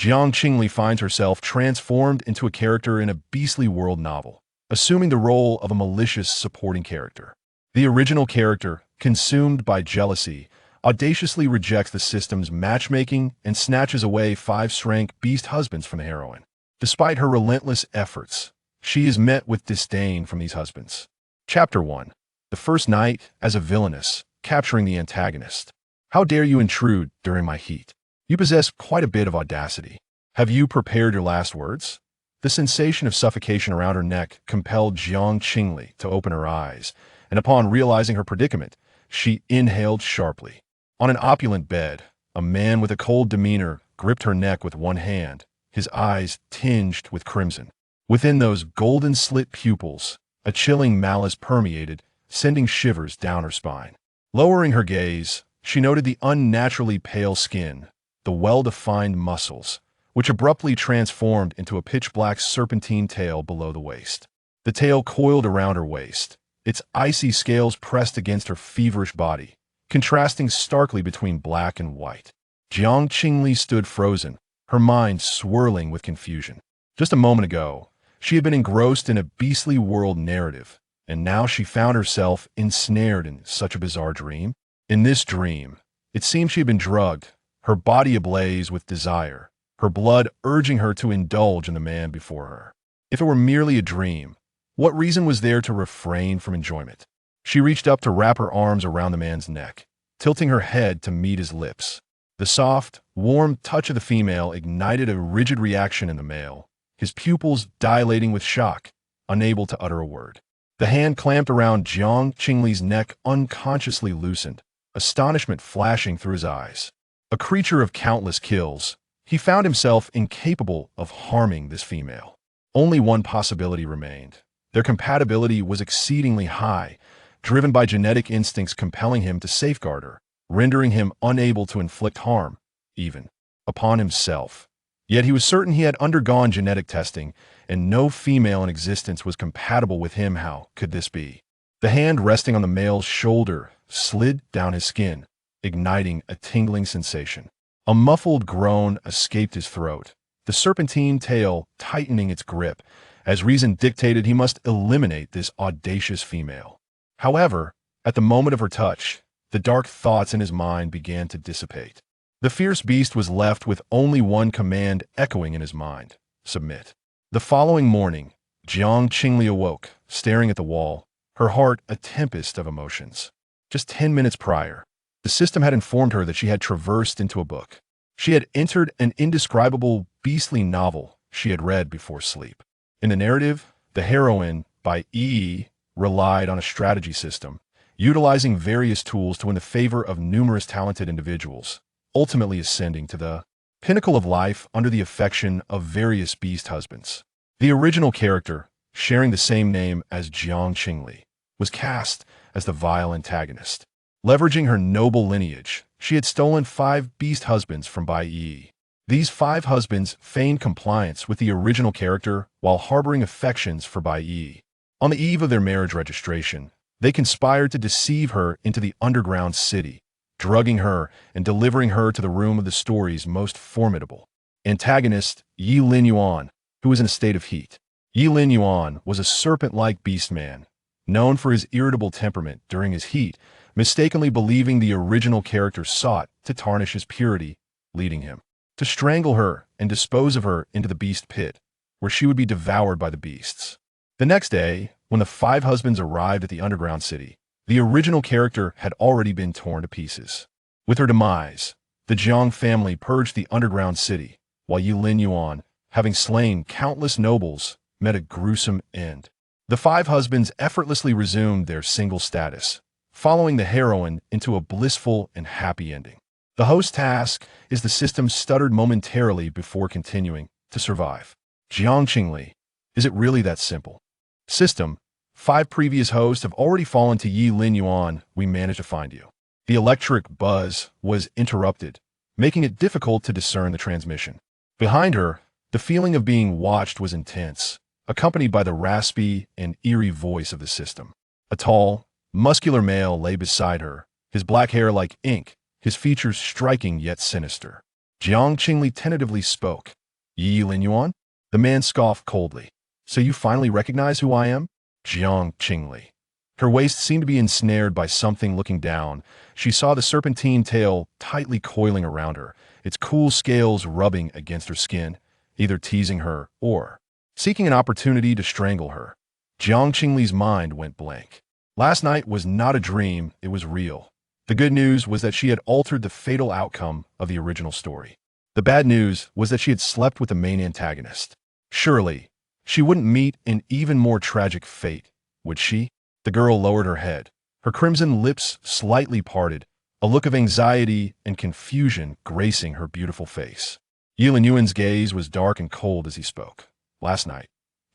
Jiang Qingli finds herself transformed into a character in a beastly world novel, assuming the role of a malicious supporting character. The original character, consumed by jealousy, audaciously rejects the system's matchmaking and snatches away 5 beast husbands from the heroine. Despite her relentless efforts, she is met with disdain from these husbands. Chapter 1. The first night as a villainess, capturing the antagonist. How dare you intrude during my heat? You possess quite a bit of audacity. Have you prepared your last words? The sensation of suffocation around her neck compelled Jiang Qingli to open her eyes, and upon realizing her predicament, she inhaled sharply. On an opulent bed, a man with a cold demeanor gripped her neck with one hand, his eyes tinged with crimson. Within those golden slit pupils, a chilling malice permeated, sending shivers down her spine. Lowering her gaze, she noted the unnaturally pale skin, the well-defined muscles, which abruptly transformed into a pitch-black serpentine tail below the waist. The tail coiled around her waist, its icy scales pressed against her feverish body, contrasting starkly between black and white. Jiang Qingli stood frozen, her mind swirling with confusion. Just a moment ago, she had been engrossed in a beastly world narrative, and now she found herself ensnared in such a bizarre dream. In this dream, it seemed she had been drugged, her body ablaze with desire, her blood urging her to indulge in the man before her. If it were merely a dream, what reason was there to refrain from enjoyment? She reached up to wrap her arms around the man's neck, tilting her head to meet his lips. The soft, warm touch of the female ignited a rigid reaction in the male, his pupils dilating with shock, unable to utter a word. The hand clamped around Jiang Qingli's neck unconsciously loosened, astonishment flashing through his eyes. A creature of countless kills, he found himself incapable of harming this female. Only one possibility remained. Their compatibility was exceedingly high, driven by genetic instincts compelling him to safeguard her, rendering him unable to inflict harm, even upon himself. Yet he was certain he had undergone genetic testing, and no female in existence was compatible with him. How could this be? The hand resting on the male's shoulder slid down his skin, igniting a tingling sensation. A muffled groan escaped his throat, the serpentine tail tightening its grip, as reason dictated he must eliminate this audacious female. However, at the moment of her touch, the dark thoughts in his mind began to dissipate. The fierce beast was left with only one command echoing in his mind: submit. The following morning, Jiang Qingli awoke, staring at the wall, her heart a tempest of emotions. Just 10 minutes prior, the system had informed her that she had traversed into a book. She had entered an indescribable, beastly novel she had read before sleep. In the narrative, the heroine, by E. relied on a strategy system, utilizing various tools to win the favor of numerous talented individuals, ultimately ascending to the pinnacle of life under the affection of various beast husbands. The original character, sharing the same name as Jiang Qingli, was cast as the vile antagonist. Leveraging her noble lineage, she had stolen 5 beast husbands from Bai Yi. These 5 husbands feigned compliance with the original character while harboring affections for Bai Yi. On the eve of their marriage registration, they conspired to deceive her into the underground city, drugging her and delivering her to the room of the story's most formidable antagonist, Yi Lin Yuan, who was in a state of heat. Yi Lin Yuan was a serpent-like beast man, known for his irritable temperament during his heat, mistakenly believing the original character sought to tarnish his purity, leading him to strangle her and dispose of her into the beast pit, where she would be devoured by the beasts. The next day, when the 5 husbands arrived at the underground city, the original character had already been torn to pieces. With her demise, the Jiang family purged the underground city, while Yi Lin Yuan, having slain countless nobles, met a gruesome end. The 5 husbands effortlessly resumed their single status, following the heroine into a blissful and happy ending. The host's task is the system stuttered momentarily before continuing to survive. Jiang Qingli, is it really that simple? System, 5 previous hosts have already fallen to Yi Lin Yuan. We managed to find you. The electric buzz was interrupted, making it difficult to discern the transmission. Behind her, the feeling of being watched was intense, accompanied by the raspy and eerie voice of the system. A tall, muscular male lay beside her, his black hair like ink, his features striking yet sinister. Jiang Qingli tentatively spoke. Yi Linyuan? The man scoffed coldly. So you finally recognize who I am? Jiang Qingli. Her waist seemed to be ensnared by something. Looking down, she saw the serpentine tail tightly coiling around her, its cool scales rubbing against her skin, either teasing her or seeking an opportunity to strangle her. Jiang Qingli's mind went blank. Last night was not a dream, it was real. The good news was that she had altered the fatal outcome of the original story. The bad news was that she had slept with the main antagonist. Surely, she wouldn't meet an even more tragic fate, would she? The girl lowered her head, her crimson lips slightly parted, a look of anxiety and confusion gracing her beautiful face. Yi Linyuan's gaze was dark and cold as he spoke. Last night,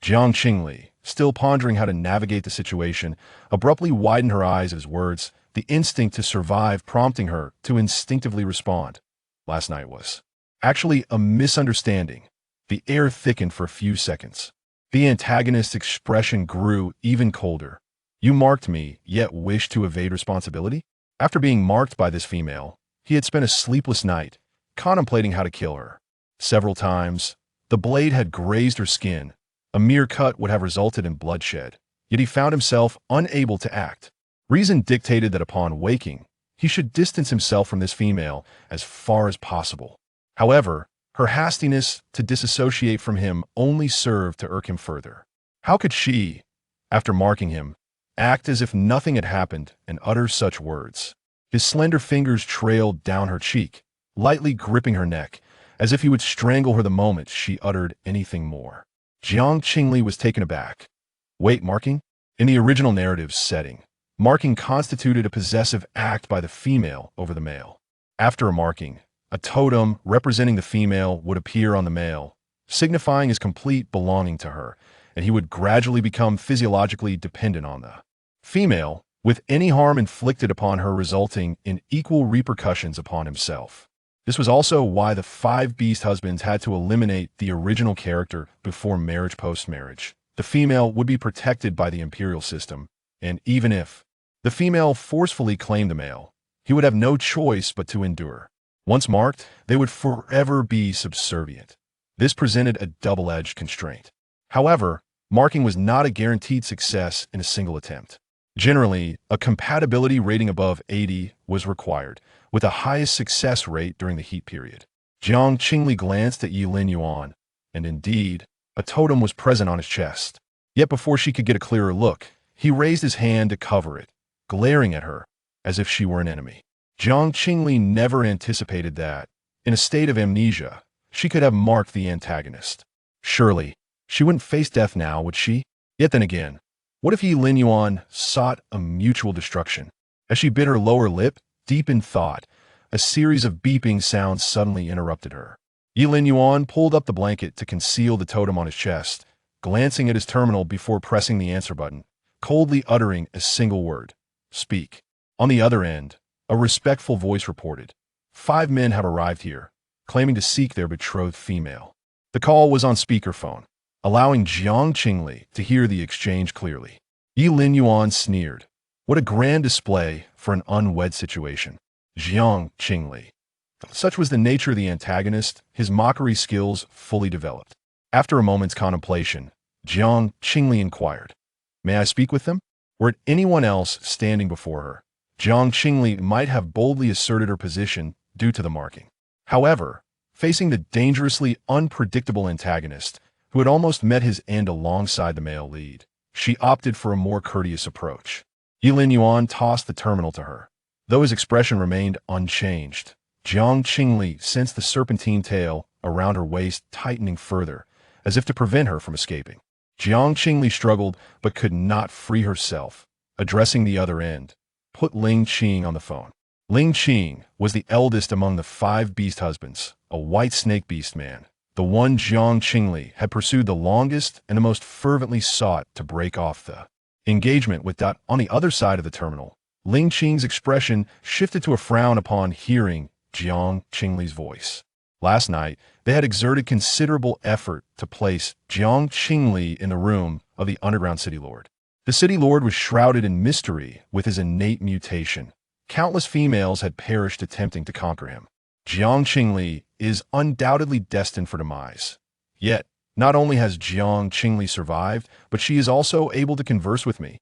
Jiang Qingli, still pondering how to navigate the situation, abruptly widened her eyes at his words, the instinct to survive prompting her to instinctively respond. Last night was actually a misunderstanding. The air thickened for a few seconds. The antagonist's expression grew even colder. You marked me, yet wished to evade responsibility? After being marked by this female, he had spent a sleepless night, contemplating how to kill her. Several times, the blade had grazed her skin. A mere cut would have resulted in bloodshed, yet he found himself unable to act. Reason dictated that upon waking, he should distance himself from this female as far as possible. However, her hastiness to disassociate from him only served to irk him further. How could she, after marking him, act as if nothing had happened and utter such words? His slender fingers trailed down her cheek, lightly gripping her neck, as if he would strangle her the moment she uttered anything more. Jiang Qingli was taken aback. Wait, marking? In the original narrative's setting, marking constituted a possessive act by the female over the male. After a marking, a totem representing the female would appear on the male, signifying his complete belonging to her, and he would gradually become physiologically dependent on the female, with any harm inflicted upon her resulting in equal repercussions upon himself. This was also why the 5 beast husbands had to eliminate the original character before marriage. Post-marriage, the female would be protected by the imperial system, and even if the female forcefully claimed the male, he would have no choice but to endure. Once marked, they would forever be subservient. This presented a double-edged constraint. However, marking was not a guaranteed success in a single attempt. Generally, a compatibility rating above 80 was required, with the highest success rate during the heat period. Jiang Qingli glanced at Yi Linyuan, and indeed, a totem was present on his chest. Yet before she could get a clearer look, he raised his hand to cover it, glaring at her as if she were an enemy. Jiang Qingli never anticipated that, in a state of amnesia, she could have marked the antagonist. Surely, she wouldn't face death now, would she? Yet then again, what if Yi Linyuan sought a mutual destruction? As she bit her lower lip, deep in thought, a series of beeping sounds suddenly interrupted her. Yi Linyuan pulled up the blanket to conceal the totem on his chest, glancing at his terminal before pressing the answer button, coldly uttering a single word. Speak. On the other end, a respectful voice reported, 5 men have arrived here, claiming to seek their betrothed female. The call was on speakerphone, allowing Jiang Qingli to hear the exchange clearly. Yi Linyuan sneered. What a grand display for an unwed situation. Jiang Qingli. Such was the nature of the antagonist, his mockery skills fully developed. After a moment's contemplation, Jiang Qingli inquired, May I speak with them? Were it anyone else standing before her, Jiang Qingli might have boldly asserted her position due to the marking. However, facing the dangerously unpredictable antagonist, who had almost met his end alongside the male lead, she opted for a more courteous approach. Yi Linyuan tossed the terminal to her. Though his expression remained unchanged, Jiang Qingli sensed the serpentine tail around her waist tightening further, as if to prevent her from escaping. Jiang Qingli struggled but could not free herself. Addressing the other end, put Ling Qing on the phone. Ling Qing was the eldest among the 5 beast husbands, a white snake beast man, the one Jiang Qingli had pursued the longest and the most fervently sought to break off the engagement with. On the other side of the terminal, Ling Qing's expression shifted to a frown upon hearing Jiang Qingli's voice. Last night, they had exerted considerable effort to place Jiang Qingli in the room of the underground city lord. The city lord was shrouded in mystery with his innate mutation. Countless females had perished attempting to conquer him. Jiang Qingli is undoubtedly destined for demise. Yet, not only has Jiang Qingli survived, but she is also able to converse with me.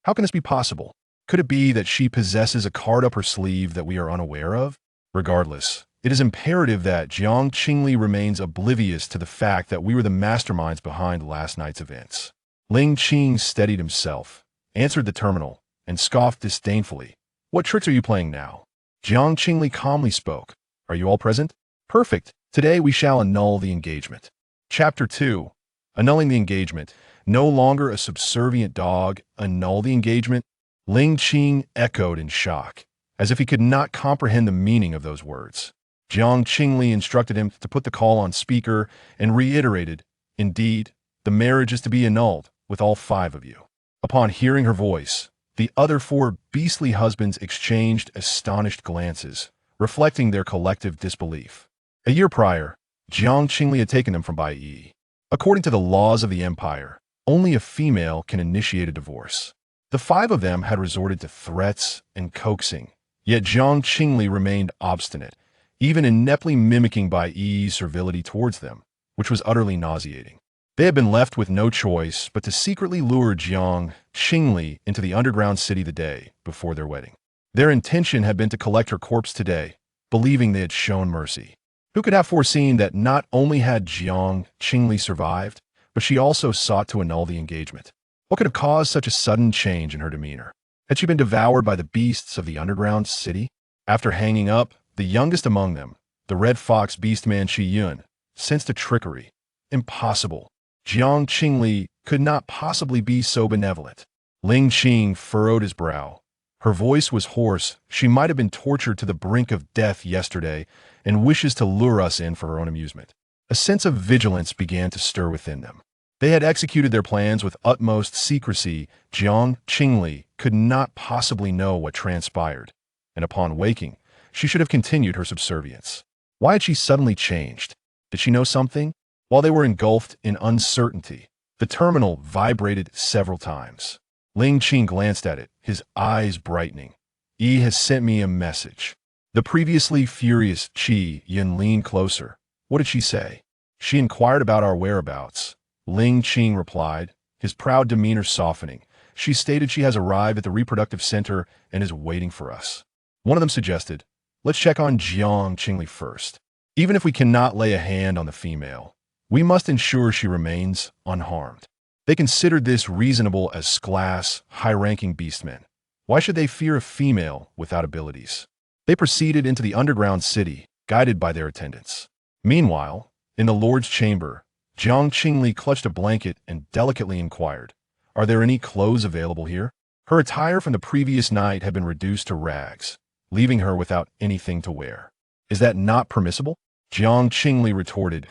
How can this be possible? Could it be that she possesses a card up her sleeve that we are unaware of? Regardless, it is imperative that Jiang Qingli remains oblivious to the fact that we were the masterminds behind last night's events. Ling Qing steadied himself, answered the terminal, and scoffed disdainfully. What tricks are you playing now? Jiang Qingli calmly spoke. Are you all present? Perfect. Today we shall annul the engagement. Chapter 2. Annulling the engagement. No longer a subservient dog. Annul the engagement. Ling Qing echoed in shock, as if he could not comprehend the meaning of those words. Jiang Qingli instructed him to put the call on speaker and reiterated, indeed, the marriage is to be annulled with all 5 of you. Upon hearing her voice, the other 4 beastly husbands exchanged astonished glances, reflecting their collective disbelief. A year prior, Jiang Qingli had taken them from Bai Yi. According to the laws of the empire, only a female can initiate a divorce. The 5 of them had resorted to threats and coaxing, yet Jiang Qingli remained obstinate, even ineptly mimicking Bai Yi's servility towards them, which was utterly nauseating. They had been left with no choice but to secretly lure Jiang Qingli into the underground city the day before their wedding. Their intention had been to collect her corpse today, believing they had shown mercy. Who could have foreseen that not only had Jiang Qingli survived, but she also sought to annul the engagement? What could have caused such a sudden change in her demeanor? Had she been devoured by the beasts of the underground city? After hanging up, the youngest among them, the red fox beastman Shi Yun, sensed a trickery. Impossible. Jiang Qingli could not possibly be so benevolent. Ling Qing furrowed his brow. Her voice was hoarse. She might have been tortured to the brink of death yesterday and wishes to lure us in for her own amusement. A sense of vigilance began to stir within them. They had executed their plans with utmost secrecy. Jiang Qingli could not possibly know what transpired, and upon waking, she should have continued her subservience. Why had she suddenly changed? Did she know something? While they were engulfed in uncertainty, the terminal vibrated several times. Ling Qing glanced at it, his eyes brightening. Yi has sent me a message. The previously furious Qi Yun leaned closer. What did she say? She inquired about our whereabouts. Ling Qing replied, his proud demeanor softening. She stated she has arrived at the reproductive center and is waiting for us. One of them suggested, let's check on Jiang Qingli first. Even if we cannot lay a hand on the female, we must ensure she remains unharmed. They considered this reasonable as class, high-ranking beastmen. Why should they fear a female without abilities? They proceeded into the underground city, guided by their attendants. Meanwhile, in the Lord's chamber, Jiang Qingli clutched a blanket and delicately inquired, are there any clothes available here? Her attire from the previous night had been reduced to rags, leaving her without anything to wear. Is that not permissible? Jiang Qingli retorted.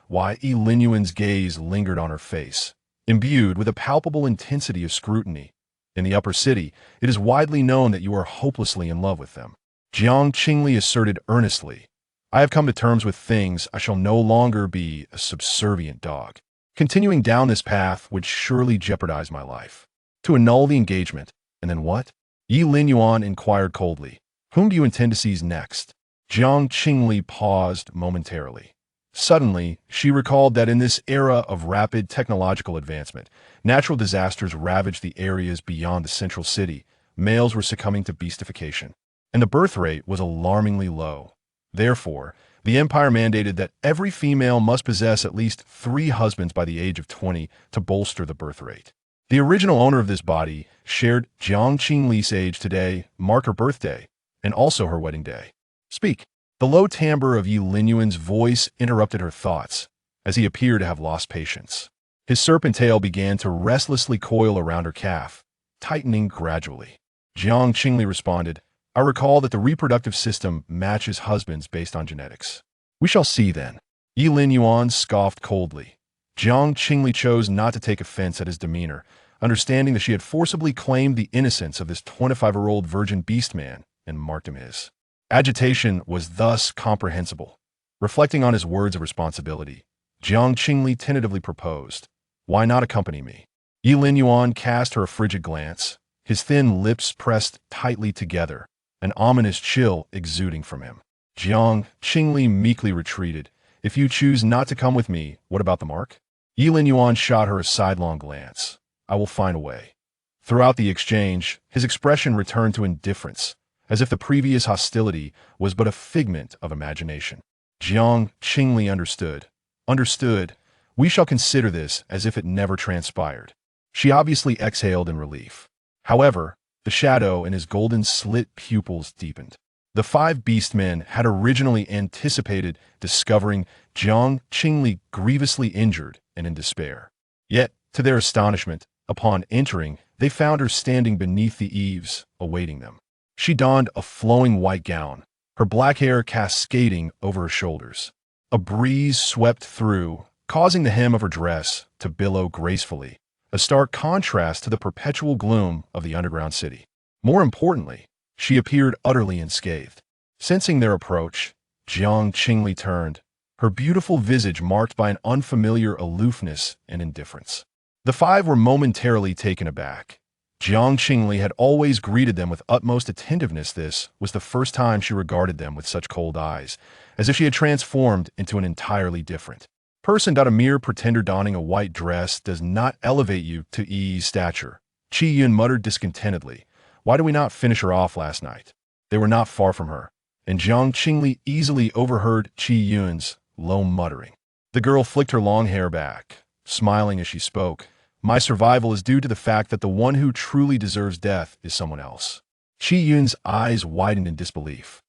Why? Yi Linyuan's gaze lingered on her face, imbued with a palpable intensity of scrutiny. In the upper city, it is widely known that you are hopelessly in love with them. Jiang Qingli asserted earnestly, I have come to terms with things. I shall no longer be a subservient dog. Continuing down this path would surely jeopardize my life. To annul the engagement, and then what? Yi Linyuan inquired coldly, whom do you intend to seize next? Jiang Qingli paused momentarily. Suddenly, she recalled that in this era of rapid technological advancement, natural disasters ravaged the areas beyond the central city. Males were succumbing to beastification, and the birth rate was alarmingly low. Therefore, the empire mandated that every female must possess at least 3 husbands by the age of 20 to bolster the birth rate. The original owner of this body shared Jiang Qingli's age today, mark her birthday, and also her wedding day. Speak. The low timbre of Yi Linyuan's voice interrupted her thoughts, as he appeared to have lost patience. His serpent tail began to restlessly coil around her calf, tightening gradually. Jiang Qingli responded, I recall that the reproductive system matches husbands based on genetics. We shall see then. Yi Linyuan scoffed coldly. Jiang Qingli chose not to take offense at his demeanor, understanding that she had forcibly claimed the innocence of this 25-year-old virgin beastman and marked him his. Agitation was thus comprehensible. Reflecting on his words of responsibility, Jiang Qingli tentatively proposed, why not accompany me? Yi Linyuan cast her a frigid glance, his thin lips pressed tightly together, an ominous chill exuding from him. Jiang Qingli meekly retreated. If you choose not to come with me, what about the mark? Yilin Yuan shot her a sidelong glance. I will find a way. Throughout the exchange, his expression returned to indifference, as if the previous hostility was but a figment of imagination. Jiang Qingli understood. Understood. We shall consider this as if it never transpired. She obviously exhaled in relief. However, the shadow in his golden slit pupils deepened. The five beastmen had originally anticipated discovering Jiang Qingli grievously injured and in despair. Yet, to their astonishment, upon entering, they found her standing beneath the eaves, awaiting them. She donned a flowing white gown, her black hair cascading over her shoulders. A breeze swept through, causing the hem of her dress to billow gracefully, a stark contrast to the perpetual gloom of the underground city. More importantly, she appeared utterly unscathed. Sensing their approach, Jiang Qingli turned, her beautiful visage marked by an unfamiliar aloofness and indifference. The five were momentarily taken aback. Jiang Qingli had always greeted them with utmost attentiveness. This was the first time she regarded them with such cold eyes, as if she had transformed into an entirely different person. A mere pretender donning a white dress does not elevate you to Yi's stature. Qi Yun muttered discontentedly. Why did we not finish her off last night? They were not far from her, and Jiang Qingli easily overheard Qi Yun's low muttering. The girl flicked her long hair back, smiling as she spoke. My survival is due to the fact that the one who truly deserves death is someone else. Qi Yun's eyes widened in disbelief.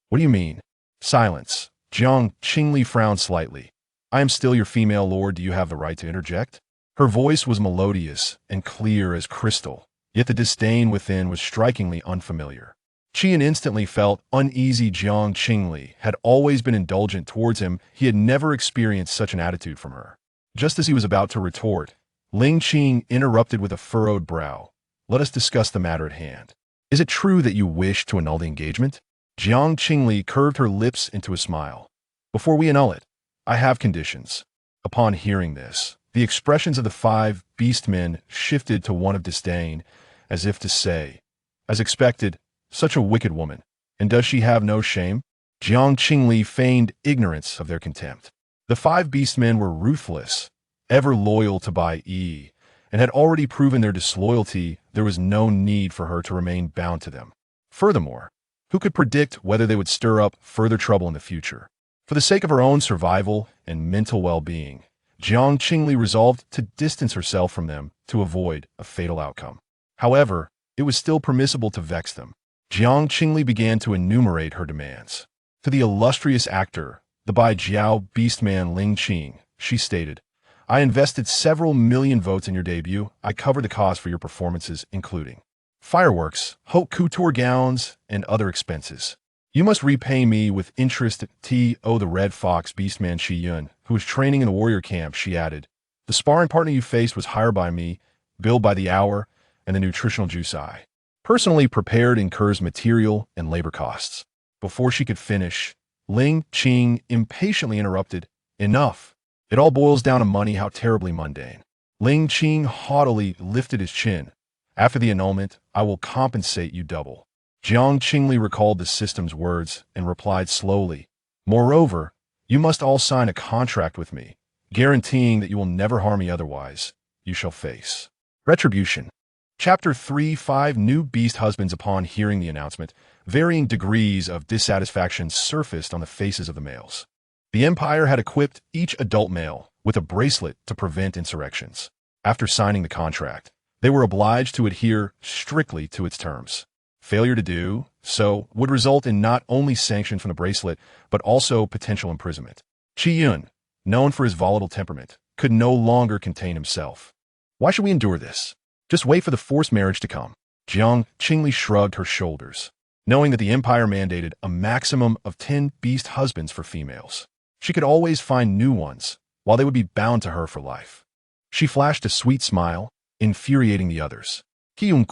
What do you mean? Silence. Jiang Qingli frowned slightly. I am still your female lord. Do you have the right to interject? Her voice was melodious and clear as crystal, yet the disdain within was strikingly unfamiliar. Qian instantly felt uneasy. Jiang Qingli had always been indulgent towards him. He had never experienced such an attitude from her. Just as he was about to retort, Ling Qing interrupted with a furrowed brow. Let us discuss the matter at hand. Is it true that you wish to annul the engagement? Jiang Qingli curved her lips into a smile. Before we annul it, I have conditions. Upon hearing this, the expressions of the five beastmen shifted to one of disdain, as if to say, as expected, such a wicked woman, and does she have no shame? Jiang Qingli feigned ignorance of their contempt. The five beastmen were ruthless, ever loyal to Bai Yi, and had already proven their disloyalty. There was no need for her to remain bound to them. Furthermore, who could predict whether they would stir up further trouble in the future? For the sake of her own survival and mental well-being, Jiang Qingli resolved to distance herself from them to avoid a fatal outcome. However, it was still permissible to vex them. Jiang Qingli began to enumerate her demands. To the illustrious actor, the Bai Jiao beastman Ling Qing, she stated, I invested several million votes in your debut. I covered the cost for your performances, including fireworks, haute couture gowns, and other expenses. You must repay me with interest. The Red Fox beastman Shi Yun, who was training in the warrior camp, she added. The sparring partner you faced was hired by me, billed by the hour, and the nutritional juice I personally prepared incurs material and labor costs. Before she could finish, Ling Qing impatiently interrupted. Enough. It all boils down to money. How terribly mundane. Ling Qing haughtily lifted his chin. After the annulment, I will compensate you double. Jiang Qingli recalled the system's words and replied slowly. Moreover, you must all sign a contract with me, guaranteeing that you will never harm me. Otherwise, you shall face retribution. Chapter 3. 5 New Beast Husbands. Upon hearing the announcement, varying degrees of dissatisfaction surfaced on the faces of the males. The Empire had equipped each adult male with a bracelet to prevent insurrections. After signing the contract, they were obliged to adhere strictly to its terms. Failure to do so would result in not only sanction from the bracelet, but also potential imprisonment. Qi Yun, known for his volatile temperament, could no longer contain himself. Why should we endure this? Just wait for the forced marriage to come. Jiang Qingli shrugged her shoulders, knowing that the Empire mandated a maximum of 10 beast husbands for females. She could always find new ones, while they would be bound to her for life. She flashed a sweet smile, infuriating the others. Jiang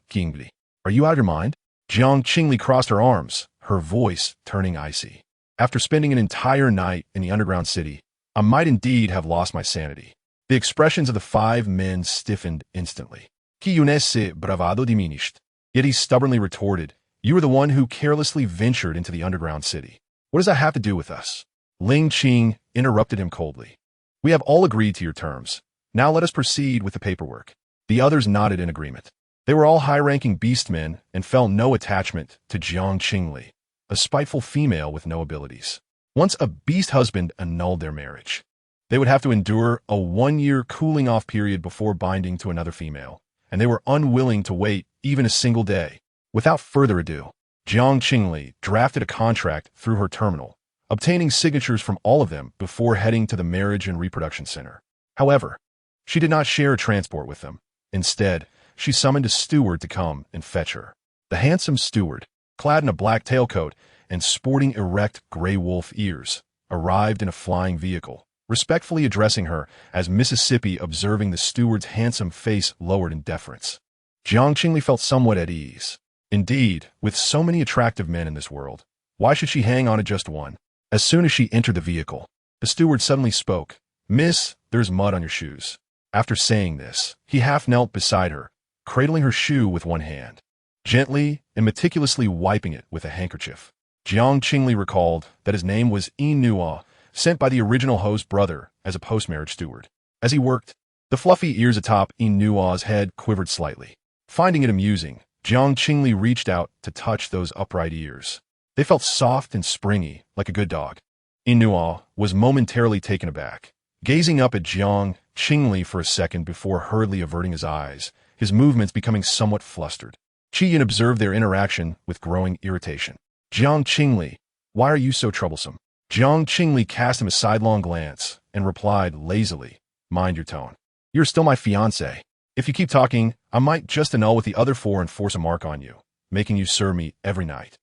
Qingli. Are you out of your mind? Jiang Qingli crossed her arms, her voice turning icy. After spending an entire night in the underground city, I might indeed have lost my sanity. The expressions of the five men stiffened instantly. Qiyun's bravado diminished. Yet he stubbornly retorted, You were the one who carelessly ventured into the underground city. What does that have to do with us? Ling Qing interrupted him coldly. We have all agreed to your terms. Now let us proceed with the paperwork. The others nodded in agreement. They were all high-ranking beastmen and felt no attachment to Jiang Qingli, a spiteful female with no abilities. Once a beast husband annulled their marriage, they would have to endure a 1-year cooling-off period before binding to another female, and they were unwilling to wait even a single day. Without further ado, Jiang Qingli drafted a contract through her terminal, obtaining signatures from all of them before heading to the Marriage and Reproduction Center. However, she did not share a transport with them. Instead, she summoned a steward to come and fetch her. The handsome steward, clad in a black tailcoat and sporting erect gray wolf ears, arrived in a flying vehicle, respectfully addressing her as Mississippi, observing the steward's handsome face lowered in deference. Jiang Qingli felt somewhat at ease. Indeed, with so many attractive men in this world, why should she hang on to just one? As soon as she entered the vehicle, the steward suddenly spoke. Miss, there's mud on your shoes. After saying this, he half knelt beside her, cradling her shoe with one hand, gently and meticulously wiping it with a handkerchief. Jiang Qingli recalled that his name was Inua, sent by the original host's brother as a post-marriage steward. As he worked, the fluffy ears atop Inua's head quivered slightly. Finding it amusing, Jiang Qingli reached out to touch those upright ears. They felt soft and springy, like a good dog. Inua was momentarily taken aback, gazing up at Jiang Qingli for a second before hurriedly averting his eyes, his movements becoming somewhat flustered. Qiyin observed their interaction with growing irritation. Jiang Qingli, why are you so troublesome? Jiang Qingli cast him a sidelong glance and replied lazily, mind your tone. You're still my fiancé. If you keep talking, I might just annul with the other 4 and force a mark on you, making you serve me every night.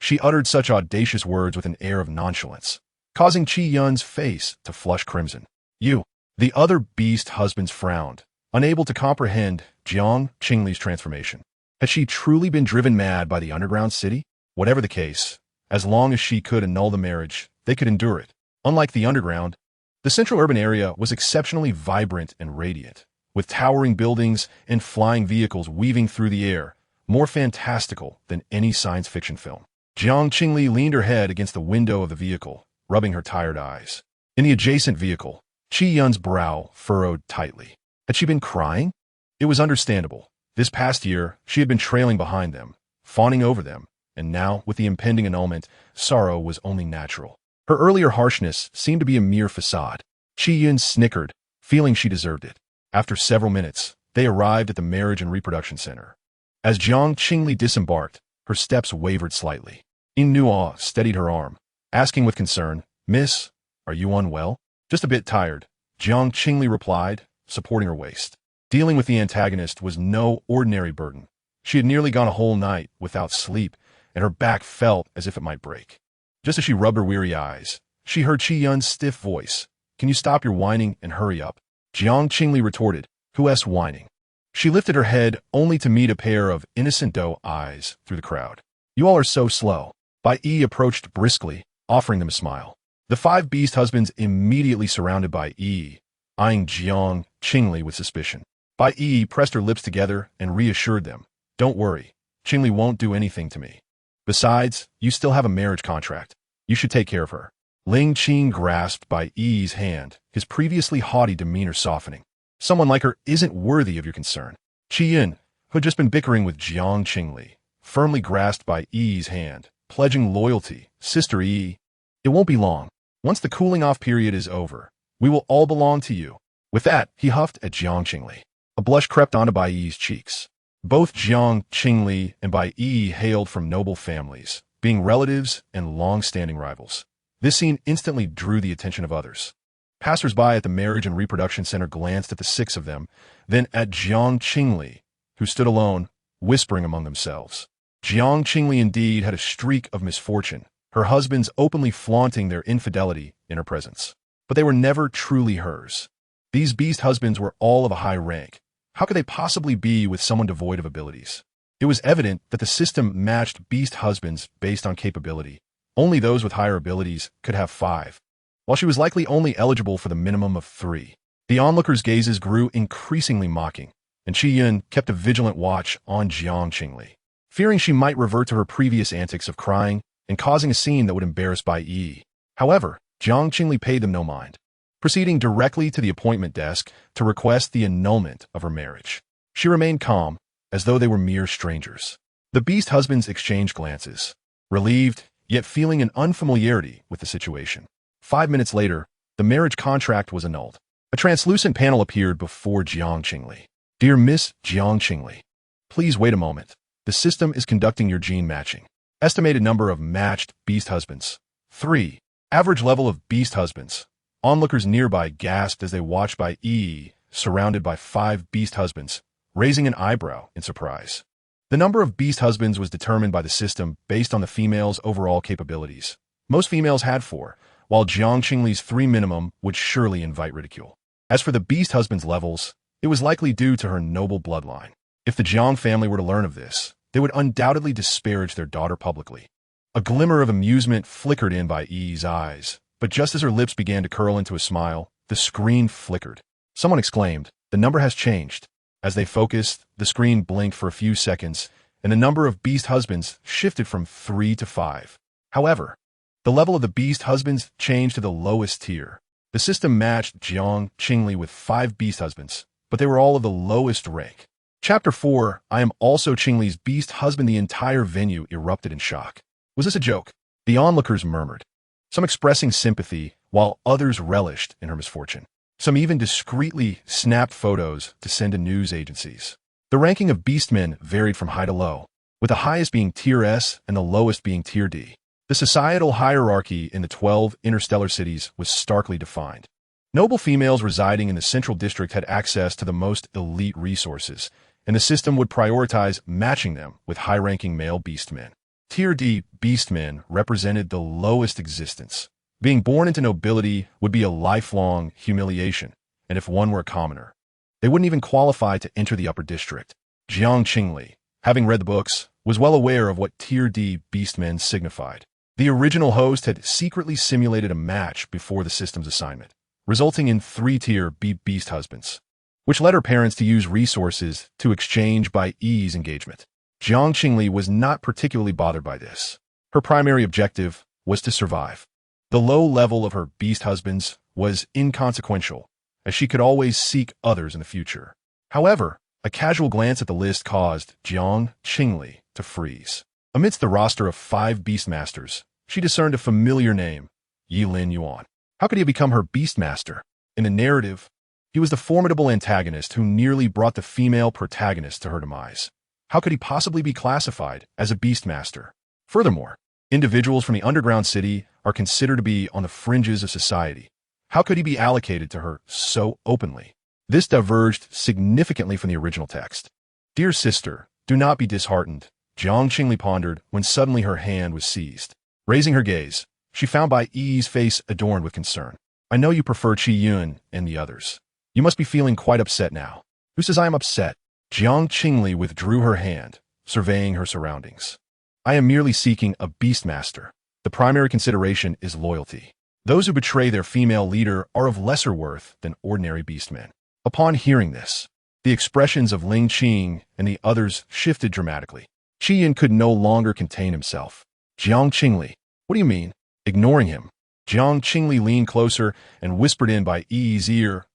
She uttered such audacious words with an air of nonchalance, causing Qi Yun's face to flush crimson. You. The other beast husbands frowned, unable to comprehend Jiang Qingli's transformation. Had she truly been driven mad by the underground city? Whatever the case, as long as she could annul the marriage, they could endure it. Unlike the underground, the central urban area was exceptionally vibrant and radiant, with towering buildings and flying vehicles weaving through the air, more fantastical than any science fiction film. Jiang Qingli leaned her head against the window of the vehicle, rubbing her tired eyes. In the adjacent vehicle, Qi Yun's brow furrowed tightly. Had she been crying? It was understandable. This past year, she had been trailing behind them, fawning over them, and now, with the impending annulment, sorrow was only natural. Her earlier harshness seemed to be a mere facade. Qi Yun snickered, feeling she deserved it. After several minutes, they arrived at the Marriage and Reproduction Center. As Jiang Qingli disembarked, her steps wavered slightly. Inua steadied her arm, asking with concern, Miss, are you unwell? Just a bit tired, Jiang Qingli replied, supporting her waist. Dealing with the antagonist was no ordinary burden. She had nearly gone a whole night without sleep, and her back felt as if it might break. Just as she rubbed her weary eyes, she heard Qi Yun's stiff voice. Can you stop your whining and hurry up? Jiang Qingli retorted, who is whining? She lifted her head only to meet a pair of innocent doe eyes through the crowd. You all are so slow. Bai Yi approached briskly, offering them a smile. The 5 beast husbands immediately surrounded Bai Yi, eyeing Jiang Qingli with suspicion. Bai Yi pressed her lips together and reassured them. Don't worry, Qingli won't do anything to me. Besides, you still have a marriage contract. You should take care of her. Ling Qing grasped Bai Yi's hand, his previously haughty demeanor softening. Someone like her isn't worthy of your concern. Qi Yun, who had just been bickering with Jiang Qingli, firmly grasped Bai Yi's hand, pledging loyalty. Sister Yi, it won't be long. Once the cooling-off period is over, we will all belong to you. With that, he huffed at Jiang Qingli. A blush crept onto Bai Yi's cheeks. Both Jiang Qingli and Bai Yi hailed from noble families, being relatives and long-standing rivals. This scene instantly drew the attention of others. Passers-by at the Marriage and Reproduction Center glanced at the 6 of them, then at Jiang Qingli, who stood alone, whispering among themselves. Jiang Qingli indeed had a streak of misfortune, her husbands openly flaunting their infidelity in her presence. But they were never truly hers. These beast husbands were all of a high rank. How could they possibly be with someone devoid of abilities? It was evident that the system matched beast husbands based on capability. Only those with higher abilities could have 5, while she was likely only eligible for the minimum of 3. The onlookers' gazes grew increasingly mocking, and Qi Yun kept a vigilant watch on Jiang Qingli. fearing she might revert to her previous antics of crying and causing a scene that would embarrass Bai Yi. However, Jiang Qingli paid them no mind, proceeding directly to the appointment desk to request the annulment of her marriage. She remained calm, as though they were mere strangers. The beast husbands exchanged glances, relieved, yet feeling an unfamiliarity with the situation. 5 minutes later, the marriage contract was annulled. A translucent panel appeared before Jiang Qingli. Dear Miss Jiang Qingli, please wait a moment. The system is conducting your gene matching. Estimated number of matched beast husbands: 3. Average level of beast husbands. Onlookers nearby gasped as they watched Bai Yi surrounded by 5 beast husbands, raising an eyebrow in surprise. The number of beast husbands was determined by the system based on the female's overall capabilities. Most females had 4, while Jiang Qingli's 3 minimum would surely invite ridicule. As for the beast husband's levels, it was likely due to her noble bloodline. If the Jiang family were to learn of this, they would undoubtedly disparage their daughter publicly. A glimmer of amusement flickered in Bai Yi's eyes, but just as her lips began to curl into a smile, the screen flickered. Someone exclaimed, "The number has changed." As they focused, the screen blinked for a few seconds, and the number of beast husbands shifted from 3 to 5. However, the level of the beast husbands changed to the lowest tier. The system matched Jiang Qingli with 5 beast husbands, but they were all of the lowest rank. Chapter 4, I am also Qingli's beast husband. The entire venue erupted in shock. Was this a joke? The onlookers murmured, some expressing sympathy, while others relished in her misfortune. Some even discreetly snapped photos to send to news agencies. The ranking of beastmen varied from high to low, with the highest being Tier S and the lowest being Tier D. The societal hierarchy in the 12 interstellar cities was starkly defined. Noble females residing in the central district had access to the most elite resources, and the system would prioritize matching them with high-ranking male beastmen. Tier D beastmen represented the lowest existence. Being born into nobility would be a lifelong humiliation, and if one were a commoner, they wouldn't even qualify to enter the upper district. Jiang Qingli, having read the books, was well aware of what Tier D beastmen signified. The original host had secretly simulated a match before the system's assignment, resulting in 3-tier B beast husbands, which led her parents to use resources to exchange Bai Yi's engagement. Jiang Qingli was not particularly bothered by this. Her primary objective was to survive. The low level of her beast husbands was inconsequential, as she could always seek others in the future. However, a casual glance at the list caused Jiang Qingli to freeze. Amidst the roster of 5 beastmasters, she discerned a familiar name, Yilin Yuan. How could he become her beastmaster? In the narrative, he was the formidable antagonist who nearly brought the female protagonist to her demise. How could he possibly be classified as a beastmaster? Furthermore, individuals from the underground city are considered to be on the fringes of society. How could he be allocated to her so openly? This diverged significantly from the original text. Dear sister, do not be disheartened, Jiang Qingli pondered when suddenly her hand was seized. Raising her gaze, she found Bai Yi's face adorned with concern. I know you prefer Qi Yun and the others. You must be feeling quite upset now. Who says I am upset? Jiang Qingli withdrew her hand, surveying her surroundings. I am merely seeking a beastmaster. The primary consideration is loyalty. Those who betray their female leader are of lesser worth than ordinary beastmen. Upon hearing this, the expressions of Ling Qing and the others shifted dramatically. Qi Yun could no longer contain himself. Jiang Qingli, what do you mean? Ignoring him, Jiang Qingli leaned closer and whispered in Bai Yi's ear,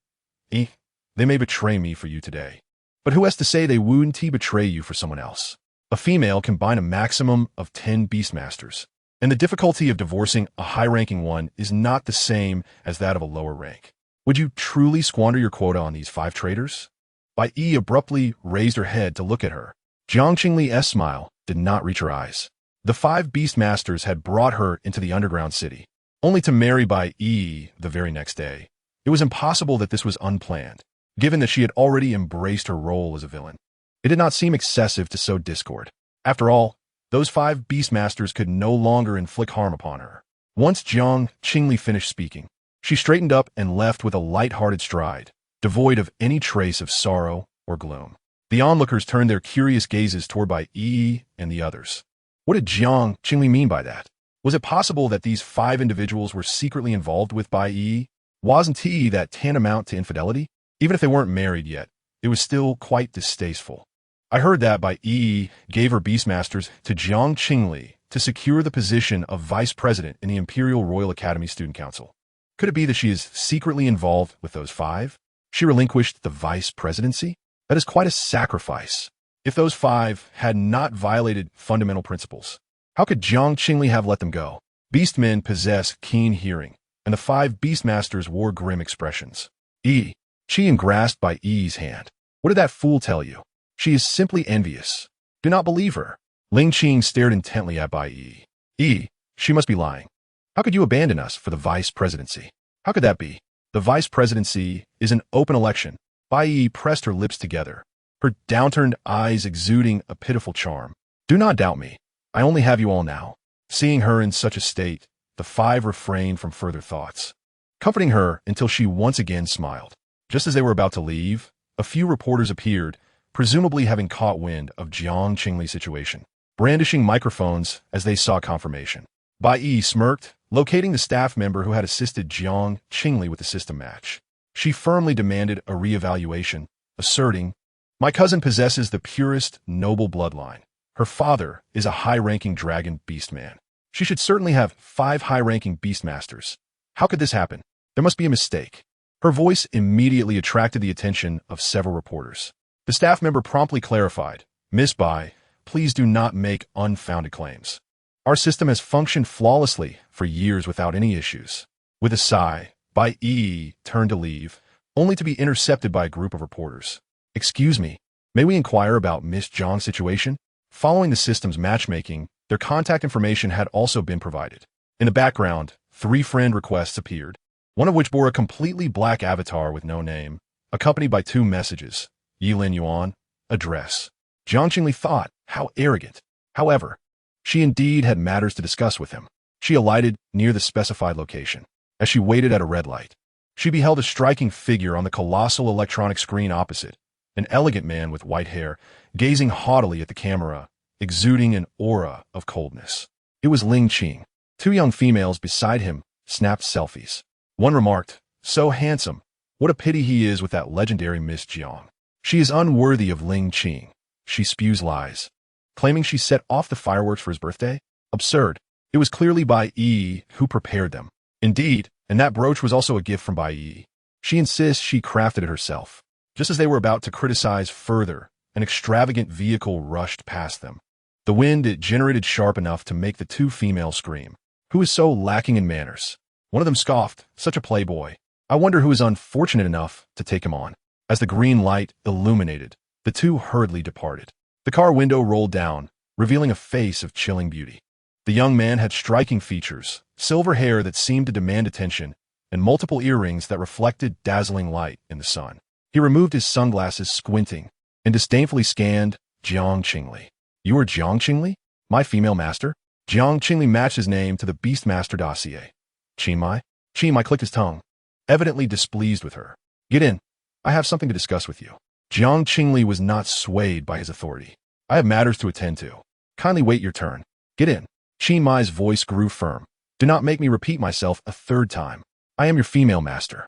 They may betray me for you today, but who has to say they wouldn't betray you for someone else? A female can bind a maximum of 10 beastmasters, and the difficulty of divorcing a high-ranking one is not the same as that of a lower rank. Would you truly squander your quota on these 5 traitors? Bai Yi abruptly raised her head to look at her. Jiang Qingli's smile did not reach her eyes. The 5 beastmasters had brought her into the underground city, only to marry Bai Yi the very next day. It was impossible that this was unplanned, given that she had already embraced her role as a villain. It did not seem excessive to sow discord. After all, those 5 beastmasters could no longer inflict harm upon her. Once Jiang Qingli finished speaking, she straightened up and left with a light-hearted stride, devoid of any trace of sorrow or gloom. The onlookers turned their curious gazes toward Bai Yi and the others. What did Jiang Qingli mean by that? Was it possible that these 5 individuals were secretly involved with Bai Yi? Wasn't that tantamount to infidelity? Even if they weren't married yet, it was still quite distasteful. I heard that Bai Yi gave her beastmasters to Jiang Qingli to secure the position of vice president in the Imperial Royal Academy Student Council. Could it be that she is secretly involved with those five? She relinquished the vice presidency? That is quite a sacrifice. If those five had not violated fundamental principles, how could Jiang Qingli have let them go? Beastmen possess keen hearing, and the five beastmasters wore grim expressions. Qi grasped Bai Yi's hand. What did that fool tell you? She is simply envious. Do not believe her. Ling Qing stared intently at Bai Yi. She must be lying. How could you abandon us for the vice presidency? How could that be? The vice presidency is an open election. Bai Yi pressed her lips together, her downturned eyes exuding a pitiful charm. Do not doubt me. I only have you all now. Seeing her in such a state, the five refrained from further thoughts, comforting her until she once again smiled. Just as they were about to leave, a few reporters appeared, presumably having caught wind of Jiang Qingli's situation, brandishing microphones as they saw confirmation. Bai Yi smirked, locating the staff member who had assisted Jiang Qingli with the system match. She firmly demanded a re-evaluation, asserting, "My cousin possesses the purest, noble bloodline. Her father is a high-ranking dragon beastman. She should certainly have 5 high-ranking beastmasters. How could this happen? There must be a mistake." Her voice immediately attracted the attention of several reporters. The staff member promptly clarified, "Miss Bai, please do not make unfounded claims. Our system has functioned flawlessly for years without any issues." With a sigh, Bai Yi turned to leave, only to be intercepted by a group of reporters. "Excuse me, may we inquire about Miss Zhang's situation?" Following the system's matchmaking, their contact information had also been provided. In the background, 3 friend requests appeared, one of which bore a completely black avatar with no name, accompanied by 2 messages. Yilin Yuan, address. Jiang Qingli thought, how arrogant. However, she indeed had matters to discuss with him. She alighted near the specified location. As she waited at a red light, she beheld a striking figure on the colossal electronic screen opposite, an elegant man with white hair, gazing haughtily at the camera, exuding an aura of coldness. It was Ling Qing. 2 young females beside him snapped selfies. One remarked, "So handsome. What a pity he is with that legendary Miss Jiang. She is unworthy of Ling Qing. She spews lies, claiming she set off the fireworks for his birthday? Absurd. It was clearly Bai Yi who prepared them. Indeed, and that brooch was also a gift from Bai Yi. She insists she crafted it herself." Just as they were about to criticize further, an extravagant vehicle rushed past them. The wind it generated sharp enough to make the 2 females scream. Who is so lacking in manners? One of them scoffed, "Such a playboy. I wonder who is unfortunate enough to take him on." As the green light illuminated, the 2 hurriedly departed. The car window rolled down, revealing a face of chilling beauty. The young man had striking features, silver hair that seemed to demand attention, and multiple earrings that reflected dazzling light in the sun. He removed his sunglasses, squinting, and disdainfully scanned Jiang Qingli. "You are Jiang Qingli? My female master?" Jiang Qingli matched his name to the Beastmaster dossier. "Qingmai?" Qingmai clicked his tongue, evidently displeased with her. "Get in. I have something to discuss with you." Jiang Qingli was not swayed by his authority. "I have matters to attend to. Kindly wait your turn. Get in." Qingmai's voice grew firm. "Do not make me repeat myself a 3rd time. I am your female master.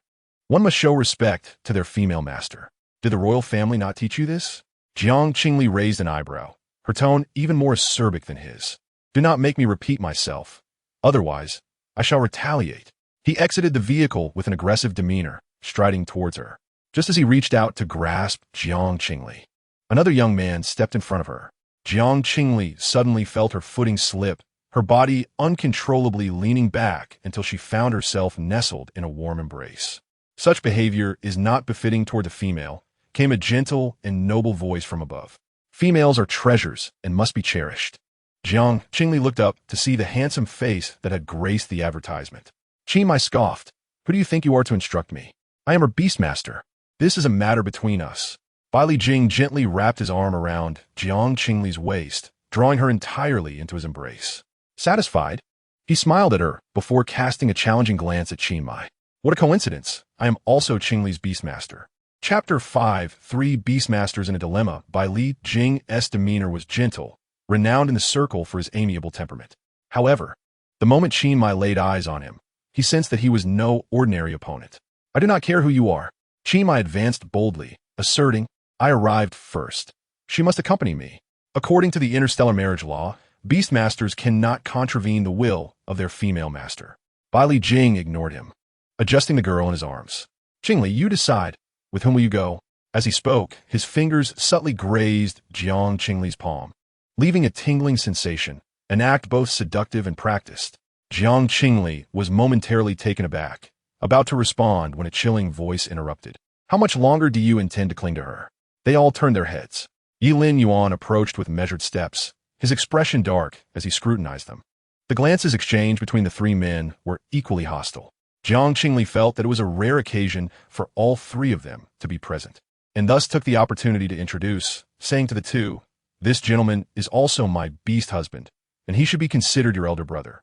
One must show respect to their female master. Did the royal family not teach you this?" Jiang Qingli raised an eyebrow, her tone even more acerbic than his. "Do not make me repeat myself. Otherwise, I shall retaliate." He exited the vehicle with an aggressive demeanor, striding towards her. Just as he reached out to grasp Jiang Qingli, another young man stepped in front of her. Jiang Qingli suddenly felt her footing slip, her body uncontrollably leaning back until she found herself nestled in a warm embrace. "Such behavior is not befitting toward the female," came a gentle and noble voice from above. "Females are treasures and must be cherished." Jiang Qingli looked up to see the handsome face that had graced the advertisement. Qingmai scoffed, "Who do you think you are to instruct me? I am her beastmaster. This is a matter between us." Bai Li Jing gently wrapped his arm around Jiang Qingli's waist, drawing her entirely into his embrace. Satisfied, he smiled at her before casting a challenging glance at Qingmai. "What a coincidence. I am also Qingli's beastmaster." Chapter 5, 3 Beastmasters in a Dilemma. Bai Li Jing's demeanor was gentle, renowned in the circle for his amiable temperament. However, the moment Qingmai laid eyes on him, he sensed that he was no ordinary opponent. "I do not care who you are." Qingmai advanced boldly, asserting, "I arrived first. She must accompany me. According to the interstellar marriage law, beastmasters cannot contravene the will of their female master. Bai Li Jing ignored him, adjusting the girl in his arms. Qingli, you decide. With whom will you go? As he spoke, his fingers subtly grazed Jiang Qingli's palm, leaving a tingling sensation, an act both seductive and practiced. Jiang Qingli was momentarily taken aback, about to respond when a chilling voice interrupted. How much longer do you intend to cling to her? They all turned their heads. Yilin Yuan approached with measured steps, his expression dark as he scrutinized them. The glances exchanged between the three men were equally hostile. Jiang Qingli felt that it was a rare occasion for all three of them to be present, and thus took the opportunity to introduce, saying to the two, "This gentleman is also my beast husband, and he should be considered your elder brother."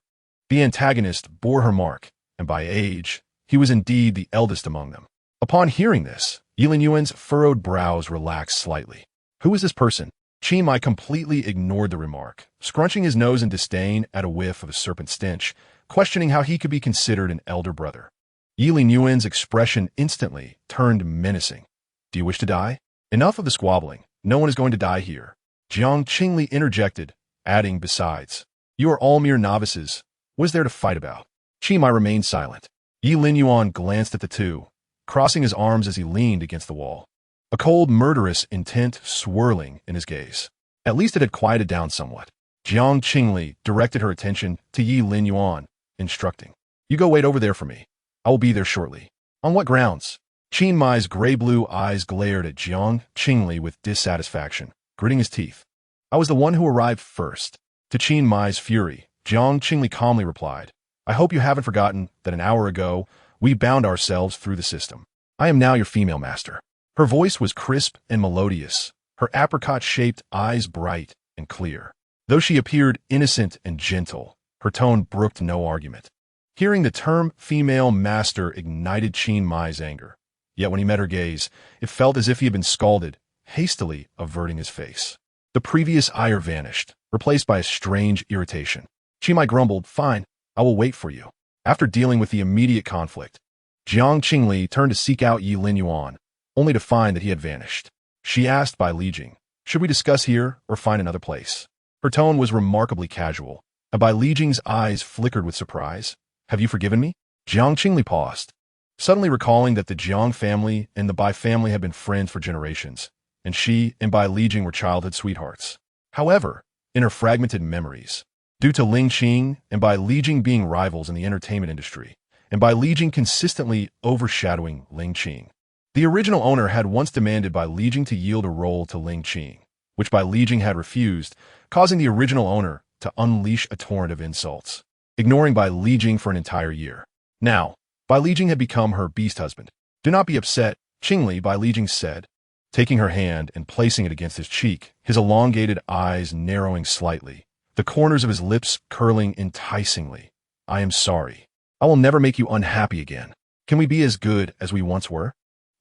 The antagonist bore her mark, and by age, he was indeed the eldest among them. Upon hearing this, Yilin Yuan's furrowed brows relaxed slightly. Who is this person? Qin Mai completely ignored the remark, scrunching his nose in disdain at a whiff of a serpent stench, questioning how he could be considered an elder brother. Yilin Yuan's expression instantly turned menacing. Do you wish to die? Enough of the squabbling. No one is going to die here. Jiang Qingli interjected, adding, besides, you are all mere novices. What is there to fight about? Qin Mai remained silent. Yilin Yuan glanced at the two, crossing his arms as he leaned against the wall, a cold, murderous intent swirling in his gaze. At least it had quieted down somewhat. Jiang Qingli directed her attention to Yilin Yuan, instructing, you go wait over there for me. I will be there shortly. On what grounds? Qin Mai's gray-blue eyes glared at Jiang Qingli with dissatisfaction, gritting his teeth. I was the one who arrived first. To Qin Mai's fury, Jiang Qingli calmly replied, I hope you haven't forgotten that an hour ago, we bound ourselves through the system. I am now your female master. Her voice was crisp and melodious, her apricot-shaped eyes bright and clear. Though she appeared innocent and gentle, her tone brooked no argument. Hearing the term female master ignited Qin Mai's anger. Yet when he met her gaze, it felt as if he had been scalded, hastily averting his face. The previous ire vanished, replaced by a strange irritation. Qin Mai grumbled, fine, I will wait for you. After dealing with the immediate conflict, Jiang Qingli turned to seek out Yilin Yuan, only to find that he had vanished. She asked Bai Li Jing, should we discuss here or find another place? Her tone was remarkably casual, and Bai Li Jing's eyes flickered with surprise. Have you forgiven me? Jiang Qingli paused, suddenly recalling that the Jiang family and the Bai family had been friends for generations, and she and Bai Li Jing were childhood sweethearts. However, in her fragmented memories, due to Ling Qing and Bai Li Jing being rivals in the entertainment industry, and Bai Li Jing consistently overshadowing Ling Qing, the original owner had once demanded Bai Li Jing to yield a role to Ling Qing, which Bai Li Jing had refused, causing the original owner to unleash a torrent of insults, ignoring Bai Li Jing for an entire year. Now, Bai Li Jing had become her beast husband. Do not be upset, Qingli, Bai Li Jing said, taking her hand and placing it against his cheek, his elongated eyes narrowing slightly, the corners of his lips curling enticingly. I am sorry. I will never make you unhappy again. Can we be as good as we once were?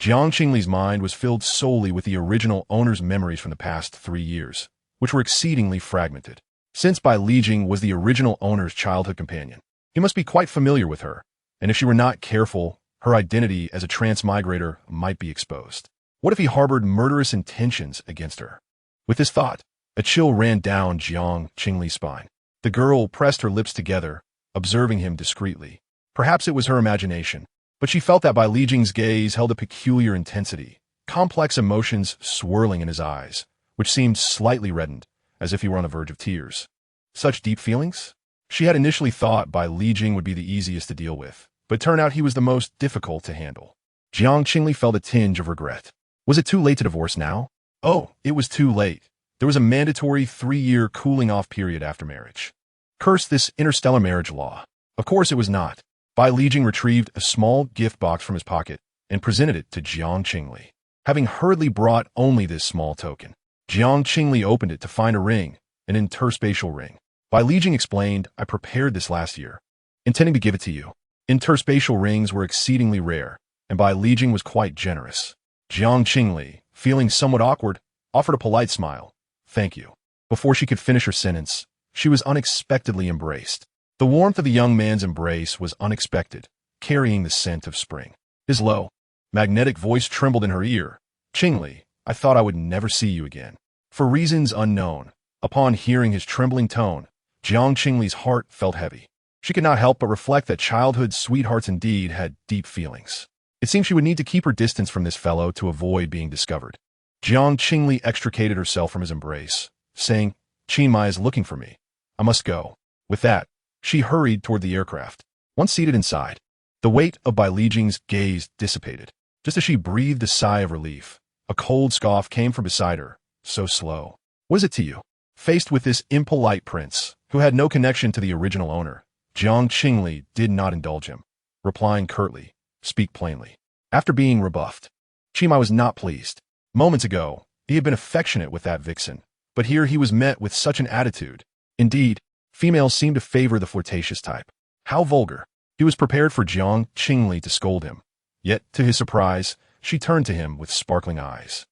Jiang Qingli's mind was filled solely with the original owner's memories from the past 3 years, which were exceedingly fragmented. Since Bai Li Jing was the original owner's childhood companion, he must be quite familiar with her, and if she were not careful, her identity as a transmigrator might be exposed. What if he harbored murderous intentions against her? With this thought, a chill ran down Jiang Qingli's spine. The girl pressed her lips together, observing him discreetly. Perhaps it was her imagination, but she felt that Bai Li Jing's gaze held a peculiar intensity, complex emotions swirling in his eyes, which seemed slightly reddened, as if he were on the verge of tears. Such deep feelings? She had initially thought Bai Li Jing would be the easiest to deal with, but it turned out he was the most difficult to handle. Jiang Qingli felt a tinge of regret. Was it too late to divorce now? Oh, it was too late. There was a mandatory 3-year cooling-off period after marriage. Curse this interstellar marriage law. Of course it was not. Bai Li Jing retrieved a small gift box from his pocket and presented it to Jiang Qingli. Having hurriedly brought only this small token, Jiang Qingli opened it to find a ring, an interspatial ring. Bai Li Jing explained, I prepared this last year, intending to give it to you. Interspatial rings were exceedingly rare, and Bai Li Jing was quite generous. Jiang Qingli, feeling somewhat awkward, offered a polite smile. Thank you. Before she could finish her sentence, she was unexpectedly embraced. The warmth of the young man's embrace was unexpected, carrying the scent of spring. His low, magnetic voice trembled in her ear. Qingli, I thought I would never see you again. For reasons unknown, upon hearing his trembling tone, Jiang Qingli's heart felt heavy. She could not help but reflect that childhood sweethearts indeed had deep feelings. It seemed she would need to keep her distance from this fellow to avoid being discovered. Jiang Qingli extricated herself from his embrace, saying, "Qin Mai is looking for me. I must go." With that, she hurried toward the aircraft. Once seated inside, the weight of Bai Lijing's gaze dissipated. Just as she breathed a sigh of relief, a cold scoff came from beside her, so slow. "What is it to you?" Faced with this impolite prince, who had no connection to the original owner, Jiang Qingli did not indulge him, replying curtly, "Speak plainly." After being rebuffed, Qin Mai was not pleased. Moments ago, he had been affectionate with that vixen, but here he was met with such an attitude. Indeed, females seem to favor the flirtatious type. How vulgar. He was prepared for Jiang Qingli to scold him. Yet, to his surprise, she turned to him with sparkling eyes.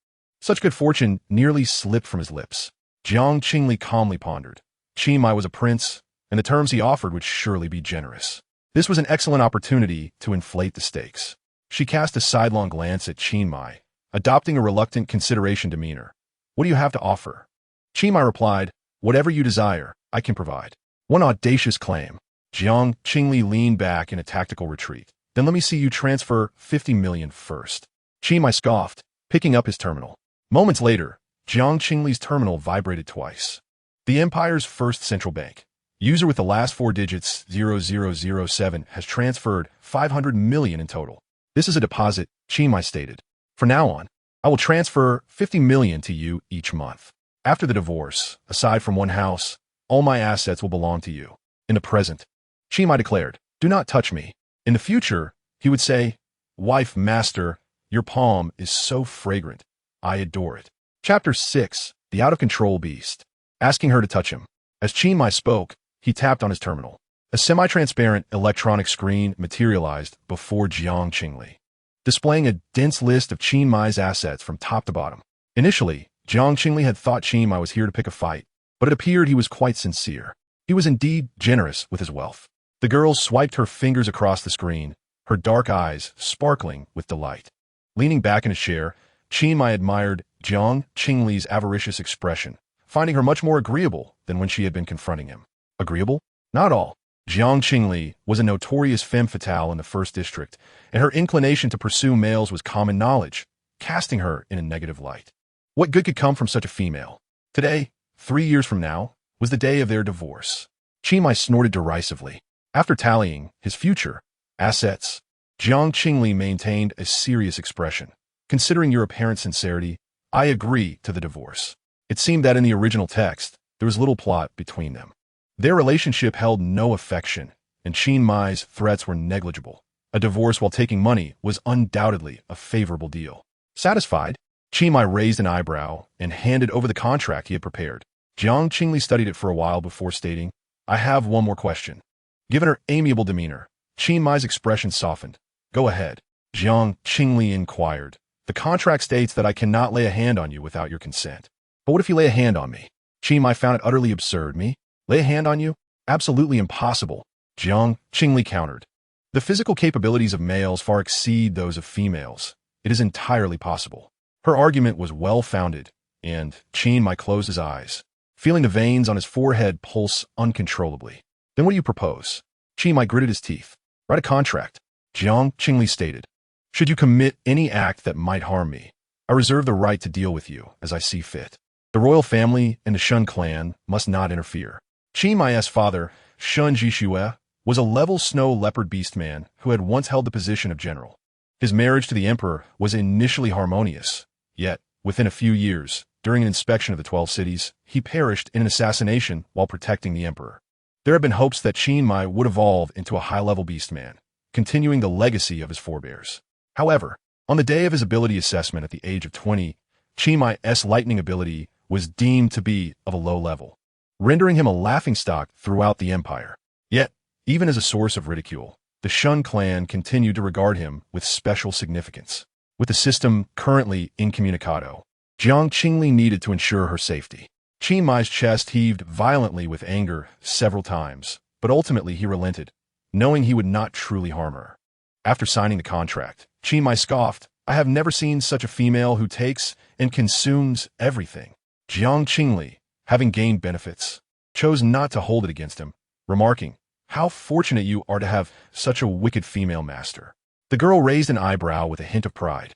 Such good fortune nearly slipped from his lips. Jiang Qingli calmly pondered. Qin Mai was a prince, and the terms he offered would surely be generous. This was an excellent opportunity to inflate the stakes. She cast a sidelong glance at Qin Mai, adopting a reluctant consideration demeanor. "What do you have to offer?" Qin Mai replied, "Whatever you desire, I can provide." One audacious claim. Jiang Qingli leaned back in a tactical retreat. "Then let me see you transfer 50 million first." Qin Mai scoffed, picking up his terminal. Moments later, Jiang Qingli's terminal vibrated twice. The Empire's first central bank. User with the last four digits 0007 has transferred 500 million in total. "This is a deposit," Qin Mai stated. "From now on, I will transfer 50 million to you each month. After the divorce, aside from one house, all my assets will belong to you. In the present," Qin Mai declared, "do not touch me." In the future, he would say, "Wife, master, your palm is so fragrant. I adore it." Chapter 6, The Out-of-Control Beast. Asking her to touch him. As Qin Mai spoke, he tapped on his terminal. A semi-transparent electronic screen materialized before Jiang Qingli, displaying a dense list of Qin Mai's assets from top to bottom. Initially, Jiang Qingli had thought Qin Mai was here to pick a fight, but it appeared he was quite sincere. He was indeed generous with his wealth. The girl swiped her fingers across the screen, her dark eyes sparkling with delight. Leaning back in a chair, Qin Mai admired Jiang Qingli's avaricious expression, finding her much more agreeable than when she had been confronting him. Agreeable? Not all. Jiang Qingli was a notorious femme fatale in the first district, and her inclination to pursue males was common knowledge, casting her in a negative light. What good could come from such a female? Today, 3 years from now, was the day of their divorce. Qin Mai snorted derisively. After tallying his future assets, Jiang Qingli maintained a serious expression. "Considering your apparent sincerity, I agree to the divorce." It seemed that in the original text, there was little plot between them. Their relationship held no affection, and Qin Mai's threats were negligible. A divorce while taking money was undoubtedly a favorable deal. Satisfied, Qin Mai raised an eyebrow and handed over the contract he had prepared. Jiang Qingli studied it for a while before stating, "I have one more question." Given her amiable demeanor, Qin Mai's expression softened. "Go ahead." Jiang Qingli inquired. "The contract states that I cannot lay a hand on you without your consent. But what if you lay a hand on me?" Qin Mai found it utterly absurd. "Me? Lay a hand on you? Absolutely impossible," Jiang Qingli countered. "The physical capabilities of males far exceed those of females. It is entirely possible." Her argument was well-founded, and Qin Mai closed his eyes, feeling the veins on his forehead pulse uncontrollably. "Then what do you propose?" Qin Mai gritted his teeth. "Write a contract," Jiang Qingli stated. "Should you commit any act that might harm me, I reserve the right to deal with you as I see fit. The royal family and the Shun clan must not interfere." Qin Mai's father, Shun Jishue, was a level snow leopard beast man who had once held the position of general. His marriage to the emperor was initially harmonious, yet, within a few years, during an inspection of the 12 cities, he perished in an assassination while protecting the emperor. There had been hopes that Qin Mai would evolve into a high-level beast man, continuing the legacy of his forebears. However, on the day of his ability assessment at the age of 20, Qin Mai's lightning ability was deemed to be of a low level, rendering him a laughingstock throughout the empire. Yet, even as a source of ridicule, the Shun clan continued to regard him with special significance. With the system currently incommunicado, Jiang Qingli needed to ensure her safety. Qin Mai's chest heaved violently with anger several times, but ultimately he relented, knowing he would not truly harm her. After signing the contract, Qin Mai scoffed, "I have never seen such a female who takes and consumes everything." Jiang Qingli, having gained benefits, chose not to hold it against him, remarking, "How fortunate you are to have such a wicked female master." The girl raised an eyebrow with a hint of pride,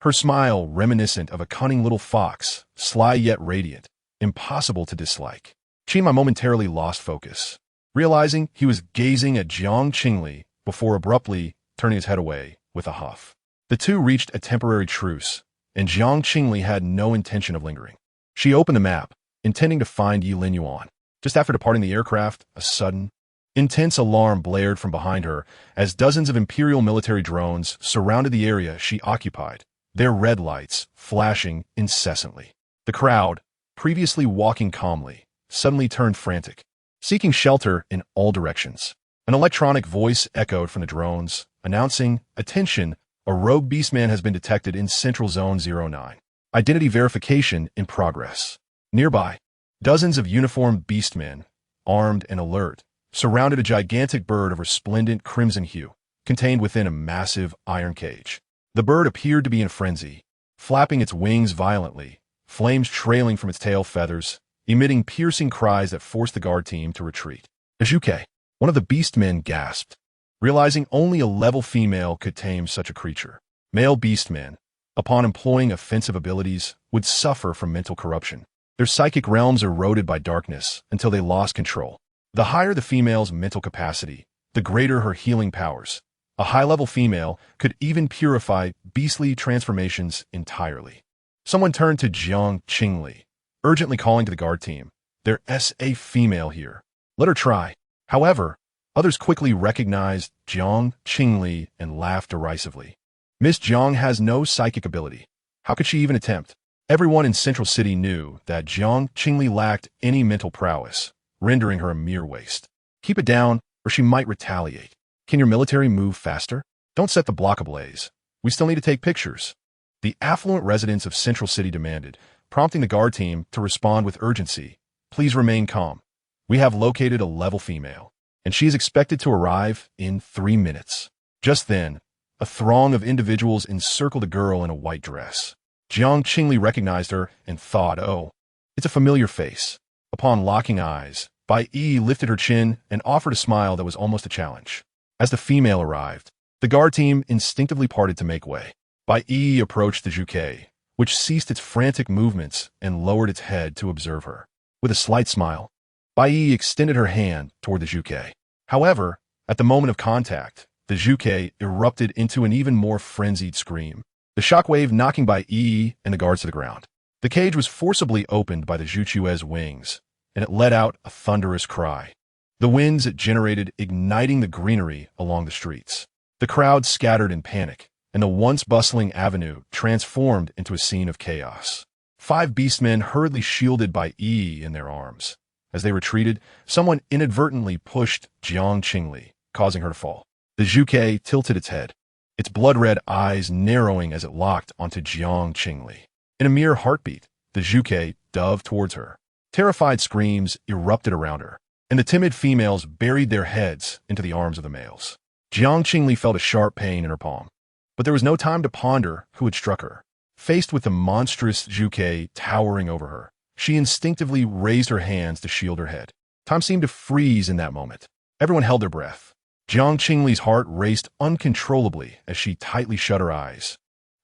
her smile reminiscent of a cunning little fox, sly yet radiant, impossible to dislike. Qingli momentarily lost focus, realizing he was gazing at Jiang Qingli before abruptly turning his head away with a huff. The two reached a temporary truce, and Jiang Qingli had no intention of lingering. She opened the map, intending to find Yilin Yuan. Just after departing the aircraft, a sudden, intense alarm blared from behind her as dozens of Imperial military drones surrounded the area she occupied, their red lights flashing incessantly. The crowd, previously walking calmly, suddenly turned frantic, seeking shelter in all directions. An electronic voice echoed from the drones, announcing, "Attention, a rogue beastman has been detected in Central Zone 09. Identity verification in progress." Nearby, dozens of uniformed beastmen, armed and alert, surrounded a gigantic bird of resplendent crimson hue, contained within a massive iron cage. The bird appeared to be in a frenzy, flapping its wings violently, flames trailing from its tail feathers, emitting piercing cries that forced the guard team to retreat. Ajuke, one of the beastmen, gasped, realizing only a level female could tame such a creature. Male beastmen, upon employing offensive abilities, would suffer from mental corruption. Their psychic realms eroded by darkness until they lost control. The higher the female's mental capacity, the greater her healing powers. A high-level female could even purify beastly transformations entirely. Someone turned to Jiang Qingli, urgently calling to the guard team, "There's a female here. Let her try." However, others quickly recognized Jiang Qingli and laughed derisively. "Miss Jiang has no psychic ability. How could she even attempt?" Everyone in Central City knew that Jiang Qingli lacked any mental prowess, rendering her a mere waste. "Keep it down, or she might retaliate. Can your military move faster? Don't set the block ablaze. We still need to take pictures." The affluent residents of Central City demanded, prompting the guard team to respond with urgency. "Please remain calm. We have located a level female, and she is expected to arrive in 3 minutes." Just then, a throng of individuals encircled a girl in a white dress. Jiang Qingli recognized her and thought, "Oh, it's a familiar face." Upon locking eyes, Bai Yi lifted her chin and offered a smile that was almost a challenge. As the female arrived, the guard team instinctively parted to make way. Bai Yi approached the Juke, which ceased its frantic movements and lowered its head to observe her. With a slight smile, Bai Yi extended her hand toward the Juke. However, at the moment of contact, the Juke erupted into an even more frenzied scream, the shockwave knocking Bai Yi and the guards to the ground. The cage was forcibly opened by the Juchue's wings, and it let out a thunderous cry. The winds it generated igniting the greenery along the streets. The crowd scattered in panic, and the once bustling avenue transformed into a scene of chaos. 5 beastmen hurriedly shielded Bai Yi in their arms. As they retreated, someone inadvertently pushed Jiang Qingli, causing her to fall. The Juke tilted its head, its blood-red eyes narrowing as it locked onto Jiang Qingli. In a mere heartbeat, the Juke dove towards her. Terrified screams erupted around her, and the timid females buried their heads into the arms of the males. Jiang Qingli felt a sharp pain in her palm, but there was no time to ponder who had struck her. Faced with the monstrous Juke towering over her, she instinctively raised her hands to shield her head. Time seemed to freeze in that moment. Everyone held their breath. Jiang Qingli's heart raced uncontrollably as she tightly shut her eyes,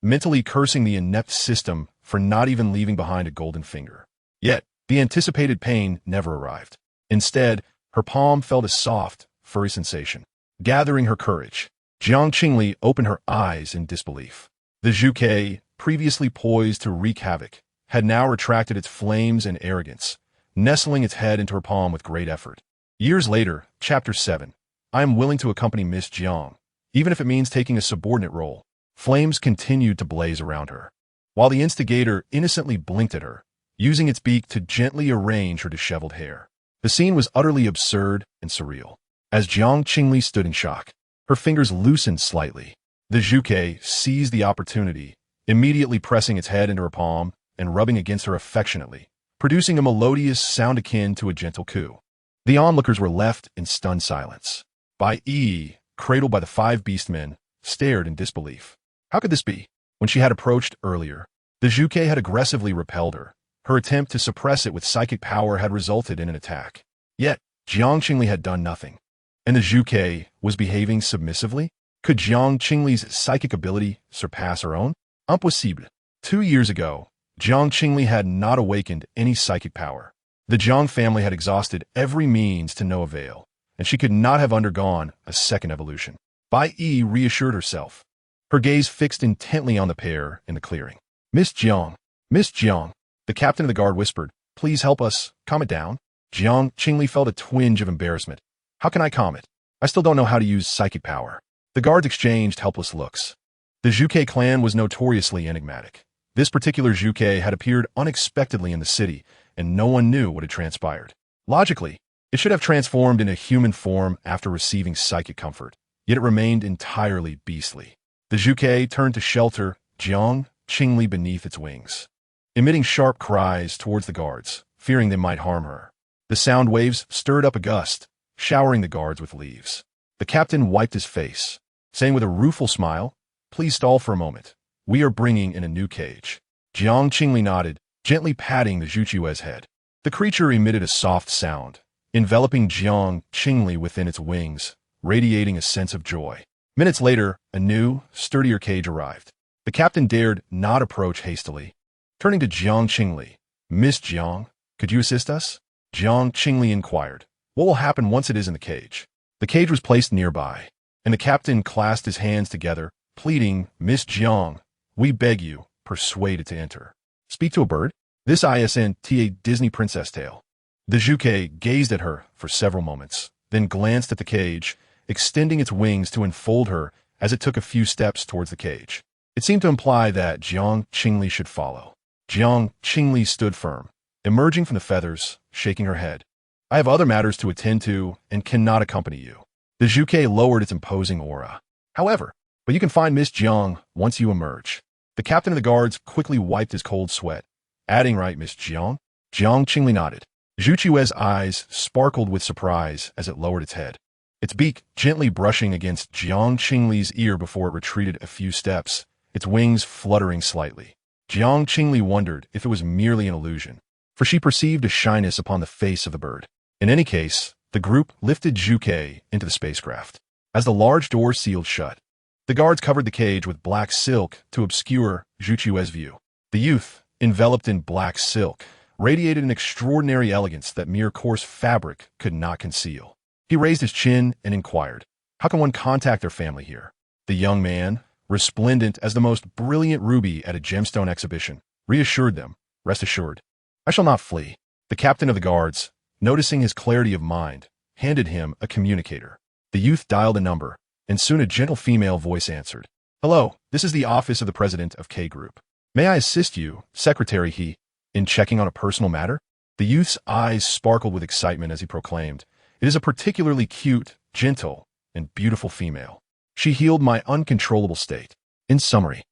mentally cursing the inept system for not even leaving behind a golden finger. Yet, the anticipated pain never arrived. Instead, her palm felt a soft, furry sensation. Gathering her courage, Jiang Qingli opened her eyes in disbelief. The Juke, previously poised to wreak havoc, had now retracted its flames and arrogance, nestling its head into her palm with great effort. Years later, Chapter 7, I am willing to accompany Miss Jiang, even if it means taking a subordinate role. Flames continued to blaze around her, while the instigator innocently blinked at her, using its beak to gently arrange her disheveled hair. The scene was utterly absurd and surreal. As Jiang Qingli stood in shock, her fingers loosened slightly. The Juke seized the opportunity, immediately pressing its head into her palm and rubbing against her affectionately, producing a melodious sound akin to a gentle coo. The onlookers were left in stunned silence. Bai Yi, cradled by the 5 beastmen, stared in disbelief. How could this be? When she had approached earlier, the Juke had aggressively repelled her, Her attempt to suppress it with psychic power had resulted in an attack. Yet, Jiang Qingli had done nothing. And the Zhuge was behaving submissively? Could Jiang Qingli's psychic ability surpass her own? Impossible. 2 years ago, Jiang Qingli had not awakened any psychic power. The Jiang family had exhausted every means to no avail, and she could not have undergone a second evolution. Bai Yi reassured herself, her gaze fixed intently on the pair in the clearing. Miss Jiang, the captain of the guard whispered, please help us, calm it down. Jiang Qingli felt a twinge of embarrassment. How can I calm it? I still don't know how to use psychic power. The guards exchanged helpless looks. The Zhuge clan was notoriously enigmatic. This particular Zhuge had appeared unexpectedly in the city, and no one knew what had transpired. Logically, it should have transformed into human form after receiving psychic comfort, yet it remained entirely beastly. The Zhuge turned to shelter Jiang Qingli beneath its wings, emitting sharp cries towards the guards, fearing they might harm her. The sound waves stirred up a gust, showering the guards with leaves. The captain wiped his face, saying with a rueful smile, please stall for a moment. We are bringing in a new cage. Jiang Qingli nodded, gently patting the Zhuge's head. The creature emitted a soft sound, enveloping Jiang Qingli within its wings, radiating a sense of joy. Minutes later, a new, sturdier cage arrived. The captain dared not approach hastily. Turning to Jiang Qingli, Miss Jiang, could you assist us? Jiang Qingli inquired. What will happen once it is in the cage? The cage was placed nearby, and the captain clasped his hands together, pleading, Miss Jiang, we beg you, persuade it to enter. Speak to a bird? This isn't a Disney princess tale. The Zhuge gazed at her for several moments, then glanced at the cage, extending its wings to enfold her as it took a few steps towards the cage. It seemed to imply that Jiang Qingli should follow. Jiang Qingli stood firm, emerging from the feathers, shaking her head. I have other matters to attend to and cannot accompany you. The Zhuge lowered its imposing aura. However, but you can find Miss Jiang once you emerge. The captain of the guards quickly wiped his cold sweat, adding, right, Miss Jiang? Jiang Qingli nodded. Zhuge's eyes sparkled with surprise as it lowered its head, its beak gently brushing against Jiang Qingli's ear before it retreated a few steps, its wings fluttering slightly. Jiang Qingli wondered if it was merely an illusion, for she perceived a shyness upon the face of the bird. In any case, the group lifted Zhuge into the spacecraft. As the large door sealed shut, the guards covered the cage with black silk to obscure Zhuge's view. The youth, enveloped in black silk, radiated an extraordinary elegance that mere coarse fabric could not conceal. He raised his chin and inquired, how can one contact their family here? The young man, resplendent as the most brilliant ruby at a gemstone exhibition, reassured them, rest assured, I shall not flee. The captain of the guards, noticing his clarity of mind, handed him a communicator. The youth dialed a number, and soon a gentle female voice answered. Hello, this is the office of the president of K Group. May I assist you, Secretary He, in checking on a personal matter? The youth's eyes sparkled with excitement as he proclaimed, it is a particularly cute, gentle, and beautiful female. She healed my uncontrollable state. In summary,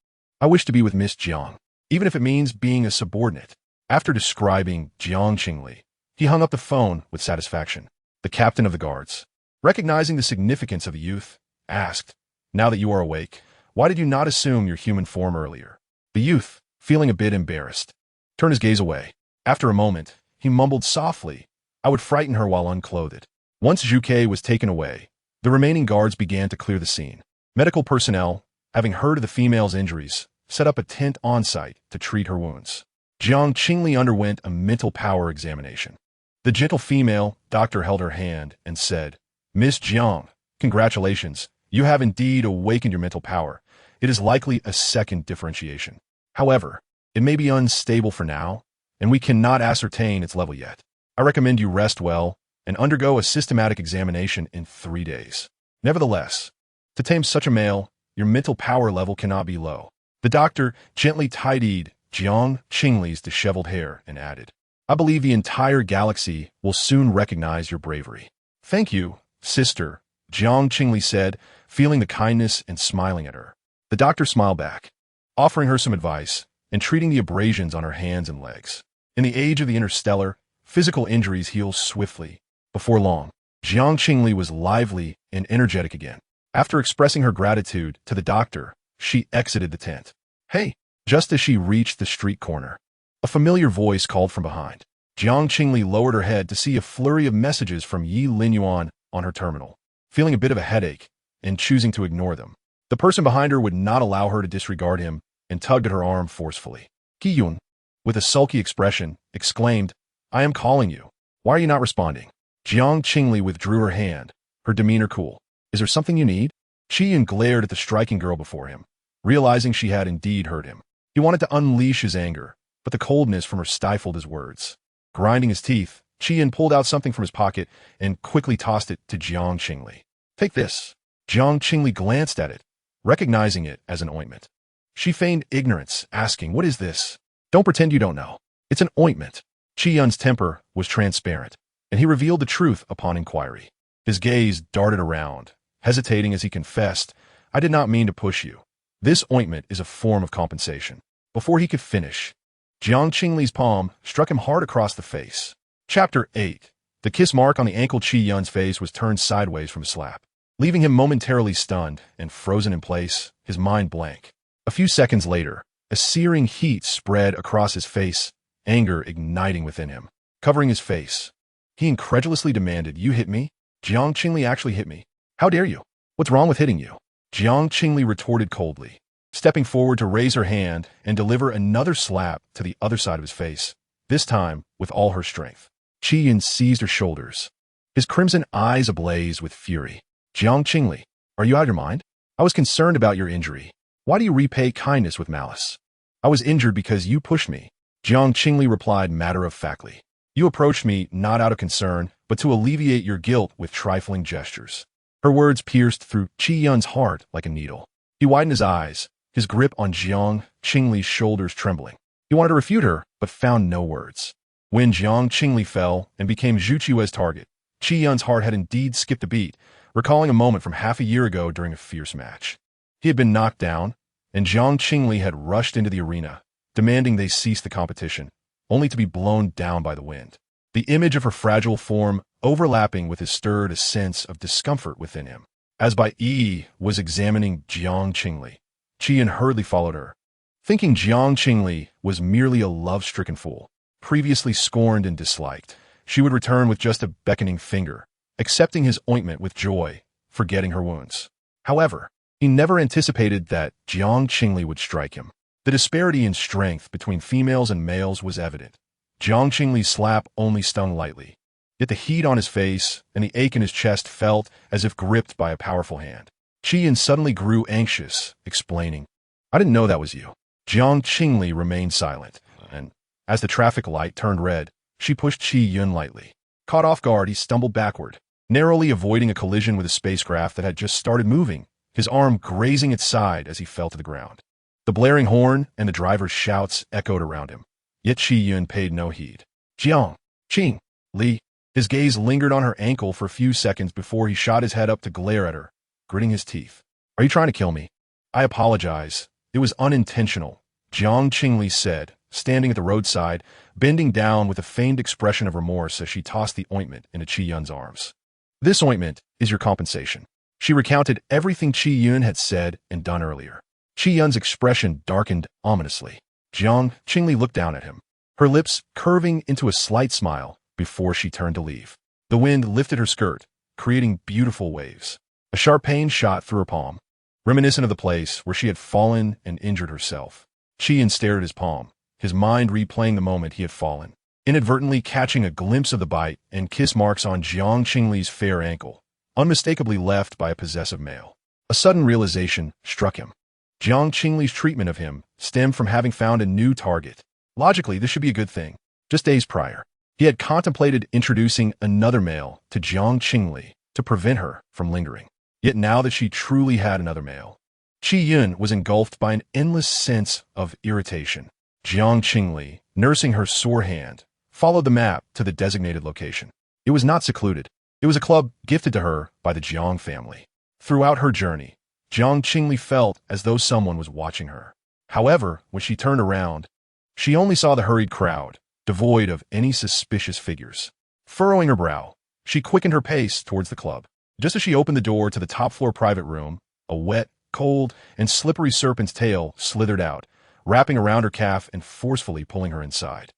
I wish to be with Miss Jiang, even if it means being a subordinate. After describing Jiang Qingli, he hung up the phone with satisfaction. The captain of the guards, recognizing the significance of the youth, asked, now that you are awake, why did you not assume your human form earlier? The youth, feeling a bit embarrassed, turned his gaze away. After a moment, he mumbled softly, I would frighten her while unclothed. Once Zhuge was taken away, the remaining guards began to clear the scene. Medical personnel, having heard of the female's injuries, set up a tent on site to treat her wounds. Jiang Qingli underwent a mental power examination. The gentle female doctor held her hand and said, Miss Jiang, congratulations. You have indeed awakened your mental power. It is likely a second differentiation. However, it may be unstable for now, and we cannot ascertain its level yet. I recommend you rest well and undergo a systematic examination in 3 days. Nevertheless, to tame such a male, your mental power level cannot be low. The doctor gently tidied Jiang Qingli's disheveled hair and added, I believe the entire galaxy will soon recognize your bravery. Thank you, sister, Jiang Qingli said, feeling the kindness and smiling at her. The doctor smiled back, offering her some advice and treating the abrasions on her hands and legs. In the age of the interstellar, physical injuries heal swiftly. Before long, Jiang Qingli was lively and energetic again. After expressing her gratitude to the doctor, she exited the tent. Hey! Just as she reached the street corner, A familiar voice called from behind. Jiang Qingli lowered her head to see a flurry of messages from Yi Linyuan on her terminal. Feeling a bit of a headache and choosing to ignore them, the person behind her would not allow her to disregard him and tugged at her arm forcefully. Qiyun, with a sulky expression, exclaimed, "I am calling you. Why are you not responding?" Jiang Qingli withdrew her hand, her demeanor cool. "Is there something you need?" Qiyun glared at the striking girl before him, realizing she had indeed hurt him. He wanted to unleash his anger, but the coldness from her stifled his words. Grinding his teeth, Qiyun pulled out something from his pocket and quickly tossed it to Jiang Qingli. "Take this." Jiang Qingli glanced at it, recognizing it as an ointment. She feigned ignorance, asking, "What is this?" "Don't pretend you don't know. It's an ointment." Qiyun's temper was transparent, and he revealed the truth upon inquiry. His gaze darted around, hesitating as he confessed, "I did not mean to push you. This ointment is a form of compensation." Before he could finish, Jiang Qingli's palm struck him hard across the face. Chapter 8. The kiss mark on the ankle. Qiyun's face was turned sideways from a slap, leaving him momentarily stunned and frozen in place, his mind blank. A few seconds later, a searing heat spread across his face, anger igniting within him. Covering his face, he incredulously demanded, "You hit me? Jiang Qingli actually hit me. How dare you? What's wrong with hitting you?" Jiang Qingli retorted coldly, stepping forward to raise her hand and deliver another slap to the other side of his face, this time with all her strength. Qiyun seized her shoulders, his crimson eyes ablaze with fury. "Jiang Qingli, are you out of your mind? I was concerned about your injury. Why do you repay kindness with malice?" "I was injured because you pushed me," Jiang Qingli replied matter-of-factly. "You approached me not out of concern, but to alleviate your guilt with trifling gestures." Her words pierced through Qiyun's heart like a needle. He widened his eyes, his grip on Jiang Qingli's shoulders trembling. He wanted to refute her, but found no words. When Jiang Qingli fell and became Zhu Qiue's target, Qiyun's heart had indeed skipped a beat, recalling a moment from half a year ago during a fierce match. He had been knocked down, and Jiang Qingli had rushed into the arena, demanding they cease the competition, only to be blown down by the wind. The image of her fragile form overlapping with his stirred a sense of discomfort within him. As Bai Yi was examining Jiang Qingli, Qiyun hurriedly followed her. Thinking Jiang Qingli was merely a love-stricken fool, previously scorned and disliked, she would return with just a beckoning finger, accepting his ointment with joy, forgetting her wounds. However, he never anticipated that Jiang Qingli would strike him. The disparity in strength between females and males was evident. Jiang Qingli's slap only stung lightly, yet the heat on his face and the ache in his chest felt as if gripped by a powerful hand. Qiyun suddenly grew anxious, explaining, "I didn't know that was you." Jiang Qingli remained silent, and as the traffic light turned red, she pushed Qiyun lightly. Caught off guard, he stumbled backward, narrowly avoiding a collision with a spacecraft that had just started moving, his arm grazing its side as he fell to the ground. The blaring horn and the driver's shouts echoed around him, yet Qiyun paid no heed. "Jiang Qingli." His gaze lingered on her ankle for a few seconds before he shot his head up to glare at her, gritting his teeth. "Are you trying to kill me?" "I apologize. It was unintentional," Jiang Qingli said, standing at the roadside, bending down with a feigned expression of remorse as she tossed the ointment into Qiyun's arms. "This ointment is your compensation." She recounted everything Qiyun had said and done earlier. Qiyun's expression darkened ominously. Jiang Qingli looked down at him, her lips curving into a slight smile before she turned to leave. The wind lifted her skirt, creating beautiful waves. A sharp pain shot through her palm, reminiscent of the place where she had fallen and injured herself. Qiyun stared at his palm, his mind replaying the moment he had fallen, inadvertently catching a glimpse of the bite and kiss marks on Jiang Qingli's fair ankle, unmistakably left by a possessive male. A sudden realization struck him. Jiang Qingli's treatment of him stemmed from having found a new target. Logically, this should be a good thing. Just days prior, he had contemplated introducing another male to Jiang Qingli to prevent her from lingering. Yet now that she truly had another male, Qiyun was engulfed by an endless sense of irritation. Jiang Qingli, nursing her sore hand, followed the map to the designated location. It was not secluded. It was a club gifted to her by the Jiang family. Throughout her journey, Jiang Qingli felt as though someone was watching her. However, when she turned around, she only saw the hurried crowd, devoid of any suspicious figures. Furrowing her brow, she quickened her pace towards the club. Just as she opened the door to the top-floor private room, a wet, cold, and slippery serpent's tail slithered out, wrapping around her calf and forcefully pulling her inside.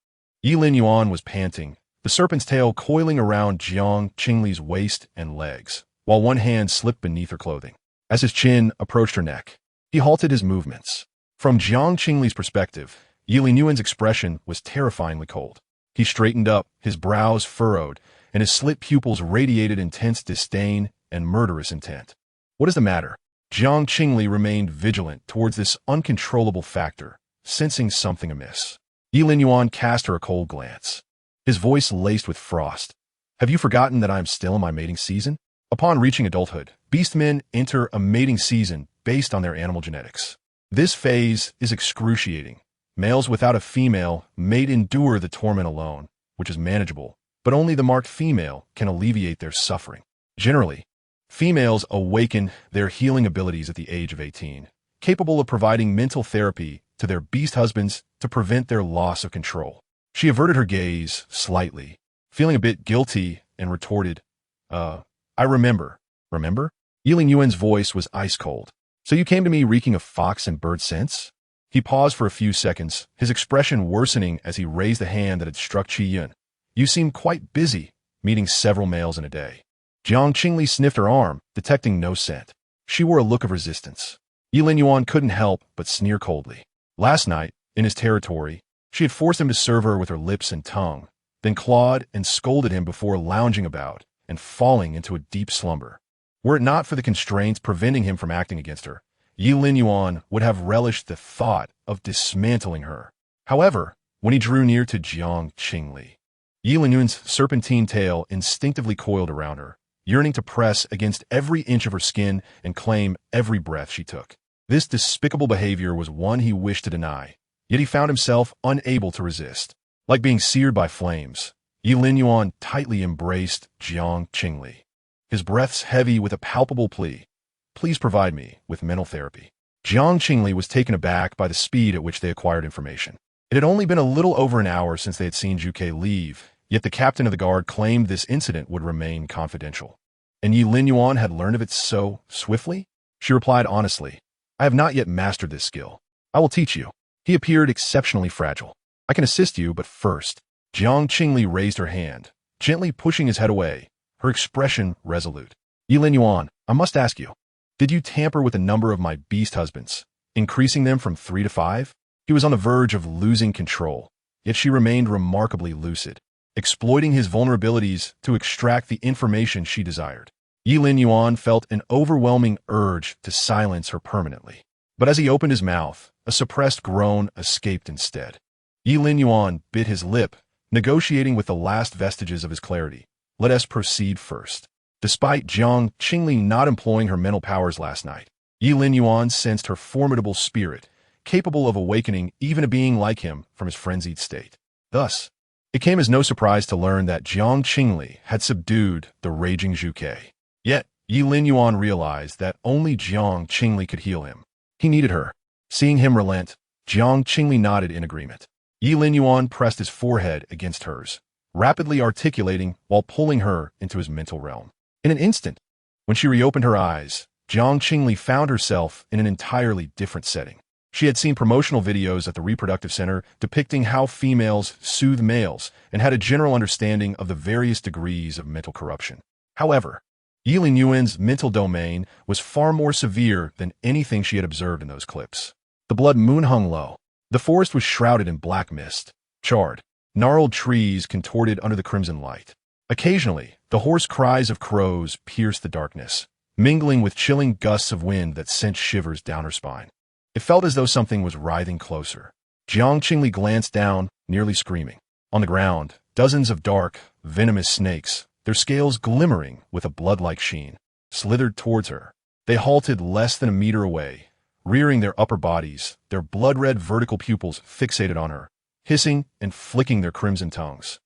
Yilin Yuan was panting, the serpent's tail coiling around Jiang Qingli's waist and legs, while one hand slipped beneath her clothing. As his chin approached her neck, he halted his movements. From Jiang Qingli's perspective, Yilin Yuan's expression was terrifyingly cold. He straightened up, his brows furrowed, and his slit pupils radiated intense disdain and murderous intent. What is the matter? Jiang Qingli remained vigilant towards this uncontrollable factor, sensing something amiss. Yilin Yuan cast her a cold glance, his voice laced with frost. Have you forgotten that I am still in my mating season? Upon reaching adulthood, beastmen enter a mating season based on their animal genetics. This phase is excruciating. Males without a female may endure the torment alone, which is manageable, but only the marked female can alleviate their suffering. Generally, females awaken their healing abilities at the age of 18, capable of providing mental therapy to their beast husbands to prevent their loss of control. She averted her gaze slightly, feeling a bit guilty, and retorted, I remember. Remember? Yilin Yuan's voice was ice cold. So you came to me reeking of fox and bird scents? He paused for a few seconds, his expression worsening as he raised the hand that had struck Qi Yun. You seem quite busy, meeting several males in a day. Jiang Qingli sniffed her arm, detecting no scent. She wore a look of resistance. Yilin Yuan couldn't help but sneer coldly. Last night, in his territory, she had forced him to serve her with her lips and tongue, then clawed and scolded him before lounging about and falling into a deep slumber. Were it not for the constraints preventing him from acting against her, Yilin Yuan would have relished the thought of dismantling her. However, when he drew near to Jiang Qingli, Yilin Yuan's serpentine tail instinctively coiled around her, yearning to press against every inch of her skin and claim every breath she took. This despicable behavior was one he wished to deny, yet he found himself unable to resist. Like being seared by flames, Yilin Yuan tightly embraced Jiang Qingli, his breaths heavy with a palpable plea. Please provide me with mental therapy. Jiang Qingli was taken aback by the speed at which they acquired information. It had only been a little over an hour since they had seen Zhu Ke leave, yet the captain of the guard claimed this incident would remain confidential. And Yilin Yuan had learned of it so swiftly? She replied honestly, I have not yet mastered this skill. I will teach you. He appeared exceptionally fragile. I can assist you, but first. Jiang Qingli raised her hand, gently pushing his head away, her expression resolute. Yilin Yuan, I must ask you, did you tamper with a number of my beast husbands, increasing them from 3 to 5? He was on the verge of losing control, yet she remained remarkably lucid, exploiting his vulnerabilities to extract the information she desired. Yilin Yuan felt an overwhelming urge to silence her permanently. But as he opened his mouth, a suppressed groan escaped instead. Yilin Yuan bit his lip, negotiating with the last vestiges of his clarity. Let us proceed first. Despite Jiang Qingli not employing her mental powers last night, Yilin Yuan sensed her formidable spirit, capable of awakening even a being like him from his frenzied state. Thus, it came as no surprise to learn that Jiang Qingli had subdued the raging Zhu Ke. Yet, Yilin Yuan realized that only Jiang Qingli could heal him. He needed her. Seeing him relent, Jiang Qingli nodded in agreement. Yilin Yuan pressed his forehead against hers, rapidly articulating while pulling her into his mental realm. In an instant, when she reopened her eyes, Jiang Qingli found herself in an entirely different setting. She had seen promotional videos at the reproductive center depicting how females soothe males and had a general understanding of the various degrees of mental corruption. However, Yilin Yuan's mental domain was far more severe than anything she had observed in those clips. The blood moon hung low. The forest was shrouded in black mist. Charred, gnarled trees contorted under the crimson light. Occasionally, the hoarse cries of crows pierced the darkness, mingling with chilling gusts of wind that sent shivers down her spine. It felt as though something was writhing closer. Jiang Qingli glanced down, nearly screaming. On the ground, dozens of dark, venomous snakes, their scales glimmering with a blood-like sheen, slithered towards her. They halted less than a meter away, rearing their upper bodies, their blood-red vertical pupils fixated on her, hissing and flicking their crimson tongues,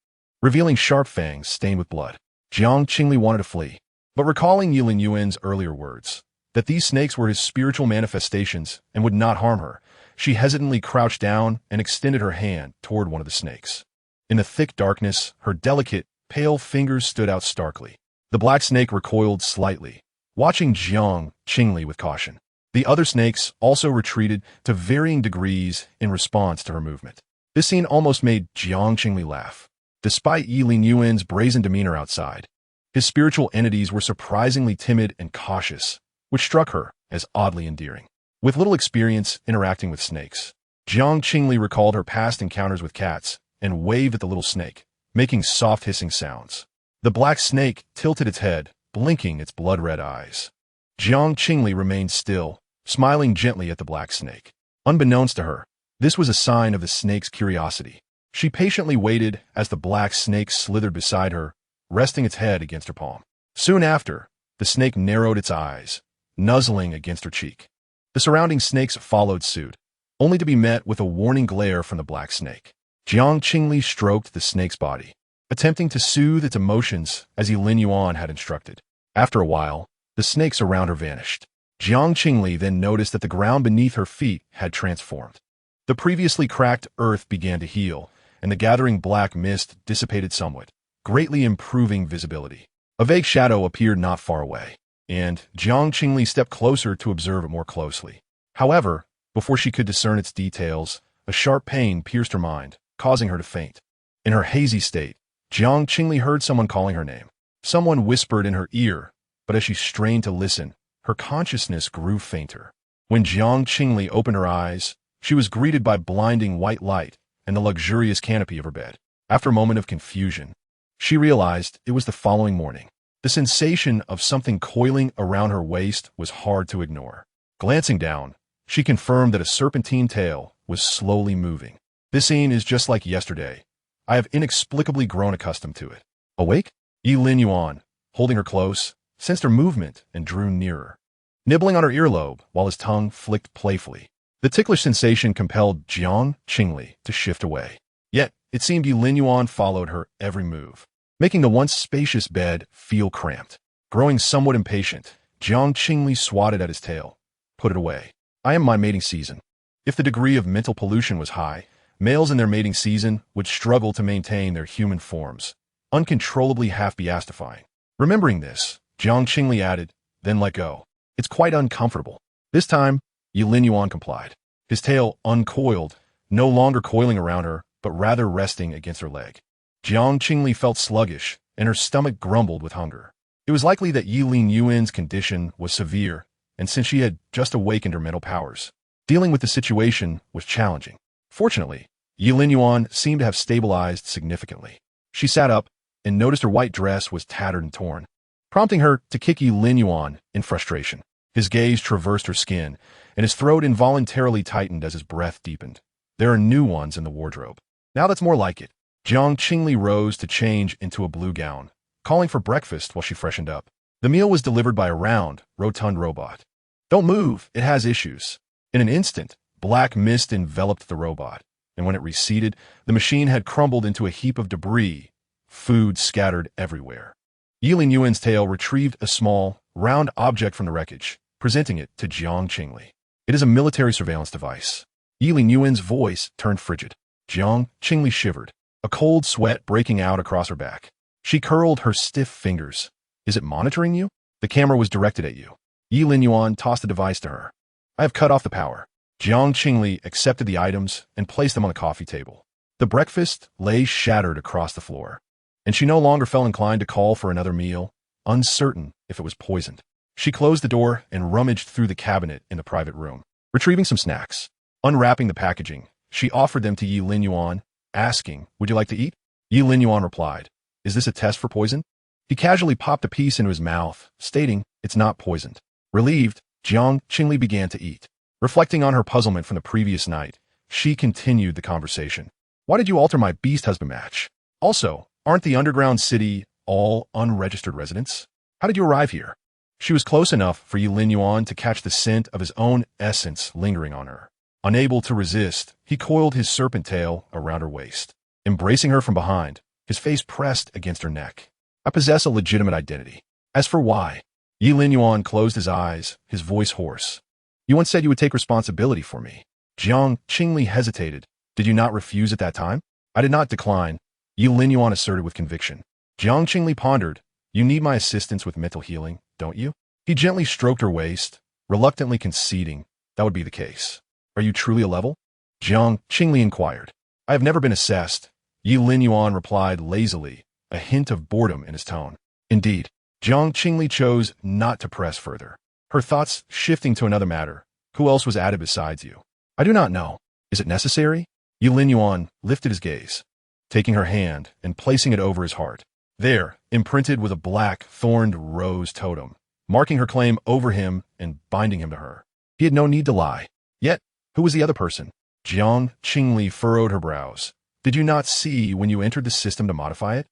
revealing sharp fangs stained with blood. Jiang Qingli wanted to flee, but recalling Yilin Yuan's earlier words, that these snakes were his spiritual manifestations and would not harm her, she hesitantly crouched down and extended her hand toward one of the snakes. In the thick darkness, her delicate, pale fingers stood out starkly. The black snake recoiled slightly, watching Jiang Qingli with caution. The other snakes also retreated to varying degrees in response to her movement. This scene almost made Jiang Qingli laugh. Despite Yi Lin Yuan's brazen demeanor outside, his spiritual entities were surprisingly timid and cautious, which struck her as oddly endearing. With little experience interacting with snakes, Jiang Qingli recalled her past encounters with cats and waved at the little snake, making soft hissing sounds. The black snake tilted its head, blinking its blood-red eyes. Jiang Qingli remained still, smiling gently at the black snake. Unbeknownst to her, this was a sign of the snake's curiosity. She patiently waited as the black snake slithered beside her, resting its head against her palm. Soon after, the snake narrowed its eyes, nuzzling against her cheek. The surrounding snakes followed suit, only to be met with a warning glare from the black snake. Jiang Qingli stroked the snake's body, attempting to soothe its emotions as Yi Lin Yuan had instructed. After a while, the snakes around her vanished. Jiang Qingli then noticed that the ground beneath her feet had transformed. The previously cracked earth began to heal, and the gathering black mist dissipated somewhat, greatly improving visibility. A vague shadow appeared not far away, and Jiang Qingli stepped closer to observe it more closely. However, before she could discern its details, a sharp pain pierced her mind, causing her to faint. In her hazy state, Jiang Qingli heard someone calling her name. Someone whispered in her ear, but as she strained to listen, her consciousness grew fainter. When Jiang Qingli opened her eyes, she was greeted by blinding white light and the luxurious canopy of her bed. After a moment of confusion, she realized it was the following morning. The sensation of something coiling around her waist was hard to ignore. Glancing down, she confirmed that a serpentine tail was slowly moving. This scene is just like yesterday. I have inexplicably grown accustomed to it. Awake? Yi Lin Yuan, holding her close, sensed her movement and drew nearer, nibbling on her earlobe while his tongue flicked playfully. The ticklish sensation compelled Jiang Qingli to shift away. Yet, it seemed Yi Lin Yuan followed her every move, making the once spacious bed feel cramped. Growing somewhat impatient, Jiang Qingli swatted at his tail. Put it away. I am my mating season. If the degree of mental pollution was high, males in their mating season would struggle to maintain their human forms, uncontrollably half-beastifying. Remembering this, Jiang Qingli added, then let go. It's quite uncomfortable. This time, Yi Lin Yuan complied. His tail uncoiled, no longer coiling around her, but rather resting against her leg. Jiang Qingli felt sluggish, and her stomach grumbled with hunger. It was likely that Yi Lin Yuan's condition was severe, and since she had just awakened her mental powers, dealing with the situation was challenging. Fortunately, Yi Lin Yuan seemed to have stabilized significantly. She sat up and noticed her white dress was tattered and torn, prompting her to kick Yi Lin Yuan in frustration. His gaze traversed her skin, and his throat involuntarily tightened as his breath deepened. There are new ones in the wardrobe. Now that's more like it. Jiang Qingli rose to change into a blue gown, calling for breakfast while she freshened up. The meal was delivered by a round, rotund robot. Don't move, it has issues. In an instant, black mist enveloped the robot, and when it receded, the machine had crumbled into a heap of debris, food scattered everywhere. Yi Lin Yuan's tail retrieved a small, round object from the wreckage, presenting it to Jiang Qingli. It is a military surveillance device. Yi Lin Yuan's voice turned frigid. Jiang Qingli shivered, a cold sweat breaking out across her back. She curled her stiff fingers. Is it monitoring you? The camera was directed at you. Yi Lin Yuan tossed the device to her. I have cut off the power. Jiang Qingli accepted the items and placed them on the coffee table. The breakfast lay shattered across the floor, and she no longer felt inclined to call for another meal, uncertain if it was poisoned. She closed the door and rummaged through the cabinet in the private room, retrieving some snacks. Unwrapping the packaging, she offered them to Yi Lin Yuan, asking, would you like to eat? Yi Lin Yuan replied, is this a test for poison? He casually popped a piece into his mouth, stating, it's not poisoned. Relieved, Jiang Qingli began to eat. Reflecting on her puzzlement from the previous night, she continued the conversation. Why did you alter my beast husband match? Also, aren't the underground city all unregistered residents? How did you arrive here? She was close enough for Yi Lin Yuan to catch the scent of his own essence lingering on her. Unable to resist, he coiled his serpent tail around her waist. Embracing her from behind, his face pressed against her neck. I possess a legitimate identity. As for why, Yi Lin Yuan closed his eyes, his voice hoarse. You once said you would take responsibility for me. Jiang Qingli hesitated. Did you not refuse at that time? I did not decline, Yi Lin Yuan asserted with conviction. Jiang Qingli pondered. You need my assistance with mental healing, don't you? He gently stroked her waist, reluctantly conceding that would be the case. Are you truly a level? Jiang Qingli inquired. I have never been assessed, Yi Linyuan replied lazily, a hint of boredom in his tone. Indeed, Jiang Qingli chose not to press further, her thoughts shifting to another matter. Who else was added besides you? I do not know. Is it necessary? Yi Linyuan lifted his gaze, taking her hand and placing it over his heart. There, imprinted was a black, thorned rose totem, marking her claim over him and binding him to her. He had no need to lie. Yet, who was the other person? Jiang Qingli furrowed her brows. Did you not see when you entered the system to modify it?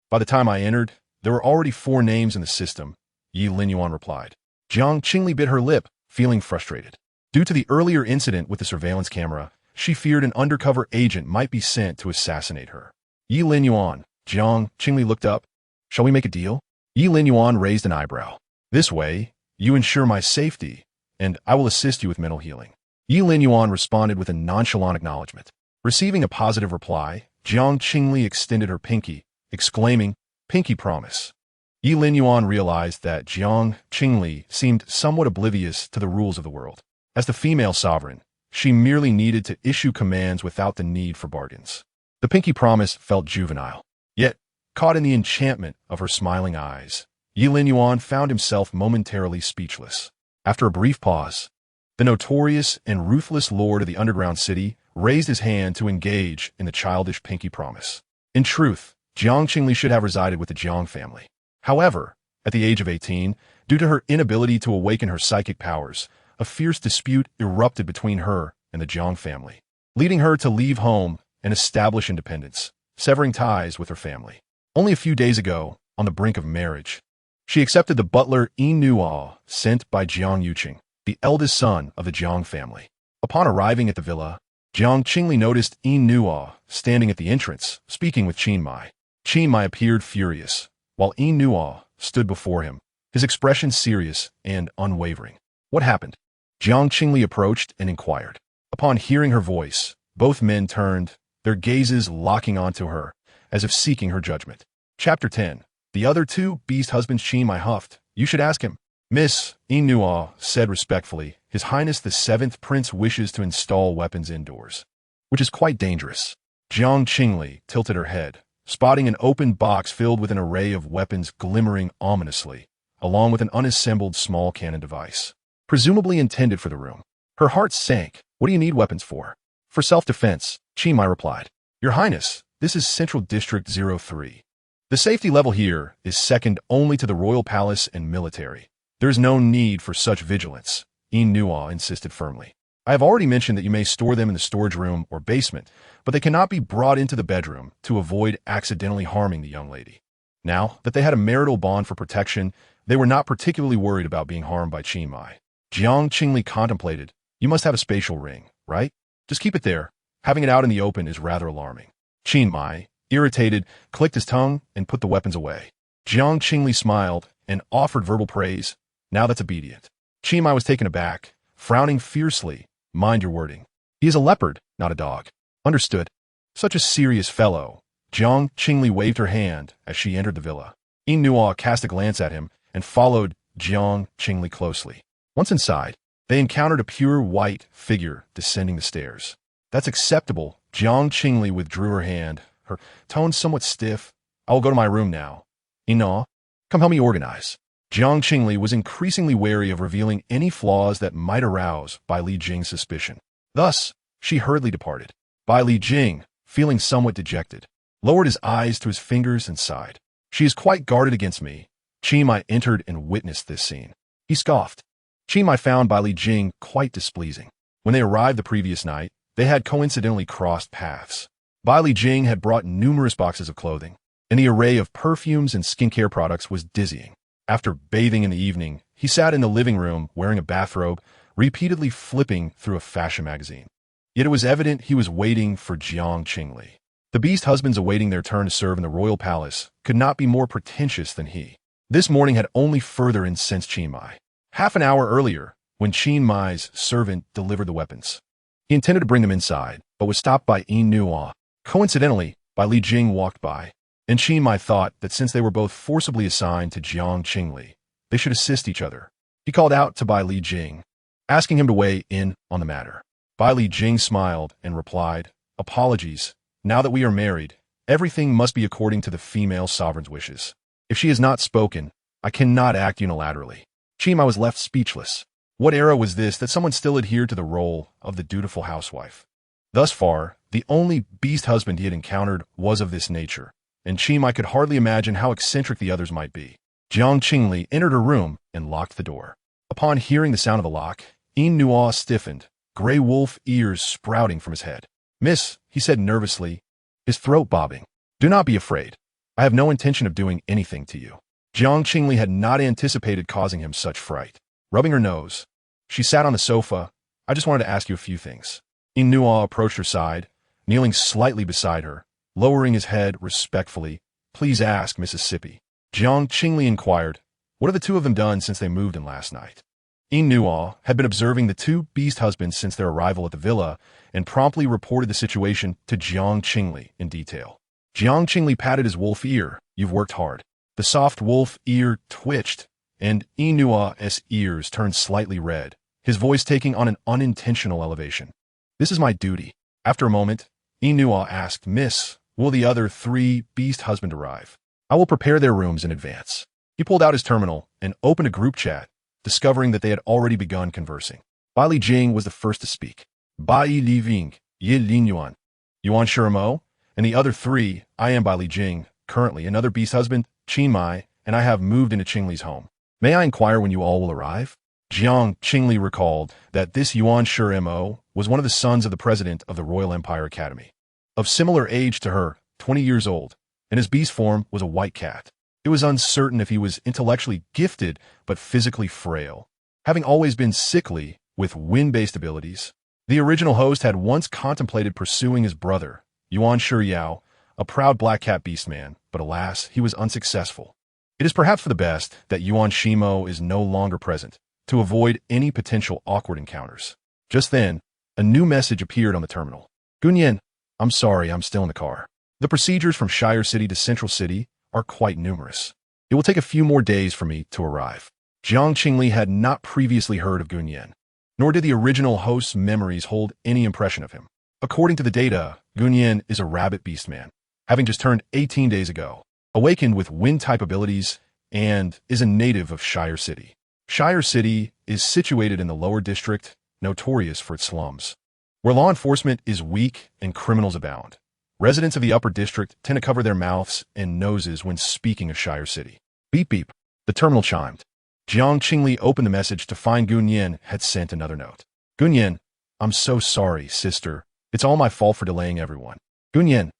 By the time I entered, there were already 4 names in the system, Yi Linyuan replied. Jiang Qingli bit her lip, feeling frustrated. Due to the earlier incident with the surveillance camera, she feared an undercover agent might be sent to assassinate her. Yi Linyuan, Jiang Qingli looked up. Shall we make a deal? Yi Linyuan raised an eyebrow. This way, you ensure my safety, and I will assist you with mental healing. Yi Linyuan responded with a nonchalant acknowledgement. Receiving a positive reply, Jiang Qingli extended her pinky, exclaiming, Pinky promise. Yi Linyuan realized that Jiang Qingli seemed somewhat oblivious to the rules of the world. As the female sovereign, she merely needed to issue commands without the need for bargains. The pinky promise felt juvenile. Yet, caught in the enchantment of her smiling eyes, Yi Linyuan found himself momentarily speechless. After a brief pause, the notorious and ruthless lord of the underground city raised his hand to engage in the childish pinky promise. In truth, Jiang Qingli should have resided with the Jiang family. However, at the age of 18, due to her inability to awaken her psychic powers, a fierce dispute erupted between her and the Jiang family, leading her to leave home and establish independence, severing ties with her family. Only a few days ago, on the brink of marriage, she accepted the butler Yi Nuo sent by Jiang Yuqing, the eldest son of the Jiang family. Upon arriving at the villa, Jiang Qingli noticed Yi Nuo standing at the entrance, speaking with Qin Mai. Qin Mai appeared furious, while Yi Nuo stood before him, his expression serious and unwavering. What happened? Jiang Qingli approached and inquired. Upon hearing her voice, both men turned, their gazes locking onto her, as if seeking her judgment. Chapter 10. The other 2 beast husbands. Qin Mai huffed. You should ask him. Miss, Yi Nuo said respectfully, His Highness the 7th Prince wishes to install weapons indoors, which is quite dangerous. Jiang Qingli tilted her head, spotting an open box filled with an array of weapons glimmering ominously, along with an unassembled small cannon device, presumably intended for the room. Her heart sank. What do you need weapons for? For self-defense, Qin Mai replied. Your Highness, this is Central District 03. The safety level here is second only to the royal palace and military. There is no need for such vigilance, Yi Nuo insisted firmly. I have already mentioned that you may store them in the storage room or basement, but they cannot be brought into the bedroom to avoid accidentally harming the young lady. Now that they had a marital bond for protection, they were not particularly worried about being harmed by Qin Mai. Jiang Qingli contemplated. You must have a spatial ring, right? Just keep it there. Having it out in the open is rather alarming. Qin Mai, irritated, clicked his tongue and put the weapons away. Jiang Qingli smiled and offered verbal praise. Now that's obedient. Qin Mai was taken aback, frowning fiercely. Mind your wording. He is a leopard, not a dog. Understood. Such a serious fellow. Jiang Qingli waved her hand as she entered the villa. Yi Nuo cast a glance at him and followed Jiang Qingli closely. Once inside, they encountered a pure white figure descending the stairs. That's acceptable. Jiang Qingli withdrew her hand, her tone somewhat stiff. I will go to my room now. Yi Nuo, come help me organize. Jiang Qingli was increasingly wary of revealing any flaws that might arouse Bai Li Jing's suspicion. Thus, she hurriedly departed. Bai Li Jing, feeling somewhat dejected, lowered his eyes to his fingers and sighed. She is quite guarded against me. Qin Mai entered and witnessed this scene. He scoffed. Qin Mai found Bai Li Jing quite displeasing. When they arrived the previous night, they had coincidentally crossed paths. Bai Li Jing had brought numerous boxes of clothing, and the array of perfumes and skincare products was dizzying. After bathing in the evening, he sat in the living room wearing a bathrobe, repeatedly flipping through a fashion magazine. Yet it was evident he was waiting for Jiang Qingli. The beast husbands awaiting their turn to serve in the royal palace could not be more pretentious than he. This morning had only further incensed Qin Mai. Half an hour earlier, when Qin Mai's servant delivered the weapons, he intended to bring them inside, but was stopped by Yi Nuo. Coincidentally, Bai Li Jing walked by, and Qin Mai thought that since they were both forcibly assigned to Jiang Qingli, they should assist each other. He called out to Bai Li Jing, asking him to weigh in on the matter. Bai Jing smiled and replied, "Apologies. Now that we are married, everything must be according to the female sovereign's wishes. If she has not spoken, I cannot act unilaterally." Qingli was left speechless. What era was this that someone still adhered to the role of the dutiful housewife? Thus far, the only beast husband he had encountered was of this nature, and Qingli could hardly imagine how eccentric the others might be. Jiang Qingli entered her room and locked the door. Upon hearing the sound of the lock, Yin Nuo stiffened, gray wolf ears sprouting from his head. "Miss," he said nervously, his throat bobbing, "do not be afraid. I have no intention of doing anything to you." Jiang Qingli had not anticipated causing him such fright. Rubbing her nose, she sat on the sofa. "I just wanted to ask you a few things." Yin Nuo approached her side, kneeling slightly beside her, lowering his head respectfully. "Please ask, Mississippi." Jiang Qingli inquired, "What have the two of them done since they moved in last night?" Yin Nuo had been observing the two beast husbands since their arrival at the villa and promptly reported the situation to Jiang Qingli in detail. Jiang Qingli patted his wolf ear. "You've worked hard." The soft wolf ear twitched, and Yin Nuo's ears turned slightly red, his voice taking on an unintentional elevation. "This is my duty." After a moment, Yin Nuo asked, "Miss, will the other three beast husband arrive?" "I will prepare their rooms in advance." He pulled out his terminal and opened a group chat, discovering that they had already begun conversing. Bai Jing was the first to speak. "Bai Li Ving, Yi Lin Yuan, Yuan Shiramo, and the other three. I am Bai Jing, currently another beast husband, Qingli, and I have moved into Qingli's home. May I inquire when you all will arrive?" Jiang Qingli recalled that this Yuan Shiramo was one of the sons of the president of the Royal Empire Academy. Of similar age to her, 20 years old, and his beast form was a white cat. It was uncertain if he was intellectually gifted but physically frail. Having always been sickly with wind-based abilities, the original host had once contemplated pursuing his brother, Yuan Shiyao, a proud black cat beastman, but alas, he was unsuccessful. It is perhaps for the best that Yuan Shimo is no longer present, to avoid any potential awkward encounters. Just then, a new message appeared on the terminal. "Gunyan, I'm sorry, I'm still in the car. The procedures from Shire City to Central City are quite numerous. It will take a few more days for me to arrive." Jiang Qingli had not previously heard of Gunyan, nor did the original host's memories hold any impression of him. According to the data, Gunyan is a rabbit beastman, having just turned 18 days ago, awakened with wind-type abilities, and is a native of Shire City. Shire City is situated in the lower district, notorious for its slums, where law enforcement is weak and criminals abound. Residents of the upper district tend to cover their mouths and noses when speaking of Shire City. Beep beep. The terminal chimed. Jiang Qingli opened the message to find Gunyan had sent another note. "Gunyan, I'm so sorry, sister. It's all my fault for delaying everyone." "Gunyan,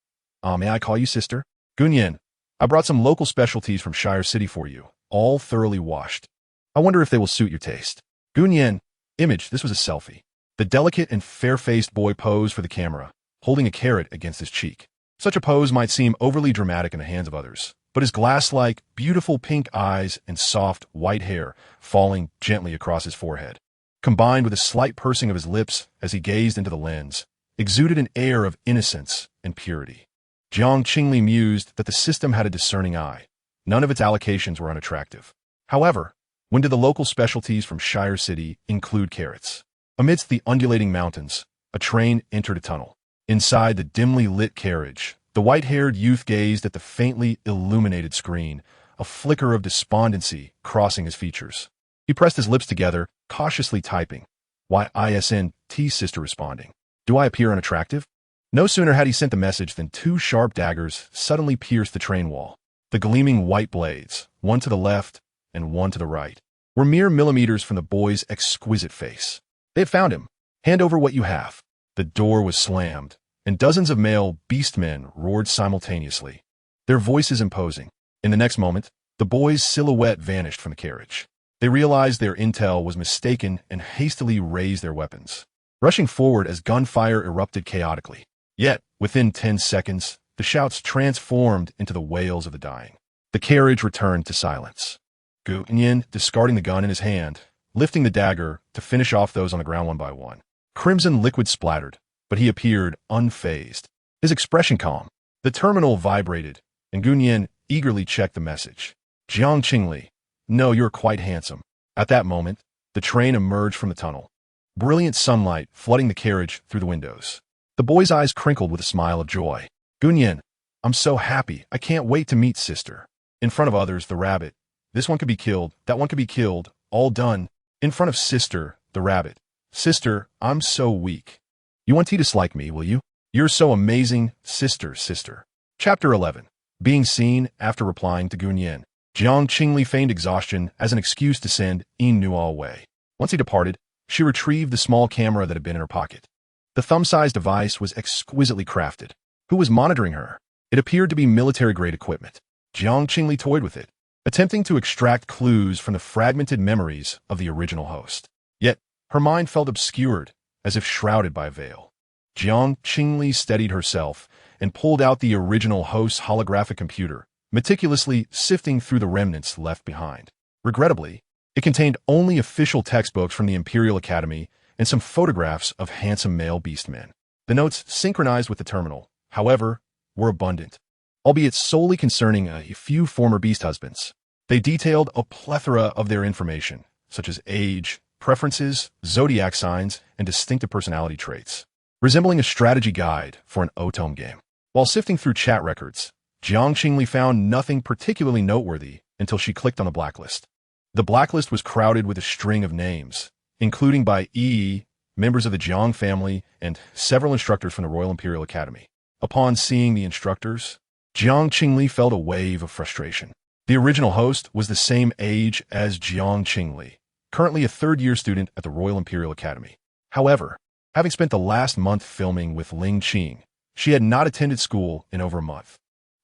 may I call you sister?" "Gunyan, I brought some local specialties from Shire City for you, all thoroughly washed. I wonder if they will suit your taste." Gunyan, image, this was a selfie. The delicate and fair-faced boy posed for the camera, holding a carrot against his cheek. Such a pose might seem overly dramatic in the hands of others, but his glass-like, beautiful pink eyes and soft, white hair falling gently across his forehead, combined with a slight pursing of his lips as he gazed into the lens, exuded an air of innocence and purity. Jiang Qingli mused that the system had a discerning eye. None of its allocations were unattractive. However, when did the local specialties from Shire City include carrots? Amidst the undulating mountains, a train entered a tunnel. Inside the dimly lit carriage, the white-haired youth gazed at the faintly illuminated screen, a flicker of despondency crossing his features. He pressed his lips together, cautiously typing. "YISNT sister responding. Do I appear unattractive?" No sooner had he sent the message than two sharp daggers suddenly pierced the train wall. The gleaming white blades, one to the left and one to the right, were mere millimeters from the boy's exquisite face. They had found him. "Hand over what you have." The door was slammed, and dozens of male beastmen roared simultaneously, their voices imposing. In the next moment, the boy's silhouette vanished from the carriage. They realized their intel was mistaken and hastily raised their weapons, rushing forward as gunfire erupted chaotically. Yet, within 10 seconds, the shouts transformed into the wails of the dying. The carriage returned to silence. Gunyan, discarding the gun in his hand, lifting the dagger to finish off those on the ground one by one. Crimson liquid splattered, but he appeared unfazed, his expression calm. The terminal vibrated, and Gunyan eagerly checked the message. "Jiang Qingli, no, you're quite handsome." At that moment, the train emerged from the tunnel. brilliant sunlight flooding the carriage through the windows. The boy's eyes crinkled with a smile of joy. Gunyan, I'm so happy. I can't wait to meet sister. In front of others, the rabbit. This one could be killed. That one could be killed. All done. In front of sister, the rabbit. Sister, I'm so weak. You want to dislike me, will you? You're so amazing, sister, sister. Chapter 11. Being seen after replying to Gunyan. Jiang Qingli feigned exhaustion as an excuse to send Yin Nua away. Once he departed, she retrieved the small camera that had been in her pocket. The thumb-sized device was exquisitely crafted. Who was monitoring her? It appeared to be military-grade equipment. Jiang Qingli toyed with it, attempting to extract clues from the fragmented memories of the original host. Yet, her mind felt obscured, as if shrouded by a veil. Jiang Qingli steadied herself and pulled out the original host's holographic computer, meticulously sifting through the remnants left behind. Regrettably, it contained only official textbooks from the Imperial Academy and some photographs of handsome male beastmen. The notes, synchronized with the terminal, however, were abundant, albeit solely concerning a few former beast husbands. They detailed a plethora of their information, such as age, preferences, zodiac signs, and distinctive personality traits, resembling a strategy guide for an Otome game. While sifting through chat records, Jiang Qingli found nothing particularly noteworthy until she clicked on the blacklist. The blacklist was crowded with a string of names, including by Yi, members of the Jiang family, and several instructors from the Royal Imperial Academy. Upon seeing the instructors, Jiang Qingli felt a wave of frustration. The original host was the same age as Jiang Qingli, currently a third-year student at the Royal Imperial Academy. However, having spent the last month filming with Ling Qing, she had not attended school in over a month.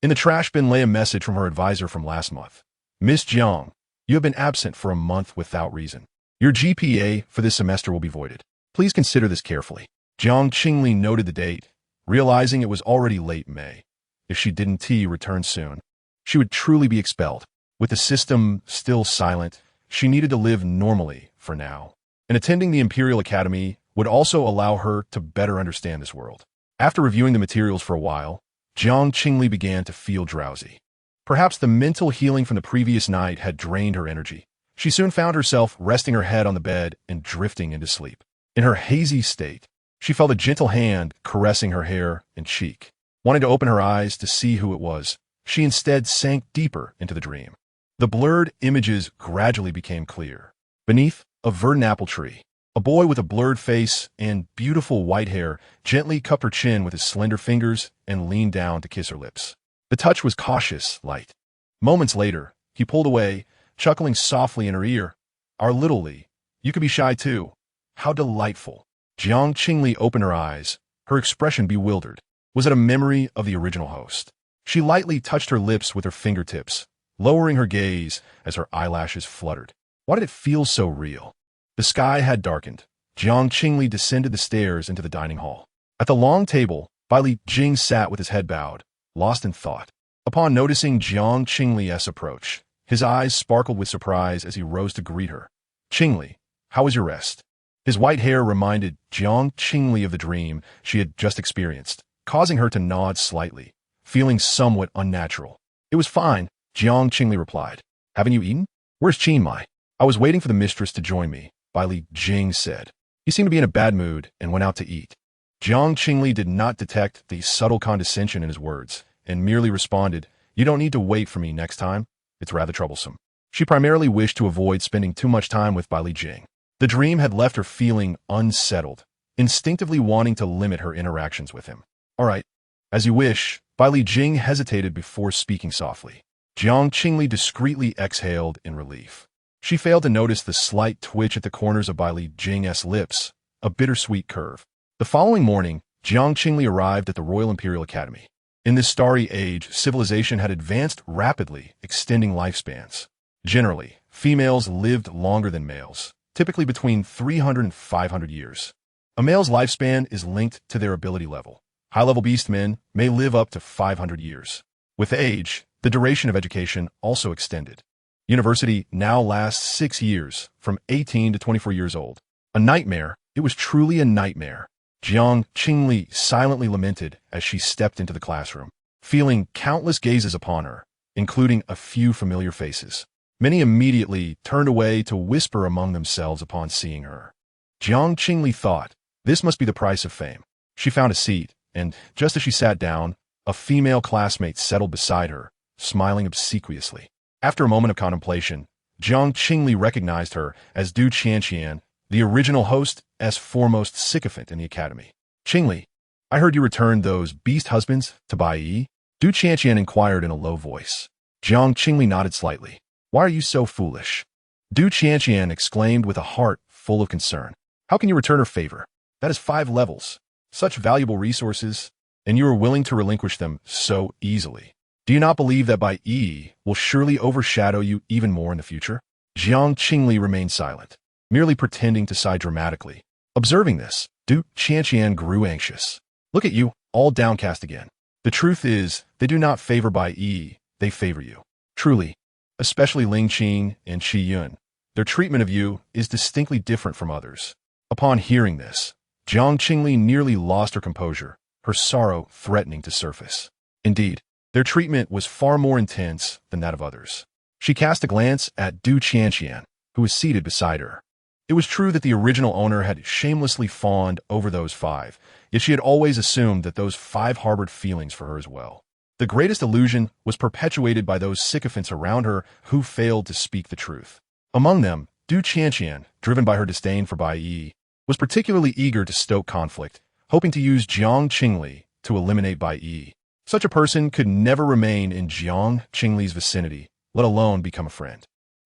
In the trash bin lay a message from her advisor from last month. Miss Jiang, you have been absent for a month without reason. Your GPA for this semester will be voided. Please consider this carefully. Jiang Qingli noted the date, realizing it was already late May. If she didn't return soon, she would truly be expelled. With the system still silent, she needed to live normally for now. And attending the Imperial Academy would also allow her to better understand this world. After reviewing the materials for a while, Jiang Qingli began to feel drowsy. Perhaps the mental healing from the previous night had drained her energy. She soon found herself resting her head on the bed and drifting into sleep. In her hazy state, she felt a gentle hand caressing her hair and cheek. Wanting to open her eyes to see who it was, she instead sank deeper into the dream. The blurred images gradually became clear. Beneath a verdant apple tree, a boy with a blurred face and beautiful white hair gently cupped her chin with his slender fingers and leaned down to kiss her lips. The touch was cautious, light. Moments later, he pulled away, chuckling softly in her ear. Our little Li, you could be shy too. How delightful. Jiang Qingli opened her eyes, her expression bewildered. Was it a memory of the original host? She lightly touched her lips with her fingertips, lowering her gaze as her eyelashes fluttered. Why did it feel so real? The sky had darkened. Jiang Qingli descended the stairs into the dining hall. At the long table, Baili Jing sat with his head bowed, lost in thought. Upon noticing Jiang Qingli's approach, his eyes sparkled with surprise as he rose to greet her. Qingli, how was your rest? His white hair reminded Jiang Qingli of the dream she had just experienced, causing her to nod slightly, feeling somewhat unnatural. It was fine, Jiang Qingli replied. Haven't you eaten? Where's Qin Mai? I was waiting for the mistress to join me, Baili Jing said. He seemed to be in a bad mood and went out to eat. Jiang Qingli did not detect the subtle condescension in his words and merely responded, You don't need to wait for me next time. It's rather troublesome. She primarily wished to avoid spending too much time with Baili Jing. The dream had left her feeling unsettled, instinctively wanting to limit her interactions with him. All right, as you wish, Baili Jing hesitated before speaking softly. Jiang Qingli discreetly exhaled in relief. She failed to notice the slight twitch at the corners of Baili Jing's lips, a bittersweet curve. The following morning, Jiang Qingli arrived at the Royal Imperial Academy. In this starry age, civilization had advanced rapidly, extending lifespans. Generally, females lived longer than males, typically between 300 and 500 years. A male's lifespan is linked to their ability level. High-level beastmen may live up to 500 years. With age, the duration of education also extended. University now lasts 6 years, from 18 to 24 years old. A nightmare, it was truly a nightmare. Jiang Qingli silently lamented as she stepped into the classroom, feeling countless gazes upon her, including a few familiar faces. Many immediately turned away to whisper among themselves upon seeing her. Jiang Qingli thought, this must be the price of fame. She found a seat, and just as she sat down, a female classmate settled beside her, smiling obsequiously. After a moment of contemplation, Jiang Qingli recognized her as Du Qianqian, the original host's foremost sycophant in the academy. Qingli, I heard you returned those beast husbands to Bai Yi? Du Qianqian inquired in a low voice. Jiang Qingli nodded slightly. Why are you so foolish? Du Qianqian exclaimed with a heart full of concern. How can you return her favor? That is 5 levels. Such valuable resources, and you are willing to relinquish them so easily. Do you not believe that Bai Yi will surely overshadow you even more in the future? Jiang Qingli remained silent, merely pretending to sigh dramatically. Observing this, Du Qianqian grew anxious. Look at you, all downcast again. The truth is, they do not favor Bai Yi, they favor you. Truly, especially Ling Qing and Qi Yun, their treatment of you is distinctly different from others. Upon hearing this, Jiang Qingli nearly lost her composure, her sorrow threatening to surface. Indeed, their treatment was far more intense than that of others. She cast a glance at Du Qianqian, who was seated beside her. It was true that the original owner had shamelessly fawned over those 5, yet she had always assumed that those 5 harbored feelings for her as well. The greatest illusion was perpetuated by those sycophants around her who failed to speak the truth. Among them, Du Qianqian, driven by her disdain for Bai Yi, was particularly eager to stoke conflict, hoping to use Jiang Qingli to eliminate Bai Yi. Such a person could never remain in Jiang Qingli's vicinity, let alone become a friend.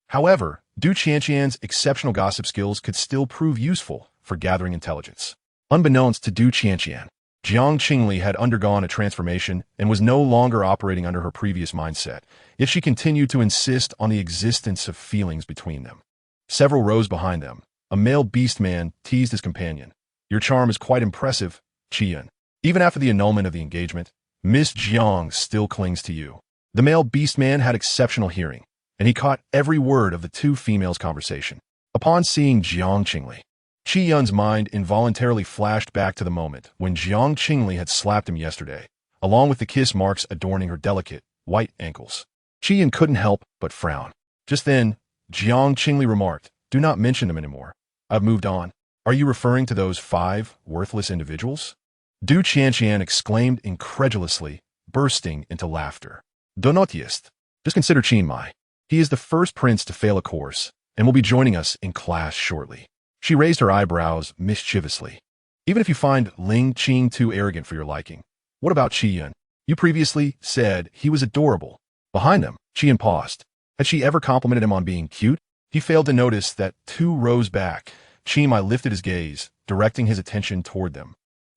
However, Du Qianqian's exceptional gossip skills could still prove useful for gathering intelligence. Unbeknownst to Du Qianqian, Jiang Qingli had undergone a transformation and was no longer operating under her previous mindset, yet she continued to insist on the existence of feelings between them. Several rows behind them, a male beast man teased his companion. Your charm is quite impressive, Qian. Even after the annulment of the engagement, Miss Jiang still clings to you. The male beast man had exceptional hearing, and he caught every word of the 2 females' conversation. Upon seeing Jiang Qingli, Qi Yun's mind involuntarily flashed back to the moment when Jiang Qingli had slapped him yesterday, along with the kiss marks adorning her delicate, white ankles. Qi Yun couldn't help but frown. Just then, Jiang Qingli remarked, do not mention them anymore. I've moved on. Are you referring to those 5 worthless individuals? Du Qianqian exclaimed incredulously, bursting into laughter. Donotist. Just consider Qin Mai. He is the first prince to fail a course, and will be joining us in class shortly. She raised her eyebrows mischievously. Even if you find Ling Qing too arrogant for your liking, what about Qi Yun? You previously said he was adorable. Behind them, Qi Yun paused. Had she ever complimented him on being cute? He failed to notice that 2 rows back, Qi Mai lifted his gaze, directing his attention toward them,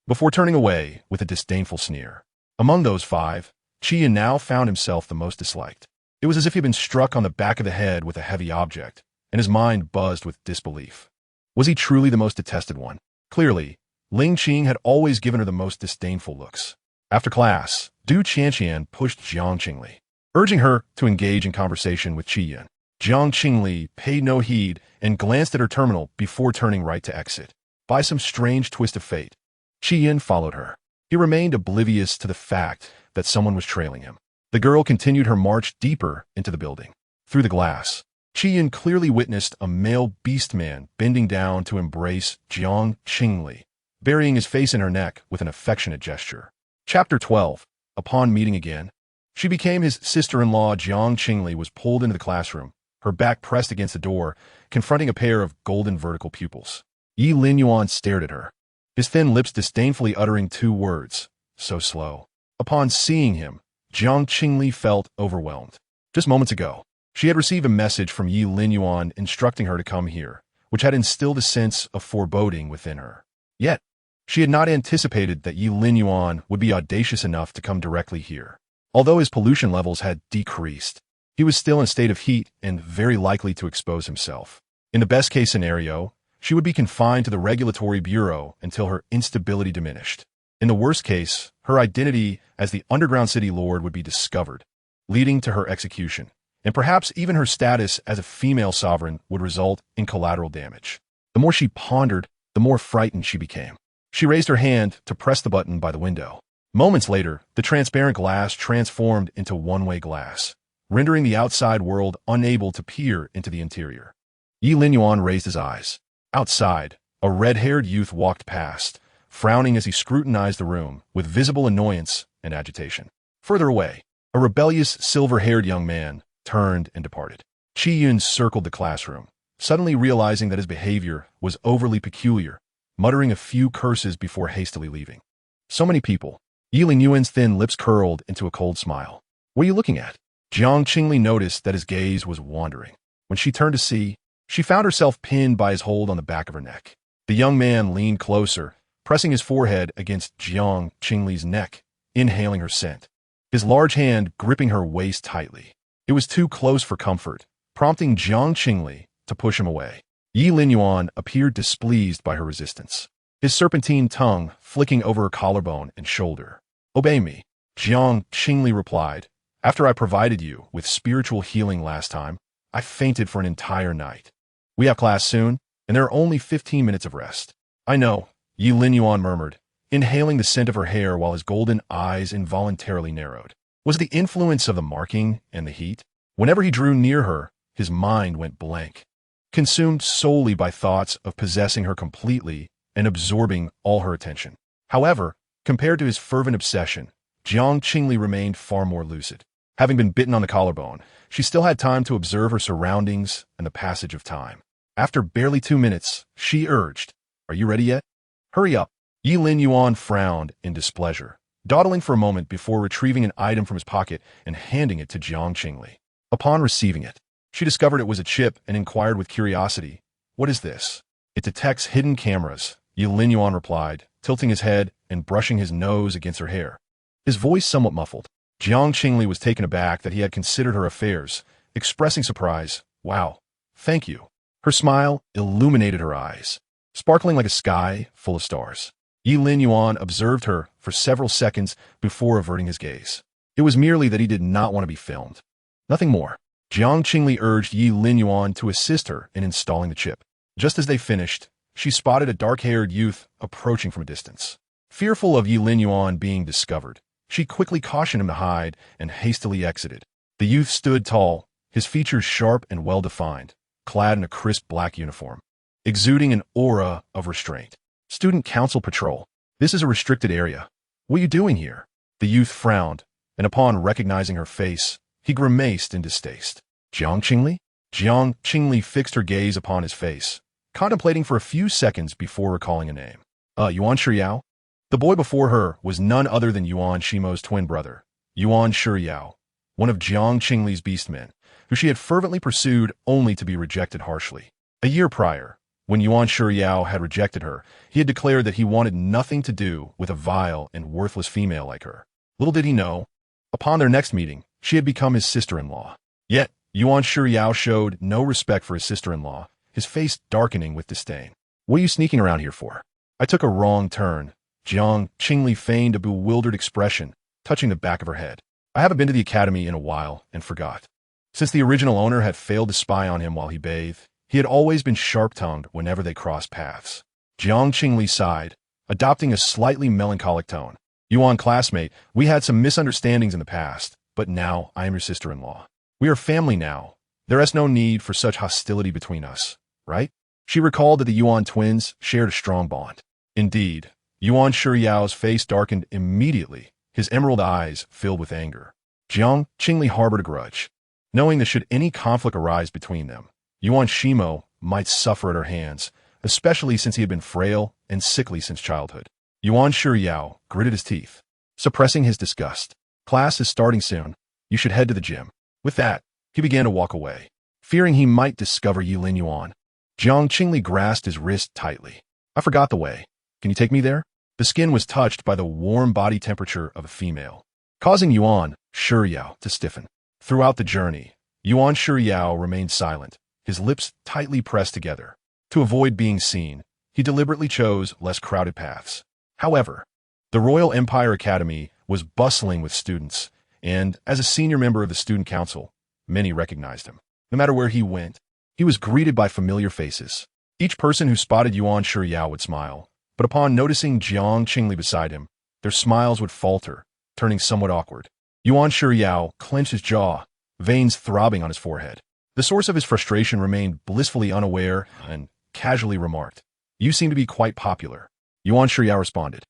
before turning away with a disdainful sneer. Among those 5, Qi Yun now found himself the most disliked. It was as if he had been struck on the back of the head with a heavy object, and his mind buzzed with disbelief. Was he truly the most detested one? Clearly, Ling Qing had always given her the most disdainful looks. After class, Du Qianqian pushed Jiang Qingli, urging her to engage in conversation with Qi Yun. Jiang Qingli paid no heed and glanced at her terminal before turning right to exit. By some strange twist of fate, Qi Yun followed her. He remained oblivious to the fact that someone was trailing him. The girl continued her march deeper into the building. Through the glass, Qi Yun clearly witnessed a male beast man bending down to embrace Jiang Qingli, burying his face in her neck with an affectionate gesture. Chapter 12. Upon meeting again, she became his sister-in-law. Jiang Qingli was pulled into the classroom, her back pressed against the door, confronting a pair of golden vertical pupils. Yi Linyuan stared at her, his thin lips disdainfully uttering 2 words, so slow. Upon seeing him, Jiang Qingli felt overwhelmed. Just moments ago, she had received a message from Yi Linyuan instructing her to come here, which had instilled a sense of foreboding within her. Yet, she had not anticipated that Yi Linyuan would be audacious enough to come directly here. Although his pollution levels had decreased, he was still in a state of heat and very likely to expose himself. In the best-case scenario, she would be confined to the regulatory bureau until her instability diminished. In the worst case, her identity as the underground city lord would be discovered, leading to her execution, and perhaps even her status as a female sovereign would result in collateral damage. The more she pondered, the more frightened she became. She raised her hand to press the button by the window. Moments later, the transparent glass transformed into one-way glass, rendering the outside world unable to peer into the interior. Yi Linyuan raised his eyes. Outside, A red-haired youth walked past, frowning as he scrutinized the room with visible annoyance and agitation. Further away, a rebellious silver-haired young man turned and departed. Qi circled the classroom, suddenly realizing that his behavior was overly peculiar, muttering a few curses before hastily leaving. So many people. Yuan's thin lips curled into a cold smile. What are you looking at? Jiang Qingli noticed that his gaze was wandering. When she turned to see, she found herself pinned by his hold on the back of her neck. The young man leaned closer, pressing his forehead against Jiang Qingli's neck, inhaling her scent, his large hand gripping her waist tightly. It was too close for comfort, prompting Jiang Qingli to push him away. Yuan appeared displeased by her resistance, his serpentine tongue flicking over her collarbone and shoulder. Obey me, Jiang Qingli replied. After I provided you with spiritual healing last time, I fainted for an entire night. We have class soon, and there are only 15 minutes of rest. I know, Yuan murmured, inhaling the scent of her hair while his golden eyes involuntarily narrowed. Was it the influence of the marking and the heat? Whenever he drew near her, his mind went blank, consumed solely by thoughts of possessing her completely and absorbing all her attention. However, compared to his fervent obsession, Jiang Qingli remained far more lucid. Having been bitten on the collarbone, she still had time to observe her surroundings and the passage of time. After barely 2 minutes, she urged, "Are you ready yet? Hurry up." Yuan frowned in displeasure, dawdling for a moment before retrieving an item from his pocket and handing it to Jiang Qingli. Upon receiving it, she discovered it was a chip and inquired with curiosity, "What is this?" "It detects hidden cameras," Yuan replied, tilting his head and brushing his nose against her hair, his voice somewhat muffled. Jiang Qingli was taken aback that he had considered her affairs, expressing surprise. "Wow, thank you." Her smile illuminated her eyes, sparkling like a sky full of stars. Yuan observed her for several seconds before averting his gaze. It was merely that he did not want to be filmed. Nothing more. Jiang Qingli urged Yuan to assist her in installing the chip. Just as they finished, she spotted a dark-haired youth approaching from a distance. Fearful of Yuan being discovered, she quickly cautioned him to hide and hastily exited. The youth stood tall, his features sharp and well-defined, clad in a crisp black uniform, exuding an aura of restraint. "Student Council Patrol. This is a restricted area. What are you doing here?" The youth frowned, and upon recognizing her face, he grimaced in distaste. "Jiang Qingli?" Jiang Qingli fixed her gaze upon his face, contemplating for a few seconds before recalling a name. Yuan Shiyao? The boy before her was none other than Yuan Shimo's twin brother, Yuan Shiyao, one of Jiang Qingli's beastmen, who she had fervently pursued only to be rejected harshly. A year prior, when Yuan Shiyao had rejected her, he had declared that he wanted nothing to do with a vile and worthless female like her. Little did he know, upon their next meeting, she had become his sister-in-law. Yet, Yuan Shiyao showed no respect for his sister-in-law, his face darkening with disdain. "What are you sneaking around here for?" "I took a wrong turn." Jiang Qingli feigned a bewildered expression, touching the back of her head. "I haven't been to the academy in a while and forgot." Since the original owner had failed to spy on him while he bathed, he had always been sharp-tongued whenever they crossed paths. Jiang Qingli sighed, adopting a slightly melancholic tone. "Yuan classmate, we had some misunderstandings in the past, but now I am your sister-in-law. We are family now. There is no need for such hostility between us, right?" She recalled that the Yuan twins shared a strong bond. Indeed, Yuan Shiyao's face darkened immediately, his emerald eyes filled with anger. Jiang Qingli harbored a grudge, knowing that should any conflict arise between them, Yuan Shimo might suffer at her hands, especially since he had been frail and sickly since childhood. Yuan Shiyao gritted his teeth, suppressing his disgust. "Class is starting soon. You should head to the gym." With that, he began to walk away, fearing he might discover Yuan. Jiang Qingli grasped his wrist tightly. "I forgot the way. Can you take me there?" The skin was touched by the warm body temperature of a female, causing Yuan Shiyao to stiffen. Throughout the journey, Yuan Shiyao remained silent, his lips tightly pressed together. To avoid being seen, he deliberately chose less crowded paths. However, the Royal Empire Academy was bustling with students, and as a senior member of the student council, many recognized him. No matter where he went, he was greeted by familiar faces. Each person who spotted Yuan Shiyao would smile, but upon noticing Jiang Qingli beside him, their smiles would falter, turning somewhat awkward. Yuan Shiyao clenched his jaw, veins throbbing on his forehead. The source of his frustration remained blissfully unaware and casually remarked, You seem to be quite popular. Yuan Shiryao responded.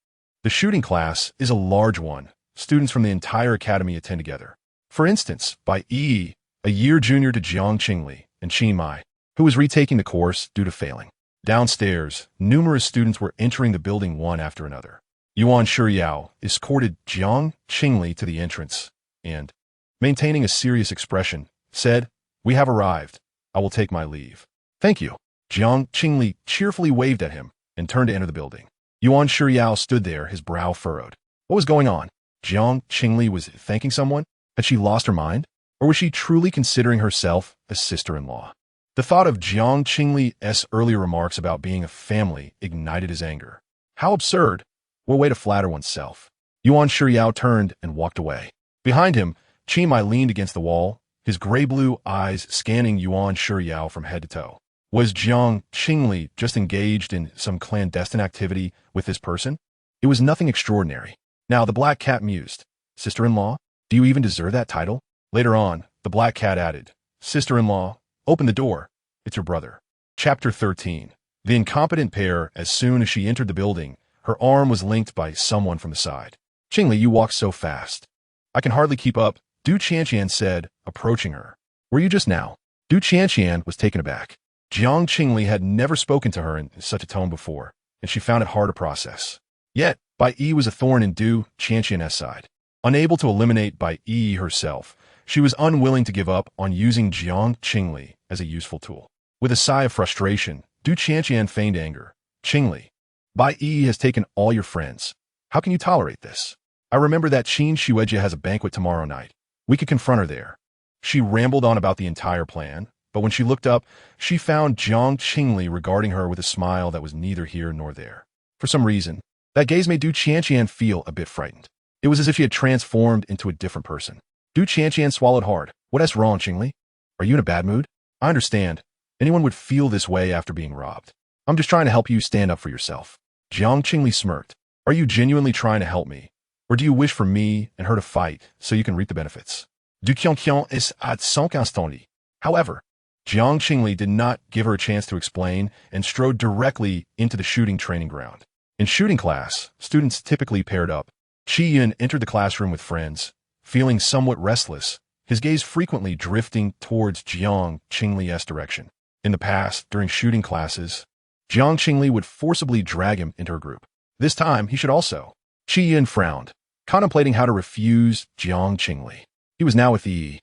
The shooting class is a large one. Students from the entire academy attend together. For instance, by a year junior to Jiang Qingli and Qi Mai, who was retaking the course due to failing. Downstairs, numerous students were entering the building one after another. Yuan Shiryao escorted Jiang Qingli to the entrance and, maintaining a serious expression, said, "We have arrived. I will take my leave." "Thank you." Jiang Qingli cheerfully waved at him and turned to enter the building. Yuan Shiryao stood there, his brow furrowed. What was going on? Jiang Qingli was thanking someone? Had she lost her mind? Or was she truly considering herself a sister-in-law? The thought of Jiang Qingli's earlier remarks about being a family ignited his anger. How absurd! What a way to flatter oneself. Yuan Shiryao turned and walked away. Behind him, Qi Mai leaned against the wall, his gray-blue eyes scanning Yuan Shiryao from head to toe. Was Jiang Qingli just engaged in some clandestine activity with this person? It was nothing extraordinary. Now the black cat mused. Sister-in-law? Do you even deserve that title? Later on, the black cat added, Sister-in-law, open the door. It's your brother. Chapter 13. The incompetent pair, as soon as she entered the building, her arm was linked by someone from the side. Qingli, you walk so fast. I can hardly keep up, Du Qianqian said, approaching her. Were you just now? Du Qianqian was taken aback. Jiang Qingli had never spoken to her in such a tone before, and she found it hard to process. Yet, Bai Yi was a thorn in Du Qianqian's side. Unable to eliminate Bai Yi herself, she was unwilling to give up on using Jiang Qingli as a useful tool. With a sigh of frustration, Du Qianqian feigned anger. Qingli, Bai Yi has taken all your friends. How can you tolerate this? I remember that Qin Shueijia has a banquet tomorrow night. We could confront her there. She rambled on about the entire plan, but when she looked up, she found Jiang Qingli regarding her with a smile that was neither here nor there. For some reason, that gaze made Du Qianqian feel a bit frightened. It was as if she had transformed into a different person. Du Qianqian swallowed hard. What's wrong, Qingli? Are you in a bad mood? I understand. Anyone would feel this way after being robbed. I'm just trying to help you stand up for yourself. Jiang Qingli smirked. Are you genuinely trying to help me? Or do you wish for me and her to fight so you can reap the benefits? Du Qianqian is at 5 instants. However, Jiang Qingli did not give her a chance to explain and strode directly into the shooting training ground. In shooting class, students typically paired up. Qi Yun entered the classroom with friends, feeling somewhat restless, his gaze frequently drifting towards Jiang Qingli's direction. In the past, during shooting classes, Jiang Qingli would forcibly drag him into her group. This time, he should also. Qi Yun frowned, contemplating how to refuse Jiang Qingli. He was now with Yi,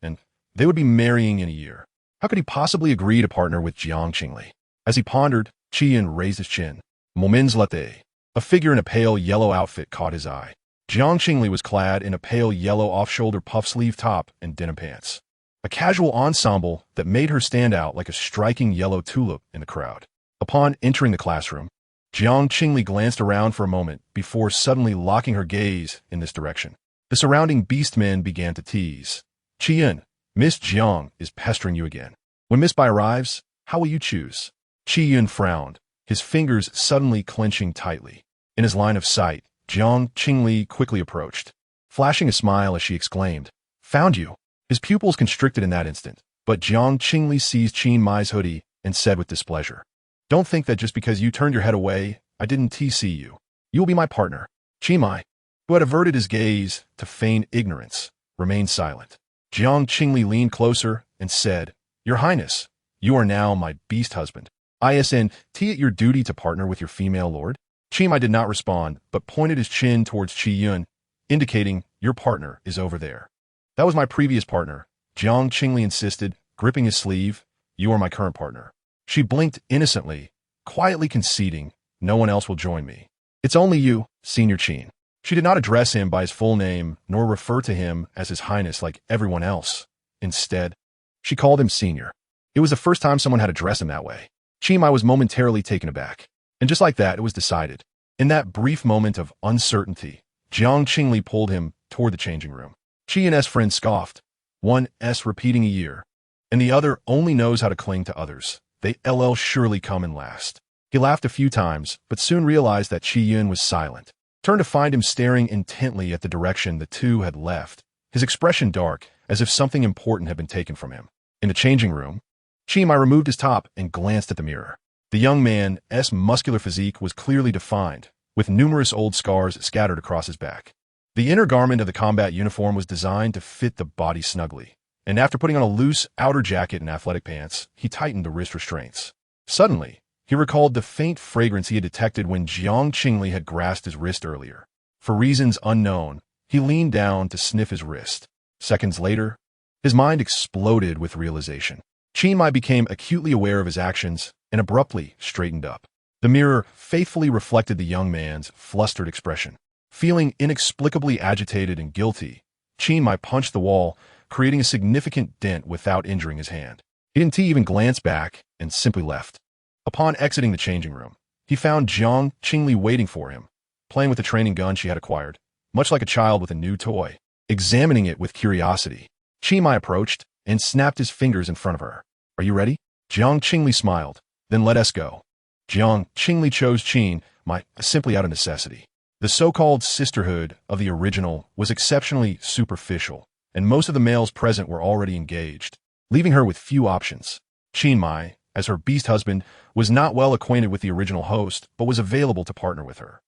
and they would be marrying in a year. How could he possibly agree to partner with Jiang Qingli? As he pondered, Qi Yun raised his chin. Moments latte. A figure in a pale yellow outfit caught his eye. Jiang Qingli was clad in a pale yellow off-shoulder puff-sleeve top and denim pants. A casual ensemble that made her stand out like a striking yellow tulip in the crowd. Upon entering the classroom, Jiang Qingli glanced around for a moment before suddenly locking her gaze in this direction. The surrounding beastmen began to tease. Qi Yun, Miss Jiang is pestering you again. When Miss Bai arrives, how will you choose? Qi Yun frowned, his fingers suddenly clenching tightly. In his line of sight, Jiang Qingli quickly approached, flashing a smile as she exclaimed, Found you. His pupils constricted in that instant, but Jiang Qingli seized Qin Mai's hoodie and said with displeasure, Don't think that just because you turned your head away, I didn't TC you. You will be my partner. Qin Mai, who had averted his gaze to feign ignorance, remained silent. Jiang Qingli leaned closer and said, Your Highness, you are now my beast husband. Isn't it your duty to partner with your female lord? Qi Mai did not respond, but pointed his chin towards Qi Yun, indicating, Your partner is over there. That was my previous partner, Jiang Qingli insisted, gripping his sleeve. You are my current partner. She blinked innocently, quietly conceding, No one else will join me. It's only you, Senior Qin. She did not address him by his full name, nor refer to him as His Highness like everyone else. Instead, she called him Senior. It was the first time someone had addressed him that way. Qi Mai was momentarily taken aback. And just like that, it was decided. In that brief moment of uncertainty, Jiang Qingli pulled him toward the changing room. Qi and S friend scoffed. One S repeating a year, and the other only knows how to cling to others. They LL surely come in last. He laughed a few times, but soon realized that Qi Yun was silent. Turned to find him staring intently at the direction the two had left, his expression dark, as if something important had been taken from him. In the changing room, Qi Mai removed his top and glanced at the mirror. The young man's muscular physique was clearly defined, with numerous old scars scattered across his back. The inner garment of the combat uniform was designed to fit the body snugly, and after putting on a loose outer jacket and athletic pants, he tightened the wrist restraints. Suddenly, he recalled the faint fragrance he had detected when Jiang Qingli had grasped his wrist earlier. For reasons unknown, he leaned down to sniff his wrist. Seconds later, his mind exploded with realization. Qin Mai became acutely aware of his actions and abruptly straightened up. The mirror faithfully reflected the young man's flustered expression. Feeling inexplicably agitated and guilty, Qin Mai punched the wall, creating a significant dent without injuring his hand. He didn't even glance back and simply left. Upon exiting the changing room, he found Jiang Qingli waiting for him, playing with the training gun she had acquired, much like a child with a new toy. Examining it with curiosity, Qin Mai approached and snapped his fingers in front of her. "Are you ready?" Jiang Qingli smiled. "Then let us go." Jiang Qingli chose Qin Mai simply out of necessity. The so-called sisterhood of the original was exceptionally superficial, and most of the males present were already engaged, leaving her with few options. Qin Mai, as her beast husband, was not well acquainted with the original host, but was available to partner with her.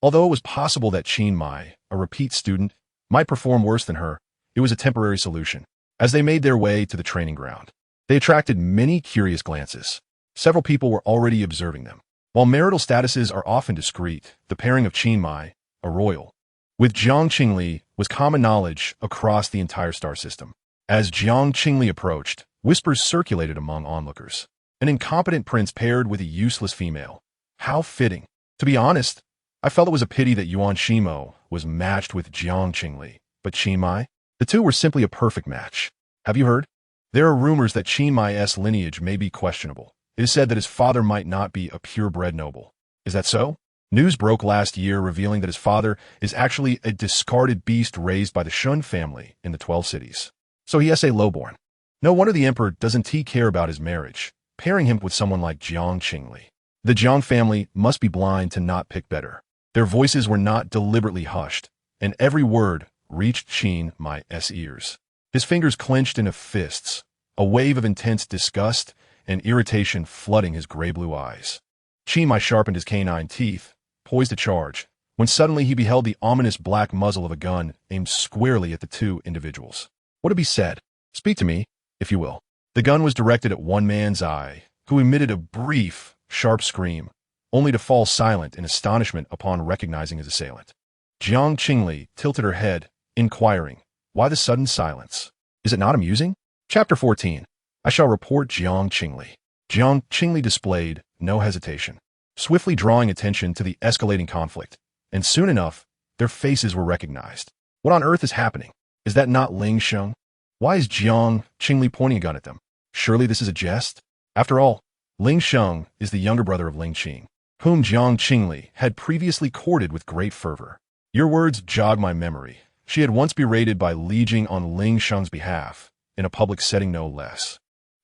Although it was possible that Qin Mai, a repeat student, might perform worse than her, it was a temporary solution. As they made their way to the training ground, they attracted many curious glances. Several people were already observing them. While marital statuses are often discreet, the pairing of Qin Mai, a royal, with Jiang Qingli was common knowledge across the entire star system. As Jiang Qingli approached, whispers circulated among onlookers. An incompetent prince paired with a useless female. How fitting. To be honest, I felt it was a pity that Yuan Shimo was matched with Jiang Qingli, but Qin Mai? The two were simply a perfect match. Have you heard? There are rumors that Qin Mai's lineage may be questionable. It is said that his father might not be a purebred noble. Is that so? News broke last year revealing that his father is actually a discarded beast raised by the Shun family in the 12 cities. So he is a lowborn. No wonder the emperor doesn't care about his marriage, pairing him with someone like Jiang Qingli. The Jiang family must be blind to not pick better. Their voices were not deliberately hushed, and every word reached Qin Mai's ears. His fingers clenched into fists, a wave of intense disgust and irritation flooding his gray-blue eyes. Qin Mai sharpened his canine teeth, poised to charge, when suddenly he beheld the ominous black muzzle of a gun aimed squarely at the two individuals. What had he said? "Speak to me, if you will." The gun was directed at one man's eye, who emitted a brief, sharp scream, only to fall silent in astonishment upon recognizing his assailant. Jiang Qingli tilted her head, inquiring, "Why the sudden silence? Is it not amusing?" Chapter 14. I shall report Jiang Qingli. Jiang Qingli displayed no hesitation, swiftly drawing attention to the escalating conflict, and soon enough, their faces were recognized. What on earth is happening? Is that not Ling Sheng? Why is Jiang Qingli pointing a gun at them? Surely this is a jest? After all, Ling Sheng is the younger brother of Ling Qing, whom Jiang Qingli had previously courted with great fervor. Your words jog my memory. She had once berated by Li Jing on Ling Sheng's behalf, in a public setting no less.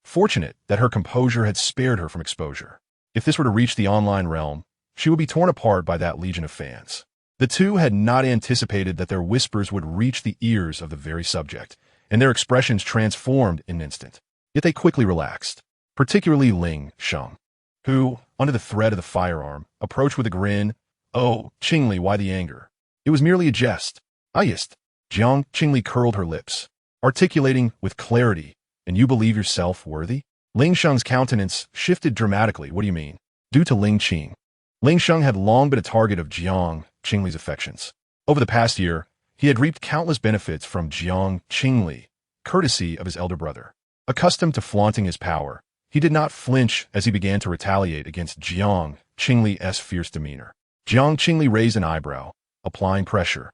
Fortunate that her composure had spared her from exposure. If this were to reach the online realm, she would be torn apart by that legion of fans. The two had not anticipated that their whispers would reach the ears of the very subject, and their expressions transformed in an instant. Yet they quickly relaxed, particularly Ling Sheng, who, under the threat of the firearm, approached with a grin. "Oh, Qingli, why the anger? It was merely a jest." "Ah, yes." Jiang Qingli curled her lips, articulating with clarity, "And you believe yourself worthy?" Ling Sheng's countenance shifted dramatically. "What do you mean?" Due to Ling Qing. Ling Sheng had long been a target of Jiang Qingli's affections. Over the past year, he had reaped countless benefits from Jiang Qingli, courtesy of his elder brother. Accustomed to flaunting his power, he did not flinch as he began to retaliate against Jiang Qingli's fierce demeanor. Jiang Qingli raised an eyebrow, applying pressure.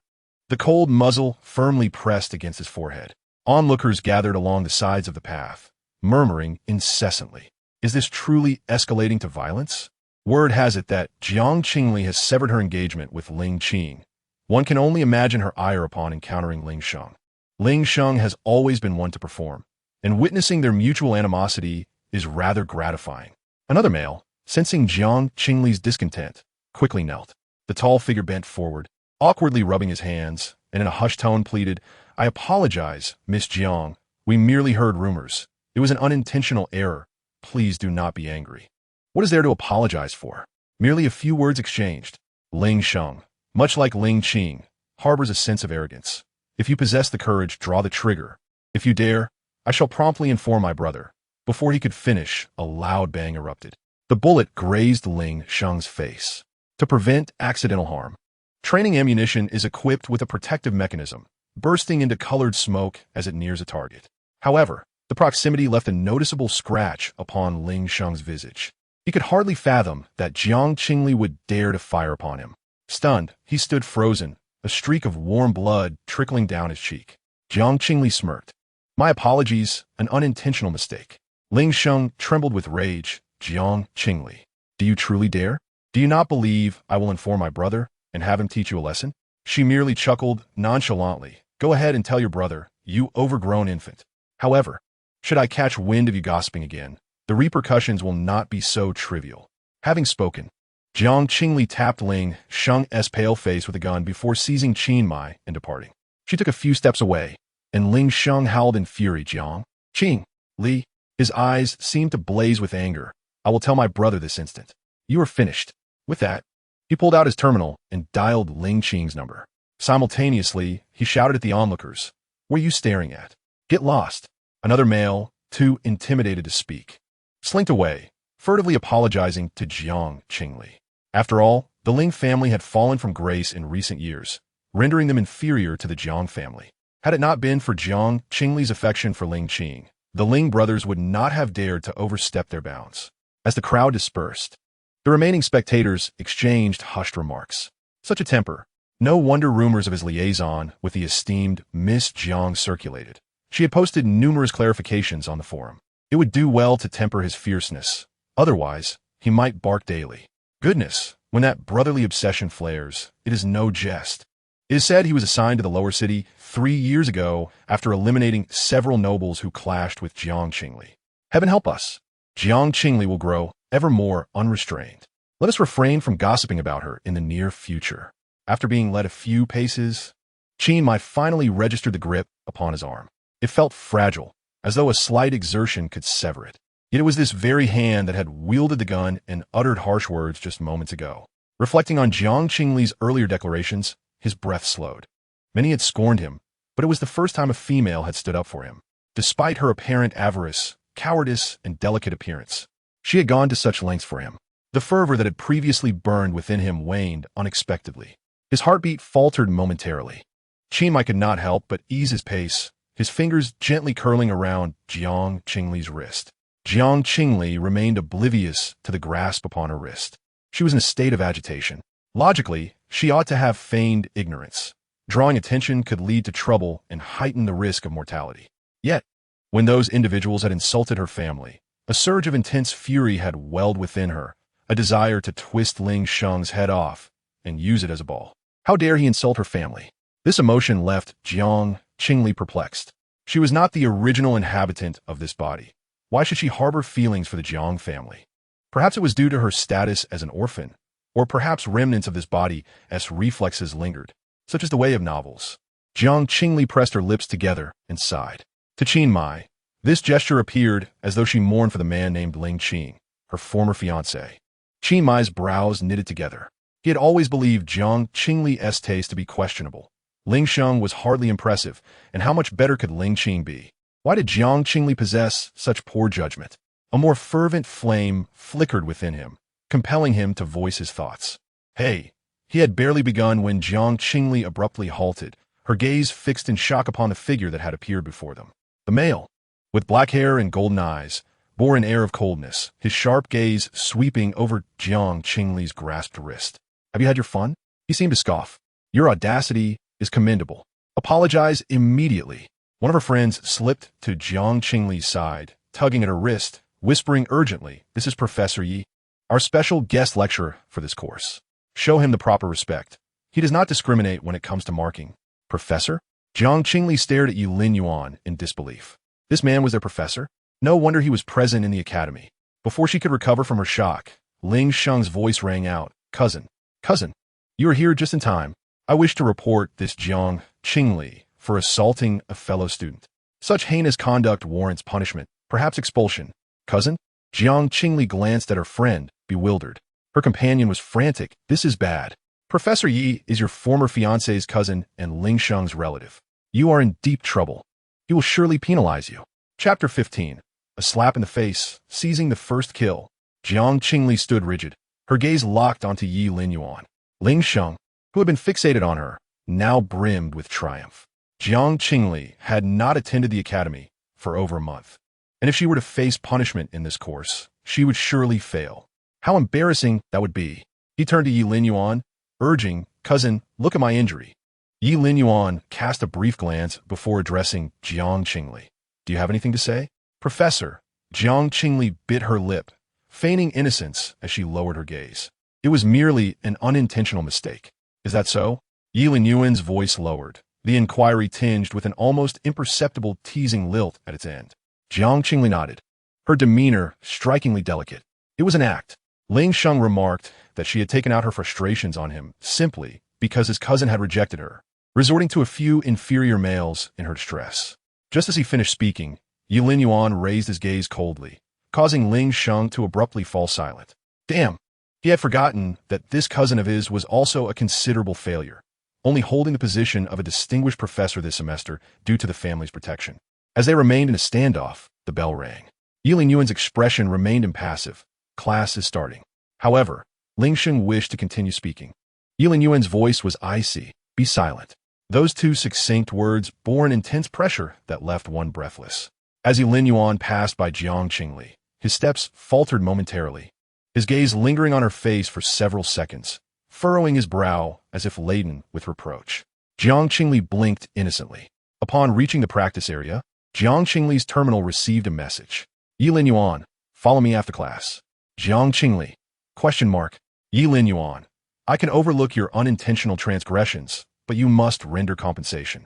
The cold muzzle firmly pressed against his forehead. Onlookers gathered along the sides of the path, murmuring incessantly. Is this truly escalating to violence? Word has it that Jiang Qingli has severed her engagement with Ling Qing. One can only imagine her ire upon encountering Ling Sheng. Ling Sheng has always been one to perform, and witnessing their mutual animosity is rather gratifying. Another male, sensing Jiang Qingli's discontent, quickly knelt. The tall figure bent forward, awkwardly rubbing his hands, and in a hushed tone pleaded, "I apologize, Miss Jiang. We merely heard rumors. It was an unintentional error. Please do not be angry." What is there to apologize for? Merely a few words exchanged. Ling Sheng, much like Ling Qing, harbors a sense of arrogance. If you possess the courage, draw the trigger. If you dare, I shall promptly inform my brother. Before he could finish, a loud bang erupted. The bullet grazed Ling Sheng's face. To prevent accidental harm, training ammunition is equipped with a protective mechanism, bursting into colored smoke as it nears a target. However, the proximity left a noticeable scratch upon Ling Sheng's visage. He could hardly fathom that Jiang Qingli would dare to fire upon him. Stunned, he stood frozen, a streak of warm blood trickling down his cheek. Jiang Qingli smirked. My apologies, an unintentional mistake. Ling Sheng trembled with rage. Jiang Qingli, do you truly dare? Do you not believe I will inform my brother and have him teach you a lesson? She merely chuckled nonchalantly. Go ahead and tell your brother, you overgrown infant. However, should I catch wind of you gossiping again, the repercussions will not be so trivial. Having spoken, Jiang Qingli tapped Ling Sheng's pale face with a gun before seizing Qin Mai and departing. She took a few steps away, and Ling Sheng howled in fury. Jiang Qingli, his eyes seemed to blaze with anger. I will tell my brother this instant. You are finished. With that, he pulled out his terminal and dialed Ling Qing's number. Simultaneously, he shouted at the onlookers. What are you staring at? Get lost. Another male, too intimidated to speak, slinked away, furtively apologizing to Jiang Qingli. After all, the Ling family had fallen from grace in recent years, rendering them inferior to the Jiang family. Had it not been for Jiang Qingli's affection for Ling Qing, the Ling brothers would not have dared to overstep their bounds. As the crowd dispersed, the remaining spectators exchanged hushed remarks. Such a temper. No wonder rumors of his liaison with the esteemed Miss Jiang circulated. She had posted numerous clarifications on the forum. It would do well to temper his fierceness. Otherwise, he might bark daily. Goodness, when that brotherly obsession flares, it is no jest. It is said he was assigned to the lower city 3 years ago after eliminating several nobles who clashed with Jiang Qingli. Heaven help us. Jiang Qingli will grow ever more unrestrained. Let us refrain from gossiping about her in the near future. After being led a few paces, Qin Mai finally registered the grip upon his arm. It felt fragile, as though a slight exertion could sever it. Yet it was this very hand that had wielded the gun and uttered harsh words just moments ago. Reflecting on Jiang Qingli's earlier declarations, his breath slowed. Many had scorned him, but it was the first time a female had stood up for him. Despite her apparent avarice, cowardice, and delicate appearance, she had gone to such lengths for him. The fervor that had previously burned within him waned unexpectedly. His heartbeat faltered momentarily. Qin Mai could not help but ease his pace, his fingers gently curling around Jiang Qingli's wrist. Jiang Qingli remained oblivious to the grasp upon her wrist. She was in a state of agitation. Logically, she ought to have feigned ignorance. Drawing attention could lead to trouble and heighten the risk of mortality. Yet, when those individuals had insulted her family, a surge of intense fury had welled within her, a desire to twist Ling Sheng's head off and use it as a ball. How dare he insult her family? This emotion left Jiang Qingli perplexed. She was not the original inhabitant of this body. Why should she harbor feelings for the Jiang family? Perhaps it was due to her status as an orphan, or perhaps remnants of this body's reflexes lingered, such as the way of novels. Jiang Qingli pressed her lips together and sighed. To Qin Mai, this gesture appeared as though she mourned for the man named Ling Qing, her former fiancé. Qin Mai's brows knitted together. He had always believed Jiang Qingli's taste to be questionable. Ling Sheng was hardly impressive, and how much better could Ling Qing be? Why did Jiang Qingli possess such poor judgment? A more fervent flame flickered within him, compelling him to voice his thoughts. Hey! He had barely begun when Jiang Qingli abruptly halted, her gaze fixed in shock upon the figure that had appeared before them. The male, with black hair and golden eyes, bore an air of coldness, his sharp gaze sweeping over Jiang Qingli's grasped wrist. Have you had your fun? He seemed to scoff. Your audacity is commendable. Apologize immediately. One of her friends slipped to Jiang Qingli's side, tugging at her wrist, whispering urgently, "This is Professor Yi, our special guest lecturer for this course. Show him the proper respect. He does not discriminate when it comes to marking." Professor? Jiang Qingli stared at Yi Lin Yuan in disbelief. This man was their professor? No wonder he was present in the academy. Before she could recover from her shock, Ling Sheng's voice rang out, Cousin, you are here just in time. I wish to report this Jiang Qingli for assaulting a fellow student. Such heinous conduct warrants punishment, perhaps expulsion. Cousin? Jiang Qingli glanced at her friend, bewildered. Her companion was frantic. This is bad. Professor Yi is your former fiancé's cousin and Ling Sheng's relative. You are in deep trouble. He will surely penalize you. Chapter 15. A slap in the face, seizing the first kill. Jiang Qingli stood rigid, her gaze locked onto Yi Linyuan. Ling Sheng, who had been fixated on her, now brimmed with triumph. Jiang Qingli had not attended the academy for over a month, and if she were to face punishment in this course, she would surely fail. How embarrassing that would be. He turned to Yi Linyuan, urging, "Cousin, look at my injury." Yi Linyuan cast a brief glance before addressing Jiang Qingli. "Do you have anything to say?" "Professor." Jiang Qingli bit her lip, feigning innocence as she lowered her gaze. "It was merely an unintentional mistake." "Is that so?" Yi Linyuan's voice lowered, the inquiry tinged with an almost imperceptible teasing lilt at its end. Jiang Qingli nodded, her demeanor strikingly delicate. It was an act. Ling Sheng remarked that she had taken out her frustrations on him simply because his cousin had rejected her, resorting to a few inferior males in her distress. Just as he finished speaking, Yi Linyuan raised his gaze coldly, causing Ling Sheng to abruptly fall silent. Damn! He had forgotten that this cousin of his was also a considerable failure, only holding the position of a distinguished professor this semester due to the family's protection. As they remained in a standoff, the bell rang. Yi Linyuan's expression remained impassive. Class is starting. However, Ling Sheng wished to continue speaking. Yi Linyuan's voice was icy. Be silent. Those two succinct words bore an intense pressure that left one breathless. As Yi Linyuan passed by Jiang Qingli, his steps faltered momentarily, his gaze lingering on her face for several seconds, furrowing his brow as if laden with reproach. Jiang Qingli blinked innocently. Upon reaching the practice area, Jiang Qingli's terminal received a message. Yi Linyuan, follow me after class. Jiang Qingli, ? Yi Linyuan, I can overlook your unintentional transgressions, but you must render compensation.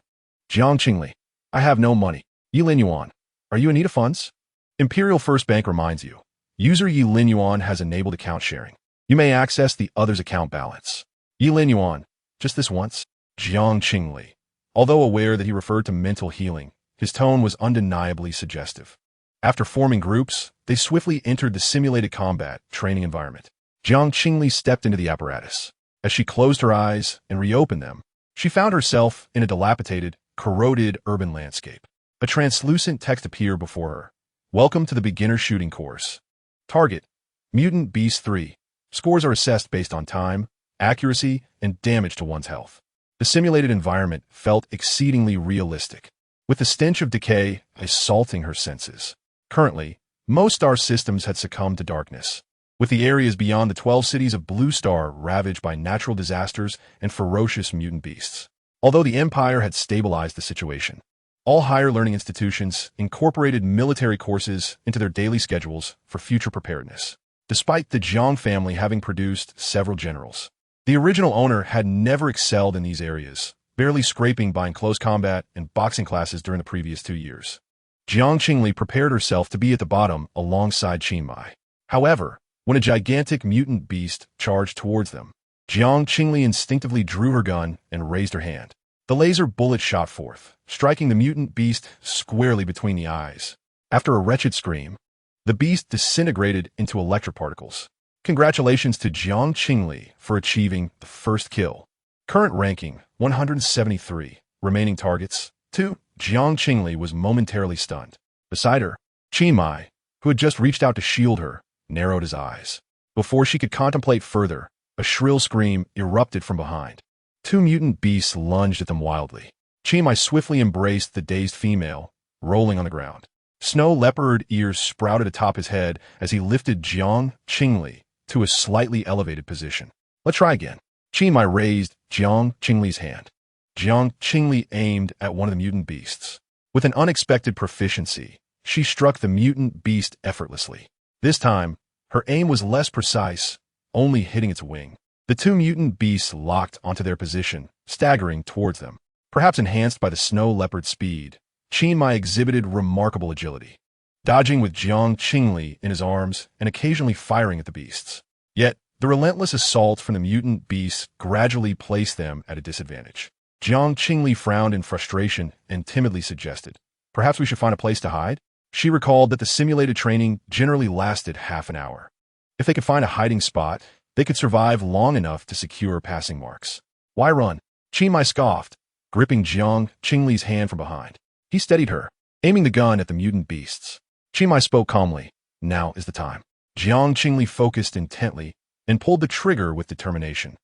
Jiang Qingli, I have no money. Yi Linyuan, are you in need of funds? Imperial First Bank reminds you. User Yi Linyuan has enabled account sharing. You may access the other's account balance. Yi Linyuan, just this once? Jiang Qingli. Although aware that he referred to mental healing, his tone was undeniably suggestive. After forming groups, they swiftly entered the simulated combat training environment. Jiang Qingli stepped into the apparatus. As she closed her eyes and reopened them, she found herself in a dilapidated, corroded urban landscape. A translucent text appeared before her. Welcome to the beginner shooting course. Target: Mutant Beast 3. Scores are assessed based on time, accuracy, and damage to one's health. The simulated environment felt exceedingly realistic, with the stench of decay assaulting her senses. Currently, most star systems had succumbed to darkness, with the areas beyond the 12 cities of Blue Star ravaged by natural disasters and ferocious mutant beasts. Although the Empire had stabilized the situation, all higher learning institutions incorporated military courses into their daily schedules for future preparedness. Despite the Jiang family having produced several generals, the original owner had never excelled in these areas, barely scraping by in close combat and boxing classes during the previous 2 years. Jiang Qingli prepared herself to be at the bottom alongside Qinmai. However, when a gigantic mutant beast charged towards them, Jiang Qingli instinctively drew her gun and raised her hand. The laser bullet shot forth, striking the mutant beast squarely between the eyes. After a wretched scream, the beast disintegrated into electroparticles. Congratulations to Jiang Qingli for achieving the first kill. Current ranking, 173. Remaining targets, 2. Jiang Qingli was momentarily stunned. Beside her, Qinmai, who had just reached out to shield her, narrowed his eyes. Before she could contemplate further, a shrill scream erupted from behind. 2 mutant beasts lunged at them wildly. Qinmai swiftly embraced the dazed female, rolling on the ground. Snow leopard ears sprouted atop his head as he lifted Jiang Qingli to a slightly elevated position. Let's try again. Qinmai raised Jiang Qingli's hand. Jiang Qingli aimed at one of the mutant beasts. With an unexpected proficiency, she struck the mutant beast effortlessly. This time, her aim was less precise, only hitting its wing. The 2 mutant beasts locked onto their position, staggering towards them. Perhaps enhanced by the snow leopard's speed, Qinmai exhibited remarkable agility, dodging with Jiang Qingli in his arms and occasionally firing at the beasts. Yet, the relentless assault from the mutant beasts gradually placed them at a disadvantage. Jiang Qingli frowned in frustration and timidly suggested, "Perhaps we should find a place to hide?" She recalled that the simulated training generally lasted half an hour. If they could find a hiding spot, they could survive long enough to secure passing marks. Why run? Qingli scoffed, gripping Jiang Qingli's hand from behind. He steadied her, aiming the gun at the mutant beasts. Qingli spoke calmly. Now is the time. Jiang Qingli focused intently and pulled the trigger with determination.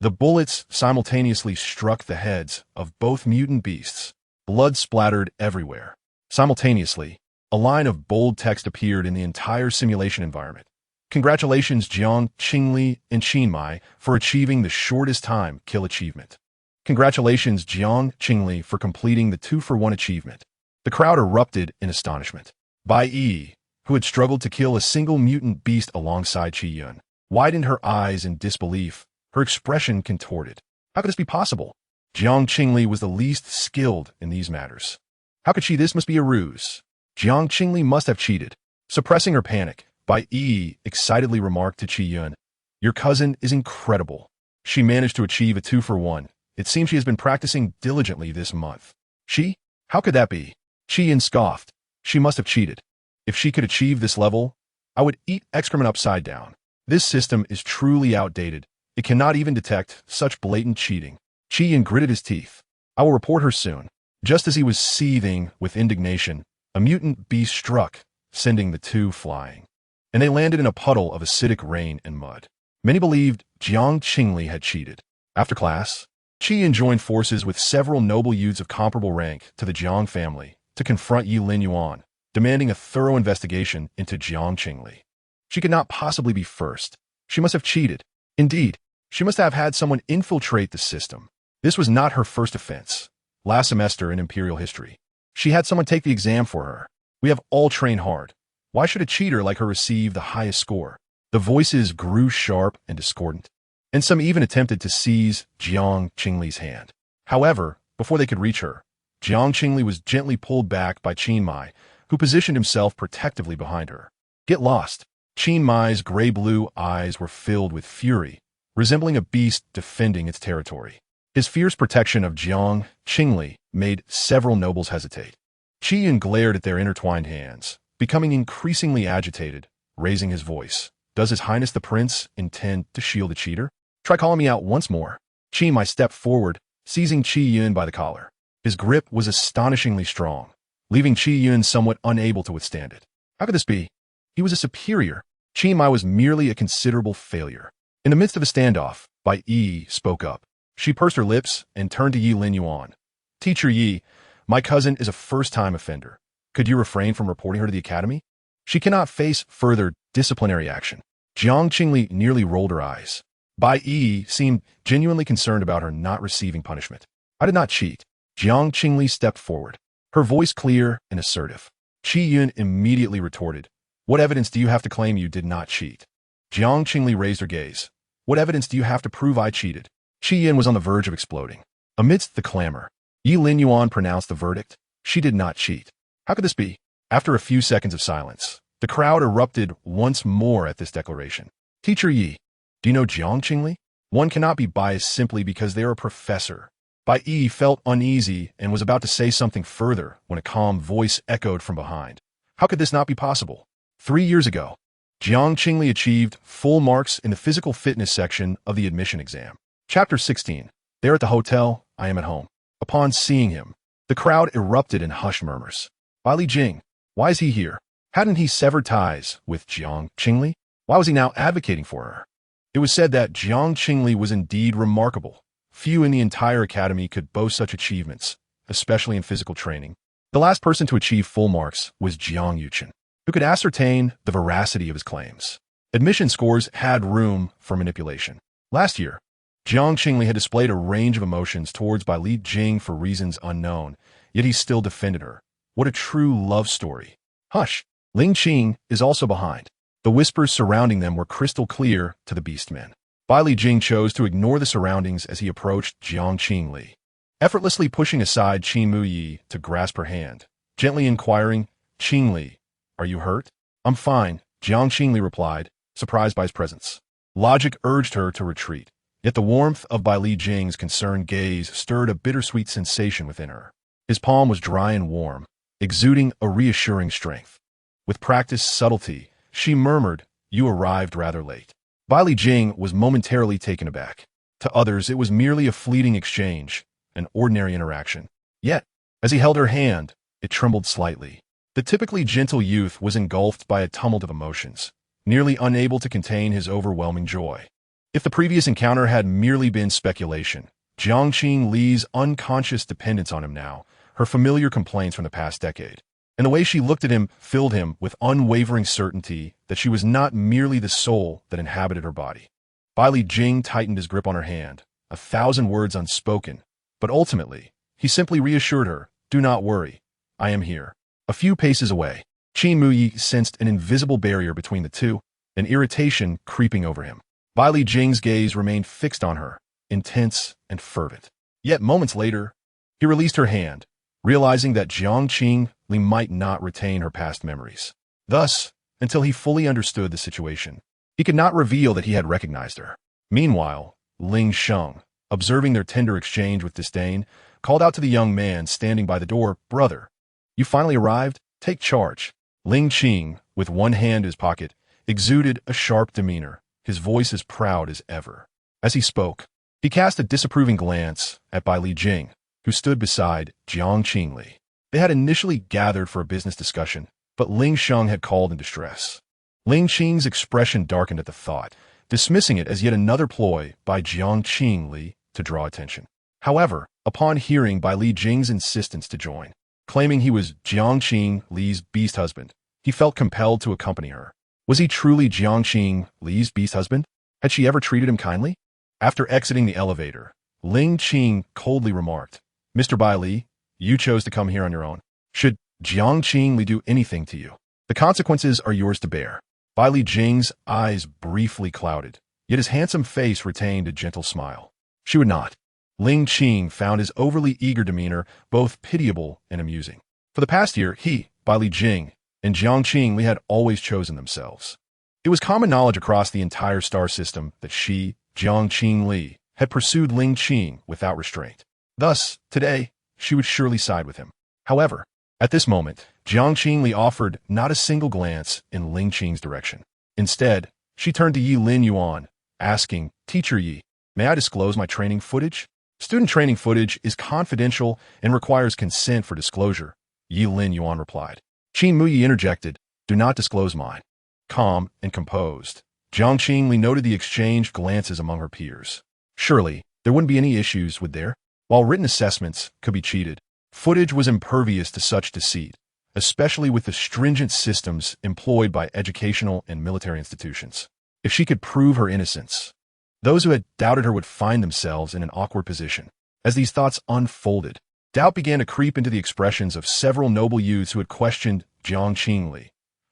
The bullets simultaneously struck the heads of both mutant beasts. Blood splattered everywhere. Simultaneously, a line of bold text appeared in the entire simulation environment. Congratulations, Jiang Qingli and Qingli, for achieving the shortest time kill achievement. Congratulations, Jiang Qingli, for completing the 2-for-1 achievement. The crowd erupted in astonishment. Bai Yi, who had struggled to kill a single mutant beast alongside Qi Yun, widened her eyes in disbelief, her expression contorted. How could this be possible? Jiang Qingli was the least skilled in these matters. How could she? This must be a ruse. Jiang Qingli must have cheated. Suppressing her panic, Bai Yi excitedly remarked to Qi Yun, "Your cousin is incredible. She managed to achieve a 2-for-1. It seems she has been practicing diligently this month." She? How could that be? Qi Yun scoffed. She must have cheated. If she could achieve this level, I would eat excrement upside down. This system is truly outdated. It cannot even detect such blatant cheating. Qi Yun gritted his teeth. I will report her soon. Just as he was seething with indignation, a mutant beast struck, sending the two flying. And they landed in a puddle of acidic rain and mud. Many believed Jiang Qingli had cheated. After class, Qi Yun joined forces with several noble youths of comparable rank to the Jiang family to confront Yi Lin Yuan, demanding a thorough investigation into Jiang Qingli. She could not possibly be first. She must have cheated. Indeed, she must have had someone infiltrate the system. This was not her first offense. Last semester in Imperial History, she had someone take the exam for her. We have all trained hard. Why should a cheater like her receive the highest score? The voices grew sharp and discordant, and some even attempted to seize Jiang Qingli's hand. However, before they could reach her, Jiang Qingli was gently pulled back by Qingli, who positioned himself protectively behind her. Get lost. Qingli's gray-blue eyes were filled with fury, resembling a beast defending its territory. His fierce protection of Jiang Qingli made several nobles hesitate. Qi Yun glared at their intertwined hands, becoming increasingly agitated, raising his voice. Does His Highness the Prince intend to shield a cheater? Try calling me out once more. Qingli stepped forward, seizing Qi Yun by the collar. His grip was astonishingly strong, leaving Qi Yun somewhat unable to withstand it. How could this be? He was a superior. Qingli was merely a considerable failure. In the midst of a standoff, Bai Yi spoke up. She pursed her lips and turned to Yi Lin Yuan. Teacher Yi, my cousin is a first-time offender. Could you refrain from reporting her to the academy? She cannot face further disciplinary action. Jiang Qingli nearly rolled her eyes. Bai Yi seemed genuinely concerned about her not receiving punishment. I did not cheat. Jiang Qingli stepped forward, her voice clear and assertive. Qi Yun immediately retorted, what evidence do you have to claim you did not cheat? Jiang Qingli raised her gaze. What evidence do you have to prove I cheated? Qi Yun was on the verge of exploding. Amidst the clamor, Yi Lin Yuan pronounced the verdict. She did not cheat. How could this be? After a few seconds of silence, the crowd erupted once more at this declaration. Teacher Yi, do you know Jiang Qingli? One cannot be biased simply because they are a professor. Bai Yi felt uneasy and was about to say something further when a calm voice echoed from behind. How could this not be possible? 3 years ago, Jiang Qingli achieved full marks in the physical fitness section of the admission exam. Chapter 16. There at the hotel, I am at home. Upon seeing him, the crowd erupted in hushed murmurs. Bai Li Jing, why is he here? Hadn't he severed ties with Jiang Qingli? Why was he now advocating for her? It was said that Jiang Qingli was indeed remarkable. Few in the entire academy could boast such achievements, especially in physical training. The last person to achieve full marks was Jiang Yuchen, who could ascertain the veracity of his claims. Admission scores had room for manipulation. Last year, Jiang Qingli had displayed a range of emotions towards Bai Li Jing for reasons unknown, yet he still defended her. What a true love story. Hush! Ling Qing is also behind. The whispers surrounding them were crystal clear to the beastmen. Bai Li Jing chose to ignore the surroundings as he approached Jiang Qingli, effortlessly pushing aside Qin Mu Yi to grasp her hand, gently inquiring, Qingli, are you hurt? I'm fine, Jiang Qingli replied, surprised by his presence. Logic urged her to retreat, yet the warmth of Bai Li Jing's concerned gaze stirred a bittersweet sensation within her. His palm was dry and warm, exuding a reassuring strength. With practiced subtlety, she murmured, "You arrived rather late." Bai Li Jing was momentarily taken aback. To others, it was merely a fleeting exchange, an ordinary interaction. Yet, as he held her hand, it trembled slightly. The typically gentle youth was engulfed by a tumult of emotions, nearly unable to contain his overwhelming joy. If the previous encounter had merely been speculation, Jiang Qingli's unconscious dependence on him now, her familiar complaints from the past decade, and the way she looked at him filled him with unwavering certainty that she was not merely the soul that inhabited her body. Bai Li Jing tightened his grip on her hand, 1,000 words unspoken, but ultimately, he simply reassured her, "Do not worry, I am here." A few paces away, Qin Muyi sensed an invisible barrier between the two, an irritation creeping over him. Bai Li Jing's gaze remained fixed on her, intense and fervent. Yet moments later, he released her hand, realizing that Jiang Qingli might not retain her past memories. Thus, until he fully understood the situation, he could not reveal that he had recognized her. Meanwhile, Ling Sheng, observing their tender exchange with disdain, called out to the young man standing by the door, "Brother, you finally arrived? Take charge." Ling Qing, with one hand in his pocket, exuded a sharp demeanor, his voice as proud as ever. As he spoke, he cast a disapproving glance at Bai Li Jing, who stood beside Jiang Qingli. They had initially gathered for a business discussion, but Ling Sheng had called in distress. Ling Qing's expression darkened at the thought, dismissing it as yet another ploy by Jiang Qingli to draw attention. However, upon hearing Bai Li Jing's insistence to join, claiming he was Jiang Qingli's beast husband, he felt compelled to accompany her. Was he truly Jiang Qingli's beast husband? Had she ever treated him kindly? After exiting the elevator, Ling Qing coldly remarked, "Mr. Bai Li, you chose to come here on your own. Should Jiang Qingli do anything to you, the consequences are yours to bear." Bai Li Jing's eyes briefly clouded, yet his handsome face retained a gentle smile. She would not. Ling Qing found his overly eager demeanor both pitiable and amusing. For the past year, he, Bai Li Jing, and Jiang Qingli had always chosen themselves. It was common knowledge across the entire star system that she, Jiang Qingli, had pursued Ling Qing without restraint. Thus, today, she would surely side with him. However, at this moment, Jiang Qingli offered not a single glance in Ling Qing's direction. Instead, she turned to Yi Lin Yuan, asking, "Teacher Yi, may I disclose my training footage?" "Student training footage is confidential and requires consent for disclosure," Yi Lin Yuan replied. Qin Muyi interjected, "Do not disclose mine." Calm and composed, Jiang Qingli noted the exchanged glances among her peers. Surely, there wouldn't be any issues, would there? While written assessments could be cheated, footage was impervious to such deceit, especially with the stringent systems employed by educational and military institutions. If she could prove her innocence, those who had doubted her would find themselves in an awkward position. As these thoughts unfolded, doubt began to creep into the expressions of several noble youths who had questioned Jiang Qingli.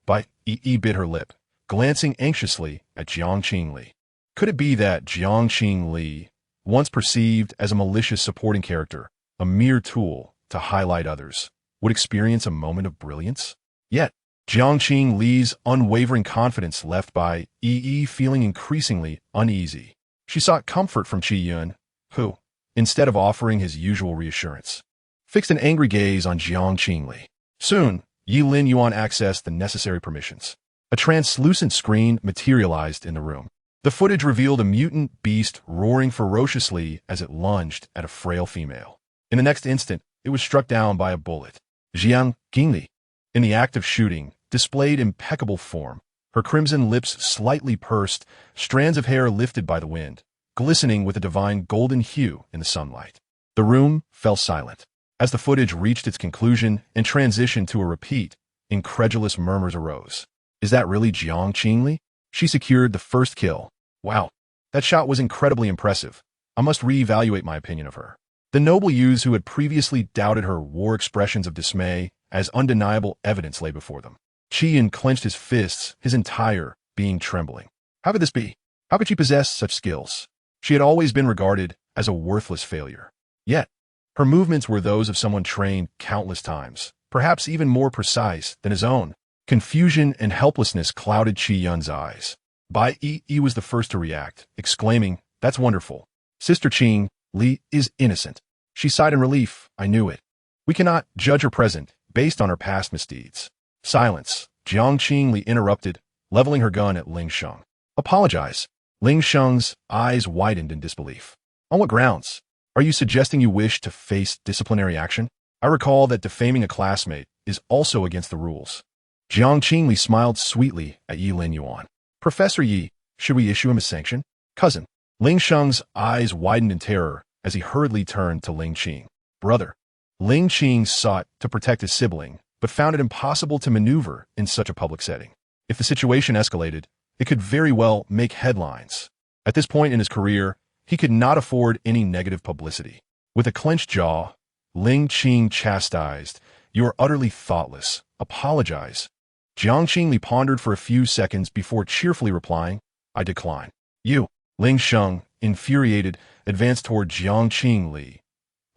Bai Yi bit her lip, glancing anxiously at Jiang Qingli. Could it be that Jiang Qingli, once perceived as a malicious supporting character, a mere tool to highlight others, would experience a moment of brilliance? Yet, Jiang Qingli's unwavering confidence left Bai Yi feeling increasingly uneasy. She sought comfort from Qi Yun, who, instead of offering his usual reassurance, fixed an angry gaze on Jiang Qingli. Soon, Yi Lin Yuan accessed the necessary permissions. A translucent screen materialized in the room. The footage revealed a mutant beast roaring ferociously as it lunged at a frail female. In the next instant, it was struck down by a bullet. Jiang Qingli, in the act of shooting, displayed impeccable form, her crimson lips slightly pursed, strands of hair lifted by the wind, glistening with a divine golden hue in the sunlight. The room fell silent. As the footage reached its conclusion and transitioned to a repeat, incredulous murmurs arose. Is that really Jiang Qingli? She secured the first kill. Wow, that shot was incredibly impressive. I must reevaluate my opinion of her. The noble youths who had previously doubted her wore expressions of dismay as undeniable evidence lay before them. Qian clenched his fists, his entire being trembling. How could this be? How could she possess such skills? She had always been regarded as a worthless failure. Yet, her movements were those of someone trained countless times, perhaps even more precise than his own. Confusion and helplessness clouded Qi Yun's eyes. Bai Yi was the first to react, exclaiming, "That's wonderful. Sister Qing Li is innocent." She sighed in relief. "I knew it. We cannot judge her present, based on her past misdeeds. Silence. Jiang Qingli interrupted, leveling her gun at Ling Sheng. Apologize. Ling Sheng's eyes widened in disbelief. On what grounds? Are you suggesting you wish to face disciplinary action? I recall that defaming a classmate is also against the rules. Jiang Qingli smiled sweetly at Yi Lin Yuan. Professor Yi, should we issue him a sanction? Cousin. Ling Sheng's eyes widened in terror as he hurriedly turned to Ling Qing. Brother. Ling Qing sought to protect his sibling, but found it impossible to maneuver in such a public setting. If the situation escalated, it could very well make headlines. At this point in his career, he could not afford any negative publicity. With a clenched jaw, Ling Qing chastised, "You are utterly thoughtless. Apologize." Jiang Qingli pondered for a few seconds before cheerfully replying, "I decline." You. Ling Sheng, infuriated, advanced toward Jiang Qingli.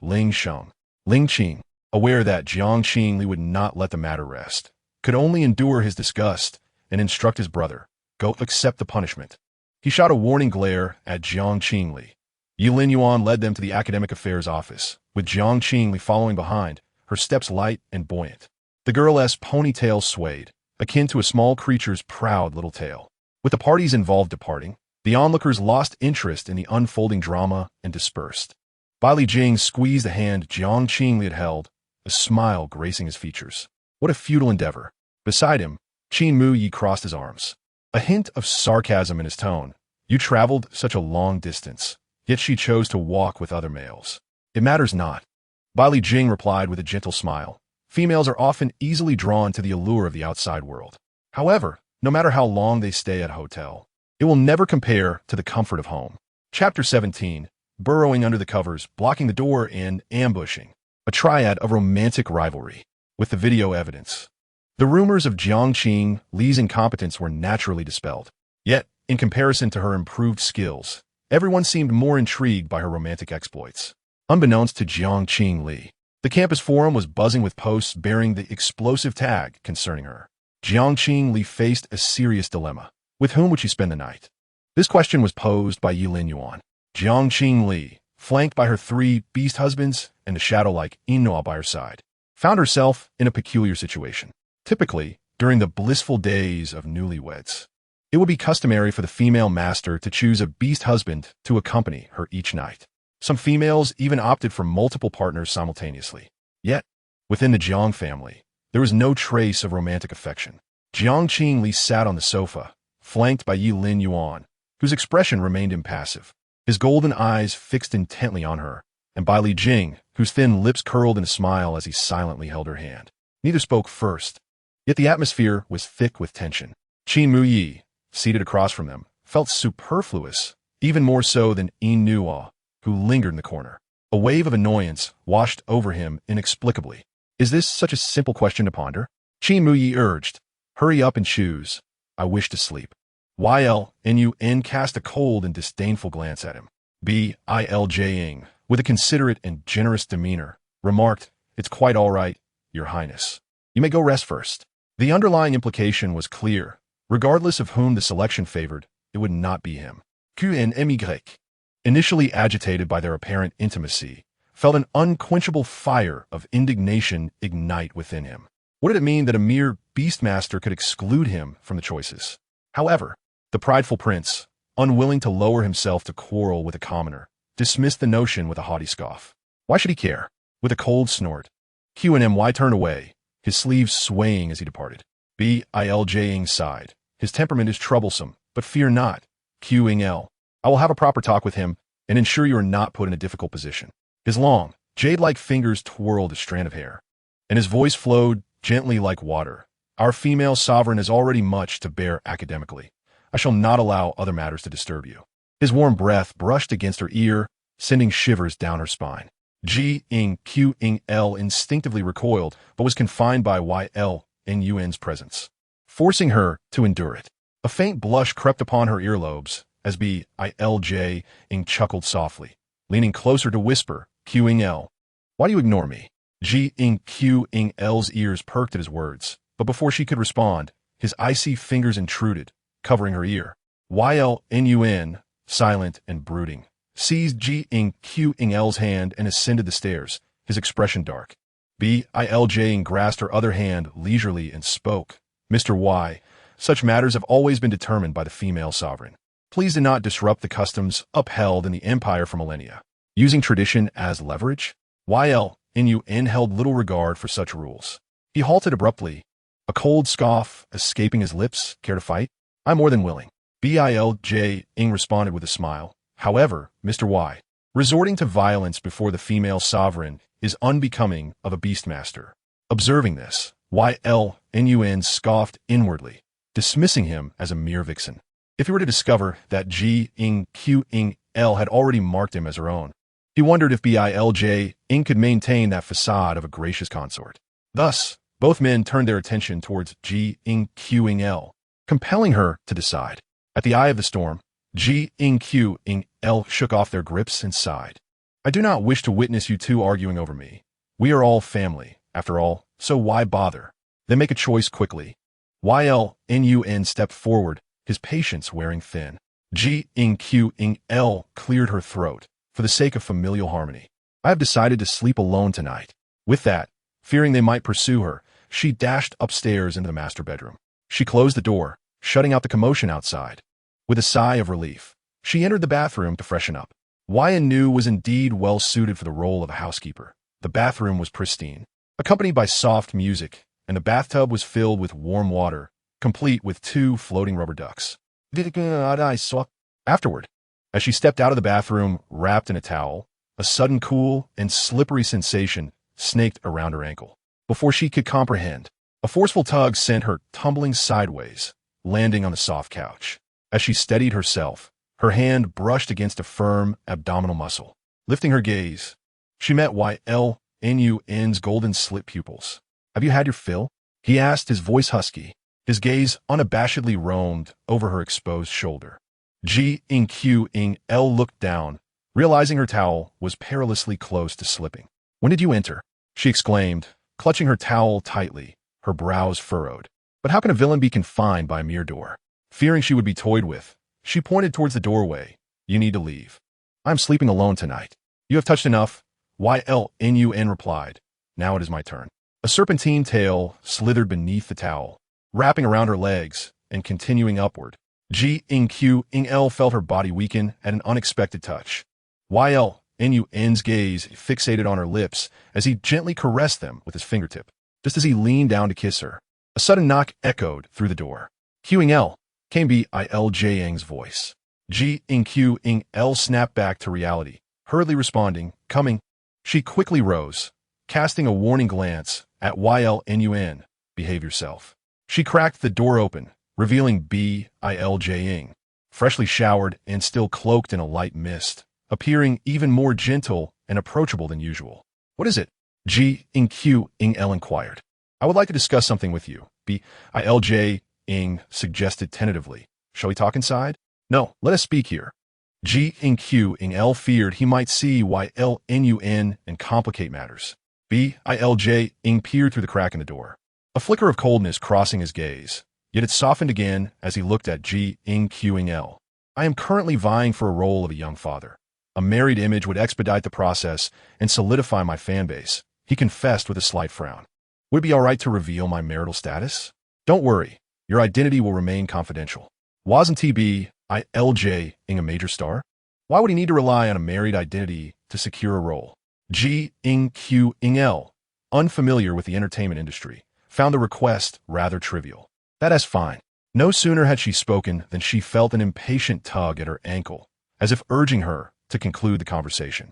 Ling Sheng. Ling Qing, aware that Jiang Qingli would not let the matter rest, could only endure his disgust and instruct his brother, "Go accept the punishment." He shot a warning glare at Jiang Qingli. Yi Lin Yuan led them to the academic affairs office, with Jiang Qingli following behind, her steps light and buoyant. The girl's ponytail swayed, akin to a small creature's proud little tail. With the parties involved departing, the onlookers lost interest in the unfolding drama and dispersed. Bai Li Jing squeezed the hand Jiang Qingli had held, a smile gracing his features. What a futile endeavor. Beside him, Qin Mu Yi crossed his arms. A hint of sarcasm in his tone. You traveled such a long distance, yet she chose to walk with other males. It matters not. Bai Li Jing replied with a gentle smile. Females are often easily drawn to the allure of the outside world. However, no matter how long they stay at a hotel, it will never compare to the comfort of home. Chapter 17. Burrowing under the covers, blocking the door, and ambushing. A triad of romantic rivalry. With the video evidence. The rumors of Jiang Qingli's incompetence were naturally dispelled. Yet, in comparison to her improved skills, everyone seemed more intrigued by her romantic exploits. Unbeknownst to Jiang Qingli, the campus forum was buzzing with posts bearing the explosive tag concerning her. Jiang Qingli faced a serious dilemma. With whom would she spend the night? This question was posed by Yi Lin Yuan. Jiang Qingli, flanked by her 3 beast husbands and a shadow-like Inua by her side, found herself in a peculiar situation. Typically, during the blissful days of newlyweds, it would be customary for the female master to choose a beast husband to accompany her each night. Some females even opted for multiple partners simultaneously. Yet, within the Jiang family, there was no trace of romantic affection. Jiang Qingli sat on the sofa, flanked by Yi Lin Yuan, whose expression remained impassive, his golden eyes fixed intently on her, and Bai Li Jing, whose thin lips curled in a smile as he silently held her hand. Neither spoke first, yet the atmosphere was thick with tension. Qin Mu Yi, seated across from them, felt superfluous, even more so than Inua, who lingered in the corner. A wave of annoyance washed over him inexplicably. Is this such a simple question to ponder? Qin Mu Yi urged. Hurry up and choose. I wish to sleep. Yln cast a cold and disdainful glance at him. Biljing, with a considerate and generous demeanor, remarked, It's quite all right, Your Highness. You may go rest first. The underlying implication was clear. Regardless of whom the selection favored, it would not be him. QNMY, initially agitated by their apparent intimacy, felt an unquenchable fire of indignation ignite within him. What did it mean that a mere beastmaster could exclude him from the choices? However, the prideful prince, unwilling to lower himself to quarrel with a commoner, dismissed the notion with a haughty scoff. Why should he care? With a cold snort, QNMY turned away, his sleeves swaying as he departed. Biljing sighed. His temperament is troublesome, but fear not, QNL. I will have a proper talk with him and ensure you are not put in a difficult position. His long, jade-like fingers twirled a strand of hair, and his voice flowed gently like water. Our female sovereign has already much to bear academically. I shall not allow other matters to disturb you. His warm breath brushed against her ear, sending shivers down her spine. QNL instinctively recoiled, but was confined by YLNUN's presence, forcing her to endure it. A faint blush crept upon her earlobes as Biljing chuckled softly, leaning closer to whisper, QNL, why do you ignore me? QNL's ears perked at his words, but before she could respond, his icy fingers intruded, covering her ear. YLNUN, silent and brooding, seized QNL's hand and ascended the stairs, his expression dark. Biljing grasped her other hand leisurely and spoke. Mr. Y, such matters have always been determined by the female sovereign. Please do not disrupt the customs upheld in the empire for millennia. Using tradition as leverage? Yl held little regard for such rules. He halted abruptly, a cold scoff escaping his lips. Care to fight? I'm more than willing. Biljing responded with a smile. However, Mr. Y, resorting to violence before the female sovereign is unbecoming of a beastmaster. Observing this, Yl scoffed inwardly, dismissing him as a mere vixen. If he were to discover that Jiang Qingli had already marked him as her own, he wondered if Biljing could maintain that facade of a gracious consort. Thus, both men turned their attention towards Jiang Qingli, compelling her to decide. At the eye of the storm, Jiang Qingli shook off their grips and sighed. I do not wish to witness you two arguing over me. We are all family, after all, so why bother? Then make a choice quickly. Yl stepped forward, his patience wearing thin. Jiang Qingli cleared her throat, for the sake of familial harmony. I have decided to sleep alone tonight. With that, fearing they might pursue her, she dashed upstairs into the master bedroom. She closed the door, shutting out the commotion outside. With a sigh of relief, she entered the bathroom to freshen up. Yu was indeed well suited for the role of a housekeeper. The bathroom was pristine, accompanied by soft music, and the bathtub was filled with warm water, complete with 2 floating rubber ducks. Afterward, as she stepped out of the bathroom wrapped in a towel, a sudden cool and slippery sensation snaked around her ankle. Before she could comprehend, a forceful tug sent her tumbling sideways, landing on the soft couch. As she steadied herself, her hand brushed against a firm abdominal muscle. Lifting her gaze, she met Yl's golden slit pupils. Have you had your fill? He asked, his voice husky. His gaze unabashedly roamed over her exposed shoulder. Jiang Qingli looked down, realizing her towel was perilously close to slipping. When did you enter? She exclaimed, clutching her towel tightly, her brows furrowed. But how can a villain be confined by a mere door? Fearing she would be toyed with, she pointed towards the doorway. You need to leave. I'm sleeping alone tonight. You have touched enough. Yln replied. Now it is my turn. A serpentine tail slithered beneath the towel, wrapping around her legs and continuing upward. Jiang Qingli felt her body weaken at an unexpected touch. Yln's gaze fixated on her lips as he gently caressed them with his fingertip, just as he leaned down to kiss her. A sudden knock echoed through the door. Qingli, came Biljing's voice. Jiang Qingli snapped back to reality, hurriedly responding, coming. She quickly rose, casting a warning glance at Yln. Behave yourself. She cracked the door open, revealing Biljing, freshly showered and still cloaked in a light mist, appearing even more gentle and approachable than usual. What is it? Jiang Qingli inquired. I would like to discuss something with you, Biljing suggested tentatively. Shall we talk inside? No, let us speak here. Jiang Qingli feared he might see Yln and complicate matters. Biljing peered through the crack in the door, a flicker of coldness crossing his gaze, yet it softened again as he looked at Jiang Qingli. I am currently vying for a role of a young father. A married image would expedite the process and solidify my fan base, he confessed with a slight frown. Would it be all right to reveal my marital status? Don't worry, your identity will remain confidential. Wasn't Biljing a major star? Why would he need to rely on a married identity to secure a role? Jiang Qingli, unfamiliar with the entertainment industry, found the request rather trivial. That is fine. No sooner had she spoken than she felt an impatient tug at her ankle, as if urging her to conclude the conversation.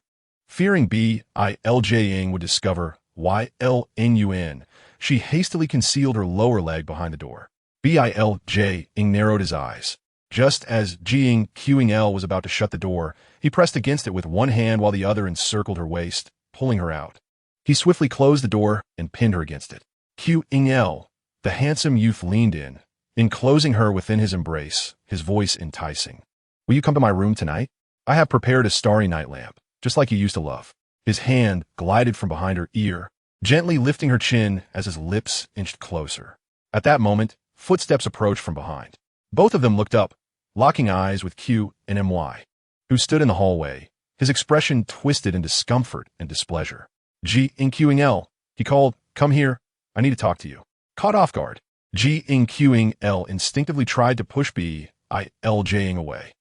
Fearing Biljing would discover Yln, she hastily concealed her lower leg behind the door. Biljing narrowed his eyes. Just as Jiang Qingli was about to shut the door, he pressed against it with one hand while the other encircled her waist, pulling her out. He swiftly closed the door and pinned her against it. Qingli, the handsome youth, leaned in, enclosing her within his embrace, his voice enticing. Will you come to my room tonight? I have prepared a starry night lamp, just like you used to love. His hand glided from behind her ear, gently lifting her chin as his lips inched closer. At that moment, footsteps approached from behind. Both of them looked up, locking eyes with Qingli, who stood in the hallway, his expression twisted in discomfort and displeasure. Jiang Qingli, He called, "Come here. I need to talk to you." Caught off guard, Jiang Qingli instinctively tried to push Biljing away.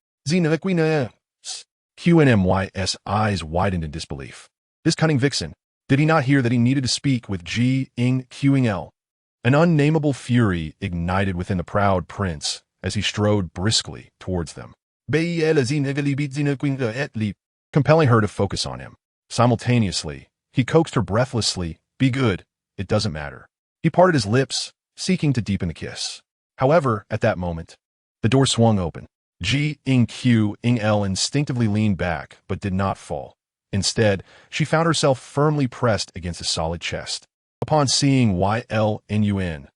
Qnmy's eyes widened in disbelief. This cunning vixen, did he not hear that he needed to speak with Jiang Qingli? An unnameable fury ignited within the proud prince as he strode briskly towards them, compelling her to focus on him. Simultaneously, he coaxed her breathlessly, "Be good, it doesn't matter." He parted his lips, seeking to deepen the kiss. However, at that moment, the door swung open. Jiang Qingli instinctively leaned back, but did not fall. Instead, she found herself firmly pressed against a solid chest. Upon seeing Qnmy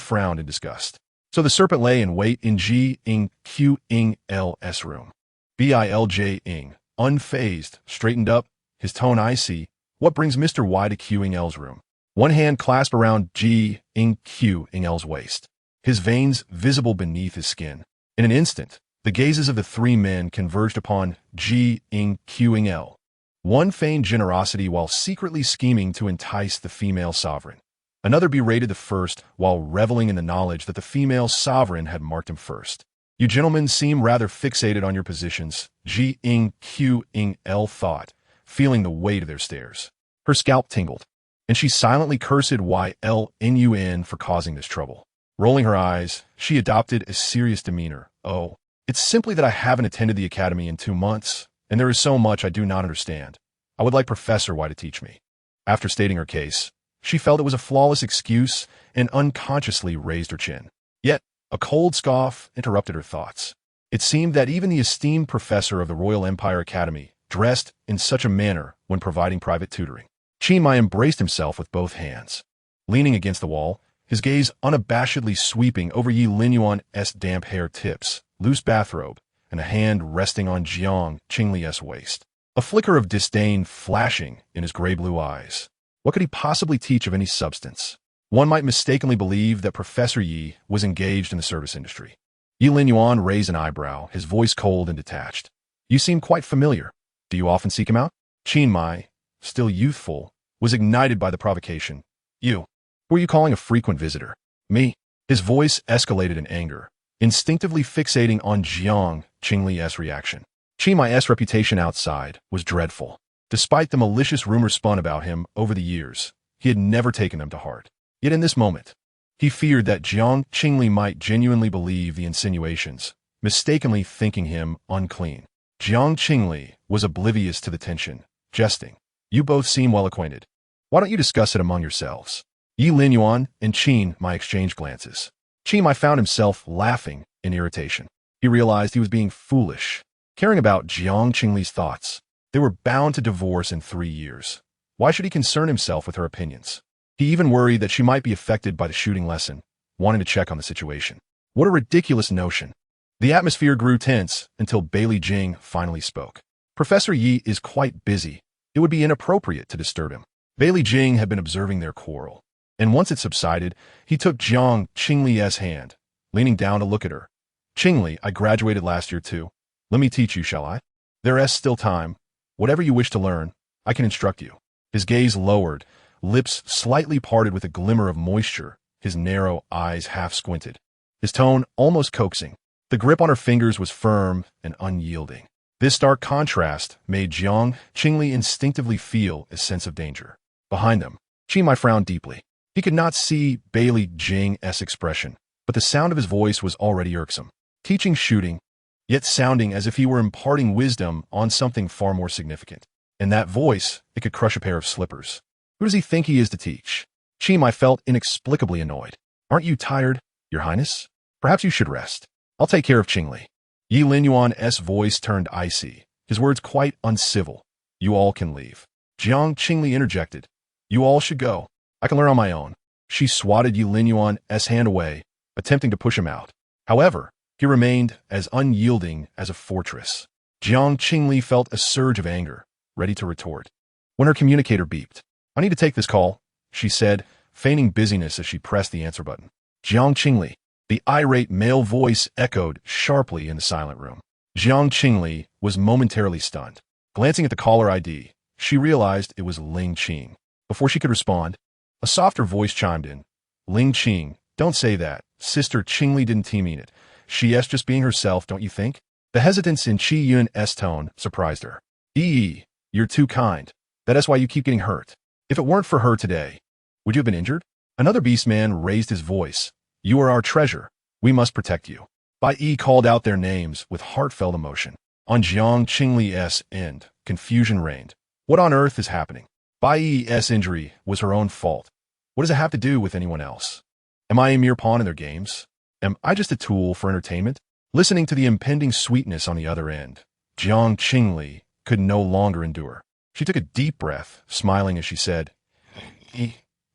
frowned in disgust. So the serpent lay in wait in Jiang Qingli's room. Biljing, unfazed, straightened up, his tone icy. "What brings Mr. Y to Qingli's room?" One hand clasped around Jiang Qingli's waist, his veins visible beneath his skin. In an instant, the gazes of the three men converged upon Jiang Qingli. One feigned generosity while secretly scheming to entice the female sovereign. Another berated the first while reveling in the knowledge that the female sovereign had marked him first. "You gentlemen seem rather fixated on your positions," Jiang Qingli thought, feeling the weight of their stares. Her scalp tingled, and she silently cursed Ylun for causing this trouble. Rolling her eyes, she adopted a serious demeanor. "Oh, it's simply that I haven't attended the academy in 2 months, and there is so much I do not understand. I would like Professor Y to teach me." After stating her case, she felt it was a flawless excuse and unconsciously raised her chin. Yet, a cold scoff interrupted her thoughts. It seemed that even the esteemed professor of the Royal Empire Academy dressed in such a manner when providing private tutoring. Qingli embraced himself with both hands. Leaning against the wall, his gaze unabashedly sweeping over Linyuan's damp hair tips, loose bathrobe, and a hand resting on Jiang Qingli's waist. A flicker of disdain flashing in his gray-blue eyes. What could he possibly teach of any substance? One might mistakenly believe that Professor Yi was engaged in the service industry. Linyuan raised an eyebrow, his voice cold and detached. "You seem quite familiar. Do you often seek him out?" Qingli, still youthful, was ignited by the provocation. "You? Who are you calling a frequent visitor?" "Me?" His voice escalated in anger, instinctively fixating on Jiang Qingli's reaction. Qingli's reputation outside was dreadful. Despite the malicious rumors spun about him over the years, he had never taken them to heart. Yet in this moment, he feared that Jiang Qingli might genuinely believe the insinuations, mistakenly thinking him unclean. Jiang Qingli was oblivious to the tension, jesting. "You both seem well acquainted. Why don't you discuss it among yourselves?" Linyuan and Qingli exchanged glances. Qingli found himself laughing in irritation. He realized he was being foolish, caring about Jiang Qingli's thoughts. They were bound to divorce in 3 years. Why should he concern himself with her opinions? He even worried that she might be affected by the shooting lesson, wanting to check on the situation. What a ridiculous notion. The atmosphere grew tense until Biljing finally spoke. "Professor Yi is quite busy. It would be inappropriate to disturb him." Biljing had been observing their quarrel, and once it subsided, he took Jiang Qingli's hand, leaning down to look at her. "Qingli, I graduated last year too. Let me teach you, shall I? There is still time. Whatever you wish to learn, I can instruct you." His gaze lowered, lips slightly parted with a glimmer of moisture, his narrow eyes half squinted. His tone almost coaxing. The grip on her fingers was firm and unyielding. This stark contrast made Jiang Qingli instinctively feel a sense of danger. Behind them, Qingli frowned deeply. He could not see Biljing's expression, but the sound of his voice was already irksome. Teaching shooting, yet sounding as if he were imparting wisdom on something far more significant. In that voice, it could crush a pair of slippers. Who does he think he is to teach? Qingli felt inexplicably annoyed. "Aren't you tired, Your Highness? Perhaps you should rest. I'll take care of Qingli." Linyuan's voice turned icy, his words quite uncivil. "You all can leave." Jiang Qingli interjected. "You all should go. I can learn on my own." She swatted Linyuan's hand away, attempting to push him out. However, he remained as unyielding as a fortress. Jiang Qingli felt a surge of anger, ready to retort. When her communicator beeped, "I need to take this call," she said, feigning busyness as she pressed the answer button. "Jiang Qingli." The irate male voice echoed sharply in the silent room. Jiang Qingli was momentarily stunned. Glancing at the caller ID, she realized it was Ling Qing. Before she could respond, a softer voice chimed in. Ling Qing, don't say that. Sister Qingli didn't mean it. She's just being herself, don't you think? The hesitance in Qi Yun's tone surprised her. You're too kind. That is why you keep getting hurt. If it weren't for her today, would you have been injured? Another beastman raised his voice. You are our treasure. We must protect you. Bai Yi called out their names with heartfelt emotion. On Jiang Qingli's end, confusion reigned. What on earth is happening? Bai Yi's injury was her own fault. What does it have to do with anyone else? Am I a mere pawn in their games? Am I just a tool for entertainment? Listening to the impending sweetness on the other end, Jiang Qingli could no longer endure. She took a deep breath, smiling as she said,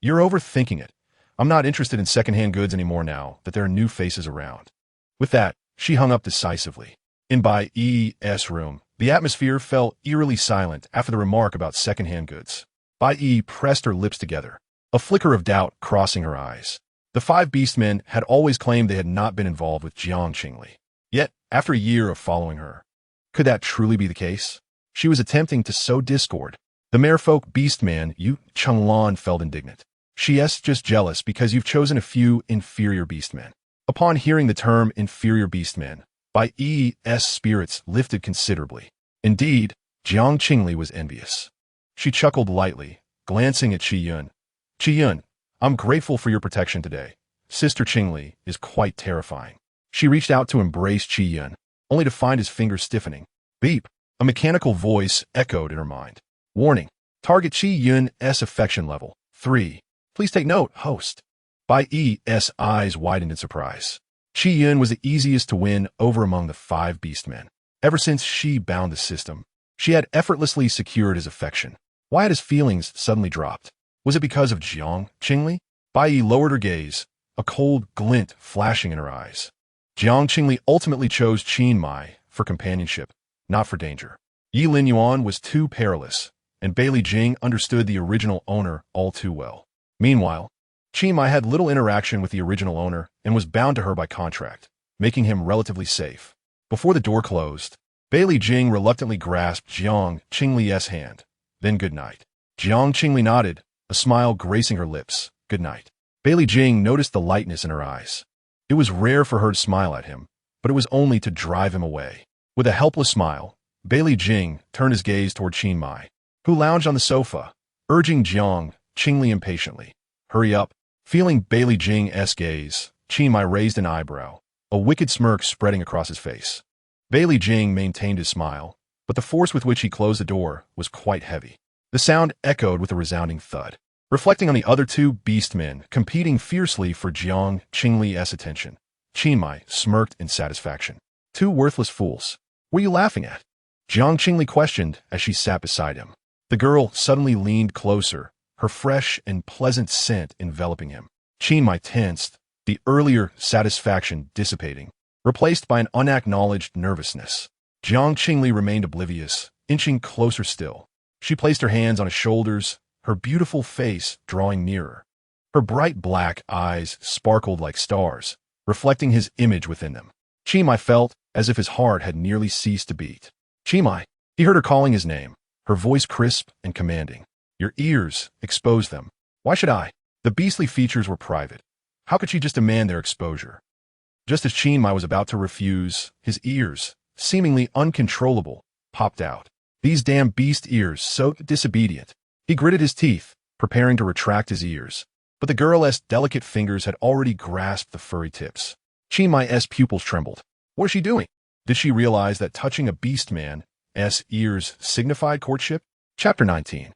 You're overthinking it. I'm not interested in secondhand goods anymore now that there are new faces around. With that, she hung up decisively. In Bai Yi's room, the atmosphere fell eerily silent after the remark about secondhand goods. Bai Yi pressed her lips together, a flicker of doubt crossing her eyes. The five beastmen had always claimed they had not been involved with Jiang Qingli. Yet, after a year of following her, could that truly be the case? She was attempting to sow discord. The merfolk beastman Yu Chenglan felt indignant. She's just jealous because you've chosen a few inferior beastmen. Upon hearing the term inferior beastmen, Bai Yi's spirits lifted considerably. Indeed, Jiang Qingli was envious. She chuckled lightly, glancing at Qi Yun. Qi Yun, I'm grateful for your protection today. Sister Qingli is quite terrifying. She reached out to embrace Qi Yun, only to find his fingers stiffening. Beep! A mechanical voice echoed in her mind. Warning! Target Qi Yun's affection level 3. Please take note, host. Bai Yi's eyes widened in surprise. Qi Yun was the easiest to win over among the five beastmen. Ever since she bound the system, she had effortlessly secured his affection. Why had his feelings suddenly dropped? Was it because of Jiang Qingli? Bai Yi lowered her gaze, a cold glint flashing in her eyes. Jiang Qingli ultimately chose Qin Mai for companionship, not for danger. Yi Lin Yuan was too perilous, and Bailey Jing understood the original owner all too well. Meanwhile, Qin Mai had little interaction with the original owner and was bound to her by contract, making him relatively safe. Before the door closed, Bailey Jing reluctantly grasped Jiang Qingli's hand. Then good night. Jiang Qingli nodded, a smile gracing her lips. Good night. Bailey Jing noticed the lightness in her eyes. It was rare for her to smile at him, but it was only to drive him away. With a helpless smile, Bailey Jing turned his gaze toward Qin Mai, who lounged on the sofa, urging Jiang Qingli impatiently. Hurry up. Feeling Bailey Jing's gaze, Qin Mai raised an eyebrow, a wicked smirk spreading across his face. Bailey Jing maintained his smile, but the force with which he closed the door was quite heavy. The sound echoed with a resounding thud, reflecting on the other two beastmen competing fiercely for Jiang Qingli's attention. Qin Mai smirked in satisfaction. Two worthless fools. What are you laughing at? Jiang Qingli questioned as she sat beside him. The girl suddenly leaned closer, her fresh and pleasant scent enveloping him. Qin Mai tensed, the earlier satisfaction dissipating, replaced by an unacknowledged nervousness. Jiang Qingli remained oblivious, inching closer still. She placed her hands on his shoulders, her beautiful face drawing nearer. Her bright black eyes sparkled like stars, reflecting his image within them. Qin Mai felt as if his heart had nearly ceased to beat. Qin Mai, he heard her calling his name, her voice crisp and commanding. Your ears, expose them. Why should I? The beastly features were private. How could she just demand their exposure? Just as Qin Mai was about to refuse, his ears, seemingly uncontrollable, popped out. These damn beast ears, so disobedient. He gritted his teeth, preparing to retract his ears, but the girl's delicate fingers had already grasped the furry tips. Qin Mai's pupils trembled. What was she doing? Did she realize that touching a beastman's ears signified courtship? Chapter 19.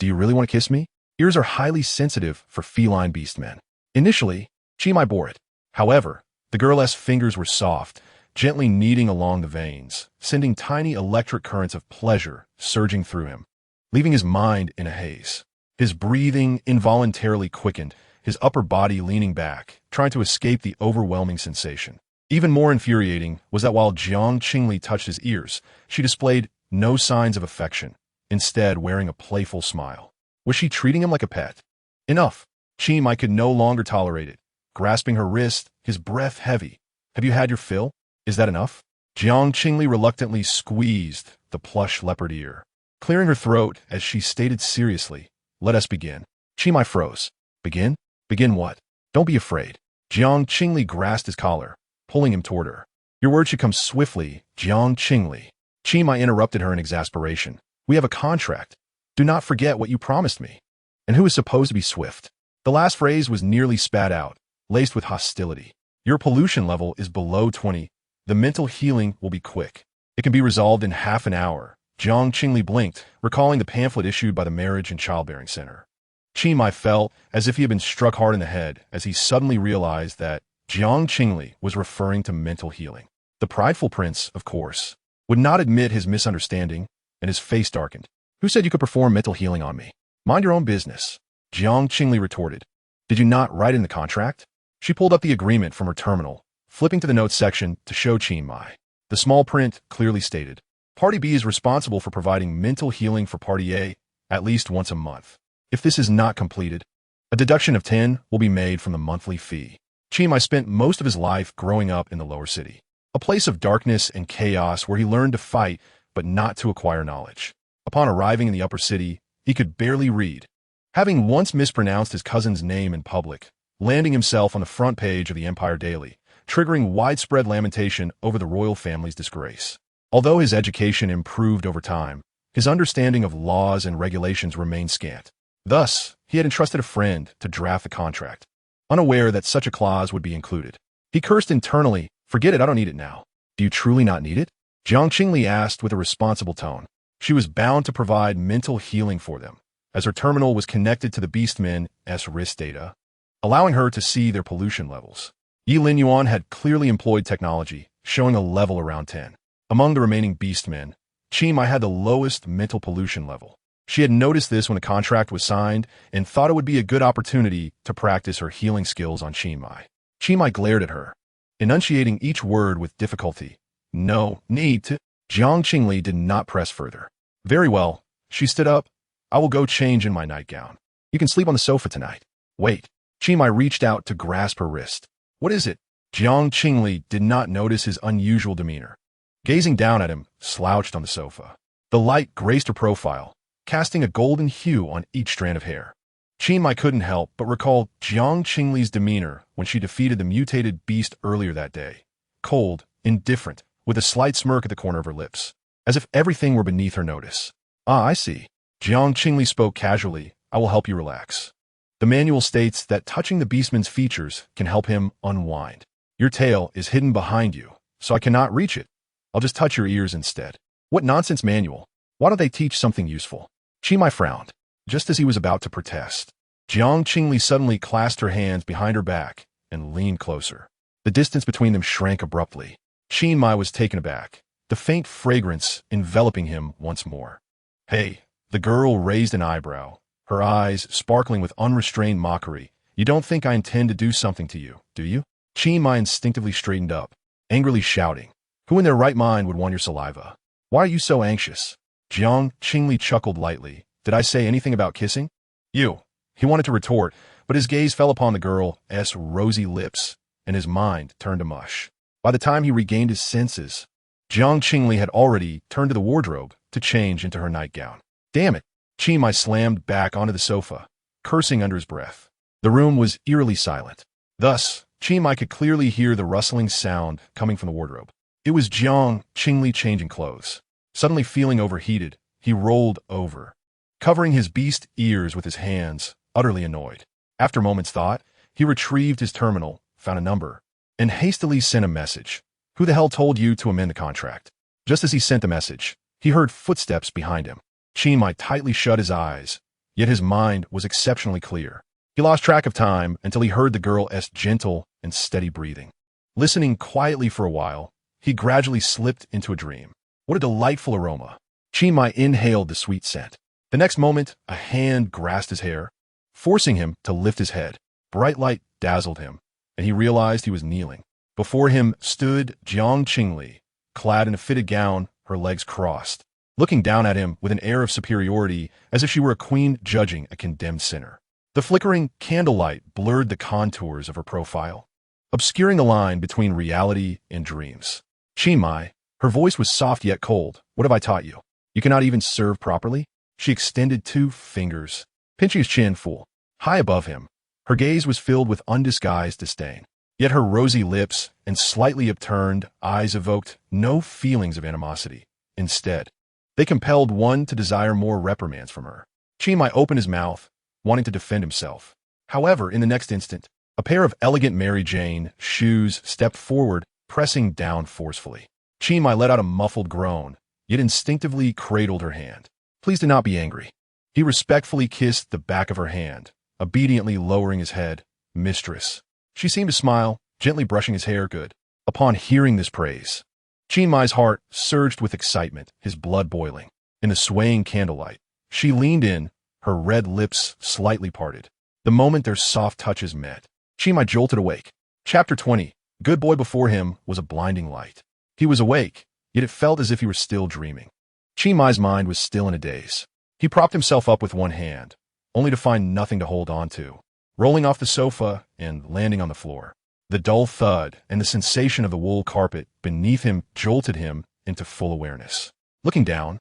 Do you really want to kiss me? Ears are highly sensitive for feline beastmen. Initially, Qin Mai bore it. However, the girl's fingers were soft, gently kneading along the veins, sending tiny electric currents of pleasure surging through him, leaving his mind in a haze. His breathing involuntarily quickened, his upper body leaning back, trying to escape the overwhelming sensation. Even more infuriating was that while Jiang Qingli touched his ears, she displayed no signs of affection, instead wearing a playful smile. Was she treating him like a pet? Enough. Qin Mai could no longer tolerate it. Grasping her wrist, his breath heavy. Have you had your fill? Is that enough? Jiang Qingli reluctantly squeezed the plush leopard ear, clearing her throat as she stated seriously, let us begin. Qingli froze. Begin? Begin what? Don't be afraid. Jiang Qingli grasped his collar, pulling him toward her. Your words should come swiftly, Jiang Qingli. Qingli interrupted her in exasperation. We have a contract. Do not forget what you promised me. And who is supposed to be swift? The last phrase was nearly spat out, laced with hostility. Your pollution level is below 20. The mental healing will be quick. It can be resolved in half an hour. Jiang Qingli blinked, recalling the pamphlet issued by the Marriage and Childbearing Center. Qingli felt as if he had been struck hard in the head as he suddenly realized that Jiang Qingli was referring to mental healing. The prideful prince, of course, would not admit his misunderstanding, and his face darkened. Who said you could perform mental healing on me? Mind your own business, Jiang Qingli retorted. Did you not write in the contract? She pulled up the agreement from her terminal, flipping to the notes section to show Qingli. The small print clearly stated, Party B is responsible for providing mental healing for Party A at least once a month. If this is not completed, a deduction of 10 will be made from the monthly fee. Qingli spent most of his life growing up in the lower city, a place of darkness and chaos where he learned to fight but not to acquire knowledge. Upon arriving in the upper city, he could barely read, having once mispronounced his cousin's name in public, landing himself on the front page of the Empire Daily, triggering widespread lamentation over the royal family's disgrace. Although his education improved over time, his understanding of laws and regulations remained scant. Thus, he had entrusted a friend to draft the contract, unaware that such a clause would be included. He cursed internally, forget it, I don't need it now. Do you truly not need it? Jiang Qingli asked with a responsible tone. She was bound to provide mental healing for them, as her terminal was connected to the Beastmen's wrist data, allowing her to see their pollution levels. Yi Linyuan had clearly employed technology, showing a level around 10. Among the remaining Beastmen, Qingli had the lowest mental pollution level. She had noticed this when the contract was signed and thought it would be a good opportunity to practice her healing skills on Qingli. Qingli glared at her, enunciating each word with difficulty. No need to. Jiang Qingli did not press further. Very well, she stood up. I will go change in my nightgown. You can sleep on the sofa tonight. Wait. Qingli reached out to grasp her wrist. What is it? Jiang Qingli did not notice his unusual demeanor. Gazing down at him, slouched on the sofa. The light graced her profile, casting a golden hue on each strand of hair. Qingli couldn't help but recall Jiang Qingli's demeanor when she defeated the mutated beast earlier that day. Cold, indifferent, with a slight smirk at the corner of her lips, as if everything were beneath her notice. Ah, I see. Jiang Qingli spoke casually. I will help you relax. The manual states that touching the beastman's features can help him unwind. Your tail is hidden behind you, so I cannot reach it. I'll just touch your ears instead. What nonsense manual? Why don't they teach something useful? Qingli frowned, just as he was about to protest. Jiang Qingli suddenly clasped her hands behind her back and leaned closer. The distance between them shrank abruptly. Qingli was taken aback, the faint fragrance enveloping him once more. Hey, the girl raised an eyebrow, her eyes sparkling with unrestrained mockery. You don't think I intend to do something to you, do you? Qingli instinctively straightened up, angrily shouting. Who in their right mind would want your saliva? Why are you so anxious? Jiang Qingli chuckled lightly. Did I say anything about kissing? You. He wanted to retort, but his gaze fell upon the girl's rosy lips, and his mind turned to mush. By the time he regained his senses, Jiang Qingli had already turned to the wardrobe to change into her nightgown. Damn it! Qingli slammed back onto the sofa, cursing under his breath. The room was eerily silent. Thus, Qingli could clearly hear the rustling sound coming from the wardrobe. It was Jiang Qingli changing clothes. Suddenly feeling overheated, he rolled over, covering his beast ears with his hands, utterly annoyed. After a moment's thought, he retrieved his terminal, found a number, and hastily sent a message. Who the hell told you to amend the contract? Just as he sent the message, he heard footsteps behind him. Qingli tightly shut his eyes, yet his mind was exceptionally clear. He lost track of time until he heard the girl's gentle and steady breathing. Listening quietly for a while, he gradually slipped into a dream. What a delightful aroma. Qingli inhaled the sweet scent. The next moment, a hand grasped his hair, forcing him to lift his head. Bright light dazzled him, and he realized he was kneeling. Before him stood Jiang Qingli, clad in a fitted gown, her legs crossed, looking down at him with an air of superiority as if she were a queen judging a condemned sinner. The flickering candlelight blurred the contours of her profile, obscuring the line between reality and dreams. Qingli, her voice was soft yet cold. What have I taught you? You cannot even serve properly? She extended 2 fingers, pinching his chin full. High above him, her gaze was filled with undisguised disdain. Yet her rosy lips and slightly upturned eyes evoked no feelings of animosity. Instead, they compelled one to desire more reprimands from her. Qingli opened his mouth, wanting to defend himself. However, in the next instant, a pair of elegant Mary Jane shoes stepped forward, pressing down forcefully. Qingli let out a muffled groan, yet instinctively cradled her hand. Please do not be angry. He respectfully kissed the back of her hand, obediently lowering his head. Mistress. She seemed to smile, gently brushing his hair. Good. Upon hearing this praise, Qingmi's heart surged with excitement, his blood boiling. In the swaying candlelight, she leaned in, her red lips slightly parted. The moment their soft touches met, Qingmi jolted awake. Chapter 20. Good boy before him was a blinding light. He was awake, yet it felt as if he were still dreaming. Qingmi's mind was still in a daze. He propped himself up with one hand, only to find nothing to hold on to. Rolling off the sofa and landing on the floor. The dull thud and the sensation of the wool carpet beneath him jolted him into full awareness. Looking down,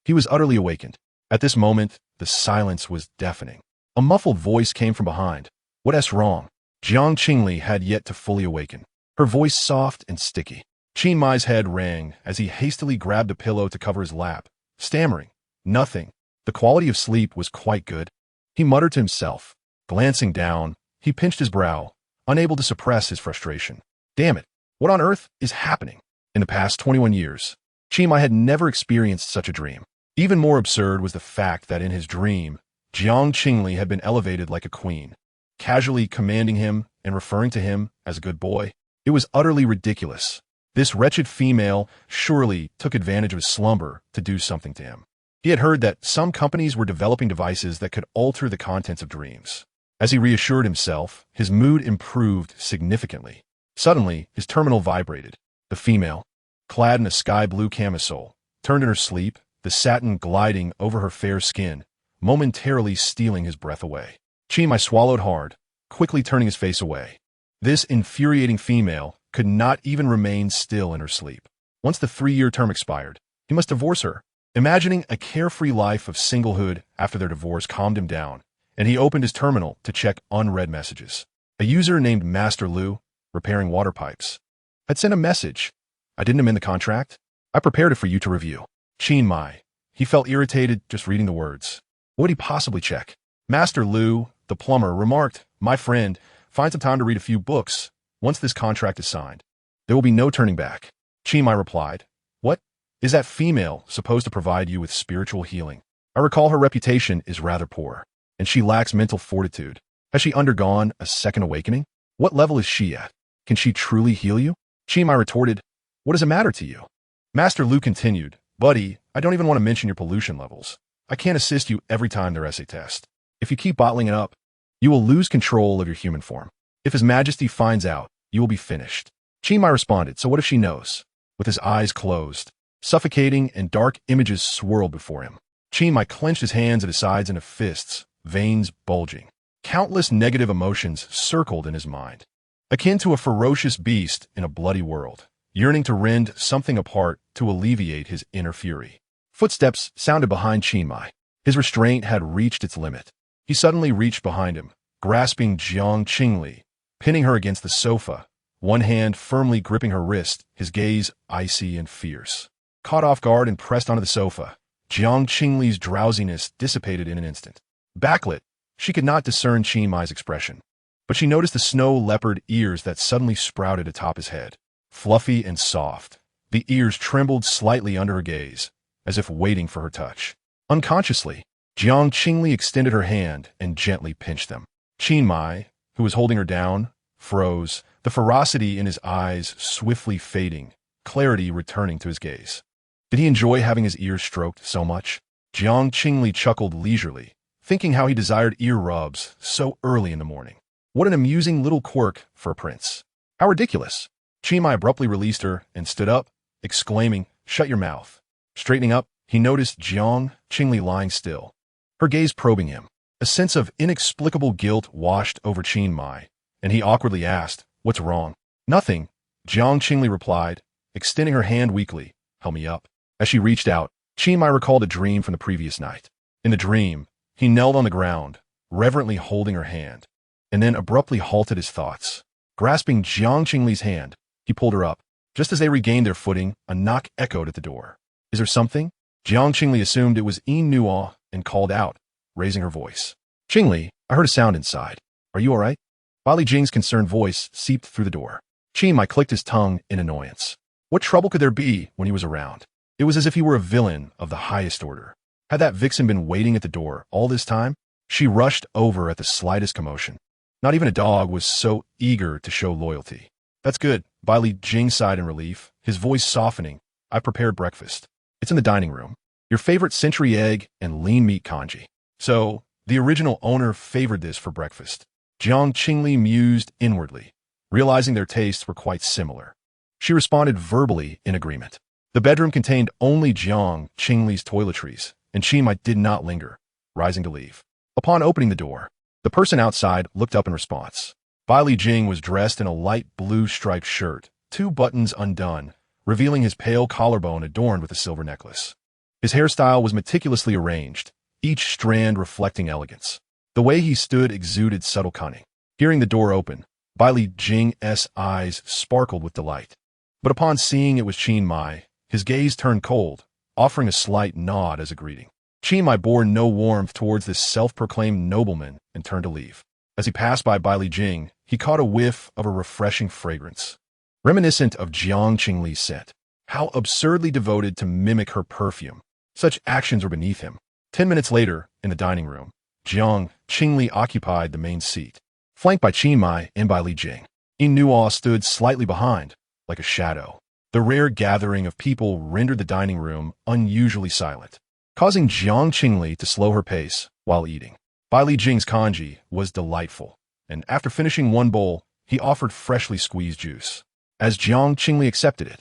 he was utterly awakened. At this moment, the silence was deafening. A muffled voice came from behind. What's wrong? Jiang Qingli had yet to fully awaken. Her voice soft and sticky. Qingmi's head rang as he hastily grabbed a pillow to cover his lap, stammering, nothing. The quality of sleep was quite good. He muttered to himself. Glancing down, he pinched his brow, unable to suppress his frustration. Damn it, what on earth is happening? In the past 21 years, Qingmi had never experienced such a dream. Even more absurd was the fact that in his dream, Jiang Qingli had been elevated like a queen, casually commanding him and referring to him as a good boy. It was utterly ridiculous. This wretched female surely took advantage of his slumber to do something to him. He had heard that some companies were developing devices that could alter the contents of dreams. As he reassured himself, his mood improved significantly. Suddenly, his terminal vibrated. The female, clad in a sky-blue camisole, turned in her sleep, the satin gliding over her fair skin, momentarily stealing his breath away. Qingmi swallowed hard, quickly turning his face away. This infuriating female could not even remain still in her sleep. Once the 3-year term expired, he must divorce her. Imagining a carefree life of singlehood after their divorce calmed him down, and he opened his terminal to check unread messages. A user named Master Lu, repairing water pipes, had sent a message. I didn't amend the contract. I prepared it for you to review. Qingmi. He felt irritated just reading the words. What would he possibly check? Master Lu, the plumber, remarked, My friend, find some time to read a few books. Once this contract is signed, there will be no turning back. Qingmi replied, What? Is that female supposed to provide you with spiritual healing? I recall her reputation is rather poor, and she lacks mental fortitude. Has she undergone a second awakening? What level is she at? Can she truly heal you? Qingmi retorted, What does it matter to you? Master Lu continued, Buddy, I don't even want to mention your pollution levels. I can't assist you every time their essay test. If you keep bottling it up, you will lose control of your human form. If His Majesty finds out, you will be finished. Qingmi responded, So what if she knows? With his eyes closed, suffocating and dark images swirled before him. Qingmi clenched his hands at his sides into fists, veins bulging. Countless negative emotions circled in his mind, akin to a ferocious beast in a bloody world, yearning to rend something apart to alleviate his inner fury. Footsteps sounded behind Qingmi. His restraint had reached its limit. He suddenly reached behind him, grasping Jiang Qingli, pinning her against the sofa, one hand firmly gripping her wrist, his gaze icy and fierce. Caught off guard and pressed onto the sofa, Jiang Qingli's drowsiness dissipated in an instant. Backlit, she could not discern Qingmi's expression, but she noticed the snow leopard ears that suddenly sprouted atop his head. Fluffy and soft, the ears trembled slightly under her gaze, as if waiting for her touch. Unconsciously, Jiang Qingli extended her hand and gently pinched them. Qingmi, who was holding her down, froze, the ferocity in his eyes swiftly fading, clarity returning to his gaze. Did he enjoy having his ears stroked so much? Jiang Qingli chuckled leisurely, thinking how he desired ear rubs so early in the morning. What an amusing little quirk for a prince. How ridiculous. Qingmi abruptly released her and stood up, exclaiming, Shut your mouth. Straightening up, he noticed Jiang Qingli lying still, her gaze probing him. A sense of inexplicable guilt washed over Qingmi, and he awkwardly asked, What's wrong? Nothing, Jiang Qingli replied, extending her hand weakly. Help me up. As she reached out, Qingmi recalled a dream from the previous night. In the dream, he knelt on the ground, reverently holding her hand, and then abruptly halted his thoughts. Grasping Jiang Qingli's hand, he pulled her up. Just as they regained their footing, a knock echoed at the door. "Is there something?" Jiang Qingli assumed it was Yin Nuo and called out, raising her voice. "Qingli, I heard a sound inside. Are you all right?" Bali Jing's concerned voice seeped through the door. Qin Mai clicked his tongue in annoyance. What trouble could there be when he was around? It was as if he were a villain of the highest order. Had that vixen been waiting at the door all this time? She rushed over at the slightest commotion. Not even a dog was so eager to show loyalty. "That's good," Bali Jing sighed in relief, his voice softening. "I prepared breakfast. It's in the dining room. Your favorite century egg and lean meat congee." So, the original owner favored this for breakfast. Jiang Qingli mused inwardly, realizing their tastes were quite similar. She responded verbally in agreement. The bedroom contained only Jiang Qingli's toiletries, and Qin Mai did not linger, rising to leave. Upon opening the door, the person outside looked up in response. Bai Li Jing was dressed in a light blue striped shirt, 2 buttons undone, revealing his pale collarbone adorned with a silver necklace. His hairstyle was meticulously arranged, each strand reflecting elegance. The way he stood exuded subtle cunning. Hearing the door open, Bai Li Jing's eyes sparkled with delight. But upon seeing it was Qin Mai, his gaze turned cold, offering a slight nod as a greeting. Qin Mai bore no warmth towards this self-proclaimed nobleman and turned to leave. As he passed by Bai Li Jing, he caught a whiff of a refreshing fragrance, reminiscent of Jiang Qingli's scent. How absurdly devoted to mimic her perfume. Such actions were beneath him. 10 minutes later, in the dining room, Jiang Qingli occupied the main seat, flanked by Qin Mai and Bai Li Jing. Yin Nuo stood slightly behind, like a shadow. The rare gathering of people rendered the dining room unusually silent, causing Jiang Qingli to slow her pace while eating. Bai Li Jing's congee was delightful, and after finishing one bowl, he offered freshly squeezed juice. As Jiang Qingli accepted it,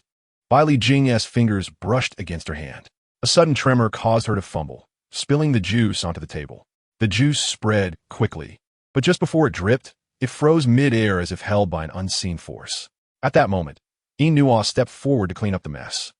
Bai Li Jing's fingers brushed against her hand. A sudden tremor caused her to fumble, spilling the juice onto the table. The juice spread quickly, but just before it dripped, it froze mid-air as if held by an unseen force. At that moment, Yin Nuo stepped forward to clean up the mess.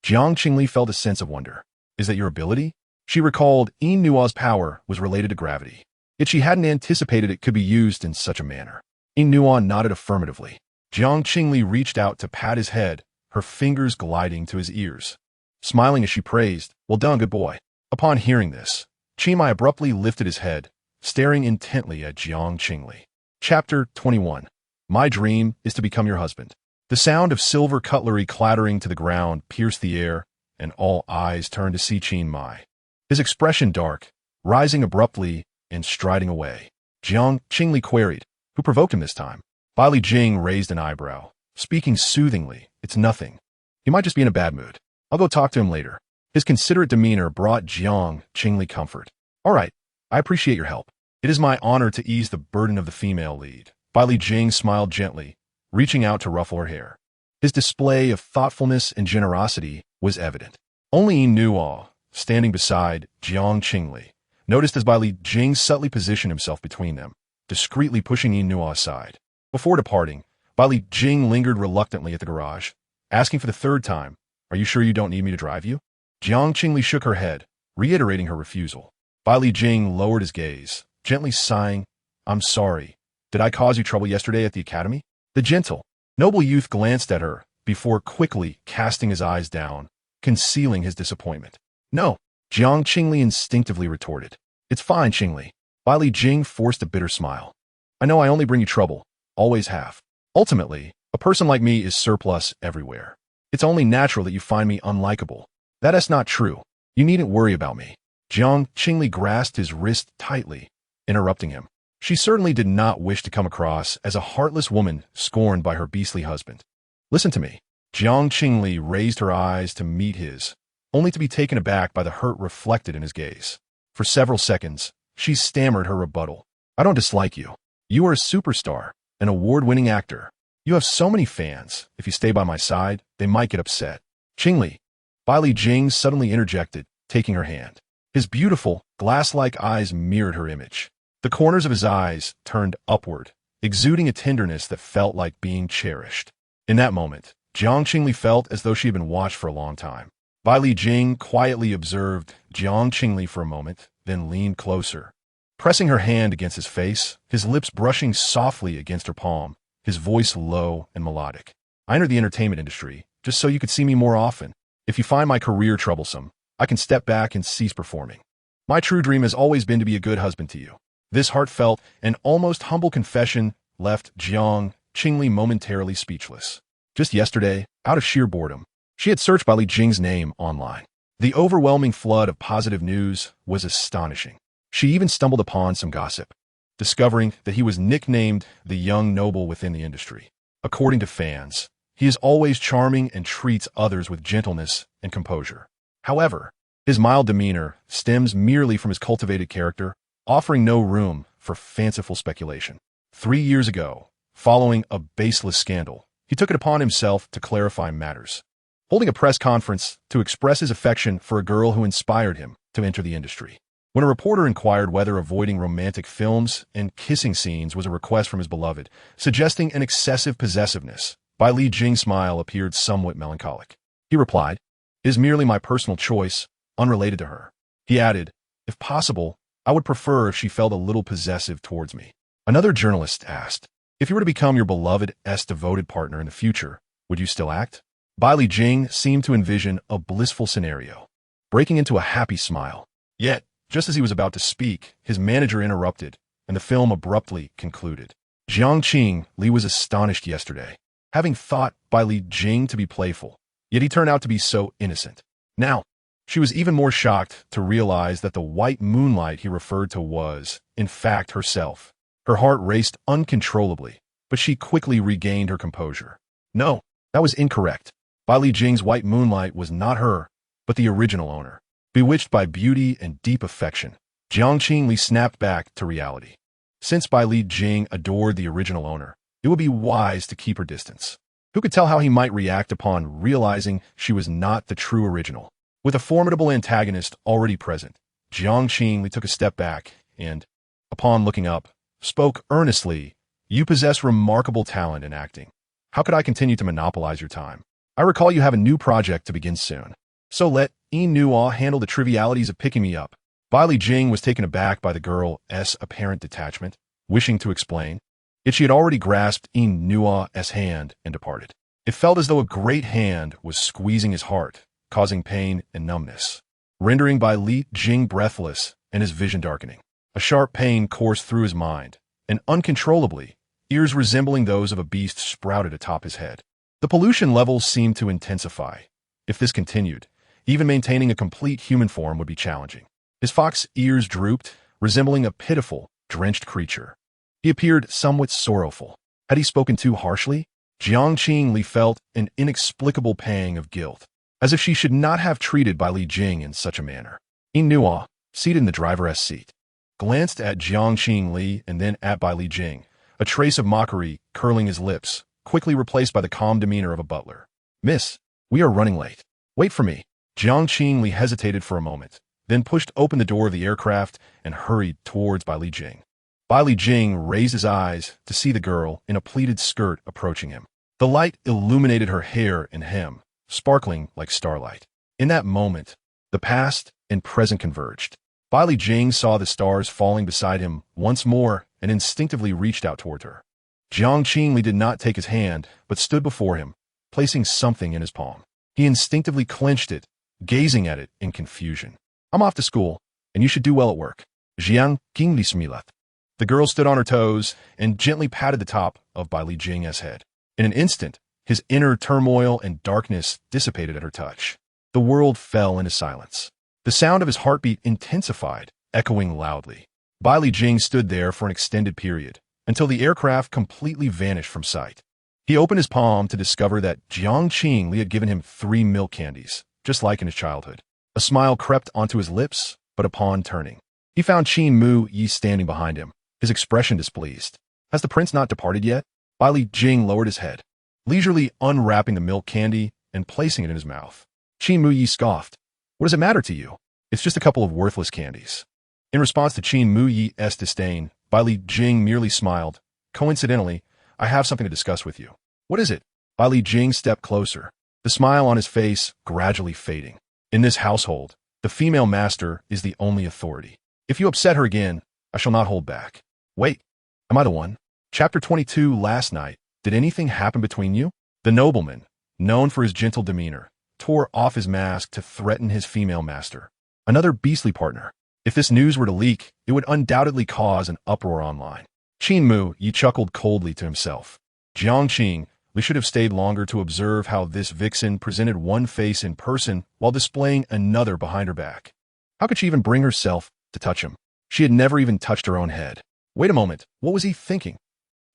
Jiang Qingli felt a sense of wonder. Is that your ability? She recalled Yin Nuo's power was related to gravity, yet she hadn't anticipated it could be used in such a manner. Yin Nuo nodded affirmatively. Jiang Qingli reached out to pat his head, her fingers gliding to his ears. Smiling as she praised, "Well done, good boy." Upon hearing this, Qin Mai abruptly lifted his head, staring intently at Jiang Qingli. Chapter 21. My dream is to become your husband. The sound of silver cutlery clattering to the ground pierced the air, and all eyes turned to see Qin Mai. His expression dark, rising abruptly and striding away. Jiang Qingli queried, "Who provoked him this time?" Bai Li Jing raised an eyebrow, speaking soothingly. "It's nothing. He might just be in a bad mood. I'll go talk to him later." His considerate demeanor brought Jiang Qingli comfort. "All right, I appreciate your help. It is my honor to ease the burden of the female lead." Bai Li Jing smiled gently, reaching out to ruffle her hair. His display of thoughtfulness and generosity was evident. Only Yin Nuo, standing beside Jiang Qingli, noticed as Bai Li Jing subtly positioned himself between them, discreetly pushing Yin Nuo aside. Before departing, Bai Li Jing lingered reluctantly at the garage, asking for the 3rd time, "Are you sure you don't need me to drive you?" Jiang Qingli shook her head, reiterating her refusal. Bai Li Jing lowered his gaze, gently sighing, "I'm sorry. Did I cause you trouble yesterday at the academy?" The gentle, noble youth glanced at her before quickly casting his eyes down, concealing his disappointment. "No," Jiang Qingli instinctively retorted. "It's fine, Qingli." Bai Li Jing forced a bitter smile. "I know I only bring you trouble, always have. Ultimately, a person like me is surplus everywhere. It's only natural that you find me unlikable. That is not true. You needn't worry about me." Jiang Qingli grasped his wrist tightly, interrupting him. She certainly did not wish to come across as a heartless woman scorned by her beastly husband. "Listen to me." Jiang Qingli raised her eyes to meet his, only to be taken aback by the hurt reflected in his gaze. For several seconds, she stammered her rebuttal. "I don't dislike you. You are a superstar, an award-winning actor. You have so many fans. If you stay by my side, they might get upset." "Qingli," Bai Li Jing suddenly interjected, taking her hand. His beautiful, glass-like eyes mirrored her image. The corners of his eyes turned upward, exuding a tenderness that felt like being cherished. In that moment, Jiang Qingli felt as though she had been watched for a long time. Bai Li Jing quietly observed Jiang Qingli for a moment, then leaned closer, pressing her hand against his face, his lips brushing softly against her palm, his voice low and melodic. I entered the entertainment industry just so you could see me more often. If you find my career troublesome, I can step back and cease performing. My true dream has always been to be a good husband to you. This heartfelt and almost humble confession left Jiang Qingli momentarily speechless. Just yesterday, out of sheer boredom, she had searched by Li Jing's name online. The overwhelming flood of positive news was astonishing. She even stumbled upon some gossip, discovering that he was nicknamed the young noble within the industry. According to fans, he is always charming and treats others with gentleness and composure. However, his mild demeanor stems merely from his cultivated character, offering no room for fanciful speculation. 3 years ago, following a baseless scandal, he took it upon himself to clarify matters, holding a press conference to express his affection for a girl who inspired him to enter the industry. When a reporter inquired whether avoiding romantic films and kissing scenes was a request from his beloved, suggesting an excessive possessiveness, Bai Li Jing's smile appeared somewhat melancholic. He replied, "It is merely my personal choice, unrelated to her." He added, "If possible, I would prefer if she felt a little possessive towards me." Another journalist asked, "If you were to become your beloved's devoted partner in the future, would you still act?" Bai Li Jing seemed to envision a blissful scenario, breaking into a happy smile. Yet, just as he was about to speak, his manager interrupted, and the film abruptly concluded. Jiang Qingli was astonished yesterday, having thought Bai Li Jing to be playful, yet he turned out to be so innocent. Now, she was even more shocked to realize that the white moonlight he referred to was, in fact, herself. Her heart raced uncontrollably, but she quickly regained her composure. No, that was incorrect. Bai Li Jing's white moonlight was not her, but the original owner. Bewitched by beauty and deep affection, Jiang Qingli snapped back to reality. Since Bai Li Jing adored the original owner, it would be wise to keep her distance. Who could tell how he might react upon realizing she was not the true original? With a formidable antagonist already present, Jiang Qingli took a step back and, upon looking up, spoke earnestly, "You possess remarkable talent in acting. How could I continue to monopolize your time? I recall you have a new project to begin soon. So let Yin Nuo handle the trivialities of picking me up." Bai Li Jing was taken aback by the girl's apparent detachment, wishing to explain. Yet she had already grasped Yin Nuo's hand and departed. It felt as though a great hand was squeezing his heart, causing pain and numbness, rendering Bai Li Jing breathless and his vision darkening. A sharp pain coursed through his mind, and uncontrollably, ears resembling those of a beast sprouted atop his head. The pollution levels seemed to intensify. If this continued, even maintaining a complete human form would be challenging. His fox ears drooped, resembling a pitiful, drenched creature. He appeared somewhat sorrowful. Had he spoken too harshly? Jiang Qingli felt an inexplicable pang of guilt, as if she should not have treated Bai Li Jing in such a manner. Yin Nuo, seated in the driver's seat, glanced at Jiang Qingli and then at Bai Li Jing, a trace of mockery curling his lips, quickly replaced by the calm demeanor of a butler. "Miss, we are running late. Wait for me." Jiang Qingli hesitated for a moment, then pushed open the door of the aircraft and hurried towards Bai Li Jing. Bai Li Jing raised his eyes to see the girl in a pleated skirt approaching him. The light illuminated her hair and hem, sparkling like starlight. In that moment, the past and present converged. Bai Li Jing saw the stars falling beside him once more and instinctively reached out toward her. Jiang Qingli did not take his hand, but stood before him, placing something in his palm. He instinctively clenched it, gazing at it in confusion. "I'm off to school, and you should do well at work." Jiang Qingli smilat. The girl stood on her toes and gently patted the top of Bai Li Jing's head. In an instant, his inner turmoil and darkness dissipated at her touch. The world fell into silence. The sound of his heartbeat intensified, echoing loudly. Bai Li Jing stood there for an extended period, until the aircraft completely vanished from sight. He opened his palm to discover that Jiang Qingli had given him 3 milk candies, just like in his childhood. A smile crept onto his lips, but upon turning, he found Qin Mu Yi standing behind him, his expression displeased. "Has the prince not departed yet?" Bai Li Jing lowered his head, leisurely unwrapping the milk candy and placing it in his mouth. Qin Mu Yi scoffed. "What does it matter to you? It's just a couple of worthless candies." In response to Qin Mu Yi's disdain, Bai Li Jing merely smiled. "Coincidentally, I have something to discuss with you." "What is it?" Bai Li Jing stepped closer, the smile on his face gradually fading. "In this household, the female master is the only authority. If you upset her again, I shall not hold back. Wait, am I the one? Chapter 22. Last night, did anything happen between you? The nobleman, known for his gentle demeanor, tore off his mask to threaten his female master. Another beastly partner. If this news were to leak, it would undoubtedly cause an uproar online. Qingli chuckled coldly to himself. Jiang Qingli should have stayed longer to observe how this vixen presented one face in person while displaying another behind her back. How could she even bring herself to touch him? She had never even touched her own head. Wait a moment, what was he thinking?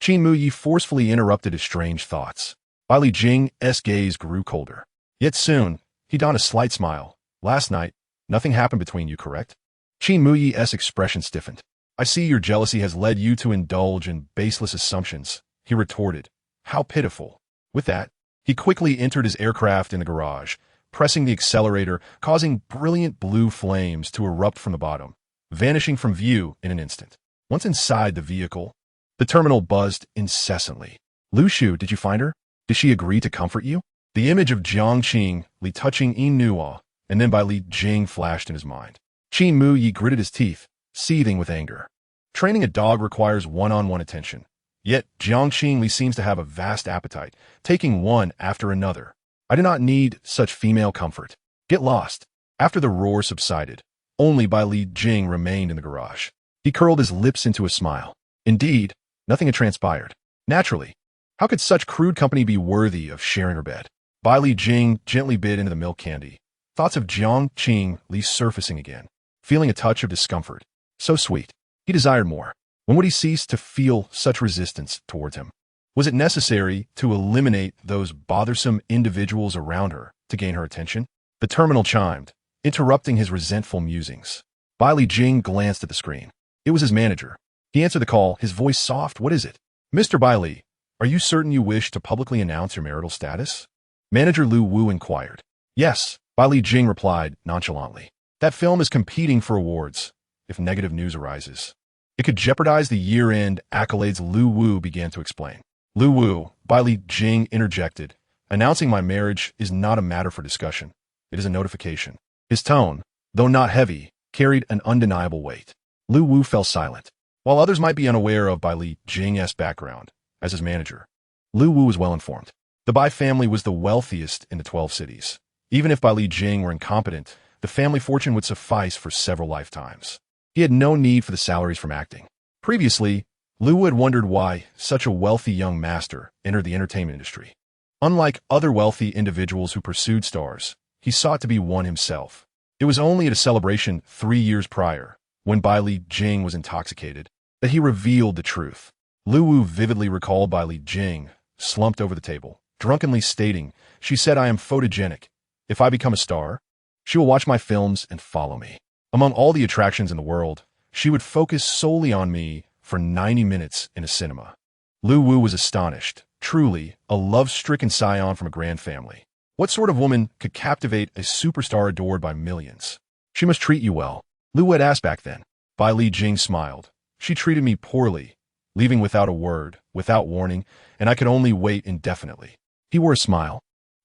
Qingli forcefully interrupted his strange thoughts. Bai Jing's gaze grew colder. Yet soon, he donned a slight smile. Last night, nothing happened between you, correct? Qingli's expression stiffened. I see your jealousy has led you to indulge in baseless assumptions, he retorted. How pitiful. With that, he quickly entered his aircraft in the garage, pressing the accelerator, causing brilliant blue flames to erupt from the bottom, vanishing from view in an instant. Once inside the vehicle, the terminal buzzed incessantly. Lu Shu, did you find her? Did she agree to comfort you? The image of Jiang Qingli touching Yin Nuo and then Bai Jing flashed in his mind. Qingli gritted his teeth, seething with anger. Training a dog requires one-on-one attention. Yet Jiang Qingli seems to have a vast appetite, taking one after another. I do not need such female comfort. Get lost. After the roar subsided, only Bai Jing remained in the garage. He curled his lips into a smile. Indeed, nothing had transpired. Naturally, how could such crude company be worthy of sharing her bed? Bai Jing gently bit into the milk candy, thoughts of Jiang Qingli surfacing again, feeling a touch of discomfort. So sweet. He desired more. When would he cease to feel such resistance towards him? Was it necessary to eliminate those bothersome individuals around her to gain her attention? The terminal chimed, interrupting his resentful musings. Bai Jing glanced at the screen. It was his manager. He answered the call, his voice soft. What is it? Mr. Bai, are you certain you wish to publicly announce your marital status? Manager Lu Wu inquired. Yes, Bai Jing replied nonchalantly. That film is competing for awards. If negative news arises, it could jeopardize the year-end accolades. Lu Wu began to explain. Lu Wu, Bai Jing interjected, announcing my marriage is not a matter for discussion. It is a notification. His tone, though not heavy, carried an undeniable weight. Lu Wu fell silent. While others might be unaware of Bai Jing's background as his manager, Lu Wu was well informed. The Bai family was the wealthiest in the 12 cities. Even if Bai Jing were incompetent, the family fortune would suffice for several lifetimes. He had no need for the salaries from acting. Previously, Lu Wu had wondered why such a wealthy young master entered the entertainment industry. Unlike other wealthy individuals who pursued stars, he sought to be one himself. It was only at a celebration 3 years prior, when Bai Jing was intoxicated, that he revealed the truth. Lu Wu vividly recalled Bai Jing, slumped over the table, drunkenly stating, she said I am photogenic. If I become a star, she will watch my films and follow me. Among all the attractions in the world, she would focus solely on me for 90 minutes in a cinema. Lu Wu was astonished. Truly, a love-stricken scion from a grand family. What sort of woman could captivate a superstar adored by millions? She must treat you well. Lu Wu had asked back then. Bai Jing smiled. She treated me poorly, leaving without a word, without warning, and I could only wait indefinitely. He wore a smile,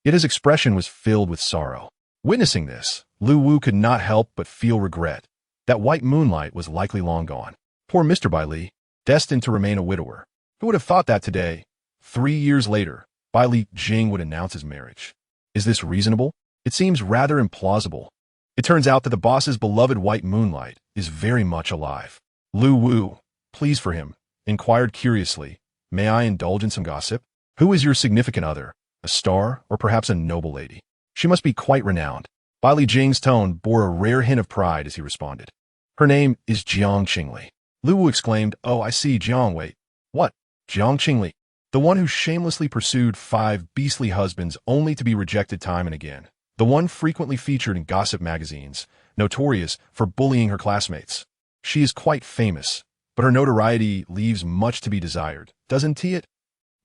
yet his expression was filled with sorrow. Witnessing this, Lu Wu could not help but feel regret. That white moonlight was likely long gone. Poor Mr. Bai, destined to remain a widower. Who would have thought that today, 3 years later, Bai Jing would announce his marriage? Is this reasonable? It seems rather implausible. It turns out that the boss's beloved white moonlight is very much alive. Lu Wu, pleased for him, inquired curiously, may I indulge in some gossip? Who is your significant other? A star or perhaps a noble lady? She must be quite renowned. Bai Jing's tone bore a rare hint of pride as he responded. Her name is Jiang Qingli. Lu Wu exclaimed, oh, I see, Jiang, wait. What? Jiang Qingli? The one who shamelessly pursued 5 beastly husbands only to be rejected time and again. The one frequently featured in gossip magazines, notorious for bullying her classmates. She is quite famous, but her notoriety leaves much to be desired, doesn't it?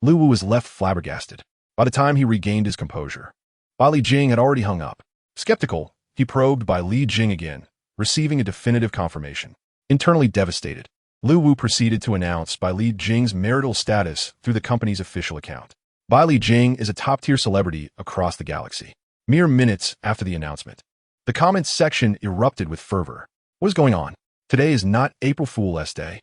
Lu Wu was left flabbergasted. By the time he regained his composure, Bai Jing had already hung up. Skeptical, he probed Bai Jing again, receiving a definitive confirmation. Internally devastated, Lu Wu proceeded to announce Bai Jing's marital status through the company's official account. Bai Jing is a top-tier celebrity across the galaxy. Mere minutes after the announcement, the comments section erupted with fervor. What is going on? Today is not April Fool's Day.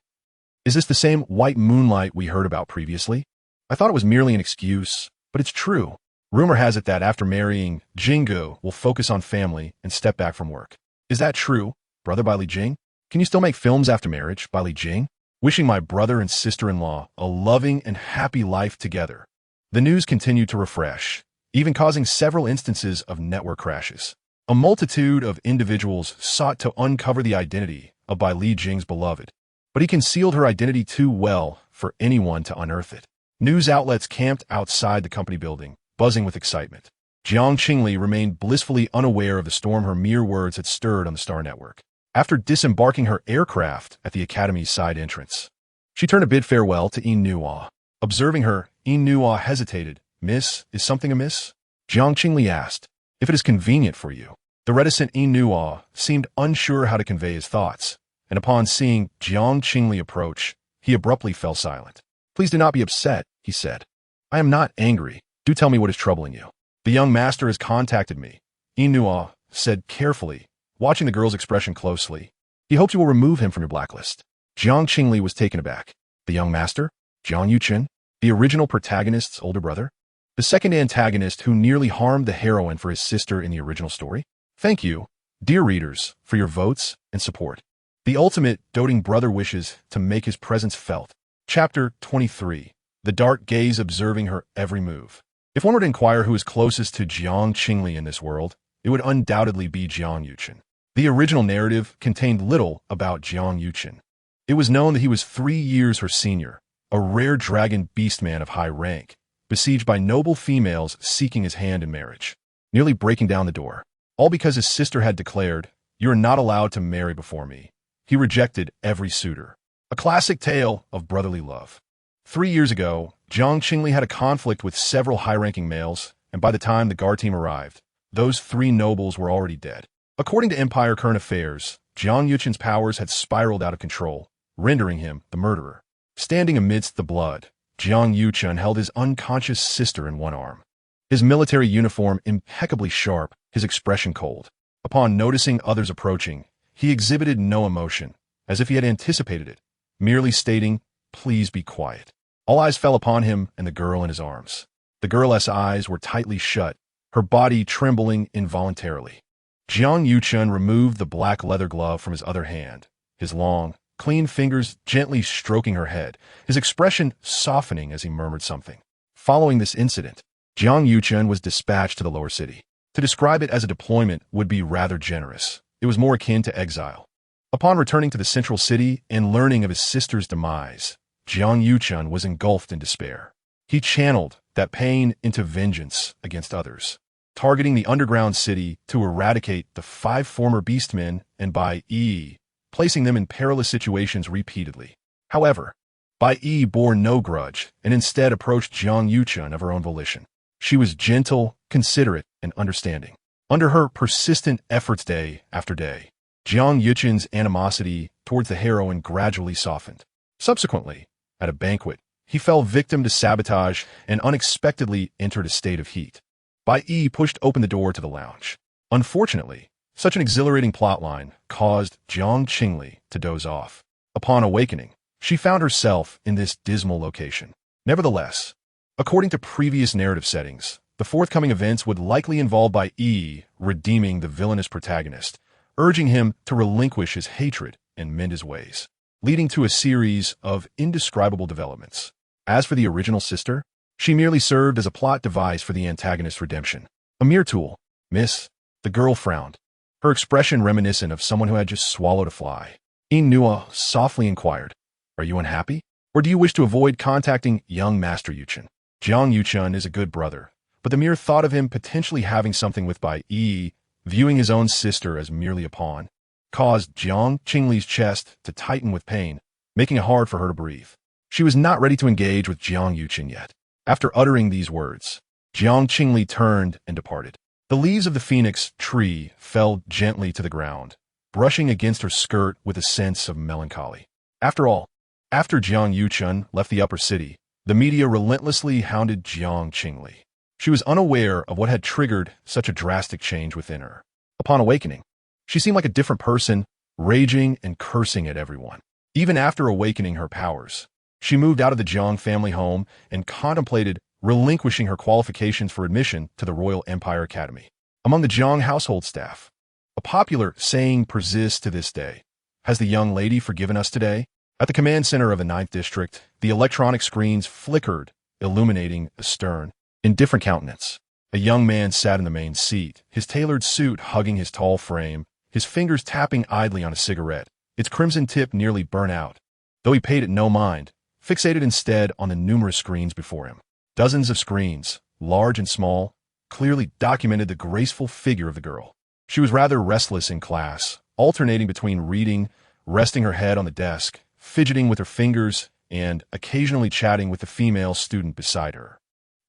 Is this the same white moonlight we heard about previously? I thought it was merely an excuse, but it's true. Rumor has it that after marrying, Jingu will focus on family and step back from work. Is that true, brother by Li Jing? Can you still make films after marriage by Li Jing? Wishing my brother and sister-in-law a loving and happy life together. The news continued to refresh, even causing several instances of network crashes. A multitude of individuals sought to uncover the identity of Bai Li Jing's beloved, but he concealed her identity too well for anyone to unearth it. News outlets camped outside the company building, buzzing with excitement. Jiang Qingli remained blissfully unaware of the storm her mere words had stirred on the Star Network. After disembarking her aircraft at the Academy's side entrance, she turned a bid farewell to Yin Nuo. Observing her, Yin Nuo hesitated. "Miss, is something amiss?" Jiang Qingli asked. "If it is convenient for you." The reticent Yin Nuo seemed unsure how to convey his thoughts, and upon seeing Jiang Qingli approach, he abruptly fell silent. "Please do not be upset," he said. "I am not angry. Do tell me what is troubling you." "The young master has contacted me," Yin Nuo said carefully, watching the girl's expression closely. "He hopes you will remove him from your blacklist." Jiang Qingli was taken aback. The young master? Jiang Yuchen? The original protagonist's older brother? The second antagonist who nearly harmed the heroine for his sister in the original story? Thank you, dear readers, for your votes and support. The ultimate doting brother wishes to make his presence felt. Chapter 23. The dark gaze observing her every move. If one were to inquire who is closest to Jiang Qingli in this world, it would undoubtedly be Jiang Yuchen. The original narrative contained little about Jiang Yuchen. It was known that he was 3 years her senior, a rare dragon beastman of high rank, besieged by noble females seeking his hand in marriage, nearly breaking down the door. All because his sister had declared, "You are not allowed to marry before me." He rejected every suitor. A classic tale of brotherly love. 3 years ago, Jiang Qingli had a conflict with several high-ranking males, and by the time the guard team arrived, those 3 nobles were already dead. According to Empire Current Affairs, Jiang Yuchen's powers had spiraled out of control, rendering him the murderer. Standing amidst the blood, Jiang Yuchen held his unconscious sister in one arm. His military uniform impeccably sharp, his expression cold. Upon noticing others approaching, he exhibited no emotion, as if he had anticipated it, merely stating, "Please be quiet." All eyes fell upon him and the girl in his arms. The girl's eyes were tightly shut, her body trembling involuntarily. Jiang Yuchen removed the black leather glove from his other hand, his long, clean fingers gently stroking her head, his expression softening as he murmured something. Following this incident, Jiang Yuchen was dispatched to the lower city. To describe it as a deployment would be rather generous. It was more akin to exile. Upon returning to the central city and learning of his sister's demise, Jiang Yuchen was engulfed in despair. He channeled that pain into vengeance against others, targeting the underground city to eradicate the 5 former beastmen and Bai Yi, placing them in perilous situations repeatedly. However, Bai Yi bore no grudge and instead approached Jiang Yuchen of her own volition. She was gentle, considerate, and understanding. Under her persistent efforts day after day, Jiang Yuchen's animosity towards the heroine gradually softened. Subsequently, at a banquet, he fell victim to sabotage and unexpectedly entered a state of heat. Bai Yi pushed open the door to the lounge. Unfortunately, such an exhilarating plotline caused Jiang Qingli to doze off. Upon awakening, she found herself in this dismal location. Nevertheless, according to previous narrative settings, the forthcoming events would likely involve Bai Yi redeeming the villainous protagonist, urging him to relinquish his hatred and mend his ways, leading to a series of indescribable developments. As for the original sister, she merely served as a plot device for the antagonist's redemption. A mere tool. "Miss," the girl frowned, her expression reminiscent of someone who had just swallowed a fly. Yin Nuo softly inquired, "Are you unhappy? Or do you wish to avoid contacting young Master Yuchen?" Jiang Yuchen is a good brother, but the mere thought of him potentially having something with Bai Yi, viewing his own sister as merely a pawn, caused Jiang Qingli's chest to tighten with pain, making it hard for her to breathe. She was not ready to engage with Jiang Yuchen yet. After uttering these words, Jiang Qingli turned and departed. The leaves of the phoenix tree fell gently to the ground, brushing against her skirt with a sense of melancholy. After all, after Jiang Yuchen left the upper city, the media relentlessly hounded Jiang Qingli. She was unaware of what had triggered such a drastic change within her. Upon awakening, she seemed like a different person, raging and cursing at everyone. Even after awakening her powers, she moved out of the Jiang family home and contemplated relinquishing her qualifications for admission to the Royal Empire Academy. Among the Jiang household staff, a popular saying persists to this day: "Has the young lady forgiven us today?" At the command center of the 9th District, the electronic screens flickered, illuminating a stern, indifferent countenance. A young man sat in the main seat, his tailored suit hugging his tall frame, his fingers tapping idly on a cigarette, its crimson tip nearly burnt out. Though he paid it no mind, fixated instead on the numerous screens before him. Dozens of screens, large and small, clearly documented the graceful figure of the girl. She was rather restless in class, alternating between reading, resting her head on the desk, fidgeting with her fingers, and occasionally chatting with the female student beside her.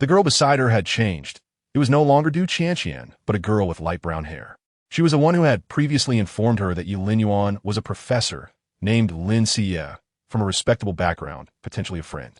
The girl beside her had changed. It was no longer Du Qianqian, but a girl with light brown hair. She was the one who had previously informed her that Yi Linyuan was a professor named Lin Xie, from a respectable background, potentially a friend.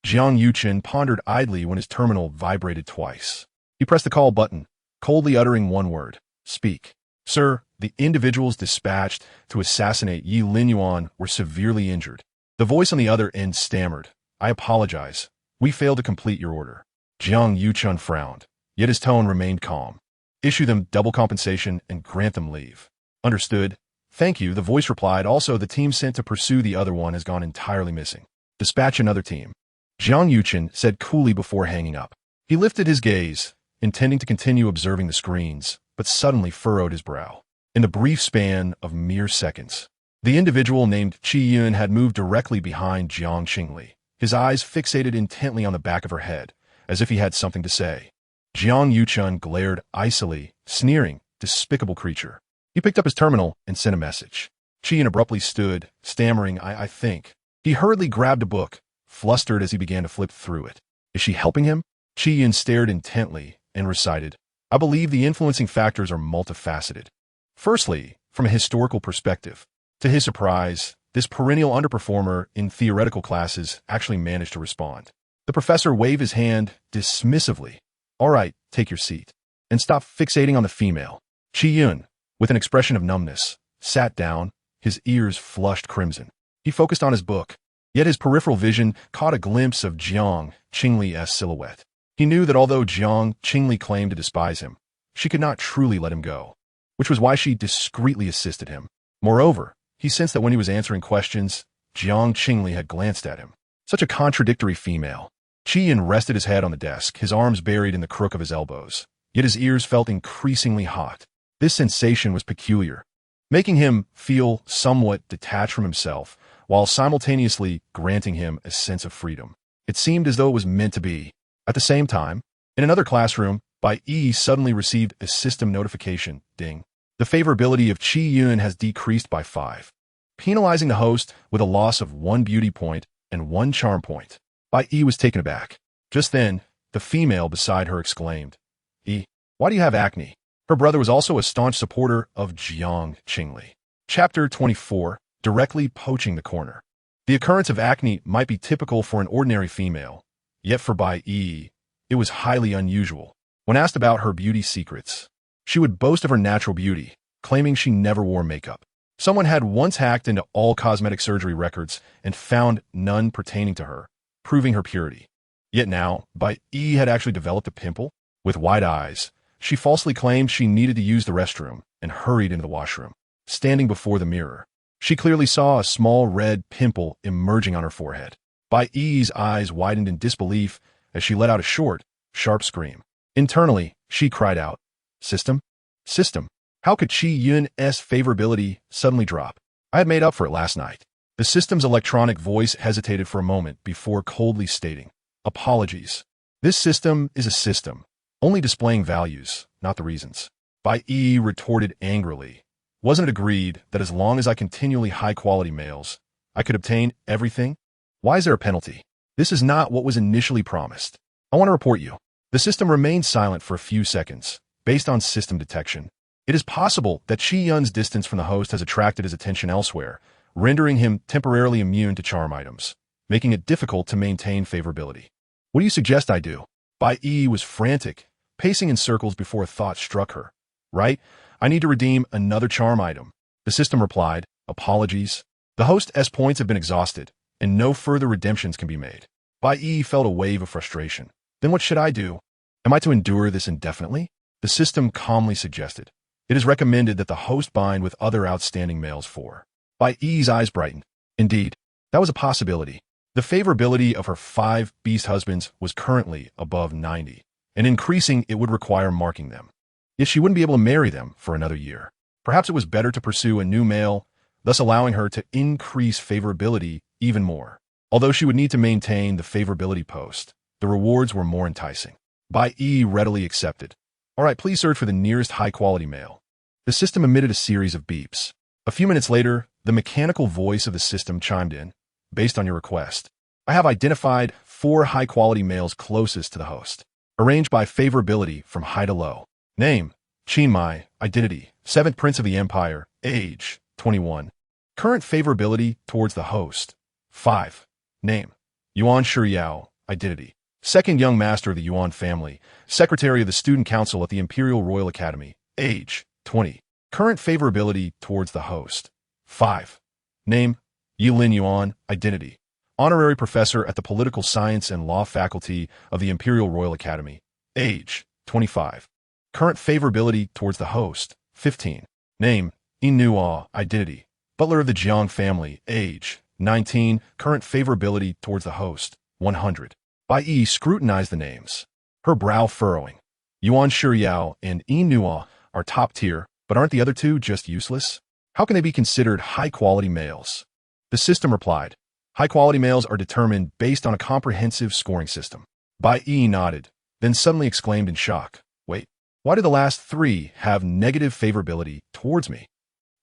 Jiang Yuchen pondered idly when his terminal vibrated twice. He pressed the call button, coldly uttering one word: "Speak." "Sir, the individuals dispatched to assassinate Yi Linyuan were severely injured." The voice on the other end stammered, "I apologize. We failed to complete your order." Jiang Yuchen frowned, yet his tone remained calm. "Issue them double compensation and grant them leave." "Understood. Thank you," the voice replied. "Also, the team sent to pursue the other one has gone entirely missing. Dispatch another team." Jiang Yuchen said coolly before hanging up. He lifted his gaze, intending to continue observing the screens, but suddenly furrowed his brow. In the brief span of mere seconds, the individual named Qi Yun had moved directly behind Jiang Qingli, his eyes fixated intently on the back of her head, as if he had something to say. Jiang Yuchen glared icily, sneering, "Despicable creature." He picked up his terminal and sent a message. Qi Yun abruptly stood, stammering, I think. He hurriedly grabbed a book, flustered as he began to flip through it. Is she helping him? Qi Yun stared intently and recited, "I believe the influencing factors are multifaceted. Firstly, from a historical perspective." To his surprise, this perennial underperformer in theoretical classes actually managed to respond. The professor waved his hand dismissively. "All right, take your seat. And stop fixating on the female." Qi Yun, with an expression of numbness, sat down, his ears flushed crimson. He focused on his book, yet his peripheral vision caught a glimpse of Jiang Qingli's silhouette. He knew that although Jiang Qingli claimed to despise him, she could not truly let him go, which was why she discreetly assisted him. Moreover, he sensed that when he was answering questions, Jiang Qingli had glanced at him. Such a contradictory female. Qi Yun rested his head on the desk, his arms buried in the crook of his elbows, yet his ears felt increasingly hot. This sensation was peculiar, making him feel somewhat detached from himself, while simultaneously granting him a sense of freedom. It seemed as though it was meant to be. At the same time, in another classroom, Bai Yi suddenly received a system notification, ding. The favorability of Qi Yun has decreased by 5, penalizing the host with a loss of 1 beauty point and 1 charm point. Bai Yi was taken aback. Just then, the female beside her exclaimed, "Yi, why do you have acne?" Her brother was also a staunch supporter of Jiang Qingli. Chapter 24, Directly Poaching the Corner. The occurrence of acne might be typical for an ordinary female, yet for Bai Yi, it was highly unusual. When asked about her beauty secrets, she would boast of her natural beauty, claiming she never wore makeup. Someone had once hacked into all cosmetic surgery records and found none pertaining to her, proving her purity. Yet now, Bai Yi had actually developed a pimple. With wide eyes, she falsely claimed she needed to use the restroom and hurried into the washroom. Standing before the mirror, she clearly saw a small red pimple emerging on her forehead. Bai Yi's eyes widened in disbelief as she let out a short, sharp scream. Internally, she cried out, "System? System? How could Qi Yun's favorability suddenly drop? I had made up for it last night." The system's electronic voice hesitated for a moment before coldly stating, "Apologies. This system is a system, only displaying values, not the reasons." Bai Yi retorted angrily, "Wasn't it agreed that as long as I continually high-quality males, I could obtain everything? Why is there a penalty? This is not what was initially promised. I want to report you." The system remained silent for a few seconds. Based on system detection, it is possible that Qi Yun's distance from the host has attracted his attention elsewhere, rendering him temporarily immune to charm items, making it difficult to maintain favorability. "What do you suggest I do?" Bai Yi was frantic, pacing in circles before a thought struck her. "Right, I need to redeem another charm item." The system replied, apologies. The host's points have been exhausted, and no further redemptions can be made. Bai Yi felt a wave of frustration. Then what should I do? Am I to endure this indefinitely? The system calmly suggested. It is recommended that the host bind with other outstanding males for. Bai Yi's eyes brightened. Indeed, that was a possibility. The favorability of her 5 beast husbands was currently above 90, and increasing it would require marking them. Yet she wouldn't be able to marry them for another year. Perhaps it was better to pursue a new male, thus allowing her to increase favorability even more. Although she would need to maintain the favorability post, the rewards were more enticing. Bai Yi readily accepted. All right, please search for the nearest high-quality male. The system emitted a series of beeps. A few minutes later, the mechanical voice of the system chimed in. Based on your request, I have identified 4 high-quality males closest to the host. Arranged by favorability from high to low. Name, Qingli, identity, 7th Prince of the Empire, age, 21. Current favorability towards the host, 5. Name, Yuan Shiyao, identity, 2nd Young Master of the Yuan family, Secretary of the Student Council at the Imperial Royal Academy, age, 20. Current favorability towards the host, 5. Name, Yilin Yuan, identity, Honorary Professor at the Political Science and Law Faculty of the Imperial Royal Academy, age, 25. Current favorability towards the host, 15. Name, Inua, identity, Butler of the Jiang family, age, 19. Current favorability towards the host, 100. Bai Yi scrutinized the names, her brow furrowing. Yuan Shiyao and Inua are top tier, but aren't the other 2 just useless? How can they be considered high-quality males? The system replied, high-quality males are determined based on a comprehensive scoring system. Bai Yi nodded, then suddenly exclaimed in shock, wait, why do the last 3 have negative favorability towards me?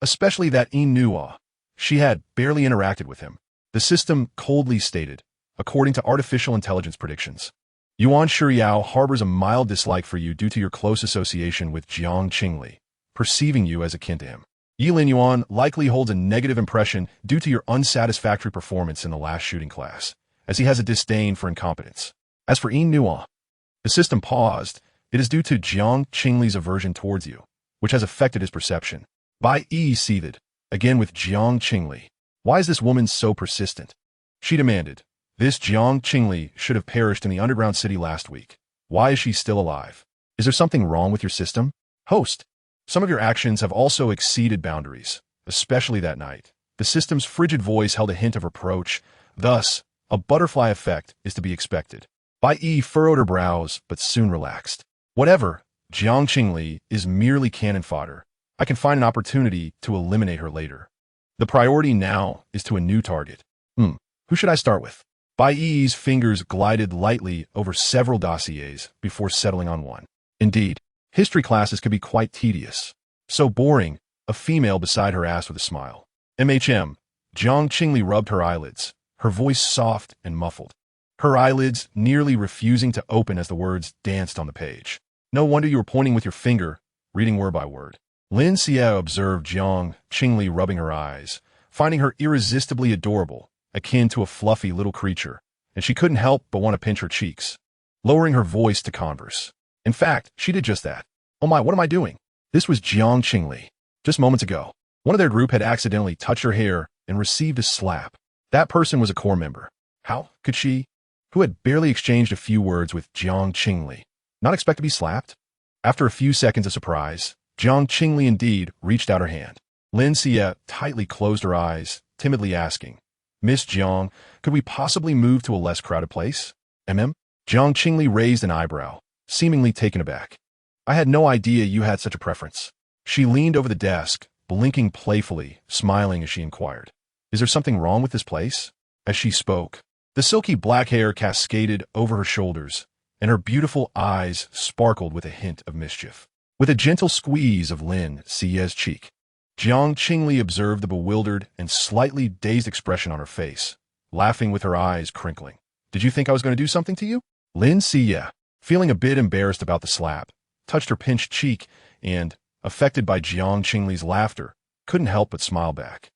Especially that Inua. She had barely interacted with him. The system coldly stated, according to artificial intelligence predictions, Yuan Shiyao harbors a mild dislike for you due to your close association with Jiang Qingli, perceiving you as akin to him. Yilin Yuan likely holds a negative impression due to your unsatisfactory performance in the last shooting class, as he has a disdain for incompetence. As for Inua, the system paused. It is due to Jiang Qingli's aversion towards you, which has affected his perception. Bai Yi seethed, again with Jiang Qingli. Why is this woman so persistent? She demanded. This Jiang Qingli should have perished in the underground city last week. Why is she still alive? Is there something wrong with your system? Host, some of your actions have also exceeded boundaries, especially that night. The system's frigid voice held a hint of reproach. Thus, a butterfly effect is to be expected. Bai Yi furrowed her brows, but soon relaxed. Whatever, Jiang Qingli is merely cannon fodder. I can find an opportunity to eliminate her later. The priority now is to a new target. Who should I start with? Bai Yi's fingers glided lightly over several dossiers before settling on one. Indeed, history classes could be quite tedious. So boring, a female beside her asked with a smile. Jiang Qingli rubbed her eyelids, her voice soft and muffled. Her eyelids nearly refusing to open as the words danced on the page. No wonder you were pointing with your finger, reading word by word. Lin Xie observed Jiang Qingli rubbing her eyes, finding her irresistibly adorable, akin to a fluffy little creature, and she couldn't help but want to pinch her cheeks, lowering her voice to converse. In fact, she did just that. Oh my, what am I doing? This was Jiang Qingli. Just moments ago, one of their group had accidentally touched her hair and received a slap. That person was a core member. How could she, who had barely exchanged a few words with Jiang Qingli, not expect to be slapped? After a few seconds of surprise, Jiang Qingli indeed reached out her hand. Lin Xie tightly closed her eyes, timidly asking, Miss Jiang, could we possibly move to a less crowded place? Jiang Qingli raised an eyebrow, seemingly taken aback. I had no idea you had such a preference. She leaned over the desk, blinking playfully, smiling as she inquired, Is there something wrong with this place? As she spoke, the silky black hair cascaded over her shoulders, and her beautiful eyes sparkled with a hint of mischief. With a gentle squeeze of Lin Xie's cheek, Jiang Qingli observed the bewildered and slightly dazed expression on her face, laughing with her eyes crinkling. Did you think I was going to do something to you? Lin Xie, feeling a bit embarrassed about the slap, touched her pinched cheek and, affected by Jiang Qingli's laughter, couldn't help but smile back.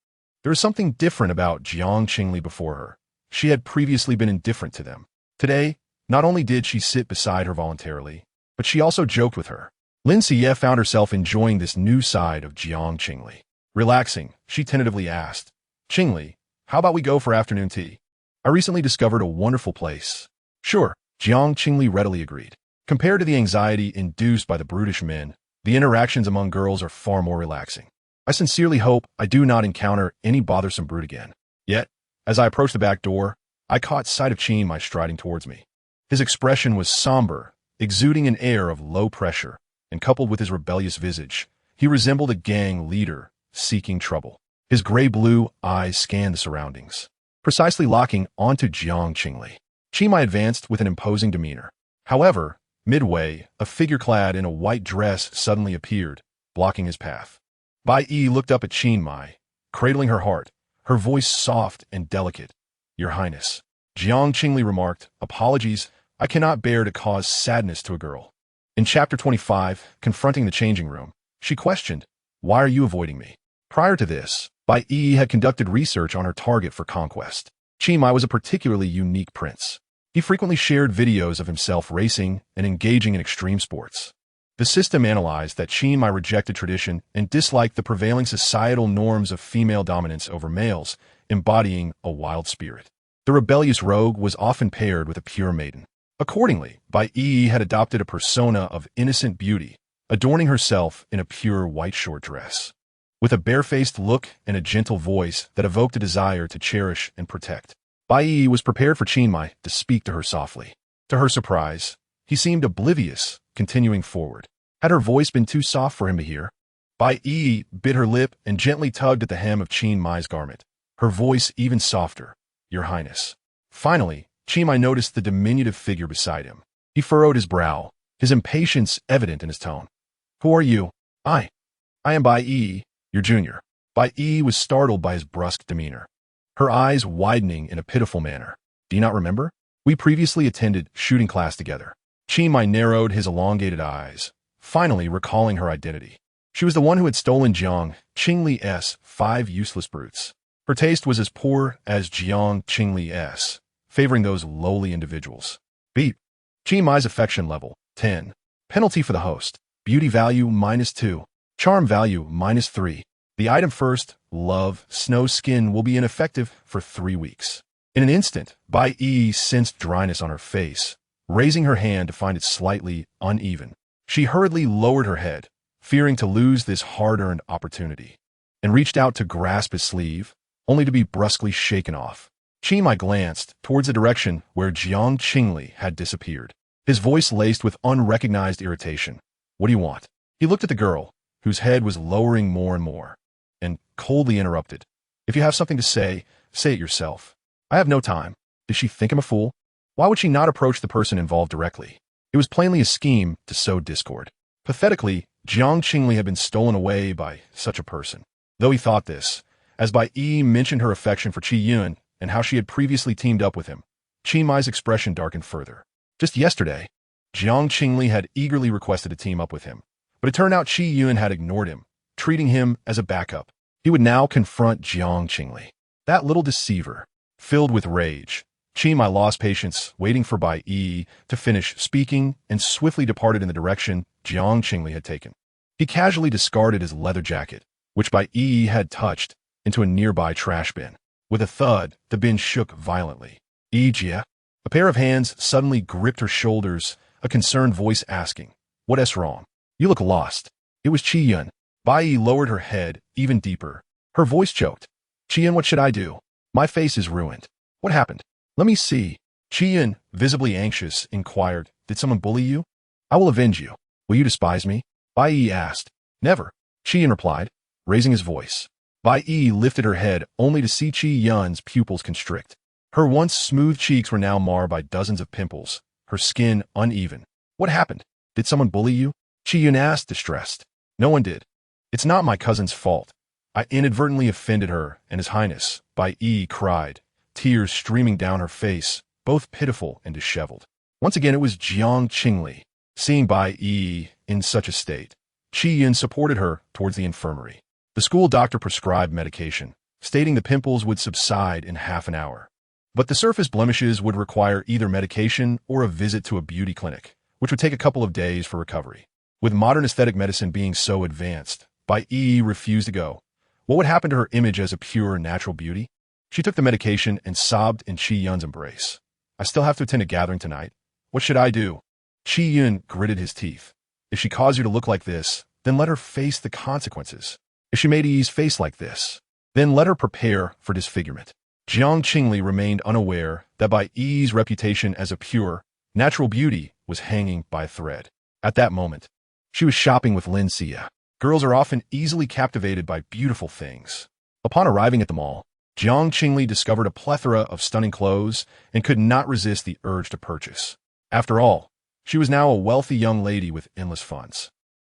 There was something different about Jiang Qingli before her. She had previously been indifferent to them. Today, not only did she sit beside her voluntarily, but she also joked with her. Lin Xie found herself enjoying this new side of Jiang Qingli. Relaxing, she tentatively asked, Qingli, how about we go for afternoon tea? I recently discovered a wonderful place. Sure, Jiang Qingli readily agreed. Compared to the anxiety induced by the brutish men, the interactions among girls are far more relaxing. I sincerely hope I do not encounter any bothersome brute again. Yet, as I approached the back door, I caught sight of Qingli striding towards me. His expression was somber, exuding an air of low pressure, and coupled with his rebellious visage, he resembled a gang leader seeking trouble. His gray-blue eyes scanned the surroundings, precisely locking onto Jiang Qingli. Qingli advanced with an imposing demeanor. However, midway, a figure clad in a white dress suddenly appeared, blocking his path. Bai Yi looked up at Qingli, cradling her heart, her voice soft and delicate. Your Highness. Jiang Qingli remarked, apologies, I cannot bear to cause sadness to a girl. In Chapter 25, confronting the changing room, she questioned, why are you avoiding me? Prior to this, Bai Yi had conducted research on her target for conquest. Qingli was a particularly unique prince. He frequently shared videos of himself racing and engaging in extreme sports. The system analyzed that Qingli rejected tradition and disliked the prevailing societal norms of female dominance over males, embodying a wild spirit. The rebellious rogue was often paired with a pure maiden. Accordingly, Bai Yi had adopted a persona of innocent beauty, adorning herself in a pure white short dress. With a barefaced look and a gentle voice that evoked a desire to cherish and protect, Bai Yi was prepared for Qingli to speak to her softly. To her surprise, he seemed oblivious, continuing forward. Had her voice been too soft for him to hear? Bai Yi bit her lip and gently tugged at the hem of Qingli's garment, her voice even softer. Your Highness. Finally, Qingli noticed the diminutive figure beside him. He furrowed his brow, his impatience evident in his tone. Who are you? I am Bai Yi, your junior. Bai Yi was startled by his brusque demeanor, her eyes widening in a pitiful manner. Do you not remember? We previously attended shooting class together. Qingli narrowed his elongated eyes, finally recalling her identity. She was the one who had stolen Jiang Qingli's 5 useless brutes. Her taste was as poor as Jiang Qingli's, favoring those lowly individuals. Beep. Qingli's affection level, 10. Penalty for the host. Beauty value, -2. Charm value, -3. The item first, love, snow skin, will be ineffective for 3 weeks. In an instant, Bai Yi sensed dryness on her face, raising her hand to find it slightly uneven. She hurriedly lowered her head, fearing to lose this hard-earned opportunity, and reached out to grasp his sleeve, only to be brusquely shaken off. Qingli glanced towards the direction where Jiang Qingli had disappeared, his voice laced with unrecognized irritation. What do you want? He looked at the girl, whose head was lowering more and more, and coldly interrupted. If you have something to say it yourself. I have no time. Did she think him a fool? Why would she not approach the person involved directly? It was plainly a scheme to sow discord. Pathetically, Jiang Qingli had been stolen away by such a person. Though he thought this, as Bai Yi mentioned her affection for Qi Yun and how she had previously teamed up with him, Qingmi's expression darkened further. Just yesterday, Jiang Qingli had eagerly requested to team up with him, but it turned out Qi Yun had ignored him, treating him as a backup. He would now confront Jiang Qingli. That little deceiver. Filled with rage, Qingli lost patience, waiting for Bai Yi to finish speaking, and swiftly departed in the direction Jiang Qingli had taken. He casually discarded his leather jacket, which Bai Yi had touched, into a nearby trash bin. With a thud, the bin shook violently. Jia. A pair of hands suddenly gripped her shoulders, a concerned voice asking, What's wrong? You look lost. It was Qi Yun. Bai Yi lowered her head even deeper. Her voice choked. Qi Yun, what should I do? My face is ruined. What happened? Let me see. Qi Yun, visibly anxious, inquired, Did someone bully you? I will avenge you. Will you despise me? Bai Yi asked. Never. Qi Yun replied, raising his voice. Bai Yi lifted her head only to see Qi Yun's pupils constrict. Her once smooth cheeks were now marred by dozens of pimples, her skin uneven. What happened? Did someone bully you? Qi Yun asked, distressed. No one did. It's not my cousin's fault. I inadvertently offended her and His Highness, Bai Yi cried, tears streaming down her face, both pitiful and disheveled. Once again it was Jiang Qingli. Seeing Bai Yi in such a state, Qi Yun supported her towards the infirmary. The school doctor prescribed medication, stating the pimples would subside in half an hour. But the surface blemishes would require either medication or a visit to a beauty clinic, which would take a couple of days for recovery. With modern aesthetic medicine being so advanced, Bai Yi refused to go, What would happen to her image as a pure, natural beauty? She took the medication and sobbed in Qi Yun's embrace. I still have to attend a gathering tonight. What should I do? Qi Yun gritted his teeth. If she caused you to look like this, then let her face the consequences. If she made Yi's face like this, then let her prepare for disfigurement. Jiang Qingli remained unaware that by Yi's reputation as a pure, natural beauty was hanging by a thread. At that moment, she was shopping with Lin Xia. Girls are often easily captivated by beautiful things. Upon arriving at the mall, Jiang Qingli discovered a plethora of stunning clothes and could not resist the urge to purchase. After all, she was now a wealthy young lady with endless funds.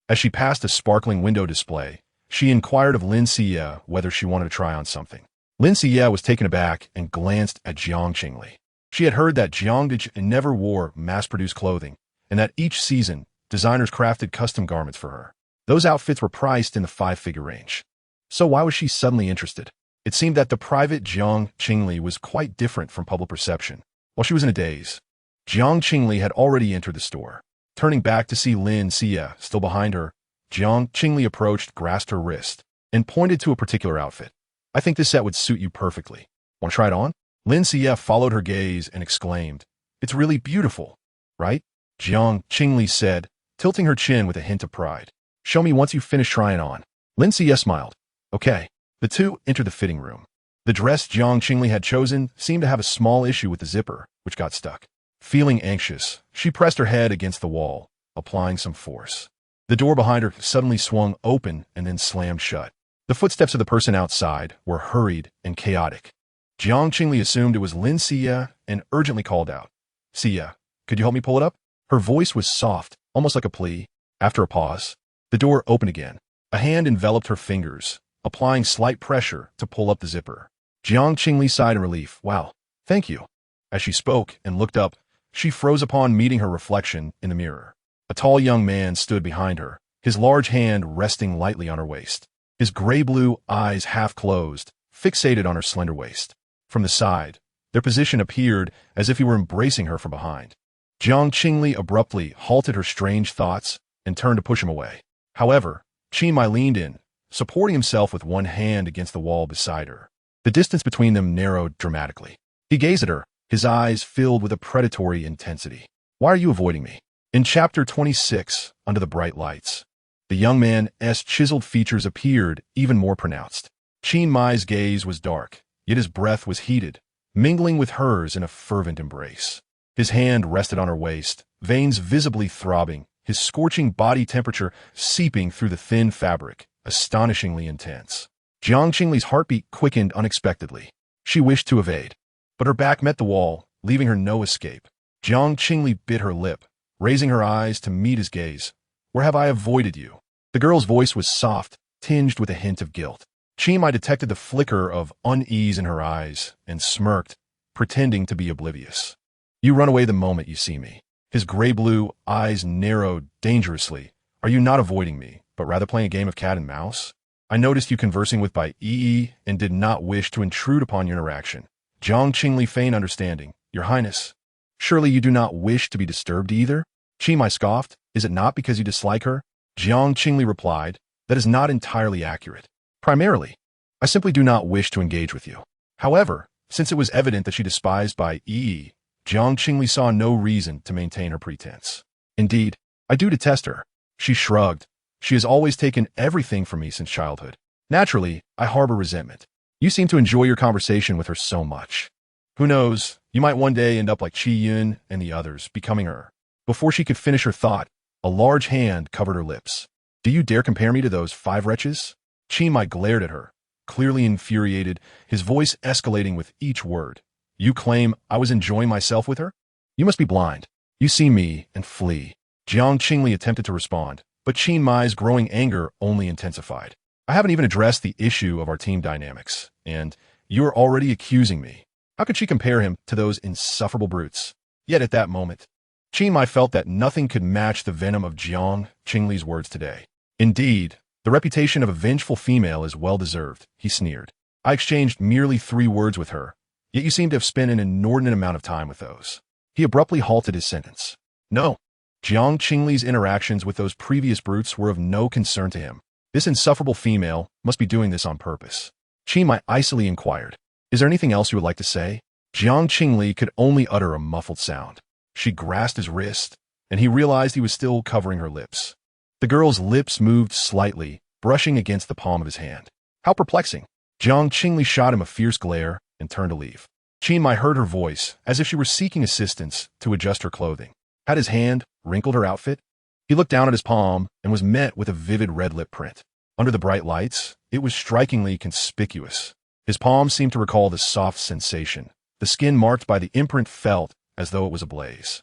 As she passed a sparkling window display, she inquired of Lin Xia whether she wanted to try on something. Lin Xia was taken aback and glanced at Jiang Qingli. She had heard that Jiang never wore mass-produced clothing, and that each season, designers crafted custom garments for her. Those outfits were priced in the 5-figure range. So why was she suddenly interested? It seemed that the private Jiang Qingli was quite different from public perception. While she was in a daze, Jiang Qingli had already entered the store. Turning back to see Lin Xia still behind her, Jiang Qingli approached, grasped her wrist, and pointed to a particular outfit. I think this set would suit you perfectly. Want to try it on? Lin Xia followed her gaze and exclaimed, It's really beautiful, right? Jiang Qingli said, tilting her chin with a hint of pride. Show me once you finish trying on. Lin Xia smiled. Okay. The two entered the fitting room. The dress Jiang Qingli had chosen seemed to have a small issue with the zipper, which got stuck. Feeling anxious, she pressed her head against the wall, applying some force. The door behind her suddenly swung open and then slammed shut. The footsteps of the person outside were hurried and chaotic. Jiang Qingli assumed it was Lin Xia and urgently called out, Xia, could you help me pull it up? Her voice was soft, almost like a plea. After a pause, the door opened again. A hand enveloped her fingers, applying slight pressure to pull up the zipper. Jiang Qingli sighed in relief. Wow, thank you. As she spoke and looked up, she froze upon meeting her reflection in the mirror. A tall young man stood behind her, his large hand resting lightly on her waist. His gray-blue eyes half closed, fixated on her slender waist. From the side, their position appeared as if he were embracing her from behind. Jiang Qingli abruptly halted her strange thoughts and turned to push him away. However, Qi Mai leaned in, supporting himself with one hand against the wall beside her. The distance between them narrowed dramatically. He gazed at her, his eyes filled with a predatory intensity. Why are you avoiding me? In chapter 26, under the bright lights, the young man's chiseled features appeared even more pronounced. Qi Mai's gaze was dark, yet his breath was heated, mingling with hers in a fervent embrace. His hand rested on her waist, veins visibly throbbing, his scorching body temperature seeping through the thin fabric, astonishingly intense. Jiang Qingli's heartbeat quickened unexpectedly. She wished to evade, but her back met the wall, leaving her no escape. Jiang Qingli bit her lip, raising her eyes to meet his gaze. Where have I avoided you? The girl's voice was soft, tinged with a hint of guilt. Qi Mai detected the flicker of unease in her eyes and smirked, pretending to be oblivious. You run away the moment you see me. His gray-blue eyes narrowed dangerously. Are you not avoiding me, but rather playing a game of cat and mouse? I noticed you conversing with Bai Yi and did not wish to intrude upon your interaction. Jiang Qingli feigned understanding. Your Highness, surely you do not wish to be disturbed either? Qi Mai scoffed. Is it not because you dislike her? Jiang Qingli replied. That is not entirely accurate. Primarily, I simply do not wish to engage with you. However, since it was evident that she despised Bai Yi, Jiang Qingli saw no reason to maintain her pretense. Indeed, I do detest her. She shrugged. She has always taken everything from me since childhood. Naturally, I harbor resentment. You seem to enjoy your conversation with her so much. Who knows, you might one day end up like Qi Yun and the others, becoming her. Before she could finish her thought, a large hand covered her lips. Do you dare compare me to those 5 wretches? Qi Mai glared at her, clearly infuriated, his voice escalating with each word. You claim I was enjoying myself with her? You must be blind. You see me and flee. Jiang Qingli attempted to respond, but Qi Mai's growing anger only intensified. I haven't even addressed the issue of our team dynamics, and you're already accusing me. How could she compare him to those insufferable brutes? Yet at that moment, Qi Mai felt that nothing could match the venom of Jiang Qingli's words today. Indeed, the reputation of a vengeful female is well-deserved, he sneered. I exchanged merely 3 words with her, yet you seem to have spent an inordinate amount of time with those. He abruptly halted his sentence. No. Jiang Qingli's interactions with those previous brutes were of no concern to him. This insufferable female must be doing this on purpose. Qingli icily inquired, "Is there anything else you would like to say?" Jiang Qingli could only utter a muffled sound. She grasped his wrist, and he realized he was still covering her lips. The girl's lips moved slightly, brushing against the palm of his hand. How perplexing. Jiang Qingli shot him a fierce glare and turned to leave. Qingli heard her voice, as if she were seeking assistance to adjust her clothing. Had his hand wrinkled her outfit? He looked down at his palm and was met with a vivid red lip print. Under the bright lights, it was strikingly conspicuous. His palm seemed to recall the soft sensation. The skin marked by the imprint felt as though it was ablaze.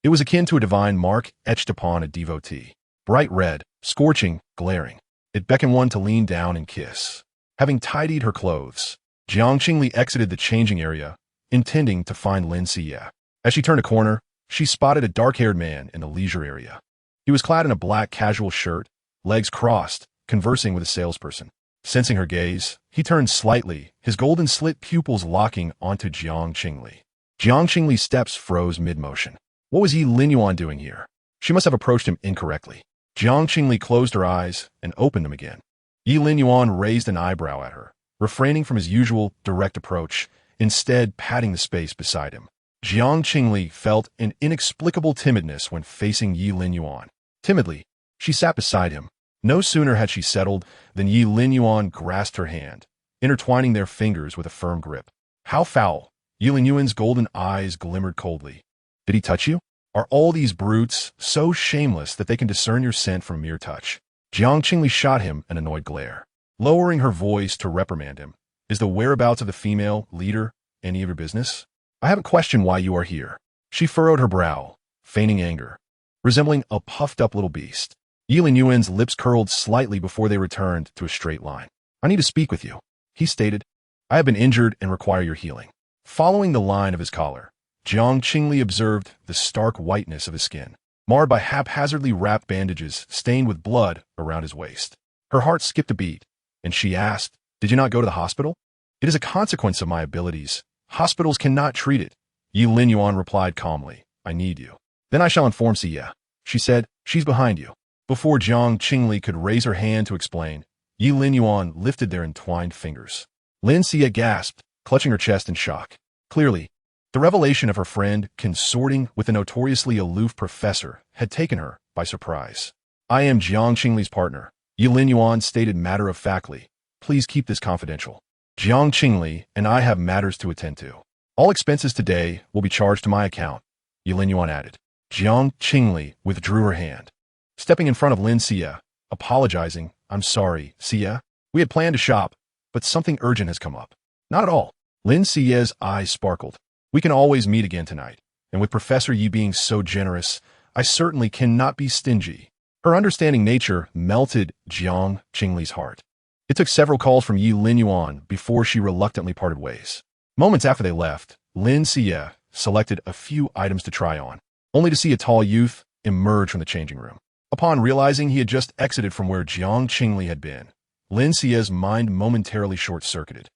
It was akin to a divine mark etched upon a devotee. Bright red, scorching, glaring. It beckoned one to lean down and kiss. Having tidied her clothes, Jiang Qingli exited the changing area, intending to find Lin Xie. As she turned a corner, she spotted a dark-haired man in the leisure area. He was clad in a black casual shirt, legs crossed, conversing with a salesperson. Sensing her gaze, he turned slightly, his golden slit pupils locking onto Jiang Qingli. Jiang Qingli's steps froze mid-motion. What was Yi Linyuan doing here? She must have approached him incorrectly. Jiang Qingli closed her eyes and opened them again. Yi Linyuan raised an eyebrow at her, refraining from his usual direct approach, instead patting the space beside him. Jiang Qingli felt an inexplicable timidness when facing Yi Linyuan. Timidly, she sat beside him. No sooner had she settled than Yi Linyuan grasped her hand, intertwining their fingers with a firm grip. How foul! Yi Linyuan's golden eyes glimmered coldly. Did he touch you? Are all these brutes so shameless that they can discern your scent from mere touch? Jiang Qingli shot him an annoyed glare, lowering her voice to reprimand him. Is the whereabouts of the female leader any of your business? I haven't questioned why you are here. She furrowed her brow, feigning anger, resembling a puffed-up little beast. Yi Linyuan's lips curled slightly before they returned to a straight line. I need to speak with you, he stated. I have been injured and require your healing. Following the line of his collar, Jiang Qingli observed the stark whiteness of his skin, marred by haphazardly wrapped bandages stained with blood around his waist. Her heart skipped a beat, and she asked, Did you not go to the hospital? It is a consequence of my abilities. Hospitals cannot treat it. Yi Linyuan replied calmly, I need you. Then I shall inform Xie. She said, She's behind you. Before Jiang Qingli could raise her hand to explain, Yi Linyuan lifted their entwined fingers. Lin Xie gasped, clutching her chest in shock. Clearly, the revelation of her friend consorting with a notoriously aloof professor had taken her by surprise. I am Jiang Qingli's partner, Yi Linyuan stated matter-of-factly. Please keep this confidential. Jiang Qingli and I have matters to attend to. All expenses today will be charged to my account, Yi Linyuan added. Jiang Qingli withdrew her hand, stepping in front of Lin Xie, apologizing. I'm sorry, Xie. We had planned to shop, but something urgent has come up. Not at all. Lin Xie's eyes sparkled. We can always meet again tonight, and with Professor Yi being so generous, I certainly cannot be stingy. Her understanding nature melted Jiang Qingli's heart. It took several calls from Yi Linyuan before she reluctantly parted ways. Moments after they left, Lin Xie selected a few items to try on, only to see a tall youth emerge from the changing room. Upon realizing he had just exited from where Jiang Qingli had been, Lin Xie's mind momentarily short-circuited.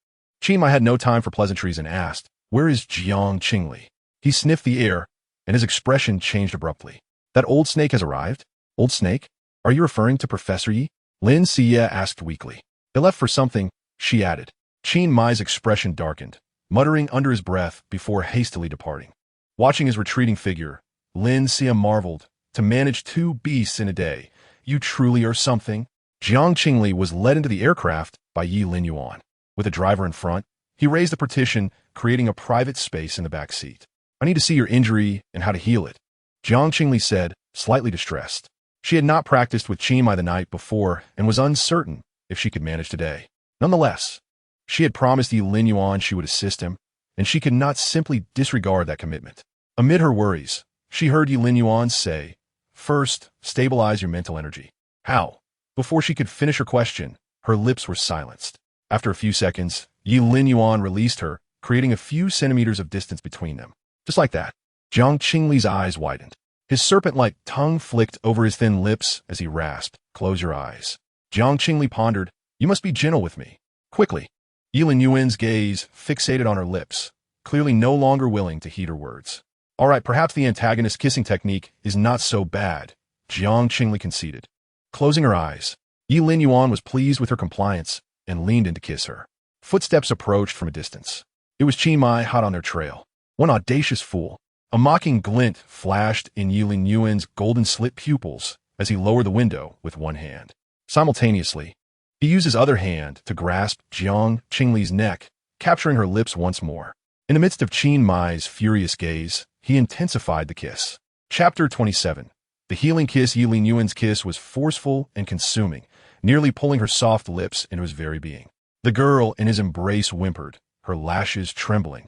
Qingli had no time for pleasantries and asked, Where is Jiang Qingli? He sniffed the air, and his expression changed abruptly. That old snake has arrived? Old snake? Are you referring to Professor Yi? Lin Xie asked weakly. They left for something, she added. Qingmi's expression darkened, muttering under his breath before hastily departing. Watching his retreating figure, Lin Xie marveled. To manage 2 beasts in a day, you truly are something. Jiang Qingli was led into the aircraft by Yi Linyuan. With a driver in front, he raised the partition, creating a private space in the back seat. I need to see your injury and how to heal it, Jiang Qingli said, slightly distressed. She had not practiced with Qingmi the night before and was uncertain if she could manage today. Nonetheless, she had promised Yi Linyuan she would assist him, and she could not simply disregard that commitment. Amid her worries, she heard Yi Linyuan say, First, stabilize your mental energy. How? Before she could finish her question, her lips were silenced. After a few seconds, Yi Linyuan released her, creating a few centimeters of distance between them. Just like that, Jiang Qingli's eyes widened. His serpent-like tongue flicked over his thin lips as he rasped, Close your eyes. Jiang Qingli pondered, You must be gentle with me. Quickly. Yi Linyuan's gaze fixated on her lips, clearly no longer willing to heed her words. All right, perhaps the antagonist kissing technique is not so bad, Jiang Qingli conceded. Closing her eyes, Yi Lin Yuan was pleased with her compliance and leaned in to kiss her. Footsteps approached from a distance. It was Qingli hot on their trail. One audacious fool. A mocking glint flashed in Yi Lin Yuan's golden-slit pupils as he lowered the window with one hand. Simultaneously, he used his other hand to grasp Jiang Qingli's neck, capturing her lips once more. In the midst of Qingmi's furious gaze, he intensified the kiss. Chapter 27. The healing kiss. Yi Lin Yuan's kiss was forceful and consuming, nearly pulling her soft lips into his very being. The girl in his embrace whimpered, her lashes trembling,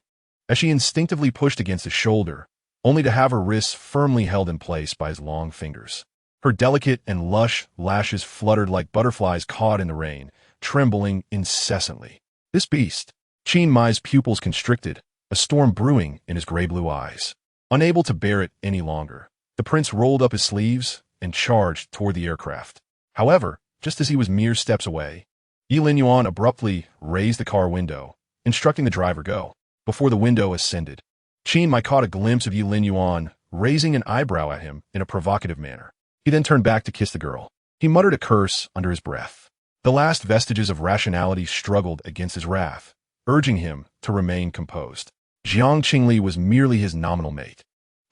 as she instinctively pushed against his shoulder, only to have her wrists firmly held in place by his long fingers. Her delicate and lush lashes fluttered like butterflies caught in the rain, trembling incessantly. This beast. Qingmi's pupils constricted, a storm brewing in his gray-blue eyes. Unable to bear it any longer, the prince rolled up his sleeves and charged toward the aircraft. However, just as he was mere steps away, Yi Lin Yuan abruptly raised the car window, instructing the driver go. Before the window ascended, Qingmi caught a glimpse of Yi Lin Yuan raising an eyebrow at him in a provocative manner. He then turned back to kiss the girl. He muttered a curse under his breath. The last vestiges of rationality struggled against his wrath, urging him to remain composed. Jiang Qingli was merely his nominal mate,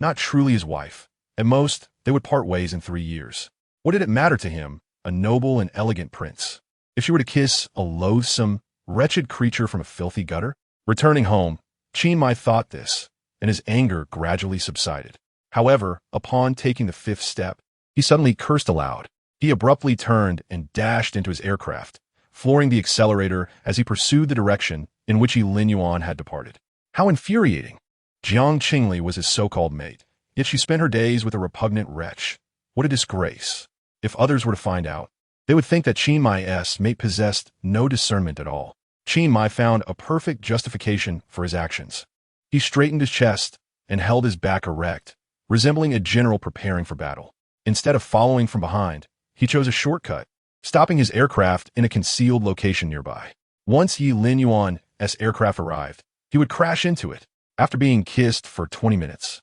not truly his wife. At most, they would part ways in 3 years. What did it matter to him, a noble and elegant prince, if she were to kiss a loathsome, wretched creature from a filthy gutter? Returning home, Qingmi thought this, and his anger gradually subsided. However, upon taking the 5th step, he suddenly cursed aloud. He abruptly turned and dashed into his aircraft, flooring the accelerator as he pursued the direction in which Yi Lin Yuan had departed. How infuriating! Jiang Qingli was his so-called mate, yet she spent her days with a repugnant wretch. What a disgrace! If others were to find out, they would think that Qingmi's mate possessed no discernment at all. Qingmi found a perfect justification for his actions. He straightened his chest and held his back erect, resembling a general preparing for battle. Instead of following from behind, he chose a shortcut, stopping his aircraft in a concealed location nearby. Once Yi Lin Yuan's aircraft arrived, he would crash into it. After being kissed for 20 minutes,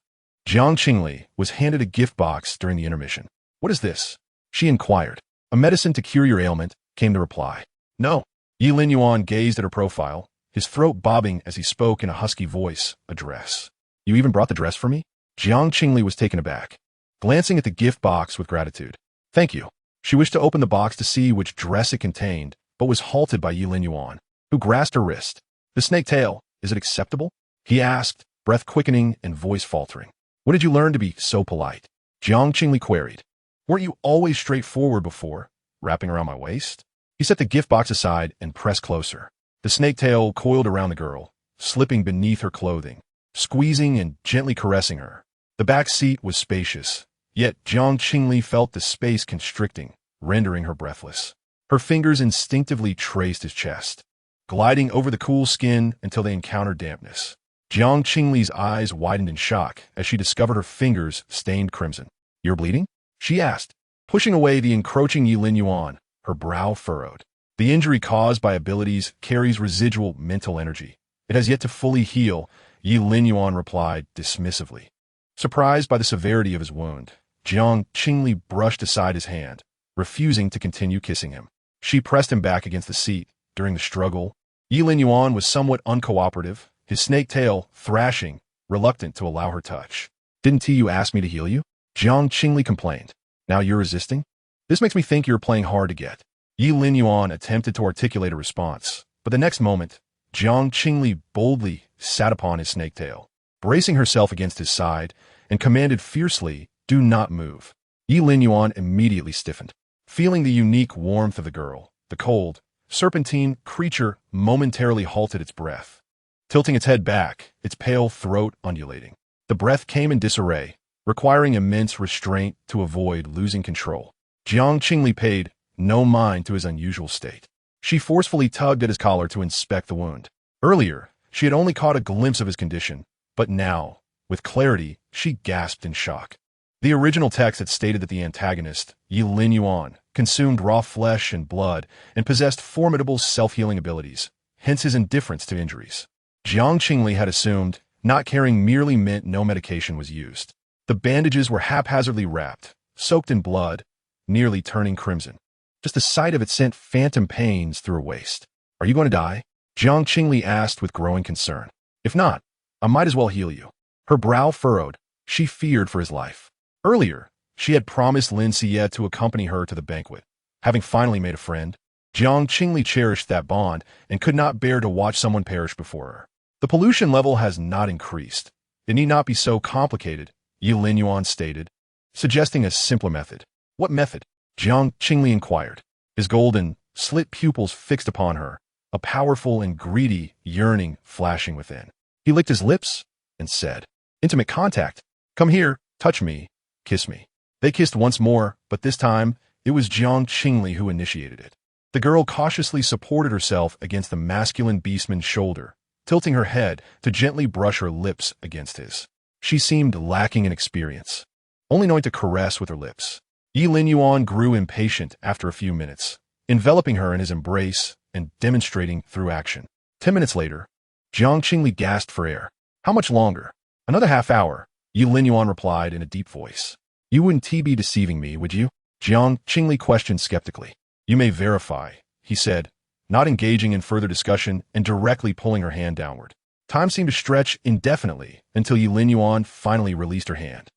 Jiang Qingli was handed a gift box during the intermission. "What is this?" she inquired. "A medicine to cure your ailment," came the reply. "No." Yi Lin Yuan gazed at her profile, his throat bobbing as he spoke in a husky voice. "A dress. You even brought the dress for me?" Jiang Qingli was taken aback, glancing at the gift box with gratitude. "Thank you." She wished to open the box to see which dress it contained, but was halted by Yi Lin Yuan, who grasped her wrist. "The snake tail, is it acceptable?" he asked, breath quickening and voice faltering. "When did you learn to be so polite?" Jiang Qingli queried. "Weren't you always straightforward before, wrapping around my waist?" He set the gift box aside and pressed closer. The snake tail coiled around the girl, slipping beneath her clothing, squeezing and gently caressing her. The back seat was spacious, yet Jiang Qingli felt the space constricting, rendering her breathless. Her fingers instinctively traced his chest, gliding over the cool skin until they encountered dampness. Jiang Qingli's eyes widened in shock as she discovered her fingers stained crimson. "You're bleeding?" she asked, pushing away the encroaching Yi Lin Yuan, her brow furrowed. The injury caused by abilities carries residual mental energy. It has yet to fully heal, Yi Lin Yuan replied dismissively. Surprised by the severity of his wound, Jiang Qingli brushed aside his hand, refusing to continue kissing him. She pressed him back against the seat. During the struggle, Yi Lin Yuan was somewhat uncooperative, his snake tail thrashing, reluctant to allow her touch. "Didn't you ask me to heal you?" Jiang Qingli complained. "Now you're resisting? This makes me think you're playing hard to get." Yi Lin Yuan attempted to articulate a response, but the next moment, Jiang Qingli boldly sat upon his snake tail, bracing herself against his side, and commanded fiercely, "Do not move." Yi Lin Yuan immediately stiffened. Feeling the unique warmth of the girl, the cold, serpentine creature momentarily halted its breath, tilting its head back, its pale throat undulating. The breath came in disarray, requiring immense restraint to avoid losing control. Jiang Qingli paid no mind to his unusual state. She forcefully tugged at his collar to inspect the wound. Earlier, she had only caught a glimpse of his condition, but now, with clarity, she gasped in shock. The original text had stated that the antagonist, Yi Lin Yuan, consumed raw flesh and blood and possessed formidable self-healing abilities, hence his indifference to injuries. Jiang Qingli had assumed not caring merely meant no medication was used. The bandages were haphazardly wrapped, soaked in blood, nearly turning crimson. Just the sight of it sent phantom pains through her waist. Are you going to die? Jiang Qingli asked with growing concern. If not, I might as well heal you. Her brow furrowed. She feared for his life. Earlier, she had promised Lin Xie to accompany her to the banquet. Having finally made a friend, Jiang Qingli cherished that bond and could not bear to watch someone perish before her. The pollution level has not increased. It need not be so complicated, Yi Linyuan stated, suggesting a simpler method. What method? Jiang Qingli inquired, his golden, slit pupils fixed upon her, a powerful and greedy yearning flashing within. He licked his lips and said, intimate contact. Come here, touch me, kiss me. They kissed once more, but this time, it was Jiang Qingli who initiated it. The girl cautiously supported herself against the masculine beastman's shoulder, tilting her head to gently brush her lips against his. She seemed lacking in experience, only knowing to caress with her lips. Yi Linyuan grew impatient after a few minutes, enveloping her in his embrace and demonstrating through action. 10 minutes later, Jiang Qingli gasped for air. How much longer? Another half hour, Yi Linyuan replied in a deep voice. You wouldn't be deceiving me, would you? Jiang Qingli questioned skeptically. You may verify, he said, not engaging in further discussion and directly pulling her hand downward. Time seemed to stretch indefinitely until Yi Linyuan finally released her hand.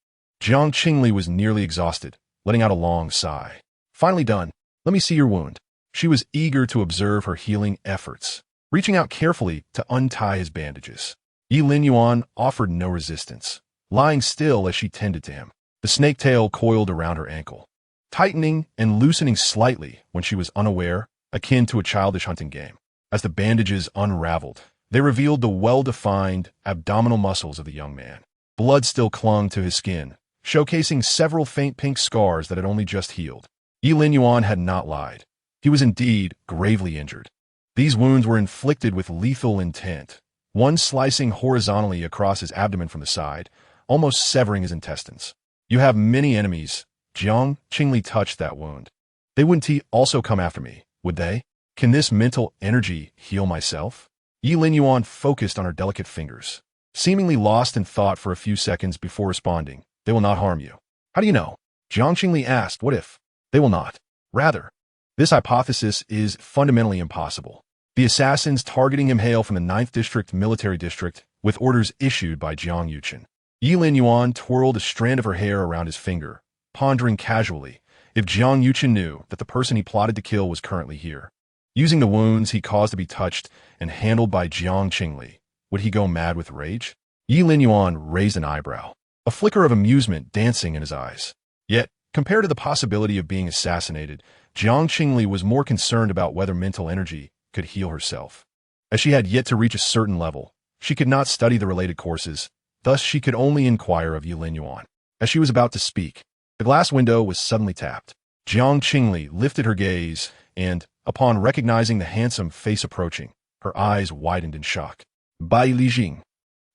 Jiang Qingli was nearly exhausted, letting out a long sigh. Finally done. Let me see your wound. She was eager to observe her healing efforts, reaching out carefully to untie his bandages. Yi Linyuan offered no resistance, lying still as she tended to him. The snake tail coiled around her ankle, tightening and loosening slightly when she was unaware, akin to a childish hunting game. As the bandages unraveled, they revealed the well-defined abdominal muscles of the young man. Blood still clung to his skin, showcasing several faint pink scars that had only just healed. Yi Linyuan had not lied. He was indeed gravely injured. These wounds were inflicted with lethal intent, one slicing horizontally across his abdomen from the side, almost severing his intestines. You have many enemies. Jiang Qingli touched that wound. They wouldn't also come after me, would they? Can this mental energy heal myself? Yi Linyuan focused on her delicate fingers, seemingly lost in thought for a few seconds before responding. They will not harm you. How do you know? Jiang Qingli asked, what if? They will not. Rather, this hypothesis is fundamentally impossible. The assassins targeting him hail from the 9th District Military District with orders issued by Jiang Yuchen. Yi Linyuan twirled a strand of her hair around his finger, pondering casually if Jiang Yuchen knew that the person he plotted to kill was currently here. Using the wounds he caused to be touched and handled by Jiang Qingli, would he go mad with rage? Yi Linyuan raised an eyebrow, a flicker of amusement dancing in his eyes. Yet, compared to the possibility of being assassinated, Jiang Qingli was more concerned about whether mental energy could heal herself. As she had yet to reach a certain level, she could not study the related courses, thus she could only inquire of Yi Linyuan. As she was about to speak, the glass window was suddenly tapped. Jiang Qingli lifted her gaze and, upon recognizing the handsome face approaching, her eyes widened in shock. Bai Lijing.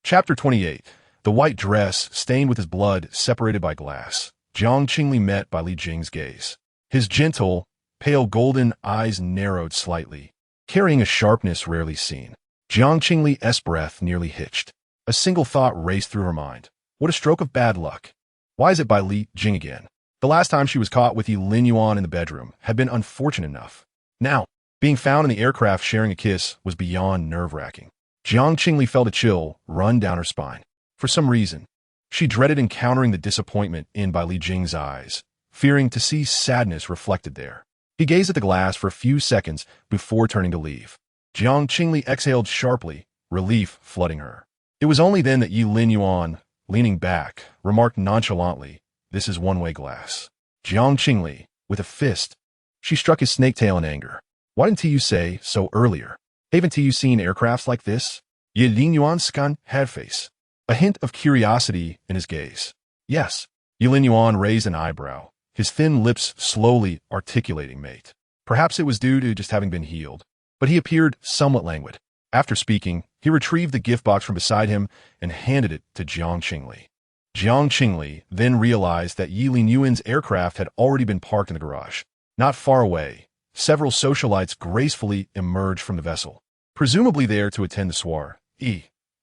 Chapter 28. The white dress, stained with his blood, separated by glass. Jiang Qingli met Bai Lijing's gaze. His gentle, pale golden eyes narrowed slightly, carrying a sharpness rarely seen. Jiang Qingli's breath nearly hitched. A single thought raced through her mind. What a stroke of bad luck. Why is it Bai Lijing again? The last time she was caught with Yi Linyuan in the bedroom had been unfortunate enough. Now, being found in the aircraft sharing a kiss was beyond nerve-wracking. Jiang Qingli felt a chill run down her spine. For some reason, she dreaded encountering the disappointment in Bai Lijing's eyes, fearing to see sadness reflected there. He gazed at the glass for a few seconds before turning to leave. Jiang Qingli exhaled sharply, relief flooding her. It was only then that Yi Linyuan, leaning back, remarked nonchalantly, "This is one-way glass." Jiang Qingli, with a fist, she struck his snake tail in anger. Why didn't you say so earlier? Haven't you seen aircrafts like this? Yi Linyuan scanned her face, a hint of curiosity in his gaze. Yes. Yi Linyuan raised an eyebrow, his thin lips slowly articulating mate. Perhaps it was due to just having been healed, but he appeared somewhat languid. After speaking, he retrieved the gift box from beside him and handed it to Jiang Qingli. Jiang Qingli then realized that Yi Linyuan's aircraft had already been parked in the garage. Not far away, several socialites gracefully emerged from the vessel, presumably there to attend the soiree.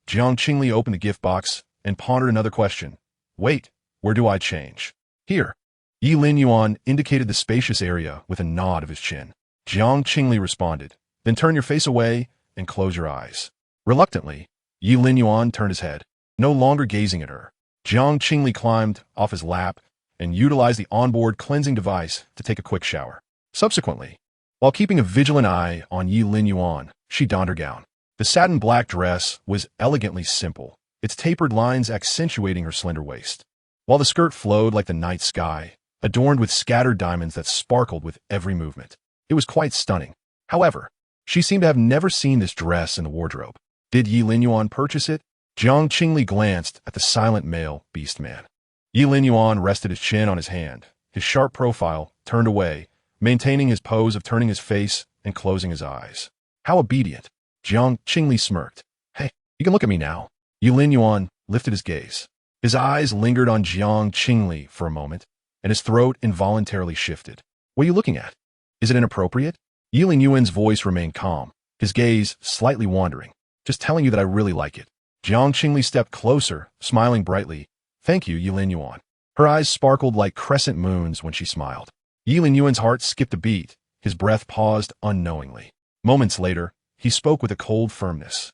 Jiang Qingli opened the gift box and pondered another question. Wait, where do I change? Here. Yi Lin Yuan indicated the spacious area with a nod of his chin. Jiang Qingli responded, then turn your face away and close your eyes. Reluctantly, Yi Lin Yuan turned his head, no longer gazing at her. Jiang Qingli climbed off his lap and utilized the onboard cleansing device to take a quick shower. Subsequently, while keeping a vigilant eye on Yi Lin Yuan, she donned her gown. The satin black dress was elegantly simple, its tapered lines accentuating her slender waist, while the skirt flowed like the night sky, adorned with scattered diamonds that sparkled with every movement. It was quite stunning. However, she seemed to have never seen this dress in the wardrobe. Did Yi Lin Yuan purchase it? Jiang Qingli glanced at the silent male beast man. Yi Lin Yuan rested his chin on his hand, his sharp profile turned away, maintaining his pose of turning his face and closing his eyes. How obedient. Jiang Qingli smirked. Hey, you can look at me now. Yi Lin Yuan lifted his gaze. His eyes lingered on Jiang Qingli for a moment, and his throat involuntarily shifted. What are you looking at? Is it inappropriate? Yi Lin Yuan's voice remained calm, his gaze slightly wandering. Just telling you that I really like it. Jiang Qingli stepped closer, smiling brightly. Thank you, Yi Lin Yuan. Her eyes sparkled like crescent moons when she smiled. Yi Lin Yuan's heart skipped a beat, his breath paused unknowingly. Moments later, he spoke with a cold firmness.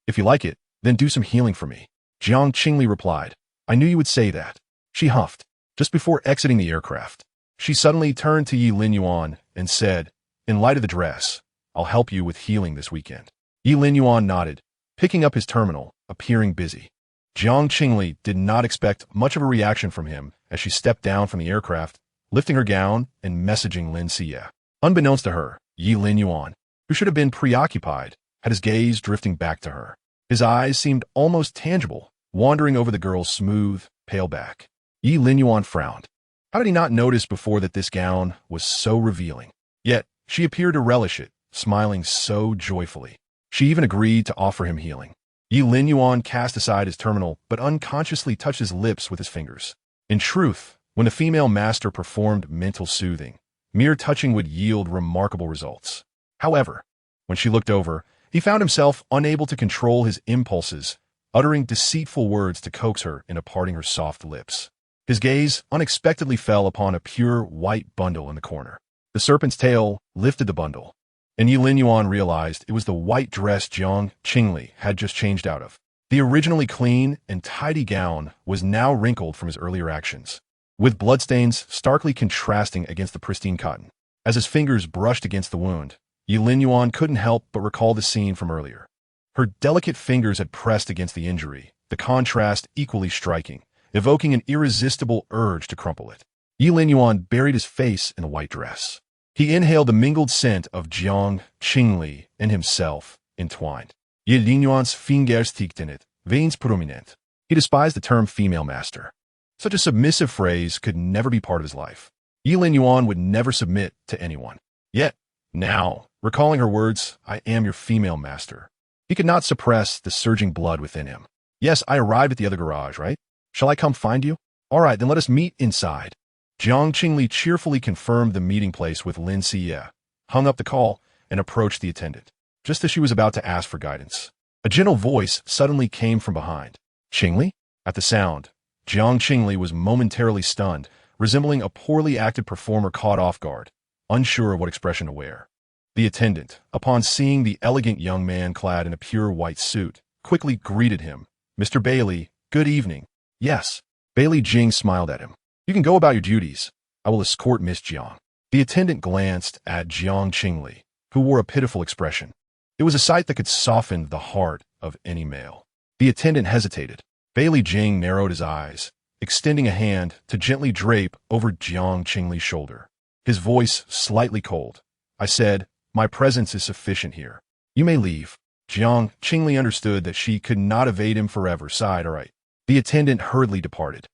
If you like it, then do some healing for me. Jiang Qingli replied. I knew you would say that. She huffed. Just before exiting the aircraft, she suddenly turned to Yi Lin Yuan and said, in light of the dress, I'll help you with healing this weekend. Yi Lin Yuan nodded, picking up his terminal, appearing busy. Jiang Qingli did not expect much of a reaction from him as she stepped down from the aircraft, lifting her gown and messaging Lin Xie. Unbeknownst to her, Yi Lin Yuan, who should have been preoccupied, had his gaze drifting back to her. His eyes seemed almost tangible, wandering over the girl's smooth, pale back. Yi Lin Yuan frowned. How did he not notice before that this gown was so revealing? Yet, she appeared to relish it, smiling so joyfully. She even agreed to offer him healing. Yi Lin Yuan cast aside his terminal, but unconsciously touched his lips with his fingers. In truth, when the female master performed mental soothing, mere touching would yield remarkable results. However, when she looked over, he found himself unable to control his impulses, uttering deceitful words to coax her into parting her soft lips. His gaze unexpectedly fell upon a pure white bundle in the corner. The serpent's tail lifted the bundle, and Yi Lin Yuan realized it was the white dress Jiang Qingli had just changed out of. The originally clean and tidy gown was now wrinkled from his earlier actions, with bloodstains starkly contrasting against the pristine cotton. As his fingers brushed against the wound, Yi Lin Yuan couldn't help but recall the scene from earlier. Her delicate fingers had pressed against the injury, the contrast equally striking, evoking an irresistible urge to crumple it. Yi Lin Yuan buried his face in the white dress. He inhaled the mingled scent of Jiang Qingli and himself, entwined. Yi Lin Yuan's fingers tickten it, veins prominent. He despised the term female master. Such a submissive phrase could never be part of his life. Yi Lin Yuan would never submit to anyone. Yet, now, recalling her words, I am your female master, he could not suppress the surging blood within him. Yes, I arrived at the other garage, right? Shall I come find you? All right, then let us meet inside. Jiang Qingli cheerfully confirmed the meeting place with Lin Xie, hung up the call, and approached the attendant. Just as she was about to ask for guidance, a gentle voice suddenly came from behind. Qingli? At the sound, Jiang Qingli was momentarily stunned, resembling a poorly acted performer caught off guard, unsure of what expression to wear. The attendant, upon seeing the elegant young man clad in a pure white suit, quickly greeted him. Mr. Bailey, good evening. Yes. Bailey Jing smiled at him. You can go about your duties. I will escort Miss Jiang. The attendant glanced at Jiang Qingli, who wore a pitiful expression. It was a sight that could soften the heart of any male. The attendant hesitated. Bailey Jing narrowed his eyes, extending a hand to gently drape over Jiang Qingli's shoulder. His voice slightly cold. I said, my presence is sufficient here. You may leave. Jiang Qingli understood that she could not evade him forever, sighed, all right. The attendant hurriedly departed.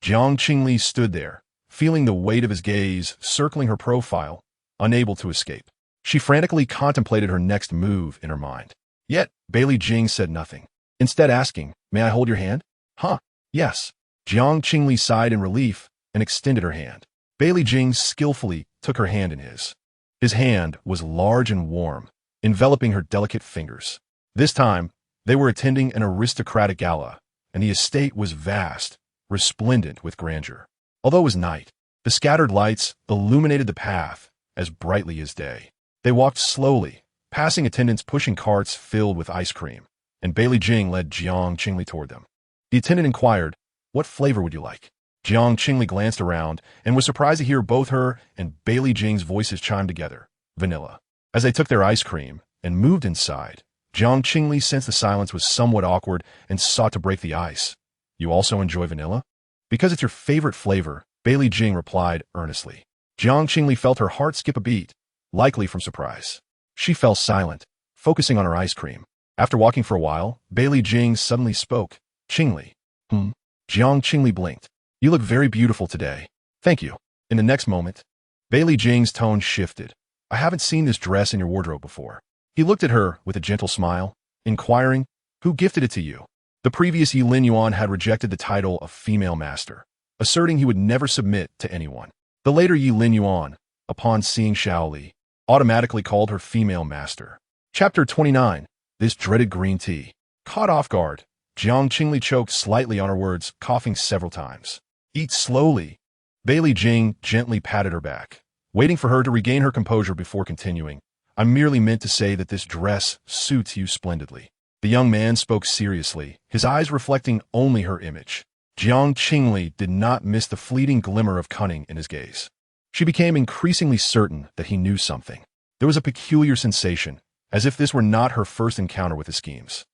Jiang Qingli stood there, feeling the weight of his gaze circling her profile, unable to escape. She frantically contemplated her next move in her mind. Yet, Bailey Jing said nothing, instead asking, may I hold your hand? Huh, yes. Jiang Qingli sighed in relief and extended her hand. Bailey Jing skillfully took her hand in his. His hand was large and warm, enveloping her delicate fingers. This time, they were attending an aristocratic gala, and the estate was vast, resplendent with grandeur. Although it was night, The scattered lights illuminated the path as brightly as day. They walked slowly, passing attendants pushing carts filled with ice cream, and Bailey Jing led Jiang Qingli toward them. The attendant inquired, "What flavor would you like?" Jiang Qingli glanced around and was surprised to hear both her and Bailey Jing's voices chime together, vanilla. As they took their ice cream and moved inside, Jiang Qingli sensed the silence was somewhat awkward and sought to break the ice. "You also enjoy vanilla?" "Because it's your favorite flavor," Bailey Jing replied earnestly. Jiang Qingli felt her heart skip a beat, likely from surprise. She fell silent, focusing on her ice cream. After walking for a while, Bailey Jing suddenly spoke. "Qingli." Jiang Qingli blinked. "You look very beautiful today." "Thank you." In the next moment, Bailey Jing's tone shifted. "I haven't seen this dress in your wardrobe before." He looked at her with a gentle smile, inquiring, "Who gifted it to you?" The previous Yi Lin Yuan had rejected the title of female master, asserting he would never submit to anyone. The later Yi Lin Yuan, upon seeing Xiao Li, automatically called her female master. Chapter 29. This dreaded green tea. Caught off guard, Jiang Qingli choked slightly on her words, coughing several times. "Eat slowly." Bailey Jing gently patted her back, waiting for her to regain her composure before continuing. "I merely meant to say that this dress suits you splendidly." The young man spoke seriously, his eyes reflecting only her image. Jiang Qingli did not miss the fleeting glimmer of cunning in his gaze. She became increasingly certain that he knew something. There was a peculiar sensation, as if this were not her first encounter with his schemes.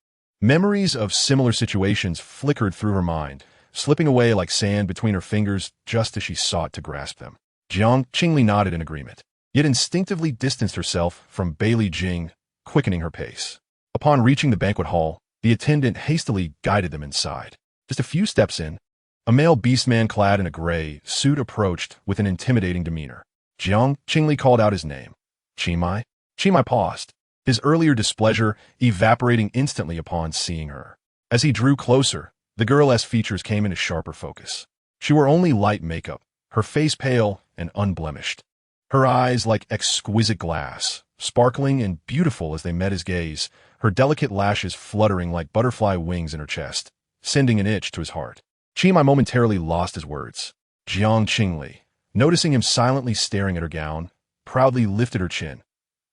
Memories of similar situations flickered through her mind, slipping away like sand between her fingers just as she sought to grasp them. Jiang Qingli nodded in agreement, yet instinctively distanced herself from Bailey Jing, quickening her pace. Upon reaching the banquet hall, the attendant hastily guided them inside. Just a few steps in, a male beastman clad in a gray suit approached with an intimidating demeanor. Jiang Qingli called out his name. "Qimai?" Qimai paused, his earlier displeasure evaporating instantly upon seeing her. As he drew closer, the girl's features came into sharper focus. She wore only light makeup, her face pale and unblemished. Her eyes like exquisite glass, sparkling and beautiful as they met his gaze, her delicate lashes fluttering like butterfly wings in her chest, sending an itch to his heart. Qimai momentarily lost his words. Jiang Qingli, noticing him silently staring at her gown, proudly lifted her chin.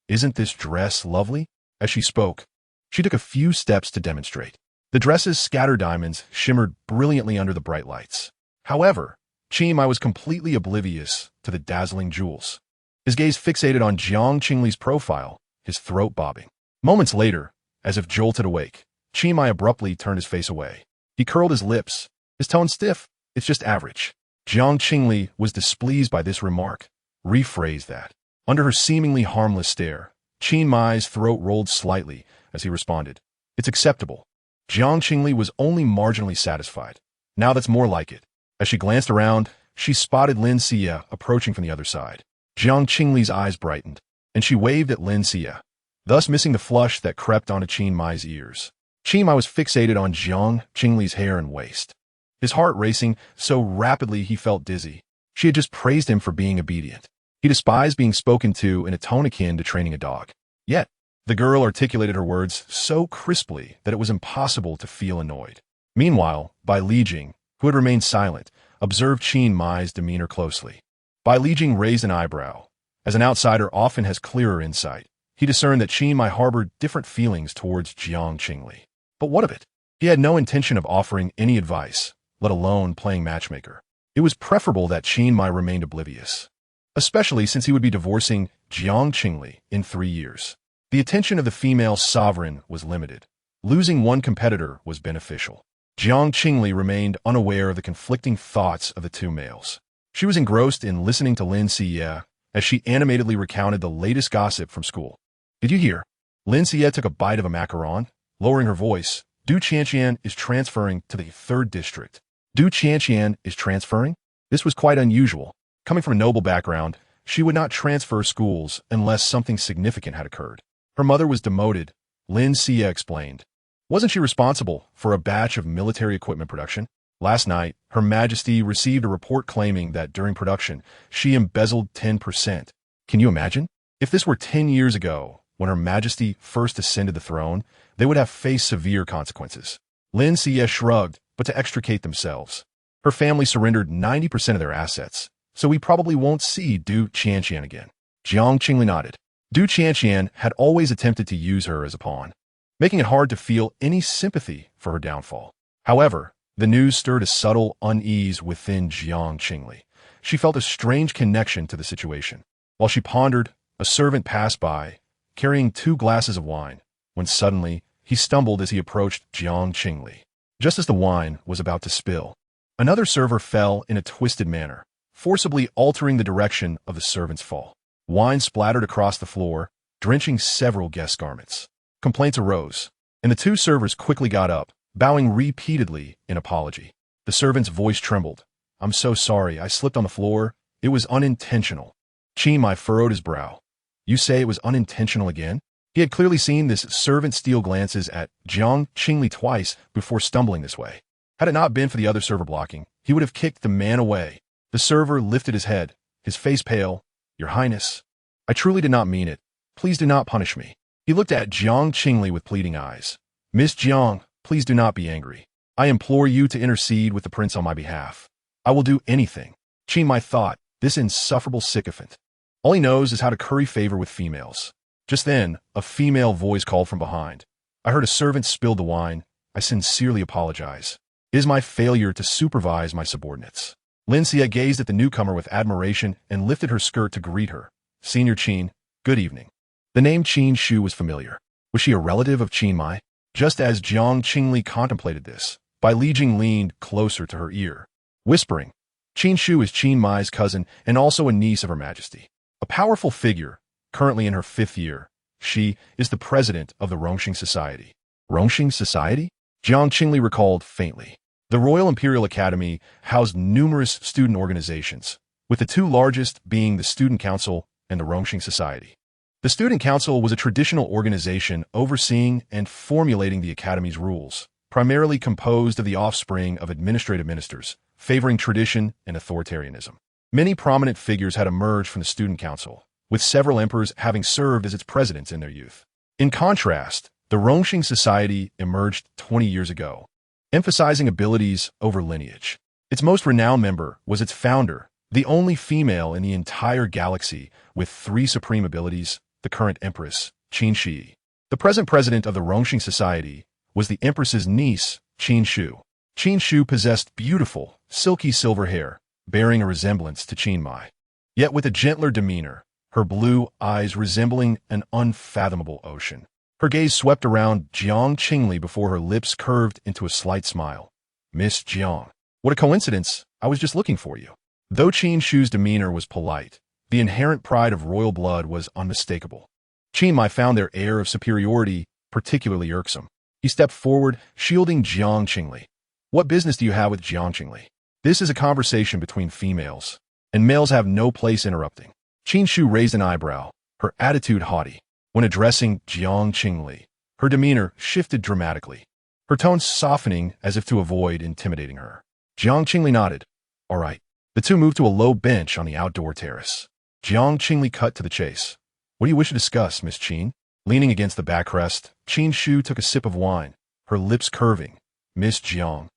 "Isn't this dress lovely?" As she spoke, she took a few steps to demonstrate. The dress's scattered diamonds shimmered brilliantly under the bright lights. However, Qimai was completely oblivious to the dazzling jewels. His gaze fixated on Jiang Qingli's profile, his throat bobbing. Moments later, as if jolted awake, Qimai abruptly turned his face away. He curled his lips, his tone stiff. "It's just average." Jiang Qingli was displeased by this remark. Rephrase that. Under her seemingly harmless stare, Qimai's throat rolled slightly as he responded, "It's acceptable." Jiang Qingli was only marginally satisfied. "Now that's more like it." As she glanced around, she spotted Lin Xie approaching from the other side. Jiang Qingli's eyes brightened, and she waved at Lin Xie, thus missing the flush that crept onto Qimai's ears. Qimai was fixated on Jiang Qingli's hair and waist, his heart racing so rapidly he felt dizzy. She had just praised him for being obedient. He despised being spoken to in a tone akin to training a dog. Yet, the girl articulated her words so crisply that it was impossible to feel annoyed. Meanwhile, Bai Lijing, who had remained silent, observed Qimai's demeanor closely. Bai Lijing raised an eyebrow. As an outsider often has clearer insight, he discerned that Qimai harbored different feelings towards Jiang Qingli. But what of it? He had no intention of offering any advice, let alone playing matchmaker. It was preferable that Qimai remained oblivious, especially since he would be divorcing Jiang Qingli in 3 years. The attention of the female sovereign was limited. Losing one competitor was beneficial. Jiang Qingli remained unaware of the conflicting thoughts of the two males. She was engrossed in listening to Lin Xie as she animatedly recounted the latest gossip from school. "Did you hear?" Lin Xie took a bite of a macaron, lowering her voice. "Du Qianqian is transferring to the 3rd district." Du Qianqian is transferring? This was quite unusual. Coming from a noble background, she would not transfer schools unless something significant had occurred. Her mother was demoted, Lin Xie explained. Wasn't she responsible for a batch of military equipment production? Last night, Her Majesty received a report claiming that during production, she embezzled 10%. Can you imagine? If this were 10 years ago, when Her Majesty first ascended the throne, they would have faced severe consequences. Lin Xie shrugged, but to extricate themselves. Her family surrendered 90% of their assets, so we probably won't see Du Qianqian again. Jiang Qingli nodded. Du Qianqian had always attempted to use her as a pawn, making it hard to feel any sympathy for her downfall. However, the news stirred a subtle unease within Jiang Qingli. She felt a strange connection to the situation. While she pondered, a servant passed by, carrying 2 glasses of wine, when suddenly he stumbled as he approached Jiang Qingli. Just as the wine was about to spill, another server fell in a twisted manner, forcibly altering the direction of the servant's fall. Wine splattered across the floor, drenching several guest garments. Complaints arose, and the 2 servers quickly got up, bowing repeatedly in apology. The servant's voice trembled. "I'm so sorry, I slipped on the floor. It was unintentional." Qin Mai furrowed his brow. "You say it was unintentional again?" He had clearly seen this servant steal glances at Jiang Qingli twice before stumbling this way. Had it not been for the other server blocking, he would have kicked the man away. The server lifted his head, his face pale. "Your Highness, I truly did not mean it. Please do not punish me." He looked at Jiang Qingli with pleading eyes. "Miss Jiang, please do not be angry. I implore you to intercede with the prince on my behalf. I will do anything." Qin Mai thought, this insufferable sycophant. All he knows is how to curry favor with females. Just then, a female voice called from behind. "I heard a servant spilled the wine. I sincerely apologize. It is my failure to supervise my subordinates." Lin Xie gazed at the newcomer with admiration and lifted her skirt to greet her. "Senior Qin, good evening." The name Qin Shu was familiar. Was she a relative of Qin Mai? Just as Jiang Qingli contemplated this, Bai Lijing leaned closer to her ear, whispering, "Qin Shu is Qin Mai's cousin and also a niece of Her Majesty. A powerful figure, currently in her 5th year. She is the president of the Rongxing Society." Rongxing Society? Jiang Qingli recalled faintly. The Royal Imperial Academy housed numerous student organizations, with the 2 largest being the Student Council and the Rongxing Society. The Student Council was a traditional organization overseeing and formulating the Academy's rules, primarily composed of the offspring of administrative ministers, favoring tradition and authoritarianism. Many prominent figures had emerged from the Student Council, with several emperors having served as its presidents in their youth. In contrast, the Rongxing Society emerged 20 years ago, emphasizing abilities over lineage. Its most renowned member was its founder, the only female in the entire galaxy with 3 supreme abilities, the current empress, Qin Shi. The present president of the Rongxing Society was the empress's niece, Qin Shu. Qin Shu possessed beautiful, silky silver hair, bearing a resemblance to Qin Mai, yet with a gentler demeanor, her blue eyes resembling an unfathomable ocean. Her gaze swept around Jiang Qingli before her lips curved into a slight smile. "Miss Jiang, what a coincidence, I was just looking for you." Though Qin Shu's demeanor was polite, the inherent pride of royal blood was unmistakable. Qin Mai found their air of superiority particularly irksome. He stepped forward, shielding Jiang Qingli. "What business do you have with Jiang Qingli? This is a conversation between females, and males have no place interrupting." Qin Shu raised an eyebrow, her attitude haughty. When addressing Jiang Qingli, her demeanor shifted dramatically, her tone softening as if to avoid intimidating her. Jiang Qingli nodded. "All right." The 2 moved to a low bench on the outdoor terrace. Jiang Qingli cut to the chase. "What do you wish to discuss, Miss Qin?" Leaning against the backrest, Qin Shu took a sip of wine, her lips curving. "Miss Jiang,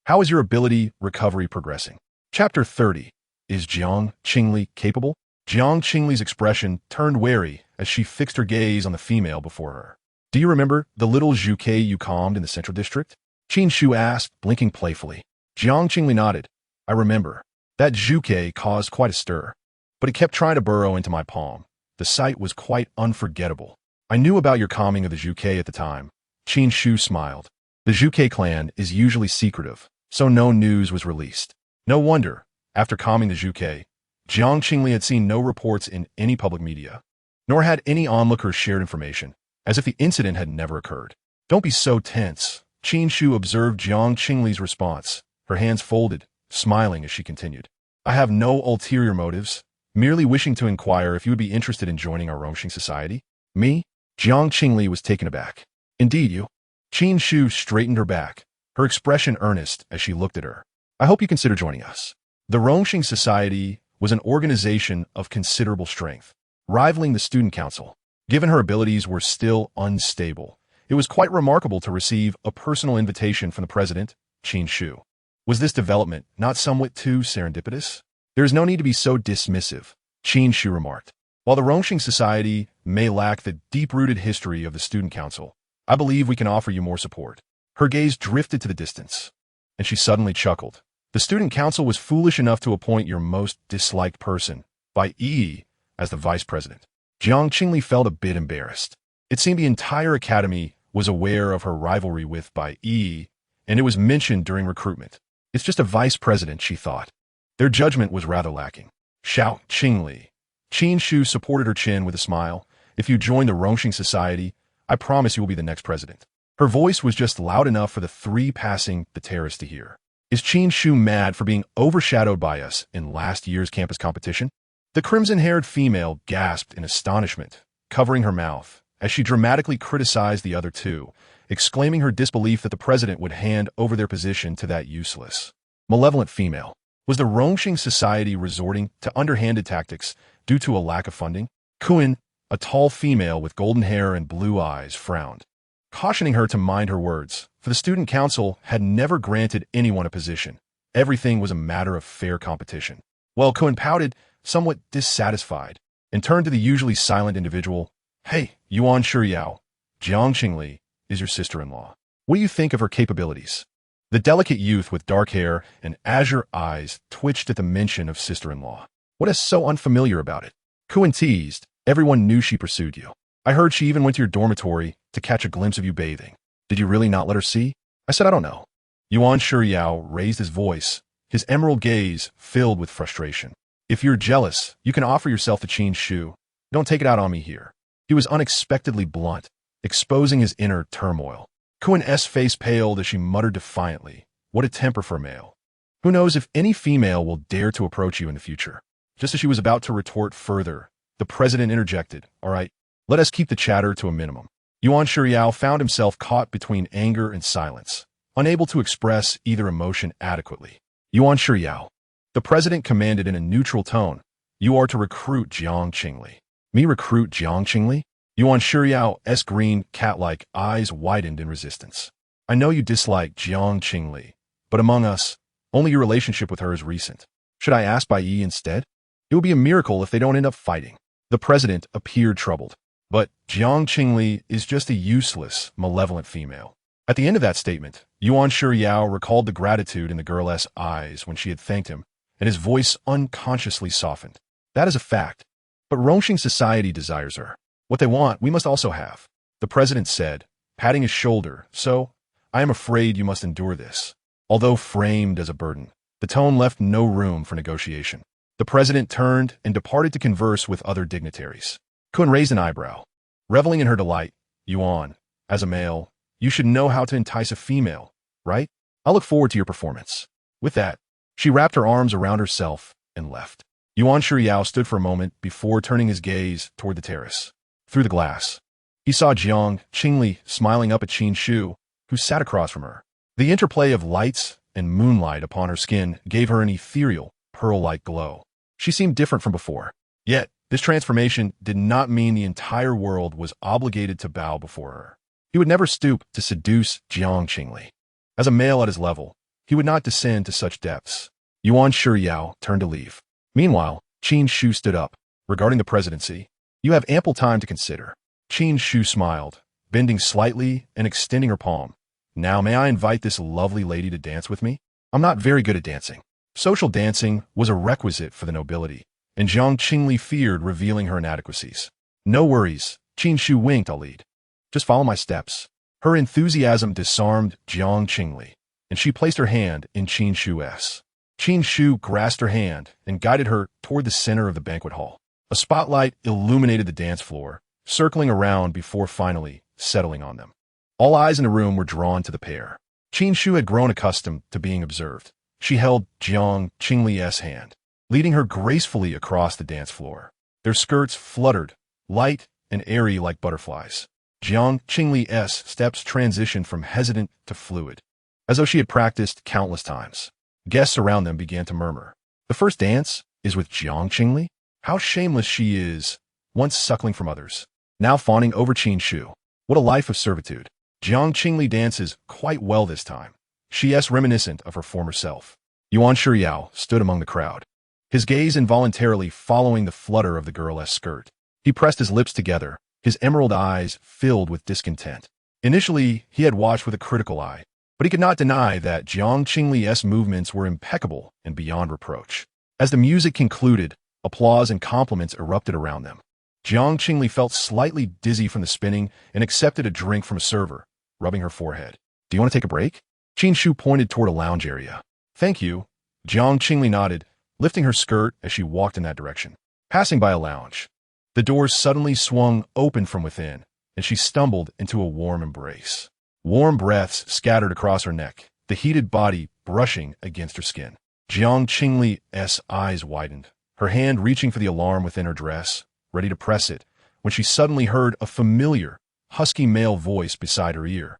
how is your ability recovery progressing?" Chapter 30. Is Jiang Qingli capable? Jiang Qingli's expression turned wary as she fixed her gaze on the female before her. "Do you remember the little Zhuke you calmed in the Central District?" Qin Shu asked, blinking playfully. Jiang Qingli nodded. "I remember. That Zhuke caused quite a stir, but it kept trying to burrow into my palm. The sight was quite unforgettable. I knew about your calming of the Zhuke at the time." Qin Shu smiled. The Zhuke clan is usually secretive, so no news was released. No wonder, after calming the Zhuke, Jiang Qingli had seen no reports in any public media, nor had any onlookers shared information, as if the incident had never occurred. "Don't be so tense." Qin Shu observed Jiang Qingli's response, her hands folded, smiling as she continued. "I have no ulterior motives, merely wishing to inquire if you would be interested in joining our Rongxing Society." "Me?" Jiang Qingli was taken aback. "Indeed you." Qin Shu straightened her back, her expression earnest as she looked at her. "I hope you consider joining us." The Rongxing Society was an organization of considerable strength, rivaling the Student Council. Given her abilities were still unstable, it was quite remarkable to receive a personal invitation from the president, Qin Shu. Was this development not somewhat too serendipitous? There is no need to be so dismissive, Qin Shu remarked. While the Rongxing Society may lack the deep-rooted history of the Student Council, I believe we can offer you more support. Her gaze drifted to the distance, and she suddenly chuckled. The Student Council was foolish enough to appoint your most disliked person, by Yi, as the vice president. Jiang Qingli felt a bit embarrassed. It seemed the entire academy was aware of her rivalry with Bai Yi, and it was mentioned during recruitment. It's just a vice president, she thought. Their judgment was rather lacking. Xiao Qingli. Qin Shu supported her chin with a smile. If you join the Rongxing Society, I promise you will be the next president. Her voice was just loud enough for the three passing the terrace to hear. Is Qin Shu mad for being overshadowed by us in last year's campus competition? The crimson-haired female gasped in astonishment, covering her mouth, as she dramatically criticized the other two, exclaiming her disbelief that the president would hand over their position to that useless, malevolent female. Was the Rongxing Society resorting to underhanded tactics due to a lack of funding? Kuan, a tall female with golden hair and blue eyes, frowned, cautioning her to mind her words, for the Student Council had never granted anyone a position. Everything was a matter of fair competition. Well, Kuan pouted, somewhat dissatisfied, and turned to the usually silent individual. Hey, Yuan Shuyao, Jiang Qingli is your sister-in-law. What do you think of her capabilities? The delicate youth with dark hair and azure eyes twitched at the mention of sister-in-law. What is so unfamiliar about it? Kuan teased. Everyone knew she pursued you. I heard she even went to your dormitory to catch a glimpse of you bathing. Did you really not let her see? I said I don't know. Yuan Shuyao raised his voice, his emerald gaze filled with frustration. If you're jealous, you can offer yourself to Qin Shu. Don't take it out on me here. He was unexpectedly blunt, exposing his inner turmoil. Kuan's face paled as she muttered defiantly. What a temper for a male. Who knows if any female will dare to approach you in the future? Just as she was about to retort further, the president interjected. All right, let us keep the chatter to a minimum. Yuan Shuyao found himself caught between anger and silence, unable to express either emotion adequately. Yuan Shuyao. The president commanded in a neutral tone. You are to recruit Jiang Qingli. Me recruit Jiang Qingli? Yuan Shuriao's green, cat-like eyes widened in resistance. I know you dislike Jiang Qingli, but among us, only your relationship with her is recent. Should I ask Bai Yi instead? It would be a miracle if they don't end up fighting. The president appeared troubled. But Jiang Qingli is just a useless, malevolent female. At the end of that statement, Yuan Shuriao recalled the gratitude in the girl's eyes when she had thanked him, and his voice unconsciously softened. That is a fact. But Rongxing Society desires her. What they want, we must also have. The president said, patting his shoulder, so, I am afraid you must endure this. Although framed as a burden, the tone left no room for negotiation. The president turned and departed to converse with other dignitaries. Kun raised an eyebrow. Reveling in her delight, Yuan, as a male, you should know how to entice a female, right? I'll look forward to your performance. With that, she wrapped her arms around herself and left. Yuan Shuyao stood for a moment before turning his gaze toward the terrace. Through the glass, he saw Jiang Qingli smiling up at Qin Shu, who sat across from her. The interplay of lights and moonlight upon her skin gave her an ethereal, pearl-like glow. She seemed different from before. Yet, this transformation did not mean the entire world was obligated to bow before her. He would never stoop to seduce Jiang Qingli. As a male at his level, he would not descend to such depths. Yuan Shuyao turned to leave. Meanwhile, Qin Shu stood up. Regarding the presidency, you have ample time to consider. Qin Shu smiled, bending slightly and extending her palm. Now may I invite this lovely lady to dance with me? I'm not very good at dancing. Social dancing was a requisite for the nobility, and Jiang Qingli feared revealing her inadequacies. No worries, Qin Shu winked, I'll lead. Just follow my steps. Her enthusiasm disarmed Jiang Qingli, and she placed her hand in Qin Shu's. Qin Shu grasped her hand and guided her toward the center of the banquet hall. A spotlight illuminated the dance floor, circling around before finally settling on them. All eyes in the room were drawn to the pair. Qin Shu had grown accustomed to being observed. She held Jiang Qingli's hand, leading her gracefully across the dance floor. Their skirts fluttered, light and airy like butterflies. Jiang Qingli's steps transitioned from hesitant to fluid, as though she had practiced countless times. Guests around them began to murmur. The first dance is with Jiang Qingli? How shameless she is, once suckling from others, now fawning over Qin Shu. What a life of servitude. Jiang Qingli dances quite well this time. She is reminiscent of her former self. Yuan Shuyao stood among the crowd. his gaze involuntarily following the flutter of the girl's skirt. He pressed his lips together, his emerald eyes filled with discontent. Initially, he had watched with a critical eye, but he could not deny that Jiang Qingli's movements were impeccable and beyond reproach. As the music concluded, applause and compliments erupted around them. Jiang Qingli felt slightly dizzy from the spinning and accepted a drink from a server, rubbing her forehead. "Do you want to take a break?" Qin Shu pointed toward a lounge area. "Thank you." Jiang Qingli nodded, lifting her skirt as she walked in that direction. Passing by a lounge, the doors suddenly swung open from within, and she stumbled into a warm embrace. Warm breaths scattered across her neck, the heated body brushing against her skin. Jiang Qingli's eyes widened, her hand reaching for the alarm within her dress, ready to press it, when she suddenly heard a familiar, husky male voice beside her ear.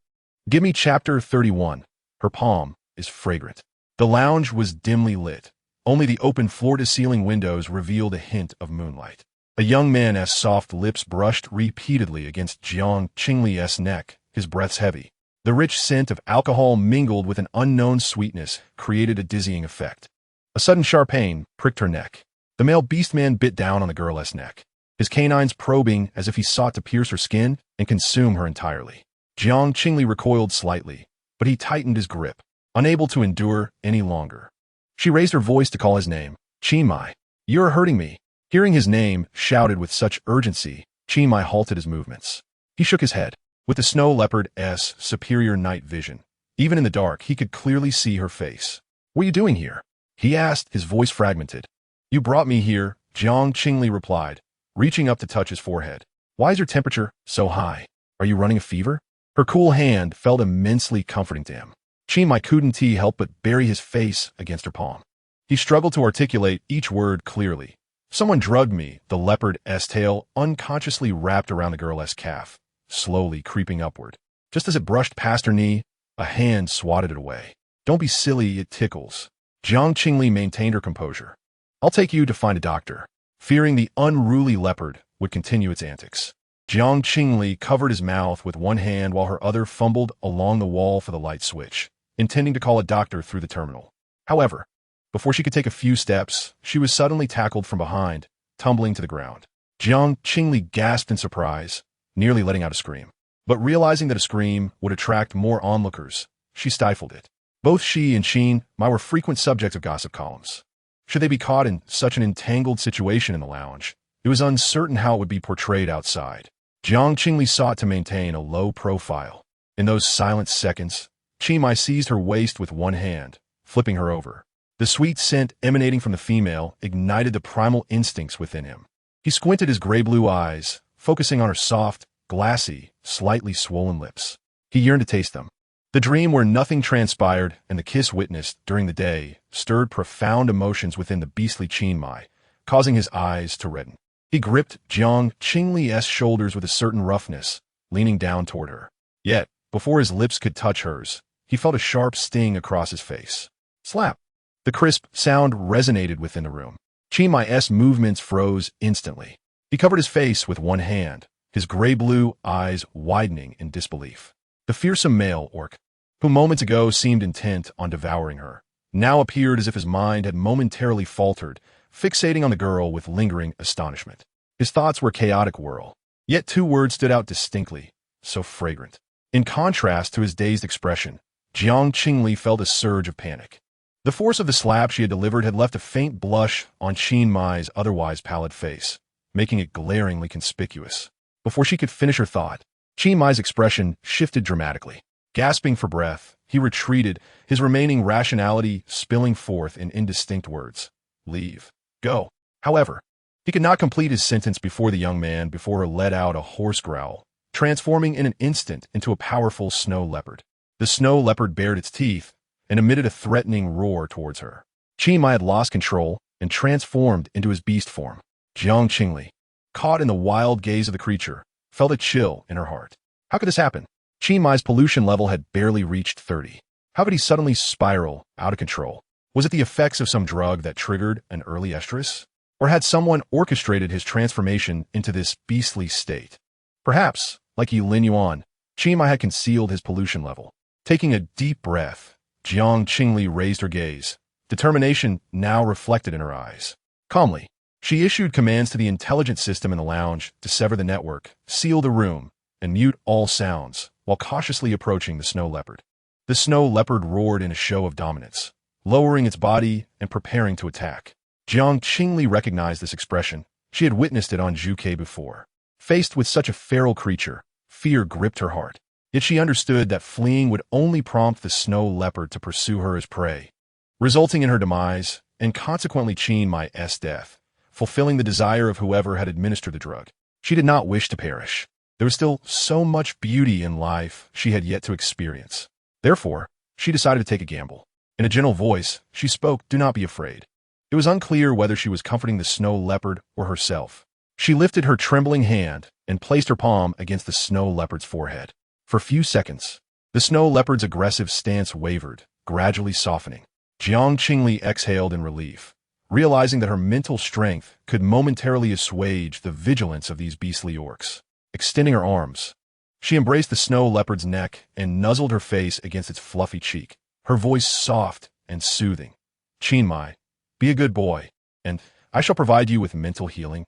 "Give me chapter 31. Her palm is fragrant." The lounge was dimly lit. Only the open floor-to-ceiling windows revealed a hint of moonlight. A young man's soft lips brushed repeatedly against Jiang Qingli's neck, his breaths heavy. The rich scent of alcohol mingled with an unknown sweetness created a dizzying effect. A sudden sharp pain pricked her neck. The male beastman bit down on the girl's neck, his canines probing as if he sought to pierce her skin and consume her entirely. Jiang Qingli recoiled slightly, but he tightened his grip, unable to endure any longer. She raised her voice to call his name. "Qimai, you're hurting me." Hearing his name shouted with such urgency, Qimai halted his movements. He shook his head. With the snow leopard's superior night vision, even in the dark, he could clearly see her face. "What are you doing here?" he asked, his voice fragmented. "You brought me here," Jiang Qingli replied, reaching up to touch his forehead. "Why is your temperature so high? Are you running a fever?" Her cool hand felt immensely comforting to him. Qimai couldn't help but bury his face against her palm. He struggled to articulate each word clearly. "Someone drugged me." The leopard's tail unconsciously wrapped around the girl's calf, slowly creeping upward. Just as it brushed past her knee, a hand swatted it away. "Don't be silly, it tickles." Jiang Qingli maintained her composure. "I'll take you to find a doctor," fearing the unruly leopard would continue its antics. Jiang Qingli covered his mouth with one hand while her other fumbled along the wall for the light switch, intending to call a doctor through the terminal. However, before she could take a few steps, she was suddenly tackled from behind, tumbling to the ground. Jiang Qingli gasped in surprise, nearly letting out a scream. But realizing that a scream would attract more onlookers, she stifled it. Both she and Qinmai were frequent subjects of gossip columns. Should they be caught in such an entangled situation in the lounge, it was uncertain how it would be portrayed outside. Jiang Qingli sought to maintain a low profile. In those silent seconds, Qimai seized her waist with one hand, flipping her over. The sweet scent emanating from the female ignited the primal instincts within him. He squinted his gray-blue eyes, focusing on her soft, glassy, slightly swollen lips. He yearned to taste them. The dream where nothing transpired and the kiss witnessed during the day stirred profound emotions within the beastly Qimai, causing his eyes to redden. He gripped Jiang Qingli's shoulders with a certain roughness, leaning down toward her. Yet, before his lips could touch hers, he felt a sharp sting across his face. Slap! The crisp sound resonated within the room. Qimai's movements froze instantly. He covered his face with one hand, his gray-blue eyes widening in disbelief. The fearsome male orc, who moments ago seemed intent on devouring her, now appeared as if his mind had momentarily faltered, fixating on the girl with lingering astonishment. His thoughts were a chaotic whirl. Yet two words stood out distinctly, so fragrant. In contrast to his dazed expression, Jiang Qingli felt a surge of panic. The force of the slap she had delivered had left a faint blush on Qinmai's otherwise pallid face, making it glaringly conspicuous. Before she could finish her thought, Qinmai's expression shifted dramatically. Gasping for breath, he retreated, his remaining rationality spilling forth in indistinct words. "Leave. Go." However, he could not complete his sentence before the young man let out a hoarse growl, transforming in an instant into a powerful snow leopard. The snow leopard bared its teeth and emitted a threatening roar towards her. Qimai had lost control and transformed into his beast form. Jiang Qingli, caught in the wild gaze of the creature, felt a chill in her heart. How could this happen? Qimai's pollution level had barely reached 30. How could he suddenly spiral out of control? Was it the effects of some drug that triggered an early estrus? Or had someone orchestrated his transformation into this beastly state? Perhaps, like Lin Yuan, Qimai had concealed his pollution level. Taking a deep breath, Jiang Qingli raised her gaze, determination now reflected in her eyes. Calmly, she issued commands to the intelligence system in the lounge to sever the network, seal the room, and mute all sounds, while cautiously approaching the snow leopard. The snow leopard roared in a show of dominance, lowering its body and preparing to attack. Jiang Qingli recognized this expression. She had witnessed it on Zhuge before. Faced with such a feral creature, fear gripped her heart. Yet she understood that fleeing would only prompt the snow leopard to pursue her as prey, resulting in her demise and consequently Qin Mai's death, fulfilling the desire of whoever had administered the drug. She did not wish to perish. There was still so much beauty in life she had yet to experience. Therefore, she decided to take a gamble. In a gentle voice, she spoke, "Do not be afraid." It was unclear whether she was comforting the snow leopard or herself. She lifted her trembling hand and placed her palm against the snow leopard's forehead. For a few seconds, the snow leopard's aggressive stance wavered, gradually softening. Jiang Qingli exhaled in relief, realizing that her mental strength could momentarily assuage the vigilance of these beastly orcs. Extending her arms, she embraced the snow leopard's neck and nuzzled her face against its fluffy cheek, her voice soft and soothing. "Qin Mai, be a good boy, and I shall provide you with mental healing."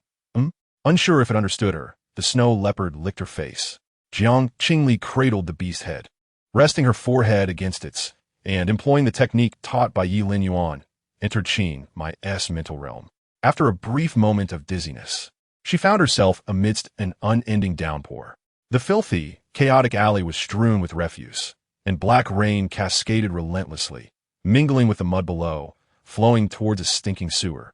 Unsure if it understood her, the snow leopard licked her face. Jiang Qingli cradled the beast's head, resting her forehead against its, and employing the technique taught by Yi Lin Yuan, entered Qin Mai's mental realm. After a brief moment of dizziness, she found herself amidst an unending downpour. The filthy, chaotic alley was strewn with refuse, and black rain cascaded relentlessly, mingling with the mud below, flowing towards a stinking sewer.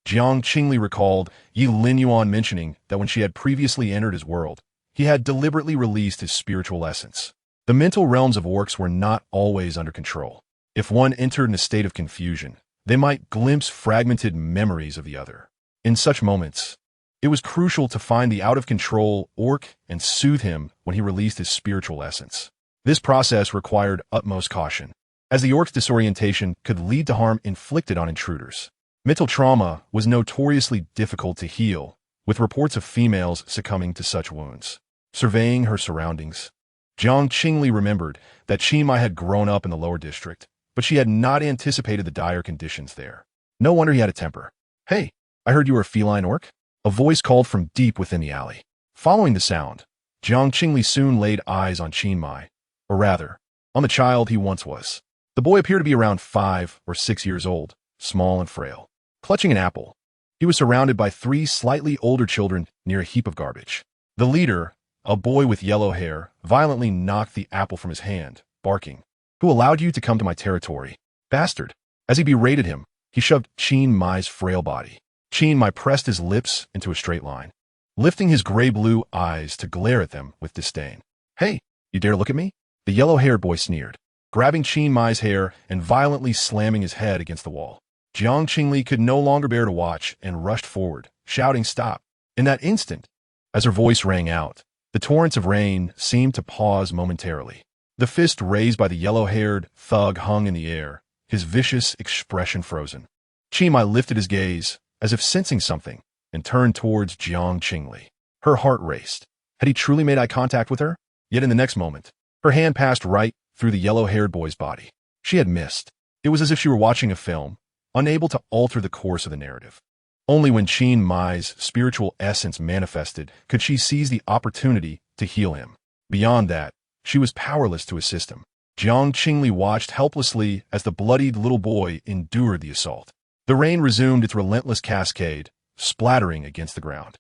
Jiang Qingli recalled Yi Lin Yuan mentioning that when she had previously entered his world, he had deliberately released his spiritual essence. The mental realms of orcs were not always under control. If one entered in a state of confusion, they might glimpse fragmented memories of the other. In such moments, it was crucial to find the out-of-control orc and soothe him when he released his spiritual essence. This process required utmost caution, as the orc's disorientation could lead to harm inflicted on intruders. Mental trauma was notoriously difficult to heal, with reports of females succumbing to such wounds. Surveying her surroundings, Jiang Qingli remembered that Qin Mai had grown up in the lower district, but she had not anticipated the dire conditions there. No wonder he had a temper. "Hey, I heard you were a feline orc?" A voice called from deep within the alley. Following the sound, Jiang Qingli soon laid eyes on Qin Mai, or rather, on the child he once was. The boy appeared to be around 5 or 6 years old, small and frail. Clutching an apple, he was surrounded by 3 slightly older children near a heap of garbage. The leader, a boy with yellow hair, violently knocked the apple from his hand, barking, "Who allowed you to come to my territory? Bastard!" As he berated him, he shoved Qin Mai's frail body. Qin Mai pressed his lips into a straight line, lifting his gray-blue eyes to glare at them with disdain. "Hey, you dare look at me?" The yellow-haired boy sneered, grabbing Qin Mai's hair and violently slamming his head against the wall. Jiang Qingli could no longer bear to watch and rushed forward, shouting, "Stop!" In that instant, as her voice rang out, the torrents of rain seemed to pause momentarily. The fist raised by the yellow-haired thug hung in the air, his vicious expression frozen. Qin Mai lifted his gaze, as if sensing something, and turned towards Jiang Qingli. Her heart raced. Had he truly made eye contact with her? Yet in the next moment, her hand passed right through the yellow-haired boy's body. She had missed. It was as if she were watching a film, unable to alter the course of the narrative. Only when Qin Mai's spiritual essence manifested could she seize the opportunity to heal him. Beyond that, she was powerless to assist him. Jiang Qingli watched helplessly as the bloodied little boy endured the assault. The rain resumed its relentless cascade, splattering against the ground.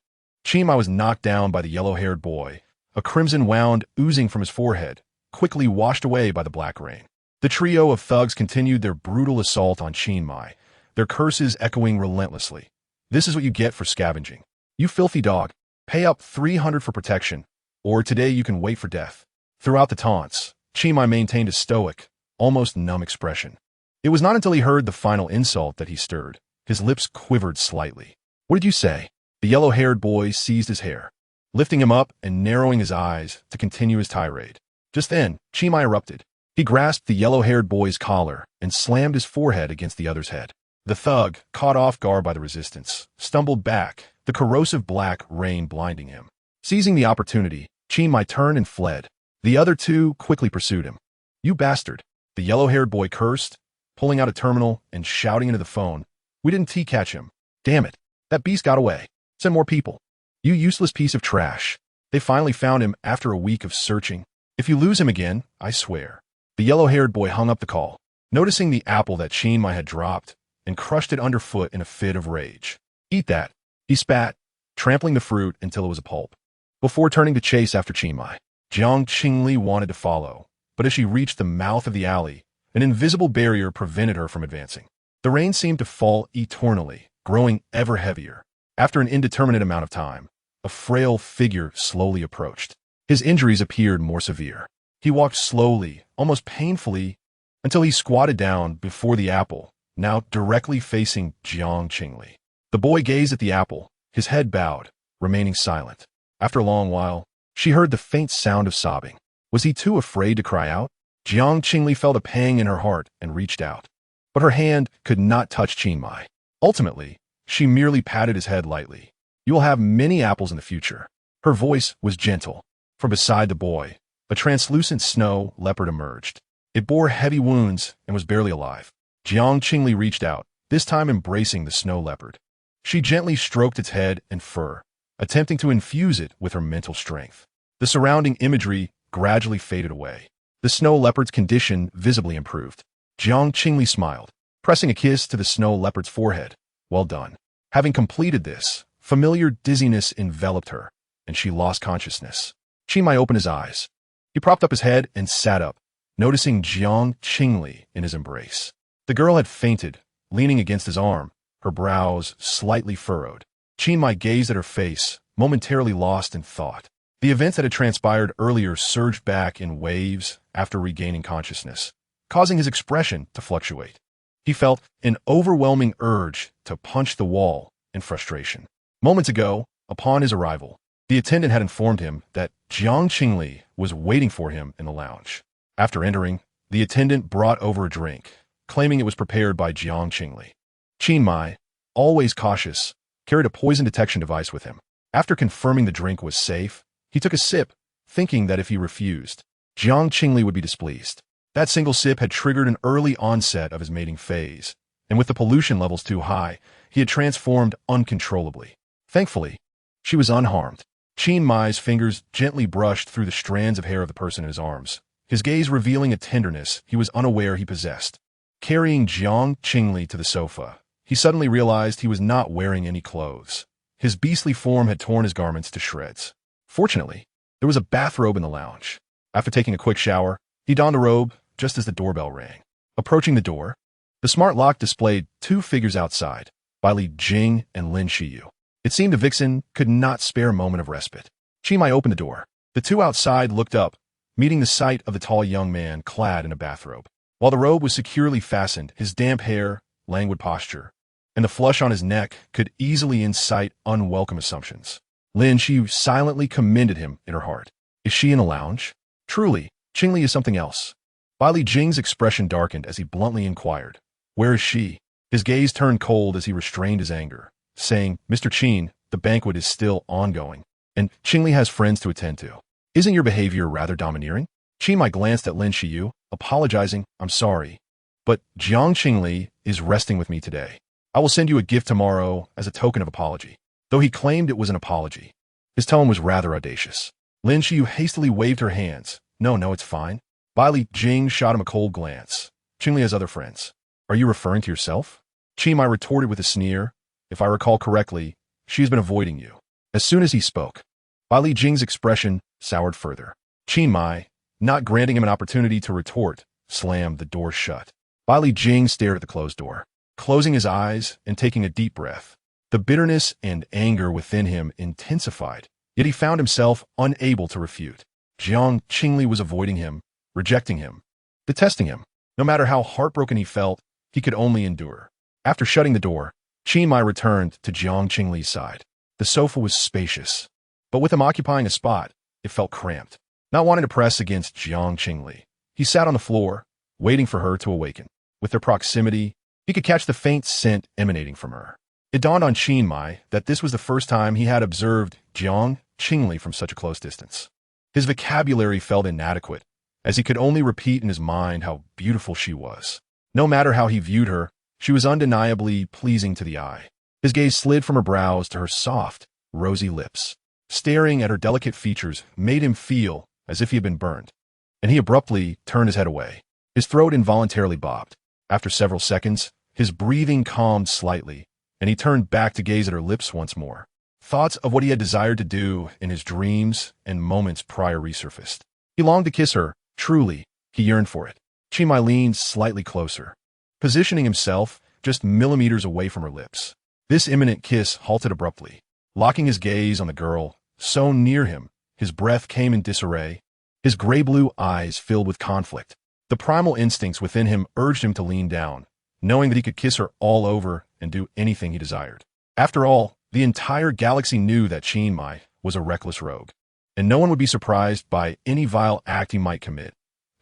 Qin Mai was knocked down by the yellow-haired boy, a crimson wound oozing from his forehead, quickly washed away by the black rain. The trio of thugs continued their brutal assault on Qin Mai, their curses echoing relentlessly. "This is what you get for scavenging. You filthy dog. Pay up 300 for protection, or today you can wait for death." Throughout the taunts, Qin Mai maintained a stoic, almost numb expression. It was not until he heard the final insult that he stirred. His lips quivered slightly. "What did you say?" The yellow-haired boy seized his hair, lifting him up and narrowing his eyes to continue his tirade. Just then, Qin Mai erupted. He grasped the yellow-haired boy's collar and slammed his forehead against the other's head. The thug, caught off guard by the resistance, stumbled back, the corrosive black rain blinding him. Seizing the opportunity, Qin Mai turned and fled. The other two quickly pursued him. "You bastard!" The yellow-haired boy cursed, pulling out a terminal and shouting into the phone. "We didn't catch him. Damn it!" That beast got away. Send more people. You useless piece of trash. They finally found him after a week of searching. If you lose him again, I swear. The yellow-haired boy hung up the call, noticing the apple that Qingli had dropped, and crushed it underfoot in a fit of rage. Eat that. He spat, trampling the fruit until it was a pulp. Before turning to chase after Qingli, Jiang Qingli wanted to follow, but as she reached the mouth of the alley, an invisible barrier prevented her from advancing. The rain seemed to fall eternally, growing ever heavier. After an indeterminate amount of time, a frail figure slowly approached. His injuries appeared more severe. He walked slowly, almost painfully, until he squatted down before the apple, now directly facing Jiang Qingli. The boy gazed at the apple, his head bowed, remaining silent. After a long while, she heard the faint sound of sobbing. Was he too afraid to cry out? Jiang Qingli felt a pang in her heart and reached out. But her hand could not touch Qingli. Ultimately, she merely patted his head lightly. You will have many apples in the future. Her voice was gentle. From beside the boy, a translucent snow leopard emerged. It bore heavy wounds and was barely alive. Jiang Qingli reached out, this time embracing the snow leopard. She gently stroked its head and fur, attempting to infuse it with her mental strength. The surrounding imagery gradually faded away. The snow leopard's condition visibly improved. Jiang Qingli smiled, pressing a kiss to the snow leopard's forehead. Well done. Having completed this, familiar dizziness enveloped her, and she lost consciousness. Qingli opened his eyes. He propped up his head and sat up, noticing Jiang Qingli in his embrace. The girl had fainted, leaning against his arm, her brows slightly furrowed. Qingli gazed at her face, momentarily lost in thought. The events that had transpired earlier surged back in waves after regaining consciousness, causing his expression to fluctuate. He felt an overwhelming urge to punch the wall in frustration. Moments ago, upon his arrival, the attendant had informed him that Jiang Qingli was waiting for him in the lounge. After entering, the attendant brought over a drink, claiming it was prepared by Jiang Qingli. Qingli, always cautious, carried a poison detection device with him. After confirming the drink was safe, he took a sip, thinking that if he refused, Jiang Qingli would be displeased. That single sip had triggered an early onset of his mating phase, and with the pollution levels too high, he had transformed uncontrollably. Thankfully, she was unharmed. Qingli's fingers gently brushed through the strands of hair of the person in his arms, his gaze revealing a tenderness he was unaware he possessed. Carrying Jiang Qingli to the sofa, he suddenly realized he was not wearing any clothes. His beastly form had torn his garments to shreds. Fortunately, there was a bathrobe in the lounge. After taking a quick shower, he donned the robe just as the doorbell rang. Approaching the door, the smart lock displayed two figures outside, Li Jing and Lin Shiyu. It seemed the vixen could not spare a moment of respite. Qingli opened the door. The two outside looked up, meeting the sight of the tall young man clad in a bathrobe. While the robe was securely fastened, his damp hair, languid posture, and the flush on his neck could easily incite unwelcome assumptions. Lin Shiyu silently commended him in her heart. Is she in the lounge? Truly, Qingli is something else. Li Jing's expression darkened as he bluntly inquired, where is she? His gaze turned cold as he restrained his anger, saying, Mr. Qin, the banquet is still ongoing, and Qingli has friends to attend to. Isn't your behavior rather domineering? Qingli glanced at Lin Shiyu, apologizing, I'm sorry, but Jiang Qingli is resting with me today. I will send you a gift tomorrow as a token of apology. Though he claimed it was an apology, his tone was rather audacious. Lin Shiyu hastily waved her hands. No, it's fine. Li Jing shot him a cold glance. Qingli has other friends. Are you referring to yourself? Qingli retorted with a sneer. If I recall correctly, she has been avoiding you. As soon as he spoke, Li Jing's expression soured further. Qingli, not granting him an opportunity to retort, slammed the door shut. Li Jing stared at the closed door, closing his eyes and taking a deep breath. The bitterness and anger within him intensified, yet he found himself unable to refute. Jiang Qingli was avoiding him, rejecting him, detesting him. No matter how heartbroken he felt, he could only endure. After shutting the door, Qingli returned to Jiang Qingli's side. The sofa was spacious, but with him occupying a spot, it felt cramped. Not wanting to press against Jiang Qingli, he sat on the floor, waiting for her to awaken. With their proximity, he could catch the faint scent emanating from her. It dawned on Qingli that this was the first time he had observed Jiang Qingli from such a close distance. His vocabulary felt inadequate, as he could only repeat in his mind how beautiful she was. No matter how he viewed her, she was undeniably pleasing to the eye. His gaze slid from her brows to her soft, rosy lips. Staring at her delicate features made him feel as if he had been burned, and he abruptly turned his head away. His throat involuntarily bobbed. After several seconds, his breathing calmed slightly, and he turned back to gaze at her lips once more. Thoughts of what he had desired to do in his dreams and moments prior resurfaced. He longed to kiss her, truly, he yearned for it. Qingli leaned slightly closer, positioning himself just millimeters away from her lips. This imminent kiss halted abruptly. Locking his gaze on the girl, so near him, his breath came in disarray. His gray-blue eyes filled with conflict. The primal instincts within him urged him to lean down, knowing that he could kiss her all over and do anything he desired. After all, the entire galaxy knew that Qingli was a reckless rogue, and no one would be surprised by any vile act he might commit,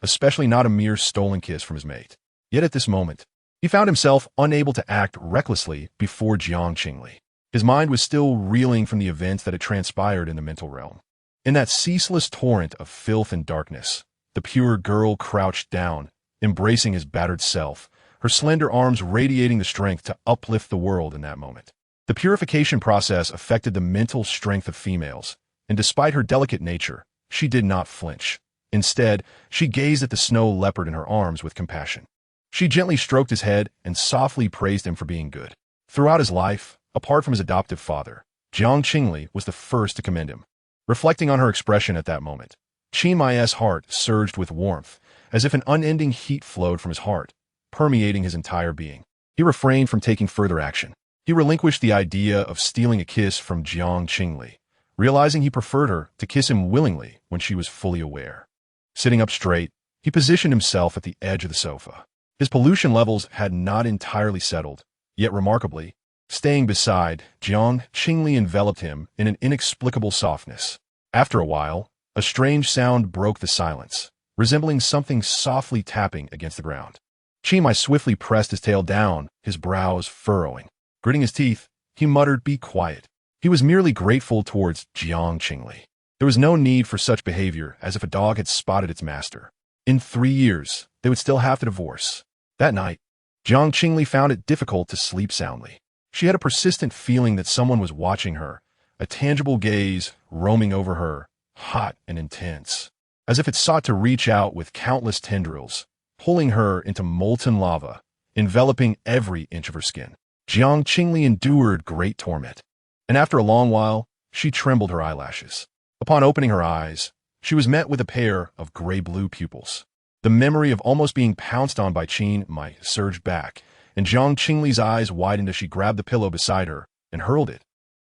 especially not a mere stolen kiss from his mate. Yet at this moment, he found himself unable to act recklessly before Jiang Qingli. His mind was still reeling from the events that had transpired in the mental realm. In that ceaseless torrent of filth and darkness, the pure girl crouched down, embracing his battered self, her slender arms radiating the strength to uplift the world in that moment. The purification process affected the mental strength of females, and despite her delicate nature, she did not flinch. Instead, she gazed at the snow leopard in her arms with compassion. She gently stroked his head and softly praised him for being good. Throughout his life, apart from his adoptive father, Jiang Qingli was the first to commend him. Reflecting on her expression at that moment, Qingli's heart surged with warmth, as if an unending heat flowed from his heart, permeating his entire being. He refrained from taking further action. He relinquished the idea of stealing a kiss from Jiang Qingli, realizing he preferred her to kiss him willingly when she was fully aware. Sitting up straight, he positioned himself at the edge of the sofa. His pollution levels had not entirely settled, yet remarkably, staying beside, Jiang Qingli enveloped him in an inexplicable softness. After a while, a strange sound broke the silence, resembling something softly tapping against the ground. Qingli swiftly pressed his tail down, his brows furrowing. Gritting his teeth, he muttered, "Be quiet." He was merely grateful towards Jiang Qingli. There was no need for such behavior, as if a dog had spotted its master. In 3 years, they would still have to divorce. That night, Jiang Qingli found it difficult to sleep soundly. She had a persistent feeling that someone was watching her, a tangible gaze roaming over her, hot and intense, as if it sought to reach out with countless tendrils, pulling her into molten lava, enveloping every inch of her skin. Jiang Qingli endured great torment, and after a long while, she trembled her eyelashes. Upon opening her eyes, she was met with a pair of gray-blue pupils. The memory of almost being pounced on by Qingli surged back, and Jiang Qingli's eyes widened as she grabbed the pillow beside her and hurled it.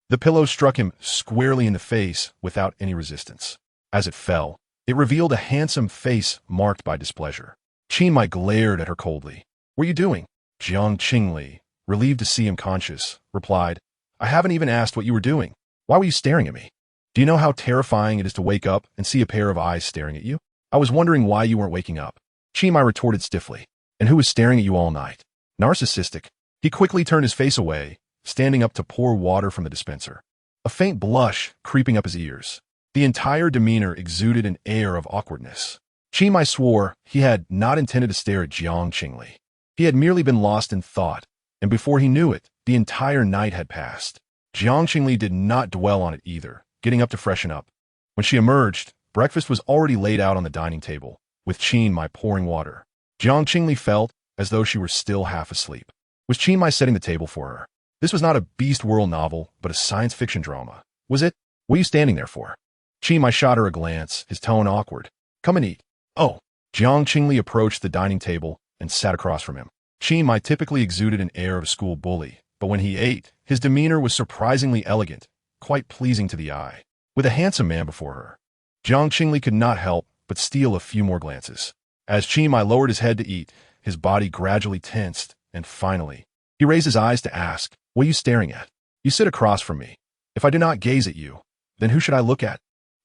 The pillow struck him squarely in the face without any resistance. As it fell, it revealed a handsome face marked by displeasure. Qingli glared at her coldly. "What are you doing?" Jiang Qingli, relieved to see him conscious, replied, "I haven't even asked what you were doing. Why were you staring at me? Do you know how terrifying it is to wake up and see a pair of eyes staring at you? I was wondering why you weren't waking up." Qingli retorted stiffly. "And who was staring at you all night?" Narcissistic. He quickly turned his face away, standing up to pour water from the dispenser. A faint blush creeping up his ears. The entire demeanor exuded an air of awkwardness. Qingli swore he had not intended to stare at Jiang Qingli. He had merely been lost in thought, and before he knew it, the entire night had passed. Jiang Qingli did not dwell on it either, getting up to freshen up. When she emerged, breakfast was already laid out on the dining table, with Qingli pouring water. Jiang Qingli felt as though she were still half asleep. Was Qingli setting the table for her? This was not a Beast World novel, but a science fiction drama. Was it? What are you standing there for? Qingli shot her a glance, his tone awkward. "Come and eat." "Oh." Jiang Qingli approached the dining table and sat across from him. Qingli typically exuded an air of a school bully, but when he ate, his demeanor was surprisingly elegant, quite pleasing to the eye. With a handsome man before her, Jiang Qingli could not help but steal a few more glances. As Qingli lowered his head to eat, his body gradually tensed, and finally, he raised his eyes to ask, "What are you staring at? You sit across from me. If I do not gaze at you, then who should I look at?"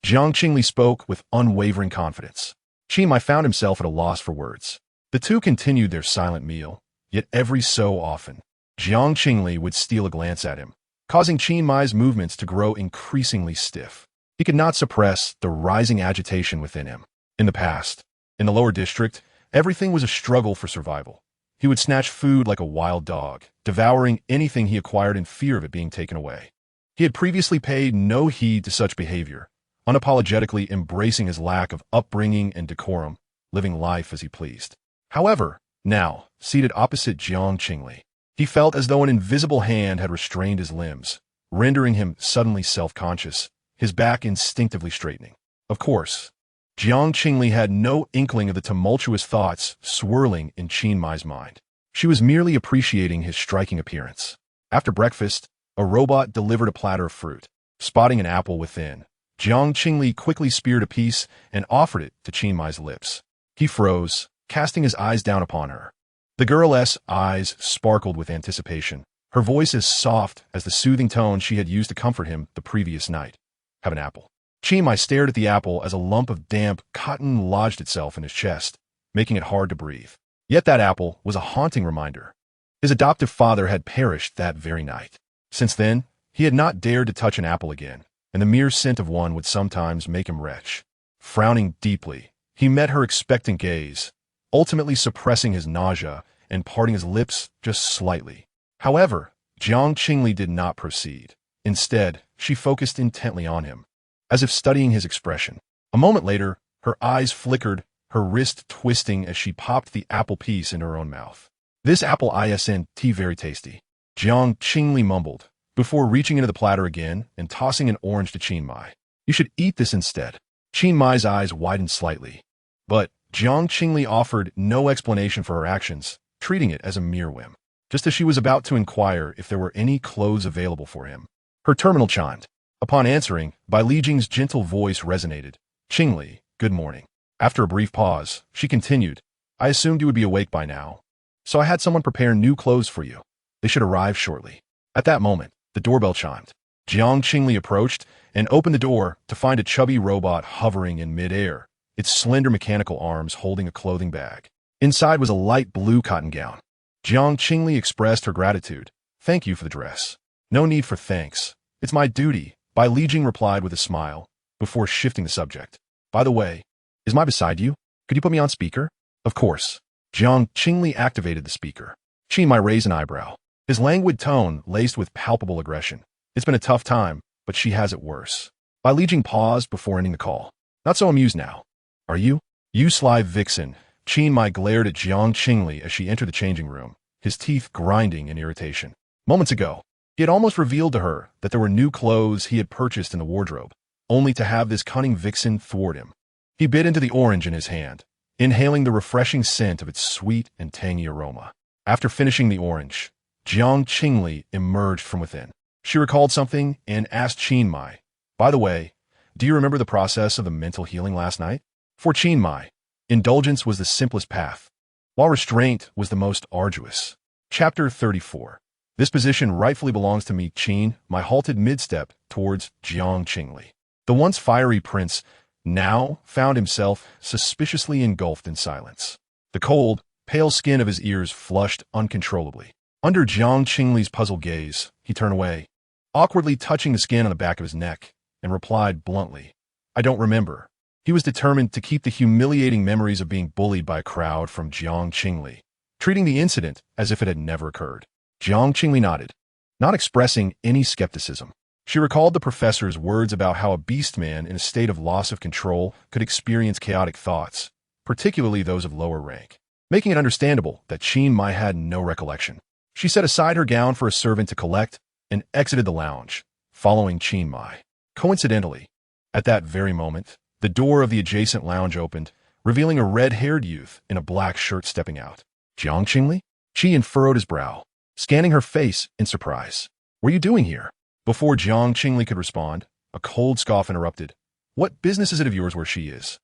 Jiang Qingli spoke with unwavering confidence. Qingli found himself at a loss for words. The two continued their silent meal, yet every so often, Jiang Qingli would steal a glance at him, causing Qingli's movements to grow increasingly stiff. He could not suppress the rising agitation within him. In the past, in the lower district, everything was a struggle for survival. He would snatch food like a wild dog, devouring anything he acquired in fear of it being taken away. He had previously paid no heed to such behavior, unapologetically embracing his lack of upbringing and decorum, living life as he pleased. However, now, seated opposite Jiang Qingli, he felt as though an invisible hand had restrained his limbs, rendering him suddenly self-conscious, his back instinctively straightening. Of course, Jiang Qingli had no inkling of the tumultuous thoughts swirling in Qin Mai's mind. She was merely appreciating his striking appearance. After breakfast, a robot delivered a platter of fruit. Spotting an apple within, Jiang Qingli quickly speared a piece and offered it to Qin Mai's lips. He froze, casting his eyes down upon her. The girl's eyes sparkled with anticipation, her voice as soft as the soothing tone she had used to comfort him the previous night. Have an apple. Qin Mai stared at the apple as a lump of damp cotton lodged itself in his chest, making it hard to breathe. Yet that apple was a haunting reminder. His adoptive father had perished that very night. Since then, he had not dared to touch an apple again, and the mere scent of one would sometimes make him retch. Frowning deeply, he met her expectant gaze, ultimately suppressing his nausea and parting his lips just slightly. However, Jiang Qingli did not proceed. Instead, she focused intently on him, as if studying his expression. A moment later, her eyes flickered, her wrist twisting as she popped the apple piece in her own mouth. This apple isn't very tasty, Jiang Qingli mumbled, before reaching into the platter again and tossing an orange to Qin Mai. You should eat this instead. Qin Mai's eyes widened slightly, but Jiang Qingli offered no explanation for her actions, treating it as a mere whim. Just as she was about to inquire if there were any clothes available for him, her terminal chimed. Upon answering, Bai Lijing's gentle voice resonated. Qingli, good morning. After a brief pause, she continued, I assumed you would be awake by now, so I had someone prepare new clothes for you. They should arrive shortly. At that moment, the doorbell chimed. Jiang Qingli approached and opened the door to find a chubby robot hovering in midair, its slender mechanical arms holding a clothing bag. Inside was a light blue cotton gown. Jiang Qingli expressed her gratitude. Thank you for the dress. No need for thanks. It's my duty, Bai Lijing replied with a smile, before shifting the subject. By the way, is Mai beside you? Could you put me on speaker? Of course. Jiang Qingli activated the speaker. Qin Mai raised an eyebrow, his languid tone laced with palpable aggression. It's been a tough time, but she has it worse. Bai Lijing paused before ending the call. Not so amused now. Are you? You sly vixen. Qin Mai glared at Jiang Qingli as she entered the changing room, his teeth grinding in irritation. Moments ago, he had almost revealed to her that there were new clothes he had purchased in the wardrobe, only to have this cunning vixen thwart him. He bit into the orange in his hand, inhaling the refreshing scent of its sweet and tangy aroma. After finishing the orange, Jiang Qingli emerged from within. She recalled something and asked Qin Mai, by the way, do you remember the process of the mental healing last night? For Qin Mai, indulgence was the simplest path, while restraint was the most arduous. Chapter 34. This position rightfully belongs to me. Qin Mai halted mid-step towards Jiang Qingli. The once fiery prince now found himself suspiciously engulfed in silence. The cold, pale skin of his ears flushed uncontrollably. Under Jiang Qingli's puzzled gaze, he turned away, awkwardly touching the skin on the back of his neck, and replied bluntly, I don't remember. He was determined to keep the humiliating memories of being bullied by a crowd from Jiang Qingli, treating the incident as if it had never occurred. Jiang Qingli nodded, not expressing any skepticism. She recalled the professor's words about how a beast man in a state of loss of control could experience chaotic thoughts, particularly those of lower rank, making it understandable that Qin Mai had no recollection. She set aside her gown for a servant to collect and exited the lounge, following Qin Mai. Coincidentally, at that very moment, the door of the adjacent lounge opened, revealing a red-haired youth in a black shirt stepping out. Jiang Qingli? Qin furrowed his brow, scanning her face in surprise. What are you doing here? Before Jiang Qingli could respond, a cold scoff interrupted. What business is it of yours where she is?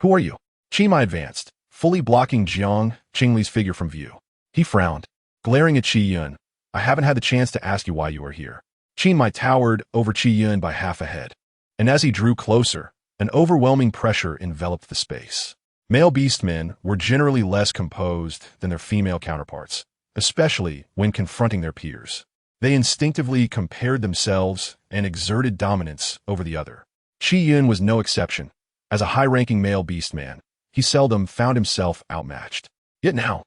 Who are you? Qin Mai advanced, fully blocking Jiang Qingli's figure from view. He frowned, glaring at Qi Yun. I haven't had the chance to ask you why you are here. Qin Mai towered over Qi Yun by half a head, and as he drew closer, an overwhelming pressure enveloped the space. Male beastmen were generally less composed than their female counterparts, especially when confronting their peers. They instinctively compared themselves and exerted dominance over the other. Qi Yun was no exception. As a high-ranking male beastman, he seldom found himself outmatched. Yet now,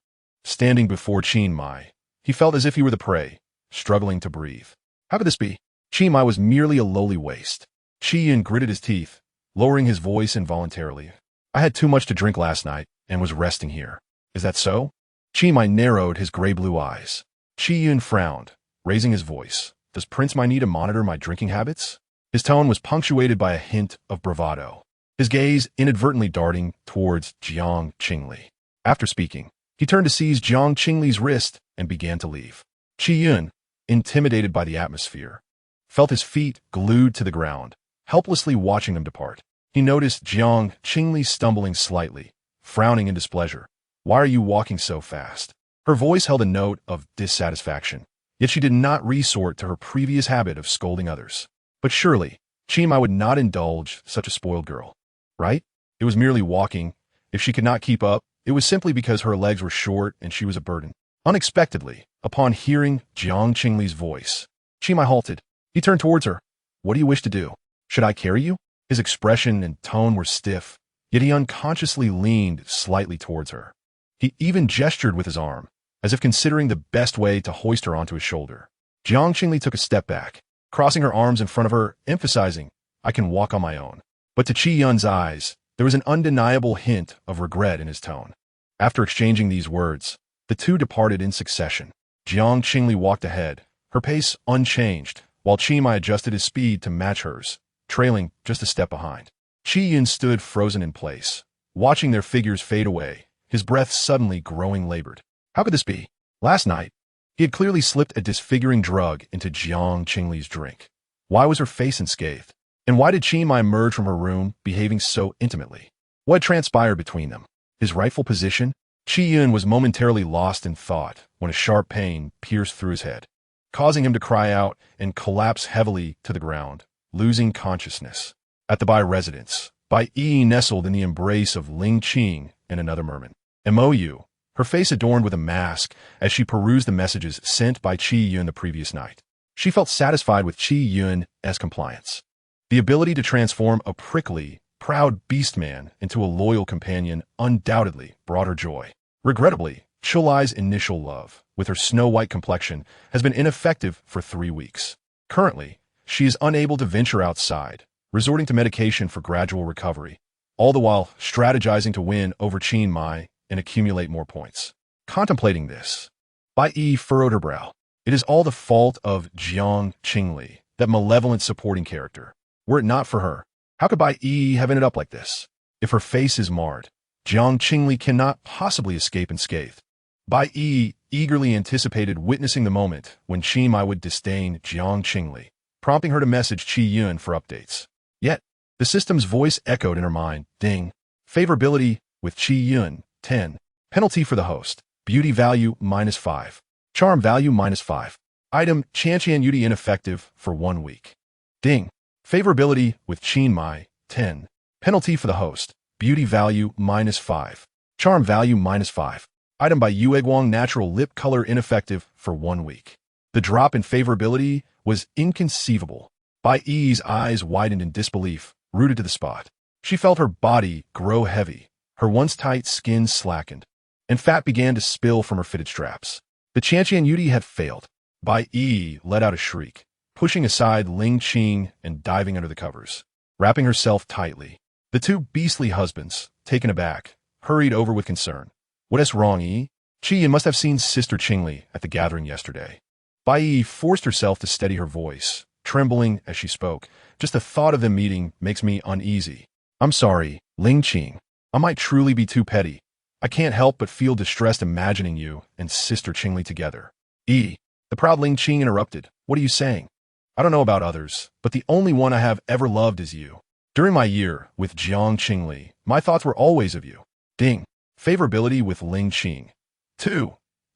standing before Qin Mai. He felt as if he were the prey, struggling to breathe. How could this be? Qin Mai was merely a lowly waste. Qi Yun gritted his teeth, lowering his voice involuntarily. I had too much to drink last night and was resting here. Is that so? Qin Mai narrowed his gray-blue eyes. Qi Yun frowned, raising his voice. Does Prince Mai need to monitor my drinking habits? His tone was punctuated by a hint of bravado, his gaze inadvertently darting towards Jiang Qingli. After speaking, he turned to seize Jiang Qingli's wrist and began to leave. Qi Yun, intimidated by the atmosphere, felt his feet glued to the ground, helplessly watching them depart. He noticed Jiang Qingli stumbling slightly, frowning in displeasure. Why are you walking so fast? Her voice held a note of dissatisfaction, yet she did not resort to her previous habit of scolding others. But surely, Qin Mai would not indulge such a spoiled girl, right? It was merely walking. If she could not keep up, it was simply because her legs were short and she was a burden. Unexpectedly, upon hearing Jiang Qingli's voice, Qin Mai halted. He turned towards her. What do you wish to do? Should I carry you? His expression and tone were stiff, yet he unconsciously leaned slightly towards her. He even gestured with his arm, as if considering the best way to hoist her onto his shoulder. Jiang Qingli took a step back, crossing her arms in front of her, emphasizing, I can walk on my own. But to Qi Yun's eyes, there was an undeniable hint of regret in his tone. After exchanging these words, the two departed in succession. Jiang Qingli walked ahead, her pace unchanged, while Qin Mai adjusted his speed to match hers, trailing just a step behind. Qi Yun stood frozen in place, watching their figures fade away, his breath suddenly growing labored. How could this be? Last night, he had clearly slipped a disfiguring drug into Jiang Qingli's drink. Why was her face unscathed? And why did Qin Mai emerge from her room behaving so intimately? What transpired between them? His rightful position? Qi Yun was momentarily lost in thought when a sharp pain pierced through his head, causing him to cry out and collapse heavily to the ground, losing consciousness. At the Bai residence, Bai Yi nestled in the embrace of Ling Qing and another merman. MOU, her face adorned with a mask as she perused the messages sent by Qi Yun the previous night. She felt satisfied with Qi Yun's compliance. The ability to transform a prickly, proud beastman into a loyal companion undoubtedly brought her joy. Regrettably, Chulai's initial love, with her snow-white complexion, has been ineffective for 3 weeks. Currently, she is unable to venture outside, resorting to medication for gradual recovery, all the while strategizing to win over Qin Mai and accumulate more points. Contemplating this, Bai Yi furrowed her brow. It is all the fault of Jiang Qingli, that malevolent supporting character. Were it not for her, how could Bai Yi have ended up like this? If her face is marred, Jiang Qingli cannot possibly escape unscathed. Bai Yi eagerly anticipated witnessing the moment when Qin Mai would disdain Jiang Qingli, prompting her to message Qi Yun for updates. Yet, the system's voice echoed in her mind, ding. Favorability with Qi Yun, 10. Penalty for the host. Beauty value, -5. Charm value, -5. Item, Chantian Yudi ineffective for 1 week. Ding. Favorability with Qin Mai, 10. Penalty for the host. Beauty value, -5. Charm value, -5. Item by Yue Guang natural lip color ineffective for 1 week. The drop in favorability was inconceivable. Bai Yi's eyes widened in disbelief, rooted to the spot. She felt her body grow heavy, her once tight skin slackened, and fat began to spill from her fitted straps. The Chantian Yudi had failed. Bai Yi let out a shriek, pushing aside Ling Qing and diving under the covers, wrapping herself tightly. The two beastly husbands, taken aback, hurried over with concern. What is wrong, Yi? Qi Yun must have seen Sister Qingli at the gathering yesterday. Bai Yi forced herself to steady her voice, trembling as she spoke. Just the thought of them meeting makes me uneasy. I'm sorry, Ling Qing. I might truly be too petty. I can't help but feel distressed imagining you and Sister Qingli together. The proud Ling Qing interrupted. What are you saying? I don't know about others, but the only one I have ever loved is you. During my year with Jiang Qingli, my thoughts were always of you. Ding. Favorability with Ling Qing. 2.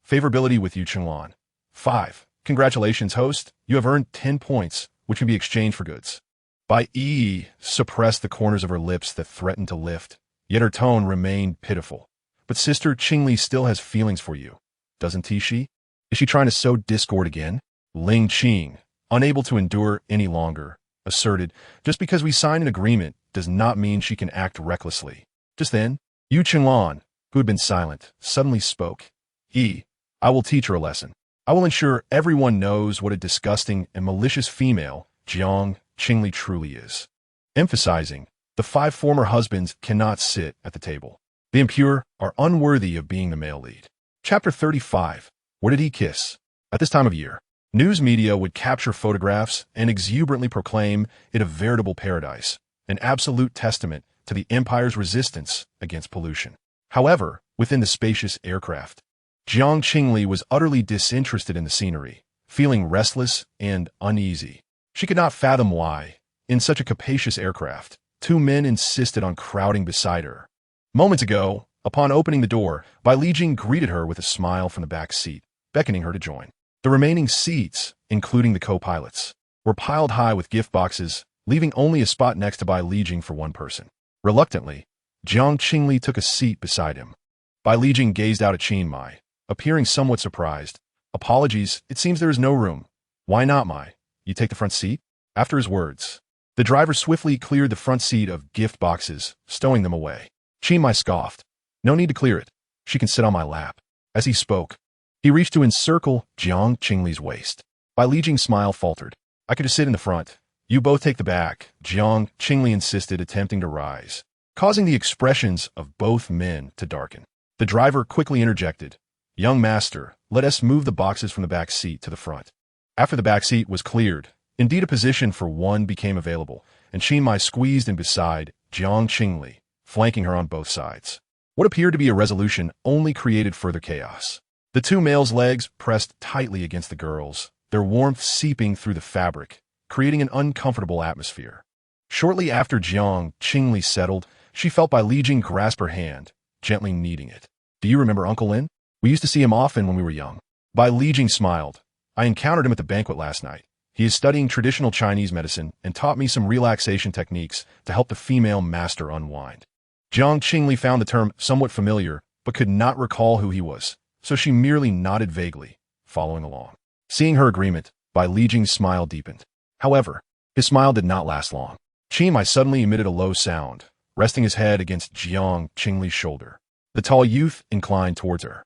Favorability with Yu Qinglan. 5. Congratulations, host. You have earned 10 points, which can be exchanged for goods. Bai Yi suppressed the corners of her lips that threatened to lift, yet her tone remained pitiful. But Sister Qingli still has feelings for you, doesn't she? Is she trying to sow discord again? Ling Qing, unable to endure any longer, asserted, just because we signed an agreement does not mean she can act recklessly. Just then, Yu Qinglan, who had been silent, suddenly spoke. I will teach her a lesson. I will ensure everyone knows what a disgusting and malicious female Jiang Qingli truly is. Emphasizing, the 5 former husbands cannot sit at the table. The impure are unworthy of being the male lead. Chapter 35. Where did he kiss? At this time of year, news media would capture photographs and exuberantly proclaim it a veritable paradise, an absolute testament to the empire's resistance against pollution. However, within the spacious aircraft, Jiang Qingli was utterly disinterested in the scenery, feeling restless and uneasy. She could not fathom why, in such a capacious aircraft, 2 men insisted on crowding beside her. Moments ago, upon opening the door, Bai Lijing greeted her with a smile from the back seat, beckoning her to join. The remaining seats, including the co-pilots, were piled high with gift boxes, leaving only a spot next to Bai Lijing for one person. Reluctantly, Jiang Qingli took a seat beside him. Bai Lijing gazed out at Qingli, appearing somewhat surprised. Apologies, it seems there is no room. Why not, Mai? You take the front seat? After his words, the driver swiftly cleared the front seat of gift boxes, stowing them away. Qingli scoffed. No need to clear it. She can sit on my lap. As he spoke, he reached to encircle Jiang Qingli's waist. Bai Lijing's smile faltered. I could just sit in the front. You both take the back, Jiang Qingli insisted, attempting to rise, causing the expressions of both men to darken. The driver quickly interjected. Young master, let us move the boxes from the back seat to the front. After the back seat was cleared, indeed a position for one became available, and Qingli squeezed in beside Jiang Qingli, flanking her on both sides. What appeared to be a resolution only created further chaos. The 2 males' legs pressed tightly against the girls', their warmth seeping through the fabric, creating an uncomfortable atmosphere. Shortly after Jiang Qingli settled, she felt Bai Lijing grasp her hand, gently kneading it. Do you remember Uncle Lin? We used to see him often when we were young. Bai Lijing smiled. I encountered him at the banquet last night. He is studying traditional Chinese medicine and taught me some relaxation techniques to help the female master unwind. Jiang Qingli found the term somewhat familiar, but could not recall who he was, so she merely nodded vaguely, following along. Seeing her agreement, Bai Lijing's smile deepened. However, his smile did not last long. Qingli suddenly emitted a low sound, resting his head against Jiang Qingli's shoulder. The tall youth inclined towards her,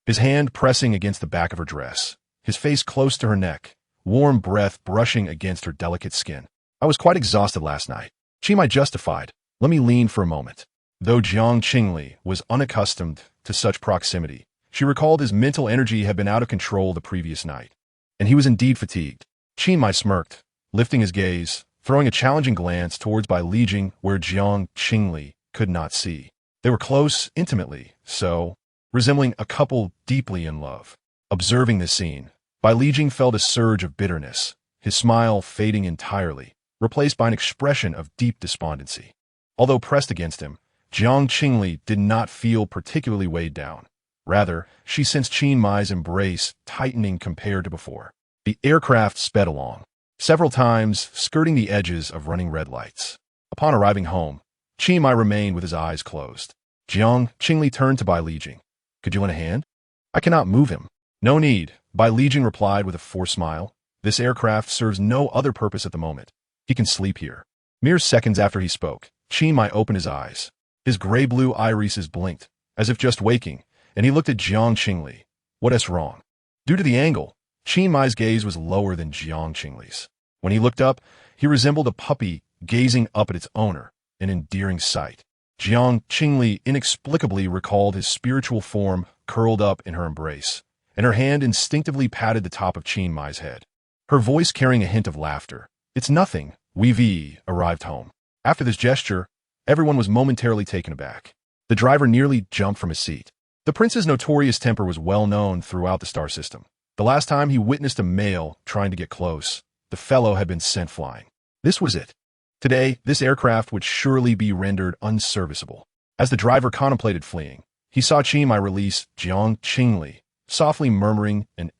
his hand pressing against the back of her dress, his face close to her neck, warm breath brushing against her delicate skin. I was quite exhausted last night. Qingli justified. Let me lean for a moment. Though Jiang Qingli was unaccustomed to such proximity, she recalled his mental energy had been out of control the previous night, and he was indeed fatigued. Qingli smirked, lifting his gaze, throwing a challenging glance towards Bai Lijing where Jiang Qingli could not see. They were close, intimately, so, resembling a couple deeply in love. Observing this scene, Bai Lijing felt a surge of bitterness, his smile fading entirely, replaced by an expression of deep despondency. Although pressed against him, Jiang Qingli did not feel particularly weighed down. Rather, she sensed Qingli's embrace tightening compared to before. The aircraft sped along, several times skirting the edges of running red lights. Upon arriving home, Qingli remained with his eyes closed. Jiang Qingli turned to Bai Lijing. Could you lend a hand? I cannot move him. No need, Bai Lijing replied with a forced smile. This aircraft serves no other purpose at the moment. He can sleep here. Mere seconds after he spoke, Qingli opened his eyes. His gray-blue irises blinked, as if just waking, and he looked at Jiang Qingli. What is wrong? Due to the angle, Qingli's gaze was lower than Jiang Qingli's. When he looked up, he resembled a puppy gazing up at its owner, an endearing sight. Jiang Qingli inexplicably recalled his spiritual form curled up in her embrace, and her hand instinctively patted the top of Qingli's head, her voice carrying a hint of laughter. It's nothing. We arrived home. After this gesture, everyone was momentarily taken aback. The driver nearly jumped from his seat. The prince's notorious temper was well known throughout the star system. The last time he witnessed a male trying to get close, the fellow had been sent flying. This was it. Today, this aircraft would surely be rendered unserviceable. As the driver contemplated fleeing, he saw Qingli release Jiang Qingli, softly murmuring an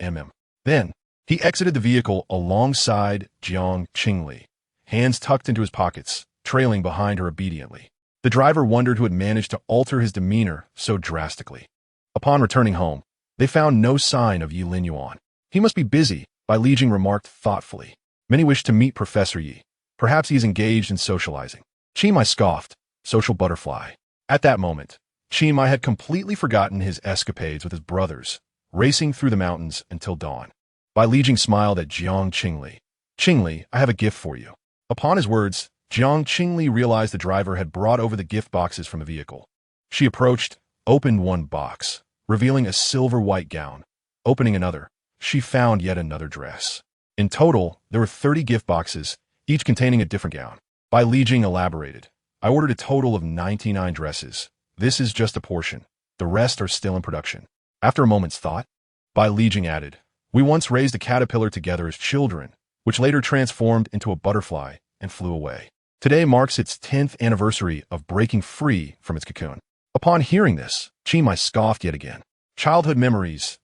Then, he exited the vehicle alongside Jiang Qingli, hands tucked into his pockets, trailing behind her obediently. The driver wondered who had managed to alter his demeanor so drastically. Upon returning home, they found no sign of Yi Linyuan. He must be busy, Bai Lijing remarked thoughtfully. Many wish to meet Professor Yi. Perhaps he is engaged in socializing. Qingli scoffed. Social butterfly. At that moment, Qingli had completely forgotten his escapades with his brothers, racing through the mountains until dawn. Bai Lijing smiled at Jiang Qingli. Qingli, I have a gift for you. Upon his words, Jiang Qingli realized the driver had brought over the gift boxes from the vehicle. She approached, opened one box, revealing a silver-white gown. Opening another, she found yet another dress. In total, there were 30 gift boxes, each containing a different gown. Bai Lijing elaborated. I ordered a total of 99 dresses. This is just a portion. The rest are still in production. After a moment's thought, Bai Lijing added, we once raised a caterpillar together as children, which later transformed into a butterfly and flew away. Today marks its 10th anniversary of breaking free from its cocoon. Upon hearing this, Qingli scoffed yet again. Childhood memories,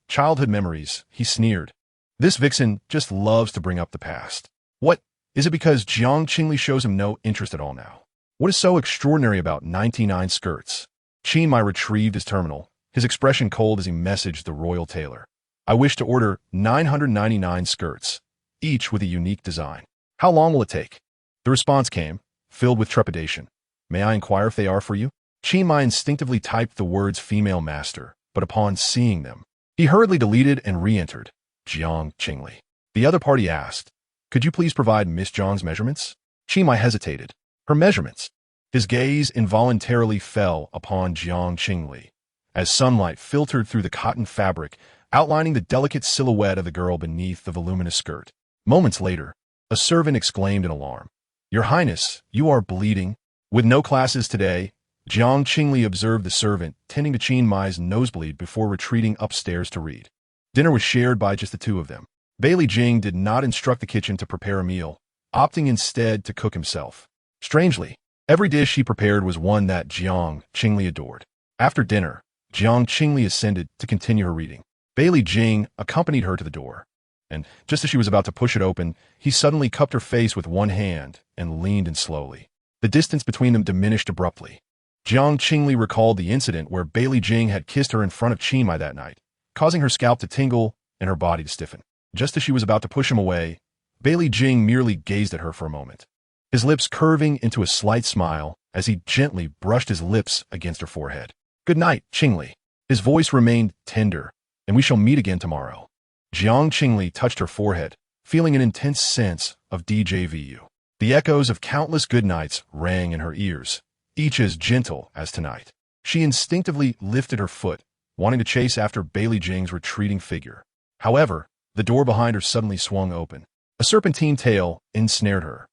he sneered. This vixen just loves to bring up the past. What? Is it because Jiang Qingli shows him no interest at all now? What is so extraordinary about 99 skirts? Qingli retrieved his terminal, his expression cold as he messaged the royal tailor. I wish to order 999 skirts, each with a unique design. How long will it take? The response came, filled with trepidation. May I inquire if they are for you? Qingli instinctively typed the words female master, but upon seeing them, he hurriedly deleted and re-entered Jiang Qingli. The other party asked, could you please provide Miss Zhang's measurements? Qingli hesitated. Her measurements. His gaze involuntarily fell upon Jiang Qingli, as sunlight filtered through the cotton fabric, outlining the delicate silhouette of the girl beneath the voluminous skirt. Moments later, a servant exclaimed in alarm, Your Highness, you are bleeding. With no classes today, Jiang Qingli observed the servant tending to Qingmi's nosebleed before retreating upstairs to read. Dinner was shared by just the two of them. Bai Lijing did not instruct the kitchen to prepare a meal, opting instead to cook himself. Strangely, every dish he prepared was one that Jiang Qingli adored. After dinner, Jiang Qingli ascended to continue her reading. Bai Lijing accompanied her to the door, and just as she was about to push it open, he suddenly cupped her face with one hand and leaned in slowly. The distance between them diminished abruptly. Jiang Qingli recalled the incident where Bai Lijing had kissed her in front of Qingmi that night, causing her scalp to tingle and her body to stiffen. Just as she was about to push him away, Bai Lijing merely gazed at her for a moment, his lips curving into a slight smile as he gently brushed his lips against her forehead. Good night, Qingli. His voice remained tender, and we shall meet again tomorrow. Jiang Qingli touched her forehead, feeling an intense sense of deja vu. The echoes of countless good nights rang in her ears, each as gentle as tonight. She instinctively lifted her foot, wanting to chase after Bai Lijing's retreating figure. However, the door behind her suddenly swung open. A serpentine tail ensnared her,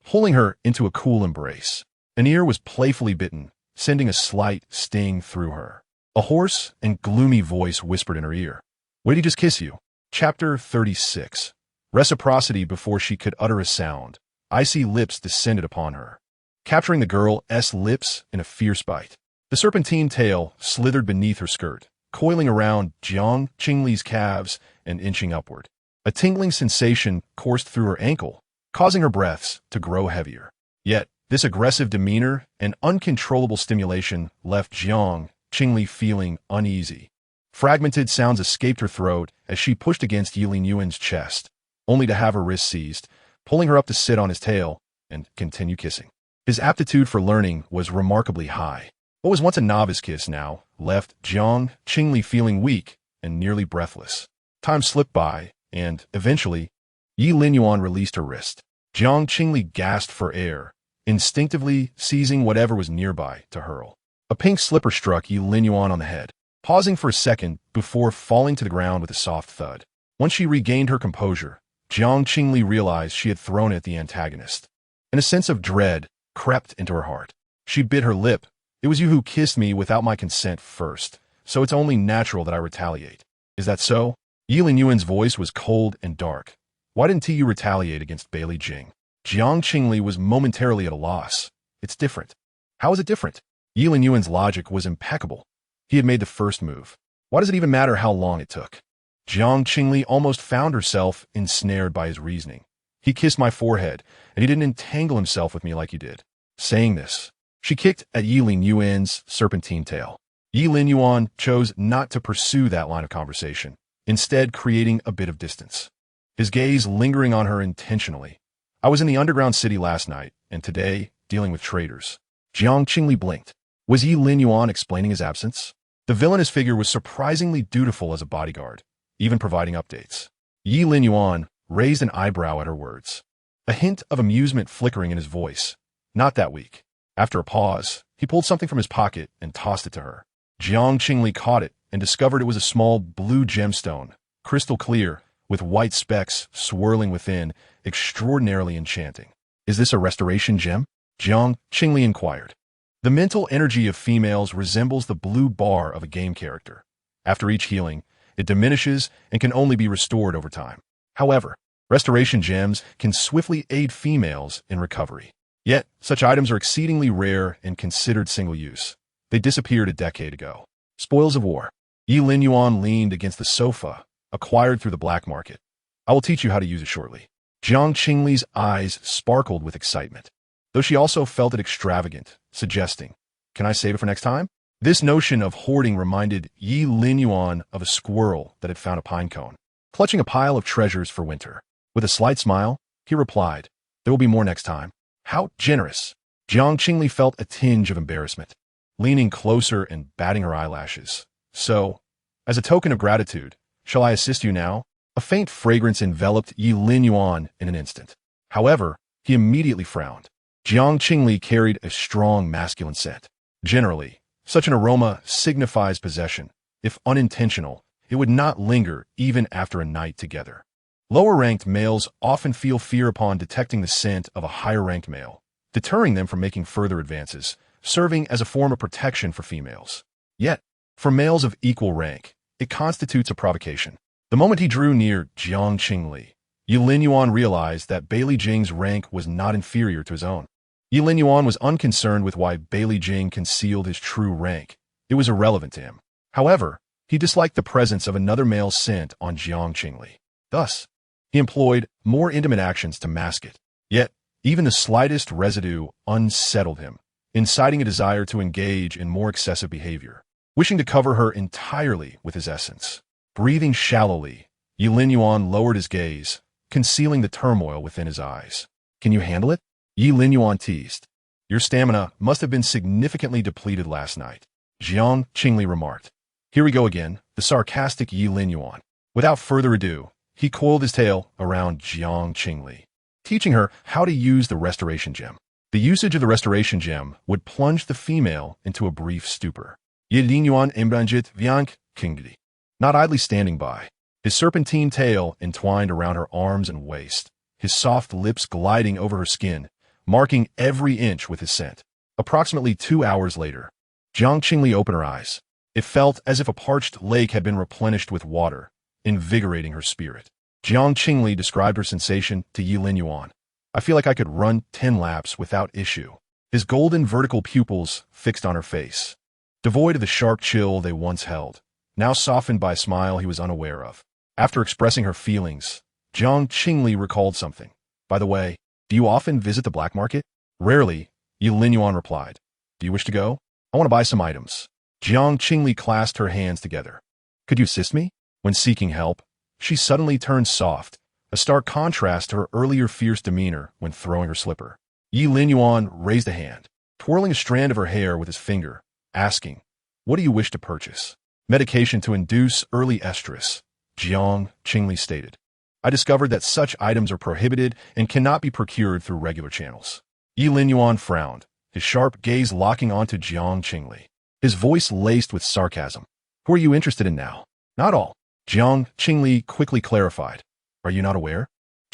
pulling her into a cool embrace. An ear was playfully bitten, sending a slight sting through her. A hoarse and gloomy voice whispered in her ear, Wait, he just kiss you. Chapter 36. Reciprocity. Before she could utter a sound, icy lips descended upon her, capturing the girl's lips in a fierce bite. The serpentine tail slithered beneath her skirt, coiling around Jiang Qingli's calves and inching upward. A tingling sensation coursed through her ankle, causing her breaths to grow heavier. Yet, this aggressive demeanor and uncontrollable stimulation left Jiang Qingli feeling uneasy. Fragmented sounds escaped her throat as she pushed against Yi Lingyuan's chest, only to have her wrist seized, pulling her up to sit on his tail and continue kissing. His aptitude for learning was remarkably high. What was once a novice kiss now left Jiang Qingli feeling weak and nearly breathless. Time slipped by, and, eventually, Yi Lingyuan released her wrist. Jiang Qingli gasped for air, instinctively seizing whatever was nearby to hurl. A pink slipper struck Yi Lingyuan on the head, pausing for a second before falling to the ground with a soft thud. Once she regained her composure, Jiang Qingli realized she had thrown it at the antagonist, and a sense of dread crept into her heart. She bit her lip. It was you who kissed me without my consent first, so it's only natural that I retaliate. Is that so? Yi Lingyuan's voice was cold and dark. Why didn't you retaliate against Bai Lijing? Jiang Qingli was momentarily at a loss. It's different. How is it different? Yi Lingyuan's logic was impeccable. He had made the first move. Why does it even matter how long it took? Jiang Qingli almost found herself ensnared by his reasoning. He kissed my forehead, and he didn't entangle himself with me like you did. Saying this, she kicked at Yi Lingyuan's serpentine tail. Yi Lingyuan chose not to pursue that line of conversation, instead creating a bit of distance, his gaze lingering on her intentionally. I was in the underground city last night, and today, dealing with traitors. Jiang Qingli blinked. Was Yi Lingyuan explaining his absence? The villainous figure was surprisingly dutiful as a bodyguard, even providing updates. Yi Linyuan raised an eyebrow at her words, a hint of amusement flickering in his voice. Not that weak. After a pause, he pulled something from his pocket and tossed it to her. Jiang Qingli caught it and discovered it was a small blue gemstone, crystal clear, with white specks swirling within, extraordinarily enchanting. Is this a restoration gem? Jiang Qingli inquired. The mental energy of females resembles the blue bar of a game character. After each healing, it diminishes and can only be restored over time. However, restoration gems can swiftly aid females in recovery. Yet, such items are exceedingly rare and considered single-use. They disappeared a decade ago. Spoils of war. Yi Linyuan leaned against the sofa, acquired through the black market. I will teach you how to use it shortly. Jiang Qingli's eyes sparkled with excitement, though she also felt it extravagant, suggesting, can I save it for next time? This notion of hoarding reminded Yi Linyuan of a squirrel that had found a pine cone, clutching a pile of treasures for winter. With a slight smile, he replied, there will be more next time. How generous! Jiang Qingli felt a tinge of embarrassment, leaning closer and batting her eyelashes. So, as a token of gratitude, shall I assist you now? A faint fragrance enveloped Yi Linyuan in an instant. However, he immediately frowned. Jiang Qingli carried a strong masculine scent. Generally, such an aroma signifies possession. If unintentional, it would not linger even after a night together. Lower-ranked males often feel fear upon detecting the scent of a higher-ranked male, deterring them from making further advances, serving as a form of protection for females. Yet, for males of equal rank, it constitutes a provocation. The moment he drew near Jiang Qingli, Yi Linyuan realized that Bailey Jing's rank was not inferior to his own. Yi Linyuan was unconcerned with why Bailey Jing concealed his true rank. It was irrelevant to him. However, he disliked the presence of another male's scent on Jiang Qingli. Thus, he employed more intimate actions to mask it. Yet, even the slightest residue unsettled him, inciting a desire to engage in more excessive behavior, wishing to cover her entirely with his essence. Breathing shallowly, Yi Linyuan lowered his gaze, concealing the turmoil within his eyes. Can you handle it? Yi Linyuan teased. Your stamina must have been significantly depleted last night, Jiang Qingli remarked. Here we go again, the sarcastic Yi Linyuan. Without further ado, he coiled his tail around Jiang Qingli, teaching her how to use the restoration gem. The usage of the restoration gem would plunge the female into a brief stupor. Yi Linyuan embranjit Jiang Qingli, not idly standing by, his serpentine tail entwined around her arms and waist, his soft lips gliding over her skin, marking every inch with his scent. Approximately 2 hours later, Jiang Qingli opened her eyes. It felt as if a parched lake had been replenished with water, invigorating her spirit. Jiang Qingli described her sensation to Yi Linyuan. I feel like I could run 10 laps without issue. His golden vertical pupils fixed on her face, devoid of the sharp chill they once held, now softened by a smile he was unaware of. After expressing her feelings, Jiang Qingli recalled something. By the way, do you often visit the black market? Rarely, Yi Linyuan replied. Do you wish to go? I want to buy some items. Jiang Qingli clasped her hands together. Could you assist me? When seeking help, she suddenly turned soft, a stark contrast to her earlier fierce demeanor when throwing her slipper. Yi Linyuan raised a hand, twirling a strand of her hair with his finger, asking, what do you wish to purchase? Medication to induce early estrus, Jiang Qingli stated. I discovered that such items are prohibited and cannot be procured through regular channels. Yi Linyuan frowned, his sharp gaze locking onto Jiang Qingli, his voice laced with sarcasm. Who are you interested in now? Not all. Jiang Qingli quickly clarified. Are you not aware?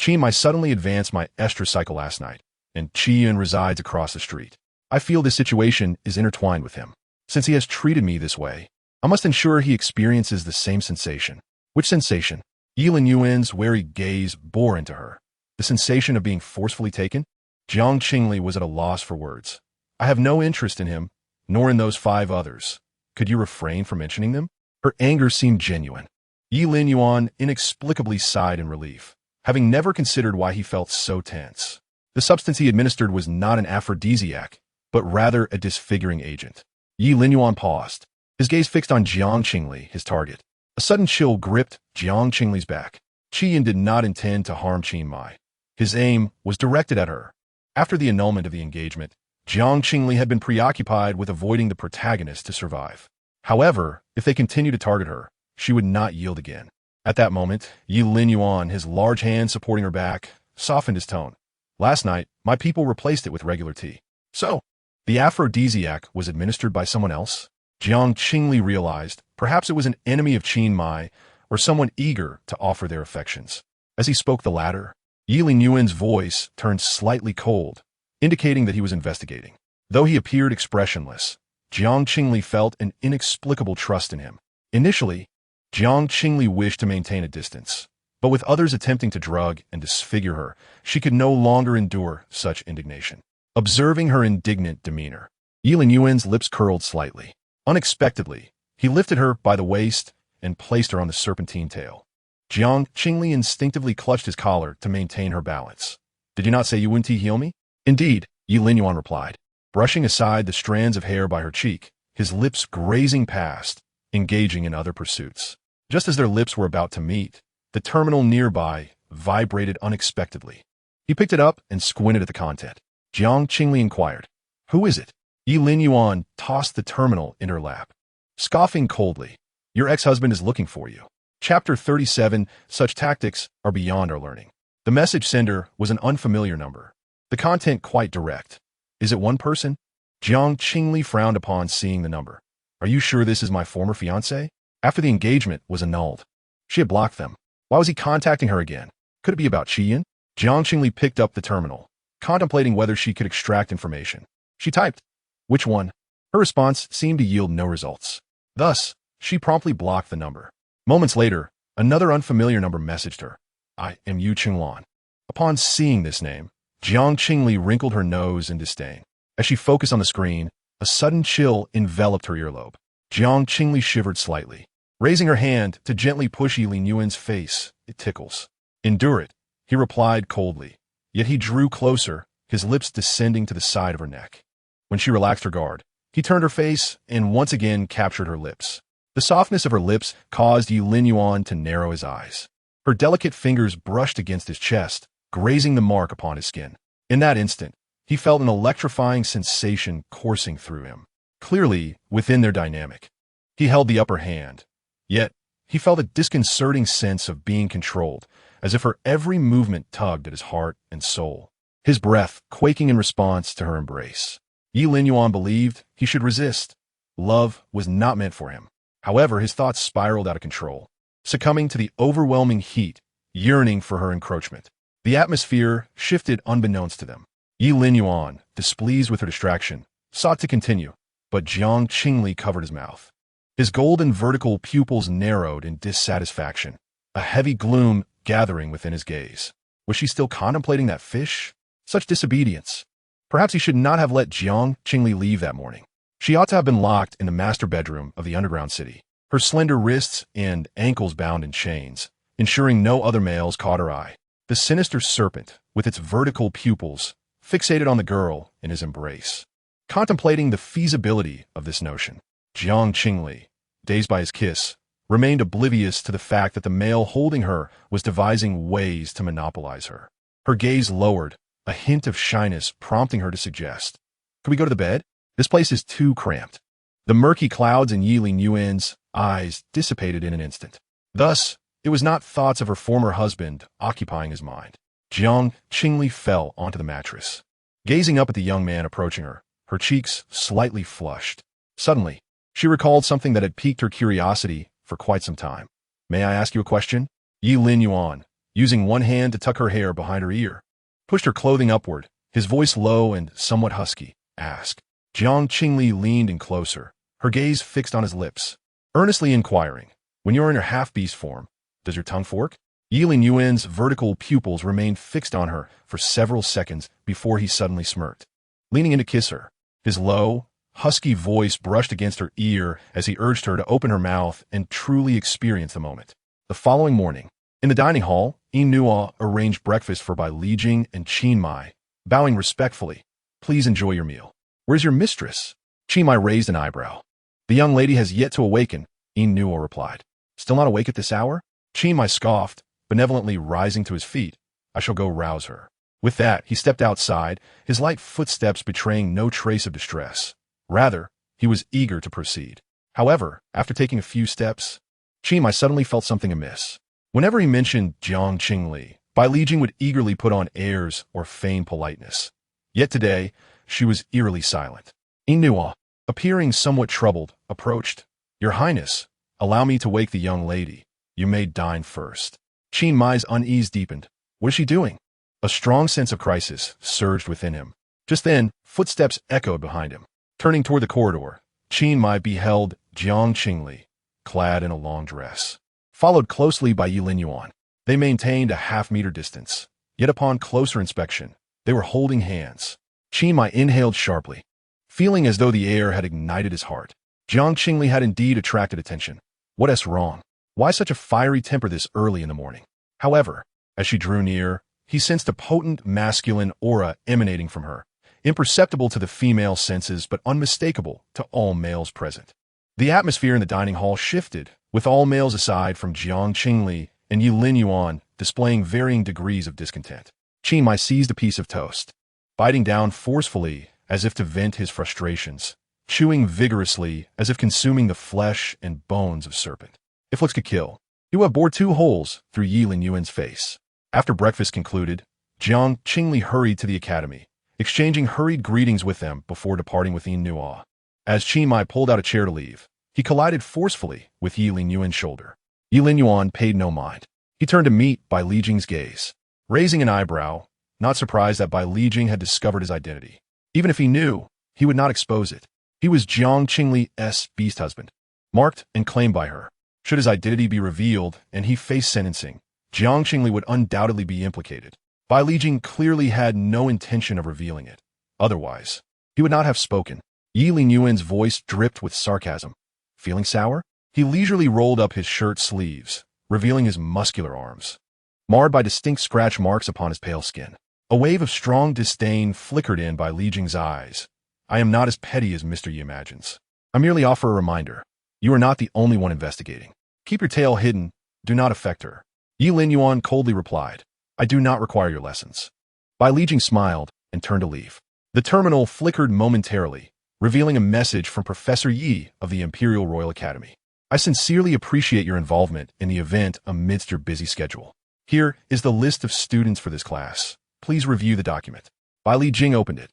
I suddenly advanced my estrus cycle last night, and Qian resides across the street. I feel this situation is intertwined with him. Since he has treated me this way, I must ensure he experiences the same sensation. Which sensation? Yi Linyuan's wary gaze bore into her. The sensation of being forcefully taken? Jiang Qingli was at a loss for words. I have no interest in him, nor in those 5 others. Could you refrain from mentioning them? Her anger seemed genuine. Yi Linyuan inexplicably sighed in relief, having never considered why he felt so tense. The substance he administered was not an aphrodisiac, but rather a disfiguring agent. Yi Linyuan paused, his gaze fixed on Jiang Qingli, his target. A sudden chill gripped Jiang Qingli's back. Qian did not intend to harm Qin Mai. His aim was directed at her. After the annulment of the engagement, Jiang Qingli had been preoccupied with avoiding the protagonist to survive. However, if they continued to target her, she would not yield again. At that moment, Yi Lin Yuan, his large hand supporting her back, softened his tone. Last night, my people replaced it with regular tea. So, the aphrodisiac was administered by someone else? Jiang Qingli realized perhaps it was an enemy of Qin Mai or someone eager to offer their affections. As he spoke the latter, Yi Lin Yuan's voice turned slightly cold, indicating that he was investigating. Though he appeared expressionless, Jiang Qingli felt an inexplicable trust in him. Initially, Jiang Qingli wished to maintain a distance, but with others attempting to drug and disfigure her, she could no longer endure such indignation. Observing her indignant demeanor, Yi Lin Yuan's lips curled slightly. Unexpectedly, he lifted her by the waist and placed her on the serpentine tail. Jiang Qingli instinctively clutched his collar to maintain her balance. Did you not say you wouldn't heal me? Indeed, Yi Lin Yuan replied, brushing aside the strands of hair by her cheek, his lips grazing past, engaging in other pursuits. Just as their lips were about to meet, the terminal nearby vibrated unexpectedly. He picked it up and squinted at the content. Jiang Qingli inquired, "Who is it?" Yi Lin Yuan tossed the terminal in her lap, scoffing coldly. "Your ex-husband is looking for you." Chapter 37, Such tactics are beyond our learning. The message sender was an unfamiliar number. The content quite direct. "Is it one person?" Jiang Qingli frowned upon seeing the number. "Are you sure this is my former fiancé?" After the engagement was annulled, she had blocked them. Why was he contacting her again? Could it be about Qian? Jiang Qingli picked up the terminal, contemplating whether she could extract information. She typed, "Which one?" Her response seemed to yield no results. Thus, she promptly blocked the number. Moments later, another unfamiliar number messaged her. "I am Yu Qinglan." Upon seeing this name, Jiang Qingli wrinkled her nose in disdain. As she focused on the screen, a sudden chill enveloped her earlobe. Jiang Qingli shivered slightly. Raising her hand to gently push Yi Lin Yuan's face, "It tickles." "Endure it," he replied coldly. Yet he drew closer, his lips descending to the side of her neck. When she relaxed her guard, he turned her face and once again captured her lips. The softness of her lips caused Yi Lin Yuan to narrow his eyes. Her delicate fingers brushed against his chest, grazing the mark upon his skin. In that instant, he felt an electrifying sensation coursing through him. Clearly, within their dynamic, he held the upper hand. Yet, he felt a disconcerting sense of being controlled, as if her every movement tugged at his heart and soul, his breath quaking in response to her embrace. Yi Lin Yuan believed he should resist. Love was not meant for him. However, his thoughts spiraled out of control, succumbing to the overwhelming heat, yearning for her encroachment. The atmosphere shifted unbeknownst to them. Yi Lin Yuan, displeased with her distraction, sought to continue, but Jiang Qingli covered his mouth. His golden vertical pupils narrowed in dissatisfaction, a heavy gloom gathering within his gaze. Was she still contemplating that fish? Such disobedience. Perhaps he should not have let Jiang Qingli leave that morning. She ought to have been locked in the master bedroom of the underground city, her slender wrists and ankles bound in chains, ensuring no other males caught her eye. The sinister serpent, with its vertical pupils, fixated on the girl in his embrace. Contemplating the feasibility of this notion, Jiang Qingli, dazed by his kiss, remained oblivious to the fact that the male holding her was devising ways to monopolize her. Her gaze lowered, a hint of shyness prompting her to suggest, "Could we go to the bed? This place is too cramped." The murky clouds in Yi Lin Yuan's eyes dissipated in an instant. Thus, it was not thoughts of her former husband occupying his mind. Jiang Qingli fell onto the mattress, gazing up at the young man approaching her, her cheeks slightly flushed. Suddenly, she recalled something that had piqued her curiosity for quite some time. "May I ask you a question?" Yi Lin Yuan, using one hand to tuck her hair behind her ear, pushed her clothing upward, his voice low and somewhat husky. "Ask." Jiang Qingli leaned in closer, her gaze fixed on his lips, earnestly inquiring, "When you are in your half-beast form, does your tongue fork?" Yi Lin Yuan's vertical pupils remained fixed on her for several seconds before he suddenly smirked. Leaning in to kiss her, his low, husky voice brushed against her ear as he urged her to open her mouth and truly experience the moment. The following morning, in the dining hall, Yin Nuo arranged breakfast for Bai Lijing and Qin Mai, bowing respectfully. "Please enjoy your meal." "Where's your mistress?" Qin Mai raised an eyebrow. "The young lady has yet to awaken," Yin Nuo replied. "Still not awake at this hour?" Qin Mai scoffed, benevolently rising to his feet. "I shall go rouse her." With that, he stepped outside, his light footsteps betraying no trace of distress. Rather, he was eager to proceed. However, after taking a few steps, Qingli suddenly felt something amiss. Whenever he mentioned Jiang Qingli, Bai Lijing would eagerly put on airs or feign politeness. Yet today, she was eerily silent. Inua, appearing somewhat troubled, approached. "Your Highness, allow me to wake the young lady. You may dine first." Qingmi's unease deepened. What is she doing? A strong sense of crisis surged within him. Just then, footsteps echoed behind him. Turning toward the corridor, Qingmi beheld Jiang Qingli, clad in a long dress, followed closely by Yilin Yuan. They maintained a half-meter distance, yet upon closer inspection, they were holding hands. Qingmi inhaled sharply, feeling as though the air had ignited his heart. Jiang Qingli had indeed attracted attention. What's wrong? Why such a fiery temper this early in the morning? However, as she drew near, he sensed a potent masculine aura emanating from her, imperceptible to the female senses but unmistakable to all males present. The atmosphere in the dining hall shifted, with all males aside from Jiang Qingli and Yilin Yuan displaying varying degrees of discontent. Qingmi seized a piece of toast, biting down forcefully as if to vent his frustrations, chewing vigorously as if consuming the flesh and bones of serpent. If looks could kill, he would have bored 2 holes through Yilin Yuan's face. After breakfast concluded, Jiang Qingli hurried to the academy, exchanging hurried greetings with them before departing with Inua. As Qingmi pulled out a chair to leave, he collided forcefully with Yilin Yuan's shoulder. Yilin Yuan paid no mind. He turned to meet Bai Lijing's gaze, raising an eyebrow, not surprised that Bai Lijing had discovered his identity. Even if he knew, he would not expose it. He was Jiang Qingli's beast husband, marked and claimed by her. Should his identity be revealed and he face sentencing, Jiang Qingli would undoubtedly be implicated. Bai Lijing clearly had no intention of revealing it. Otherwise, he would not have spoken. Yilin Yuan's voice dripped with sarcasm. Feeling sour? He leisurely rolled up his shirt sleeves, revealing his muscular arms, marred by distinct scratch marks upon his pale skin. A wave of strong disdain flickered in Bai Lijing's eyes. "I am not as petty as Mr. Yi imagines. I merely offer a reminder. You are not the only one investigating. Keep your tail hidden. Do not affect her." Yilin Yuan coldly replied, "I do not require your lessons." Bai Lijing smiled and turned to leave. The terminal flickered momentarily, revealing a message from Professor Yi of the Imperial Royal Academy. "I sincerely appreciate your involvement in the event amidst your busy schedule. Here is the list of students for this class. Please review the document." Bai Lijing opened it,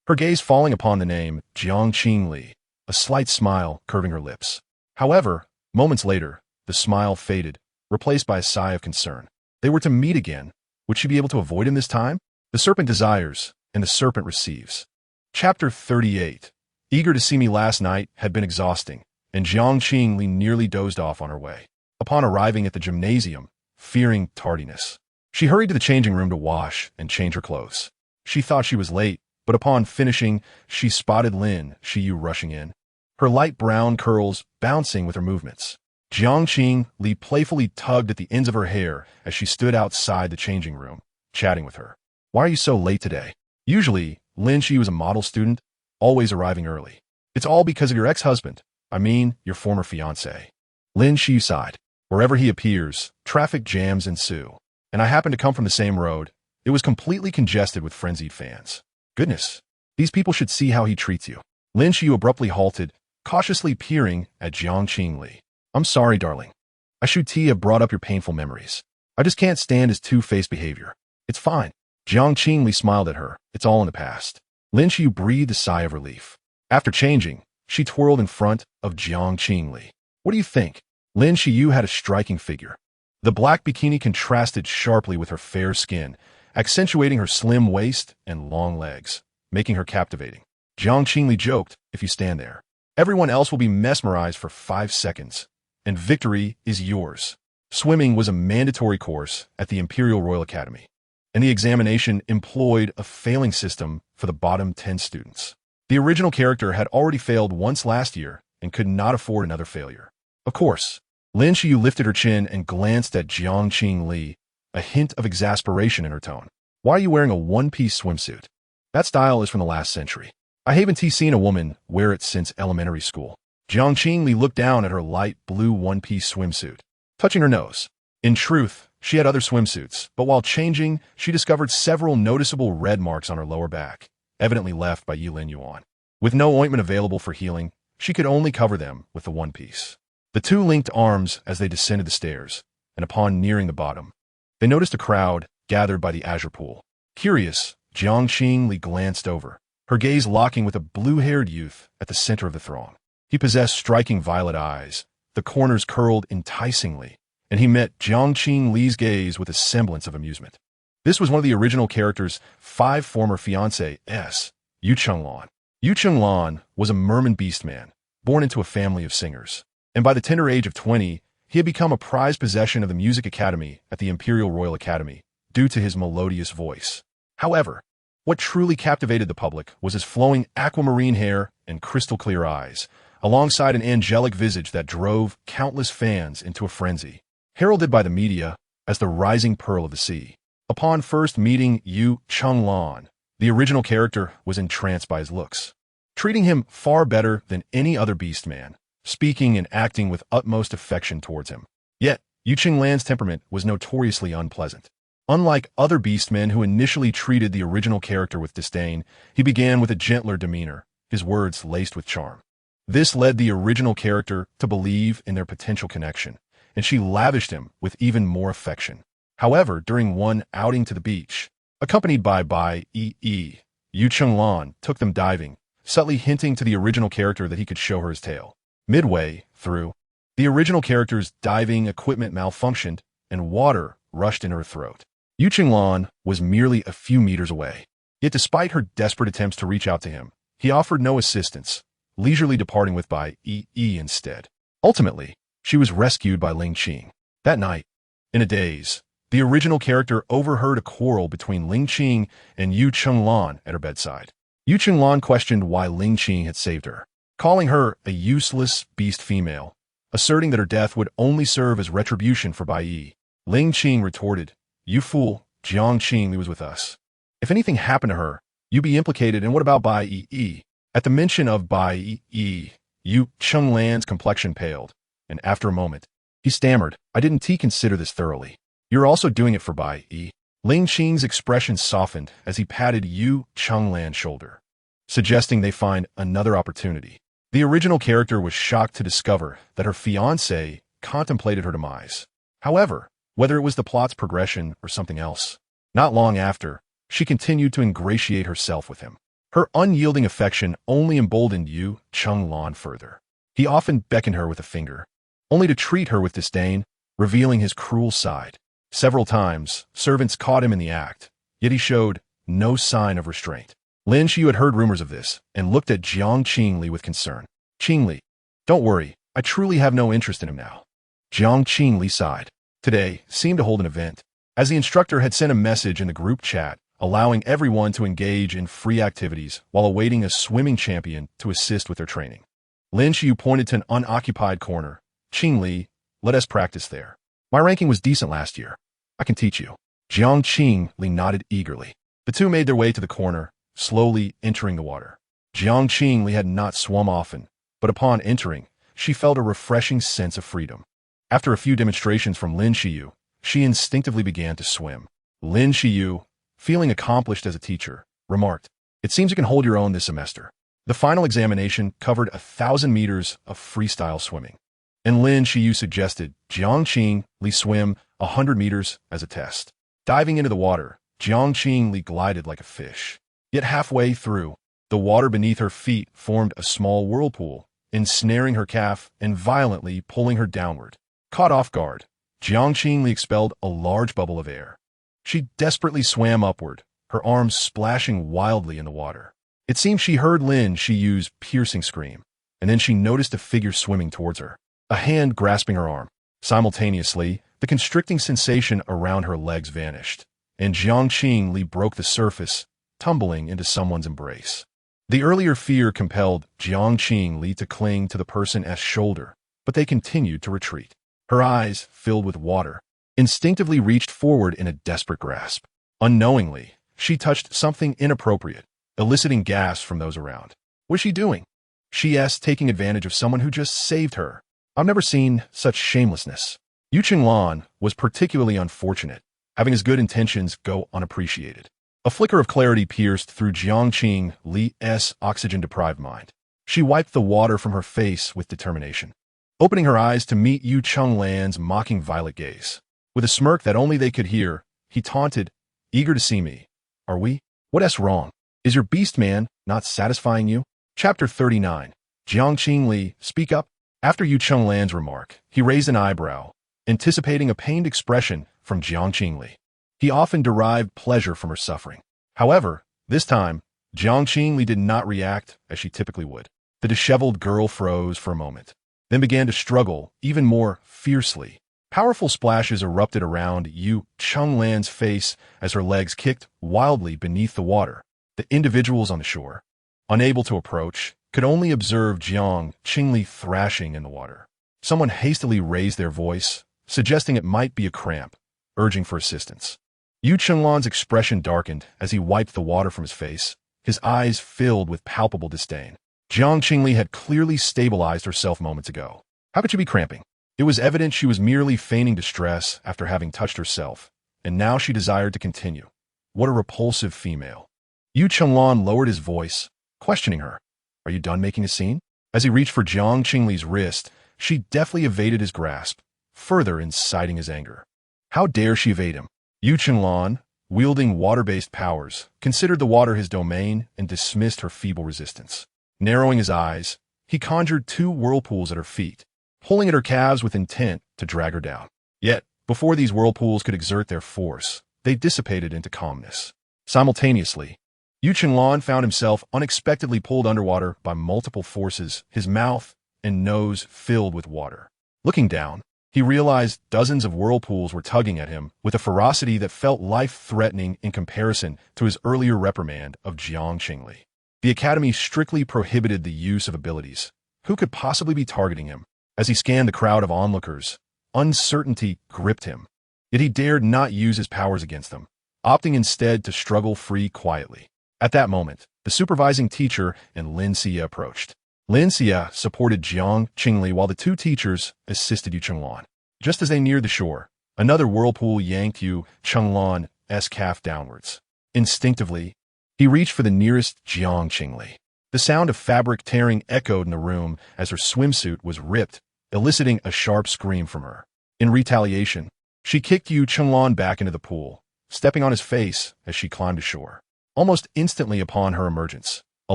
her gaze falling upon the name Jiang Qingli, a slight smile curving her lips. However, moments later, the smile faded, replaced by a sigh of concern. They were to meet again. Would she be able to avoid him this time? The serpent desires, and the serpent receives. Chapter 38. Eager to see me last night had been exhausting, and Jiang Qingli nearly dozed off on her way. Upon arriving at the gymnasium, fearing tardiness, she hurried to the changing room to wash and change her clothes. She thought she was late, but upon finishing, she spotted Lin Xiyu rushing in, her light brown curls bouncing with her movements. Jiang Qingli playfully tugged at the ends of her hair as she stood outside the changing room, chatting with her. "Why are you so late today?" Usually, Lin Xiyu was a model student, always arriving early. "It's all because of your ex-husband. I mean, your former fiancé." Lin Xiyu sighed. "Wherever he appears, traffic jams ensue. And I happen to come from the same road. It was completely congested with frenzied fans. Goodness, these people should see how he treats you." Lin Xiyu abruptly halted, cautiously peering at Jiang Qingli. "I'm sorry, darling. I should have brought up your painful memories. I just can't stand his two-faced behavior." "It's fine." Jiang Qingli smiled at her. "It's all in the past." Lin Xiyu breathed a sigh of relief. After changing, she twirled in front of Jiang Qingli. "What do you think?" Lin Xiyu had a striking figure. The black bikini contrasted sharply with her fair skin, accentuating her slim waist and long legs, making her captivating. Jiang Qingli joked, "If you stand there, everyone else will be mesmerized for 5 seconds, and victory is yours." Swimming was a mandatory course at the Imperial Royal Academy, and the examination employed a failing system for the bottom 10 students. The original character had already failed once last year and could not afford another failure. Of course, Lin Xiyu lifted her chin and glanced at Jiang Qingli, a hint of exasperation in her tone. "Why are you wearing a one-piece swimsuit? That style is from the last century. I haven't seen a woman wear it since elementary school." Jiang Qingli looked down at her light blue one-piece swimsuit, touching her nose. In truth, she had other swimsuits, but while changing, she discovered several noticeable red marks on her lower back, evidently left by Yilin Yuan. With no ointment available for healing, she could only cover them with the one piece. The two linked arms as they descended the stairs, and upon nearing the bottom, they noticed a crowd gathered by the azure pool. Curious, Jiang Qingli glanced over, her gaze locking with a blue-haired youth at the center of the throng. He possessed striking violet eyes, the corners curled enticingly, and he met Jiang Qingli's gaze with a semblance of amusement. This was one of the original character's 5 former fiancés, Yu Chenglan. Yu Chenglan was a merman beastman, born into a family of singers, and by the tender age of 20, he had become a prized possession of the Music Academy at the Imperial Royal Academy due to his melodious voice. However, what truly captivated the public was his flowing aquamarine hair and crystal-clear eyes, alongside an angelic visage that drove countless fans into a frenzy. Heralded by the media as the rising pearl of the sea, upon first meeting Yu Chenglan, the original character was entranced by his looks, treating him far better than any other beastman, speaking and acting with utmost affection towards him. Yet, Yu Chenglan's temperament was notoriously unpleasant. Unlike other beastmen who initially treated the original character with disdain, he began with a gentler demeanor, his words laced with charm. This led the original character to believe in their potential connection, and she lavished him with even more affection. However, during one outing to the beach, accompanied by Bai Yi, Yu Chenglan took them diving, subtly hinting to the original character that he could show her his tail. Midway through, the original character's diving equipment malfunctioned, and water rushed into her throat. Yu Chenglan was merely a few meters away. Yet despite her desperate attempts to reach out to him, he offered no assistance, leisurely departing with Bai Yi instead. Ultimately, she was rescued by Ling Qing. That night, in a daze, the original character overheard a quarrel between Ling Qing and Yu Chenglan at her bedside. Yu Chenglan questioned why Ling Qing had saved her, calling her a useless beast female, asserting that her death would only serve as retribution for Bai Yi. Ling Qing retorted, "You fool, Jiang Qingli was with us. If anything happened to her, you'd be implicated, and what about Bai Yi?" At the mention of Bai Yi, Yu Chenglan's complexion paled, and after a moment, he stammered, "I didn't consider this thoroughly. You're also doing it for Bai Yi." Ling Qing's expression softened as he patted Yu Chenglan's shoulder, suggesting they find another opportunity. The original character was shocked to discover that her fiancé contemplated her demise. However, whether it was the plot's progression or something else, not long after, she continued to ingratiate herself with him. Her unyielding affection only emboldened Yu Chenglan further. He often beckoned her with a finger, only to treat her with disdain, revealing his cruel side. Several times, servants caught him in the act, yet he showed no sign of restraint. Lin Xiu had heard rumors of this and looked at Jiang Qingli with concern. "Qingli, don't worry, I truly have no interest in him now." Jiang Qingli sighed. Today seemed to hold an event, as the instructor had sent a message in the group chat allowing everyone to engage in free activities while awaiting a swimming champion to assist with their training. Lin Xiu pointed to an unoccupied corner. "Qingli, let us practice there. My ranking was decent last year. I can teach you." Jiang Qingli nodded eagerly. The two made their way to the corner, slowly entering the water. Jiang Qingli had not swum often, but upon entering, she felt a refreshing sense of freedom. After a few demonstrations from Lin Xiu, she instinctively began to swim. Lin Xiu, feeling accomplished as a teacher, remarked, "It seems you can hold your own this semester." The final examination covered 1,000 meters of freestyle swimming, and Lin Xiu suggested Jiang Qingli swim 100 meters as a test. Diving into the water, Jiang Qingli glided like a fish. Yet halfway through, the water beneath her feet formed a small whirlpool, ensnaring her calf and violently pulling her downward. Caught off guard, Jiang Qingli expelled a large bubble of air. She desperately swam upward, her arms splashing wildly in the water. It seemed she heard Lin Xiu's piercing scream, and then she noticed a figure swimming towards her, a hand grasping her arm. Simultaneously, the constricting sensation around her legs vanished, and Jiang Qingli broke the surface, tumbling into someone's embrace. The earlier fear compelled Jiang Qingli to cling to the person's shoulder, but they continued to retreat. Her eyes, filled with water, instinctively reached forward in a desperate grasp. Unknowingly, she touched something inappropriate, eliciting gasps from those around. "What's she doing?" she asked, taking advantage of someone who just saved her. "I've never seen such shamelessness." Yu Chenglan was particularly unfortunate, having his good intentions go unappreciated. A flicker of clarity pierced through Jiang Qingli's oxygen-deprived mind. She wiped the water from her face with determination, opening her eyes to meet Yu Chenglan's mocking violet gaze. With a smirk that only they could hear, he taunted, "Eager to see me, are we? What's wrong? Is your beast man not satisfying you?" Chapter 39. Jiang Qingli, speak up. After Yu Chenglan's remark, he raised an eyebrow, anticipating a pained expression from Jiang Qingli. He often derived pleasure from her suffering. However, this time, Jiang Qingli did not react as she typically would. The disheveled girl froze for a moment, then began to struggle even more fiercely. Powerful splashes erupted around Yu Chenglan's face as her legs kicked wildly beneath the water. The individuals on the shore, unable to approach, could only observe Jiang Qingli thrashing in the water. Someone hastily raised their voice, suggesting it might be a cramp, urging for assistance. Yu Chenglan's expression darkened as he wiped the water from his face, his eyes filled with palpable disdain. Jiang Qingli had clearly stabilized herself moments ago. How could she be cramping? It was evident she was merely feigning distress after having touched herself, and now she desired to continue. What a repulsive female. Yu Chenglan lowered his voice, questioning her. Are you done making a scene? As he reached for Jiang Qingli's wrist, she deftly evaded his grasp, further inciting his anger. How dare she evade him? Yu Chenglan, wielding water-based powers, considered the water his domain and dismissed her feeble resistance. Narrowing his eyes, he conjured 2 whirlpools at her feet, pulling at her calves with intent to drag her down. Yet, before these whirlpools could exert their force, they dissipated into calmness. Simultaneously, Yu Chenglan found himself unexpectedly pulled underwater by multiple forces, his mouth and nose filled with water. Looking down, he realized dozens of whirlpools were tugging at him with a ferocity that felt life-threatening in comparison to his earlier reprimand of Jiang Qingli. The Academy strictly prohibited the use of abilities. Who could possibly be targeting him? As he scanned the crowd of onlookers, uncertainty gripped him. Yet he dared not use his powers against them, opting instead to struggle free quietly. At that moment, the supervising teacher and Lin Xie approached. Lin Xie supported Jiang Qingli while the 2 teachers assisted Yu Chenglan. Just as they neared the shore, another whirlpool yanked Yu Chenglan's calf downwards. Instinctively, he reached for the nearest Jiang Qingli. The sound of fabric tearing echoed in the room as her swimsuit was ripped, eliciting a sharp scream from her. In retaliation, she kicked Yu Chenglan back into the pool, stepping on his face as she climbed ashore. Almost instantly upon her emergence, a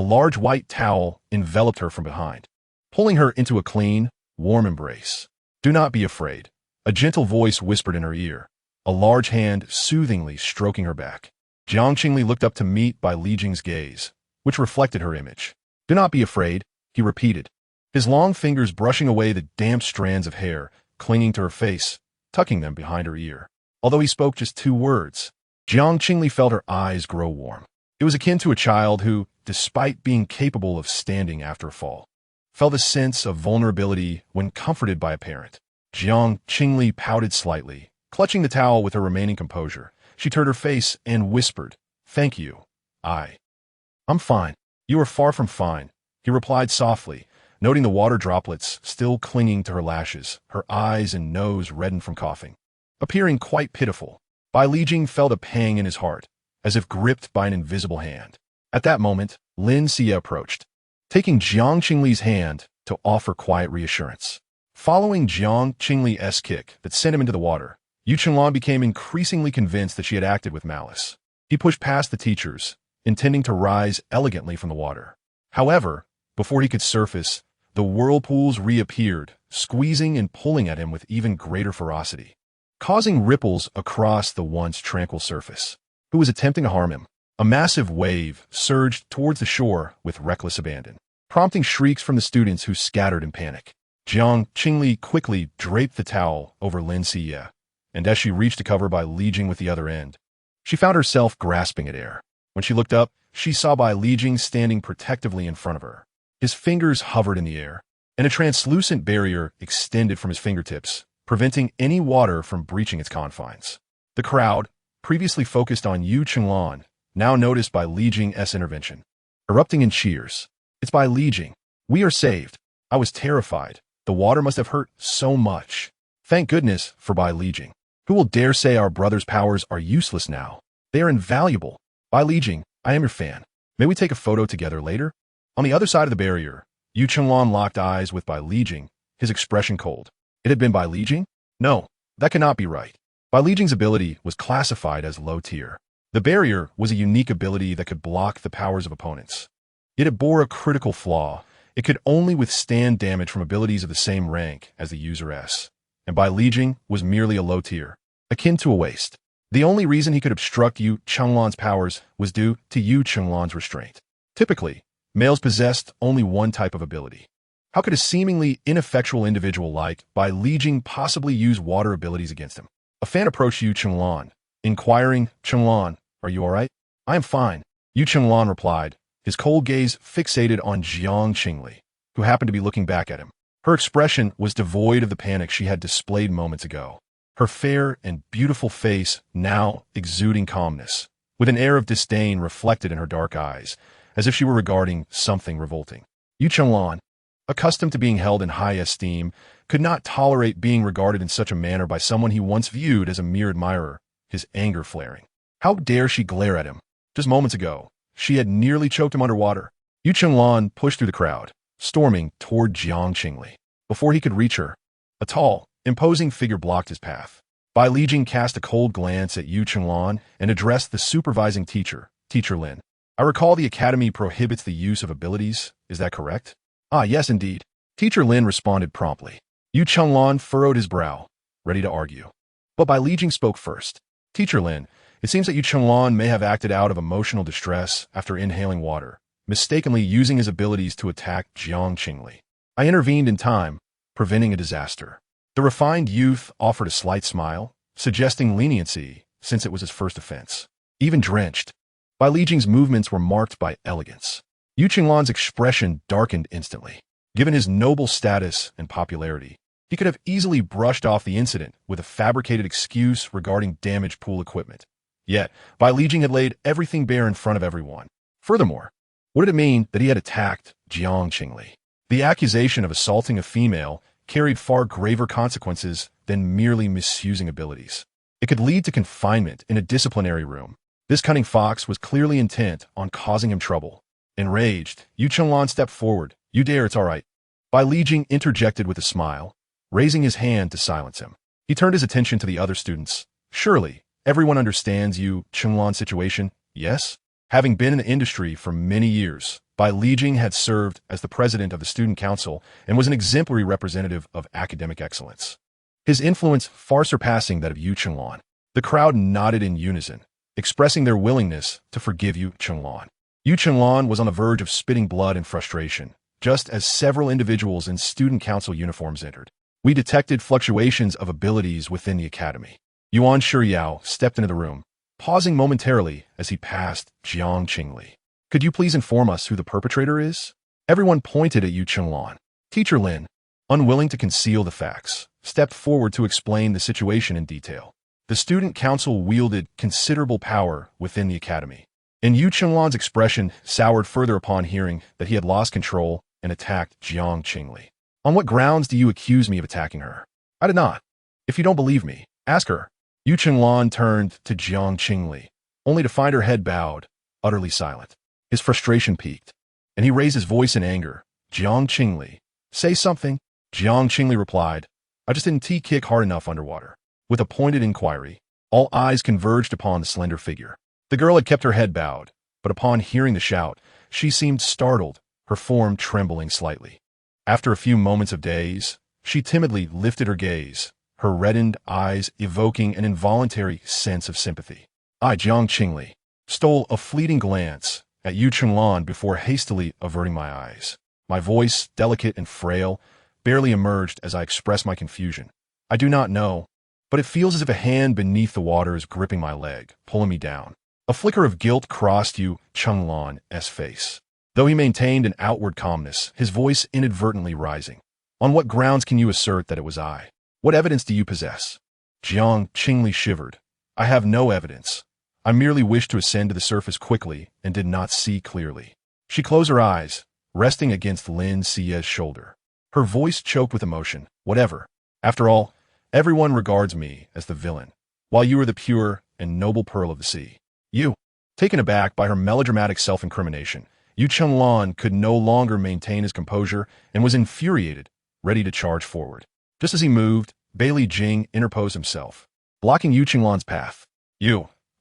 large white towel enveloped her from behind, pulling her into a clean, warm embrace. "Do not be afraid," a gentle voice whispered in her ear, a large hand soothingly stroking her back. Jiang Qingli looked up to meet Bai Lijing's gaze, which reflected her image. "Do not be afraid," he repeated, his long fingers brushing away the damp strands of hair clinging to her face, tucking them behind her ear. Although he spoke just 2 words, Jiang Qingli felt her eyes grow warm. It was akin to a child who, despite being capable of standing after a fall, felt a sense of vulnerability when comforted by a parent. Jiang Qingli pouted slightly, clutching the towel with her remaining composure. She turned her face and whispered, "Thank you. I'm fine." "You are far from fine," he replied softly, noting the water droplets still clinging to her lashes, her eyes and nose reddened from coughing, appearing quite pitiful. Bai Lijing felt a pang in his heart, as if gripped by an invisible hand. At that moment, Lin Xie approached, taking Jiang Qingli's hand to offer quiet reassurance. Following Jiang Qingli's kick that sent him into the water, Yu Chenglan became increasingly convinced that she had acted with malice. He pushed past the teachers, intending to rise elegantly from the water. However, before he could surface, the whirlpools reappeared, squeezing and pulling at him with even greater ferocity, causing ripples across the once tranquil surface. Who was attempting to harm him? A massive wave surged towards the shore with reckless abandon, prompting shrieks from the students who scattered in panic. Jiang Qingli quickly draped the towel over Lin Xie, and as she reached to cover Bai Lijing with the other end, she found herself grasping at air. When she looked up, she saw Bai Lijing standing protectively in front of her. His fingers hovered in the air, and a translucent barrier extended from his fingertips, preventing any water from breaching its confines. The crowd, previously focused on Yu Chenglan, now noticed Bai Lijing's intervention, erupting in cheers. "It's Bai Lijing. We are saved." I was terrified. The water must have hurt so much. Thank goodness for Bai Lijing. Who will dare say our brother's powers are useless now? They are invaluable. Bai Lijing, I am your fan. May we take a photo together later? On the other side of the barrier, Yu Chenlan locked eyes with Bai Lijing, his expression cold. It had been Bai Lijing? No, that cannot be right. Bai Lijing's ability was classified as low tier. The barrier was a unique ability that could block the powers of opponents. Yet it bore a critical flaw. It could only withstand damage from abilities of the same rank as the user S. And Bai Lijing was merely a low tier, akin to a waste. The only reason he could obstruct Yu Chenlan's powers was due to Yu Chenlan's restraint. Typically, males possessed only one type of ability. How could a seemingly ineffectual individual like Bai Lijing possibly use water abilities against him? A fan approached Yu Chenlan, inquiring, "Chenlan, are you all right?" "I am fine," Yu Chenlan replied, his cold gaze fixated on Jiang Qingli, who happened to be looking back at him. Her expression was devoid of the panic she had displayed moments ago. Her fair and beautiful face now exuding calmness, with an air of disdain reflected in her dark eyes, as if she were regarding something revolting. Yu Chenlan, accustomed to being held in high esteem, could not tolerate being regarded in such a manner by someone he once viewed as a mere admirer, his anger flaring. How dare she glare at him? Just moments ago, she had nearly choked him underwater. Yu Chenlan pushed through the crowd, storming toward Jiang Qingli. Before he could reach her, a tall, imposing figure blocked his path. Bai Lijing cast a cold glance at Yu Chenlan and addressed the supervising teacher, Teacher Lin. "I recall the academy prohibits the use of abilities, is that correct?" "Ah, yes, indeed." Teacher Lin responded promptly. Yu Chenlan furrowed his brow, ready to argue. But Bai Lijing spoke first. "Teacher Lin, it seems that Yu Chenlan may have acted out of emotional distress after inhaling water, mistakenly using his abilities to attack Jiang Qingli. I intervened in time, preventing a disaster." The refined youth offered a slight smile, suggesting leniency since it was his first offense. Even drenched, Bai Lijing's movements were marked by elegance. Yu Chenlan's expression darkened instantly. Given his noble status and popularity, he could have easily brushed off the incident with a fabricated excuse regarding damaged pool equipment. Yet, Bai Lijing had laid everything bare in front of everyone. Furthermore, what did it mean that he had attacked Jiang Qingli? The accusation of assaulting a female carried far graver consequences than merely misusing abilities. It could lead to confinement in a disciplinary room. This cunning fox was clearly intent on causing him trouble. Enraged, Yu Chenlan stepped forward. "You dare, it's all right." Bai Lijing interjected with a smile, raising his hand to silence him. He turned his attention to the other students. "Surely, everyone understands Yu Chenlan's situation, yes?" Having been in the industry for many years, Bai Lijing had served as the president of the student council and was an exemplary representative of academic excellence. His influence far surpassing that of Yu Chenlan. The crowd nodded in unison, expressing their willingness to forgive Yu Chenlan. Yu Chenlan was on the verge of spitting blood in frustration, just as several individuals in student council uniforms entered. We detected fluctuations of abilities within the academy. Yuan Shiyao stepped into the room, pausing momentarily as he passed Jiang Qingli. "Could you please inform us who the perpetrator is?" Everyone pointed at Yu Chenlan. Teacher Lin, unwilling to conceal the facts, stepped forward to explain the situation in detail. The student council wielded considerable power within the academy, and Yu Chenlan's expression soured further upon hearing that he had lost control and attacked Jiang Qingli. "On what grounds do you accuse me of attacking her?" "I did not. If you don't believe me, ask her." Yu Chenlan turned to Jiang Qingli, only to find her head bowed, utterly silent. His frustration peaked, and he raised his voice in anger. "Jiang Qingli, say something." Jiang Qingli replied, "I just didn't kick hard enough underwater." With a pointed inquiry, all eyes converged upon the slender figure. The girl had kept her head bowed, but upon hearing the shout, she seemed startled, her form trembling slightly. After a few moments of daze, she timidly lifted her gaze, her reddened eyes evoking an involuntary sense of sympathy. I, Jiang Qingli, stole a fleeting glance at Yu Chenlan before hastily averting my eyes. My voice, delicate and frail, barely emerged as I expressed my confusion. "I do not know, but it feels as if a hand beneath the water is gripping my leg, pulling me down." A flicker of guilt crossed Yu Chenlan's face. Though he maintained an outward calmness, his voice inadvertently rising. "On what grounds can you assert that it was I? What evidence do you possess?" Jiang Qingli shivered. "I have no evidence. I merely wished to ascend to the surface quickly and did not see clearly." She closed her eyes, resting against Lin Xie's shoulder. Her voice choked with emotion. "Whatever. After all, everyone regards me as the villain, while you are the pure and noble pearl of the sea." You. Taken aback by her melodramatic self-incrimination, Yu Chenglan could no longer maintain his composure and was infuriated, ready to charge forward. Just as he moved, Bailey Jing interposed himself, blocking Yu Chenglan's path.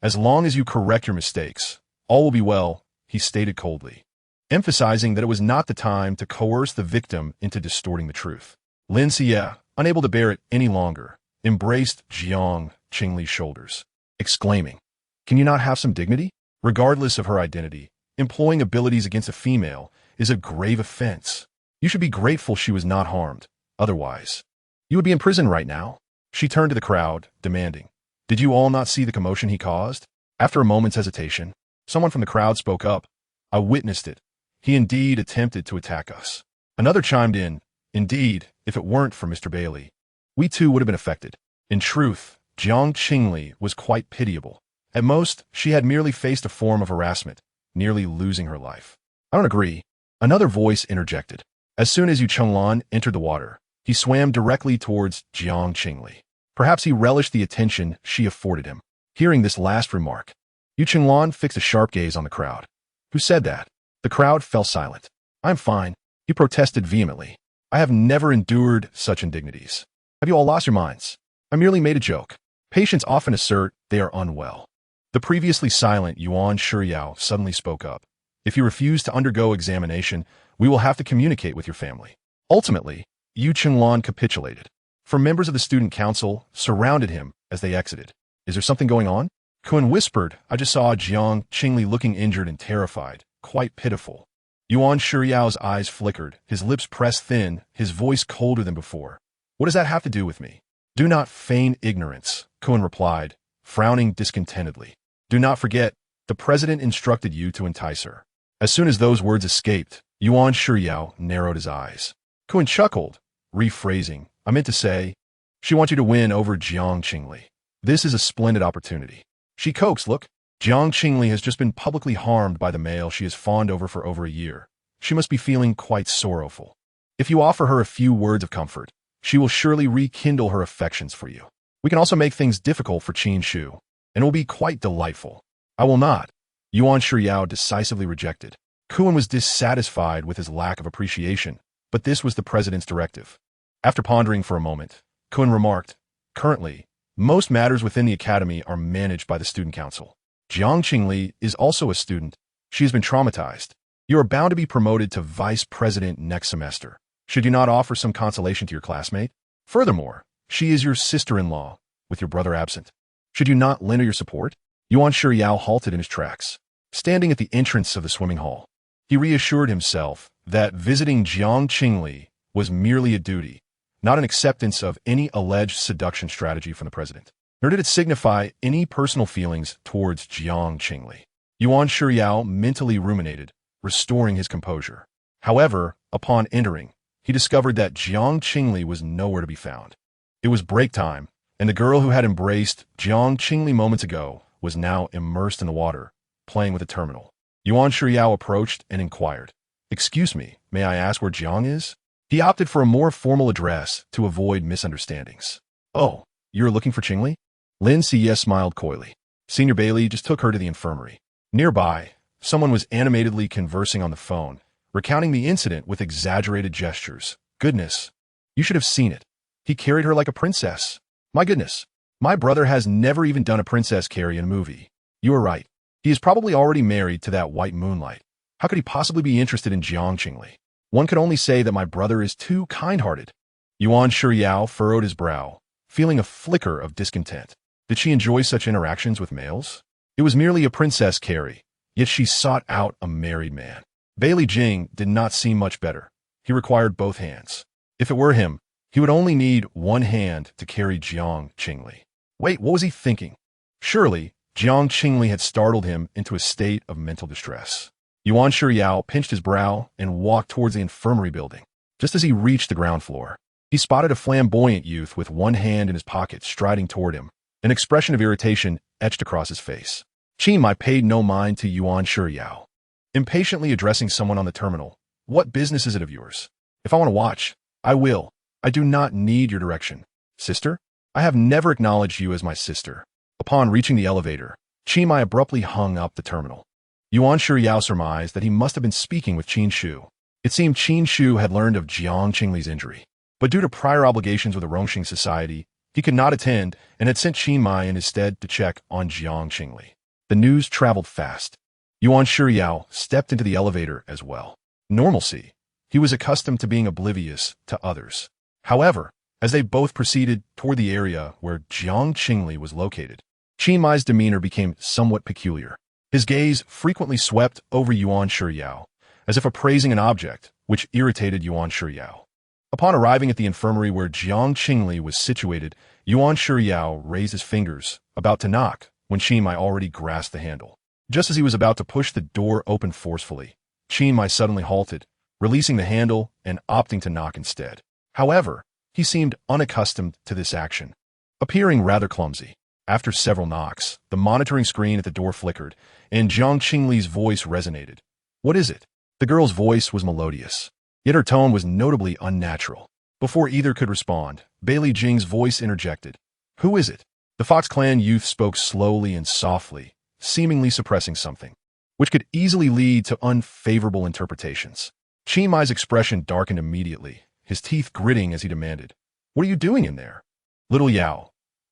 As long as you correct your mistakes, all will be well, he stated coldly, emphasizing that it was not the time to coerce the victim into distorting the truth. Lin Xie, unable to bear it any longer, embraced Jiang Qingli's shoulders, exclaiming, "Can you not have some dignity?" Regardless of her identity, employing abilities against a female is a grave offense. You should be grateful she was not harmed. Otherwise, you would be in prison right now. She turned to the crowd, demanding, "Did you all not see the commotion he caused?" After a moment's hesitation, someone from the crowd spoke up. "I witnessed it. He indeed attempted to attack us." Another chimed in, "Indeed, if it weren't for Mr. Bailey, we too would have been affected." In truth, Jiang Qingli was quite pitiable. At most, she had merely faced a form of harassment, nearly losing her life. "I don't agree." Another voice interjected. As soon as Yu Chenglan entered the water, he swam directly towards Jiang Qingli. Perhaps he relished the attention she afforded him. Hearing this last remark, Yu Chenglan fixed a sharp gaze on the crowd. "Who said that?" The crowd fell silent. "I'm fine," he protested vehemently. "I have never endured such indignities. Have you all lost your minds? I merely made a joke. Patients often assert they are unwell." The previously silent Yuan Shiyao suddenly spoke up. "If you refuse to undergo examination, we will have to communicate with your family." Ultimately, Yu Chenglan capitulated. Four members of the student council surrounded him as they exited. "Is there something going on?" Kun whispered. "I just saw Jiang Qingli looking injured and terrified, quite pitiful." Yuan Shiyao's eyes flickered, his lips pressed thin, his voice colder than before. "What does that have to do with me?" "Do not feign ignorance," Kun replied, frowning discontentedly. "Do not forget, the president instructed you to entice her." As soon as those words escaped, Yuan Shiyao narrowed his eyes. Kun chuckled, rephrasing, "I meant to say, she wants you to win over Jiang Qingli. This is a splendid opportunity." She coaxed, "Look, Jiang Qingli has just been publicly harmed by the male she has fawned over for over a year. She must be feeling quite sorrowful. If you offer her a few words of comfort, she will surely rekindle her affections for you. We can also make things difficult for Qin Shu, and it will be quite delightful." "I will not," Yuan Shiyao decisively rejected. Kun was dissatisfied with his lack of appreciation, but this was the president's directive. After pondering for a moment, Kun remarked, "Currently, most matters within the academy are managed by the student council. Jiang Qingli is also a student. She has been traumatized. You are bound to be promoted to vice president next semester. Should you not offer some consolation to your classmate? Furthermore, she is your sister-in-law, with your brother absent. Should you not lend her your support?" Yuan Shiyao halted in his tracks, standing at the entrance of the swimming hall. He reassured himself that visiting Jiang Qingli was merely a duty, not an acceptance of any alleged seduction strategy from the president. Nor did it signify any personal feelings towards Jiang Qingli. Yuan Shiyao mentally ruminated, restoring his composure. However, upon entering, he discovered that Jiang Qingli was nowhere to be found. It was break time, and the girl who had embraced Jiang Qingli moments ago was now immersed in the water, playing with a terminal. Yuan Shiyao approached and inquired, "Excuse me, may I ask where Jiang is?" He opted for a more formal address to avoid misunderstandings. "Oh, you're looking for Qingli?" Lin Xie smiled coyly. "Senior Bailey just took her to the infirmary." Nearby, someone was animatedly conversing on the phone, recounting the incident with exaggerated gestures. "Goodness, you should have seen it. He carried her like a princess. My goodness, my brother has never even done a princess carry in a movie. You are right. He is probably already married to that white moonlight. How could he possibly be interested in Jiang Qingli? One could only say that my brother is too kind-hearted." Yuan Shiyao furrowed his brow, feeling a flicker of discontent. Did she enjoy such interactions with males? It was merely a princess carry, yet she sought out a married man. Bailey Jing did not seem much better. He required both hands. If it were him, he would only need one hand to carry Jiang Qingli. Wait, what was he thinking? Surely, Jiang Qingli had startled him into a state of mental distress. Yuan Shiyao pinched his brow and walked towards the infirmary building. Just as he reached the ground floor, he spotted a flamboyant youth with one hand in his pocket striding toward him. An expression of irritation etched across his face. Qin paid no mind to Yuan Shiyao. Impatiently addressing someone on the terminal, "What business is it of yours? If I want to watch, I will. I do not need your direction. Sister? I have never acknowledged you as my sister." Upon reaching the elevator, Qin abruptly hung up the terminal. Yuan Shiryao surmised that he must have been speaking with Qin Shu. It seemed Qin Shu had learned of Jiang Qingli's injury, but due to prior obligations with the Rongxing Society, he could not attend and had sent Qin Mai in his stead to check on Jiang Qingli. The news traveled fast. Yuan Shiryao stepped into the elevator as well. Normalcy. He was accustomed to being oblivious to others. However, as they both proceeded toward the area where Jiang Qingli was located, Qin Mai's demeanor became somewhat peculiar. His gaze frequently swept over Yuan Shiryao, as if appraising an object, which irritated Yuan Shiryao. Upon arriving at the infirmary where Jiang Qingli was situated, Yuan Shiryao raised his fingers, about to knock, when Qin Mai already grasped the handle. Just as he was about to push the door open forcefully, Qin Mai suddenly halted, releasing the handle and opting to knock instead. However, he seemed unaccustomed to this action, appearing rather clumsy. After several knocks, the monitoring screen at the door flickered, and Jiang Qingli's voice resonated. "What is it?" The girl's voice was melodious, yet her tone was notably unnatural. Before either could respond, Bailey Jing's voice interjected. "Who is it?" The Fox Clan youth spoke slowly and softly, seemingly suppressing something, which could easily lead to unfavorable interpretations. Qin Mai's expression darkened immediately, his teeth gritting as he demanded, "What are you doing in there?" "Little Yao,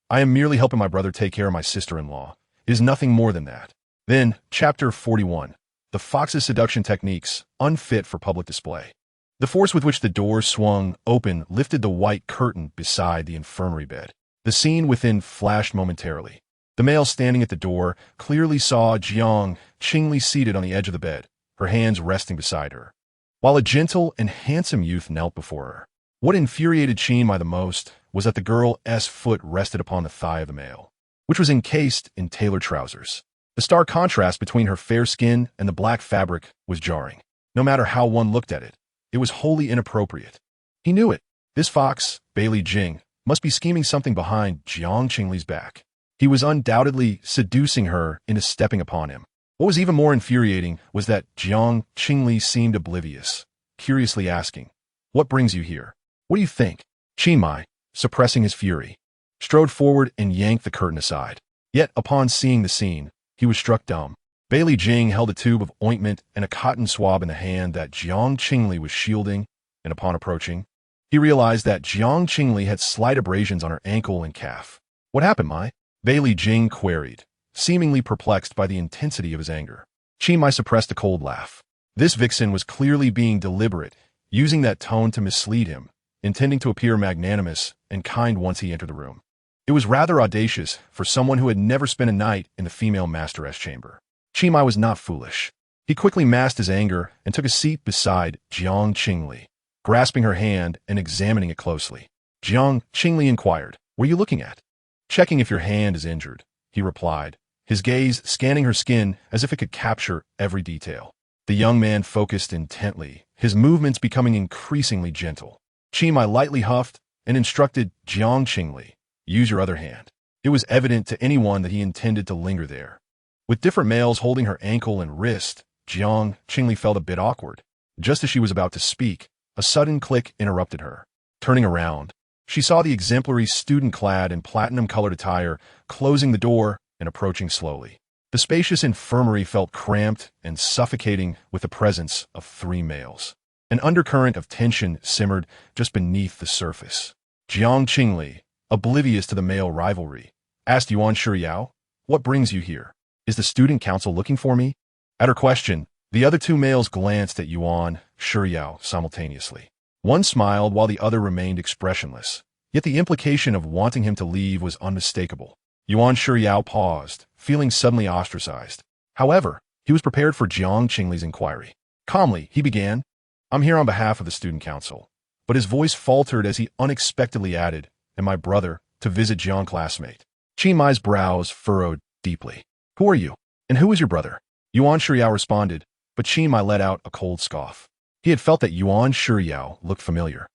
I am merely helping my brother take care of my sister-in-law. It is nothing more than that." Then, Chapter 41. The Fox's seduction techniques, unfit for public display. The force with which the door swung open lifted the white curtain beside the infirmary bed. The scene within flashed momentarily. The male standing at the door clearly saw Jiang Qingli seated on the edge of the bed, her hands resting beside her, while a gentle and handsome youth knelt before her. What infuriated Qin Mai the most was that the girl's foot rested upon the thigh of the male, which was encased in tailored trousers. The stark contrast between her fair skin and the black fabric was jarring. No matter how one looked at it, it was wholly inappropriate. He knew it. This fox, Bailey Jing, must be scheming something behind Jiang Qingli's back. He was undoubtedly seducing her into stepping upon him. What was even more infuriating was that Jiang Qingli seemed oblivious, curiously asking, "What brings you here? What do you think?" Qin Mai, suppressing his fury, strode forward and yanked the curtain aside. Yet, upon seeing the scene, he was struck dumb. Bailey Jing held a tube of ointment and a cotton swab in the hand that Jiang Qingli was shielding, and upon approaching, he realized that Jiang Qingli had slight abrasions on her ankle and calf. "What happened, Mai?" Bailey Jing queried, seemingly perplexed by the intensity of his anger. Qin Mai suppressed a cold laugh. This vixen was clearly being deliberate, using that tone to mislead him, intending to appear magnanimous and kind once he entered the room. It was rather audacious for someone who had never spent a night in the female masteress chamber. Qin Mai was not foolish. He quickly masked his anger and took a seat beside Jiang Qingli, grasping her hand and examining it closely. Jiang Qingli inquired, "What are you looking at?" "Checking if your hand is injured," he replied, his gaze scanning her skin as if it could capture every detail. The young man focused intently, his movements becoming increasingly gentle. Qin Mai lightly huffed and instructed Jiang Qingli, "Use your other hand." It was evident to anyone that he intended to linger there. With different males holding her ankle and wrist, Jiang Qingli felt a bit awkward. Just as she was about to speak, a sudden click interrupted her. Turning around, she saw the exemplary student clad in platinum-colored attire closing the door and approaching slowly. The spacious infirmary felt cramped and suffocating with the presence of three males. An undercurrent of tension simmered just beneath the surface. Jiang Qingli, oblivious to the male rivalry, asked Yuan Shiryao, "What brings you here? Is the student council looking for me?" At her question, the other two males glanced at Yuan Shiryao simultaneously. One smiled while the other remained expressionless, yet the implication of wanting him to leave was unmistakable. Yuan Shiryao paused, feeling suddenly ostracized. However, he was prepared for Jiang Qingli's inquiry. Calmly, he began, "I'm here on behalf of the student council." But his voice faltered as he unexpectedly added, "And my brother, to visit Jiang classmate." Qin Mai's brows furrowed deeply. "Who are you? And who is your brother?" Yuan Shiryao responded, but Qin Mai let out a cold scoff. He had felt that Yuan Shiryao looked familiar.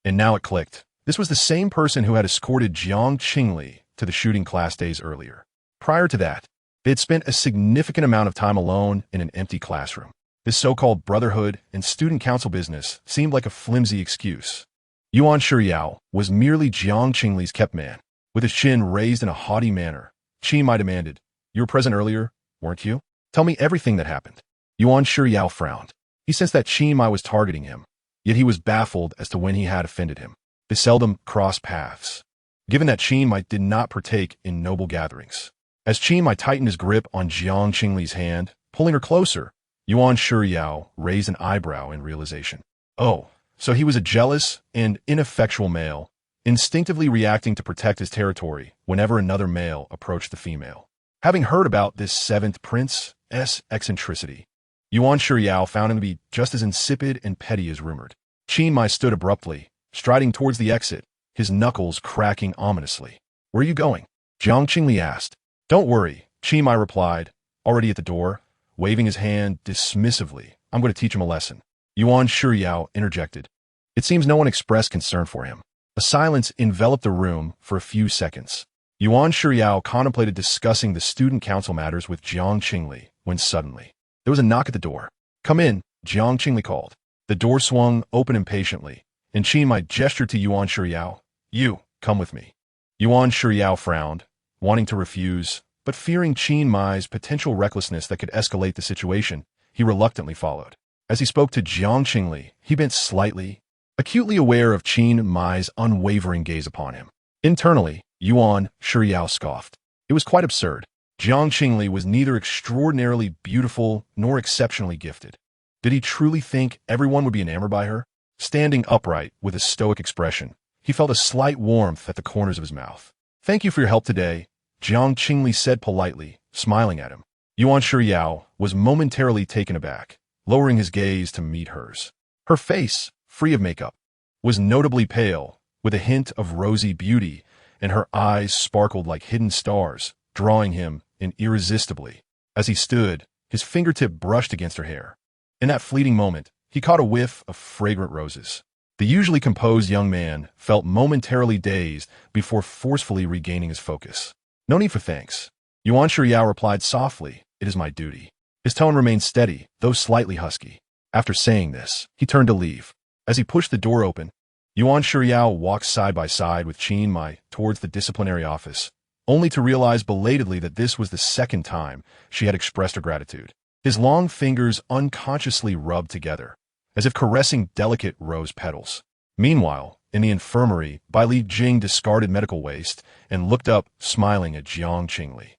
And now it clicked. This was the same person who had escorted Jiang Qingli to the shooting class days earlier. Prior to that, they had spent a significant amount of time alone in an empty classroom. This so-called brotherhood and student council business seemed like a flimsy excuse. Yuan Shiryao was merely Jiang Qingli's kept man. With his chin raised in a haughty manner, Qin Mai demanded, "You were present earlier, weren't you?" Tell me everything that happened. Yuan Shiyao frowned. He sensed that Qin Mai was targeting him, yet he was baffled as to when he had offended him. They seldom crossed paths, given that Qin Mai did not partake in noble gatherings. As Qin Mai tightened his grip on Jiang Qingli's hand, pulling her closer, Yuan Shiyao raised an eyebrow in realization. Oh, so he was a jealous and ineffectual male, instinctively reacting to protect his territory whenever another male approached the female. Having heard about this seventh prince's eccentricity, Yuan Shiyao found him to be just as insipid and petty as rumored. Qin Mai stood abruptly, striding towards the exit, his knuckles cracking ominously. Where are you going? Jiang Qingli asked. Don't worry, Qin Mai replied, already at the door, waving his hand dismissively. I'm going to teach him a lesson. Yuan Shiyao interjected. It seems no one expressed concern for him. A silence enveloped the room for a few seconds. Yuan Shiyao contemplated discussing the student council matters with Jiang Qingli when suddenly there was a knock at the door. Come in, Jiang Qingli called. The door swung open impatiently, and Qin Mai gestured to Yuan Shiyao. You, come with me. Yuan Shiyao frowned, wanting to refuse, but fearing Qin Mai's potential recklessness that could escalate the situation, he reluctantly followed. As he spoke to Jiang Qingli, he bent slightly, acutely aware of Qin Mai's unwavering gaze upon him. Internally, Yuan Shiyao scoffed. It was quite absurd. Jiang Qingli was neither extraordinarily beautiful nor exceptionally gifted. Did he truly think everyone would be enamored by her? Standing upright with a stoic expression, he felt a slight warmth at the corners of his mouth. Thank you for your help today, Jiang Qingli said politely, smiling at him. Yuan Shiyao was momentarily taken aback, lowering his gaze to meet hers. Her face, free of makeup, was notably pale, with a hint of rosy beauty, and her eyes sparkled like hidden stars, drawing him in irresistibly. As he stood, his fingertip brushed against her hair. In that fleeting moment, he caught a whiff of fragrant roses. The usually composed young man felt momentarily dazed before forcefully regaining his focus. No need for thanks. Yuan Shiyao replied softly, it is my duty. His tone remained steady, though slightly husky. After saying this, he turned to leave. As he pushed the door open, Yuan Shiyao walked side by side with Qin Mai towards the disciplinary office, only to realize belatedly that this was the second time she had expressed her gratitude. His long fingers unconsciously rubbed together, as if caressing delicate rose petals. Meanwhile, in the infirmary, Bai Li Jing discarded medical waste and looked up, smiling at Jiang Qingli.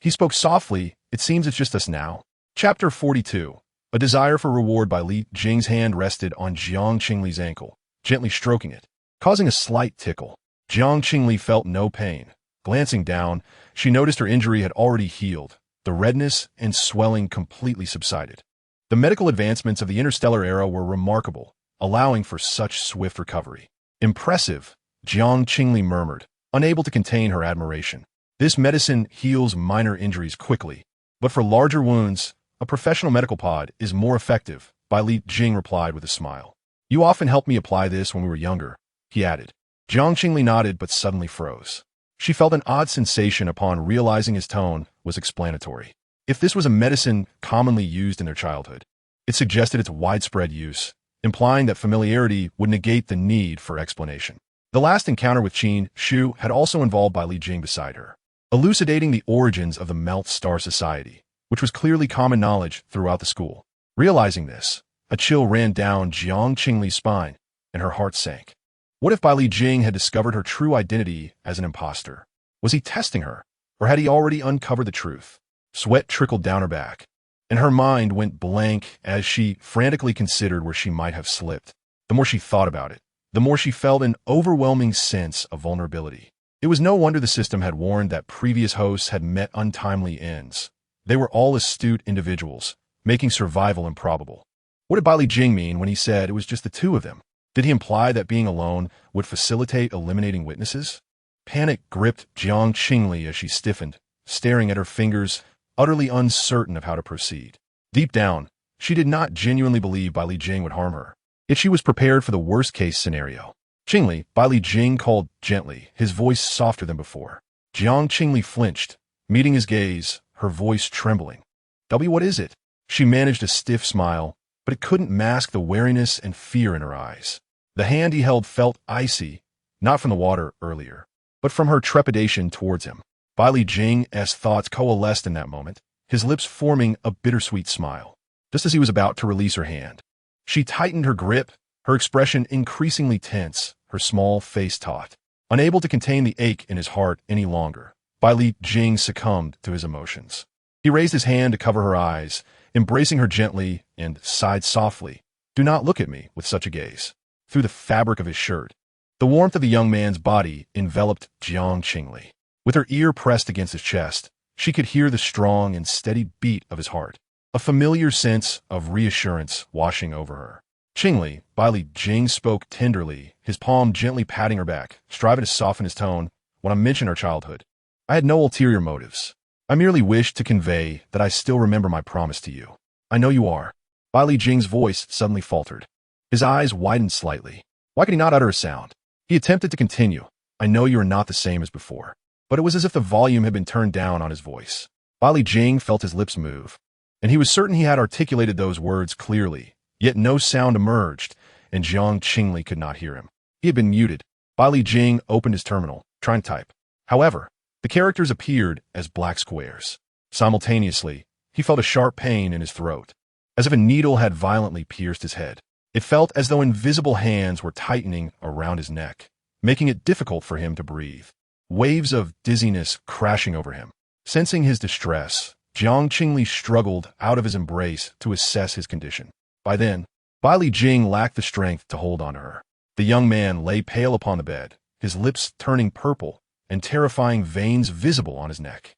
He spoke softly, it seems it's just us now. Chapter 42. A desire for reward. Bai Li Jing's hand rested on Jiang Qingli's ankle, gently stroking it, causing a slight tickle. Jiang Qingli felt no pain. Glancing down, she noticed her injury had already healed. The redness and swelling completely subsided. The medical advancements of the interstellar era were remarkable, allowing for such swift recovery. Impressive, Jiang Qingli murmured, unable to contain her admiration. This medicine heals minor injuries quickly, but for larger wounds, a professional medical pod is more effective, Bai Li Jing replied with a smile. You often helped me apply this when we were younger, he added. Jiang Qingli nodded but suddenly froze. She felt an odd sensation upon realizing his tone was explanatory. If this was a medicine commonly used in their childhood, it suggested its widespread use, implying that familiarity would negate the need for explanation. The last encounter with Qin Shu had also involved Bai Li Jing beside her, elucidating the origins of the Melt Star Society, which was clearly common knowledge throughout the school. Realizing this, a chill ran down Jiang Qingli's spine, and her heart sank. What if Bai Li Jing had discovered her true identity as an imposter? Was he testing her, or had he already uncovered the truth? Sweat trickled down her back, and her mind went blank as she frantically considered where she might have slipped. The more she thought about it, the more she felt an overwhelming sense of vulnerability. It was no wonder the system had warned that previous hosts had met untimely ends. They were all astute individuals, making survival improbable. What did Bai Li Jing mean when he said it was just the two of them? Did he imply that being alone would facilitate eliminating witnesses? Panic gripped Jiang Qingli as she stiffened, staring at her fingers, utterly uncertain of how to proceed. Deep down, she did not genuinely believe Bai Li Jing would harm her, yet she was prepared for the worst-case scenario. Qingli, Bai Li Jing called gently, his voice softer than before. Jiang Qingli flinched, meeting his gaze, her voice trembling. What is it? She managed a stiff smile, but it couldn't mask the wariness and fear in her eyes. The hand he held felt icy, not from the water earlier, but from her trepidation towards him. Bai Li Jing's thoughts coalesced in that moment, his lips forming a bittersweet smile. Just as he was about to release her hand, she tightened her grip, her expression increasingly tense, her small face taut. Unable to contain the ache in his heart any longer, Li Jing succumbed to his emotions. He raised his hand to cover her eyes, embracing her gently, and sighed softly. "Do not look at me with such a gaze." Through the fabric of his shirt, the warmth of the young man's body enveloped Jiang Qingli. With her ear pressed against his chest, she could hear the strong and steady beat of his heart, a familiar sense of reassurance washing over her. "Qingli," Li Jing spoke tenderly, his palm gently patting her back, striving to soften his tone. "When I mentioned our childhood, I had no ulterior motives. I merely wished to convey that I still remember my promise to you. I know you are." Li Jing's voice suddenly faltered. His eyes widened slightly. Why could he not utter a sound? He attempted to continue. "I know you are not the same as before." But it was as if the volume had been turned down on his voice. Li Jing felt his lips move, and he was certain he had articulated those words clearly, yet no sound emerged, and Jiang Qingli could not hear him. He had been muted. Li Jing opened his terminal, trying to type. However, the characters appeared as black squares. Simultaneously, he felt a sharp pain in his throat, as if a needle had violently pierced his head. It felt as though invisible hands were tightening around his neck, making it difficult for him to breathe. Waves of dizziness crashing over him. Sensing his distress, Jiang Qingli struggled out of his embrace to assess his condition. By then, Li Jing lacked the strength to hold on to her. The young man lay pale upon the bed, his lips turning purple, and terrifying veins visible on his neck.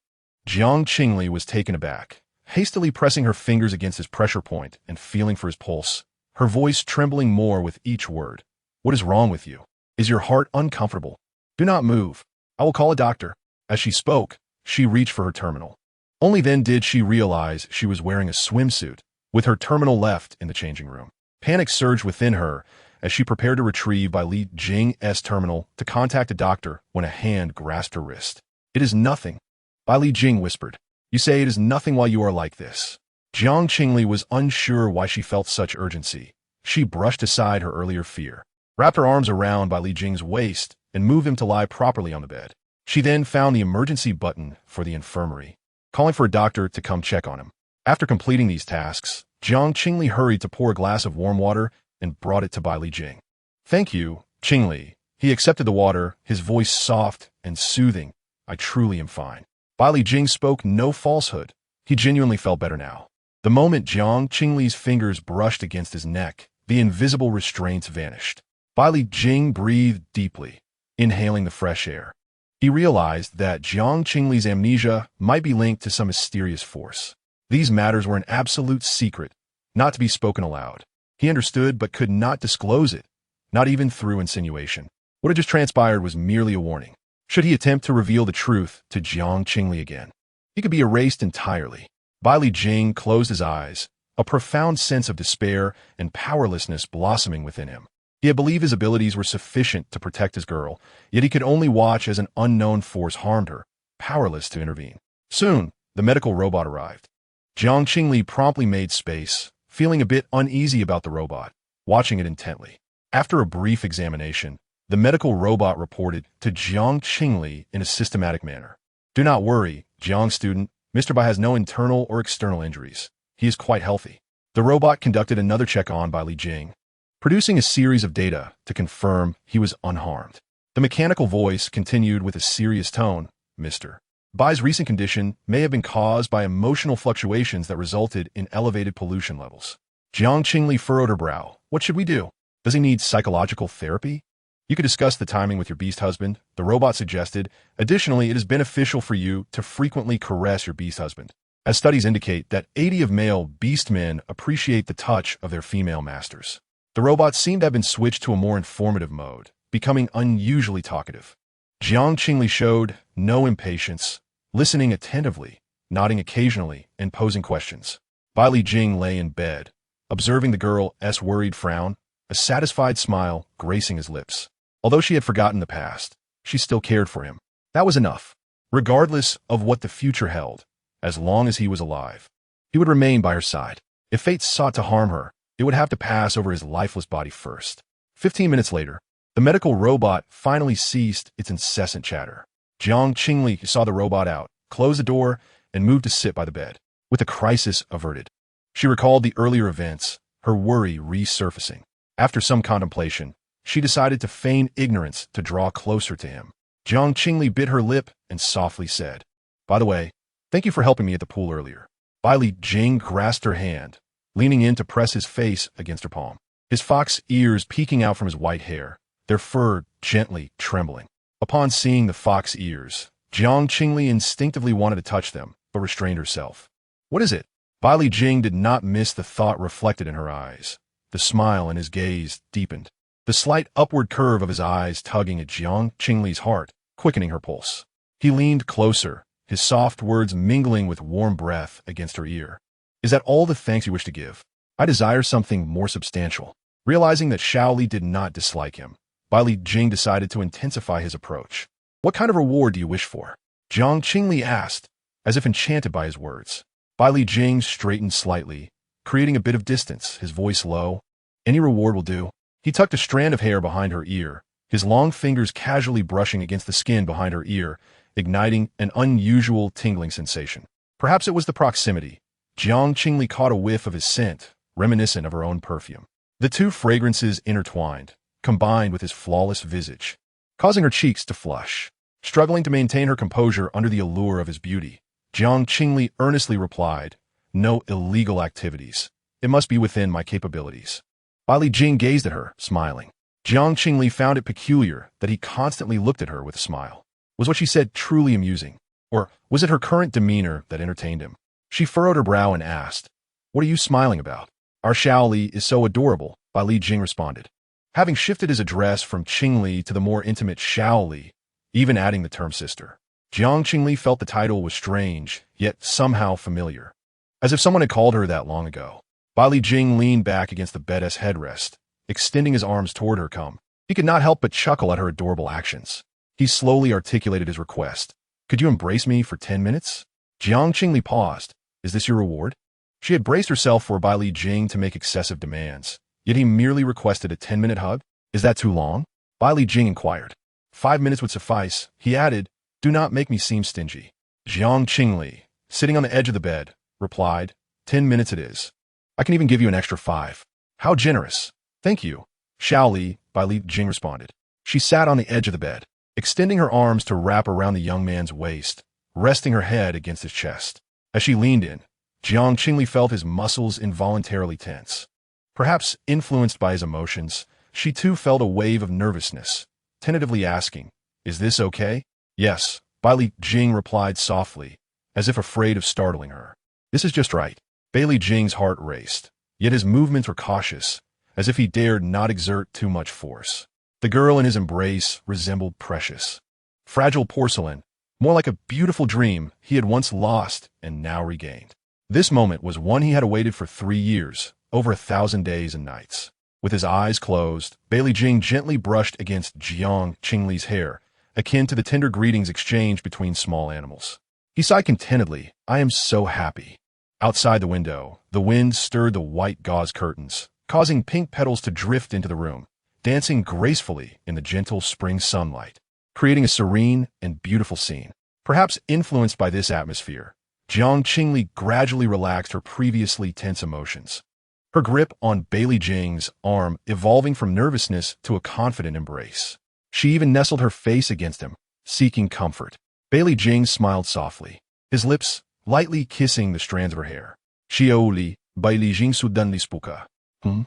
Jiang Qingli was taken aback, hastily pressing her fingers against his pressure point and feeling for his pulse, her voice trembling more with each word. "What is wrong with you? Is your heart uncomfortable? Do not move. I will call a doctor." As she spoke, she reached for her terminal. Only then did she realize she was wearing a swimsuit, with her terminal left in the changing room. Panic surged within her as she prepared to retrieve Li Jing's terminal to contact a doctor when a hand grasped her wrist. "It is nothing," Li Jing whispered. "You say it is nothing while you are like this." Jiang Qingli was unsure why she felt such urgency. She brushed aside her earlier fear, wrapped her arms around Li Jing's waist, and moved him to lie properly on the bed. She then found the emergency button for the infirmary, calling for a doctor to come check on him. After completing these tasks, Jiang Qingli hurried to pour a glass of warm water and brought it to Li Jing. "Thank you, Qingli." He accepted the water, his voice soft and soothing. "I truly am fine." Li Jing spoke no falsehood. He genuinely felt better now. The moment Jiang Qingli's fingers brushed against his neck, the invisible restraints vanished. Li Jing breathed deeply, inhaling the fresh air. He realized that Jiang Qingli's amnesia might be linked to some mysterious force. These matters were an absolute secret, not to be spoken aloud. He understood but could not disclose it, not even through insinuation. What had just transpired was merely a warning. Should he attempt to reveal the truth to Jiang Qingli again, he could be erased entirely. Li Jing closed his eyes, a profound sense of despair and powerlessness blossoming within him. He had believed his abilities were sufficient to protect his girl, yet he could only watch as an unknown force harmed her, powerless to intervene. Soon, the medical robot arrived. Jiang Qingli promptly made space, feeling a bit uneasy about the robot, watching it intently. After a brief examination, the medical robot reported to Jiang Qingli in a systematic manner. "Do not worry, Jiang student. Mr. Bai has no internal or external injuries. He is quite healthy." The robot conducted another check on Li Jing, producing a series of data to confirm he was unharmed. The mechanical voice continued with a serious tone. "Mr. Bai's recent condition may have been caused by emotional fluctuations that resulted in elevated pollution levels." Jiang Qingli furrowed her brow. "What should we do? Does he need psychological therapy?" "You could discuss the timing with your beast husband," the robot suggested. "Additionally, it is beneficial for you to frequently caress your beast husband, as studies indicate that 80% of male beast men appreciate the touch of their female masters." The robot seemed to have been switched to a more informative mode, becoming unusually talkative. Jiang Qingli showed no impatience, listening attentively, nodding occasionally, and posing questions. Li Jing lay in bed, observing the girl's worried frown, a satisfied smile gracing his lips. Although she had forgotten the past, she still cared for him. That was enough. Regardless of what the future held, as long as he was alive, he would remain by her side. If fate sought to harm her, it would have to pass over his lifeless body first. 15 minutes later, the medical robot finally ceased its incessant chatter. Jiang Qingli saw the robot out, closed the door, and moved to sit by the bed. with the crisis averted. She recalled the earlier events, her worry resurfacing. After some contemplation, she decided to feign ignorance to draw closer to him. Jiang Qingli bit her lip and softly said, "By the way, thank you for helping me at the pool earlier." Bailey Jing grasped her hand, leaning in to press his face against her palm. His fox ears peeking out from his white hair, their fur gently trembling. Upon seeing the fox ears, Jiang Qingli instinctively wanted to touch them, but restrained herself. "What is it?" Bailey Jing did not miss the thought reflected in her eyes. The smile in his gaze deepened, the slight upward curve of his eyes tugging at Jiang Qingli's heart, quickening her pulse. He leaned closer, his soft words mingling with warm breath against her ear. "Is that all the thanks you wish to give? I desire something more substantial." Realizing that Shaoli did not dislike him, Bailey Jing decided to intensify his approach. "What kind of reward do you wish for?" Jiang Qingli asked, as if enchanted by his words. Bailey Jing straightened slightly, creating a bit of distance, his voice low. "Any reward will do." He tucked a strand of hair behind her ear, his long fingers casually brushing against the skin behind her ear, igniting an unusual tingling sensation. Perhaps it was the proximity. Jiang Qingli caught a whiff of his scent, reminiscent of her own perfume. The two fragrances intertwined, combined with his flawless visage, causing her cheeks to flush. Struggling to maintain her composure under the allure of his beauty, Jiang Qingli earnestly replied, "No illegal activities. It must be within my capabilities." Bailey Jing gazed at her, smiling. Jiang Qingli found it peculiar that he constantly looked at her with a smile. Was what she said truly amusing? Or was it her current demeanor that entertained him? She furrowed her brow and asked, "What are you smiling about?" "Our Shaoli is so adorable," Bailey Jing responded. Having shifted his address from Qingli to the more intimate Shaoli, even adding the term sister, Jiang Qingli felt the title was strange, yet somehow familiar. As if someone had called her that long ago. Bailey Jing leaned back against the bed's headrest, extending his arms toward her. He could not help but chuckle at her adorable actions. He slowly articulated his request. "Could you embrace me for 10 minutes? Jiang Qingli paused. "Is this your reward?" She had braced herself for Bailey Jing to make excessive demands, yet he merely requested a 10-minute hug. "Is that too long?" Bailey Jing inquired. 5 minutes would suffice. He added, "Do not make me seem stingy." Jiang Qingli, sitting on the edge of the bed, replied, 10 minutes it is. I can even give you an extra 5. How generous. Thank you. Shaoli, Bailey Jing responded. She sat on the edge of the bed, extending her arms to wrap around the young man's waist, resting her head against his chest. As she leaned in, Jiang Qingli felt his muscles involuntarily tense. Perhaps influenced by his emotions, she too felt a wave of nervousness, tentatively asking, "Is this okay?" "Yes," Bailey Jing replied softly, as if afraid of startling her. "This is just right." Bailey Jing's heart raced, yet his movements were cautious, as if he dared not exert too much force. The girl in his embrace resembled precious, fragile porcelain, more like a beautiful dream he had once lost and now regained. This moment was one he had awaited for 3 years, over 1,000 days and nights. With his eyes closed, Bailey Jing gently brushed against Jiang Qingli's hair, akin to the tender greetings exchanged between small animals. He sighed contentedly, "I am so happy." Outside the window, the wind stirred the white gauze curtains, causing pink petals to drift into the room, dancing gracefully in the gentle spring sunlight, creating a serene and beautiful scene. Perhaps influenced by this atmosphere, Jiang Qingli gradually relaxed her previously tense emotions, her grip on Bailey Jing's arm evolving from nervousness to a confident embrace. She even nestled her face against him, seeking comfort. Bailey Jing smiled softly, his lips lightly kissing the strands of her hair. "Xiaoli, Bailey Jing sudanli spuka." Jiang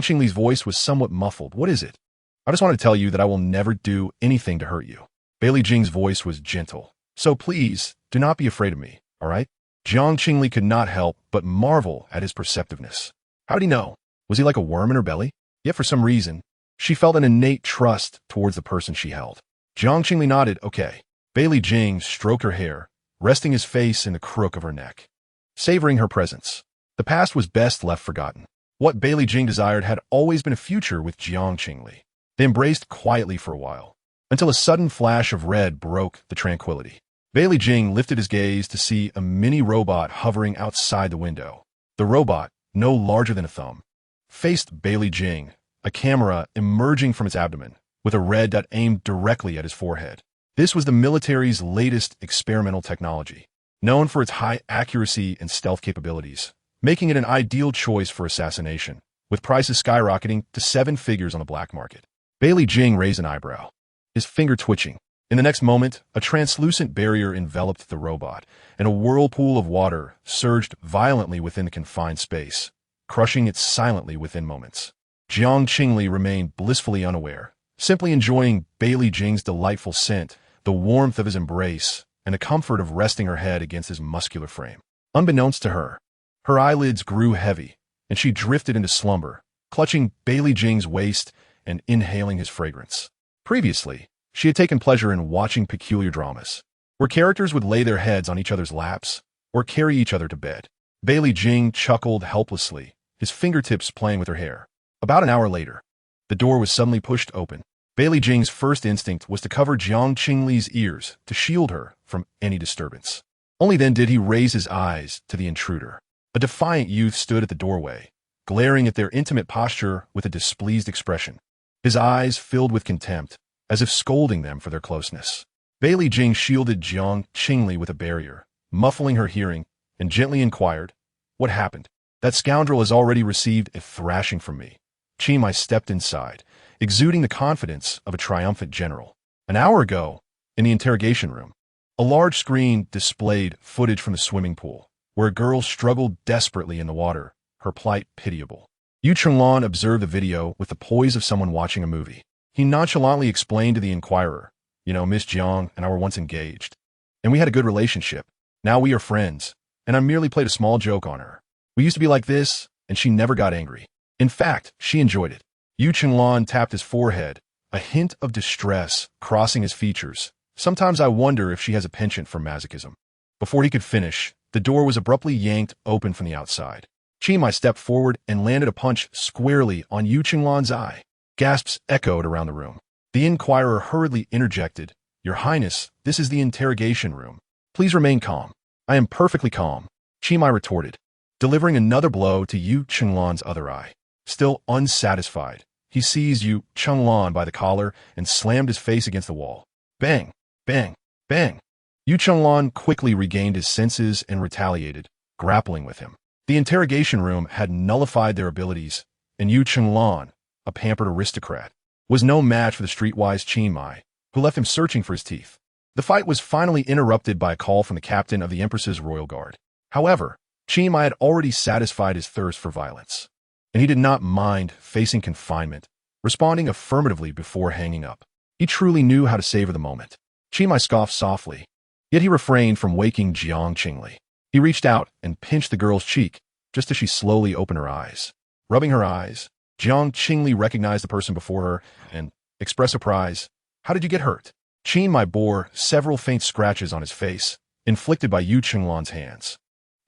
Qingli's voice was somewhat muffled. "What is it?" "I just want to tell you that I will never do anything to hurt you." Bailey Jing's voice was gentle. "So please, do not be afraid of me, all right?" Jiang Qingli could not help but marvel at his perceptiveness. How did he know? Was he like a worm in her belly? Yet for some reason, she felt an innate trust towards the person she held. Jiang Qingli nodded, "Okay." Bailey Jing stroked her hair, resting his face in the crook of her neck, savoring her presence. The past was best left forgotten. What Bailey Jing desired had always been a future with Jiang Qingli. They embraced quietly for a while, until a sudden flash of red broke the tranquility. Bailey Jing lifted his gaze to see a mini robot hovering outside the window. The robot, no larger than a thumb, faced Bailey Jing, a camera emerging from its abdomen, with a red dot aimed directly at his forehead. This was the military's latest experimental technology. known for its high accuracy and stealth capabilities, making it an ideal choice for assassination, with prices skyrocketing to 7 figures on the black market. Bailey Jing raised an eyebrow, his finger twitching. In the next moment, a translucent barrier enveloped the robot, and a whirlpool of water surged violently within the confined space, crushing it silently within moments. Jiang Qingli remained blissfully unaware, simply enjoying Bailey Jing's delightful scent, the warmth of his embrace, and the comfort of resting her head against his muscular frame. Unbeknownst to her, her eyelids grew heavy, and she drifted into slumber, clutching Bailey Jing's waist and inhaling his fragrance. Previously, she had taken pleasure in watching peculiar dramas, where characters would lay their heads on each other's laps or carry each other to bed. Bailey Jing chuckled helplessly, his fingertips playing with her hair. About an hour later, the door was suddenly pushed open. Bailey Jing's first instinct was to cover Jiang Qingli's ears to shield her from any disturbance. Only then did he raise his eyes to the intruder. A defiant youth stood at the doorway, glaring at their intimate posture with a displeased expression. His eyes filled with contempt, as if scolding them for their closeness. Bailey Jing shielded Jiang Qingli with a barrier, muffling her hearing, and gently inquired, "What happened?" "That scoundrel has already received a thrashing from me." Qingli stepped inside, exuding the confidence of a triumphant general. An hour ago, in the interrogation room, a large screen displayed footage from the swimming pool, where a girl struggled desperately in the water, her plight pitiable. Yu Chenglan observed the video with the poise of someone watching a movie. He nonchalantly explained to the inquirer, "Miss Jiang and I were once engaged, and we had a good relationship. Now we are friends, and I merely played a small joke on her. We used to be like this, and she never got angry. In fact, she enjoyed it." Yu Chenglan tapped his forehead, a hint of distress crossing his features. "Sometimes I wonder if she has a penchant for masochism." Before he could finish, the door was abruptly yanked open from the outside. Qingli stepped forward and landed a punch squarely on Yu Chenglan's eye. Gasps echoed around the room. The inquirer hurriedly interjected, "Your Highness, this is the interrogation room. Please remain calm." "I am perfectly calm," Qingli retorted, delivering another blow to Yu Chenglan's other eye. Still unsatisfied, he seized Yu Chenglan by the collar and slammed his face against the wall. Bang! Bang! Bang! Yu Chenglan quickly regained his senses and retaliated, grappling with him. The interrogation room had nullified their abilities, and Yu Chenglan, a pampered aristocrat, was no match for the streetwise Qingli, who left him searching for his teeth. The fight was finally interrupted by a call from the captain of the Empress's royal guard. However, Qingli had already satisfied his thirst for violence, and he did not mind facing confinement, responding affirmatively before hanging up. He truly knew how to savor the moment. Qingli scoffed softly, yet he refrained from waking Jiang Qingli. He reached out and pinched the girl's cheek, just as she slowly opened her eyes. Rubbing her eyes, Jiang Qingli recognized the person before her and expressed surprise. "How did you get hurt?" Qingli bore several faint scratches on his face, inflicted by Yu Chenglan's hands.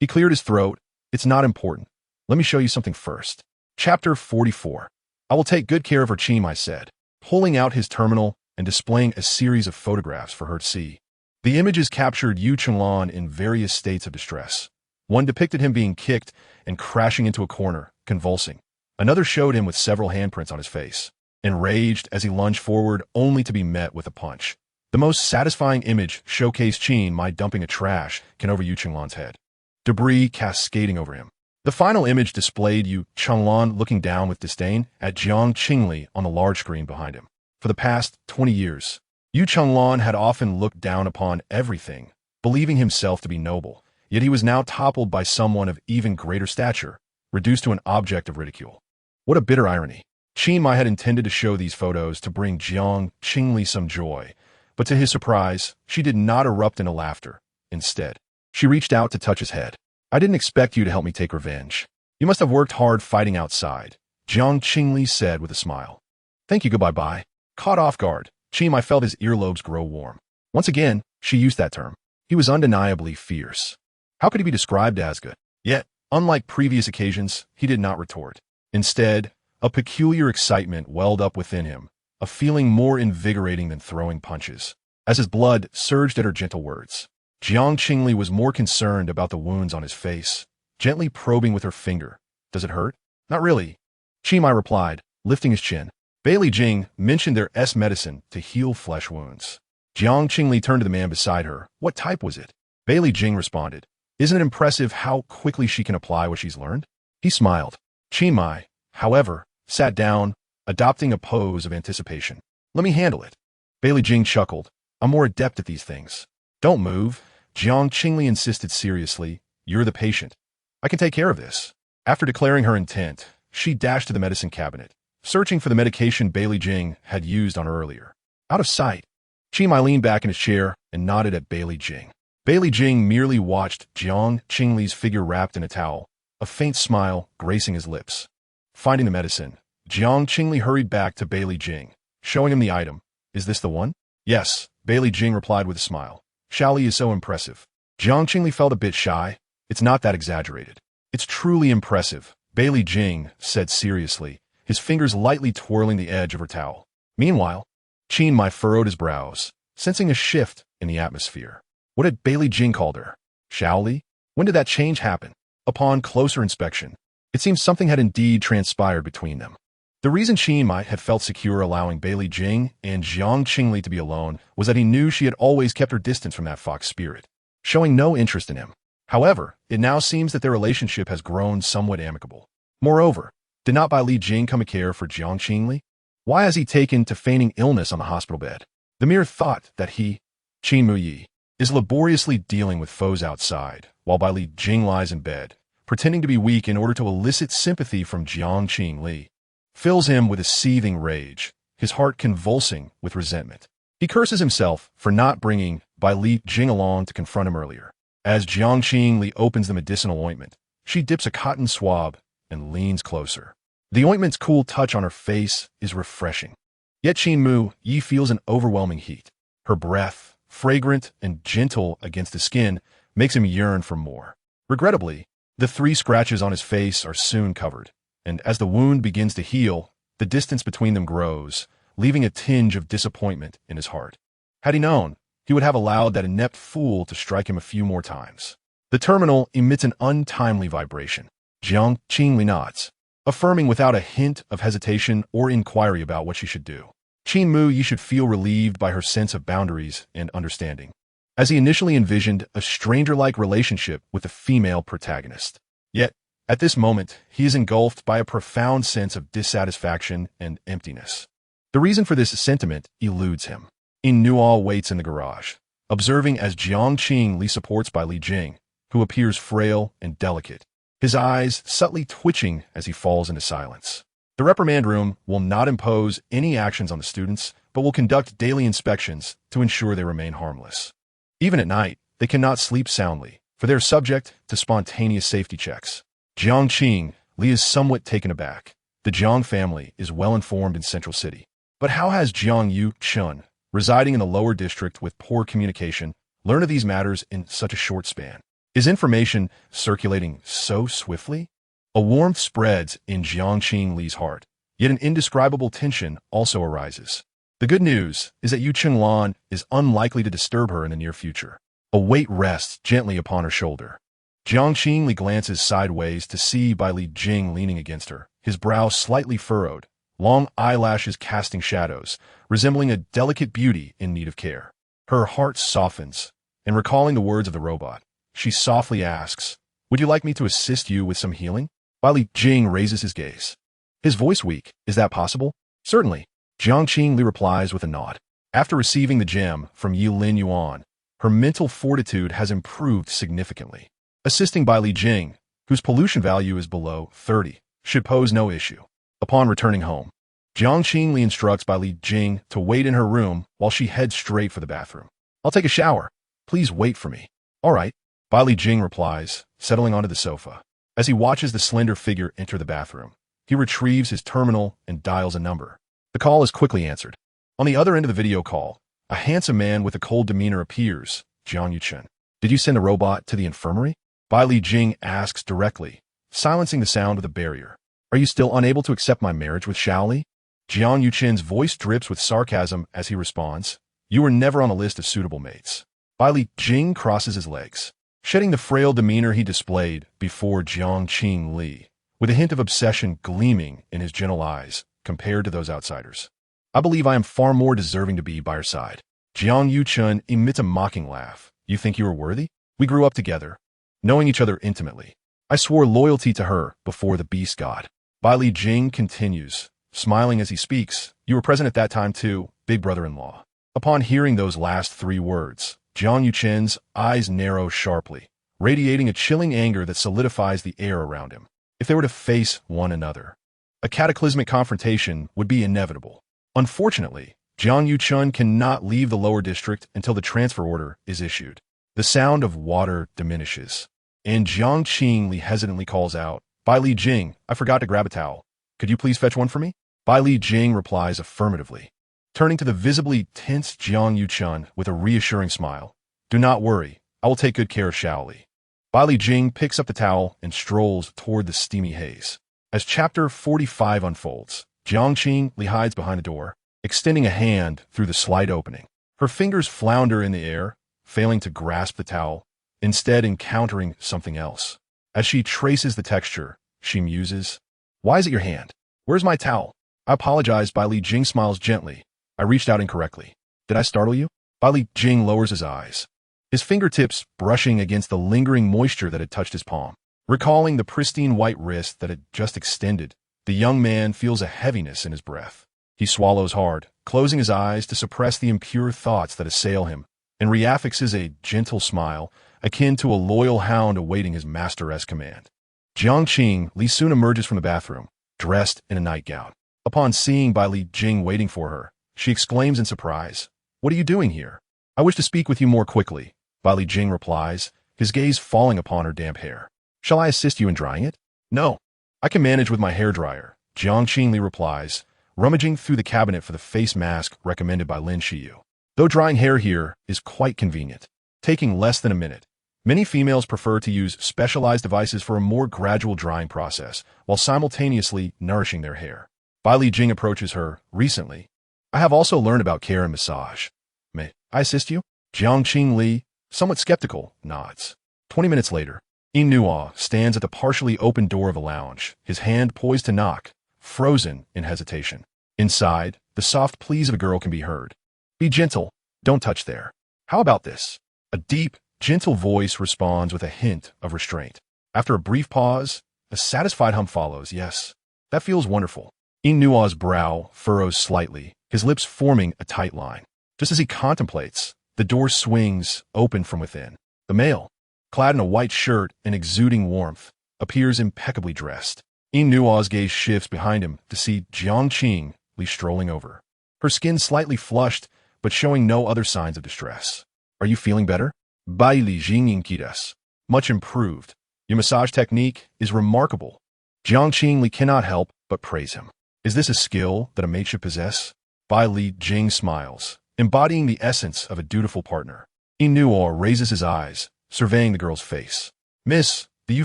He cleared his throat. "It's not important. Let me show you something first." Chapter 44. "I will take good care of her," Qingli said, pulling out his terminal and displaying a series of photographs for her to see. The images captured Yu Chenglan in various states of distress. One depicted him being kicked and crashing into a corner, convulsing. Another showed him with several handprints on his face, enraged as he lunged forward only to be met with a punch. The most satisfying image showcased Qingli dumping a trash can over Yu Chenglan's head, debris cascading over him. The final image displayed Yu Chenglan looking down with disdain at Jiang Qingli on the large screen behind him. For the past 20 years, Yu Chenglan had often looked down upon everything, believing himself to be noble, yet he was now toppled by someone of even greater stature, reduced to an object of ridicule. What a bitter irony. Qingli had intended to show these photos to bring Jiang Qingli some joy, but to his surprise, she did not erupt into laughter. Instead, she reached out to touch his head. "I didn't expect you to help me take revenge. You must have worked hard fighting outside," Jiang Qingli said with a smile. "Thank you, goodbye." Caught off guard, Qingli felt his earlobes grow warm. Once again, she used that term. He was undeniably fierce. How could he be described as good? Yet, unlike previous occasions, he did not retort. Instead, a peculiar excitement welled up within him, a feeling more invigorating than throwing punches. As his blood surged at her gentle words, Jiang Qingli was more concerned about the wounds on his face, gently probing with her finger. "Does it hurt?" "Not really," Qingli replied, lifting his chin. Bailey Jing mentioned their medicine to heal flesh wounds. Jiang Qingli turned to the man beside her. "What type was it?" Bailey Jing responded. Isn't it impressive how quickly she can apply what she's learned? He smiled. Qingli, however, sat down, adopting a pose of anticipation. Let me handle it. Bailey Jing chuckled. I'm more adept at these things. Don't move. Jiang Qingli insisted seriously. You're the patient. I can take care of this. After declaring her intent, she dashed to the medicine cabinet, searching for the medication Bailey Jing had used on her earlier. Out of sight, Qingli leaned back in his chair and nodded at Bailey Jing. Bailey Jing merely watched Jiang Qingli's figure wrapped in a towel, a faint smile gracing his lips. Finding the medicine, Jiang Qingli hurried back to Bailey Jing, showing him the item. Is this the one? Yes, Bailey Jing replied with a smile. Xiaoli is so impressive. Jiang Qingli felt a bit shy. It's not that exaggerated. It's truly impressive, Bailey Jing said seriously, his fingers lightly twirling the edge of her towel. Meanwhile, Qingli furrowed his brows, sensing a shift in the atmosphere. What had Bailey Jing called her? Xiaoli? When did that change happen? Upon closer inspection, it seemed something had indeed transpired between them. The reason Qingli had felt secure allowing Bailey Jing and Jiang Qingli to be alone was that he knew she had always kept her distance from that fox spirit, showing no interest in him. However, it now seems that their relationship has grown somewhat amicable. Moreover, did not Bailey Jing come a care for Jiang Qingli? Why has he taken to feigning illness on the hospital bed? The mere thought that he, Qingli, is laboriously dealing with foes outside, while Bailey Jing lies in bed, pretending to be weak in order to elicit sympathy from Jiang Qingli, fills him with a seething rage, his heart convulsing with resentment. He curses himself for not bringing Bailey Jing along to confront him earlier. As Jiang Qingli opens the medicinal ointment, she dips a cotton swab and leans closer. The ointment's cool touch on her face is refreshing. Yet Qingli feels an overwhelming heat. Her breath, fragrant and gentle against the skin, makes him yearn for more. Regrettably, the 3 scratches on his face are soon covered, and as the wound begins to heal, the distance between them grows, leaving a tinge of disappointment in his heart. Had he known, he would have allowed that inept fool to strike him a few more times. The terminal emits an untimely vibration. Jiang Qingli nods, affirming without a hint of hesitation or inquiry about what she should do. Qingli should feel relieved by her sense of boundaries and understanding, as he initially envisioned a stranger-like relationship with the female protagonist. Yet, at this moment, he is engulfed by a profound sense of dissatisfaction and emptiness. The reason for this sentiment eludes him. Nuo waits in the garage, observing as Jiang Qingli supports Bailey Jing, who appears frail and delicate, his eyes subtly twitching as he falls into silence. The reprimand room will not impose any actions on the students, but will conduct daily inspections to ensure they remain harmless. Even at night, they cannot sleep soundly, for they are subject to spontaneous safety checks. Jiang Qingli is somewhat taken aback. The Jiang family is well informed in Central City. But how has Jiang Yuchun, residing in the lower district with poor communication, learned of these matters in such a short span? Is information circulating so swiftly? A warmth spreads in Jiang Qingli's heart, yet an indescribable tension also arises. The good news is that Yu Chenglan is unlikely to disturb her in the near future. A weight rests gently upon her shoulder. Jiang Qingli glances sideways to see Bailey Jing leaning against her, his brow slightly furrowed, long eyelashes casting shadows, resembling a delicate beauty in need of care. Her heart softens, and recalling the words of the robot, she softly asks, "Would you like me to assist you with some healing?" Bailey Jing raises his gaze. His voice weak. Is that possible? Certainly. Jiang Qingli replies with a nod. After receiving the gem from Yi Lin Yuan, her mental fortitude has improved significantly. Assisting Bailey Jing, whose pollution value is below 30, should pose no issue. Upon returning home, Jiang Qingli instructs Bailey Jing to wait in her room while she heads straight for the bathroom. I'll take a shower. Please wait for me. All right, Bailey Jing replies, settling onto the sofa. As he watches the slender figure enter the bathroom, he retrieves his terminal and dials a number. The call is quickly answered. On the other end of the video call, a handsome man with a cold demeanor appears. Jiang Yuchun. Did you send a robot to the infirmary? Bailey Jing asks directly, silencing the sound with a barrier. Are you still unable to accept my marriage with Xiaoli? Jiang Yuchun's voice drips with sarcasm as he responds, you were never on a list of suitable mates. Bailey Jing crosses his legs, shedding the frail demeanor he displayed before Jiang Qingli, with a hint of obsession gleaming in his gentle eyes compared to those outsiders. I believe I am far more deserving to be by your side. Jiang Yuchun emits a mocking laugh. You think you are worthy? We grew up together, knowing each other intimately. I swore loyalty to her before the beast god. Bai Li Jing continues, smiling as he speaks. You were present at that time too, big brother-in-law. Upon hearing those last three words, Jiang Yuchen's eyes narrow sharply, radiating a chilling anger that solidifies the air around him. If they were to face one another, a cataclysmic confrontation would be inevitable. Unfortunately, Jiang Yuchen cannot leave the lower district until the transfer order is issued. The sound of water diminishes, and Jiang Qingli hesitantly calls out, Bai Li Jing, I forgot to grab a towel. Could you please fetch one for me? Bai Li Jing replies affirmatively, turning to the visibly tense Jiang Yuchen with a reassuring smile. Do not worry, I will take good care of Shaoli. Bai Li Jing picks up the towel and strolls toward the steamy haze. As chapter 45 unfolds, Jiang Qingli hides behind the door, extending a hand through the slight opening. Her fingers flounder in the air, failing to grasp the towel, instead encountering something else. As she traces the texture, she muses, Why is it your hand? Where's my towel? I apologize. Bai Li Jing smiles gently. I reached out incorrectly. Did I startle you? Bai Li Jing lowers his eyes, his fingertips brushing against the lingering moisture that had touched his palm. Recalling the pristine white wrist that had just extended, the young man feels a heaviness in his breath. He swallows hard, closing his eyes to suppress the impure thoughts that assail him, and reaffixes a gentle smile, akin to a loyal hound awaiting his master's command. Jiang Qingli soon emerges from the bathroom, dressed in a nightgown. Upon seeing Bai Li Jing waiting for her, she exclaims in surprise, What are you doing here? I wish to speak with you more quickly, Bai Li Jing replies, his gaze falling upon her damp hair. Shall I assist you in drying it? No. I can manage with my hairdryer, Jiang Qingli replies, rummaging through the cabinet for the face mask recommended by Lin Shiyu. Though drying hair here is quite convenient, taking less than a minute, many females prefer to use specialized devices for a more gradual drying process while simultaneously nourishing their hair. Bai Li Jing approaches her recently. I have also learned about care and massage. May I assist you? Jiang Qingli, somewhat skeptical, nods. 20 minutes later, Yin Nuo stands at the partially open door of a lounge, his hand poised to knock, frozen in hesitation. Inside, the soft pleas of a girl can be heard. Be gentle, don't touch there. How about this? A deep, gentle voice responds with a hint of restraint. After a brief pause, a satisfied hum follows. Yes, that feels wonderful. Yin Nuo's brow furrows slightly, his lips forming a tight line. Just as he contemplates, the door swings open from within. The male, clad in a white shirt and exuding warmth, appears impeccably dressed. Yin Nuo's gaze shifts behind him to see Jiang Qingli strolling over. Her skin slightly flushed, but showing no other signs of distress. Are you feeling better? Bai Li Jing inquires. Much improved. Your massage technique is remarkable. Jiang Qingli cannot help but praise him. Is this a skill that a mate should possess? Bai Li Jing smiles, embodying the essence of a dutiful partner. Yin Nuo raises his eyes, surveying the girl's face. Miss, the Yu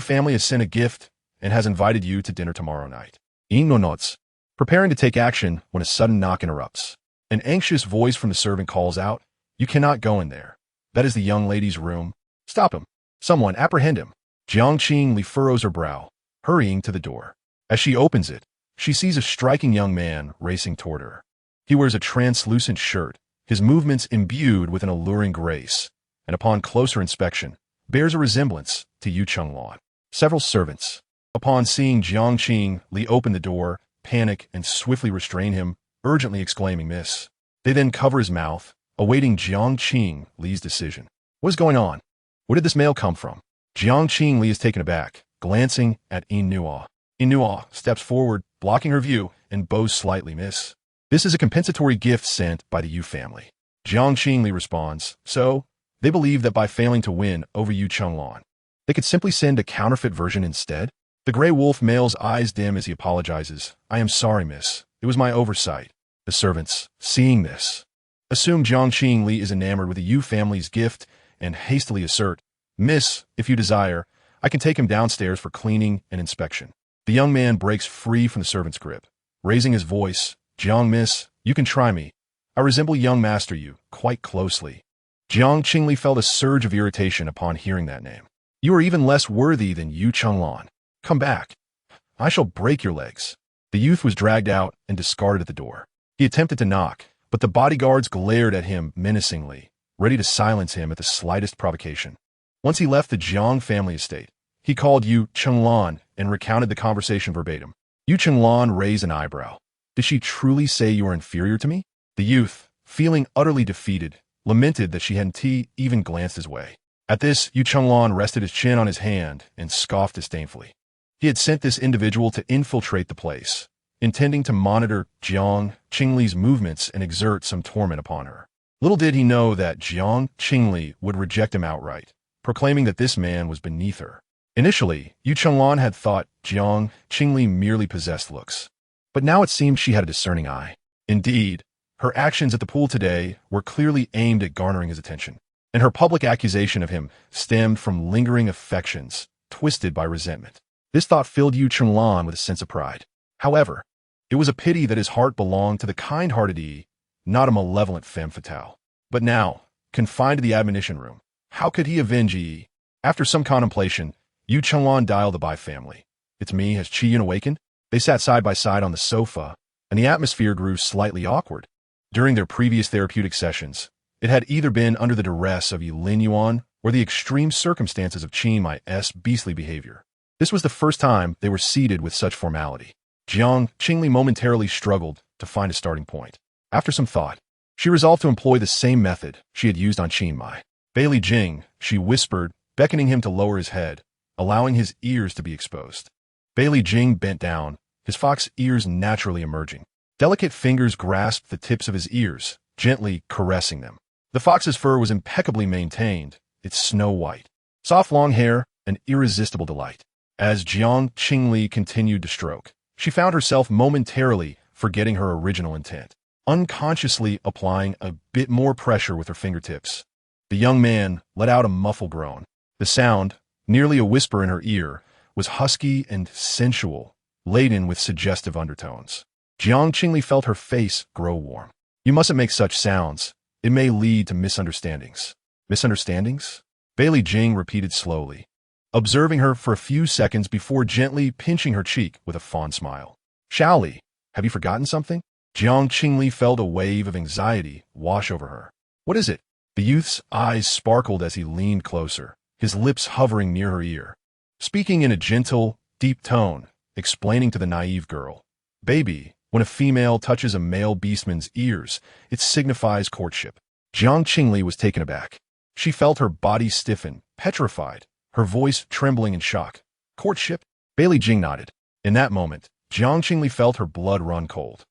family has sent a gift and has invited you to dinner tomorrow night. Yin Nuo nods, preparing to take action when a sudden knock interrupts. An anxious voice from the servant calls out, You cannot go in there. That is the young lady's room. Stop him. Someone apprehend him. Jiang Qingli furrows her brow, hurrying to the door. As she opens it, she sees a striking young man racing toward her. He wears a translucent shirt, his movements imbued with an alluring grace, and upon closer inspection, bears a resemblance to Yu Chengluan. Several servants, upon seeing Jiang Qingli open the door, panic and swiftly restrain him, urgently exclaiming, Miss. They then cover his mouth, awaiting Jiang Qingli's decision. What is going on? Where did this male come from? Jiang Qingli is taken aback, glancing at Yin Nuo. Yin Nuo steps forward, blocking her view, and bows slightly, Miss. This is a compensatory gift sent by the Yu family. Jiang Qingli responds, So, they believe that by failing to win over Yu Chengluan, they could simply send a counterfeit version instead? The gray wolf male's eyes dim as he apologizes. I am sorry, miss. It was my oversight. The servants, seeing this, assume Jiang Qingli is enamored with the Yu family's gift and hastily assert, Miss, if you desire, I can take him downstairs for cleaning and inspection. The young man breaks free from the servant's grip, raising his voice, Jiang miss, you can try me. I resemble young master Yu quite closely. Jiang Qingli felt a surge of irritation upon hearing that name. You are even less worthy than Yu Chengluan. Come back. I shall break your legs. The youth was dragged out and discarded at the door. He attempted to knock, but the bodyguards glared at him menacingly, ready to silence him at the slightest provocation. Once he left the Jiang family estate, he called Yu Chenglan and recounted the conversation verbatim. Yu Chenglan raised an eyebrow. Did she truly say you are inferior to me? The youth, feeling utterly defeated, lamented that she hadn't even glanced his way. At this, Yu Chenglan rested his chin on his hand and scoffed disdainfully. He had sent this individual to infiltrate the place, intending to monitor Jiang Qingli's movements and exert some torment upon her. Little did he know that Jiang Qingli would reject him outright, proclaiming that this man was beneath her. Initially, Yu Chenglan had thought Jiang Qingli merely possessed looks, but now it seemed she had a discerning eye. Indeed, her actions at the pool today were clearly aimed at garnering his attention, and her public accusation of him stemmed from lingering affections, twisted by resentment. This thought filled Yu Chenglan with a sense of pride. However, it was a pity that his heart belonged to the kind-hearted Yi, not a malevolent femme fatale. But now, confined to the admonition room, how could he avenge Yi? After some contemplation, Yu Chenglan dialed the Bai family. It's me, has Qi Yun awakened? They sat side by side on the sofa, and the atmosphere grew slightly awkward. During their previous therapeutic sessions, it had either been under the duress of Yi Lin Yuan or the extreme circumstances of Qin Mai's beastly behavior. This was the first time they were seated with such formality. Jiang Qingli momentarily struggled to find a starting point. After some thought, she resolved to employ the same method she had used on Qin Mai. Bailey Jing, she whispered, beckoning him to lower his head, allowing his ears to be exposed. Bailey Jing bent down, his fox ears naturally emerging. Delicate fingers grasped the tips of his ears, gently caressing them. The fox's fur was impeccably maintained, its snow white. Soft long hair, an irresistible delight. As Jiang Qingli continued to stroke, she found herself momentarily forgetting her original intent, unconsciously applying a bit more pressure with her fingertips. The young man let out a muffled groan. The sound, nearly a whisper in her ear, was husky and sensual, laden with suggestive undertones. Jiang Qingli felt her face grow warm. You mustn't make such sounds. It may lead to misunderstandings. Misunderstandings? Bailey Jing repeated slowly, observing her for a few seconds before gently pinching her cheek with a fond smile. Shaoli, have you forgotten something? Jiang Qingli felt a wave of anxiety wash over her. What is it? The youth's eyes sparkled as he leaned closer, his lips hovering near her ear. Speaking in a gentle, deep tone, explaining to the naive girl, Baby, when a female touches a male beastman's ears, it signifies courtship. Jiang Qingli was taken aback. She felt her body stiffen, petrified, her voice trembling in shock. Courtship? Bailey Jing nodded. In that moment, Jiang Qingli felt her blood run cold.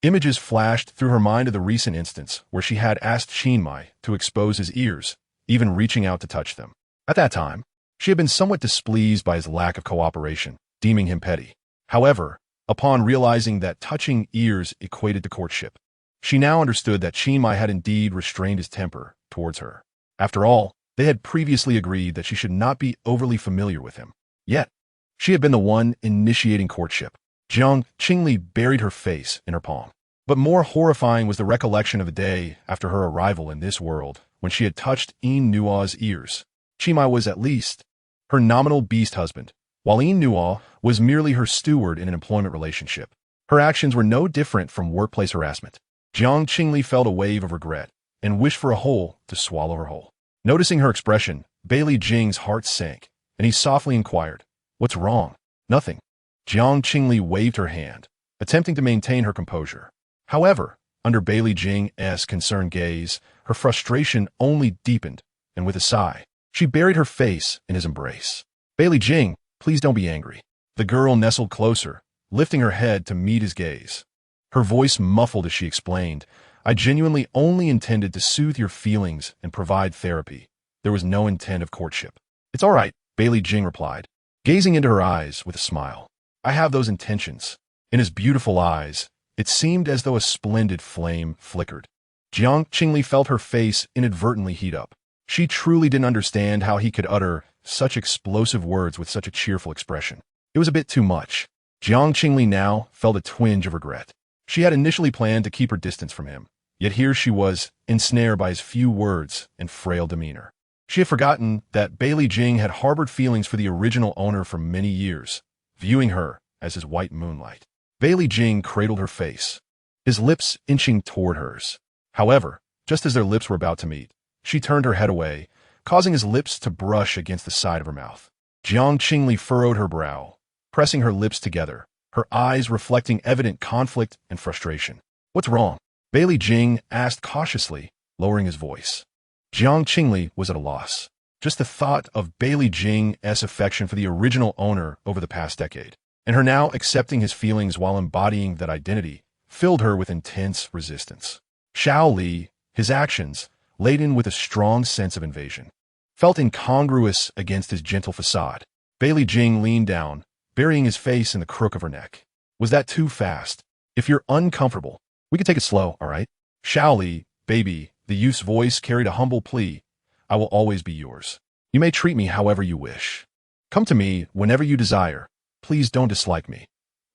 Images flashed through her mind of the recent instance where she had asked Qin Mai to expose his ears, even reaching out to touch them. At that time, she had been somewhat displeased by his lack of cooperation, deeming him petty. However, upon realizing that touching ears equated to courtship, she now understood that Qin Mai had indeed restrained his temper towards her. After all, they had previously agreed that she should not be overly familiar with him. Yet, she had been the one initiating courtship. Jiang Qingli buried her face in her palm. But more horrifying was the recollection of the day after her arrival in this world, when she had touched Yin Nua's ears. Qin Mai was at least her nominal beast husband, while Yin Nua was merely her steward in an employment relationship. Her actions were no different from workplace harassment. Jiang Qingli felt a wave of regret and wished for a hole to swallow her whole. Noticing her expression, Bailey Jing's heart sank, and he softly inquired, What's wrong? Nothing. Jiang Qingli waved her hand, attempting to maintain her composure. However, under Bailey Jing's concerned gaze, her frustration only deepened, and with a sigh, she buried her face in his embrace. Bailey Jing, please don't be angry. The girl nestled closer, lifting her head to meet his gaze. Her voice muffled as she explained, I genuinely only intended to soothe your feelings and provide therapy. There was no intent of courtship. It's all right, Bailey Jing replied, gazing into her eyes with a smile. I have those intentions. In his beautiful eyes, it seemed as though a splendid flame flickered. Jiang Qingli felt her face inadvertently heat up. She truly didn't understand how he could utter such explosive words with such a cheerful expression. It was a bit too much. Jiang Qingli now felt a twinge of regret. She had initially planned to keep her distance from him, yet here she was, ensnared by his few words and frail demeanor. She had forgotten that Bailey Jing had harbored feelings for the original owner for many years, viewing her as his white moonlight. Bailey Jing cradled her face, his lips inching toward hers. However, just as their lips were about to meet, she turned her head away, causing his lips to brush against the side of her mouth. Jiang Qingli furrowed her brow, pressing her lips together, her eyes reflecting evident conflict and frustration. "What's wrong?" Bailey Jing asked cautiously, lowering his voice. Jiang Qingli was at a loss. Just the thought of Bailey Jing's affection for the original owner over the past decade, and her now accepting his feelings while embodying that identity, filled her with intense resistance. Xiao Li, his actions, laden with a strong sense of invasion, felt incongruous against his gentle facade. Bailey Jing leaned down, burying his face in the crook of her neck. "Was that too fast? If you're uncomfortable, we could take it slow, all right?" "Xiao Li, baby," the youth's voice carried a humble plea. "I will always be yours. You may treat me however you wish. Come to me whenever you desire. Please don't dislike me,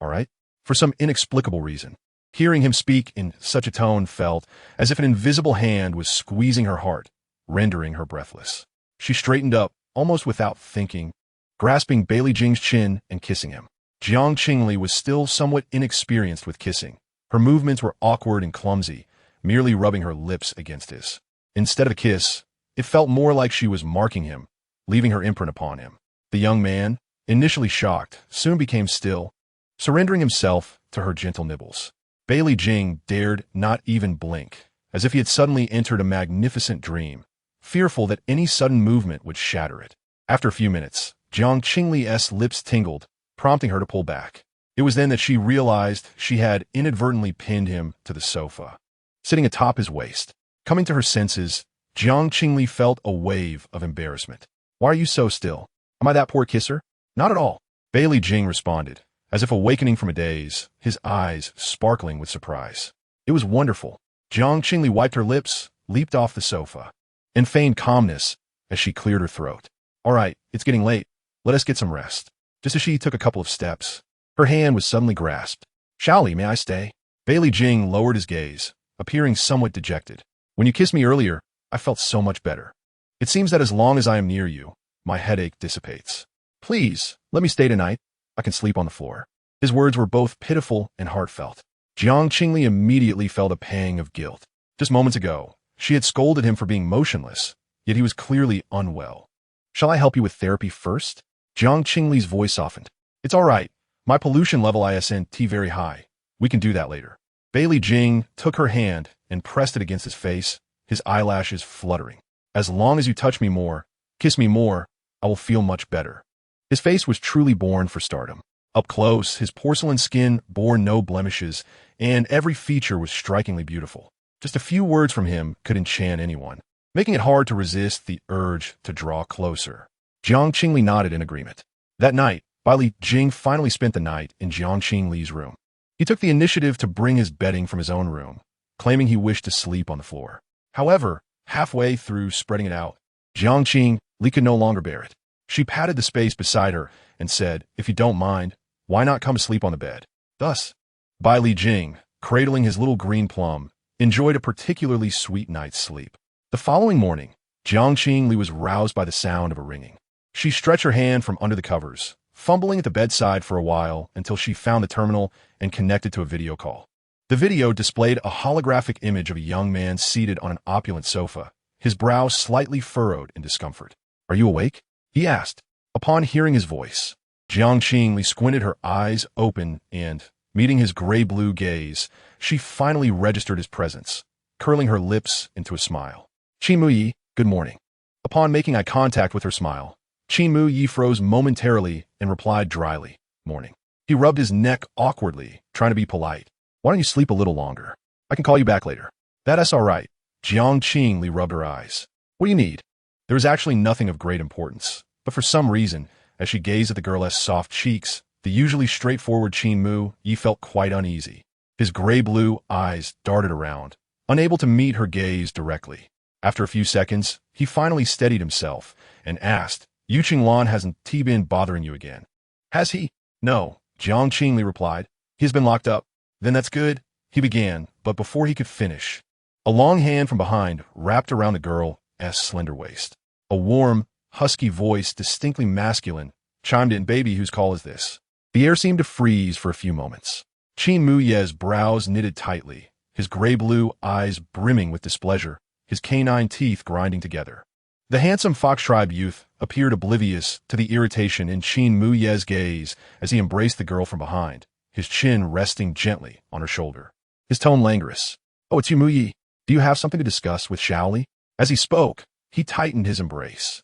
all right?" For some inexplicable reason, hearing him speak in such a tone felt as if an invisible hand was squeezing her heart, rendering her breathless. She straightened up, almost without thinking, grasping Bailey Jing's chin and kissing him. Jiang Qingli was still somewhat inexperienced with kissing. Her movements were awkward and clumsy, merely rubbing her lips against his. Instead of a kiss, it felt more like she was marking him, leaving her imprint upon him. The young man, initially shocked, soon became still, surrendering himself to her gentle nibbles. Bailey Jing dared not even blink, as if he had suddenly entered a magnificent dream, fearful that any sudden movement would shatter it. After a few minutes, Jiang Qingli's lips tingled, prompting her to pull back. It was then that she realized she had inadvertently pinned him to the sofa, sitting atop his waist. Coming to her senses, Jiang Qingli felt a wave of embarrassment. "Why are you so still? Am I that poor kisser?" "Not at all," Bailey Jing responded, as if awakening from a daze, his eyes sparkling with surprise. "It was wonderful." Jiang Qingli wiped her lips, leaped off the sofa, and feigned calmness as she cleared her throat. "All right, it's getting late. Let us get some rest." Just as she took a couple of steps, her hand was suddenly grasped. "Xiao Li, may I stay?" Bailey Jing lowered his gaze, appearing somewhat dejected. "When you kissed me earlier, I felt so much better. It seems that as long as I am near you, my headache dissipates. Please, let me stay tonight. I can sleep on the floor." His words were both pitiful and heartfelt. Jiang Qingli immediately felt a pang of guilt. Just moments ago, she had scolded him for being motionless, yet he was clearly unwell. "Shall I help you with therapy first?" Jiang Qingli's voice softened. "It's all right. My pollution level isn't very high. We can do that later." Bailey Jing took her hand and pressed it against his face, his eyelashes fluttering. "As long as you touch me more, kiss me more, I will feel much better." His face was truly born for stardom. Up close, his porcelain skin bore no blemishes, and every feature was strikingly beautiful. Just a few words from him could enchant anyone, making it hard to resist the urge to draw closer. Jiang Qingli nodded in agreement. That night, Bailey Jing finally spent the night in Jiang Qingli's room. He took the initiative to bring his bedding from his own room, claiming he wished to sleep on the floor. However, halfway through spreading it out, Jiang Qingli could no longer bear it. She patted the space beside her and said, "If you don't mind, why not come sleep on the bed?" Thus, Bailey Jing, cradling his little green plum, enjoyed a particularly sweet night's sleep. The following morning, Jiang Qingli was roused by the sound of a ringing. She stretched her hand from under the covers, fumbling at the bedside for a while until she found the terminal and connected to a video call. The video displayed a holographic image of a young man seated on an opulent sofa, his brow slightly furrowed in discomfort. "Are you awake?" he asked. Upon hearing his voice, Jiang Qingli squinted her eyes open and, meeting his gray-blue gaze, she finally registered his presence, curling her lips into a smile. "Qin Mu Yi, good morning." Upon making eye contact with her smile, Qin Mu Yi froze momentarily and replied dryly, "Morning." He rubbed his neck awkwardly, trying to be polite. "Why don't you sleep a little longer? I can call you back later." "That's all right." Jiang Qingli rubbed her eyes. "What do you need?" There was actually nothing of great importance, but for some reason, as she gazed at the girl's soft cheeks, the usually straightforward Qin Mu Yi felt quite uneasy. His gray-blue eyes darted around, unable to meet her gaze directly. After a few seconds, he finally steadied himself and asked, "Yu Qinglan hasn't been bothering you again?" "Has he?" "No," Jiang Qingli replied. "He's been locked up." "Then that's good," he began, but before he could finish, a long hand from behind wrapped around the girl's slender waist. A warm, husky voice, distinctly masculine, chimed in, "Baby, whose call is this?" The air seemed to freeze for a few moments. Qin Mu Ye's brows knitted tightly, his gray-blue eyes brimming with displeasure, his canine teeth grinding together. The handsome fox tribe youth appeared oblivious to the irritation in Qin Muye's gaze as he embraced the girl from behind, his chin resting gently on her shoulder. His tone languorous. "Oh, it's you, Muyi. Do you have something to discuss with Xiaoli?" As he spoke, he tightened his embrace.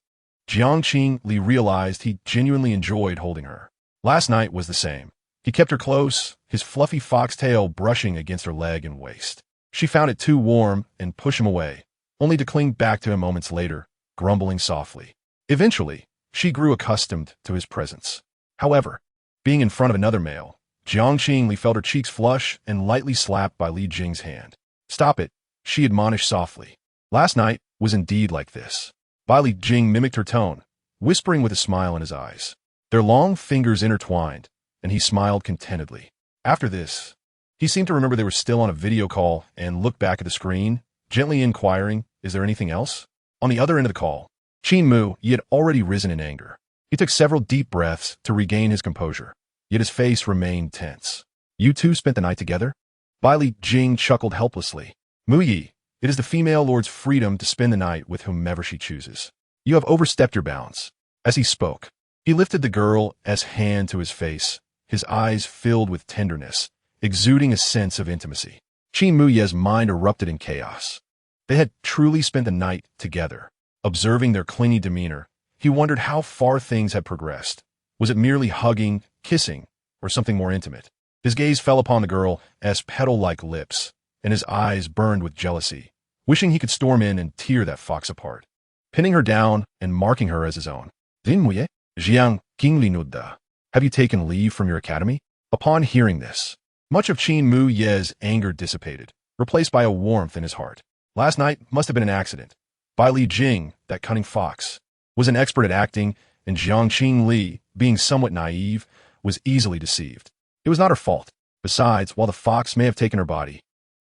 Jiang Qingli realized he genuinely enjoyed holding her. Last night was the same. He kept her close, his fluffy foxtail brushing against her leg and waist. She found it too warm and pushed him away, only to cling back to him moments later, grumbling softly. Eventually, she grew accustomed to his presence. However, being in front of another male, Jiang Qingli felt her cheeks flush and lightly slapped by Li Jing's hand. "Stop it," she admonished softly. Last night was indeed like this. Bai Li Jing mimicked her tone, whispering with a smile in his eyes. Their long fingers intertwined, and he smiled contentedly. After this, he seemed to remember they were still on a video call and looked back at the screen, gently inquiring, "Is there anything else?" On the other end of the call, Qin Mu had already risen in anger. He took several deep breaths to regain his composure, yet his face remained tense. "You two spent the night together?" Bai Li Jing chuckled helplessly. "Mu Yi, it is the female lord's freedom to spend the night with whomever she chooses. You have overstepped your bounds." As he spoke, he lifted the girl's hand to his face, his eyes filled with tenderness, exuding a sense of intimacy. Qin Muye's mind erupted in chaos. They had truly spent the night together. Observing their clingy demeanor, he wondered how far things had progressed. Was it merely hugging, kissing, or something more intimate? His gaze fell upon the girl's petal-like lips, and his eyes burned with jealousy, wishing he could storm in and tear that fox apart. Pinning her down and marking her as his own. "Din Muye, Jiang Qingli nudda. Have you taken leave from your academy?" Upon hearing this, much of Qin Muye's anger dissipated, replaced by a warmth in his heart. Last night must have been an accident. Bai Li Jing, that cunning fox, was an expert at acting, and Jiang Qingli, being somewhat naive, was easily deceived. It was not her fault. Besides, while the fox may have taken her body,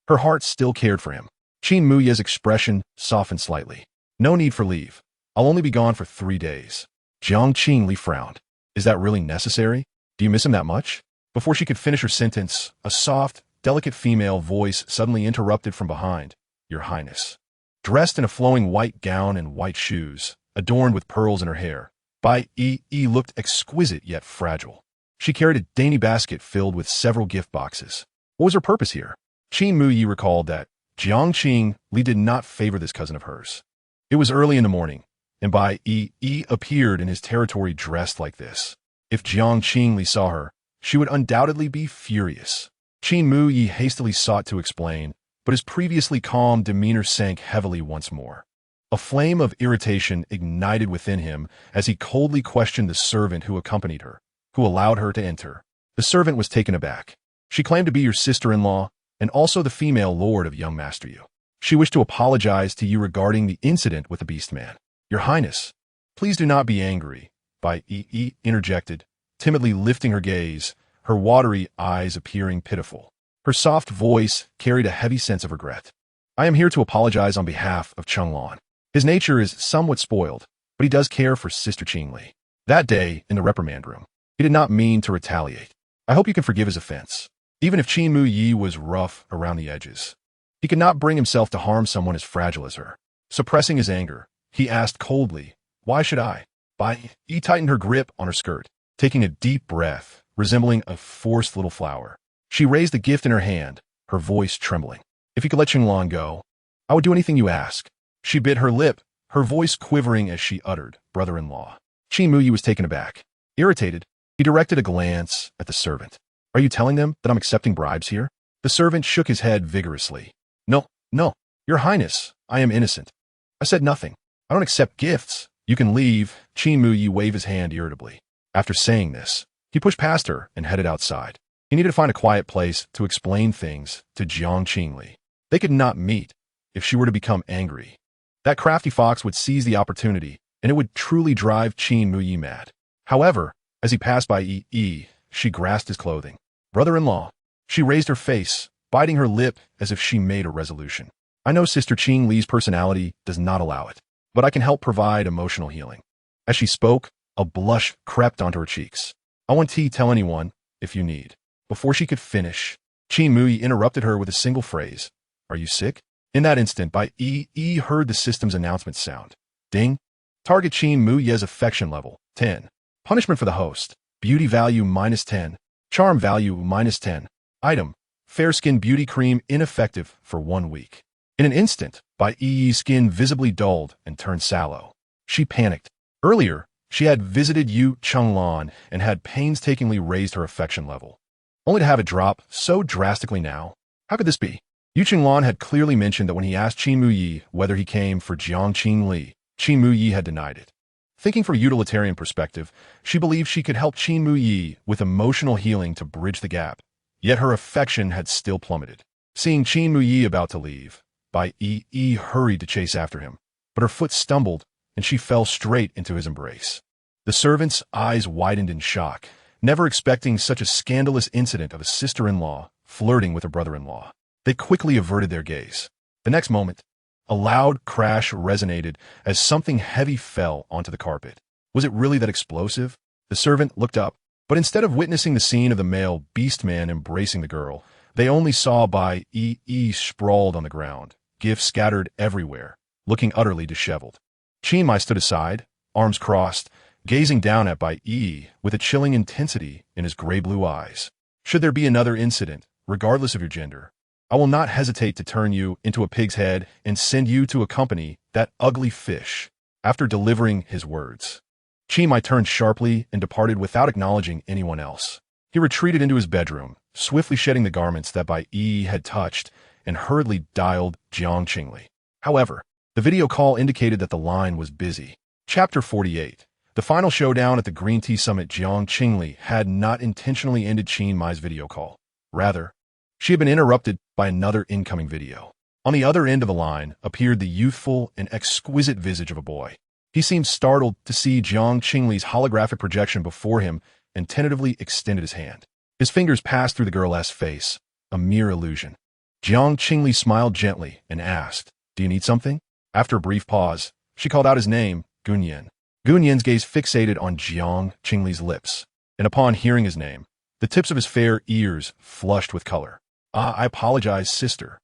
her heart still cared for him. Qin Muye's expression softened slightly. "No need for leave. I'll only be gone for 3 days." Jiang Qingli frowned. "Is that really necessary? Do you miss him that much?" Before she could finish her sentence, a soft, delicate female voice suddenly interrupted from behind. "Your Highness." Dressed in a flowing white gown and white shoes, adorned with pearls in her hair, Bai Yi looked exquisite yet fragile. She carried a dainty basket filled with several gift boxes. What was her purpose here? Qin Muyi recalled that Jiang Qingli did not favor this cousin of hers. It was early in the morning, and Bai Yi appeared in his territory dressed like this. If Jiang Qingli saw her, she would undoubtedly be furious. Qin Muyi hastily sought to explain, but his previously calm demeanor sank heavily once more. A flame of irritation ignited within him as he coldly questioned the servant who accompanied her, who allowed her to enter. The servant was taken aback. "She claimed to be your sister-in-law, and also the female lord of young Master Yu. She wished to apologize to you regarding the incident with the beast man." "Your Highness, please do not be angry," Bai Yi interjected, timidly lifting her gaze, her watery eyes appearing pitiful. Her soft voice carried a heavy sense of regret. "I am here to apologize on behalf of Chenglan. His nature is somewhat spoiled, but he does care for Sister Qingli. That day, in the reprimand room, he did not mean to retaliate. I hope you can forgive his offense." Even if Qin Muyi was rough around the edges, he could not bring himself to harm someone as fragile as her. Suppressing his anger, he asked coldly, "Why should I?" Bai Yi tightened her grip on her skirt, taking a deep breath, resembling a forced little flower. She raised the gift in her hand, her voice trembling. "If you could let Chenglan go, I would do anything you ask." She bit her lip, her voice quivering as she uttered, "Brother-in-law." Qin Muyi was taken aback. Irritated, he directed a glance at the servant. "Are you telling them that I'm accepting bribes here?" The servant shook his head vigorously. No, Your Highness, I am innocent. I said nothing. I don't accept gifts. You can leave." Qin Muyi waved his hand irritably. After saying this, he pushed past her and headed outside. He needed to find a quiet place to explain things to Jiang Qingli. They could not meet if she were to become angry. That crafty fox would seize the opportunity, and it would truly drive Qin Muyi mad. However, as he passed by Yi, she grasped his clothing. "Brother-in-law." She raised her face, biting her lip as if she made a resolution. "I know Sister Qingli's personality does not allow it, but I can help provide emotional healing." As she spoke, a blush crept onto her cheeks. "I won't tell anyone, if you need." Before she could finish, Qin Muyi interrupted her with a single phrase. "Are you sick?" In that instant, Bai Yi heard the system's announcement sound. Ding! Target Qin Mu Ye's affection level, 10. Punishment for the host. Beauty value -10. Charm value -10. Item. Fair Skin Beauty Cream ineffective for 1 week. In an instant, Bai Yi's skin visibly dulled and turned sallow. She panicked. Earlier, she had visited Yu Chenglan and had painstakingly raised her affection level, only to have it drop so drastically now. How could this be? Yu Chenglan had clearly mentioned that when he asked Qin Mu Yi whether he came for Jiang Qingli, Qin Mu Yi had denied it. Thinking from a utilitarian perspective, she believed she could help Qin Mu Yi with emotional healing to bridge the gap. Yet her affection had still plummeted. Seeing Qin Mu Yi about to leave, Bai Yi hurried to chase after him, but her foot stumbled and she fell straight into his embrace. The servant's eyes widened in shock, never expecting such a scandalous incident of a sister-in-law flirting with a brother-in-law. They quickly averted their gaze. The next moment, a loud crash resonated as something heavy fell onto the carpet. Was it really that explosive? The servant looked up, but instead of witnessing the scene of the male beast man embracing the girl, they only saw Bai Yi sprawled on the ground, gifts scattered everywhere, looking utterly disheveled. Qin Mai stood aside, arms crossed, gazing down at Bai Yi with a chilling intensity in his gray-blue eyes. Should there be another incident, regardless of your gender, I will not hesitate to turn you into a pig's head and send you to accompany that ugly fish. After delivering his words, Qin Mai turned sharply and departed without acknowledging anyone else. He retreated into his bedroom, swiftly shedding the garments that Bai Yi had touched, and hurriedly dialed Jiang Qingli. However, the video call indicated that the line was busy. Chapter 48. The final showdown at the Green Tea Summit. Jiang Qingli had not intentionally ended Qin Mai's video call. Rather, she had been interrupted by another incoming video. On the other end of the line appeared the youthful and exquisite visage of a boy. He seemed startled to see Jiang Qingli's holographic projection before him and tentatively extended his hand. His fingers passed through the girl's face, a mere illusion. Jiang Qingli smiled gently and asked, "Do you need something?" After a brief pause, she called out his name, Gunyan. Gunyan's gaze fixated on Jiang Qingli's lips, and upon hearing his name, the tips of his fair ears flushed with color. I apologize, sister.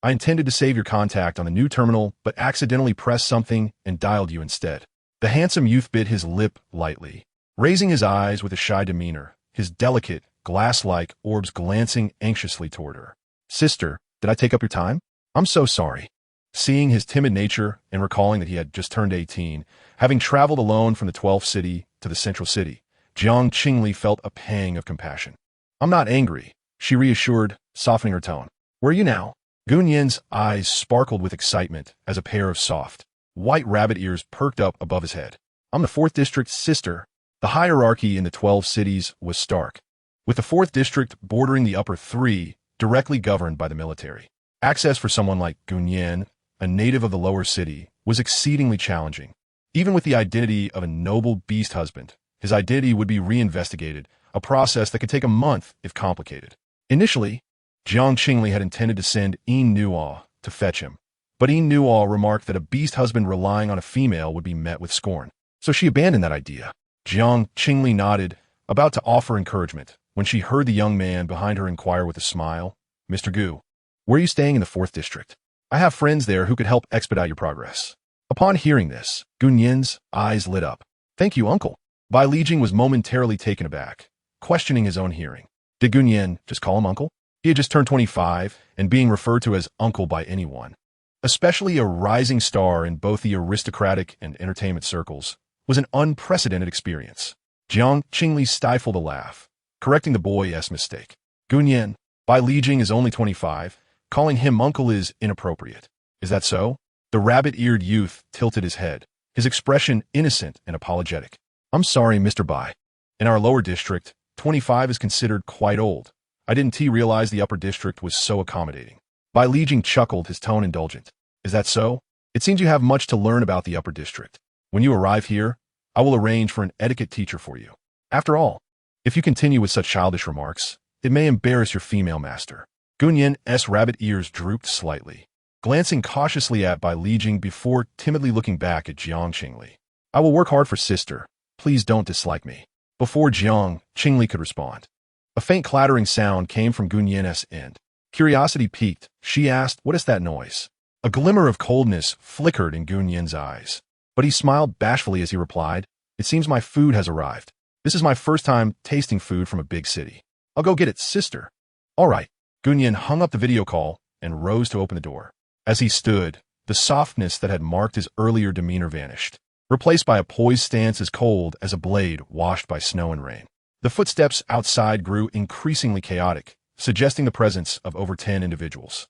I intended to save your contact on the new terminal, but accidentally pressed something and dialed you instead." The handsome youth bit his lip lightly, raising his eyes with a shy demeanor, his delicate, glass-like orbs glancing anxiously toward her. "Sister, did I take up your time? I'm so sorry." Seeing his timid nature and recalling that he had just turned 18, having traveled alone from the 12th city to the central city, Jiang Qingli felt a pang of compassion. "I'm not angry," she reassured, softening her tone. "Where are you now?" Gunyan's eyes sparkled with excitement as a pair of soft, white rabbit ears perked up above his head. "I'm the 4th District, sister." The hierarchy in the 12 cities was stark, with the 4th District bordering the upper 3, directly governed by the military. Access for someone like Gunyan, a native of the lower city, was exceedingly challenging. Even with the identity of a noble beast husband, his identity would be reinvestigated, a process that could take a month if complicated. Initially, Jiang Qingli had intended to send Yin Nuo to fetch him, but Yin Nuo remarked that a beast husband relying on a female would be met with scorn, so she abandoned that idea. Jiang Qingli nodded, about to offer encouragement, when she heard the young man behind her inquire with a smile, "Mr. Gu, where are you staying in the 4th District? I have friends there who could help expedite your progress." Upon hearing this, Gunyan's eyes lit up. "Thank you, uncle." Bai Lijing was momentarily taken aback, questioning his own hearing. Did Gunyan just call him uncle? He had just turned 25, and being referred to as uncle by anyone, especially a rising star in both the aristocratic and entertainment circles, was an unprecedented experience. Jiang Qingli stifled a laugh, correcting the boy's mistake. "Gunyan, Bai Lijing is only 25. Calling him uncle is inappropriate." "Is that so?" The rabbit-eared youth tilted his head, his expression innocent and apologetic. "I'm sorry, Mr. Bai. In our lower district, 25 is considered quite old. I didn't realize the upper district was so accommodating." Bai Lijing chuckled, his tone indulgent. "Is that so? It seems you have much to learn about the upper district. When you arrive here, I will arrange for an etiquette teacher for you. After all, if you continue with such childish remarks, it may embarrass your female master." Gunyan's rabbit ears drooped slightly, glancing cautiously at Bai Lijing before timidly looking back at Jiang Qingli. "I will work hard for sister. Please don't dislike me." Before Jiang Qingli could respond, a faint clattering sound came from Gunyan's end. Curiosity piqued, she asked, "What is that noise?" A glimmer of coldness flickered in Gunyan's eyes. But he smiled bashfully as he replied, "It seems my food has arrived. This is my first time tasting food from a big city. I'll go get it, sister." "All right." Gunyan hung up the video call and rose to open the door. As he stood, the softness that had marked his earlier demeanor vanished, replaced by a poised stance as cold as a blade washed by snow and rain. The footsteps outside grew increasingly chaotic, suggesting the presence of over 10 individuals.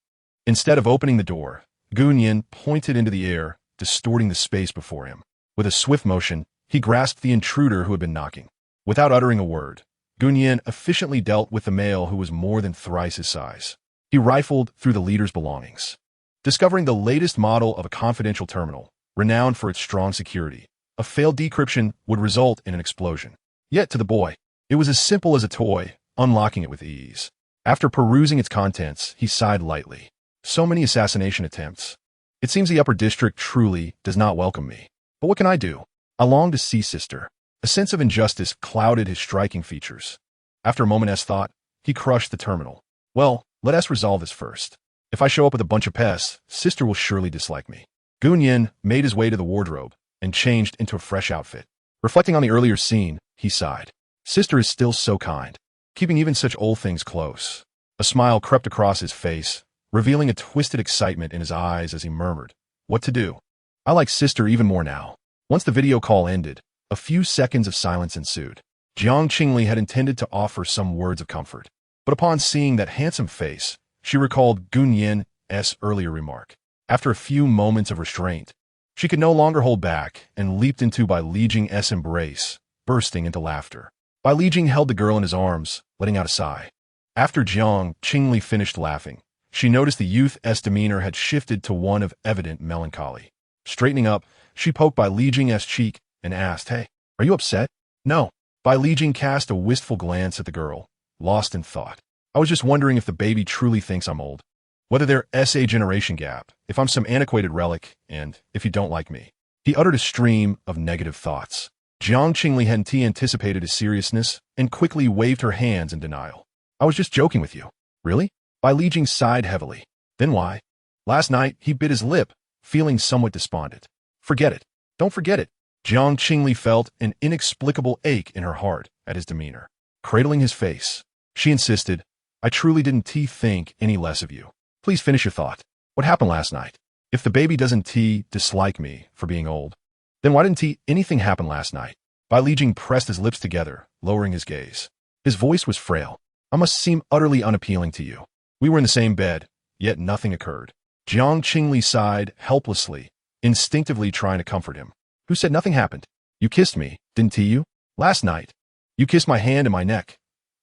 Instead of opening the door, Gunyan pointed into the air, distorting the space before him. With a swift motion, he grasped the intruder who had been knocking. Without uttering a word, Gunyan efficiently dealt with the male who was more than thrice his size. He rifled through the leader's belongings, discovering the latest model of a confidential terminal, renowned for its strong security. A failed decryption would result in an explosion. Yet to the boy, it was as simple as a toy, unlocking it with ease. After perusing its contents, he sighed lightly. So many assassination attempts. It seems the upper district truly does not welcome me. But what can I do? I long to see sister. A sense of injustice clouded his striking features. After a moment's thought, he crushed the terminal. Well, let us resolve this first. If I show up with a bunch of pests, sister will surely dislike me. Gunyan made his way to the wardrobe and changed into a fresh outfit. Reflecting on the earlier scene, he sighed. Sister is still so kind, keeping even such old things close. A smile crept across his face, revealing a twisted excitement in his eyes as he murmured, "What to do? I like sister even more now." Once the video call ended, a few seconds of silence ensued. Jiang Qingli had intended to offer some words of comfort, but upon seeing that handsome face, she recalled Gunyan's earlier remark. After a few moments of restraint, she could no longer hold back and leaped into Bai Lijing's embrace, bursting into laughter. Bai Lijing held the girl in his arms, letting out a sigh. After Jiang Qingli finished laughing, she noticed the youth's demeanor had shifted to one of evident melancholy. Straightening up, she poked Bai Lijing's cheek and asked, "Hey, are you upset?" "No." Bai Lijing cast a wistful glance at the girl, lost in thought. "I was just wondering if the baby truly thinks I'm old. Whether there's a generation gap, if I'm some antiquated relic, and if you don't like me." He uttered a stream of negative thoughts. Jiang Qingli hadn't anticipated his seriousness and quickly waved her hands in denial. "I was just joking with you." "Really?" Bai Lijing sighed heavily. "Then why?" "Last night, he bit his lip, feeling somewhat despondent." "Forget it. Don't forget it." Jiang Qingli felt an inexplicable ache in her heart at his demeanor. Cradling his face, she insisted, "I truly didn't think any less of you. Please finish your thought. What happened last night? If the baby doesn't dislike me for being old, then why didn't anything happen last night?" Bai Lijing pressed his lips together, lowering his gaze. His voice was frail. "I must seem utterly unappealing to you. We were in the same bed, yet nothing occurred." Jiang Qingli sighed helplessly, instinctively trying to comfort him. "Who said nothing happened? You kissed me, didn't you? Last night. You kissed my hand and my neck.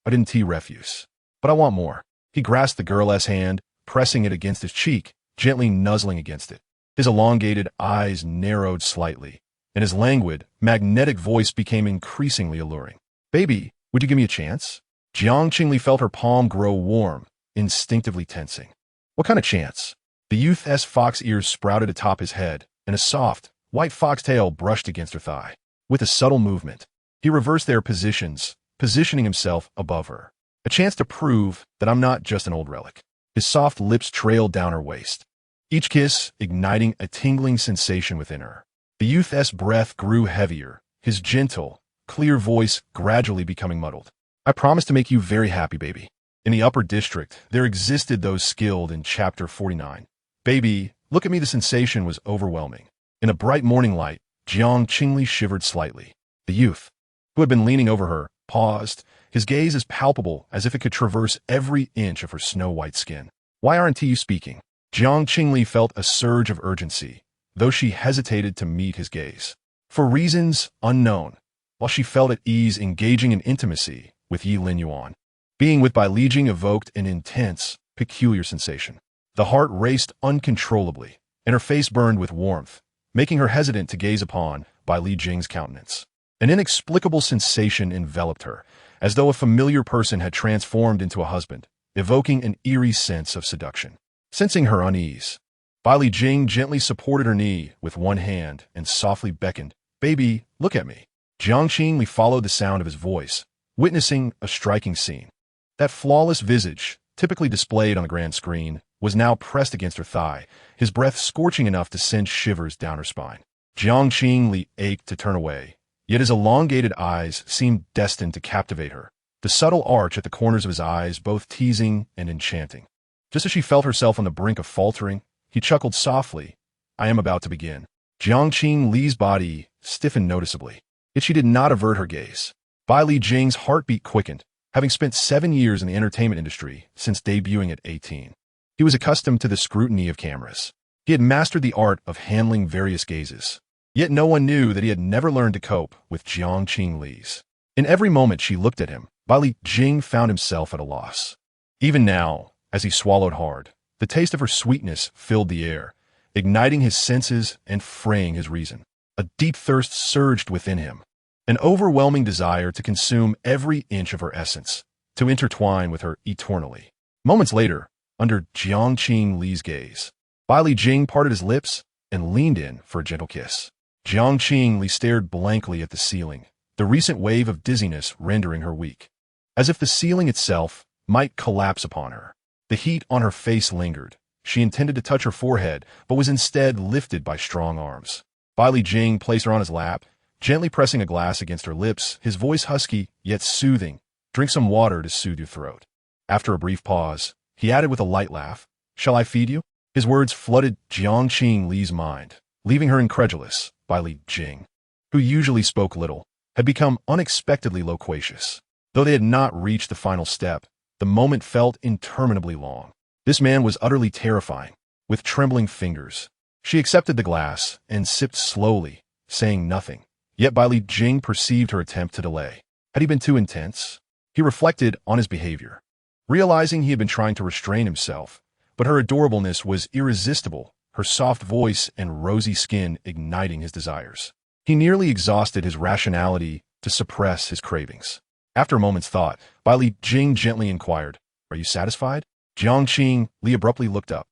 I didn't refuse. But I want more." He grasped the girl's hand, pressing it against his cheek, gently nuzzling against it. His elongated eyes narrowed slightly, and his languid, magnetic voice became increasingly alluring. "Baby, would you give me a chance?" Jiang Qingli felt her palm grow warm, instinctively tensing. "What kind of chance?" The youth's fox ears sprouted atop his head, and a soft, white foxtail brushed against her thigh. With a subtle movement, he reversed their positions, positioning himself above her. "A chance to prove that I'm not just an old relic." His soft lips trailed down her waist, each kiss igniting a tingling sensation within her. The youth's breath grew heavier, his gentle, clear voice gradually becoming muddled. "I promise to make you very happy, baby." In the upper district, there existed those skilled in Chapter 49. "Baby, look at me." The sensation was overwhelming. In a bright morning light, Jiang Qingli shivered slightly. The youth, who had been leaning over her, paused, his gaze as palpable as if it could traverse every inch of her snow-white skin. "Why aren't you speaking?" Jiang Qingli felt a surge of urgency, though she hesitated to meet his gaze. For reasons unknown, while she felt at ease engaging in intimacy with Yi Lin Yuan, being with Bai Lijing evoked an intense, peculiar sensation. The heart raced uncontrollably, and her face burned with warmth, making her hesitant to gaze upon Bai Lijing's countenance. An inexplicable sensation enveloped her, as though a familiar person had transformed into a husband, evoking an eerie sense of seduction. Sensing her unease, Bai Lijing gently supported her knee with one hand and softly beckoned, "Baby, look at me." Jiang Qingli followed the sound of his voice, witnessing a striking scene. That flawless visage, typically displayed on the grand screen, was now pressed against her thigh, his breath scorching enough to send shivers down her spine. Jiang Qingli ached to turn away, yet his elongated eyes seemed destined to captivate her, the subtle arch at the corners of his eyes both teasing and enchanting. Just as she felt herself on the brink of faltering, he chuckled softly. I am about to begin. Jiang Qingli's body stiffened noticeably, yet she did not avert her gaze. Bai Li Jing's heartbeat quickened, having spent 7 years in the entertainment industry since debuting at 18. He was accustomed to the scrutiny of cameras. He had mastered the art of handling various gazes. Yet no one knew that he had never learned to cope with Jiang Qingli's. In every moment she looked at him, Bai Li Jing found himself at a loss. Even now, as he swallowed hard, the taste of her sweetness filled the air, igniting his senses and fraying his reason. A deep thirst surged within him, an overwhelming desire to consume every inch of her essence, to intertwine with her eternally. Moments later, under Jiang Qingli's gaze, Bai Li Jing parted his lips and leaned in for a gentle kiss. Jiang Qingli stared blankly at the ceiling, the recent wave of dizziness rendering her weak. As if the ceiling itself might collapse upon her. The heat on her face lingered. She intended to touch her forehead, but was instead lifted by strong arms. Bai Li Jing placed her on his lap, gently pressing a glass against her lips, his voice husky yet soothing. Drink some water to soothe your throat. After a brief pause, he added with a light laugh, Shall I feed you? His words flooded Jiang Qingli's mind, leaving her incredulous. Bai Li Jing, who usually spoke little, had become unexpectedly loquacious. Though they had not reached the final step, the moment felt interminably long. This man was utterly terrifying. With trembling fingers, she accepted the glass and sipped slowly, saying nothing. Yet Bai Li Jing perceived her attempt to delay. Had he been too intense? He reflected on his behavior, realizing he had been trying to restrain himself, but her adorableness was irresistible, her soft voice and rosy skin igniting his desires. He nearly exhausted his rationality to suppress his cravings. After a moment's thought, Bai Li Jing gently inquired, Are you satisfied? Jiang Qingli abruptly looked up,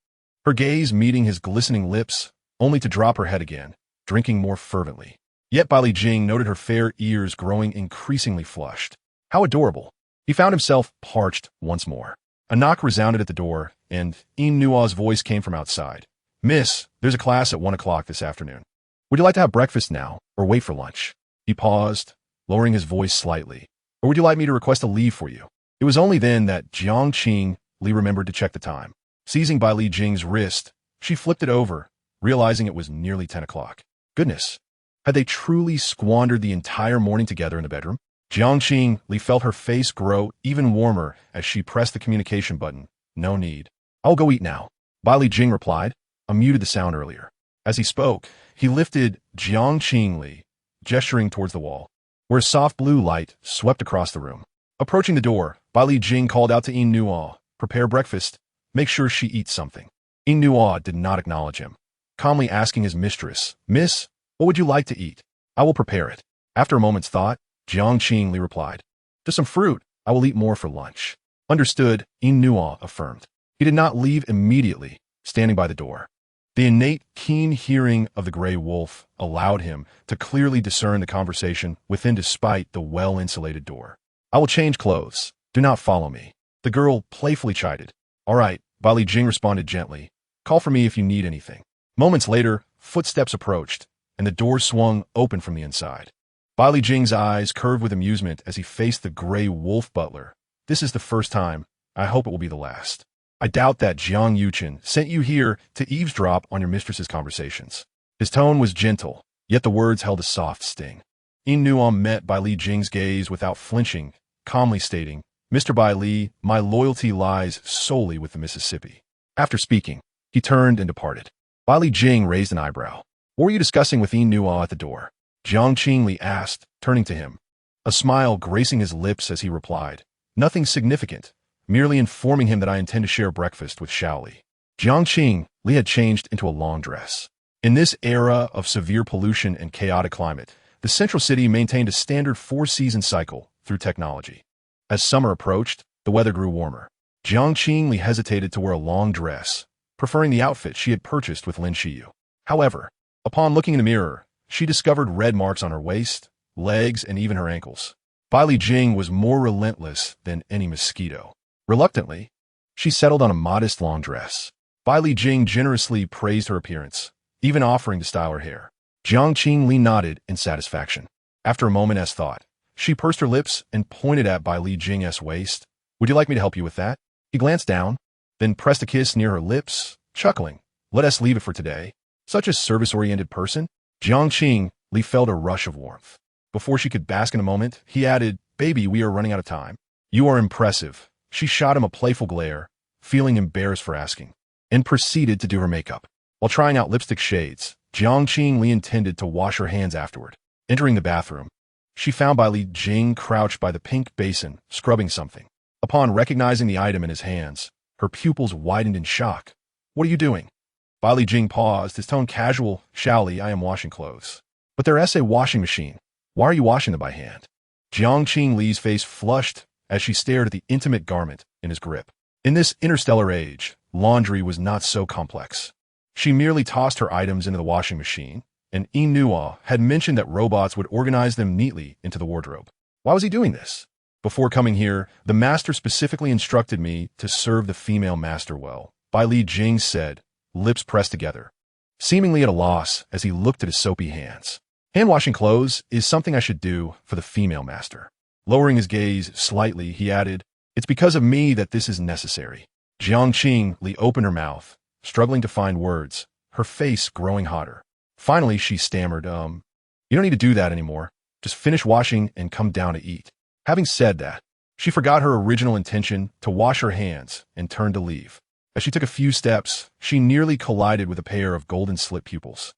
her gaze meeting his glistening lips, only to drop her head again, drinking more fervently. Yet Bai Li Jing noted her fair ears growing increasingly flushed. How adorable. He found himself parched once more. A knock resounded at the door, and Yin Nua's voice came from outside. Miss, there's a class at 1 o'clock this afternoon. Would you like to have breakfast now, or wait for lunch? He paused, lowering his voice slightly. Or would you like me to request a leave for you? It was only then that Jiang Qingli remembered to check the time. Seizing Bai Li Jing's wrist, she flipped it over, realizing it was nearly 10 o'clock. Goodness, had they truly squandered the entire morning together in the bedroom? Jiang Qingli felt her face grow even warmer as she pressed the communication button. No need. I'll go eat now. Bai Li Jing replied. I muted the sound earlier. As he spoke, he lifted Jiang Qingli, gesturing towards the wall, where a soft blue light swept across the room. Approaching the door, Bai Li Jing called out to Yin Nua, Prepare breakfast. Make sure she eats something. Yin Nua did not acknowledge him, calmly asking his mistress, Miss, what would you like to eat? I will prepare it. After a moment's thought, Jiang Qingli replied, Just some fruit. I will eat more for lunch. Understood, Yin Nua affirmed. He did not leave immediately, standing by the door. The innate, keen hearing of the gray wolf allowed him to clearly discern the conversation within despite the well-insulated door. I will change clothes. Do not follow me. The girl playfully chided. All right, Bai Li Jing responded gently. Call for me if you need anything. Moments later, footsteps approached, and the door swung open from the inside. Bai Li Jing's eyes curved with amusement as he faced the gray wolf butler. This is the first time. I hope it will be the last. I doubt that Jiang Yuchen sent you here to eavesdrop on your mistress's conversations. His tone was gentle, yet the words held a soft sting. Yin Nuam met Bai Li Jing's gaze without flinching, calmly stating, Mr. Bai Li, my loyalty lies solely with the Mississippi. After speaking, he turned and departed. Bai Li Jing raised an eyebrow. What were you discussing with Yin Nua at the door? Jiang Qingli asked, turning to him. A smile gracing his lips as he replied, Nothing significant. Merely informing him that I intend to share breakfast with Shaoli. Jiang Qingli had changed into a long dress. In this era of severe pollution and chaotic climate, the central city maintained a standard 4-season cycle through technology. As summer approached, the weather grew warmer. Jiang Qingli hesitated to wear a long dress, preferring the outfit she had purchased with Lin Shiyu. However, upon looking in the mirror, she discovered red marks on her waist, legs, and even her ankles. Bai Li Jing was more relentless than any mosquito. Reluctantly, she settled on a modest long dress. Bai Li Jing generously praised her appearance, even offering to style her hair. Jiang Qingli nodded in satisfaction. After a moment's thought, she pursed her lips and pointed at Bai Li Jing's waist. Would you like me to help you with that? He glanced down, then pressed a kiss near her lips, chuckling. Let us leave it for today. Such a service-oriented person? Jiang Qingli felt a rush of warmth. Before she could bask in a moment, he added, Baby, we are running out of time. You are impressive. She shot him a playful glare, feeling embarrassed for asking, and proceeded to do her makeup. While trying out lipstick shades, Jiang Qingli intended to wash her hands afterward. Entering the bathroom, she found Bai Li Jing crouched by the pink basin, scrubbing something. Upon recognizing the item in his hands, her pupils widened in shock. What are you doing? Bai Li Jing paused, his tone casual. Shaoli, I am washing clothes. But there is a washing machine. Why are you washing them by hand? Jiang Qingli's face flushed as she stared at the intimate garment in his grip. In this interstellar age, laundry was not so complex. She merely tossed her items into the washing machine, and Inua had mentioned that robots would organize them neatly into the wardrobe. Why was he doing this? Before coming here, the master specifically instructed me to serve the female master well, Bai Li Jing said, lips pressed together, seemingly at a loss as he looked at his soapy hands. Hand-washing clothes is something I should do for the female master. Lowering his gaze slightly, he added, It's because of me that this is necessary. Jiang Qingli opened her mouth, struggling to find words, her face growing hotter. Finally, she stammered, You don't need to do that anymore. Just finish washing and come down to eat. Having said that, she forgot her original intention to wash her hands and turned to leave. As she took a few steps, she nearly collided with a pair of golden slit pupils.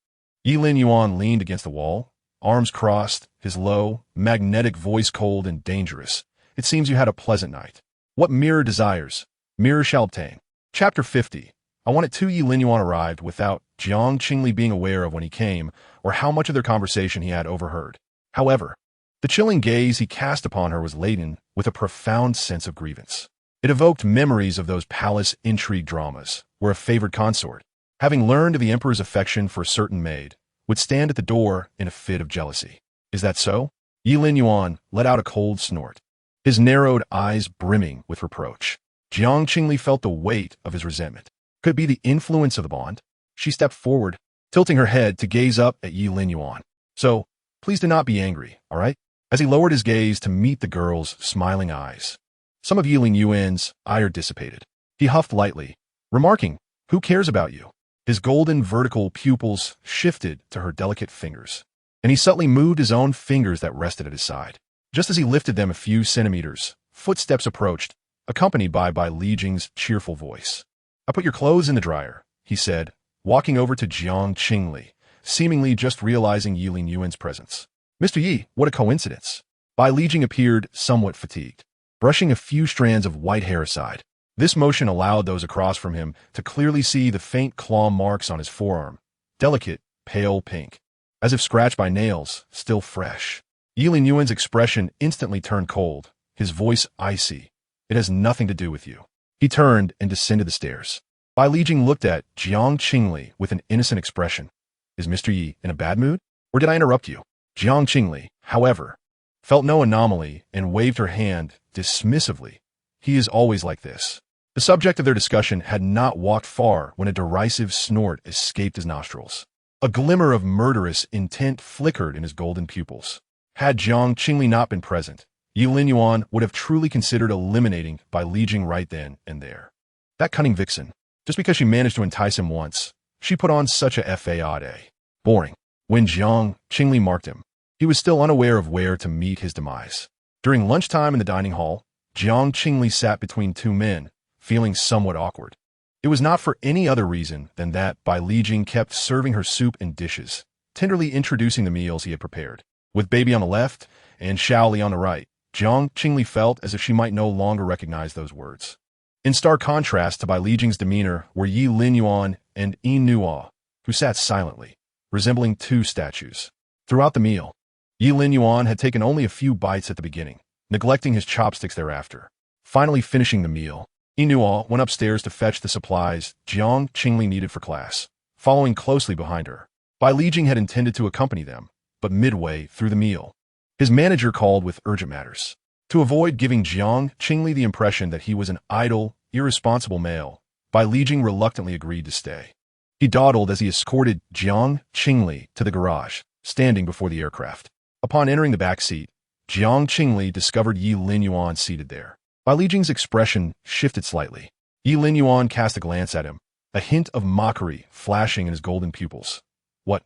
Yilin Yuan leaned against the wall, arms crossed, his low, magnetic voice cold and dangerous. It seems you had a pleasant night. What mirror desires, mirror shall obtain. Chapter 50. I wanted Yilin Yuan arrived without Jiang Qingli being aware of when he came or how much of their conversation he had overheard. However, the chilling gaze he cast upon her was laden with a profound sense of grievance. It evoked memories of those palace intrigue dramas where a favored consort, having learned of the emperor's affection for a certain maid, would stand at the door in a fit of jealousy. Is that so? Yilin Yuan let out a cold snort, his narrowed eyes brimming with reproach. Jiang Qingli felt the weight of his resentment. Could it be the influence of the bond? She stepped forward, tilting her head to gaze up at Yilin Yuan. So, please do not be angry, all right? As he lowered his gaze to meet the girl's smiling eyes, some of Yilin Yuan's ire dissipated. He huffed lightly, remarking, Who cares about you? His golden vertical pupils shifted to her delicate fingers, and he subtly moved his own fingers that rested at his side. Just as he lifted them a few centimeters, footsteps approached, accompanied by Bai Li Jing's cheerful voice. I put your clothes in the dryer, he said, walking over to Jiang Qingli, seemingly just realizing Yilin Yuan's presence. Mr. Yi, what a coincidence. Bai Li Jing appeared somewhat fatigued, brushing a few strands of white hair aside. This motion allowed those across from him to clearly see the faint claw marks on his forearm, delicate, pale pink, as if scratched by nails, still fresh. Yilin Yuan's expression instantly turned cold, his voice icy. It has nothing to do with you. He turned and descended the stairs. Bai Li Jing looked at Jiang Qingli with an innocent expression. Is Mr. Yi in a bad mood? Or did I interrupt you? Jiang Qingli, however, felt no anomaly and waved her hand dismissively. He is always like this. The subject of their discussion had not walked far when a derisive snort escaped his nostrils. A glimmer of murderous intent flickered in his golden pupils. Had Jiang Qingli not been present, Yilin Yuan would have truly considered eliminating Bai Li Jing right then and there. That cunning vixen, just because she managed to entice him once, she put on such a fade. Boring. When Jiang Qingli marked him, he was still unaware of where to meet his demise. During lunchtime in the dining hall, Jiang Qingli sat between two men, feeling somewhat awkward. It was not for any other reason than that Bai Li Jing kept serving her soup and dishes, tenderly introducing the meals he had prepared. With baby on the left and Shaoli on the right, Jiang Qingli felt as if she might no longer recognize those words. In stark contrast to Bai Li Jing's demeanor were Yilin Yuan and Inua, who sat silently, resembling two statues. Throughout the meal, Yilin Yuan had taken only a few bites at the beginning, neglecting his chopsticks thereafter. Finally finishing the meal, Inua went upstairs to fetch the supplies Jiang Qingli needed for class, following closely behind her. Bai Li Jing had intended to accompany them, but midway through the meal, his manager called with urgent matters. To avoid giving Jiang Qingli the impression that he was an idle, irresponsible male, Bai Li Jing reluctantly agreed to stay. He dawdled as he escorted Jiang Qingli to the garage, standing before the aircraft. Upon entering the back seat, Jiang Qingli discovered Yi Linyuan seated there. Bai Lijing's expression shifted slightly. Yi Linyuan cast a glance at him, a hint of mockery flashing in his golden pupils. What?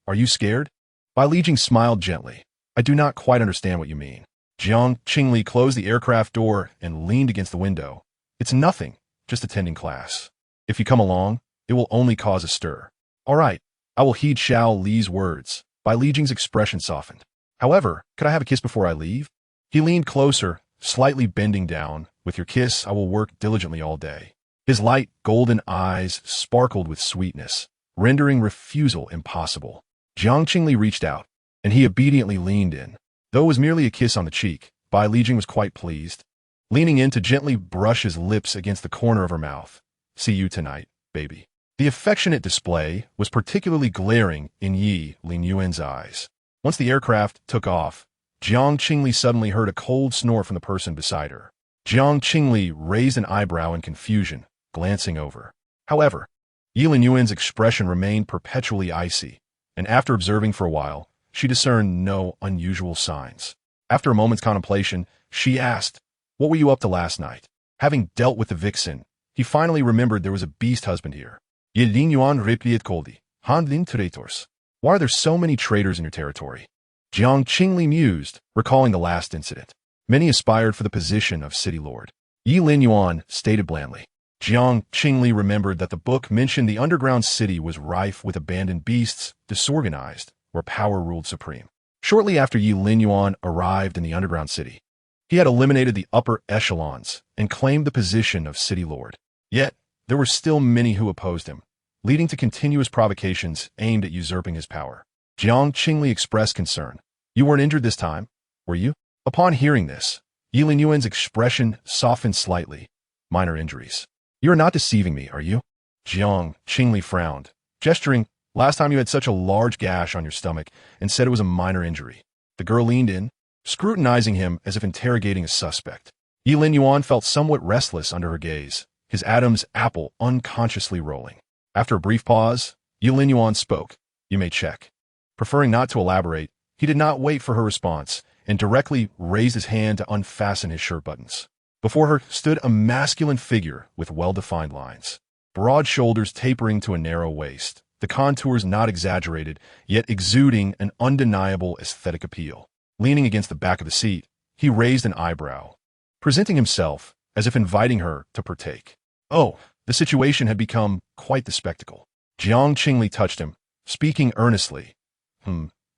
Are you scared? Bai Lijing smiled gently. I do not quite understand what you mean. Jiang Qingli closed the aircraft door and leaned against the window. It's nothing, just attending class. If you come along, it will only cause a stir. All right, I will heed Xiao Li's words. Bai Lijing's expression softened. However, could I have a kiss before I leave? He leaned closer, slightly bending down. With your kiss, I will work diligently all day. His light, golden eyes sparkled with sweetness, rendering refusal impossible. Jiang Qingli reached out, and he obediently leaned in. Though it was merely a kiss on the cheek, Bai Lijing was quite pleased, leaning in to gently brush his lips against the corner of her mouth. See you tonight, baby. The affectionate display was particularly glaring in Yi Linyuan's eyes. Once the aircraft took off, Jiang Qingli suddenly heard a cold snore from the person beside her. Jiang Qingli raised an eyebrow in confusion, glancing over. However, Yi Linyuan's expression remained perpetually icy, and after observing for a while, she discerned no unusual signs. After a moment's contemplation, she asked, What were you up to last night? Having dealt with the vixen, he finally remembered there was a beast husband here. Yi Linyuan replied coldly, Handling traitors. Why are there so many traitors in your territory? Jiang Qingli mused, recalling the last incident. Many aspired for the position of city lord. Yi Linyuan stated blandly. Jiang Qingli remembered that the book mentioned the underground city was rife with abandoned beasts, disorganized, where power ruled supreme. Shortly after Yi Linyuan arrived in the underground city, he had eliminated the upper echelons and claimed the position of city lord. Yet, there were still many who opposed him, leading to continuous provocations aimed at usurping his power. Jiang Qingli expressed concern. You weren't injured this time, were you? Upon hearing this, Yi Linyuan's expression softened slightly. Minor injuries. You are not deceiving me, are you? Jiang Qingli frowned, gesturing. Last time you had such a large gash on your stomach and said it was a minor injury. The girl leaned in, scrutinizing him as if interrogating a suspect. Yi Linyuan felt somewhat restless under her gaze, his Adam's apple unconsciously rolling. After a brief pause, Yi Linyuan spoke. You may check. Preferring not to elaborate, he did not wait for her response and directly raised his hand to unfasten his shirt buttons. Before her stood a masculine figure with well-defined lines, broad shoulders tapering to a narrow waist, the contours not exaggerated, yet exuding an undeniable aesthetic appeal. Leaning against the back of the seat, he raised an eyebrow, presenting himself as if inviting her to partake. Oh, the situation had become quite the spectacle. Jiang Qingli touched him, speaking earnestly.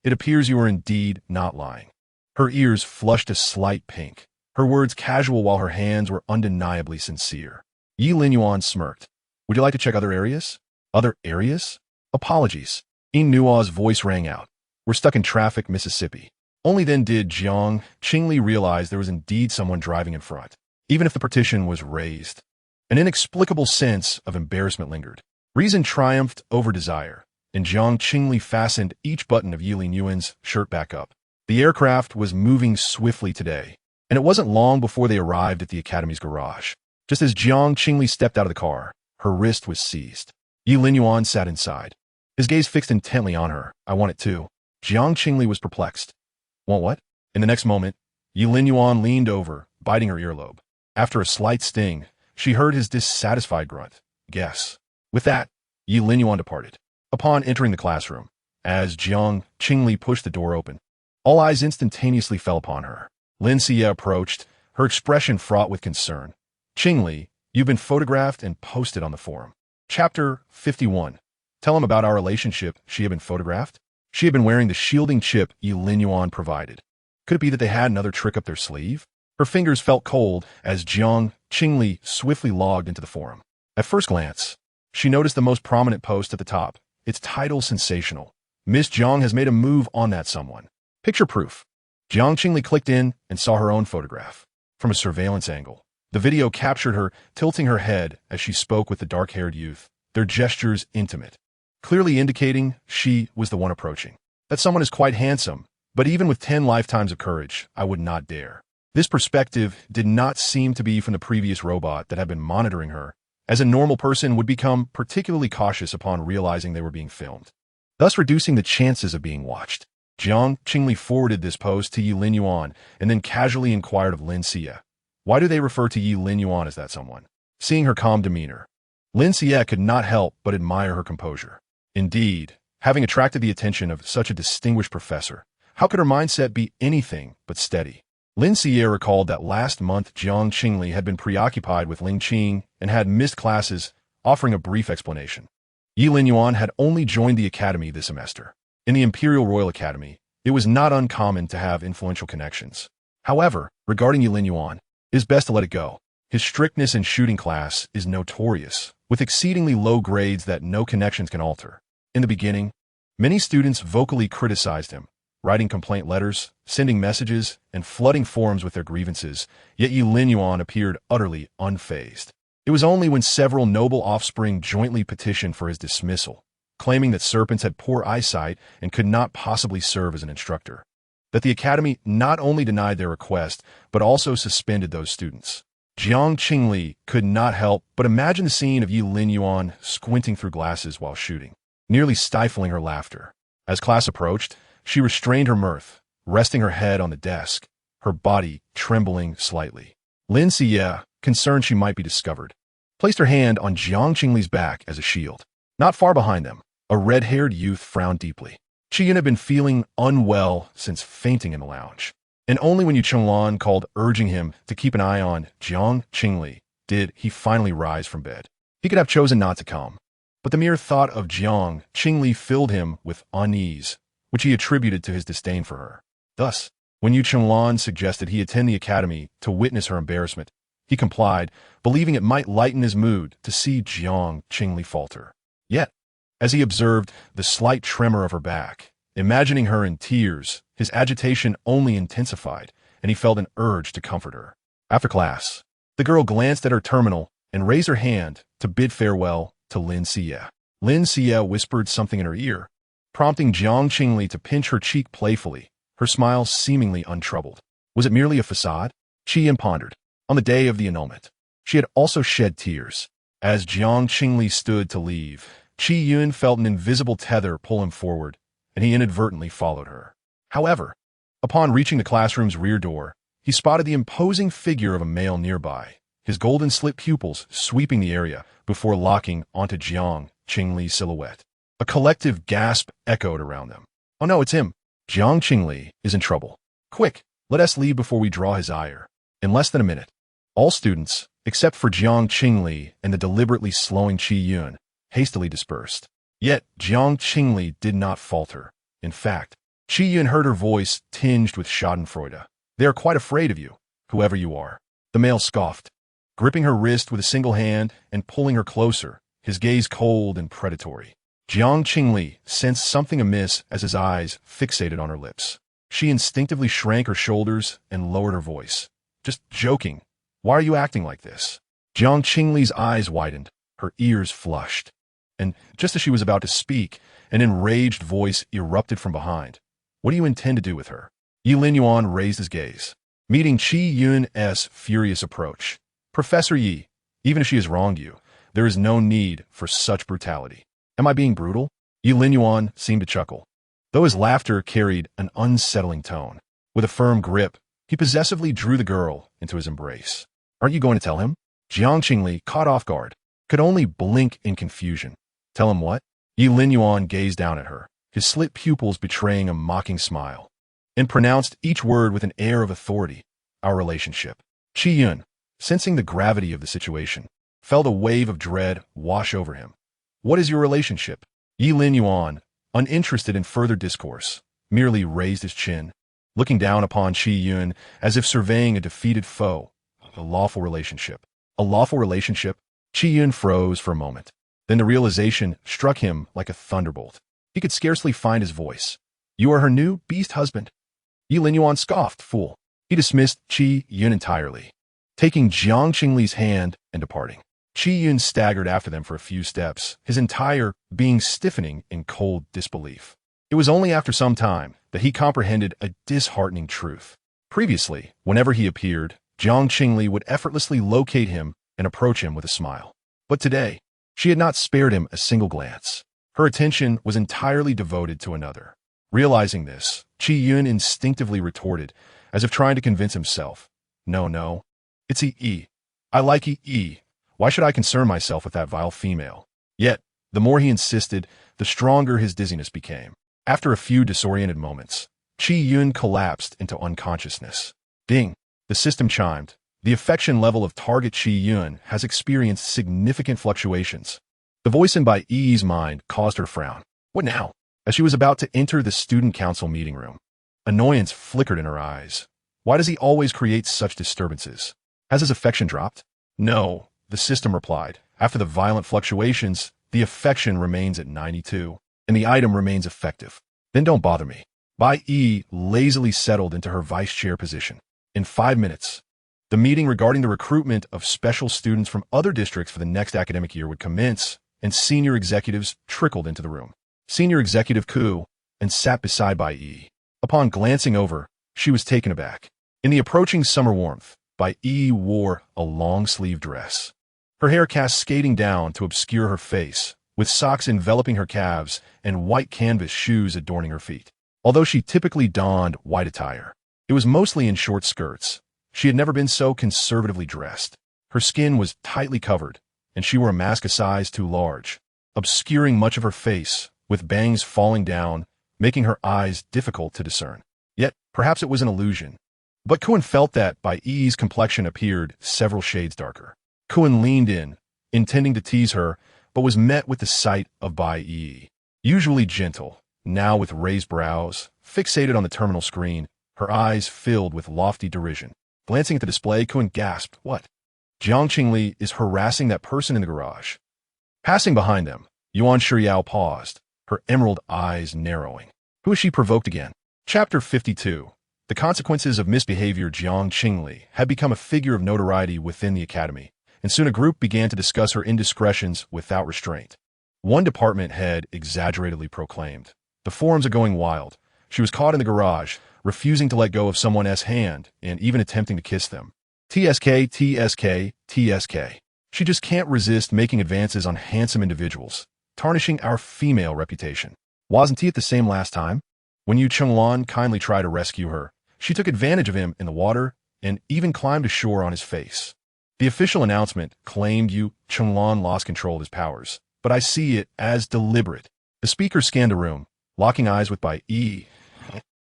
It appears you are indeed not lying. Her ears flushed a slight pink, her words casual while her hands were undeniably sincere. Yi Linyuan smirked. Would you like to check other areas? Other areas? Apologies. Yin Nua's voice rang out. We're stuck in traffic, Mississippi. Only then did Jiang Qingli realize there was indeed someone driving in front, even if the partition was raised. An inexplicable sense of embarrassment lingered. Reason triumphed over desire, and Jiang Qingli fastened each button of Yi Linyuan's shirt back up. The aircraft was moving swiftly today, and it wasn't long before they arrived at the academy's garage. Just as Jiang Qingli stepped out of the car, her wrist was seized. Yi Linyuan sat inside, his gaze fixed intently on her. I want it too. Jiang Qingli was perplexed. Want what? In the next moment, Yi Linyuan leaned over, biting her earlobe. After a slight sting, she heard his dissatisfied grunt. Guess. With that, Yi Linyuan departed. Upon entering the classroom, as Jiang Qingli pushed the door open, all eyes instantaneously fell upon her. Lin Xie approached, her expression fraught with concern. Qingli, you've been photographed and posted on the forum. Chapter 51. Tell him about our relationship. She had been photographed? She had been wearing the shielding chip Yi Linyuan provided. Could it be that they had another trick up their sleeve? Her fingers felt cold as Jiang Qingli swiftly logged into the forum. At first glance, she noticed the most prominent post at the top. Its title sensational. Miss Jiang has made a move on that someone. Picture proof. Jiang Qingli clicked in and saw her own photograph. From a surveillance angle, the video captured her tilting her head as she spoke with the dark-haired youth, their gestures intimate, clearly indicating she was the one approaching. That someone is quite handsome, but even with 10 lifetimes of courage, I would not dare. This perspective did not seem to be from the previous robot that had been monitoring her, as a normal person would become particularly cautious upon realizing they were being filmed, thus reducing the chances of being watched. Jiang Qingli forwarded this post to Yi Linyuan and then casually inquired of Lin Xie. Why do they refer to Yi Linyuan as that someone? Seeing her calm demeanor, Lin Xie could not help but admire her composure. Indeed, having attracted the attention of such a distinguished professor, how could her mindset be anything but steady? Lin Xie recalled that last month Jiang Qingli had been preoccupied with Ling Qing and had missed classes, offering a brief explanation. Yi Linyuan had only joined the academy this semester. In the Imperial Royal Academy, it was not uncommon to have influential connections. However, regarding Yi Linyuan, it is best to let it go. His strictness in shooting class is notorious, with exceedingly low grades that no connections can alter. In the beginning, many students vocally criticized him, writing complaint letters, sending messages, and flooding forums with their grievances, yet Yi Linyuan appeared utterly unfazed. It was only when several noble offspring jointly petitioned for his dismissal, claiming that serpents had poor eyesight and could not possibly serve as an instructor, that the academy not only denied their request, but also suspended those students. Jiang Qingli could not help but imagine the scene of Yi Linyuan squinting through glasses while shooting, nearly stifling her laughter. As class approached, she restrained her mirth, resting her head on the desk, her body trembling slightly. Lin Xie, concerned she might be discovered, placed her hand on Jiang Qingli's back as a shield. Not far behind them, a red-haired youth frowned deeply. Qiyun had been feeling unwell since fainting in the lounge, and only when Yu Chenglan called urging him to keep an eye on Jiang Qingli did he finally rise from bed. He could have chosen not to come, but the mere thought of Jiang Qingli filled him with unease, which he attributed to his disdain for her. Thus, when Yu Chenglan suggested he attend the academy to witness her embarrassment, he complied, believing it might lighten his mood to see Jiang Qingli falter. Yet, as he observed the slight tremor of her back, imagining her in tears, his agitation only intensified, and he felt an urge to comfort her. After class, the girl glanced at her terminal and raised her hand to bid farewell to Lin Xie. Lin Xie whispered something in her ear, prompting Jiang Qingli to pinch her cheek playfully, her smile seemingly untroubled. Was it merely a facade? Qiyun pondered. On the day of the annulment, she had also shed tears. As Jiang Qingli stood to leave, Qiyun felt an invisible tether pull him forward, and he inadvertently followed her. However, upon reaching the classroom's rear door, he spotted the imposing figure of a male nearby, his golden slit pupils sweeping the area before locking onto Jiang Qingli's silhouette. A collective gasp echoed around them. Oh no, it's him. Jiang Qingli is in trouble. Quick, let us leave before we draw his ire. In less than a minute, all students, except for Jiang Qingli and the deliberately slowing Qiyun, hastily dispersed. Yet Jiang Qingli did not falter. In fact, Qiyun heard her voice tinged with schadenfreude. They are quite afraid of you, whoever you are. The male scoffed, gripping her wrist with a single hand and pulling her closer, his gaze cold and predatory. Jiang Qingli sensed something amiss as his eyes fixated on her lips. She instinctively shrank her shoulders and lowered her voice. Just joking. Why are you acting like this? Jiang Qingli's eyes widened, her ears flushed. And just as she was about to speak, an enraged voice erupted from behind. What do you intend to do with her? Yi Linyuan raised his gaze, meeting Qiyun's furious approach. Professor Yi, even if she has wronged you, there is no need for such brutality. Am I being brutal? Yi Linyuan seemed to chuckle, though his laughter carried an unsettling tone. With a firm grip, he possessively drew the girl into his embrace. Aren't you going to tell him? Jiang Qingli, caught off guard, could only blink in confusion. Tell him what? Yi Linyuan gazed down at her, his slit pupils betraying a mocking smile, and pronounced each word with an air of authority. Our relationship. Qiyun, sensing the gravity of the situation, felt a wave of dread wash over him. What is your relationship? Yi Linyuan, uninterested in further discourse, merely raised his chin, looking down upon Qiyun as if surveying a defeated foe. A lawful relationship. A lawful relationship? Qiyun froze for a moment. Then the realization struck him like a thunderbolt. He could scarcely find his voice. You are her new beast husband. Yi Linyuan scoffed, fool. He dismissed Qiyun entirely, taking Jiang Qingli's hand and departing. Qiyun staggered after them for a few steps, his entire being stiffening in cold disbelief. It was only after some time that he comprehended a disheartening truth. Previously, whenever he appeared, Jiang Qingli would effortlessly locate him and approach him with a smile. But today, she had not spared him a single glance. Her attention was entirely devoted to another. Realizing this, Qi instinctively retorted, as if trying to convince himself. No, it's E. I like E. Why should I concern myself with that vile female? Yet, the more he insisted, the stronger his dizziness became. After a few disoriented moments, Qi collapsed into unconsciousness. Ding! The system chimed. The affection level of target Qi has experienced significant fluctuations. The voice in Bai Yi's mind caused her to frown. What now? As she was about to enter the student council meeting room, annoyance flickered in her eyes. Why does he always create such disturbances? Has his affection dropped? No, the system replied. After the violent fluctuations, the affection remains at 92, and the item remains effective. Then don't bother me. Bai Yi lazily settled into her vice chair position. In 5 minutes, the meeting regarding the recruitment of special students from other districts for the next academic year would commence, and senior executives trickled into the room. Senior Executive Ku and sat beside Bai Yi. Upon glancing over, she was taken aback. In the approaching summer warmth, Bai Yi wore a long-sleeved dress. Her hair cascading down to obscure her face, with socks enveloping her calves and white canvas shoes adorning her feet. Although she typically donned white attire, it was mostly in short skirts. She had never been so conservatively dressed. Her skin was tightly covered, and she wore a mask a size too large, obscuring much of her face, with bangs falling down, making her eyes difficult to discern. Yet, perhaps it was an illusion. But Kuan felt that Bai Yi's complexion appeared several shades darker. Kuan leaned in, intending to tease her, but was met with the sight of Bai Yi. Usually gentle, now with raised brows, fixated on the terminal screen, her eyes filled with lofty derision. Glancing at the display, Kuan gasped, "What?" Jiang Qingli is harassing that person in the garage. Passing behind them, Yuan Shiryao paused, her emerald eyes narrowing. Who has she provoked again? Chapter 52. The consequences of misbehavior. Jiang Qingli had become a figure of notoriety within the academy, and soon a group began to discuss her indiscretions without restraint. One department head exaggeratedly proclaimed, "The forums are going wild. She was caught in the garage, refusing to let go of someone's hand and even attempting to kiss them. TSK. She just can't resist making advances on handsome individuals, tarnishing our female reputation. Wasn't he at the same last time? When Yu Chenglan kindly tried to rescue her, she took advantage of him in the water and even climbed ashore on his face. The official announcement claimed Yu Chenglan lost control of his powers, but I see it as deliberate." The speaker scanned the room, locking eyes with Bai Yi.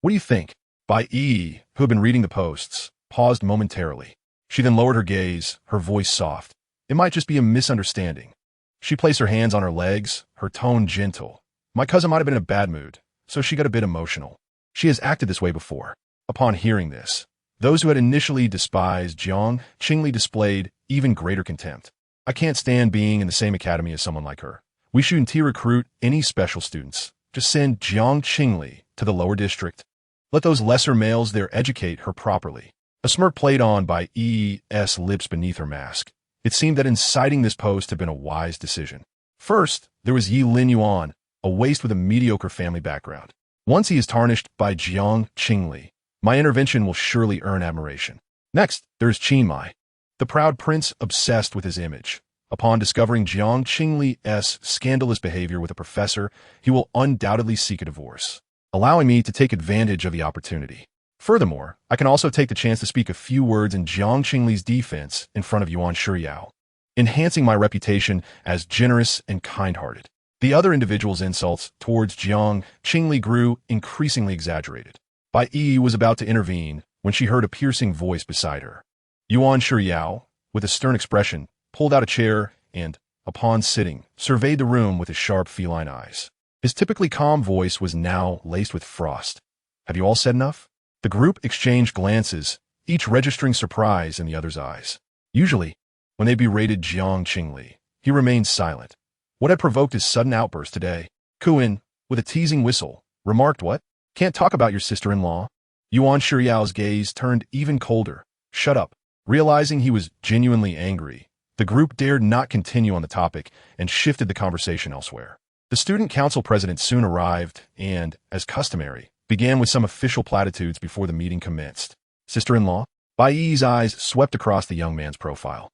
"What do you think?" Bai Yi, who had been reading the posts, paused momentarily. She then lowered her gaze, her voice soft. "It might just be a misunderstanding." She placed her hands on her legs, her tone gentle. "My cousin might have been in a bad mood, so she got a bit emotional. She has acted this way before." Upon hearing this, those who had initially despised Jiang Qingli displayed even greater contempt. "I can't stand being in the same academy as someone like her. We shouldn't recruit any special students. Just send Jiang Qingli to the lower district. Let those lesser males there educate her properly." A smirk played on by Yi's lips beneath her mask. It seemed that inciting this post had been a wise decision. First, there was Yi Lin Yuan, a waste with a mediocre family background. Once he is tarnished by Jiang Qingli, my intervention will surely earn admiration. Next, there is Qin Mai, the proud prince obsessed with his image. Upon discovering Jiang Qingli's scandalous behavior with a professor, he will undoubtedly seek a divorce, allowing me to take advantage of the opportunity. Furthermore, I can also take the chance to speak a few words in Jiang Qingli's defense in front of Yuan Shiryao, enhancing my reputation as generous and kind-hearted. The other individual's insults towards Jiang Qingli grew increasingly exaggerated. Bai Yi was about to intervene when she heard a piercing voice beside her. Yuan Shiryao, with a stern expression, pulled out a chair and, upon sitting, surveyed the room with his sharp feline eyes. His typically calm voice was now laced with frost. "Have you all said enough?" The group exchanged glances, each registering surprise in the other's eyes. Usually, when they berated Jiang Qingli, he remained silent. What had provoked his sudden outburst today? Kuan, with a teasing whistle, remarked, "What? Can't talk about your sister-in-law?" Yuan Shiryao's gaze turned even colder. "Shut up." Realizing he was genuinely angry, the group dared not continue on the topic and shifted the conversation elsewhere. The student council president soon arrived and, as customary, began with some official platitudes before the meeting commenced. "Sister-in-law?" Bai Yi's eyes swept across the young man's profile.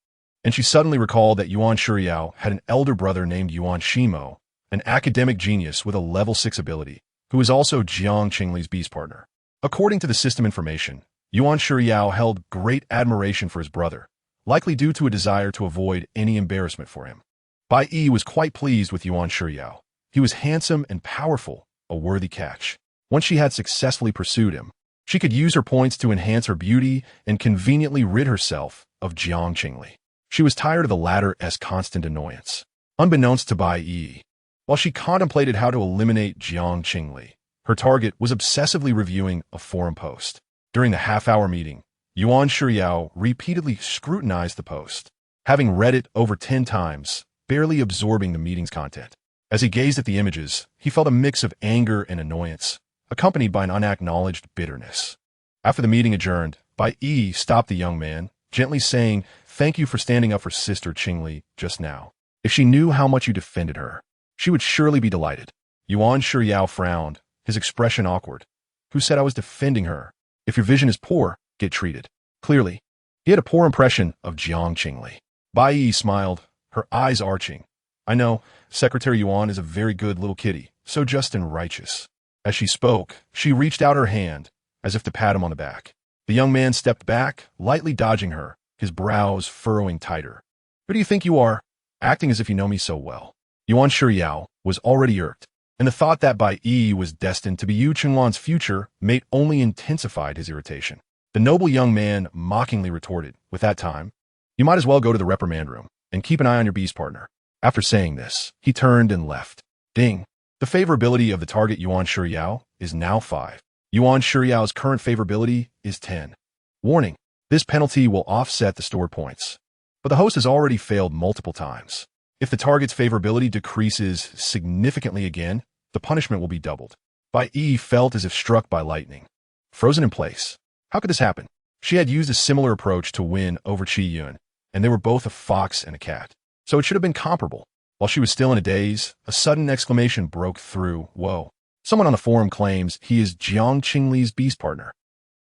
and she suddenly recalled that Yuan Shuriao had an elder brother named Yuan Shimo, an academic genius with a level 6 ability, who was also Jiang Qingli's beast partner. According to the system information, Yuan Shuriao held great admiration for his brother, likely due to a desire to avoid any embarrassment for him. Bai Yi was quite pleased with Yuan Shuriao. He was handsome and powerful, a worthy catch. Once she had successfully pursued him, she could use her points to enhance her beauty and conveniently rid herself of Jiang Qingli. She was tired of the latter's constant annoyance. Unbeknownst to Bai Yi, while she contemplated how to eliminate Jiang Qingli, her target was obsessively reviewing a forum post. During the half-hour meeting, Yuan Shuriao repeatedly scrutinized the post, having read it over 10 times, barely absorbing the meeting's content. As he gazed at the images, he felt a mix of anger and annoyance, accompanied by an unacknowledged bitterness. After the meeting adjourned, Bai Yi stopped the young man, gently saying, "Thank you for standing up for Sister Qingli just now. If she knew how much you defended her, she would surely be delighted." Yuan Shuriao frowned, his expression awkward. "Who said I was defending her? If your vision is poor, get treated." Clearly, he had a poor impression of Jiang Qingli. Bai Yi smiled, her eyes arching. "I know, Secretary Yuan is a very good little kitty, so just and righteous." As she spoke, she reached out her hand, as if to pat him on the back. The young man stepped back, lightly dodging her, his brows furrowing tighter. "Who do you think you are? Acting as if you know me so well." Yuan Shuriao was already irked, and the thought that Bai Yi was destined to be Yu Qingluan's future mate only intensified his irritation. The noble young man mockingly retorted, "With that time, you might as well go to the reprimand room and keep an eye on your beast partner." After saying this, he turned and left. Ding! The favorability of the target Yuan Shuriao is now 5. Yuan Shuriao's current favorability is 10. Warning: this penalty will offset the stored points. But the host has already failed multiple times. If the target's favorability decreases significantly again, the punishment will be doubled. Bai Yi felt as if struck by lightning. Frozen in place. How could this happen? She had used a similar approach to win over Qi Yun, and they were both a fox and a cat. So it should have been comparable. While she was still in a daze, a sudden exclamation broke through. "Whoa." Someone on the forum claims he is Jiang Qingli's beast partner.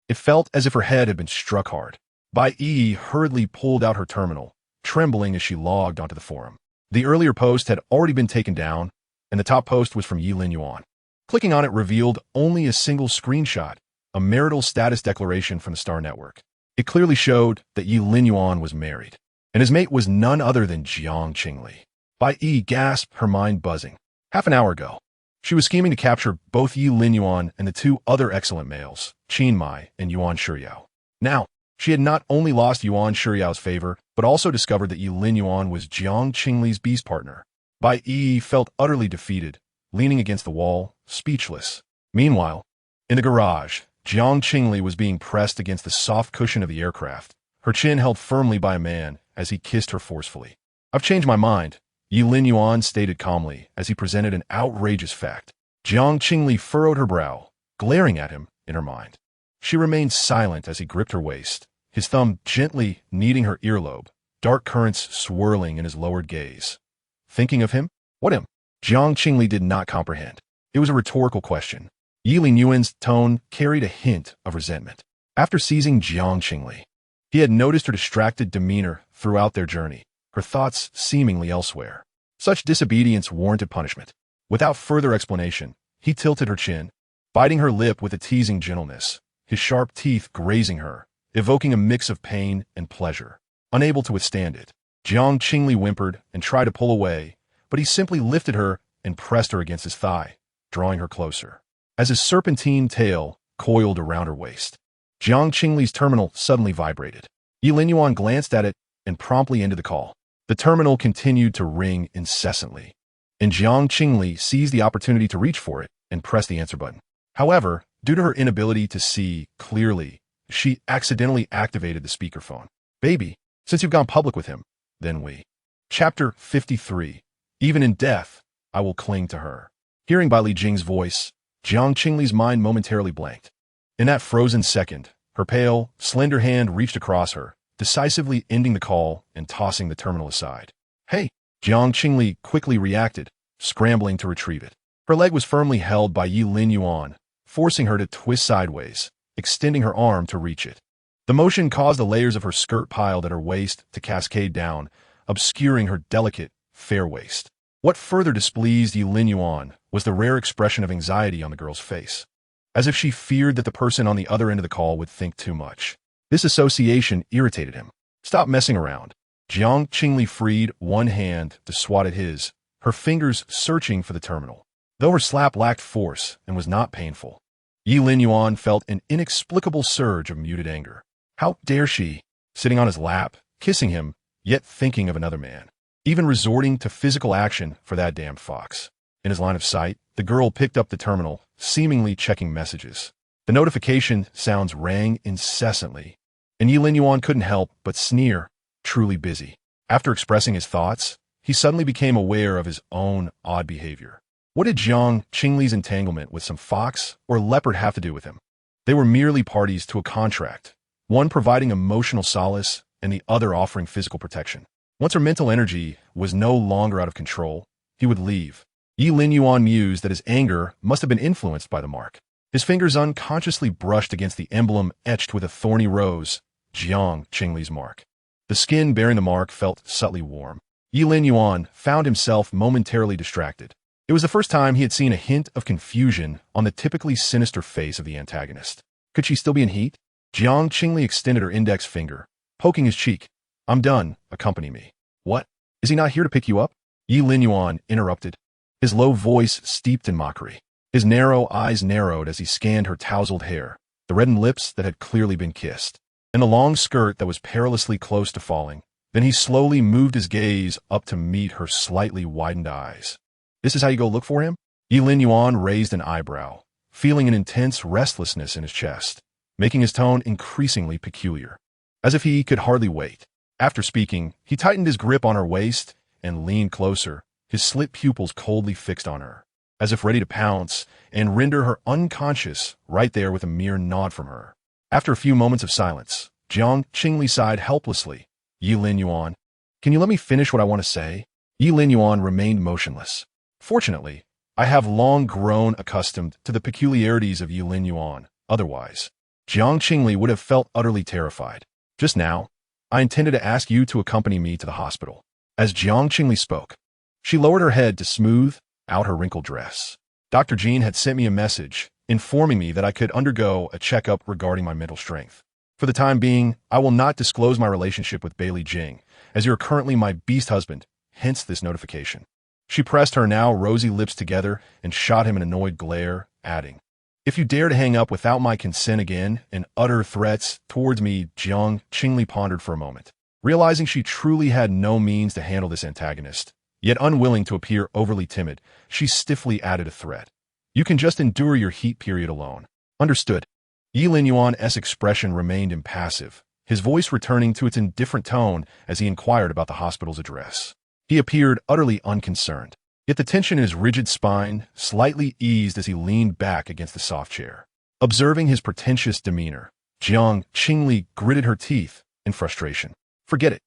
It felt as if her head had been struck hard. Bai Yi hurriedly pulled out her terminal, trembling as she logged onto the forum. The earlier post had already been taken down, and the top post was from Yilin Yuan. Clicking on it revealed only a single screenshot, a marital status declaration from the Star Network. It clearly showed that Yilin Yuan was married, and his mate was none other than Jiang Qingli. Bai Yi gasped, her mind buzzing. Half an hour ago, she was scheming to capture both Yilin Yuan and the 2 other excellent males, Qin Mai and Yuan Shuriao. Now, she had not only lost Yuan Shuriao's favor, but also discovered that Yilin Yuan was Jiang Qingli's beast partner. Bai Yi felt utterly defeated, leaning against the wall, speechless. Meanwhile, in the garage, Jiang Qingli was being pressed against the soft cushion of the aircraft, her chin held firmly by a man as he kissed her forcefully. "I've changed my mind," Yilin Yuan stated calmly as he presented an outrageous fact. Jiang Qingli furrowed her brow, glaring at him in her mind. She remained silent as he gripped her waist, his thumb gently kneading her earlobe, dark currents swirling in his lowered gaze. "Thinking of him? What him?" Jiang Qingli did not comprehend. It was a rhetorical question. Yilin Yuan's tone carried a hint of resentment. After seizing Jiang Qingli, he had noticed her distracted demeanor throughout their journey, her thoughts seemingly elsewhere. Such disobedience warranted punishment. Without further explanation, he tilted her chin, biting her lip with a teasing gentleness, his sharp teeth grazing her, evoking a mix of pain and pleasure. Unable to withstand it, Jiang Qingli whimpered and tried to pull away, but he simply lifted her and pressed her against his thigh, drawing her closer. As his serpentine tail coiled around her waist, Jiang Qingli's terminal suddenly vibrated. Yilin Yuan glanced at it and promptly ended the call. The terminal continued to ring incessantly, and Jiang Qingli seized the opportunity to reach for it and press the answer button. However, due to her inability to see clearly, she accidentally activated the speakerphone. "Baby, since you've gone public with him, then we." Chapter 53. Even in death, I will cling to her. Hearing Bai Li Jing's voice, Jiang Qingli's mind momentarily blanked. In that frozen second, her pale, slender hand reached across her, decisively ending the call and tossing the terminal aside. "Hey!" Jiang Qingli quickly reacted, scrambling to retrieve it. Her leg was firmly held by Yilin Yuan, forcing her to twist sideways, extending her arm to reach it. The motion caused the layers of her skirt piled at her waist to cascade down, obscuring her delicate, fair waist. What further displeased Yi Lin Yuan was the rare expression of anxiety on the girl's face, as if she feared that the person on the other end of the call would think too much. This association irritated him. Stop messing around. Jiang Qingli freed one hand to swat at his, her fingers searching for the terminal. Though her slap lacked force and was not painful, Yi Lin Yuan felt an inexplicable surge of muted anger. How dare she? Sitting on his lap, kissing him, yet thinking of another man. Even resorting to physical action for that damn fox. In his line of sight, the girl picked up the terminal, seemingly checking messages. The notification sounds rang incessantly, and Yi Lin Yuan couldn't help but sneer, truly busy. After expressing his thoughts, he suddenly became aware of his own odd behavior. What did Jiang Qingli's entanglement with some fox or leopard have to do with him? They were merely parties to a contract, one providing emotional solace and the other offering physical protection. Once her mental energy was no longer out of control, he would leave. Yi Lin Yuan mused that his anger must have been influenced by the mark. His fingers unconsciously brushed against the emblem etched with a thorny rose, Jiang Qingli's mark. The skin bearing the mark felt subtly warm. Yi Lin Yuan found himself momentarily distracted. It was the first time he had seen a hint of confusion on the typically sinister face of the antagonist. Could she still be in heat? Jiang Qingli extended her index finger, poking his cheek. I'm done, accompany me. What? Is he not here to pick you up? Yi Lin Yuan interrupted, his low voice steeped in mockery. His narrow eyes narrowed as he scanned her tousled hair, the reddened lips that had clearly been kissed, and the long skirt that was perilously close to falling. Then he slowly moved his gaze up to meet her slightly widened eyes. This is how you go look for him? Yi Lin Yuan raised an eyebrow, feeling an intense restlessness in his chest, making his tone increasingly peculiar, as if he could hardly wait. After speaking, he tightened his grip on her waist and leaned closer, his slit pupils coldly fixed on her, as if ready to pounce and render her unconscious right there with a mere nod from her. After a few moments of silence, Jiang Qingli sighed helplessly. Yi Lin Yuan, can you let me finish what I want to say? Yi Lin Yuan remained motionless. Fortunately, I have long grown accustomed to the peculiarities of Yi Lin Yuan. Otherwise, Jiang Qingli would have felt utterly terrified. Just now, I intended to ask you to accompany me to the hospital. As Jiang Qingli spoke, she lowered her head to smooth out her wrinkled dress. Dr. Jean had sent me a message informing me that I could undergo a checkup regarding my mental strength. For the time being, I will not disclose my relationship with Bailey Jing, as you are currently my beast husband, hence this notification. She pressed her now rosy lips together and shot him an annoyed glare, adding, If you dare to hang up without my consent again and utter threats towards me. Jiang Qingli pondered for a moment, realizing she truly had no means to handle this antagonist. Yet unwilling to appear overly timid, she stiffly added a threat. You can just endure your heat period alone. Understood. Yi Lin Yuan's expression remained impassive, his voice returning to its indifferent tone as he inquired about the hospital's address. He appeared utterly unconcerned, yet the tension in his rigid spine slightly eased as he leaned back against the soft chair. Observing his pretentious demeanor, Jiang Qingli gritted her teeth in frustration. Forget it.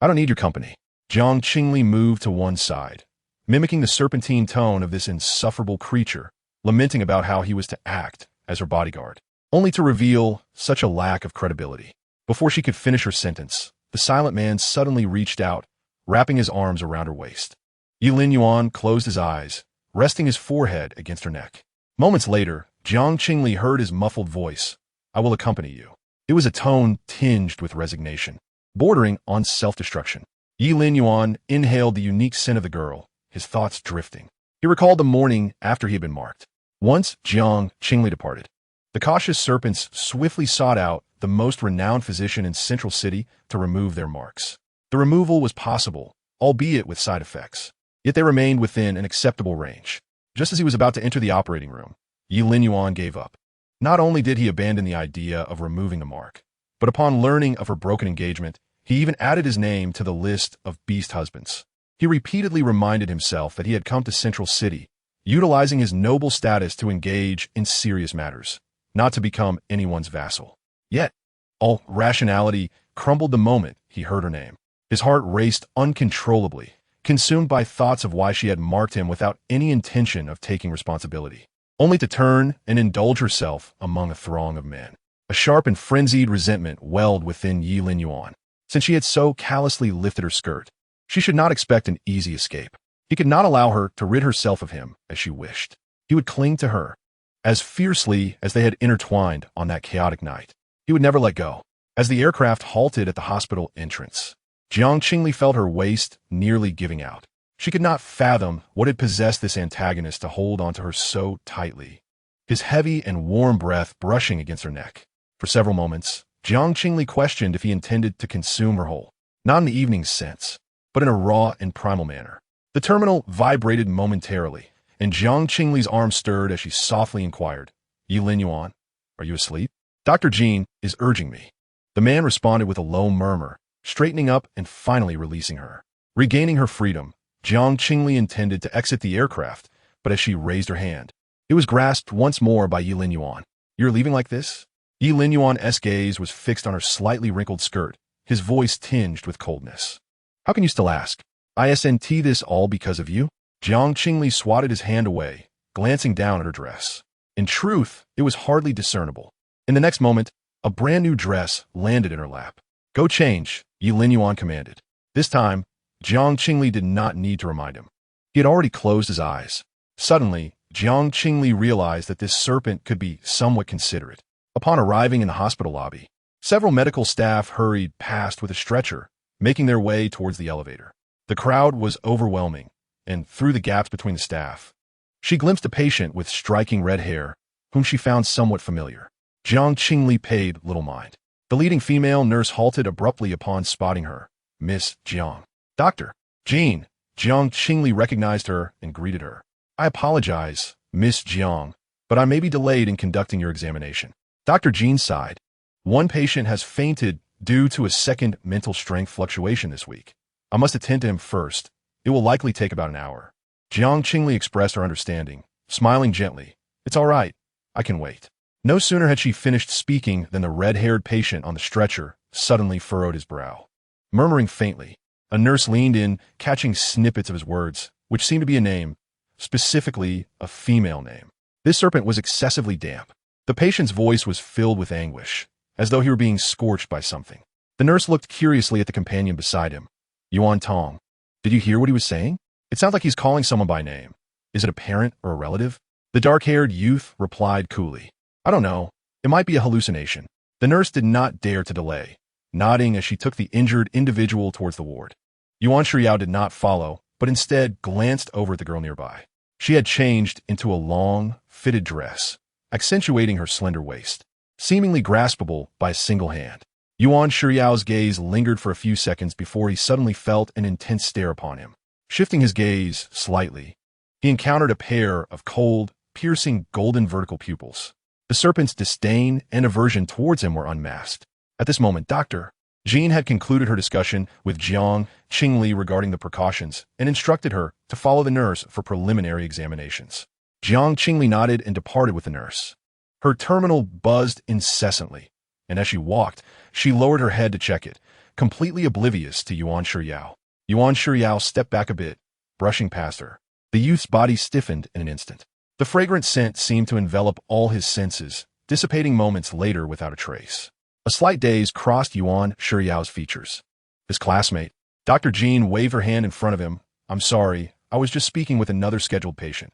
I don't need your company. Jiang Qingli moved to one side, mimicking the serpentine tone of this insufferable creature, lamenting about how he was to act as her bodyguard, only to reveal such a lack of credibility. Before she could finish her sentence, the silent man suddenly reached out, wrapping his arms around her waist. Yi Lin Yuan closed his eyes, resting his forehead against her neck. Moments later, Jiang Qingli heard his muffled voice. I will accompany you. It was a tone tinged with resignation, bordering on self-destruction. Yi Lin Yuan inhaled the unique scent of the girl, his thoughts drifting. He recalled the morning after he had been marked. Once Jiang Qingli departed, the cautious serpents swiftly sought out the most renowned physician in Central City to remove their marks. The removal was possible, albeit with side effects, yet they remained within an acceptable range. Just as he was about to enter the operating room, Yi Lin Yuan gave up. Not only did he abandon the idea of removing the mark, but upon learning of her broken engagement, he even added his name to the list of beast husbands. He repeatedly reminded himself that he had come to Central City, utilizing his noble status to engage in serious matters, not to become anyone's vassal. Yet, all rationality crumbled the moment he heard her name. His heart raced uncontrollably, consumed by thoughts of why she had marked him without any intention of taking responsibility, only to turn and indulge herself among a throng of men. A sharp and frenzied resentment welled within Yi Linyuan. Since she had so callously lifted her skirt, she should not expect an easy escape. He could not allow her to rid herself of him as she wished. He would cling to her as fiercely as they had intertwined on that chaotic night. He would never let go. As the aircraft halted at the hospital entrance, Jiang Qingli felt her waist nearly giving out. She could not fathom what had possessed this antagonist to hold onto her so tightly, his heavy and warm breath brushing against her neck. For several moments, Jiang Qingli questioned if he intended to consume her whole, not in the evening's sense, but in a raw and primal manner. The terminal vibrated momentarily, and Jiang Qingli's arm stirred as she softly inquired, "Yi Linyuan, are you asleep?" "Dr. Jean is urging me." The man responded with a low murmur, straightening up and finally releasing her. Regaining her freedom, Jiang Qingli intended to exit the aircraft, but as she raised her hand, it was grasped once more by Yi Linyuan. "You're leaving like this?" Yi Linyuan's gaze was fixed on her slightly wrinkled skirt, his voice tinged with coldness. "How can you still ask? Isn't this all because of you?" Jiang Qingli swatted his hand away, glancing down at her dress. In truth, it was hardly discernible. In the next moment, a brand new dress landed in her lap. "Go change," Yi Linyuan commanded. This time, Jiang Qingli did not need to remind him. He had already closed his eyes. Suddenly, Jiang Qingli realized that this serpent could be somewhat considerate. Upon arriving in the hospital lobby, several medical staff hurried past with a stretcher, making their way towards the elevator. The crowd was overwhelming, and through the gaps between the staff, she glimpsed a patient with striking red hair, whom she found somewhat familiar. Jiang Qingli paid little mind. The leading female nurse halted abruptly upon spotting her. "Miss Jiang." "Dr. Jean." Jiang Qingli recognized her and greeted her. "I apologize, Miss Jiang, but I may be delayed in conducting your examination." Dr. Jean sighed. "One patient has fainted due to a second mental strength fluctuation this week. I must attend to him first. It will likely take about an hour." Jiang Qingli expressed her understanding, smiling gently. "It's all right. I can wait." No sooner had she finished speaking than the red-haired patient on the stretcher suddenly furrowed his brow. Murmuring faintly, a nurse leaned in, catching snippets of his words, which seemed to be a name, specifically a female name. This serpent was excessively damp. The patient's voice was filled with anguish, as though he were being scorched by something. The nurse looked curiously at the companion beside him. "Yuan Tong, did you hear what he was saying? It sounds like he's calling someone by name. Is it a parent or a relative?" The dark-haired youth replied coolly, "I don't know. It might be a hallucination." The nurse did not dare to delay, nodding as she took the injured individual towards the ward. Yuan Shiyao did not follow, but instead glanced over at the girl nearby. She had changed into a long, fitted dress, accentuating her slender waist, seemingly graspable by a single hand. Yuan Shiyao's gaze lingered for a few seconds before he suddenly felt an intense stare upon him. Shifting his gaze slightly, he encountered a pair of cold, piercing golden vertical pupils. The serpent's disdain and aversion towards him were unmasked. At this moment, Dr. Jean had concluded her discussion with Jiang Qingli regarding the precautions and instructed her to follow the nurse for preliminary examinations. Jiang Qingli nodded and departed with the nurse. Her terminal buzzed incessantly, and as she walked, she lowered her head to check it, completely oblivious to Yuan Shiyao. Yuan Shiyao stepped back a bit, brushing past her. The youth's body stiffened in an instant. The fragrant scent seemed to envelop all his senses, dissipating moments later without a trace. A slight daze crossed Yuan Shiyao's features. His classmate, Dr. Jean, waved her hand in front of him. "I'm sorry, I was just speaking with another scheduled patient.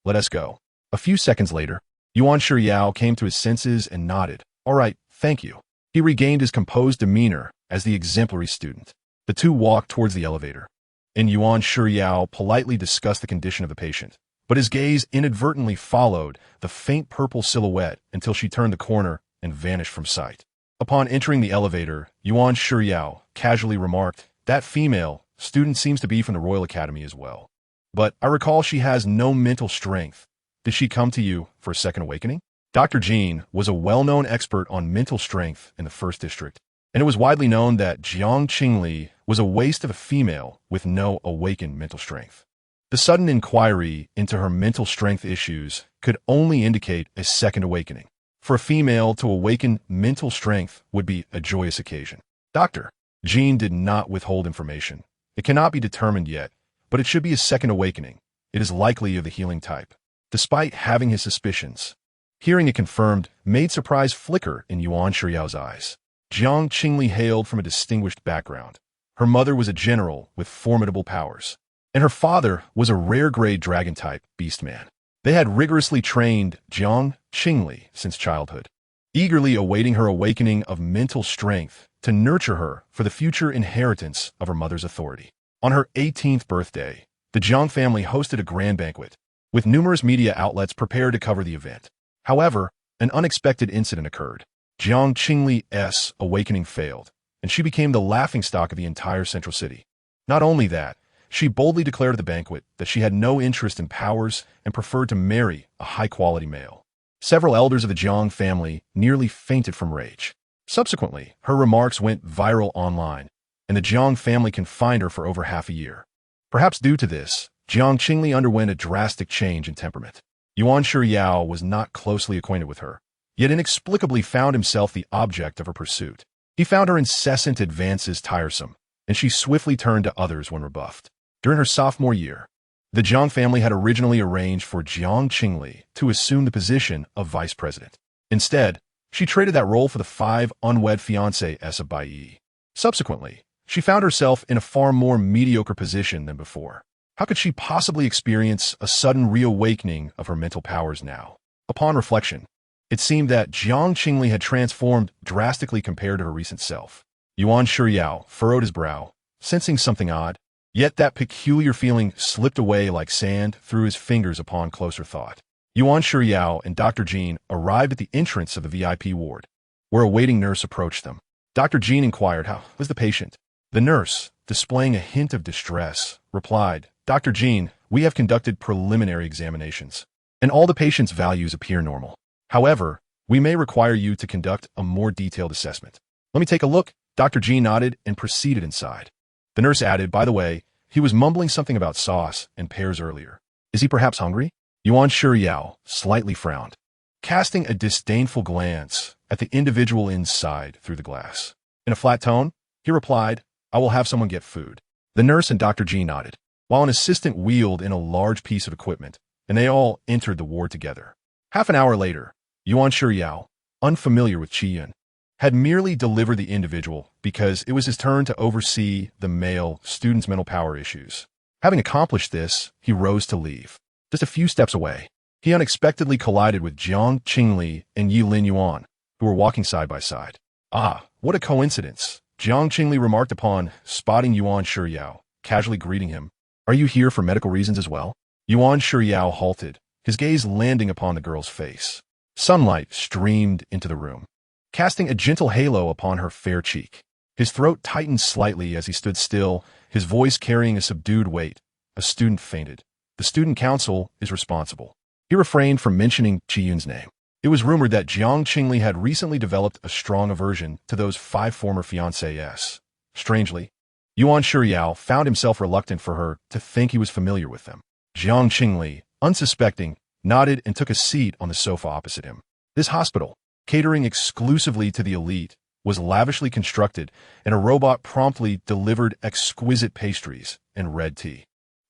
Let us go." A few seconds later, Yuan Shiyao came to his senses and nodded. "All right, thank you." He regained his composed demeanor as the exemplary student. The two walked towards the elevator, and Yuan Shiyao politely discussed the condition of the patient, but his gaze inadvertently followed the faint purple silhouette until she turned the corner and vanished from sight. Upon entering the elevator, Yuan Shiyao casually remarked, "That female student seems to be from the Royal Academy as well. But I recall she has no mental strength. Did she come to you for a second awakening?" Dr. Jean was a well-known expert on mental strength in the First District, and it was widely known that Jiang Qingli was a waste of a female with no awakened mental strength. The sudden inquiry into her mental strength issues could only indicate a second awakening. For a female to awaken mental strength would be a joyous occasion. Dr. Jean did not withhold information. It cannot be determined yet, but it should be a second awakening. It is likely of the healing type. Despite having his suspicions, Hearing it confirmed made surprise flicker in Yuan Shiyao's eyes. Jiang Qingli hailed from a distinguished background. Her mother was a general with formidable powers, and her father was a rare-grade dragon-type beastman. They had rigorously trained Jiang Qingli since childhood, eagerly awaiting her awakening of mental strength to nurture her for the future inheritance of her mother's authority. On her 18th birthday, the Jiang family hosted a grand banquet, with numerous media outlets prepared to cover the event. However, an unexpected incident occurred. Jiang Qingli's awakening failed, and she became the laughingstock of the entire central city. Not only that, she boldly declared at the banquet that she had no interest in powers and preferred to marry a high-quality male. Several elders of the Jiang family nearly fainted from rage. Subsequently, her remarks went viral online, and the Jiang family confined her for over half a year. Perhaps due to this, Jiang Qingli underwent a drastic change in temperament. Yuan Shiao was not closely acquainted with her, yet inexplicably found himself the object of her pursuit. He found her incessant advances tiresome, and she swiftly turned to others when rebuffed. During her sophomore year, the Jiang family had originally arranged for Jiang Qingli to assume the position of vice president. Instead, she traded that role for the 5 unwed fiancés of Bai Yi. Subsequently, she found herself in a far more mediocre position than before. How could she possibly experience a sudden reawakening of her mental powers now? Upon reflection, it seemed that Jiang Qingli had transformed drastically compared to her recent self. Yuan Shiao furrowed his brow, sensing something odd, yet that peculiar feeling slipped away like sand through his fingers upon closer thought. Yuan Shiao and Dr. Jean arrived at the entrance of the VIP ward, where a waiting nurse approached them. Dr. Jean inquired, "How was the patient?" The nurse, displaying a hint of distress, replied, "Dr. Jean, we have conducted preliminary examinations, and all the patient's values appear normal. However, we may require you to conduct a more detailed assessment." "Let me take a look." Dr. Jean nodded and proceeded inside. The nurse added, "By the way, he was mumbling something about sauce and pears earlier. Is he perhaps hungry?" Yuan Shiao slightly frowned, casting a disdainful glance at the individual inside through the glass. In a flat tone, he replied, "I will have someone get food." The nurse and Dr. Jean nodded, while an assistant wheeled in a large piece of equipment, and they all entered the ward together. Half an hour later, Yuan Shiao, unfamiliar with Qiyun, had merely delivered the individual because it was his turn to oversee the male student's mental power issues. Having accomplished this, he rose to leave. Just a few steps away, he unexpectedly collided with Jiang Qingli and Lin Yuan, who were walking side by side. "Ah, what a coincidence," Jiang Qingli remarked upon spotting Yuan Shiao, casually greeting him. "Are you here for medical reasons as well?" Yuan Shiao halted, his gaze landing upon the girl's face. Sunlight streamed into the room, casting a gentle halo upon her fair cheek. His throat tightened slightly as he stood still, his voice carrying a subdued weight. "A student fainted. The student council is responsible." He refrained from mentioning Qiyun's name. It was rumored that Jiang Qingli had recently developed a strong aversion to those 5 former fiancés. Strangely, Yuan Shiao found himself reluctant for her to think he was familiar with them. Jiang Qingli, unsuspecting, nodded and took a seat on the sofa opposite him. This hospital, catering exclusively to the elite, was lavishly constructed, and a robot promptly delivered exquisite pastries and red tea.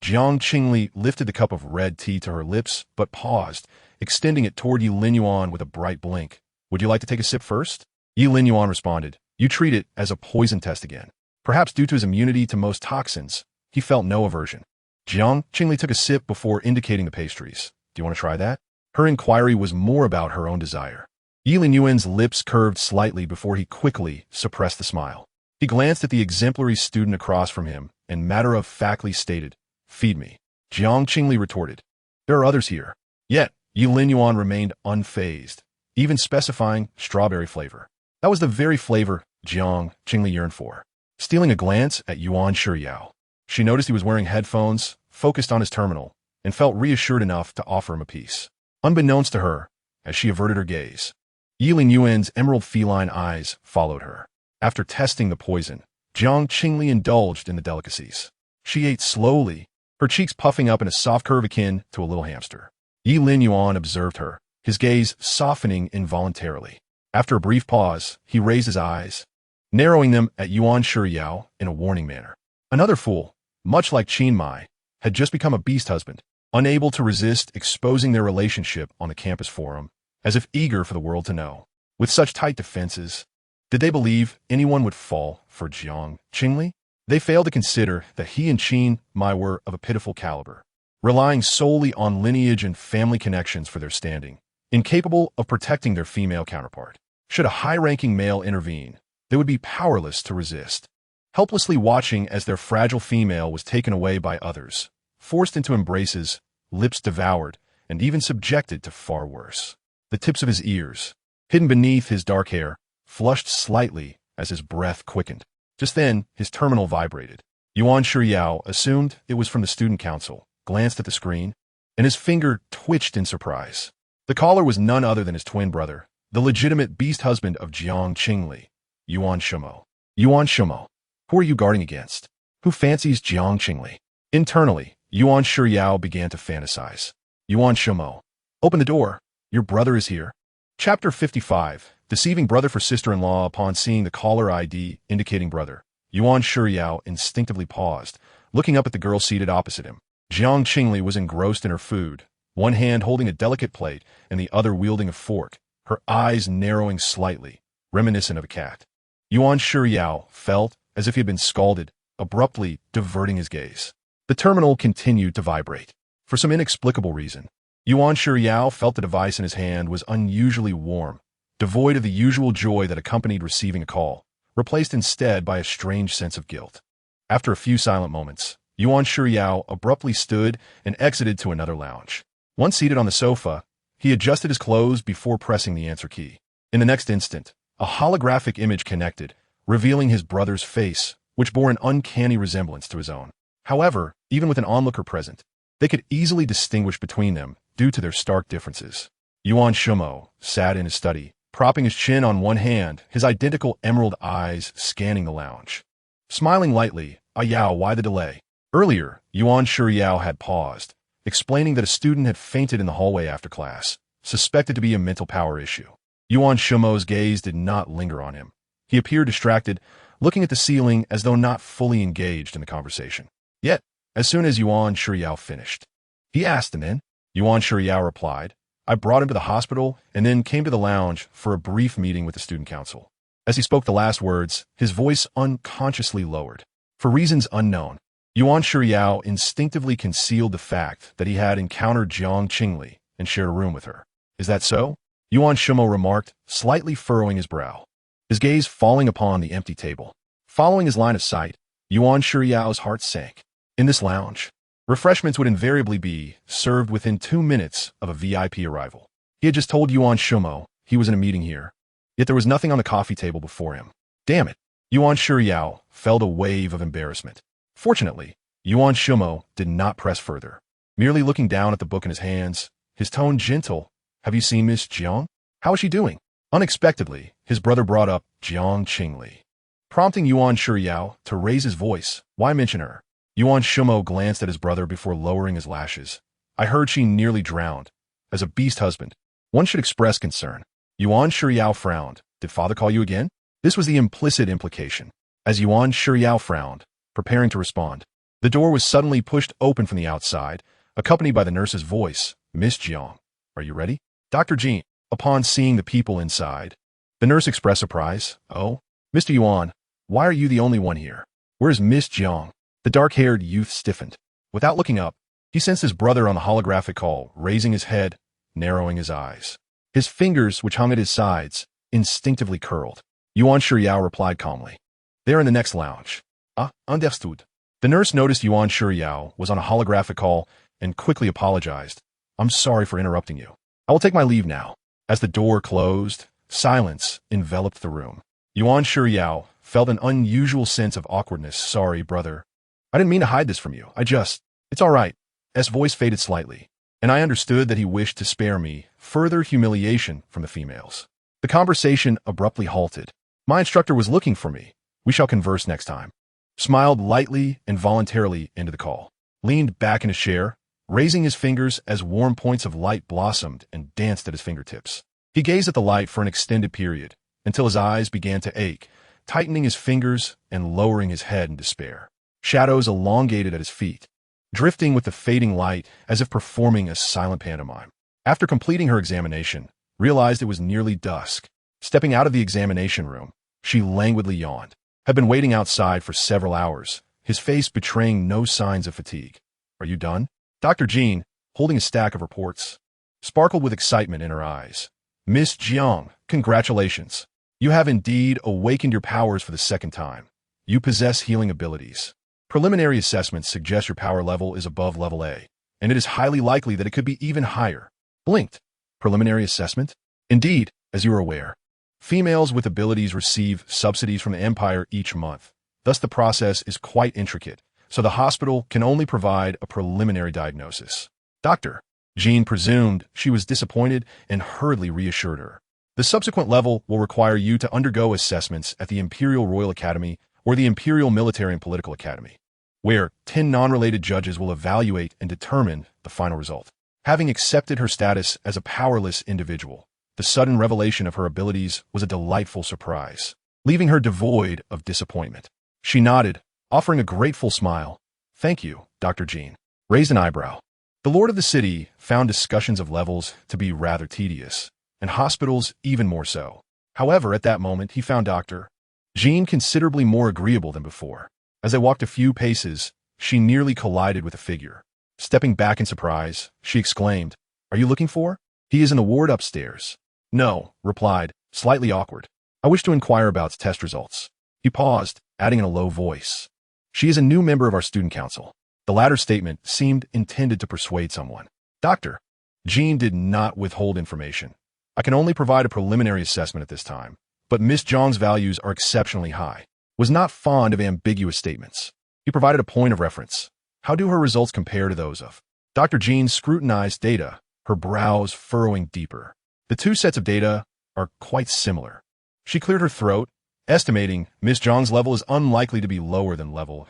Jiang Qingli lifted the cup of red tea to her lips, but paused, extending it toward Lin Yuan with a bright blink. "Would you like to take a sip first?" Lin Yuan responded, "You treat it as a poison test again." Perhaps due to his immunity to most toxins, he felt no aversion. Jiang Qingli took a sip before indicating the pastries. "Do you want to try that?" Her inquiry was more about her own desire. Lin Yuan's lips curved slightly before he quickly suppressed the smile. He glanced at the exemplary student across from him and matter-of-factly stated, "Feed me." Jiang Qingli retorted, "There are others here." Yet, Lin Yuan remained unfazed, even specifying strawberry flavor. That was the very flavor Jiang Qingli yearned for. Stealing a glance at Yuan Shiao, she noticed he was wearing headphones, focused on his terminal, and felt reassured enough to offer him a piece. Unbeknownst to her, as she averted her gaze, Lin Yuan's emerald feline eyes followed her. After testing the poison, Jiang Qingli indulged in the delicacies. She ate slowly, her cheeks puffing up in a soft curve akin to a little hamster. Lin Yuan observed her, his gaze softening involuntarily. After a brief pause, he raised his eyes, narrowing them at Yuan Shiao in a warning manner. Another fool, much like Qin Mai, had just become a beast husband, unable to resist exposing their relationship on the campus forum, as if eager for the world to know. With such tight defenses, did they believe anyone would fall for Jiang Qingli? They failed to consider that he and Qin Mai were of a pitiful caliber, relying solely on lineage and family connections for their standing, incapable of protecting their female counterpart. Should a high-ranking male intervene, they would be powerless to resist, helplessly watching as their fragile female was taken away by others, forced into embraces, lips devoured, and even subjected to far worse. The tips of his ears, hidden beneath his dark hair, flushed slightly as his breath quickened. Just then, his terminal vibrated. Yuan Shiyao assumed it was from the student council, glanced at the screen, and his finger twitched in surprise. The caller was none other than his twin brother, the legitimate beast husband of Jiang Qingli, Yuan Shimo. Yuan Shimo, who are you guarding against? Who fancies Jiang Qingli? Internally, Yuan Shiyao began to fantasize. Yuan Shimo, open the door. Your brother is here. Chapter 55. Deceiving brother for sister-in-law. Upon seeing the caller ID indicating brother, Yuan Shiyao instinctively paused, looking up at the girl seated opposite him. Jiang Qingli was engrossed in her food, one hand holding a delicate plate and the other wielding a fork, her eyes narrowing slightly, reminiscent of a cat. Yuan Shiyao felt as if he had been scalded, abruptly diverting his gaze. The terminal continued to vibrate. For some inexplicable reason, Yuan Shiyao felt the device in his hand was unusually warm, devoid of the usual joy that accompanied receiving a call, replaced instead by a strange sense of guilt. After a few silent moments, Yuan Shiyao abruptly stood and exited to another lounge. Once seated on the sofa, he adjusted his clothes before pressing the answer key. In the next instant, a holographic image connected, revealing his brother's face, which bore an uncanny resemblance to his own. However, even with an onlooker present, they could easily distinguish between them due to their stark differences. Yuan Shimo sat in his study, propping his chin on one hand, his identical emerald eyes scanning the lounge. Smiling lightly, Yao, why the delay? Earlier, Yuan Shiyao had paused, explaining that a student had fainted in the hallway after class, suspected to be a mental power issue. Yuan Shimo's gaze did not linger on him. He appeared distracted, looking at the ceiling as though not fully engaged in the conversation. Yet, as soon as Yuan Shiyao finished, he asked, and then Yuan Shiyao replied, I brought him to the hospital and then came to the lounge for a brief meeting with the student council. As he spoke the last words, his voice unconsciously lowered. For reasons unknown, Yuan Shiyao instinctively concealed the fact that he had encountered Jiang Qingli and shared a room with her. Is that so? Yuan Shimo remarked, slightly furrowing his brow, his gaze falling upon the empty table. Following his line of sight, Yuan Shiyao's heart sank. In this lounge, refreshments would invariably be served within 2 minutes of a VIP arrival. He had just told Yuan Shimo he was in a meeting here, yet there was nothing on the coffee table before him. Damn it! Yuan Shiyao felt a wave of embarrassment. Fortunately, Yuan Shimo did not press further. Merely looking down at the book in his hands, his tone gentle, have you seen Miss Jiang? How is she doing? Unexpectedly, his brother brought up Jiang Qingli, prompting Yuan Shiyao to raise his voice. Why mention her? Yuan Shimo glanced at his brother before lowering his lashes. I heard she nearly drowned. As a beast husband, one should express concern. Yuan Shiyao frowned. Did father call you again? This was the implicit implication. As Yuan Shiyao frowned, preparing to respond, the door was suddenly pushed open from the outside, accompanied by the nurse's voice. Miss Jiang, are you ready? Dr. Jean, upon seeing the people inside, the nurse expressed surprise. Oh, Mr. Yuan, why are you the only one here? Where is Miss Jiang? The dark-haired youth stiffened. Without looking up, he sensed his brother on the holographic call, raising his head, narrowing his eyes. His fingers, which hung at his sides, instinctively curled. Yuan Shiyao replied calmly. They are in the next lounge. Ah, understood. The nurse noticed Yuan Shiyao was on a holographic call and quickly apologized. I'm sorry for interrupting you. I will take my leave now. As the door closed, silence enveloped the room. Yuan Shiyao felt an unusual sense of awkwardness. Sorry, brother. I didn't mean to hide this from you. It's all right. S voice faded slightly, and I understood that he wished to spare me further humiliation from the females. The conversation abruptly halted. My instructor was looking for me. We shall converse next time. Smiled lightly and voluntarily into the call. Leaned back in his chair, raising his fingers as warm points of light blossomed and danced at his fingertips. He gazed at the light for an extended period, until his eyes began to ache, tightening his fingers and lowering his head in despair. Shadows elongated at his feet, drifting with the fading light as if performing a silent pantomime. After completing her examination, realized it was nearly dusk. Stepping out of the examination room, she languidly yawned. Had been waiting outside for several hours, his face betraying no signs of fatigue. Are you done? Dr. Jean, holding a stack of reports, sparkled with excitement in her eyes. Miss Jiang, congratulations. You have indeed awakened your powers for the second time. You possess healing abilities. Preliminary assessments suggest your power level is above level A, and it is highly likely that it could be even higher. Blinked. Preliminary assessment? Indeed, as you are aware, females with abilities receive subsidies from the Empire each month. Thus the process is quite intricate, so the hospital can only provide a preliminary diagnosis. Doctor, Jean presumed she was disappointed and hurriedly reassured her. The subsequent level will require you to undergo assessments at the Imperial Royal Academy or the Imperial Military and Political Academy, where 10 non-related judges will evaluate and determine the final result. Having accepted her status as a powerless individual, the sudden revelation of her abilities was a delightful surprise, leaving her devoid of disappointment. She nodded, offering a grateful smile. Thank you, Dr. Jean. Raised an eyebrow. The lord of the city found discussions of levels to be rather tedious, and hospitals even more so. However, at that moment, he found Dr. Jean considerably more agreeable than before. As they walked a few paces, she nearly collided with a figure. Stepping back in surprise, she exclaimed, Are you looking for? He is in the ward upstairs. No, replied, slightly awkward. I wish to inquire about test results. He paused, adding in a low voice. She is a new member of our student council. The latter statement seemed intended to persuade someone. Doctor, Jean did not withhold information. I can only provide a preliminary assessment at this time, but Miss Zhang's values are exceptionally high. Was not fond of ambiguous statements. He provided a point of reference. How do her results compare to those of? Dr. Jean scrutinized data, her brows furrowing deeper. The two sets of data are quite similar. She cleared her throat, estimating Miss Zhang's level is unlikely to be lower than level.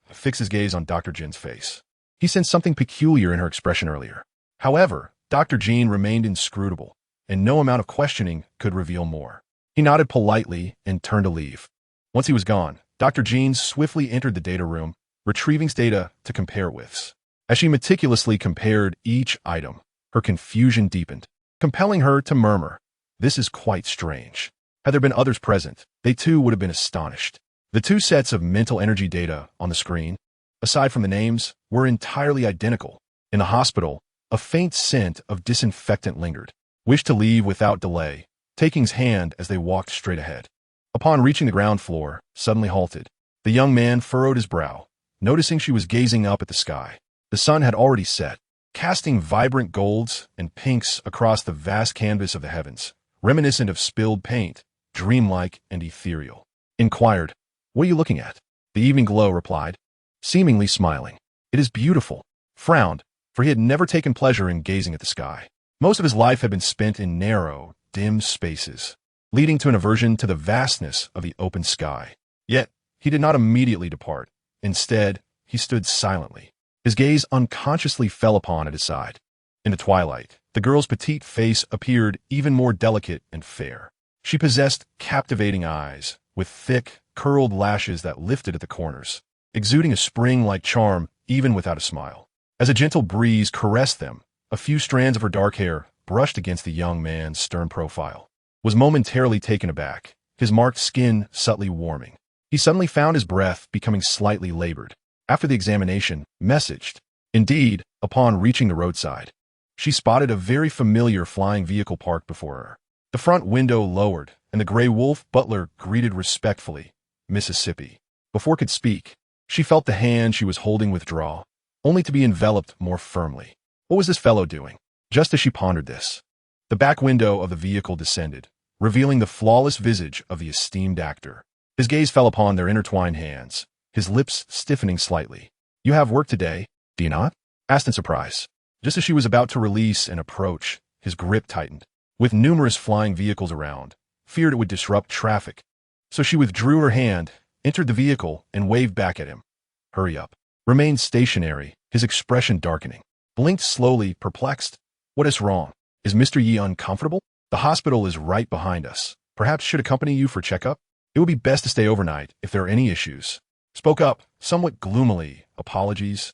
Fixed his gaze on Dr. Jin's face. He sensed something peculiar in her expression earlier. However, Dr. Jean remained inscrutable, and no amount of questioning could reveal more. He nodded politely and turned to leave. Once he was gone, Dr. Jean swiftly entered the data room, retrieving data to compare with. As she meticulously compared each item, her confusion deepened, compelling her to murmur, This is quite strange. Had there been others present, they too would have been astonished. The two sets of mental energy data on the screen, aside from the names, were entirely identical. In the hospital, a faint scent of disinfectant lingered. Wished to leave without delay, taking his hand as they walked straight ahead. Upon reaching the ground floor, suddenly halted. The young man furrowed his brow, noticing she was gazing up at the sky. The sun had already set, casting vibrant golds and pinks across the vast canvas of the heavens, reminiscent of spilled paint, dreamlike and ethereal. Inquired, What are you looking at? The evening glow replied, seemingly smiling. It is beautiful. Frowned, for he had never taken pleasure in gazing at the sky. Most of his life had been spent in narrow, dim spaces, leading to an aversion to the vastness of the open sky. Yet, he did not immediately depart. Instead, he stood silently. His gaze unconsciously fell upon at his side. In the twilight, the girl's petite face appeared even more delicate and fair. She possessed captivating eyes, with thick, curled lashes that lifted at the corners, exuding a spring-like charm even without a smile. As a gentle breeze caressed them, a few strands of her dark hair brushed against the young man's stern profile. Was momentarily taken aback, his marked skin subtly warming. He suddenly found his breath becoming slightly labored. After the examination, messaged. Indeed, upon reaching the roadside, she spotted a very familiar flying vehicle parked before her. The front window lowered, and the gray wolf butler greeted respectfully, Mississippi. Before could speak, she felt the hand she was holding withdraw, only to be enveloped more firmly. What was this fellow doing? Just as she pondered this, the back window of the vehicle descended, revealing the flawless visage of the esteemed actor. His gaze fell upon their intertwined hands, his lips stiffening slightly. You have work today, do you not? Asked in surprise. Just as she was about to release and approach, his grip tightened. With numerous flying vehicles around, feared it would disrupt traffic. So she withdrew her hand, entered the vehicle, and waved back at him. Hurry up. Remained stationary, his expression darkening. Blinked slowly, perplexed. What is wrong? Is Mr. Yi uncomfortable? The hospital is right behind us. Perhaps should accompany you for checkup? It would be best to stay overnight if there are any issues. Spoke up, somewhat gloomily. Apologies.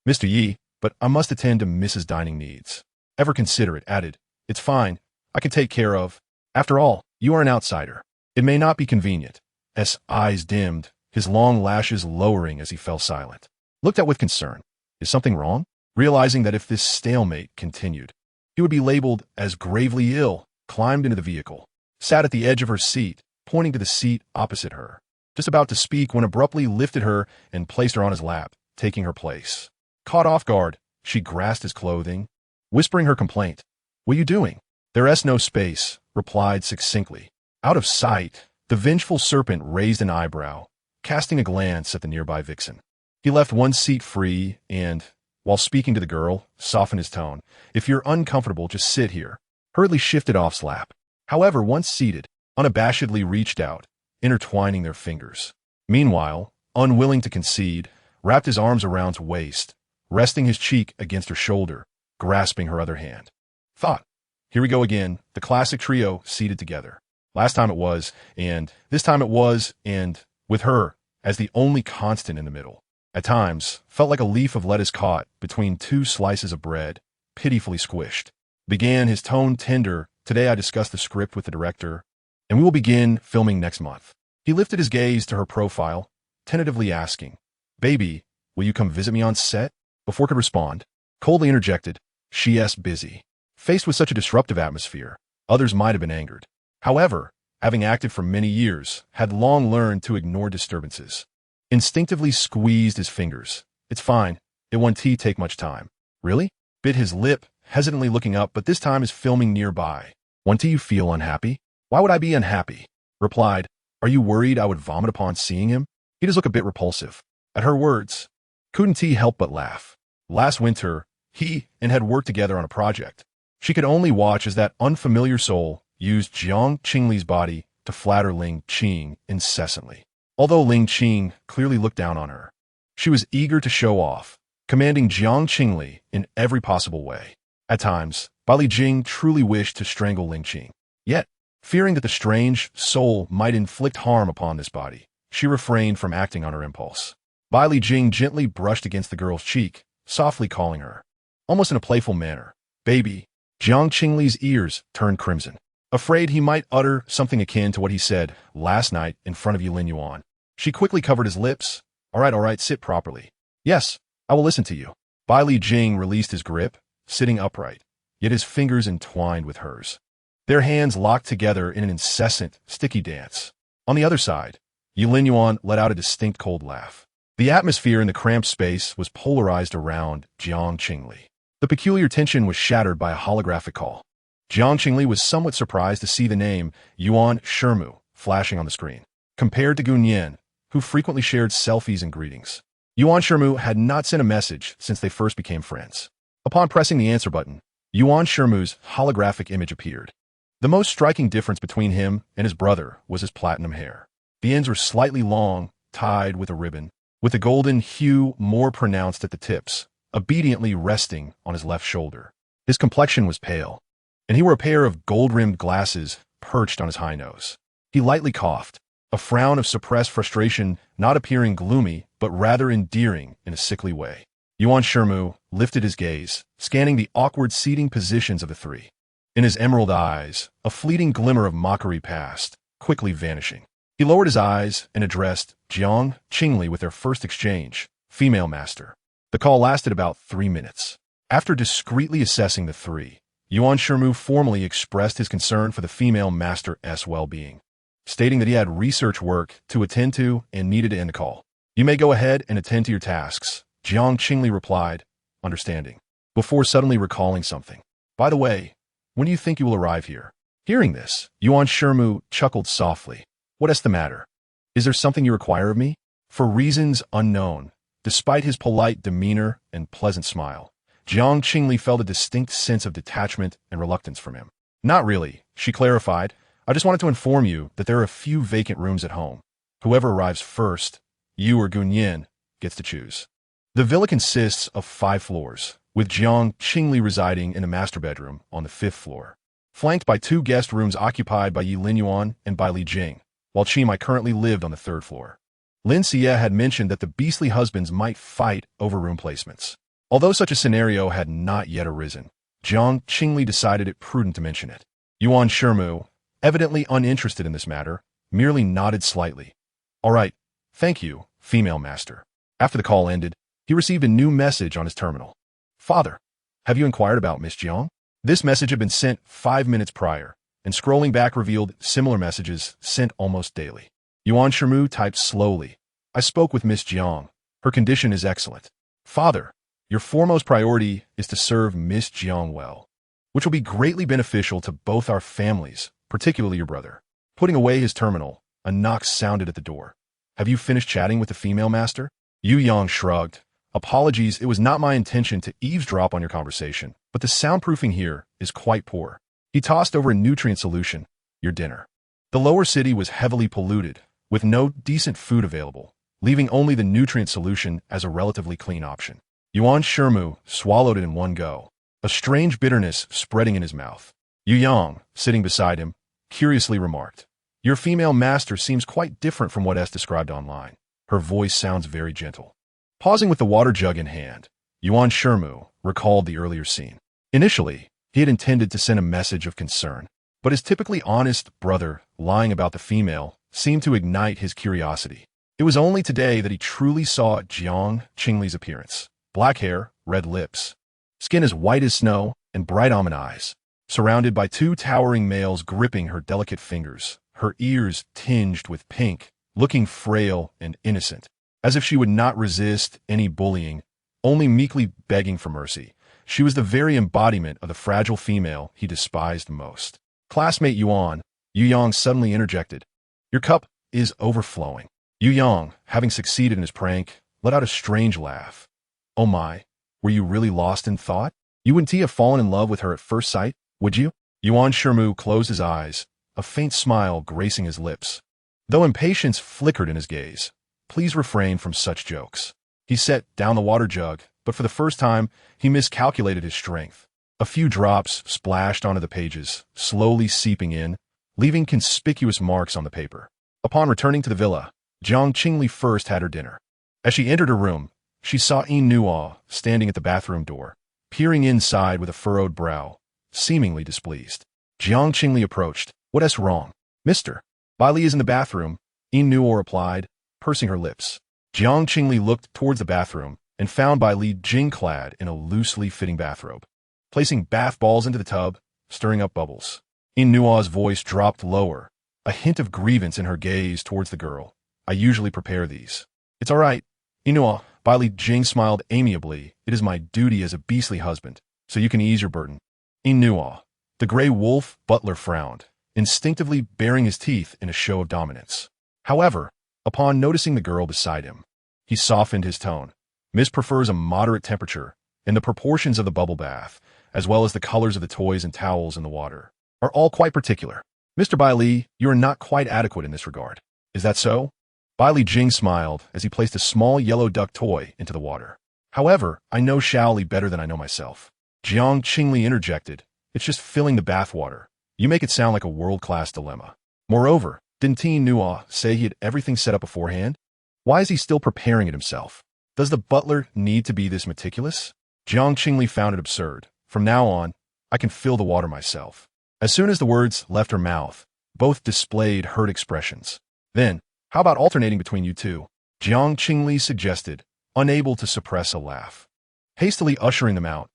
Mr. Yi, but I must attend to Mrs. Dining needs. Ever considerate, added. It's fine. I can take care of. After all, you are an outsider. It may not be convenient. S. eyes dimmed, his long lashes lowering as he fell silent. Looked at with concern. Is something wrong? Realizing that if this stalemate continued, he would be labeled as gravely ill, climbed into the vehicle, sat at the edge of her seat, pointing to the seat opposite her. Just about to speak when abruptly lifted her and placed her on his lap, taking her place. Caught off guard, she grasped his clothing, whispering her complaint. What are you doing? There's no space, replied succinctly. Out of sight, the vengeful serpent raised an eyebrow, casting a glance at the nearby vixen. He left one seat free and, while speaking to the girl, softened his tone. If you're uncomfortable, just sit here. Hurriedly shifted off's lap. However, once seated, unabashedly reached out, intertwining their fingers. Meanwhile, unwilling to concede, wrapped his arms around her waist, resting his cheek against her shoulder, grasping her other hand. Thought, here we go again, the classic trio seated together. Last time it was, and this time it was, and with her as the only constant in the middle. At times, felt like a leaf of lettuce caught between two slices of bread, pitifully squished. Began his tone tender, today I discussed the script with the director, and we will begin filming next month. He lifted his gaze to her profile, tentatively asking, Baby, will you come visit me on set? Before could respond, coldly interjected, she's busy. Faced with such a disruptive atmosphere, others might have been angered. However, having acted for many years, had long learned to ignore disturbances. Instinctively squeezed his fingers. It's fine. It won't take much time. Really? Bit his lip, hesitantly looking up, but this time is filming nearby. Won't you feel unhappy? Why would I be unhappy? Replied, Are you worried I would vomit upon seeing him? He does look a bit repulsive. At her words, couldn't he help but laugh. Last winter, he and had worked together on a project. She could only watch as that unfamiliar soul used Jiang Qingli's body to flatter Ling Qing incessantly. Although Ling Qing clearly looked down on her, she was eager to show off, commanding Jiang Qingli in every possible way. At times, Bali Jing truly wished to strangle Ling Qing. Yet, fearing that the strange soul might inflict harm upon this body, she refrained from acting on her impulse. Bali Jing gently brushed against the girl's cheek, softly calling her, almost in a playful manner, Baby. Jiang Qingli's ears turned crimson, afraid he might utter something akin to what he said last night in front of Yulin Yuan. She quickly covered his lips. All right, sit properly. Yes, I will listen to you. Bai Li Jing released his grip, sitting upright, yet his fingers entwined with hers. Their hands locked together in an incessant, sticky dance. On the other side, Yulin Yuan let out a distinct cold laugh. The atmosphere in the cramped space was polarized around Jiang Qingli. The peculiar tension was shattered by a holographic call. Jiang Qingli was somewhat surprised to see the name Yuan Shermu flashing on the screen. Compared to Gunyan, who frequently shared selfies and greetings, Yuan Shermu had not sent a message since they first became friends. Upon pressing the answer button, Yuan Shermu's holographic image appeared. The most striking difference between him and his brother was his platinum hair. The ends were slightly long, tied with a ribbon, with the golden hue more pronounced at the tips, obediently resting on his left shoulder. His complexion was pale, and he wore a pair of gold-rimmed glasses perched on his high nose. He lightly coughed, a frown of suppressed frustration not appearing gloomy, but rather endearing in a sickly way. Yuan Shermu lifted his gaze, scanning the awkward seating positions of the three. In his emerald eyes, a fleeting glimmer of mockery passed, quickly vanishing. He lowered his eyes and addressed Jiang Qingli with their first exchange, female master. The call lasted about 3 minutes. After discreetly assessing the three, Yuan Shermu formally expressed his concern for the female master's well-being, stating that he had research work to attend to and needed to end the call. You may go ahead and attend to your tasks, Jiang Qingli replied, understanding, before suddenly recalling something. By the way, when do you think you will arrive here? Hearing this, Yuan Shermu chuckled softly. What's the matter? Is there something you require of me? For reasons unknown, despite his polite demeanor and pleasant smile, Jiang Qingli felt a distinct sense of detachment and reluctance from him. Not really, she clarified. I just wanted to inform you that there are a few vacant rooms at home. Whoever arrives first, you or Gunyan, gets to choose. The villa consists of 5 floors, with Jiang Qingli residing in the master bedroom on the 5th floor, flanked by 2 guest rooms occupied by Yi Linyuan and Bai Li Jing, while Qimai currently lived on the 3rd floor. Lin Xie had mentioned that the beastly husbands might fight over room placements. Although such a scenario had not yet arisen, Jiang Qingli decided it prudent to mention it. Yuan Shermu, evidently uninterested in this matter, merely nodded slightly. All right, thank you, female master. After the call ended, he received a new message on his terminal. Father, have you inquired about Miss Jiang? This message had been sent 5 minutes prior, and scrolling back revealed similar messages sent almost daily. Yuan Shermu typed slowly. I spoke with Miss Jiang. Her condition is excellent. Father, your foremost priority is to serve Miss Jiang well, which will be greatly beneficial to both our families, particularly your brother. Putting away his terminal, a knock sounded at the door. Have you finished chatting with the female master? Yu Yang shrugged. Apologies, it was not my intention to eavesdrop on your conversation, but the soundproofing here is quite poor. He tossed over a nutrient solution. Your dinner. The lower city was heavily polluted, with no decent food available, leaving only the nutrient solution as a relatively clean option. Yuan Shermu swallowed it in one go, a strange bitterness spreading in his mouth. Yu Yang, sitting beside him, curiously remarked, Your female master seems quite different from what S described online. Her voice sounds very gentle. Pausing with the water jug in hand, Yuan Shermu recalled the earlier scene. Initially, he had intended to send a message of concern, but his typically honest brother lying about the female seemed to ignite his curiosity. It was only today that he truly saw Jiang Qingli's appearance. Black hair, red lips, skin as white as snow, and bright almond eyes, surrounded by 2 towering males gripping her delicate fingers, her ears tinged with pink, looking frail and innocent, as if she would not resist any bullying, only meekly begging for mercy. She was the very embodiment of the fragile female he despised most. Classmate Yuan, Yu Yang suddenly interjected. Your cup is overflowing. Yu Yang, having succeeded in his prank, let out a strange laugh. Oh my, were you really lost in thought? You wouldn't have fallen in love with her at first sight, would you? Yuan Shermu closed his eyes, a faint smile gracing his lips. Though impatience flickered in his gaze, please refrain from such jokes. He set down the water jug, but for the first time, he miscalculated his strength. A few drops splashed onto the pages, slowly seeping in, leaving conspicuous marks on the paper. Upon returning to the villa, Jiang Qingli first had her dinner. As she entered her room, she saw Yin Nuo standing at the bathroom door, peering inside with a furrowed brow, seemingly displeased. Jiang Qingli approached. What's wrong? Mister, Bai Li is in the bathroom, Yin Nuo replied, pursing her lips. Jiang Qingli looked towards the bathroom and found Bai Li clad in a loosely fitting bathrobe. Placing bath balls into the tub, stirring up bubbles. Yin Nuo's voice dropped lower, a hint of grievance in her gaze towards the girl. I usually prepare these. It's all right. Yin Nuo, Bai Li Jing smiled amiably. It is my duty as a beastly husband, so you can ease your burden. Yin Nuo, the gray wolf butler frowned, instinctively baring his teeth in a show of dominance. However, upon noticing the girl beside him, he softened his tone. Miss prefers a moderate temperature, and the proportions of the bubble bath, as well as the colors of the toys and towels in the water, are all quite particular. Mr. Bai Li, you are not quite adequate in this regard. Is that so? Bai Li Jing smiled as he placed a small yellow duck toy into the water. However, I know Shaoli better than I know myself. Jiang Qingli interjected. It's just filling the bath water. You make it sound like a world-class dilemma. Moreover, didn't Yin Nuo say he had everything set up beforehand? Why is he still preparing it himself? Does the butler need to be this meticulous? Jiang Qingli found it absurd. From now on, I can fill the water myself. As soon as the words left her mouth, both displayed hurt expressions. Then, how about alternating between you two? Jiang Qingli suggested, unable to suppress a laugh. Hastily ushering them out.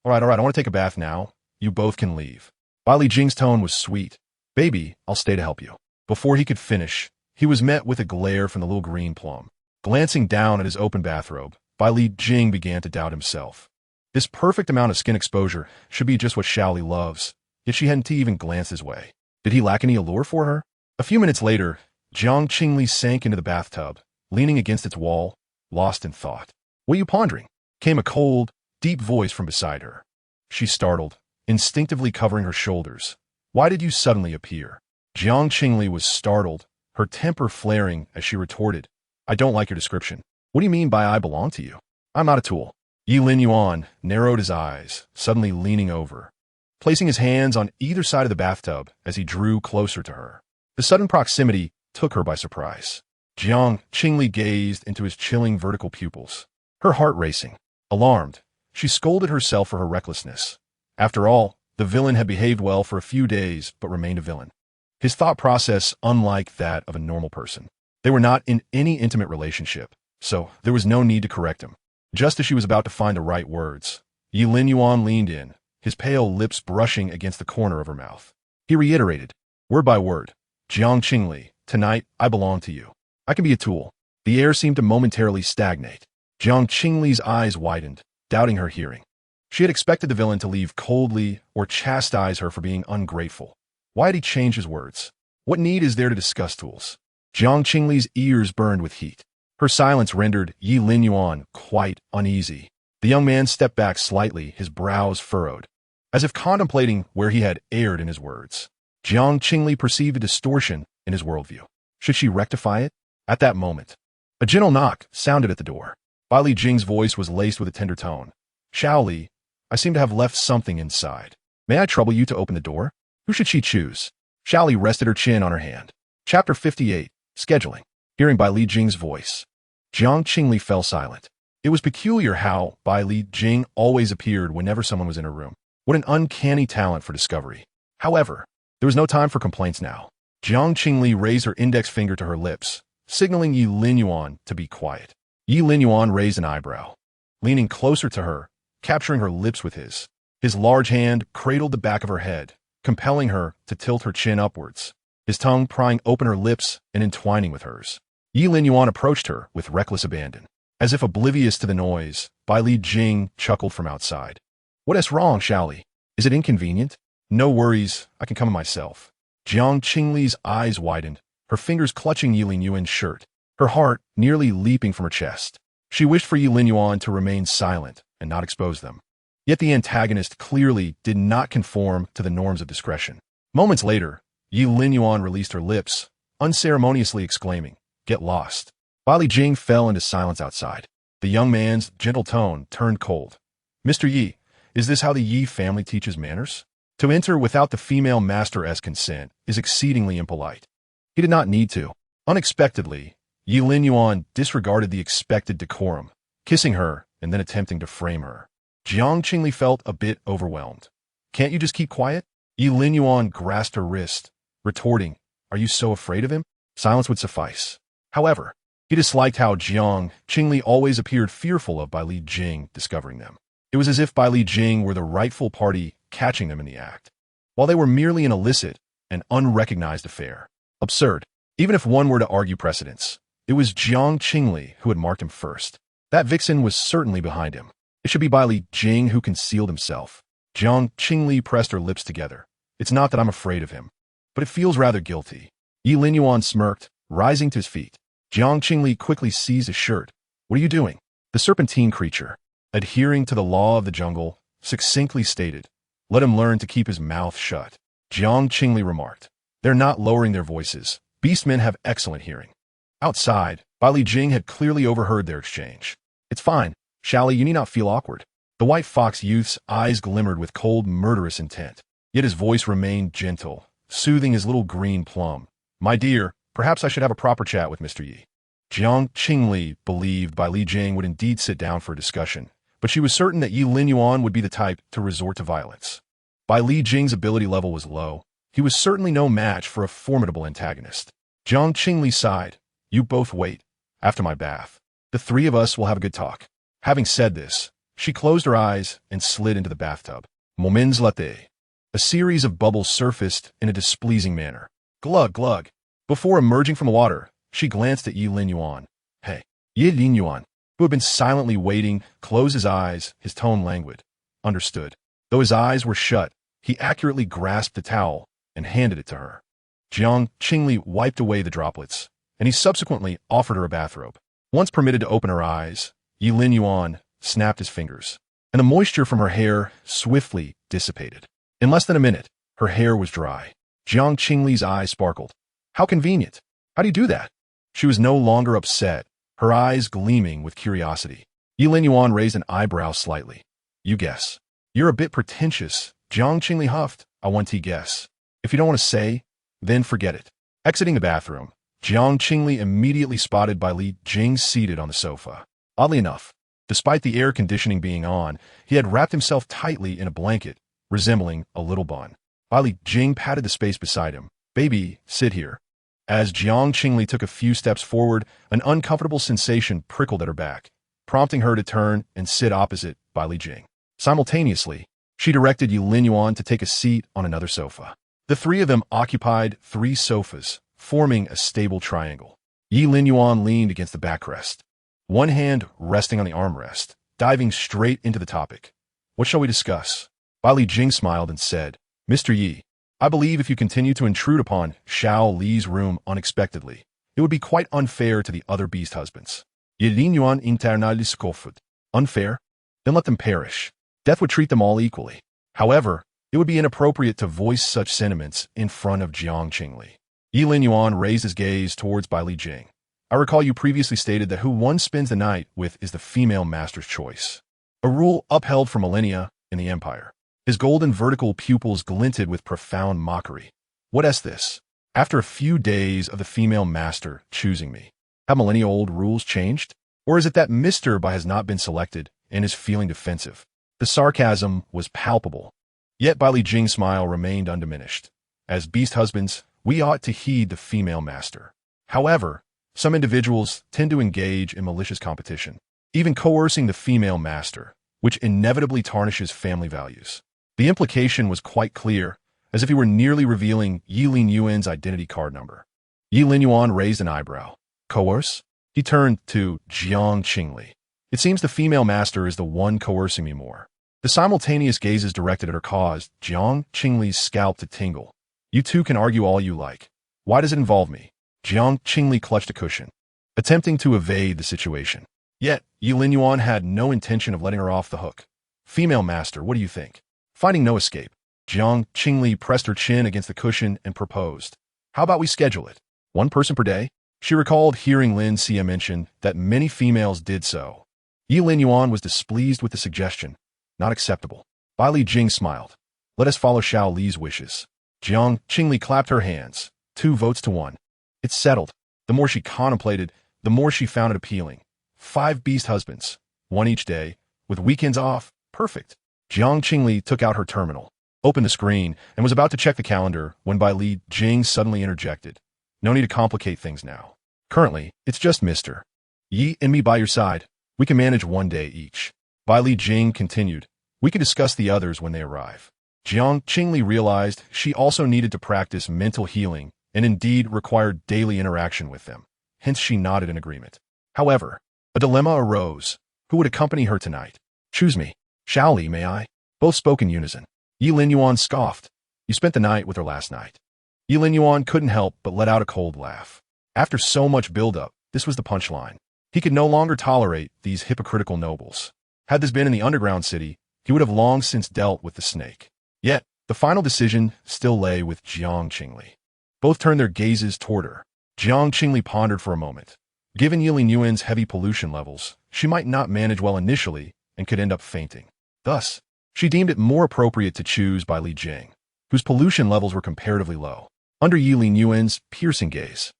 All right, I want to take a bath now. You both can leave. Bai Li Jing's tone was sweet. Baby, I'll stay to help you. Before he could finish, he was met with a glare from the little green plum. Glancing down at his open bathrobe, Bai Li Jing began to doubt himself. This perfect amount of skin exposure should be just what Shaoli loves, yet she hadn't even glanced his way. Did he lack any allure for her? A few minutes later, Jiang Qingli sank into the bathtub, leaning against its wall, lost in thought. What are you pondering? Came a cold, deep voice from beside her. She startled, instinctively covering her shoulders. Why did you suddenly appear? Jiang Qingli was startled, her temper flaring as she retorted. I don't like your description. What do you mean by I belong to you? I'm not a tool. Yi Lin Yuan narrowed his eyes, suddenly leaning over, placing his hands on either side of the bathtub as he drew closer to her. The sudden proximity took her by surprise. Jiang Qingli gazed into his chilling vertical pupils, her heart racing. Alarmed, she scolded herself for her recklessness. After all, The villain had behaved well for a few days, but remained a villain. His thought process unlike that of a normal person. They were not in any intimate relationship, so there was no need to correct him. Just as she was about to find the right words, Yi Linyuan leaned in, his pale lips brushing against the corner of her mouth. He reiterated, word by word, Jiang Qingli, tonight I belong to you. I can be a tool. The air seemed to momentarily stagnate. Jiang Qingli's eyes widened, doubting her hearing. She had expected the villain to leave coldly or chastise her for being ungrateful. Why had he changed his words? What need is there to discuss tools? Jiang Qingli's ears burned with heat. Her silence rendered Yi Linyuan quite uneasy. The young man stepped back slightly, his brows furrowed, as if contemplating where he had erred in his words. Jiang Qingli perceived a distortion in his worldview. Should she rectify it? At that moment, a gentle knock sounded at the door. Bai Li Jing's voice was laced with a tender tone. Xiao Li, I seem to have left something inside. May I trouble you to open the door? Who should she choose? Xiao Li rested her chin on her hand. Chapter 58, Scheduling. Hearing Bai Li Jing's voice, Jiang Qingli fell silent. It was peculiar how Bai Li Jing always appeared whenever someone was in her room. What an uncanny talent for discovery. However, there was no time for complaints now. Jiang Qingli raised her index finger to her lips, signaling Yi Linyuan to be quiet. Yi Linyuan raised an eyebrow, leaning closer to her, capturing her lips with his. His large hand cradled the back of her head, compelling her to tilt her chin upwards, his tongue prying open her lips and entwining with hers. Yi Linyuan approached her with reckless abandon. As if oblivious to the noise, Bai Li Jing chuckled from outside. What is wrong, Xiao Li? Is it inconvenient? No worries, I can come myself. Jiang Qingli's eyes widened, her fingers clutching Yi Linyuan's shirt, her heart nearly leaping from her chest. She wished for Yi Linyuan to remain silent and not expose them. Yet the antagonist clearly did not conform to the norms of discretion. Moments later, Yi Linyuan released her lips, unceremoniously exclaiming, "Get lost." Bai Li Jing fell into silence outside. The young man's gentle tone turned cold. Mr. Yi, is this how the Yi family teaches manners? To enter without the female master's consent is exceedingly impolite. He did not need to. Unexpectedly, Yi Linyuan disregarded the expected decorum, kissing her and then attempting to frame her. Jiang Qingli felt a bit overwhelmed. Can't you just keep quiet? Yi Linyuan grasped her wrist, retorting, Are you so afraid of him? Silence would suffice. However, he disliked how Jiang Qingli always appeared fearful of Bai Li Jing discovering them. It was as if Bai Li Jing were the rightful party catching them in the act, while they were merely an illicit and unrecognized affair. Absurd. Even if one were to argue precedence, it was Jiang Qingli who had marked him first. That vixen was certainly behind him. It should be Bai Li Jing who concealed himself. Jiang Qingli pressed her lips together. It's not that I'm afraid of him, but it feels rather guilty. Yi Linyuan smirked, rising to his feet. Jiang Qingli quickly seized his shirt. What are you doing? The serpentine creature, adhering to the law of the jungle, succinctly stated, Let him learn to keep his mouth shut. Jiang Qingli remarked. They're not lowering their voices. Beastmen have excellent hearing. Outside, Bai Li Jing had clearly overheard their exchange. It's fine. Xiao Li, you need not feel awkward. The white fox youth's eyes glimmered with cold, murderous intent. Yet his voice remained gentle, soothing his little green plum. My dear, perhaps I should have a proper chat with Mr. Yi. Jiang Qingli believed Bai Li Jing would indeed sit down for a discussion, but she was certain that Yi Linyuan would be the type to resort to violence. Bai Li Jing's ability level was low. He was certainly no match for a formidable antagonist. Jiang Qingli sighed. You both wait. After my bath, the three of us will have a good talk. Having said this, she closed her eyes and slid into the bathtub. Moments latte. A series of bubbles surfaced in a displeasing manner. Glug, glug. Before emerging from the water, she glanced at Yi Linyuan. Hey. Yi Linyuan, who had been silently waiting, closed his eyes, his tone languid. Understood. Though his eyes were shut, he accurately grasped the towel and handed it to her. Jiang Qingli wiped away the droplets, and he subsequently offered her a bathrobe. Once permitted to open her eyes, Yi Linyuan snapped his fingers, and the moisture from her hair swiftly dissipated. In less than a minute, her hair was dry. Jiang Qingli's eyes sparkled. How convenient. How do you do that? She was no longer upset, her eyes gleaming with curiosity. Yi Linyuan raised an eyebrow slightly. You guess. You're a bit pretentious. Jiang Qingli huffed. I want to guess. If you don't want to say, then forget it. Exiting the bathroom, Jiang Qingli immediately spotted Bai Li Jing seated on the sofa. Oddly enough, despite the air conditioning being on, he had wrapped himself tightly in a blanket, resembling a little bun. Bai Li Jing patted the space beside him. Baby, sit here. As Jiang Qingli took a few steps forward, an uncomfortable sensation prickled at her back, prompting her to turn and sit opposite Bai Li Jing. Simultaneously, she directed Yi Linyuan to take a seat on another sofa. The three of them occupied 3 sofas, forming a stable triangle. Yi Linyuan leaned against the backrest, one hand resting on the armrest, diving straight into the topic. What shall we discuss? Bai Li Jing smiled and said, Mr. Yi, I believe if you continue to intrude upon Xiao Li's room unexpectedly, it would be quite unfair to the other beast husbands. Yi Linyuan internalis kofut. Unfair? Then let them perish. Death would treat them all equally. However, it would be inappropriate to voice such sentiments in front of Jiang Qingli. Yi Linyuan raised his gaze towards Bai Li Jing. I recall you previously stated that who one spends the night with is the female master's choice. A rule upheld for millennia in the Empire. His golden vertical pupils glinted with profound mockery. What is this? After a few days of the female master choosing me, have millennia-old rules changed? Or is it that Mr. Bai has not been selected and is feeling defensive? The sarcasm was palpable. Yet Bai Li Jing's smile remained undiminished. As beast husbands, we ought to heed the female master. However, some individuals tend to engage in malicious competition, even coercing the female master, which inevitably tarnishes family values. The implication was quite clear, as if he were nearly revealing Yi Linyuan's identity card number. Yi Linyuan raised an eyebrow. Coerce? He turned to Jiang Qingli. It seems the female master is the one coercing me more. The simultaneous gazes directed at her caused Jiang Qingli's scalp to tingle. You two can argue all you like. Why does it involve me? Jiang Qingli clutched a cushion, attempting to evade the situation. Yet, Yi Linyuan had no intention of letting her off the hook. Female master, what do you think? Finding no escape, Jiang Qingli pressed her chin against the cushion and proposed. How about we schedule it? 1 person per day? She recalled hearing Lin Xia mention that many females did so. Yi Linyuan was displeased with the suggestion. Not acceptable. Bai Li Jing smiled. Let us follow Xiao Li's wishes. Jiang Qingli clapped her hands. 2 votes to 1. It's settled. The more she contemplated, the more she found it appealing. 5 beast husbands, 1 each day, with weekends off. Perfect. Jiang Qingli took out her terminal, opened the screen, and was about to check the calendar when Bai Li Jing suddenly interjected. No need to complicate things now. Currently, it's just Mr. Yi and me by your side. We can manage 1 day each. Bai Li Jing continued. We can discuss the others when they arrive. Jiang Qingli realized she also needed to practice mental healing and indeed required daily interaction with them. Hence she nodded in agreement. However, a dilemma arose. Who would accompany her tonight? Choose me. Xiao Li, may I? Both spoke in unison. Yi Linyuan scoffed. You spent the night with her last night. Yi Linyuan couldn't help but let out a cold laugh. After so much build-up, this was the punchline. He could no longer tolerate these hypocritical nobles. Had this been in the underground city, he would have long since dealt with the snake. Yet, the final decision still lay with Jiang Qingli. Both turned their gazes toward her. Jiang Qingli pondered for a moment. Given Yi Linyuan's heavy pollution levels, she might not manage well initially and could end up fainting. Thus, she deemed it more appropriate to choose Bai Li Jing, whose pollution levels were comparatively low. Under Yi Linyuan's piercing gaze,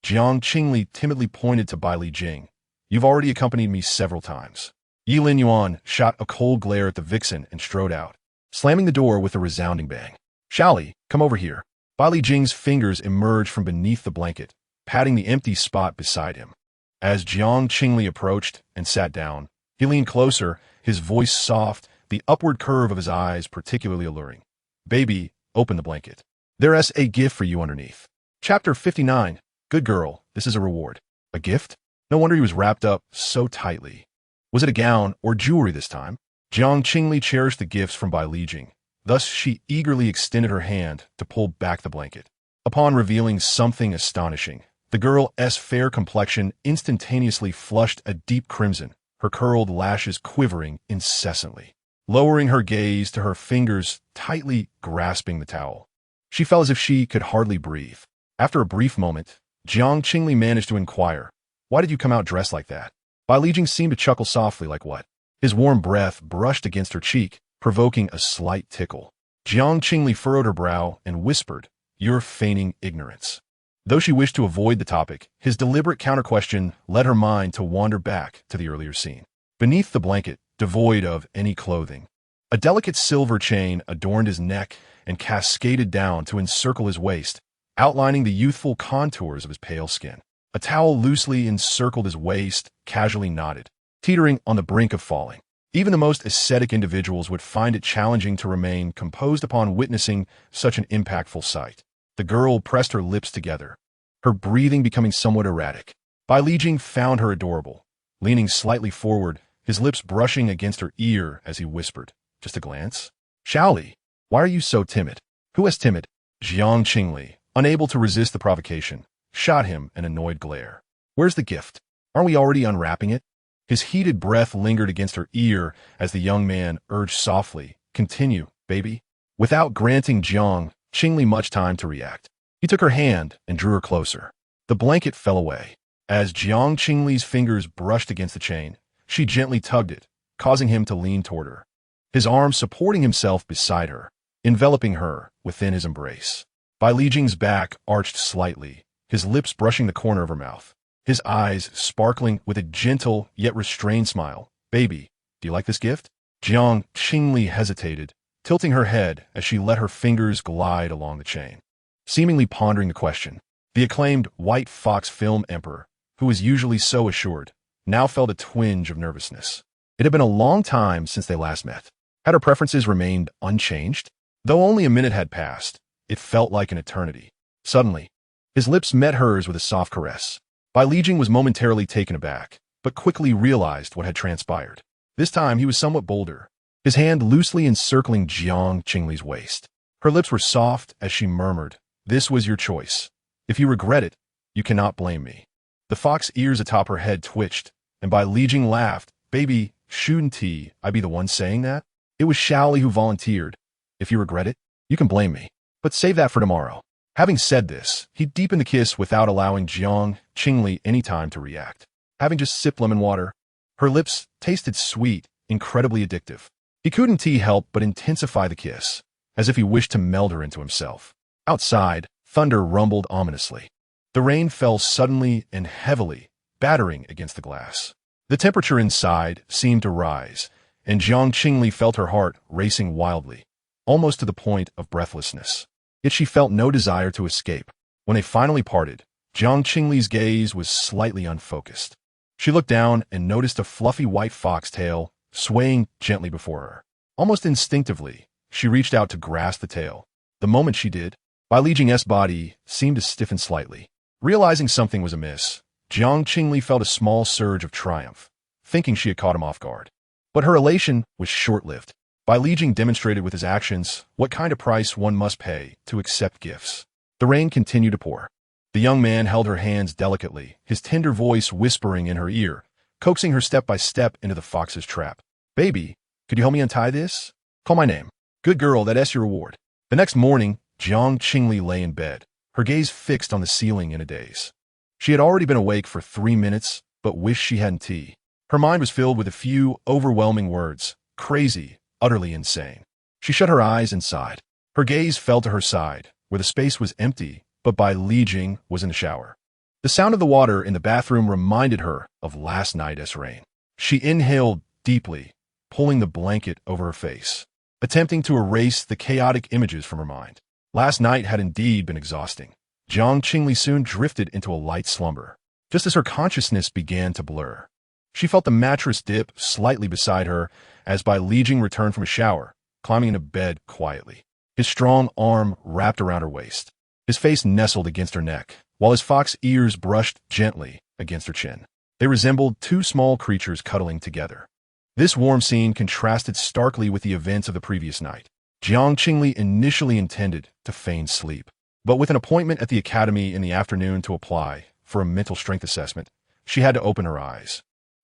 Jiang Qingli timidly pointed to Bai Li Jing. You've already accompanied me several times. Yi Linyuan shot a cold glare at the vixen and strode out, slamming the door with a resounding bang. Xiao Li, come over here. Bai Li Jing's fingers emerged from beneath the blanket, patting the empty spot beside him. As Jiang Qingli approached and sat down, he leaned closer, his voice soft, the upward curve of his eyes particularly alluring. Baby, open the blanket. There's a gift for you underneath. Chapter 59. Good girl, this is a reward. A gift? No wonder he was wrapped up so tightly. Was it a gown or jewelry this time? Jiang Qingli cherished the gifts from Bai Li Jing. Thus she eagerly extended her hand to pull back the blanket. Upon revealing something astonishing, the girl's fair complexion instantaneously flushed a deep crimson, her curled lashes quivering incessantly. Lowering her gaze to her fingers tightly grasping the towel, she felt as if she could hardly breathe. After a brief moment, Jiang Qingli managed to inquire, why did you come out dressed like that? Bai Li Jing seemed to chuckle softly like what? His warm breath brushed against her cheek, provoking a slight tickle. Jiang Qingli furrowed her brow and whispered, you're feigning ignorance. Though she wished to avoid the topic, his deliberate counter-question led her mind to wander back to the earlier scene. Beneath the blanket, devoid of any clothing, A delicate silver chain adorned his neck and cascaded down to encircle his waist, outlining the youthful contours of his pale skin. A towel loosely encircled his waist, casually knotted, teetering on the brink of falling. Even the most ascetic individuals would find it challenging to remain composed upon witnessing such an impactful sight. The girl pressed her lips together, her breathing becoming somewhat erratic. Bai Lijing found her adorable, leaning slightly forward, his lips brushing against her ear as he whispered, "Just a glance? Shaoli, why are you so timid?" "Who is timid?" Jiang Qingli, unable to resist the provocation, shot him an annoyed glare. "Where's the gift? Aren't we already unwrapping it?" His heated breath lingered against her ear as the young man urged softly, "Continue, baby." Without granting Jiang Qingli much time to react, he took her hand and drew her closer. The blanket fell away. As Jiang Qingli's fingers brushed against the chain, she gently tugged it, causing him to lean toward her, his arm supporting himself beside her, enveloping her within his embrace. Bai Lijing's back arched slightly, his lips brushing the corner of her mouth, his eyes sparkling with a gentle yet restrained smile. "Baby, do you like this gift?" Jiang Qingli hesitated, tilting her head as she let her fingers glide along the chain. Seemingly pondering the question, the acclaimed White Fox film emperor, who was usually so assured, now felt a twinge of nervousness. It had been a long time since they last met. Had her preferences remained unchanged? Though only a minute had passed, it felt like an eternity. Suddenly, his lips met hers with a soft caress. Bai Lijing was momentarily taken aback, but quickly realized what had transpired. This time he was somewhat bolder, his hand loosely encircling Jiang Qingli's waist. Her lips were soft as she murmured, "This was your choice. If you regret it, you cannot blame me." The fox ears atop her head twitched, and Bai Lijing laughed. "Baby, shouldn't I be the one saying that? It was Shaoli who volunteered. If you regret it, you can blame me. But save that for tomorrow." Having said this, he deepened the kiss without allowing Jiang Qingli any time to react. Having just sipped lemon water, her lips tasted sweet, incredibly addictive. He couldn't help but intensify the kiss, as if he wished to meld her into himself. Outside, thunder rumbled ominously. The rain fell suddenly and heavily, battering against the glass. The temperature inside seemed to rise, and Jiang Qingli felt her heart racing wildly, almost to the point of breathlessness. Yet she felt no desire to escape. When they finally parted, Jiang Qingli's gaze was slightly unfocused. She looked down and noticed a fluffy white fox tail swaying gently before her. Almost instinctively, she reached out to grasp the tail. The moment she did, Bai Lijing's body seemed to stiffen slightly. Realizing something was amiss, Jiang Qingli felt a small surge of triumph, thinking she had caught him off guard. But her elation was short-lived. Bai Lijing demonstrated with his actions what kind of price one must pay to accept gifts. The rain continued to pour. The young man held her hands delicately, his tender voice whispering in her ear, coaxing her step by step into the fox's trap. "Baby, could you help me untie this? Call my name. Good girl, that's your reward." The next morning, Jiang Qingli lay in bed, her gaze fixed on the ceiling in a daze. She had already been awake for 3 minutes, but wished she hadn't tea. Her mind was filled with a few overwhelming words: crazy, utterly insane. She shut her eyes and sighed. Her gaze fell to her side, where the space was empty, but Bai Lijing was in the shower. The sound of the water in the bathroom reminded her of last night's rain. She inhaled deeply, pulling the blanket over her face, attempting to erase the chaotic images from her mind. Last night had indeed been exhausting. Jiang Qingli soon drifted into a light slumber, just as her consciousness began to blur. She felt the mattress dip slightly beside her as Bai Lijing returned from a shower, climbing into bed quietly. His strong arm wrapped around her waist. His face nestled against her neck, while his fox ears brushed gently against her chin. They resembled two small creatures cuddling together. This warm scene contrasted starkly with the events of the previous night. Jiang Qingli initially intended to feign sleep, but with an appointment at the academy in the afternoon to apply for a mental strength assessment, she had to open her eyes.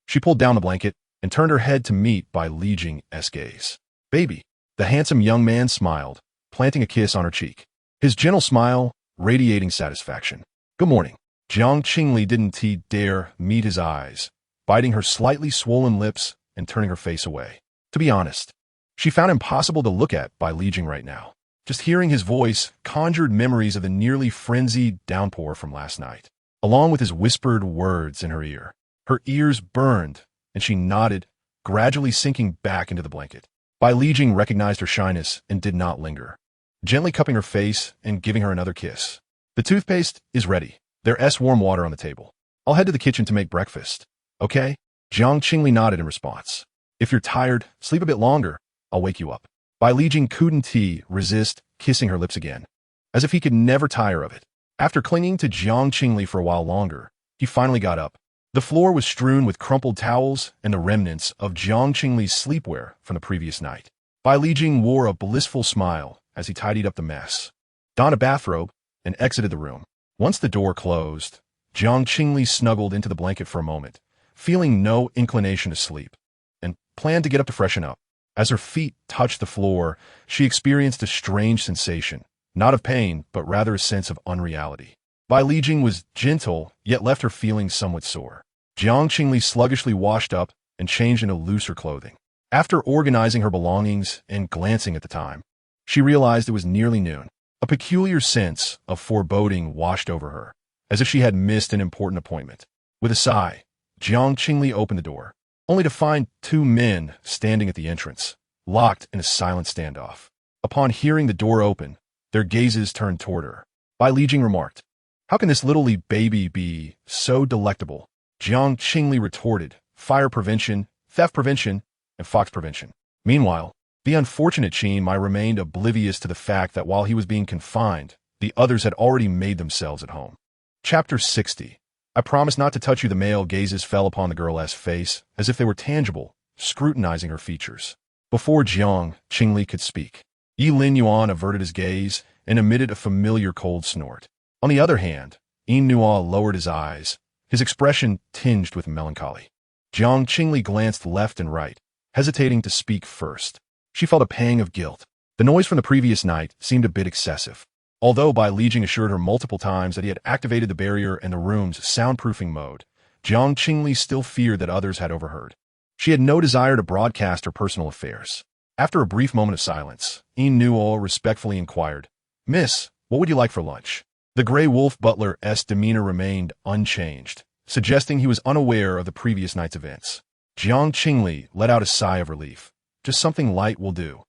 She pulled down the blanket and turned her head to meet Bai Lijing's gaze. "Baby." The handsome young man smiled, planting a kiss on her cheek, his gentle smile radiating satisfaction. "Good morning." Jiang Qingli didn't dare meet his eyes, biting her slightly swollen lips and turning her face away. To be honest, she found it impossible to look at Bai Lijing right now. Just hearing his voice conjured memories of the nearly frenzied downpour from last night, along with his whispered words in her ear. Her ears burned, and she nodded, gradually sinking back into the blanket. Bai Lijing recognized her shyness and did not linger, gently cupping her face and giving her another kiss. The toothpaste is ready. There's warm water on the table. I'll head to the kitchen to make breakfast. Okay? Jiang Qingli nodded in response. If you're tired, sleep a bit longer. I'll wake you up. Bai Lijing couldn't resist kissing her lips again, as if he could never tire of it. After clinging to Jiang Qingli for a while longer, he finally got up. The floor was strewn with crumpled towels and the remnants of Jiang Qingli's sleepwear from the previous night. Bai Lijing wore a blissful smile as he tidied up the mess, donned a bathrobe, and exited the room. Once the door closed, Jiang Qingli snuggled into the blanket for a moment, feeling no inclination to sleep, and planned to get up to freshen up. As her feet touched the floor, she experienced a strange sensation, not of pain, but rather a sense of unreality. Bai Lijing was gentle, yet left her feeling somewhat sore. Jiang Qingli sluggishly washed up and changed into looser clothing. After organizing her belongings and glancing at the time, she realized it was nearly noon. A peculiar sense of foreboding washed over her, as if she had missed an important appointment. With a sigh, Jiang Qingli opened the door, only to find two men standing at the entrance, locked in a silent standoff. Upon hearing the door open, their gazes turned toward her. Bai Lijing remarked, "How can this little baby be so delectable?" Jiang Qingli retorted, "Fire prevention, theft prevention, and fox prevention." Meanwhile, the unfortunate Qin Mai remained oblivious to the fact that while he was being confined, the others had already made themselves at home. Chapter 60. I promise not to touch you. The male gazes fell upon the girl's face, as if they were tangible, scrutinizing her features. Before Jiang Qingli could speak, Yi Lin Yuan averted his gaze and emitted a familiar cold snort. On the other hand, Yin Nuo lowered his eyes, his expression tinged with melancholy. Jiang Qingli glanced left and right, hesitating to speak first. She felt a pang of guilt. The noise from the previous night seemed a bit excessive. Although Bai Lijing assured her multiple times that he had activated the barrier and the room's soundproofing mode, Jiang Qingli still feared that others had overheard. She had no desire to broadcast her personal affairs. After a brief moment of silence, Yin Nuo respectfully inquired, "Miss, what would you like for lunch?" The Grey Wolf butler's demeanor remained unchanged, suggesting he was unaware of the previous night's events. Jiang Qingli let out a sigh of relief. Just something light will do.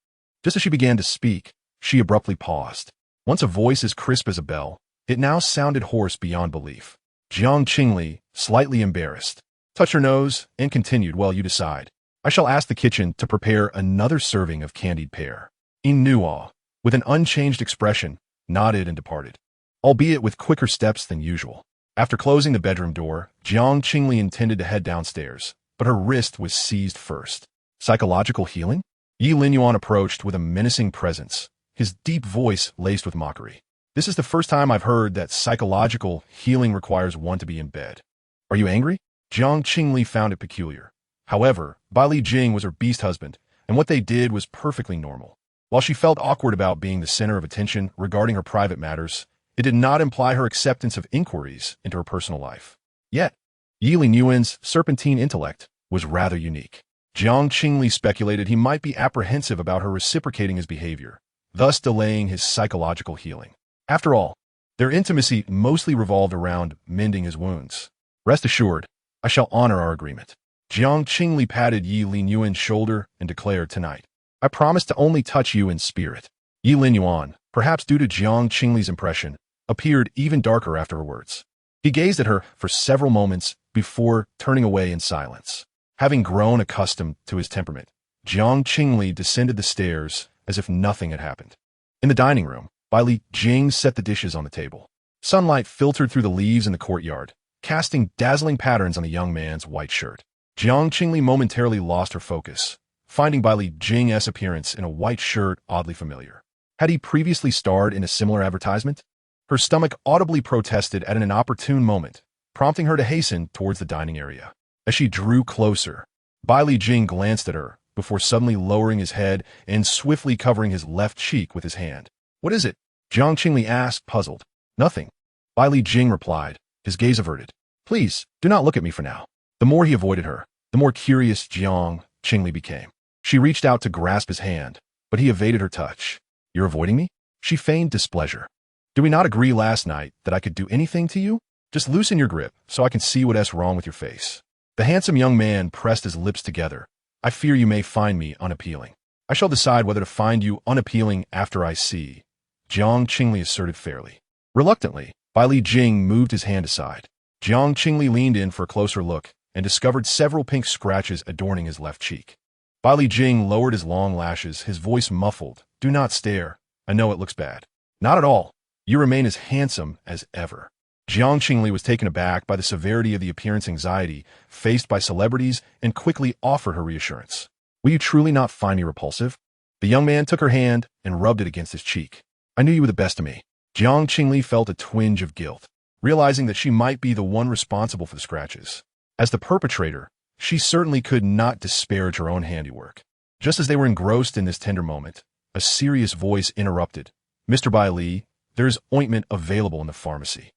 Just as she began to speak, she abruptly paused. Once a voice as crisp as a bell, it now sounded hoarse beyond belief. Jiang Qingli, slightly embarrassed, touched her nose and continued, "Well, you decide. I shall ask the kitchen to prepare another serving of candied pear." Yin Nuo, with an unchanged expression, nodded and departed, albeit with quicker steps than usual. After closing the bedroom door, Jiang Qingli intended to head downstairs, but her wrist was seized first. Psychological healing? Yi Lin Yuan approached with a menacing presence, his deep voice laced with mockery. "This is the first time I've heard that psychological healing requires one to be in bed. Are you angry?" Jiang Qingli found it peculiar. However, Bai Lijing was her beast husband, and what they did was perfectly normal. While she felt awkward about being the center of attention regarding her private matters, it did not imply her acceptance of inquiries into her personal life. Yet, Yi Lin Yuan's serpentine intellect was rather unique. Jiang Qingli speculated he might be apprehensive about her reciprocating his behavior, thus delaying his psychological healing. After all, their intimacy mostly revolved around mending his wounds. "Rest assured, I shall honor our agreement." Jiang Qingli patted Yi Lin Yuan's shoulder and declared, "Tonight, I promise to only touch you in spirit." Yi Lin Yuan, perhaps due to Jiang Qingli's impression, appeared even darker after her words. He gazed at her for several moments before turning away in silence. Having grown accustomed to his temperament, Jiang Qingli descended the stairs as if nothing had happened. In the dining room, Bai Lijing set the dishes on the table. Sunlight filtered through the leaves in the courtyard, casting dazzling patterns on the young man's white shirt. Jiang Qingli momentarily lost her focus, finding Bai Lijing's appearance in a white shirt oddly familiar. Had he previously starred in a similar advertisement? Her stomach audibly protested at an inopportune moment, prompting her to hasten towards the dining area. As she drew closer, Bai Lijing glanced at her before suddenly lowering his head and swiftly covering his left cheek with his hand. "What is it?" Jiang Qingli asked, puzzled. "Nothing," Bai Lijing replied, his gaze averted. "Please, do not look at me for now." The more he avoided her, the more curious Jiang Qingli became. She reached out to grasp his hand, but he evaded her touch. "You're avoiding me?" She feigned displeasure. "Did we not agree last night that I could do anything to you? Just loosen your grip so I can see what's wrong with your face." The handsome young man pressed his lips together. "I fear you may find me unappealing." I shall decide whether to find you unappealing after I see, Jiang Qingli asserted fairly. Reluctantly, Bai Li Jing moved his hand aside. Jiang Qingli leaned in for a closer look and discovered several pink scratches adorning his left cheek. Bai Li Jing lowered his long lashes, his voice muffled. Do not stare. I know it looks bad. Not at all. You remain as handsome as ever. Jiang Qingli was taken aback by the severity of the appearance anxiety faced by celebrities and quickly offered her reassurance. Will you truly not find me repulsive? The young man took her hand and rubbed it against his cheek. I knew you were the best of me. Jiang Qingli felt a twinge of guilt, realizing that she might be the one responsible for the scratches. As the perpetrator, she certainly could not disparage her own handiwork. Just as they were engrossed in this tender moment, a serious voice interrupted. Mr. Bai Li, there is ointment available in the pharmacy.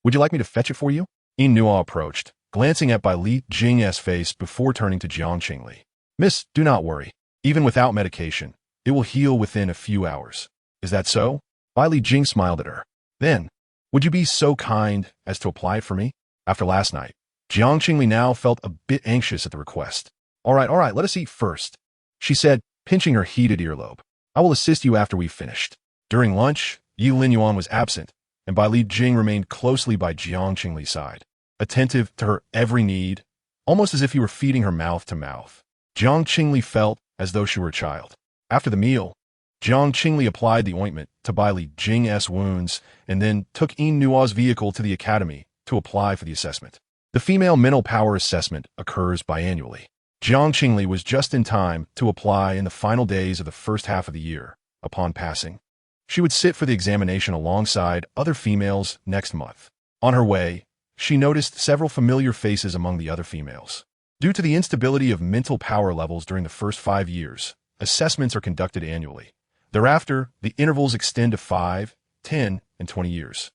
Would you like me to fetch it for you? Yin Nuo approached, glancing at Bai Li Jing's face before turning to Jiang Qingli. Miss, do not worry. Even without medication, it will heal within a few hours. Is that so? Bai Li Jing smiled at her. Then, would you be so kind as to apply it for me? After last night, Jiang Qingli now felt a bit anxious at the request. All right, let us eat first, she said, pinching her heated earlobe. I will assist you after we've finished. During lunch, Yi Linyuan was absent, and Bai Li Jing remained closely by Jiang Qingli's side, attentive to her every need, almost as if he were feeding her mouth to mouth. Jiang Qingli felt as though she were a child. After the meal, Jiang Qingli applied the ointment to Bai Li Jing's wounds and then took Yin Nuo's vehicle to the academy to apply for the assessment. The female mental power assessment occurs biannually. Jiang Qingli was just in time to apply in the final days of the first half of the year. Upon passing, she would sit for the examination alongside other females next month. On her way, she noticed several familiar faces among the other females. Due to the instability of mental power levels during the first 5 years, assessments are conducted annually. Thereafter, the intervals extend to 5, 10, and 20 years.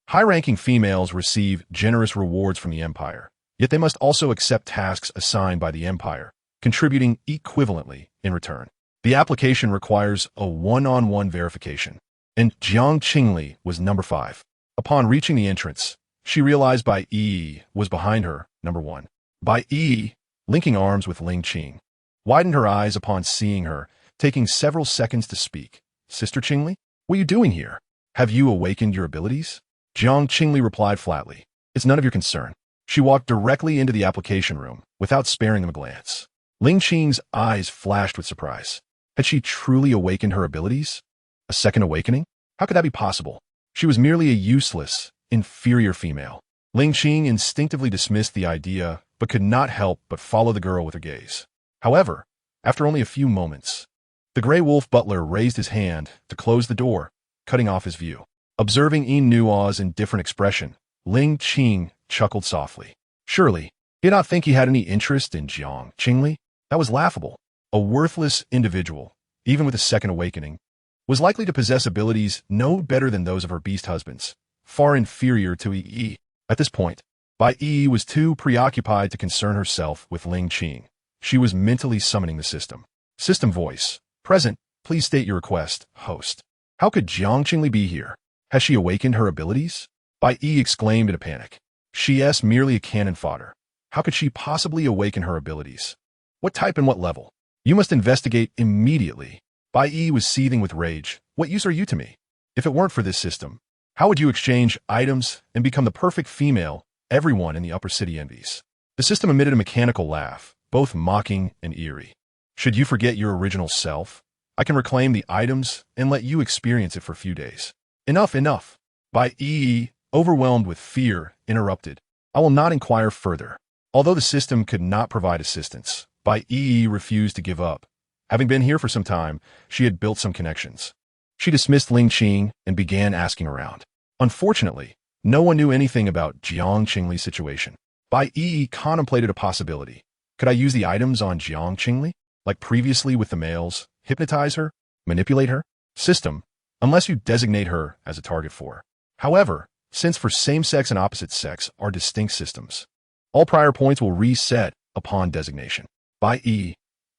High-ranking females receive generous rewards from the empire, yet they must also accept tasks assigned by the empire, contributing equivalently in return. The application requires a one-on-one verification, and Jiang Qingli was number 5. Upon reaching the entrance, she realized Bai Yi was behind her, number 1. Bai Yi, linking arms with Ling Qing, widened her eyes upon seeing her, taking several seconds to speak. Sister Qingli, what are you doing here? Have you awakened your abilities? Jiang Qingli replied flatly. It's none of your concern. She walked directly into the application room, without sparing them a glance. Ling Qing's eyes flashed with surprise. Had she truly awakened her abilities? A second awakening? How could that be possible? She was merely a useless, inferior female. Ling Qing instinctively dismissed the idea, but could not help but follow the girl with her gaze. However, after only a few moments, the Grey Wolf butler raised his hand to close the door, cutting off his view. Observing Yin Nuo's indifferent expression, Ling Qing chuckled softly. Surely, he did not think he had any interest in Jiang Qingli? That was laughable. A worthless individual, even with a second awakening, was likely to possess abilities no better than those of her beast husbands, far inferior to Yi. At this point, Bai Yi was too preoccupied to concern herself with Ling Qing. She was mentally summoning the system. System voice. Present, please state your request, host. How could Jiang Qingli be here? Has she awakened her abilities? Bai Yi exclaimed in a panic. She's merely a cannon fodder. How could she possibly awaken her abilities? What type and what level? You must investigate immediately. Bai Yi was seething with rage. What use are you to me? If it weren't for this system, how would you exchange items and become the perfect female everyone in the upper city envies? The system emitted a mechanical laugh, both mocking and eerie. Should you forget your original self, I can reclaim the items and let you experience it for a few days. Enough. Bai Yi, overwhelmed with fear, interrupted. I will not inquire further. Although the system could not provide assistance, Bai Yi refused to give up. Having been here for some time, she had built some connections. She dismissed Ling Qing and began asking around. Unfortunately, no one knew anything about Jiang Qingli's situation. Bai Yi contemplated a possibility. Could I use the items on Jiang Qingli? Like previously with the males, hypnotize her, manipulate her? System, unless you designate her as a target for. However, since for same-sex and opposite sex are distinct systems, all prior points will reset upon designation. Bai Yi,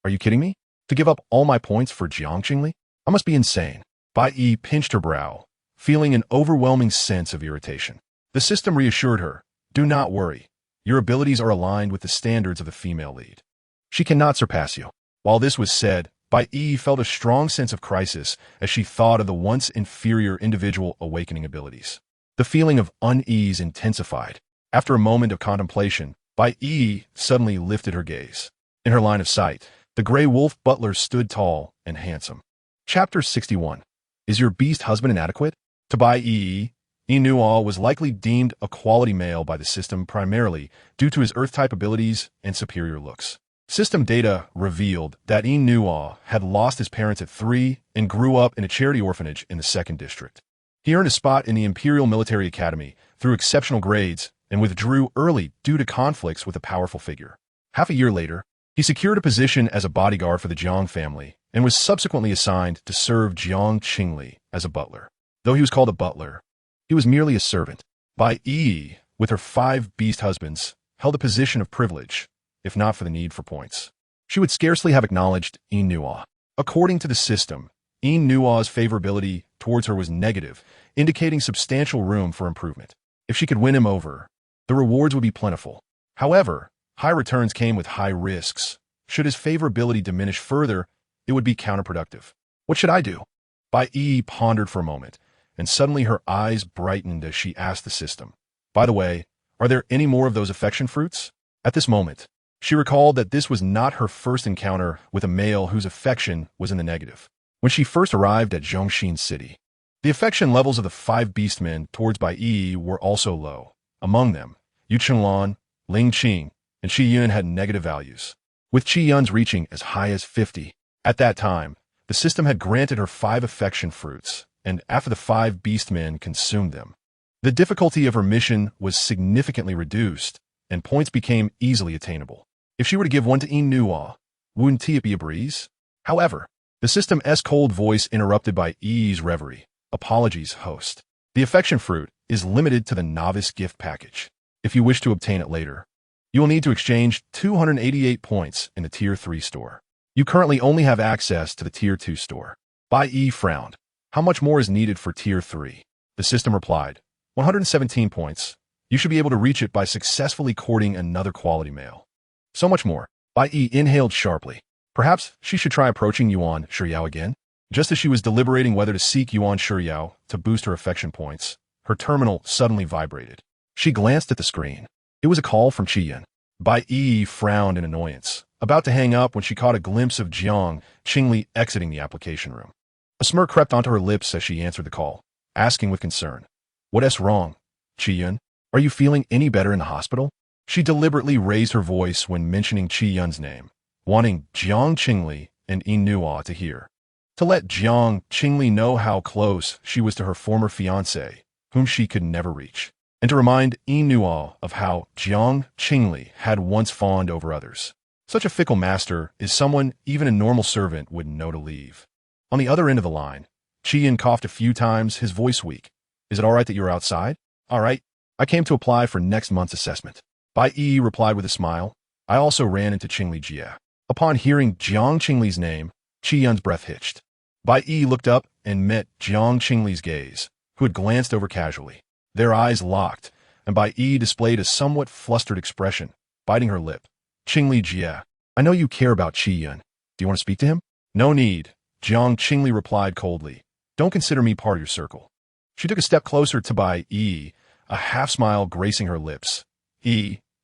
are you kidding me? To give up all my points for Jiang Qingli? I must be insane. Bai Yi pinched her brow, feeling an overwhelming sense of irritation. The system reassured her, do not worry. Your abilities are aligned with the standards of the female lead. She cannot surpass you. While this was said, Bai Yi felt a strong sense of crisis as she thought of the once inferior individual awakening abilities. The feeling of unease intensified. After a moment of contemplation, Bai Yi suddenly lifted her gaze. In her line of sight, the gray wolf butler stood tall and handsome. Chapter 61. Is your beast husband inadequate? To Bai Yi, Nuo was likely deemed a quality male by the system primarily due to his Earth-type abilities and superior looks. System data revealed that Nuo had lost his parents at 3 and grew up in a charity orphanage in the 2nd District. He earned a spot in the Imperial Military Academy through exceptional grades and withdrew early due to conflicts with a powerful figure. Half a year later, he secured a position as a bodyguard for the Jiang family and was subsequently assigned to serve Jiang Qingli as a butler. Though he was called a butler, he was merely a servant. Bai Yi, with her 5 beast husbands, held a position of privilege, if not for the need for points. She would scarcely have acknowledged Nuo. According to the system, Nuo's favorability towards her was negative, indicating substantial room for improvement. If she could win him over, the rewards would be plentiful. However, high returns came with high risks. Should his favorability diminish further, it would be counterproductive. What should I do? Bai Yi pondered for a moment, and suddenly her eyes brightened as she asked the system, "By the way, are there any more of those affection fruits?" At this moment, she recalled that this was not her first encounter with a male whose affection was in the negative. When she first arrived at Zhongxin City, the affection levels of the 5 beastmen towards Bai Yi were also low. Among them, Yu Chenlan, Ling Qing, and Qi Yun had negative values, with Qi Yun's reaching as high as 50. At that time, the system had granted her 5 affection fruits, and after the 5 beastmen consumed them, the difficulty of her mission was significantly reduced, and points became easily attainable. If she were to give one to Nuo, wouldn't it be a breeze? However, the system's cold voice interrupted Bai Yi's reverie. "Apologies, host. The affection fruit is limited to the novice gift package. If you wish to obtain it later, you will need to exchange 288 points in the Tier 3 store. You currently only have access to the Tier 2 store." Bai Yi frowned. "How much more is needed for Tier 3? The system replied, 117 points. You should be able to reach it by successfully courting another quality male. So much more. Bai Yi inhaled sharply. Perhaps she should try approaching Yuan Shiryao again? Just as she was deliberating whether to seek Yuan Shiryao to boost her affection points, her terminal suddenly vibrated. She glanced at the screen. It was a call from Qi Yun. Bai Yi frowned in annoyance, about to hang up when she caught a glimpse of Jiang Qingli exiting the application room. A smirk crept onto her lips as she answered the call, asking with concern, "What's wrong, Qi Yun? Are you feeling any better in the hospital?" She deliberately raised her voice when mentioning Qi Yun's name, wanting Jiang Qingli and Nuo to hear. To let Jiang Qingli know how close she was to her former fiancé, whom she could never reach, and to remind Nuo of how Jiang Qingli had once fawned over others. Such a fickle master is someone even a normal servant would know to leave. On the other end of the line, Qi Yun coughed a few times, his voice weak. "Is it all right that you're outside?" "All right. I came to apply for next month's assessment." Bai Yi replied with a smile. "I also ran into Qingli Jie." Upon hearing Jiang Qingli's name, Qi Yun's breath hitched. Bai Yi looked up and met Jiang Qingli's gaze, who had glanced over casually. Their eyes locked, and Bai Yi displayed a somewhat flustered expression, biting her lip. "Qingli Jie, I know you care about Qi Yun. Do you want to speak to him?" "No need," Jiang Qingli replied coldly. "Don't consider me part of your circle." She took a step closer to Bai Yi, a half-smile gracing her lips.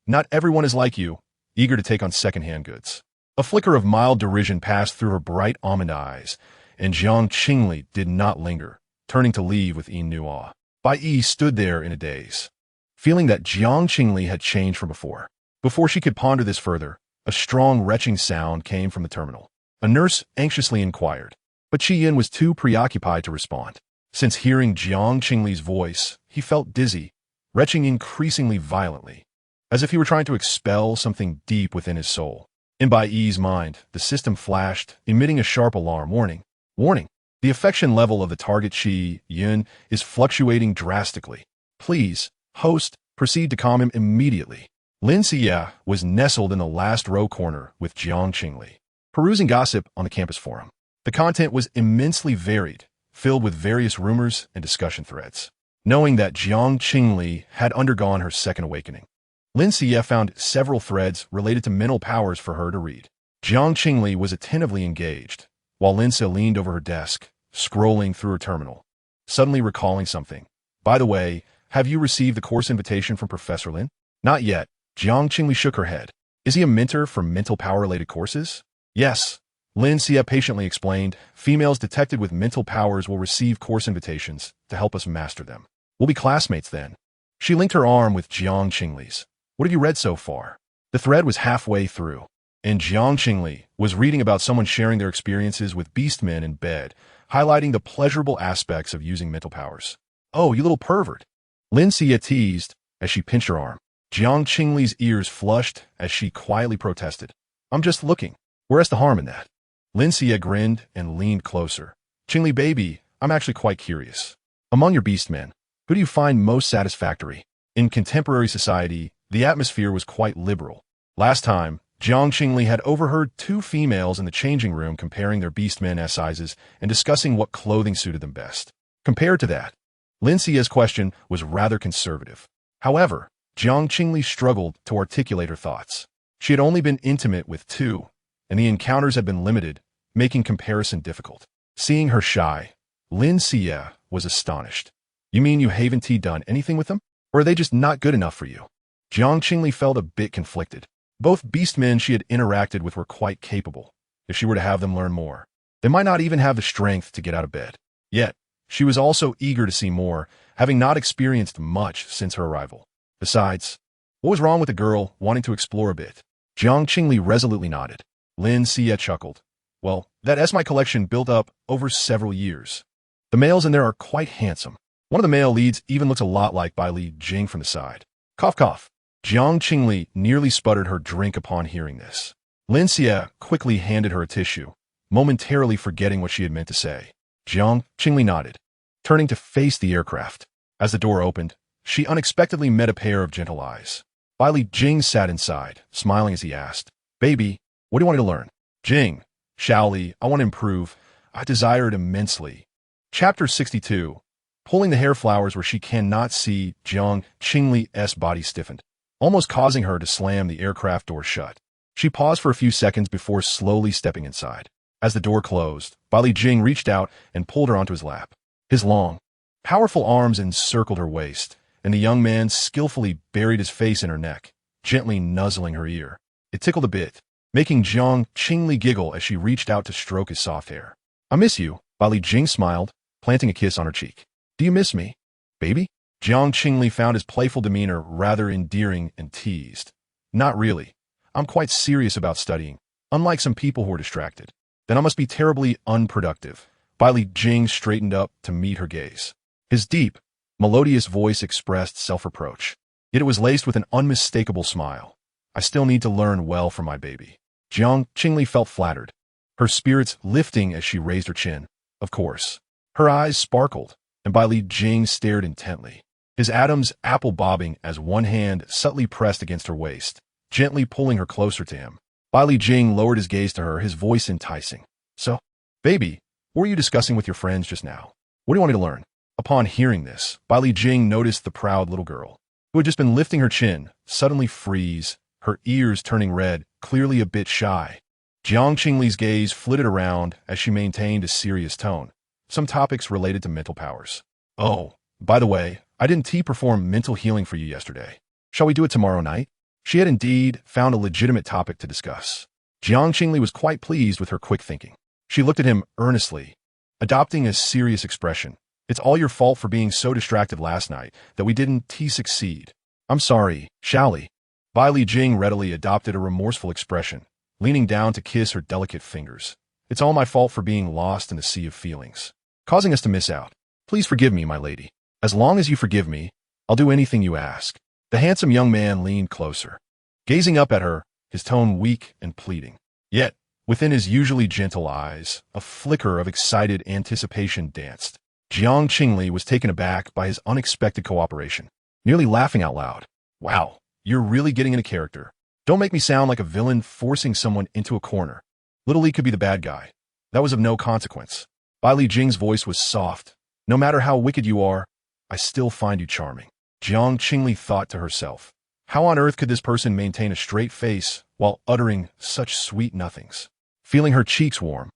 "Not everyone is like you, eager to take on second-hand goods." A flicker of mild derision passed through her bright almond eyes, and Jiang Qingli did not linger, turning to leave with Nuo. Bai Yi stood there in a daze, feeling that Jiang Qingli had changed from before. Before she could ponder this further, a strong retching sound came from the terminal. A nurse anxiously inquired, but Qi Yun was too preoccupied to respond. Since hearing Jiang Qingli's voice, he felt dizzy, retching increasingly violently, as if he were trying to expel something deep within his soul. In Bai Yi's mind, the system flashed, emitting a sharp alarm warning. "Warning! The affection level of the target Qi Yun is fluctuating drastically. Please, host, proceed to calm him immediately." Lin Xie was nestled in the last row corner with Jiang Qingli, perusing gossip on the campus forum. The content was immensely varied, filled with various rumors and discussion threads. Knowing that Jiang Qingli had undergone her second awakening, Lin Xie found several threads related to mental powers for her to read. Jiang Qingli was attentively engaged, while Linsa leaned over her desk, scrolling through her terminal, suddenly recalling something. By the way, have you received the course invitation from Professor Lin? Not yet. Jiang Qingli shook her head. Is he a mentor for mental power-related courses? Yes. Lin Xia patiently explained, females detected with mental powers will receive course invitations to help us master them. We'll be classmates then. She linked her arm with Jiang Qingli's. What have you read so far? The thread was halfway through, and Jiang Qingli was reading about someone sharing their experiences with beastmen in bed, highlighting the pleasurable aspects of using mental powers. Oh, you little pervert. Lin Xia teased as she pinched her arm. Jiang Qingli's ears flushed as she quietly protested. I'm just looking. Where's the harm in that? Lin Xia grinned and leaned closer. Qingli baby, I'm actually quite curious. Among your beastmen, who do you find most satisfactory? In contemporary society, the atmosphere was quite liberal. Last time, Jiang Qingli had overheard two females in the changing room comparing their beastmen sizes and discussing what clothing suited them best. Compared to that, Lin Xia's question was rather conservative. However, Jiang Qingli struggled to articulate her thoughts. She had only been intimate with two, and the encounters had been limited, making comparison difficult. Seeing her shy, Lin Xia was astonished. You mean you haven't done anything with them? Or are they just not good enough for you? Jiang Qingli felt a bit conflicted. Both beastmen she had interacted with were quite capable. If she were to have them learn more, they might not even have the strength to get out of bed. Yet, she was also eager to see more, having not experienced much since her arrival. Besides, what was wrong with the girl wanting to explore a bit? Jiang Qingli resolutely nodded. Lin Xia chuckled. Well, that is my collection built up over several years. The males in there are quite handsome. One of the male leads even looks a lot like Bai Li Jing from the side. Cough cough. Jiang Qingli nearly sputtered her drink upon hearing this. Lin Xia quickly handed her a tissue, momentarily forgetting what she had meant to say. Jiang Qingli nodded, turning to face the aircraft. As the door opened, she unexpectedly met a pair of gentle eyes. Bai Li Jing sat inside, smiling as he asked, Baby, what do you want to learn? Jing, Shaoli, I want to improve. I desire it immensely. Chapter 62. Pulling the hair flowers where she cannot see. Jiang Qingli's body stiffened, almost causing her to slam the aircraft door shut. She paused for a few seconds before slowly stepping inside. As the door closed, Bai Li Jing reached out and pulled her onto his lap. His long, powerful arms encircled her waist, and the young man skillfully buried his face in her neck, gently nuzzling her ear. It tickled a bit, making Jiang Qingli giggle as she reached out to stroke his soft hair. I miss you, Bai Li Jing smiled, planting a kiss on her cheek. Do you miss me, baby? Jiang Qingli found his playful demeanor rather endearing and teased. Not really. I'm quite serious about studying, unlike some people who are distracted. Then I must be terribly unproductive. Bai Li Jing straightened up to meet her gaze. His deep, melodious voice expressed self-reproach, yet it was laced with an unmistakable smile. I still need to learn well from my baby. Jiang Qingli felt flattered, her spirits lifting as she raised her chin. Of course. Her eyes sparkled, and Bai Li Jing stared intently, his Adam's apple bobbing as one hand subtly pressed against her waist, gently pulling her closer to him. Bai Li Jing lowered his gaze to her, his voice enticing. So, baby, what were you discussing with your friends just now? What do you want me to learn? Upon hearing this, Bai Li Jing noticed the proud little girl, who had just been lifting her chin, suddenly freeze, her ears turning red, clearly a bit shy. Jiang Qingli's gaze flitted around as she maintained a serious tone. Some topics related to mental powers. Oh, by the way, I didn't perform mental healing for you yesterday. Shall we do it tomorrow night? She had indeed found a legitimate topic to discuss. Jiang Qingli was quite pleased with her quick thinking. She looked at him earnestly, adopting a serious expression. It's all your fault for being so distracted last night that we didn't succeed. I'm sorry, Shaoli. Bai Li Jing readily adopted a remorseful expression, leaning down to kiss her delicate fingers. It's all my fault for being lost in the sea of feelings, causing us to miss out. Please forgive me, my lady. As long as you forgive me, I'll do anything you ask. The handsome young man leaned closer, gazing up at her, his tone weak and pleading. Yet, within his usually gentle eyes, a flicker of excited anticipation danced. Jiang Qingli was taken aback by his unexpected cooperation, nearly laughing out loud. Wow, you're really getting into character. Don't make me sound like a villain forcing someone into a corner. Little Li could be the bad guy. That was of no consequence. Bai Li Jing's voice was soft. No matter how wicked you are, I still find you charming. Jiang Qingli thought to herself. How on earth could this person maintain a straight face while uttering such sweet nothings? Feeling her cheeks warm,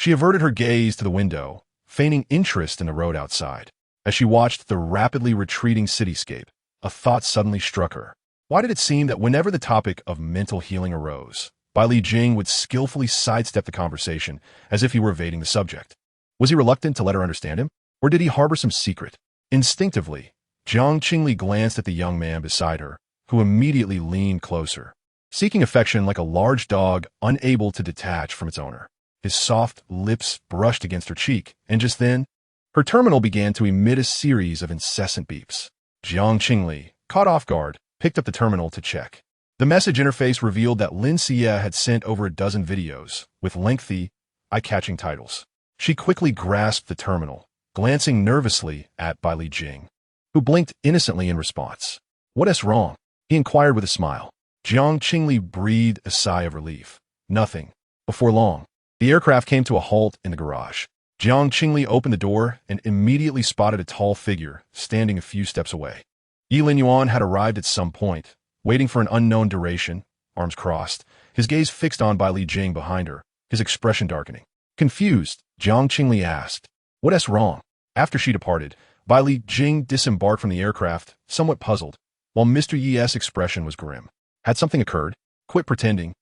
She averted her gaze to the window, feigning interest in the road outside. As she watched the rapidly retreating cityscape, a thought suddenly struck her. Why did it seem that whenever the topic of mental healing arose, Bai Li Jing would skillfully sidestep the conversation as if he were evading the subject? Was he reluctant to let her understand him? Or did he harbor some secret? Instinctively, Jiang Qingli glanced at the young man beside her, who immediately leaned closer, seeking affection like a large dog unable to detach from its owner. His soft lips brushed against her cheek, and just then, her terminal began to emit a series of incessant beeps. Jiang Qingli, caught off guard, picked up the terminal to check. The message interface revealed that Lin Xie had sent over a dozen videos with lengthy, eye-catching titles. She quickly grasped the terminal, glancing nervously at Bai Li Jing, who blinked innocently in response. "What's wrong?" he inquired with a smile. Jiang Qingli breathed a sigh of relief. "Nothing." Before long, the aircraft came to a halt in the garage. Jiang Qingli opened the door and immediately spotted a tall figure standing a few steps away. Yi Linyuan had arrived at some point, waiting for an unknown duration, arms crossed, his gaze fixed on Bai Li Jing behind her, his expression darkening. Confused, Jiang Qingli asked, "What's wrong?" After she departed, Bai Li Jing disembarked from the aircraft, somewhat puzzled, while Mr. Yi's expression was grim. Had something occurred? Quit pretending.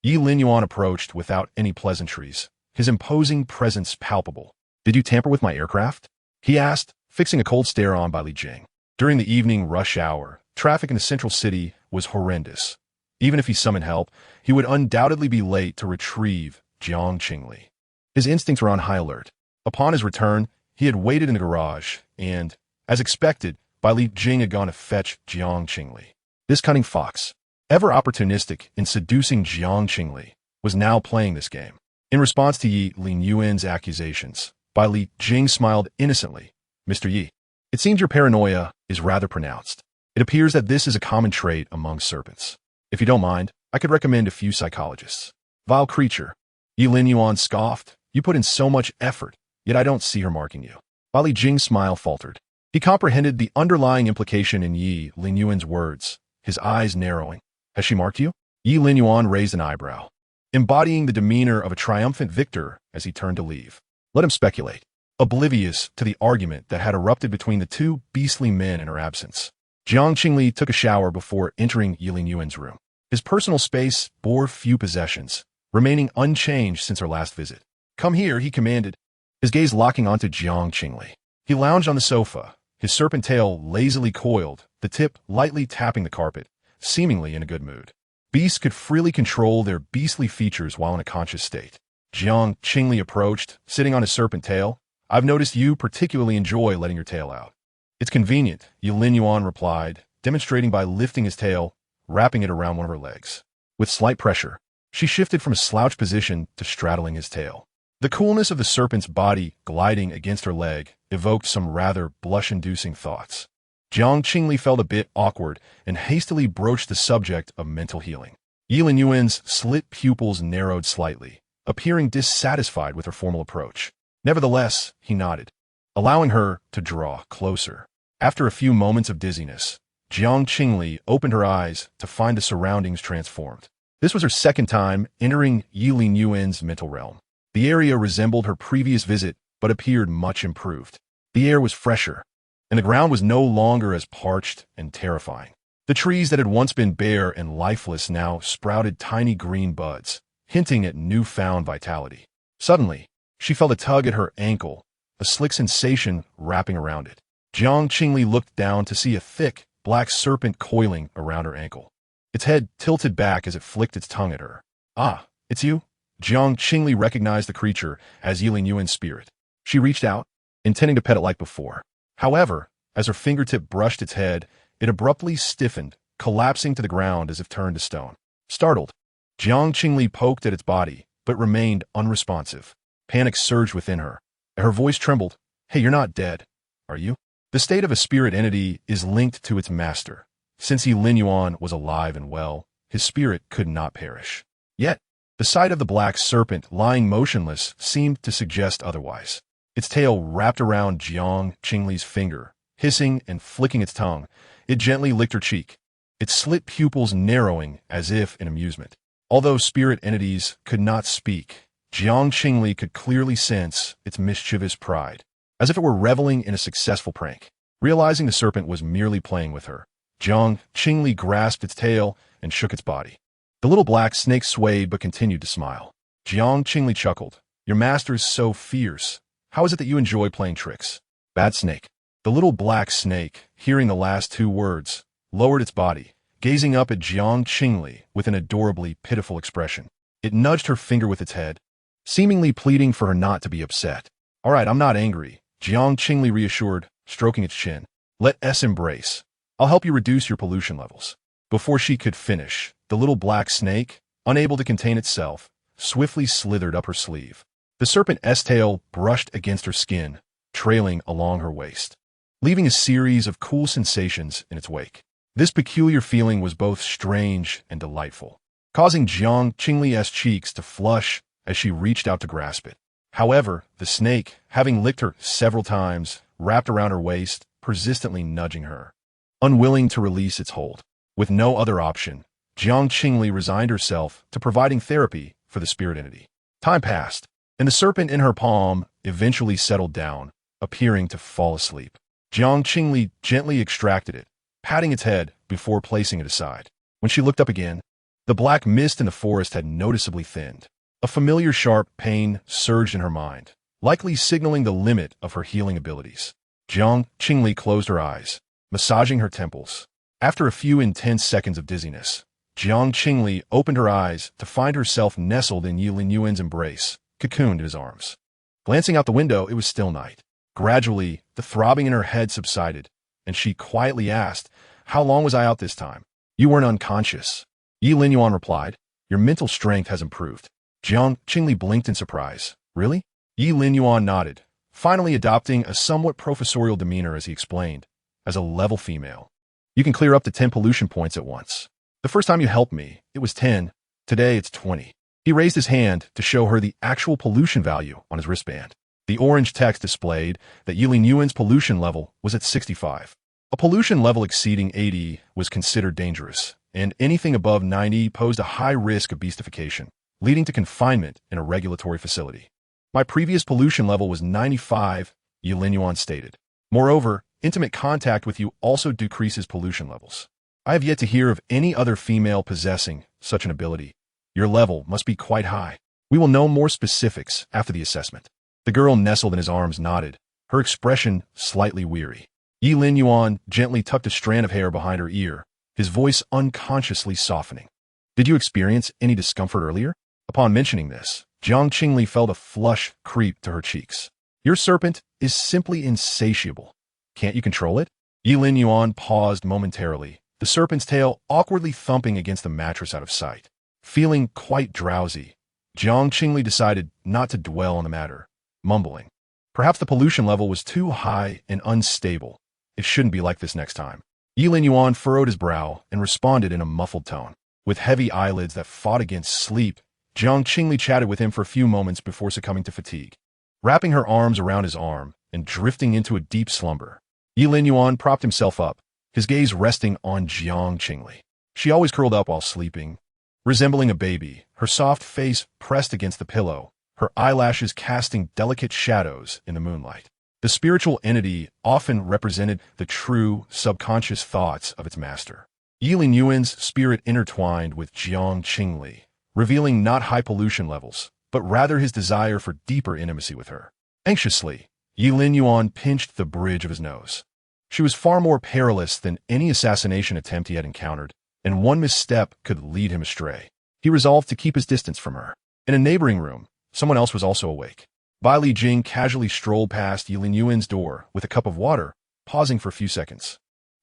Yi Linyuan approached without any pleasantries, his imposing presence palpable. "Did you tamper with my aircraft?" he asked, fixing a cold stare on Bai Li Jing. During the evening rush hour, traffic in the central city was horrendous. Even if he summoned help, he would undoubtedly be late to retrieve Jiang Qingli. His instincts were on high alert. Upon his return, he had waited in the garage, and, as expected, Bai Li Jing had gone to fetch Jiang Qingli. This cunning fox, ever opportunistic in seducing Jiang Qingli, was now playing this game. In response to Yi Linyuan's accusations, Bai Li Jing smiled innocently. "Mr. Yi, it seems your paranoia is rather pronounced. It appears that this is a common trait among serpents. If you don't mind, I could recommend a few psychologists." "Vile creature," Yi Linyuan scoffed. "You put in so much effort, yet I don't see her marking you." Bai Li Jing's smile faltered. He comprehended the underlying implication in Yi Linyuan's words, his eyes narrowing. "Has she marked you?" Yi Linyuan raised an eyebrow, embodying the demeanor of a triumphant victor as he turned to leave. Let him speculate, oblivious to the argument that had erupted between the two beastly men in her absence. Jiang Qingli took a shower before entering Yi Linyuan's room. His personal space bore few possessions, remaining unchanged since her last visit. "Come here," he commanded, his gaze locking onto Jiang Qingli. He lounged on the sofa, his serpent tail lazily coiled, the tip lightly tapping the carpet, seemingly in a good mood. Beasts could freely control their beastly features while in a conscious state. Jiang Qingli approached, sitting on his serpent tail. "I've noticed you particularly enjoy letting your tail out." "It's convenient," Yi Linyuan replied, demonstrating by lifting his tail, wrapping it around one of her legs. With slight pressure, she shifted from a slouch position to straddling his tail. The coolness of the serpent's body gliding against her leg evoked some rather blush-inducing thoughts. Jiang Qingli felt a bit awkward and hastily broached the subject of mental healing. Yi Linyuan's slit pupils narrowed slightly, appearing dissatisfied with her formal approach. Nevertheless, he nodded, allowing her to draw closer. After a few moments of dizziness, Jiang Qingli opened her eyes to find the surroundings transformed. This was her second time entering Yi Linyuan's mental realm. The area resembled her previous visit, but appeared much improved. The air was fresher, and the ground was no longer as parched and terrifying. The trees that had once been bare and lifeless now sprouted tiny green buds, hinting at newfound vitality. Suddenly, she felt a tug at her ankle, a slick sensation wrapping around it. Jiang Qingli looked down to see a thick, black serpent coiling around her ankle. Its head tilted back as it flicked its tongue at her. "Ah, it's you?" Jiang Qingli recognized the creature as Yi Linyuan's spirit. She reached out, intending to pet it like before. However, as her fingertip brushed its head, it abruptly stiffened, collapsing to the ground as if turned to stone. Startled, Jiang Qingli poked at its body, but remained unresponsive. Panic surged within her. Her voice trembled. "Hey, you're not dead, are you?" The state of a spirit entity is linked to its master. Since Yi Linyuan was alive and well, his spirit could not perish. Yet, the sight of the black serpent lying motionless seemed to suggest otherwise. Its tail wrapped around Jiang Qingli's finger, hissing and flicking its tongue. It gently licked her cheek, its slit pupils narrowing as if in amusement. Although spirit entities could not speak, Jiang Qingli could clearly sense its mischievous pride, as if it were reveling in a successful prank. Realizing the serpent was merely playing with her, Jiang Qingli grasped its tail and shook its body. The little black snake swayed but continued to smile. Jiang Qingli chuckled. Your master is so fierce. How is it that you enjoy playing tricks? Bad snake. The little black snake, hearing the last two words, lowered its body, gazing up at Jiang Qingli with an adorably pitiful expression. It nudged her finger with its head, seemingly pleading for her not to be upset. All right, I'm not angry, Jiang Qingli reassured, stroking its chin. Let us embrace. I'll help you reduce your pollution levels. Before she could finish, the little black snake, unable to contain itself, swiftly slithered up her sleeve. The serpent's tail brushed against her skin, trailing along her waist, leaving a series of cool sensations in its wake. This peculiar feeling was both strange and delightful, causing Jiang Qingli's cheeks to flush as she reached out to grasp it. However, the snake, having licked her several times, wrapped around her waist, persistently nudging her, unwilling to release its hold. With no other option, Jiang Qingli resigned herself to providing therapy for the spirit entity. Time passed, and the serpent in her palm eventually settled down, appearing to fall asleep. Jiang Qingli gently extracted it, patting its head before placing it aside. When she looked up again, the black mist in the forest had noticeably thinned. A familiar sharp pain surged in her mind, likely signaling the limit of her healing abilities. Jiang Qingli closed her eyes, massaging her temples. After a few intense seconds of dizziness, Jiang Qingli opened her eyes to find herself nestled in Yi Linyuan's embrace, cocooned in his arms. Glancing out the window, it was still night. Gradually, the throbbing in her head subsided, and she quietly asked, "How long was I out this time?" "You weren't unconscious," Yi Linyuan replied. "Your mental strength has improved." Jiang Qingli blinked in surprise. "Really?" Yi Linyuan nodded, finally adopting a somewhat professorial demeanor as he explained, "As a level female, you can clear up to 10 pollution points at once. The first time you helped me, it was 10. Today, it's 20. He raised his hand to show her the actual pollution value on his wristband. The orange text displayed that Yi Linyuan's pollution level was at 65. A pollution level exceeding 80 was considered dangerous, and anything above 90 posed a high risk of beastification, leading to confinement in a regulatory facility. My previous pollution level was 95, Yi Linyuan stated. Moreover, intimate contact with you also decreases pollution levels. I have yet to hear of any other female possessing such an ability. Your level must be quite high. We will know more specifics after the assessment. The girl nestled in his arms nodded, her expression slightly weary. Yi Linyuan gently tucked a strand of hair behind her ear, his voice unconsciously softening. Did you experience any discomfort earlier? Upon mentioning this, Jiang Qingli felt a flush creep to her cheeks. Your serpent is simply insatiable. Can't you control it? Yi Linyuan paused momentarily, the serpent's tail awkwardly thumping against the mattress out of sight. Feeling quite drowsy, Jiang Qingli decided not to dwell on the matter, mumbling. Perhaps the pollution level was too high and unstable. It shouldn't be like this next time. Yi Linyuan furrowed his brow and responded in a muffled tone. With heavy eyelids that fought against sleep, Jiang Qingli chatted with him for a few moments before succumbing to fatigue. Wrapping her arms around his arm and drifting into a deep slumber, Yi Linyuan propped himself up, his gaze resting on Jiang Qingli. She always curled up while sleeping, resembling a baby, her soft face pressed against the pillow, her eyelashes casting delicate shadows in the moonlight. The spiritual entity often represented the true, subconscious thoughts of its master. Yi Linyuan's spirit intertwined with Jiang Qingli, revealing not high pollution levels, but rather his desire for deeper intimacy with her. Anxiously, Yi Linyuan pinched the bridge of his nose. She was far more perilous than any assassination attempt he had encountered, and one misstep could lead him astray. He resolved to keep his distance from her. In a neighboring room, someone else was also awake. Bai Li Jing casually strolled past Yi Linyuan's door with a cup of water, pausing for a few seconds.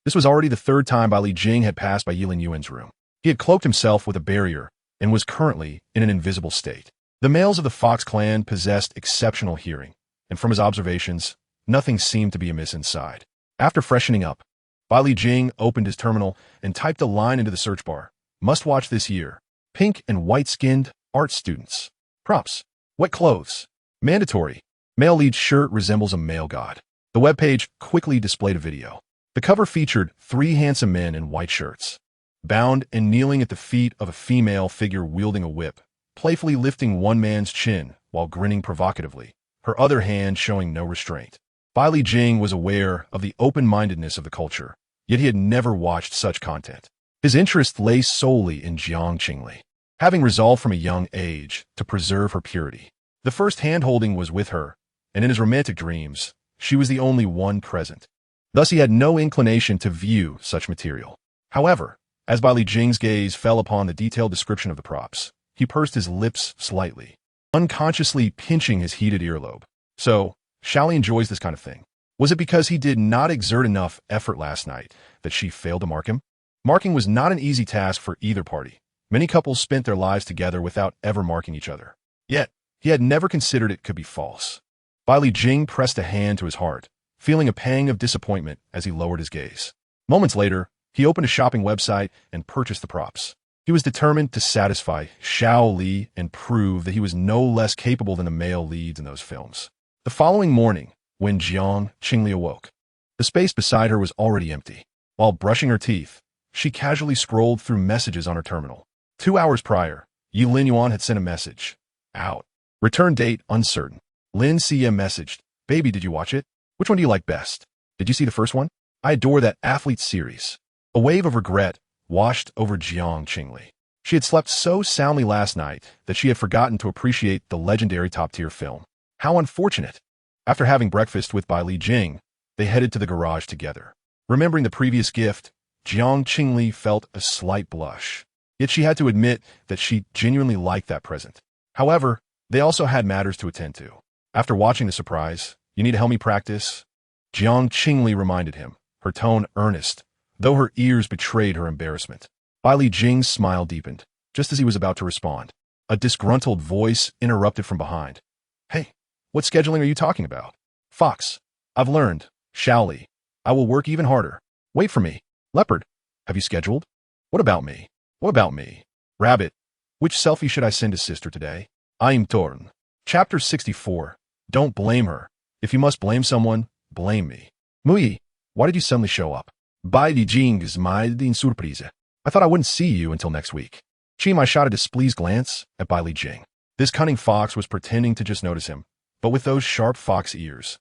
This was already the third time Bai Li Jing had passed by Yi Linyuan's room. He had cloaked himself with a barrier and was currently in an invisible state. The males of the Fox clan possessed exceptional hearing, and from his observations, nothing seemed to be amiss inside. After freshening up, Bai Li Jing opened his terminal and typed a line into the search bar. Must watch this year. Pink and white-skinned art students. Props. Wet clothes. Mandatory. Male lead shirt resembles a male god. The webpage quickly displayed a video. The cover featured 3 handsome men in white shirts, bound and kneeling at the feet of a female figure wielding a whip, playfully lifting one man's chin while grinning provocatively, her other hand showing no restraint. Bai Jing was aware of the open-mindedness of the culture, yet he had never watched such content. His interest lay solely in Jiang Qingli, having resolved from a young age to preserve her purity. The first hand-holding was with her, and in his romantic dreams, she was the only one present. Thus he had no inclination to view such material. However, as Bai Jing's gaze fell upon the detailed description of the props, he pursed his lips slightly, unconsciously pinching his heated earlobe. So, Xiaoli enjoys this kind of thing. Was it because he did not exert enough effort last night that she failed to mark him? Marking was not an easy task for either party. Many couples spent their lives together without ever marking each other. Yet, he had never considered it could be false. Bai Jing pressed a hand to his heart, feeling a pang of disappointment as he lowered his gaze. Moments later, he opened a shopping website and purchased the props. He was determined to satisfy Xiaoli and prove that he was no less capable than the male leads in those films. The following morning, when Jiang Qingli awoke, the space beside her was already empty. While brushing her teeth, she casually scrolled through messages on her terminal. 2 hours prior, Yi Linyuan had sent a message. Out. Return date uncertain. Lin Xia messaged, "Baby, did you watch it? Which one do you like best? Did you see the first one? I adore that athlete series." A wave of regret washed over Jiang Qingli. She had slept so soundly last night that she had forgotten to appreciate the legendary top-tier film. How unfortunate. After having breakfast with Bai Jing, they headed to the garage together. Remembering the previous gift, Jiang Qingli felt a slight blush. Yet she had to admit that she genuinely liked that present. However, they also had matters to attend to. After watching the surprise, "You need to help me practice?" Jiang Qingli reminded him, her tone earnest, though her ears betrayed her embarrassment. Bai Jing's smile deepened, just as he was about to respond. A disgruntled voice interrupted from behind. "Hey, what scheduling are you talking about?" "Fox, I've learned. Xiaoli, I will work even harder. Wait for me. Leopard, have you scheduled? What about me? What about me? Rabbit, which selfie should I send to sister today? I'm torn." Chapter 64. Don't blame her. If you must blame someone, blame me. Muyi, why did you suddenly show up? Bai Jing smiled in surprise. I thought I wouldn't see you until next week. Qimai shot a displeased glance at Bai Jing. This cunning fox was pretending to just notice him, but with those sharp fox ears.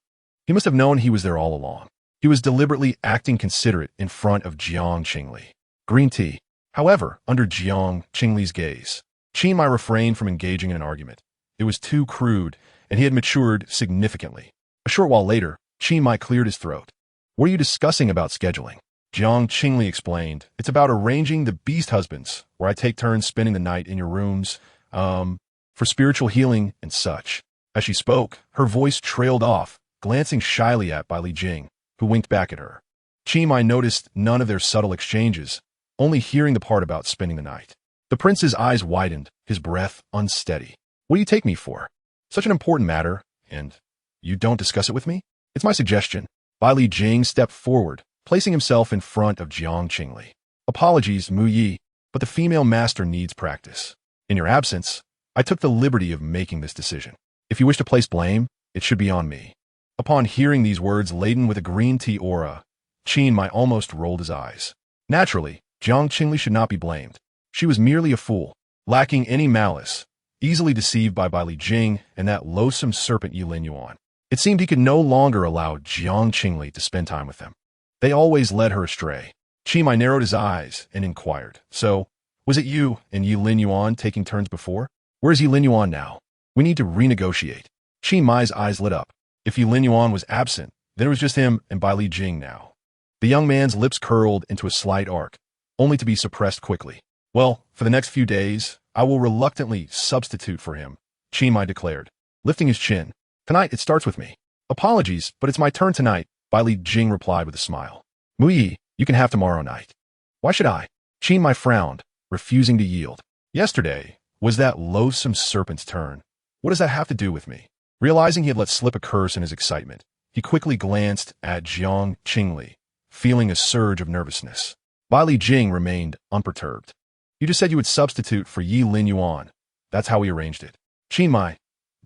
He must have known he was there all along. He was deliberately acting considerate in front of Jiang Qingli. Green tea. However, under Jiang Qingli's gaze, Qimai refrained from engaging in an argument. It was too crude, and he had matured significantly. A short while later, Qimai cleared his throat. "What are you discussing about scheduling?" Jiang Qingli explained, "It's about arranging the beast husbands, where I take turns spending the night in your rooms, for spiritual healing and such." As she spoke, her voice trailed off, glancing shyly at Bai Jing, who winked back at her. Qimai noticed none of their subtle exchanges, only hearing the part about spending the night. The prince's eyes widened, his breath unsteady. "What do you take me for? Such an important matter, and you don't discuss it with me?" "It's my suggestion." Bai Jing stepped forward, placing himself in front of Jiang Qingli. "Apologies, Mu Yi, but the female master needs practice. In your absence, I took the liberty of making this decision. If you wish to place blame, it should be on me." Upon hearing these words laden with a green tea aura, Qimai almost rolled his eyes. Naturally, Jiang Qingli should not be blamed. She was merely a fool, lacking any malice, easily deceived by Bai Jing and that loathsome serpent Yi Linyuan. It seemed he could no longer allow Jiang Qingli to spend time with him. They always led her astray. Qimai narrowed his eyes and inquired, "So, was it you and Yi Linyuan taking turns before? Where's Yi Linyuan now? We need to renegotiate." Qimai's eyes lit up. If Yi Linyuan was absent, then it was just him and Bai Jing now. The young man's lips curled into a slight arc, only to be suppressed quickly. "Well, for the next few days, I will reluctantly substitute for him," Qimai declared, lifting his chin. "Tonight it starts with me." "Apologies, but it's my turn tonight," Bai Jing replied with a smile. "Mu Yi, you can have tomorrow night." "Why should I?" Qimai frowned, refusing to yield. "Yesterday was that loathsome serpent's turn. What does that have to do with me?" Realizing he had let slip a curse in his excitement, he quickly glanced at Jiang Qingli, feeling a surge of nervousness. Bai Jing remained unperturbed. "You just said you would substitute for Yi Linyuan. That's how we arranged it." Qimai,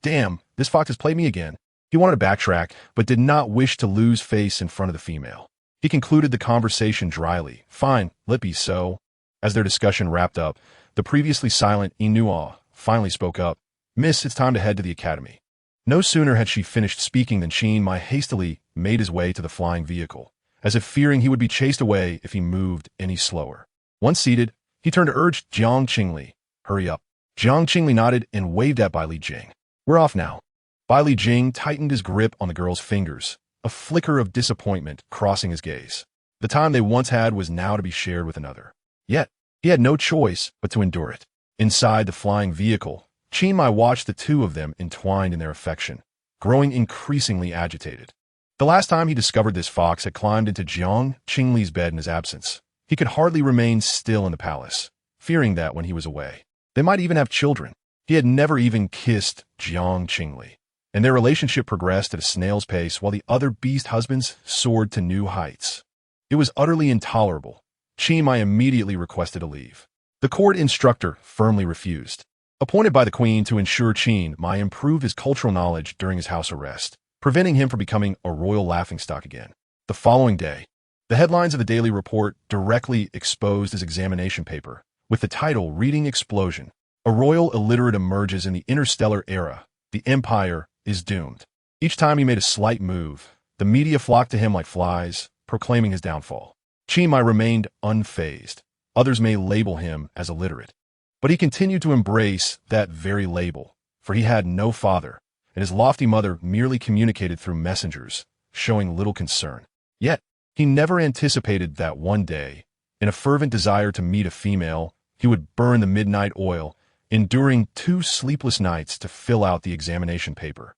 damn, this fox has played me again. He wanted to backtrack, but did not wish to lose face in front of the female. He concluded the conversation dryly. "Fine, let be so." As their discussion wrapped up, the previously silent Inua finally spoke up. "Miss, it's time to head to the academy." No sooner had she finished speaking than Qin Mai hastily made his way to the flying vehicle, as if fearing he would be chased away if he moved any slower. Once seated, he turned to urge Jiang Qingli, "Hurry up." Jiang Qingli nodded and waved at Bai Li Jing. "We're off now." Bai Li Jing tightened his grip on the girl's fingers, a flicker of disappointment crossing his gaze. The time they once had was now to be shared with another. Yet, he had no choice but to endure it. Inside the flying vehicle, Qin Mai watched the two of them entwined in their affection, growing increasingly agitated. The last time he discovered this fox had climbed into Jiang Qingli's bed in his absence. He could hardly remain still in the palace, fearing that when he was away, they might even have children. He had never even kissed Jiang Qingli, and their relationship progressed at a snail's pace while the other beast husbands soared to new heights. It was utterly intolerable. Qin Mai immediately requested a leave. The court instructor firmly refused. Appointed by the queen to ensure Qin Mai improved his cultural knowledge during his house arrest, preventing him from becoming a royal laughingstock again. The following day, the headlines of the daily report directly exposed his examination paper, with the title reading Explosion. A royal illiterate emerges in the interstellar era. The empire is doomed. Each time he made a slight move, the media flocked to him like flies, proclaiming his downfall. Qin Mai remained unfazed. Others may label him as illiterate, but he continued to embrace that very label, for he had no father, and his lofty mother merely communicated through messengers, showing little concern. Yet, he never anticipated that one day, in a fervent desire to meet a female, he would burn the midnight oil, enduring 2 sleepless nights to fill out the examination paper,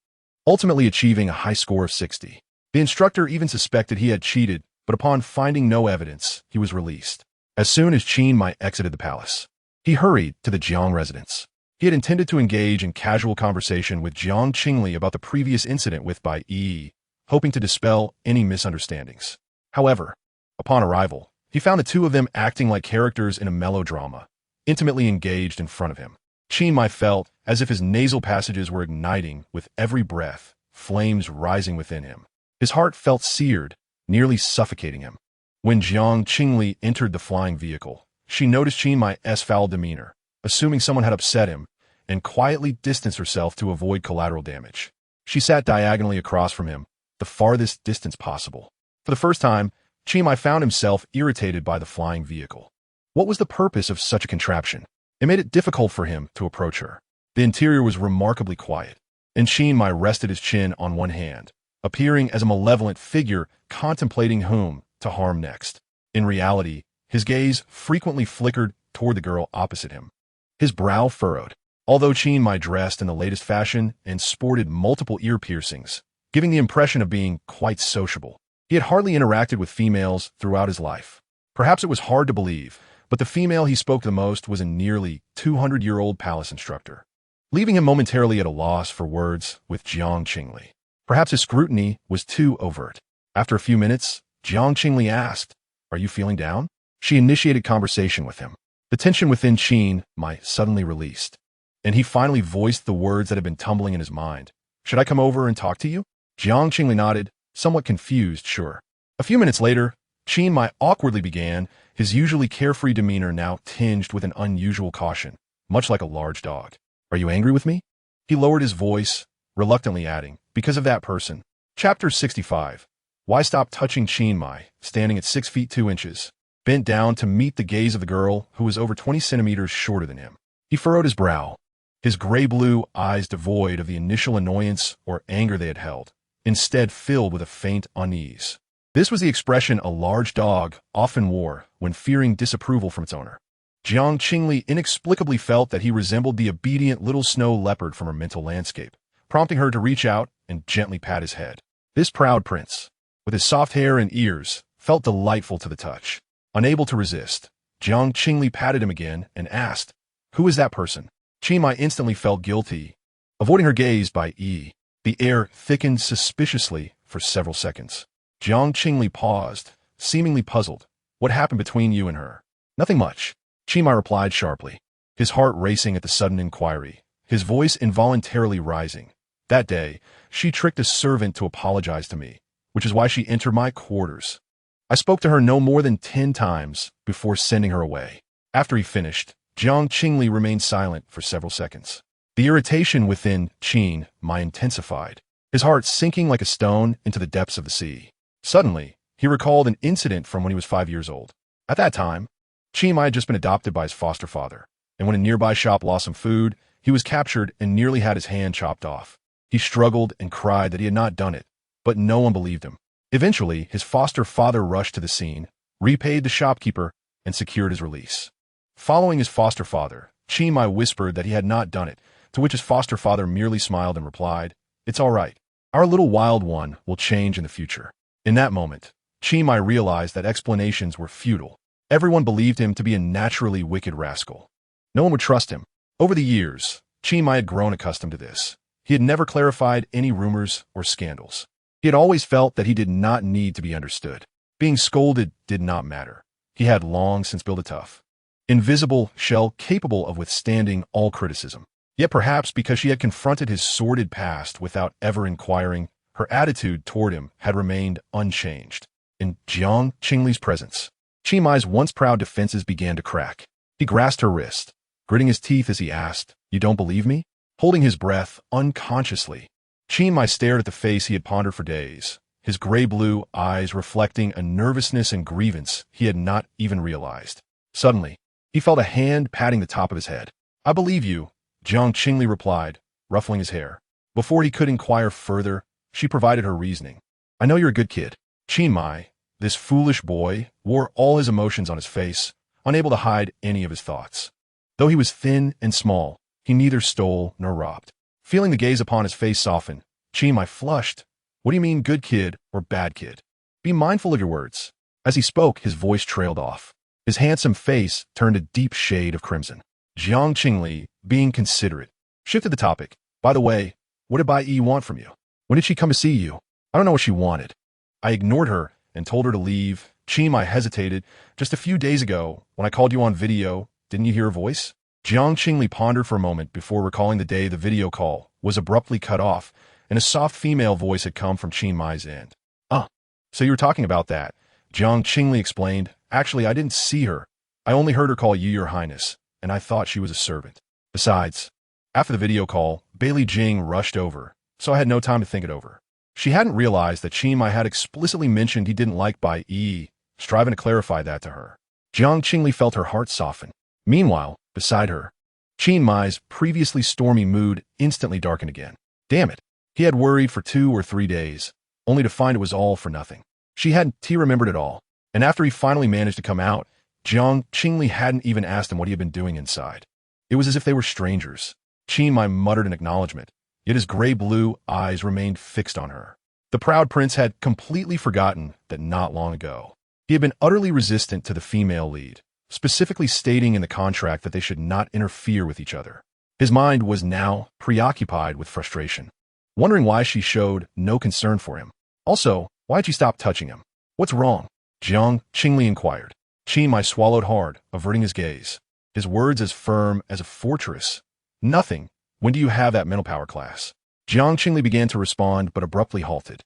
ultimately achieving a high score of 60. The instructor even suspected he had cheated, but upon finding no evidence, he was released. As soon as Qin Mai exited the palace, he hurried to the Jiang residence. He had intended to engage in casual conversation with Jiang Qingli about the previous incident with Bai Yi, hoping to dispel any misunderstandings. However, upon arrival, he found the two of them acting like characters in a melodrama, intimately engaged in front of him. Qin Mai felt as if his nasal passages were igniting with every breath, flames rising within him. His heart felt seared, nearly suffocating him. When Jiang Qingli entered the flying vehicle, she noticed Qin Mai's foul demeanor, assuming someone had upset him, and quietly distanced herself to avoid collateral damage. She sat diagonally across from him, the farthest distance possible. For the first time, Qin Mai found himself irritated by the flying vehicle. What was the purpose of such a contraption? It made it difficult for him to approach her. The interior was remarkably quiet, and Qin Mai rested his chin on one hand, appearing as a malevolent figure contemplating whom to harm next. In reality, his gaze frequently flickered toward the girl opposite him. His brow furrowed. Although Qin Mai dressed in the latest fashion and sported multiple ear piercings, giving the impression of being quite sociable, he had hardly interacted with females throughout his life. Perhaps it was hard to believe, but the female he spoke to the most was a nearly 200-year-old palace instructor, leaving him momentarily at a loss for words with Jiang Qingli. Perhaps his scrutiny was too overt. After a few minutes, Jiang Qingli asked, "Are you feeling down?" She initiated conversation with him. The tension within Qin Mai suddenly released, and he finally voiced the words that had been tumbling in his mind. "Should I come over and talk to you?" Jiang Qingli nodded, somewhat confused, sure. A few minutes later, Qin Mai awkwardly began, his usually carefree demeanor now tinged with an unusual caution, much like a large dog. "Are you angry with me?" He lowered his voice, reluctantly adding, "Because of that person." Chapter 65. Why stop touching Qin Mai, standing at 6 feet 2 inches, bent down to meet the gaze of the girl who was over 20 centimeters shorter than him. He furrowed his brow, his gray-blue eyes devoid of the initial annoyance or anger they had held, instead filled with a faint unease. This was the expression a large dog often wore when fearing disapproval from its owner. Jiang Qingli inexplicably felt that he resembled the obedient little snow leopard from her mental landscape, prompting her to reach out and gently pat his head. This proud prince, with his soft hair and ears, felt delightful to the touch. Unable to resist, Jiang Qingli patted him again and asked, "Who is that person?" Qin Mai instantly felt guilty. Avoiding her gaze by E, the air thickened suspiciously for several seconds. Jiang Qingli paused, seemingly puzzled. "What happened between you and her?" "Nothing much," Qin Mai replied sharply, his heart racing at the sudden inquiry, his voice involuntarily rising. "That day, she tricked a servant to apologize to me, which is why she entered my quarters. I spoke to her no more than 10 times before sending her away." After he finished, Jiang Qingli remained silent for several seconds. The irritation within Qin Mai intensified, his heart sinking like a stone into the depths of the sea. Suddenly, he recalled an incident from when he was 5 years old. At that time, Qin Mai had just been adopted by his foster father, and when a nearby shop lost some food, he was captured and nearly had his hand chopped off. He struggled and cried that he had not done it, but no one believed him. Eventually, his foster father rushed to the scene, repaid the shopkeeper, and secured his release. Following his foster father, Qin Mai whispered that he had not done it, to which his foster father merely smiled and replied, "It's all right. Our little wild one will change in the future." In that moment, Qin Mai realized that explanations were futile. Everyone believed him to be a naturally wicked rascal. No one would trust him. Over the years, Qin Mai had grown accustomed to this. He had never clarified any rumors or scandals. He had always felt that he did not need to be understood. Being scolded did not matter. He had long since built a tough, invisible shell capable of withstanding all criticism. Yet perhaps because she had confronted his sordid past without ever inquiring, her attitude toward him had remained unchanged. In Jiang Qingli's presence, Qin Mai's once proud defenses began to crack. He grasped her wrist, gritting his teeth as he asked, "You don't believe me?" Holding his breath unconsciously, Qin Mai stared at the face he had pondered for days, his gray-blue eyes reflecting a nervousness and grievance he had not even realized. Suddenly, he felt a hand patting the top of his head. "I believe you," Jiang Qingli replied, ruffling his hair. Before he could inquire further, she provided her reasoning. "I know you're a good kid." Qin Mai, this foolish boy, wore all his emotions on his face, unable to hide any of his thoughts. Though he was thin and small, he neither stole nor robbed. Feeling the gaze upon his face soften, Qin Mai flushed. "What do you mean good kid or bad kid? Be mindful of your words." As he spoke, his voice trailed off. His handsome face turned a deep shade of crimson. Jiang Qingli, being considerate, shifted the topic. "By the way, what did Bai Yi want from you? When did she come to see you?" "I don't know what she wanted. I ignored her and told her to leave." Qin Mai hesitated. "Just a few days ago, when I called you on video, didn't you hear her voice?" Jiang Qingli pondered for a moment before recalling the day the video call was abruptly cut off, and a soft female voice had come from Qin Mai's end. So you were talking about that," Jiang Qingli explained. "Actually, I didn't see her. I only heard her call you your highness, and I thought she was a servant. Besides, after the video call, Bailey Jing rushed over, so I had no time to think it over." She hadn't realized that Qin Mai had explicitly mentioned he didn't like Bai Yi, striving to clarify that to her. Jiang Qingli felt her heart soften. Meanwhile, beside her, Qin Mai's previously stormy mood instantly darkened again. Damn it. He had worried for 2 or 3 days, only to find it was all for nothing. He remembered it all, and after he finally managed to come out, Jiang Qingli hadn't even asked him what he had been doing inside. It was as if they were strangers. Qin Mai muttered an acknowledgement, yet his gray-blue eyes remained fixed on her. The proud prince had completely forgotten that not long ago, he had been utterly resistant to the female lead, specifically stating in the contract that they should not interfere with each other. His mind was now preoccupied with frustration, wondering why she showed no concern for him. Also, why had she stopped touching him? "What's wrong?" Jiang Qingli inquired. Qin Mai swallowed hard, averting his gaze, his words as firm as a fortress. "Nothing. When do you have that mental power class?" Jiang Qingli began to respond, but abruptly halted.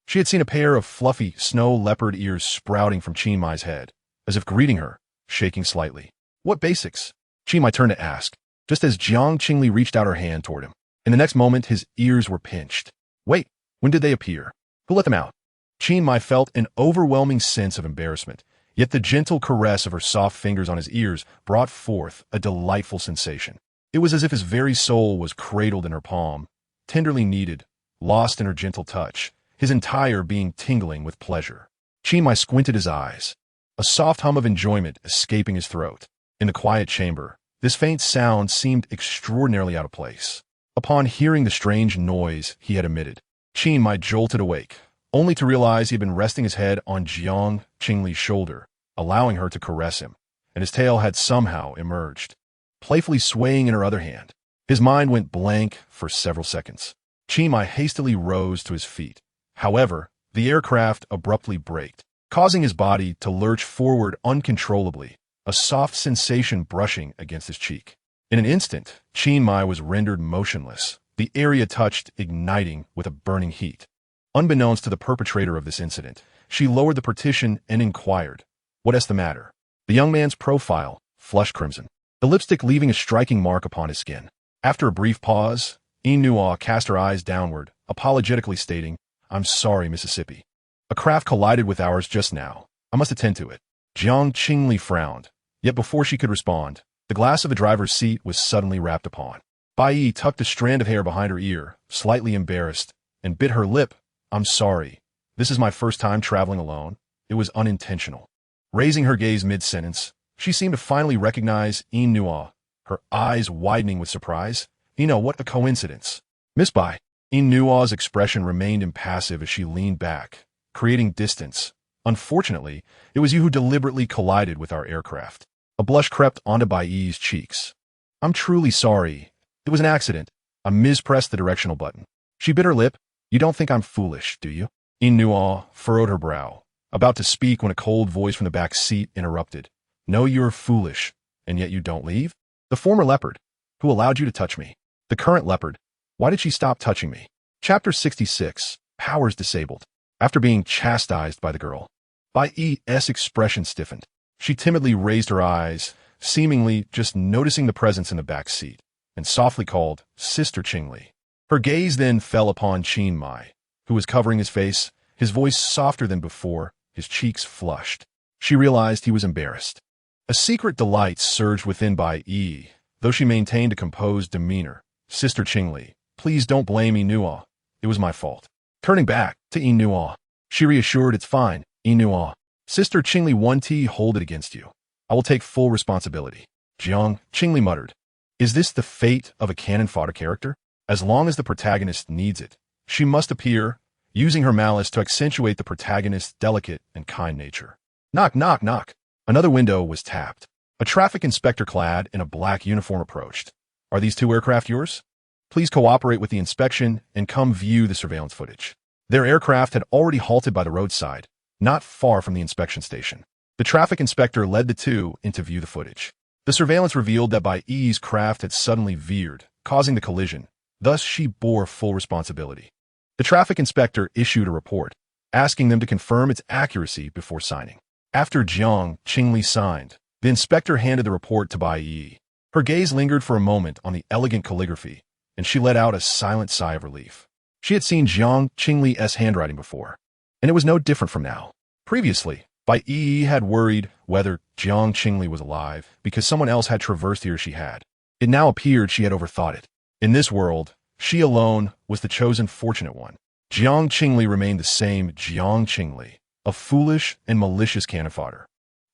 She had seen a pair of fluffy snow leopard ears sprouting from Qin Mai's head, as if greeting her, shaking slightly. "What basics?" Qin Mai turned to ask, just as Jiang Qingli reached out her hand toward him. In the next moment, his ears were pinched. "Wait, when did they appear? Who let them out?" Qin Mai felt an overwhelming sense of embarrassment, yet the gentle caress of her soft fingers on his ears brought forth a delightful sensation. It was as if his very soul was cradled in her palm, tenderly kneaded, lost in her gentle touch, his entire being tingling with pleasure. Qin Mai squinted his eyes, a soft hum of enjoyment escaping his throat. In the quiet chamber, this faint sound seemed extraordinarily out of place. Upon hearing the strange noise he had emitted, Qin Mai jolted awake, only to realize he had been resting his head on Jiang Qingli's shoulder, allowing her to caress him, and his tail had somehow emerged, playfully swaying in her other hand. His mind went blank for several seconds. Qin Mai hastily rose to his feet. However, the aircraft abruptly braked, causing his body to lurch forward uncontrollably, a soft sensation brushing against his cheek. In an instant, Qin Mai was rendered motionless, the area touched igniting with a burning heat. Unbeknownst to the perpetrator of this incident, she lowered the partition and inquired, "What's the matter?" The young man's profile flushed crimson, the lipstick leaving a striking mark upon his skin. After a brief pause, Inua cast her eyes downward, apologetically stating, "I'm sorry, Mississippi. A craft collided with ours just now. I must attend to it." Jiang Qingli frowned, yet before she could respond, the glass of the driver's seat was suddenly rapped upon. Bai Yi tucked a strand of hair behind her ear, slightly embarrassed, and bit her lip. "I'm sorry. This is my first time traveling alone. It was unintentional." Raising her gaze mid-sentence, she seemed to finally recognize Inua, her eyes widening with surprise. What a coincidence." "Miss Bai." Inua's expression remained impassive as she leaned back, creating distance. "Unfortunately, it was you who deliberately collided with our aircraft." A blush crept onto Bai Yi's cheeks. "I'm truly sorry. It was an accident. I mispressed the directional button." She bit her lip. "You don't think I'm foolish, do you?" Inua furrowed her brow, about to speak when a cold voice from the back seat interrupted. "No, you're foolish, and yet you don't leave? The former leopard, who allowed you to touch me. The current leopard, why did she stop touching me?" Chapter 66, Powers Disabled. After being chastised by the girl, Bai Yi's expression stiffened. She timidly raised her eyes, seemingly just noticing the presence in the back seat, and softly called, "Sister Qingli." Her gaze then fell upon Qin Mai, who was covering his face, his voice softer than before, his cheeks flushed. She realized he was embarrassed. A secret delight surged within Bai Yi, though she maintained a composed demeanor. "Sister Qingli, please don't blame Inua. It was my fault." Turning back to Inua, she reassured, "It's fine, Inua. Sister Qingli won't hold it against you. I will take full responsibility." Jiang Qingli muttered, "Is this the fate of a canon fodder character? As long as the protagonist needs it, she must appear, using her malice to accentuate the protagonist's delicate and kind nature." Knock, knock, knock. Another window was tapped. A traffic inspector clad in a black uniform approached. "Are these two aircraft yours? Please cooperate with the inspection and come view the surveillance footage." Their aircraft had already halted by the roadside, not far from the inspection station. The traffic inspector led the two in to view the footage. The surveillance revealed that Bai Yi's craft had suddenly veered, causing the collision. Thus, she bore full responsibility. The traffic inspector issued a report, asking them to confirm its accuracy before signing. After Jiang Qingli signed, the inspector handed the report to Bai Yi. Her gaze lingered for a moment on the elegant calligraphy, and she let out a silent sigh of relief. She had seen Jiang Qingli's handwriting before, and it was no different from now. Previously, Bai Yi had worried whether Jiang Qingli was alive because someone else had traversed here as she had. It now appeared she had overthought it. In this world, she alone was the chosen fortunate one. Jiang Qingli remained the same Jiang Qingli, a foolish and malicious cannon fodder.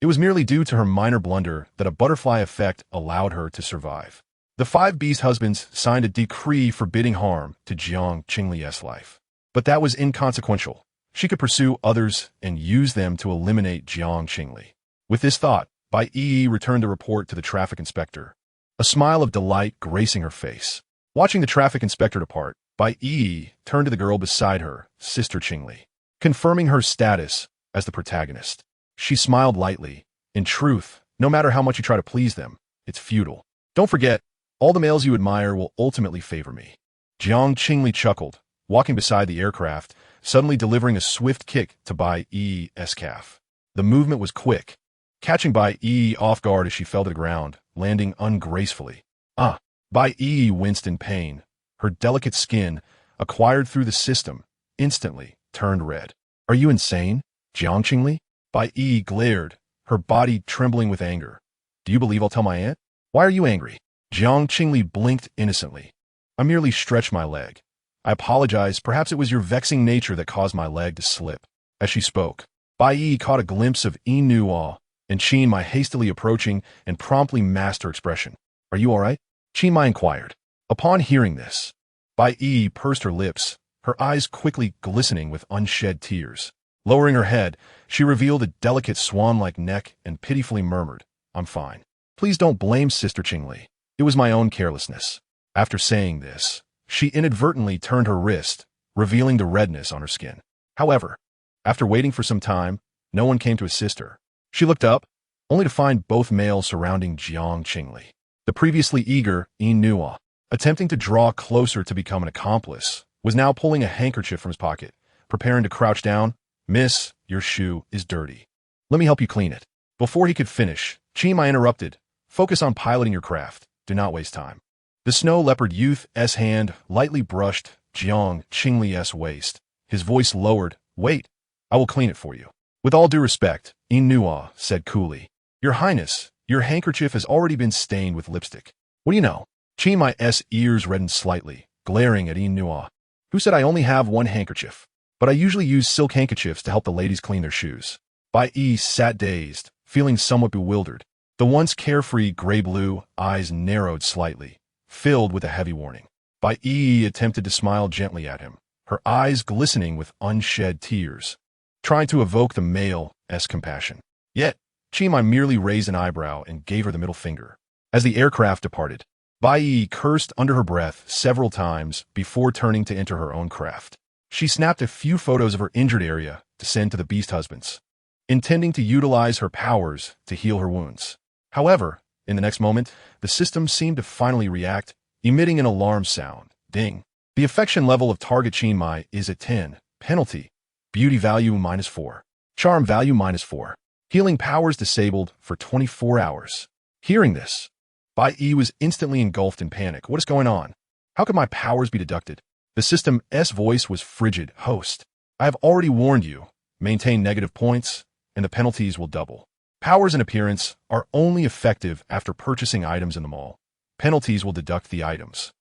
It was merely due to her minor blunder that a butterfly effect allowed her to survive. The 5 beast husbands signed a decree forbidding harm to Jiang Qingli's life. But that was inconsequential. She could pursue others and use them to eliminate Jiang Qingli. With this thought, Bai Yi returned the report to the traffic inspector, a smile of delight gracing her face. Watching the traffic inspector depart, Bai Yi turned to the girl beside her, Sister Qingli, confirming her status as the protagonist. She smiled lightly. "In truth, no matter how much you try to please them, it's futile. Don't forget, all the males you admire will ultimately favor me." Jiang Qingli chuckled, walking beside the aircraft, suddenly delivering a swift kick to Bai Yi's calf. The movement was quick, catching Bai Yi off guard as she fell to the ground, landing ungracefully. "Ah!" Bai Yi winced in pain. Her delicate skin, acquired through the system, instantly turned red. "Are you insane, Jiang Qingli?" Bai Yi glared, her body trembling with anger. "Do you believe I'll tell my aunt? Why are you angry?" Jiang Qingli blinked innocently. "I merely stretched my leg. I apologize, perhaps it was your vexing nature that caused my leg to slip." As she spoke, Bai Yi caught a glimpse of Inua and Qin Mai hastily approaching and promptly masked her expression. "Are you all right?" Qin Mai inquired. Upon hearing this, Bai Yi pursed her lips, her eyes quickly glistening with unshed tears. Lowering her head, she revealed a delicate swan-like neck and pitifully murmured, "I'm fine. Please don't blame Sister Qingli. It was my own carelessness." After saying this, she inadvertently turned her wrist, revealing the redness on her skin. However, after waiting for some time, no one came to assist her. She looked up, only to find both males surrounding Jiang Qingli. The previously eager Inua, attempting to draw closer to become an accomplice, was now pulling a handkerchief from his pocket, preparing to crouch down. "Miss, your shoe is dirty. Let me help you clean it." Before he could finish, Qin Mai interrupted. "Focus on piloting your craft. Do not waste time." The snow leopard youth's hand lightly brushed Jiang Qingli's waist. His voice lowered. Wait, I will clean it for you. With all due respect, Inua said coolly. Your Highness, your handkerchief has already been stained with lipstick. What do you know? Qingli's ears reddened slightly, glaring at Inua. Who said I only have one handkerchief? But I usually use silk handkerchiefs to help the ladies clean their shoes. Bai Yi sat dazed, feeling somewhat bewildered. The once carefree gray-blue eyes narrowed slightly, filled with a heavy warning. Bai Yi attempted to smile gently at him, her eyes glistening with unshed tears, trying to evoke the male's compassion. Yet, Qingli merely raised an eyebrow and gave her the middle finger. As the aircraft departed, Bai Yi cursed under her breath several times before turning to enter her own craft. She snapped a few photos of her injured area to send to the beast husbands, intending to utilize her powers to heal her wounds. However, in the next moment, the system seemed to finally react, emitting an alarm sound. Ding. The affection level of target Qingli is at 10. Penalty. Beauty value -4. Charm value -4. Healing powers disabled for 24 hours. Hearing this, Bai Yi was instantly engulfed in panic. What is going on? How could my powers be deducted? The system's voice was frigid. Host, I have already warned you. Maintain negative points, and the penalties will double. Powers and appearance are only effective after purchasing items in the mall. Penalties will deduct the items,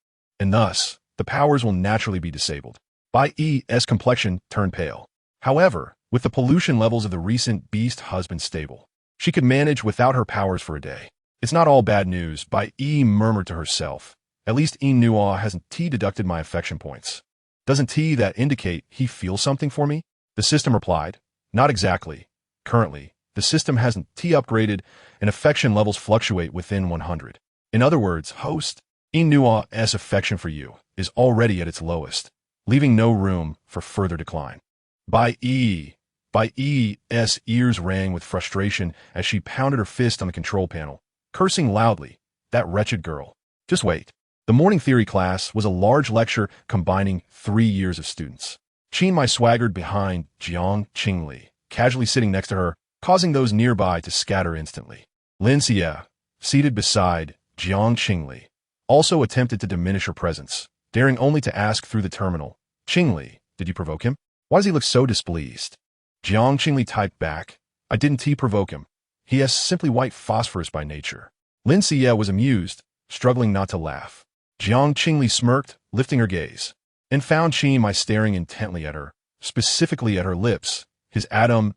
and thus, the powers will naturally be disabled. Bai Yi's complexion turned pale. However, with the pollution levels of the recent beast husband stable, she could manage without her powers for a day. It's not all bad news, Bai Yi murmured to herself. At least Inua hasn't deducted my affection points. Doesn't that indicate he feels something for me? The system replied, not exactly. Currently, the system hasn't upgraded and affection levels fluctuate within 100. In other words, host, Inua's affection for you is already at its lowest, leaving no room for further decline. Bai Yi's ears rang with frustration as she pounded her fist on the control panel, cursing loudly. That wretched girl. Just wait. The morning theory class was a large lecture combining 3 years of students. Qingli swaggered behind Jiang Qingli, casually sitting next to her, causing those nearby to scatter instantly. Lin Xie, seated beside Jiang Qingli, also attempted to diminish her presence, daring only to ask through the terminal, Qingli, did you provoke him? Why does he look so displeased? Jiang Qingli typed back, I didn't provoke him. He has simply white phosphorus by nature. Lin Xie was amused, struggling not to laugh. Jiang Qingli smirked, lifting her gaze, and found Qingli staring intently at her, specifically at her lips, his Adam's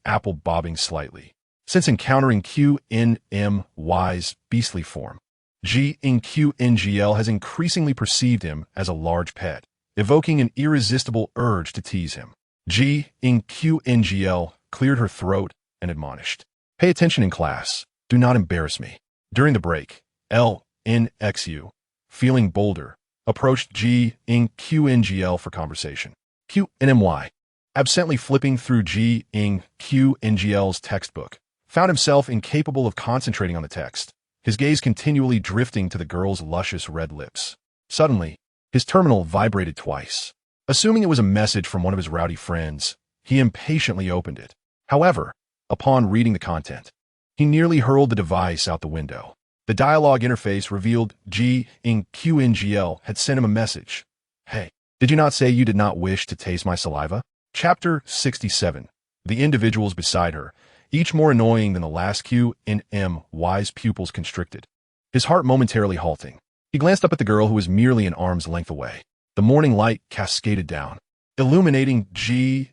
apple bobbing slightly. Since encountering QNMY's beastly form, Jiang has increasingly perceived him as a large pet, evoking an irresistible urge to tease him. Jiang cleared her throat and admonished. Pay attention in class. Do not embarrass me. During the break, LNXU, feeling bolder, approached Jiang for conversation. QNMY, absently flipping through Jiang's textbook, found himself incapable of concentrating on the text, his gaze continually drifting to the girl's luscious red lips. Suddenly, his terminal vibrated twice. Assuming it was a message from one of his rowdy friends, he impatiently opened it. However, upon reading the content, he nearly hurled the device out the window. The dialogue interface revealed Jiang had sent him a message. Hey, did you not say you did not wish to taste my saliva? Chapter 67. The individuals beside her, each more annoying than the last QNMY's pupils constricted. His heart momentarily halting. He glanced up at the girl who was merely an arm's length away. The morning light cascaded down, illuminating Jiang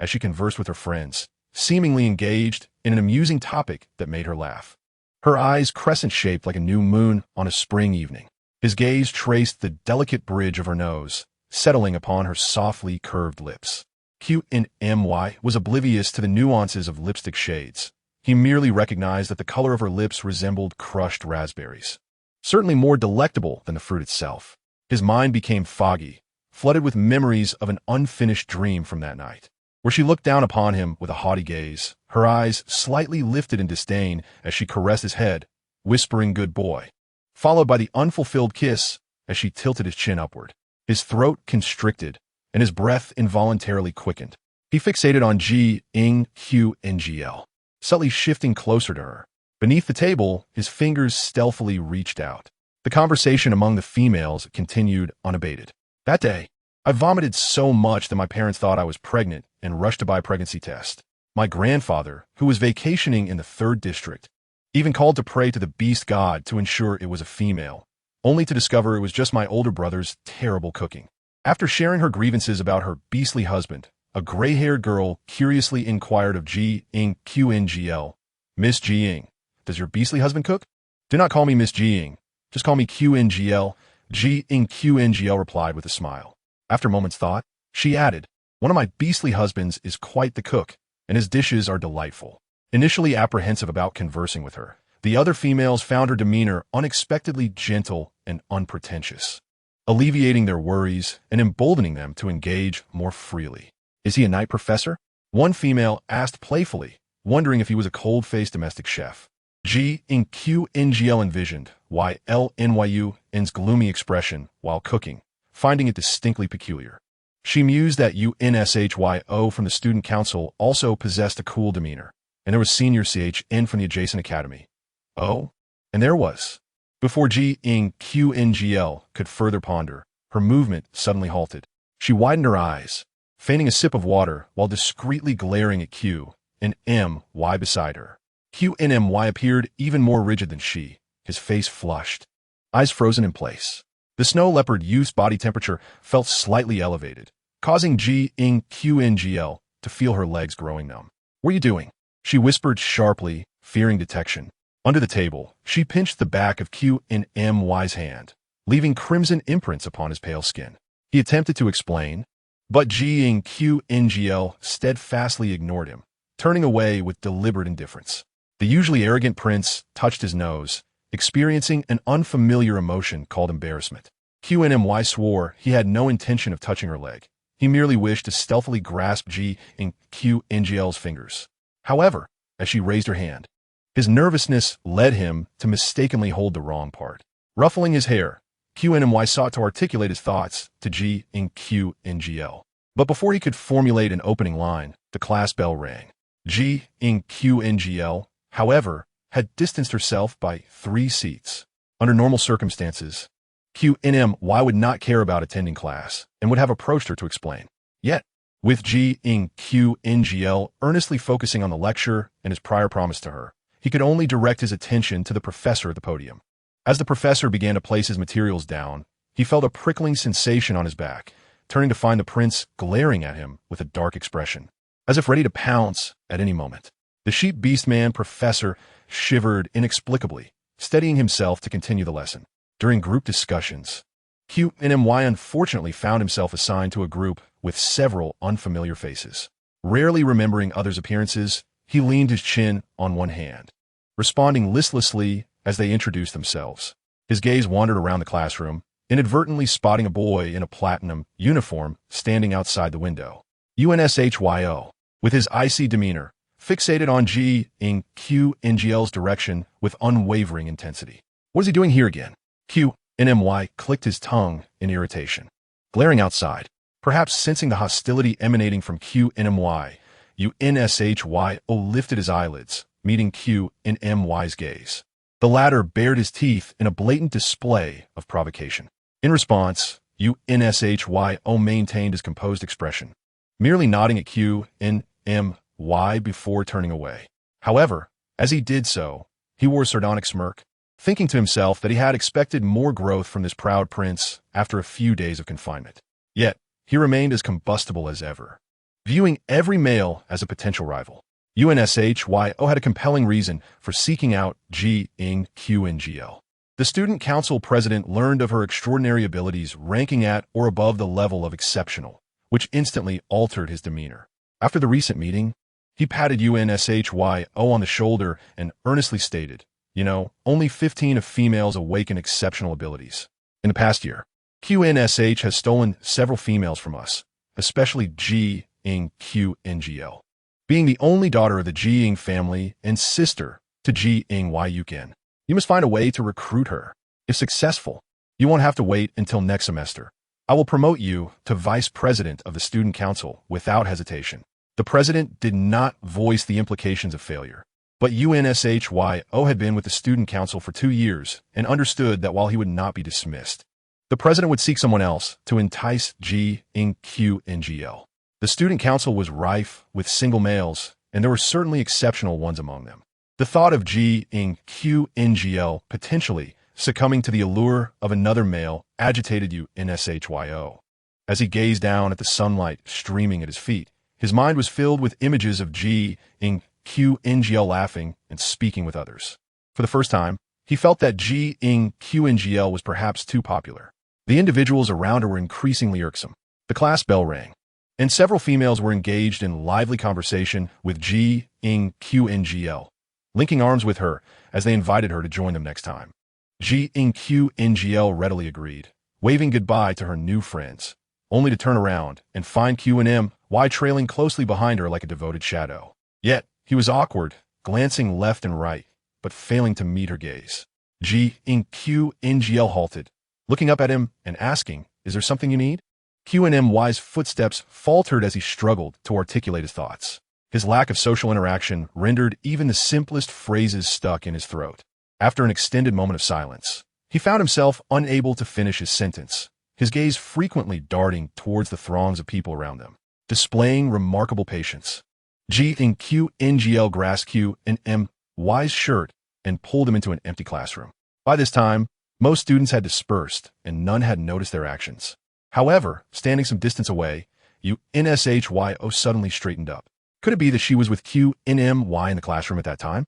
as she conversed with her friends, seemingly engaged in an amusing topic that made her laugh. Her eyes crescent-shaped like a new moon on a spring evening. His gaze traced the delicate bridge of her nose, settling upon her softly curved lips. QNMY was oblivious to the nuances of lipstick shades. He merely recognized that the color of her lips resembled crushed raspberries, certainly more delectable than the fruit itself. His mind became foggy, flooded with memories of an unfinished dream from that night, where she looked down upon him with a haughty gaze, her eyes slightly lifted in disdain as she caressed his head, whispering good boy, followed by the unfulfilled kiss as she tilted his chin upward. His throat constricted, and his breath involuntarily quickened. He fixated on Jiang, subtly shifting closer to her. Beneath the table, his fingers stealthily reached out, The conversation among the females continued unabated. That day, I vomited so much that my parents thought I was pregnant and rushed to buy a pregnancy test. My grandfather, who was vacationing in the 3rd district, even called to pray to the beast god to ensure it was a female, only to discover it was just my older brother's terrible cooking. After sharing her grievances about her beastly husband, a gray-haired girl curiously inquired of Qingli, Miss Jiang, does your beastly husband cook? Do not call me Miss Jiang. Just call me Qingli. Qingli replied with a smile. After a moment's thought, she added, one of my beastly husbands is quite the cook, and his dishes are delightful. Initially apprehensive about conversing with her, the other females found her demeanor unexpectedly gentle and unpretentious, alleviating their worries and emboldening them to engage more freely. Is he a night professor? One female asked playfully, wondering if he was a cold-faced domestic chef. Qingli envisioned Ylnyu's gloomy expression while cooking, finding it distinctly peculiar. She mused that UNSHYO from the student council also possessed a cool demeanor, and there was senior CHN from the adjacent academy. Oh, and there was. Before Qingli could further ponder, her movement suddenly halted. She widened her eyes, feigning a sip of water while discreetly glaring at Q and MY beside her. QNMY appeared even more rigid than she, his face flushed, eyes frozen in place. The snow leopard youth's body temperature felt slightly elevated, causing Qingli to feel her legs growing numb. What are you doing? She whispered sharply, fearing detection. Under the table, she pinched the back of QNMY's hand, leaving crimson imprints upon his pale skin. He attempted to explain, but Qingli steadfastly ignored him, turning away with deliberate indifference. The usually arrogant prince touched his nose, experiencing an unfamiliar emotion called embarrassment. QNMY swore he had no intention of touching her leg. He merely wished to stealthily grasp Qngl's fingers. However, as she raised her hand, his nervousness led him to mistakenly hold the wrong part. Ruffling his hair, QNMY sought to articulate his thoughts to Qngl. But before he could formulate an opening line, the class bell rang. Qngl, however, had distanced herself by 3 seats. Under normal circumstances, QNMY would not care about attending class and would have approached her to explain. Yet, with Qngl earnestly focusing on the lecture and his prior promise to her, he could only direct his attention to the professor at the podium. As the professor began to place his materials down, he felt a prickling sensation on his back, turning to find the prince glaring at him with a dark expression, as if ready to pounce at any moment. The sheep beast man professor shivered inexplicably, steadying himself to continue the lesson. During group discussions, QNMY unfortunately found himself assigned to a group with several unfamiliar faces. Rarely remembering others' appearances, he leaned his chin on one hand, responding listlessly as they introduced themselves. His gaze wandered around the classroom, inadvertently spotting a boy in a platinum uniform standing outside the window. UNSHYO, with his icy demeanor, fixated on Qngl's direction with unwavering intensity. What is he doing here again? QNMY clicked his tongue in irritation. Glaring outside, perhaps sensing the hostility emanating from QNMY, UNSHYO lifted his eyelids, meeting QNMY's gaze. The latter bared his teeth in a blatant display of provocation. In response, UNSHYO maintained his composed expression, merely nodding at QNMY before turning away. However, as he did so, he wore a sardonic smirk, thinking to himself that he had expected more growth from this proud prince after a few days of confinement. Yet, he remained as combustible as ever, viewing every male as a potential rival. UNSHYO had a compelling reason for seeking out Qngl. The student council president learned of her extraordinary abilities ranking at or above the level of exceptional, which instantly altered his demeanor. After the recent meeting, he patted UNSHYO on the shoulder and earnestly stated, only 15 of females awaken exceptional abilities. In the past year, QNSH has stolen several females from us, especially Qngl. Being the only daughter of the Jiang family and sister to Jiang, you must find a way to recruit her. If successful, you won't have to wait until next semester. I will promote you to vice president of the student council without hesitation. The president did not voice the implications of failure. But UNSHYO had been with the student council for 2 years and understood that while he would not be dismissed, the president would seek someone else to entice Jiang. The student council was rife with single males, and there were certainly exceptional ones among them. The thought of Jiang potentially succumbing to the allure of another male agitated UNSHYO. As he gazed down at the sunlight streaming at his feet, his mind was filled with images of Jiang laughing and speaking with others. For the first time, he felt that Jiang was perhaps too popular. The individuals around her were increasingly irksome. The class bell rang, and several females were engaged in lively conversation with Jiang, linking arms with her as they invited her to join them next time. Jiang readily agreed, waving goodbye to her new friends, only to turn around and find Q&MY trailing closely behind her like a devoted shadow. Yet, he was awkward, glancing left and right, but failing to meet her gaze. Jiang halted, looking up at him and asking, "Is there something you need?" Q&MY's footsteps faltered as he struggled to articulate his thoughts. His lack of social interaction rendered even the simplest phrases stuck in his throat. After an extended moment of silence, he found himself unable to finish his sentence, his gaze frequently darting towards the throngs of people around them, displaying remarkable patience. Jiang grasped Q&My's shirt and pulled him into an empty classroom. By this time, most students had dispersed, and none had noticed their actions. However, standing some distance away, UNSHYO suddenly straightened up. Could it be that she was with Q&MY in the classroom at that time?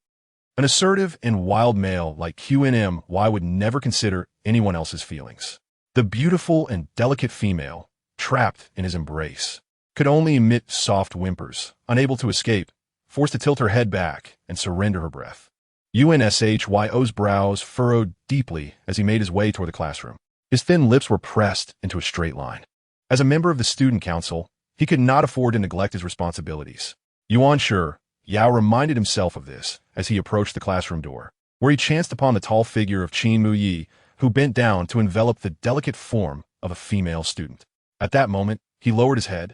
An assertive and wild male like Q&MY would never consider anyone else's feelings. The beautiful and delicate female, trapped in his embrace, could only emit soft whimpers, unable to escape, forced to tilt her head back and surrender her breath. UNSHYO's brows furrowed deeply as he made his way toward the classroom. His thin lips were pressed into a straight line. As a member of the student council, he could not afford to neglect his responsibilities. Yuan Shi Yao reminded himself of this as he approached the classroom door, where he chanced upon the tall figure of Qin Muyi, who bent down to envelop the delicate form of a female student. At that moment, he lowered his head,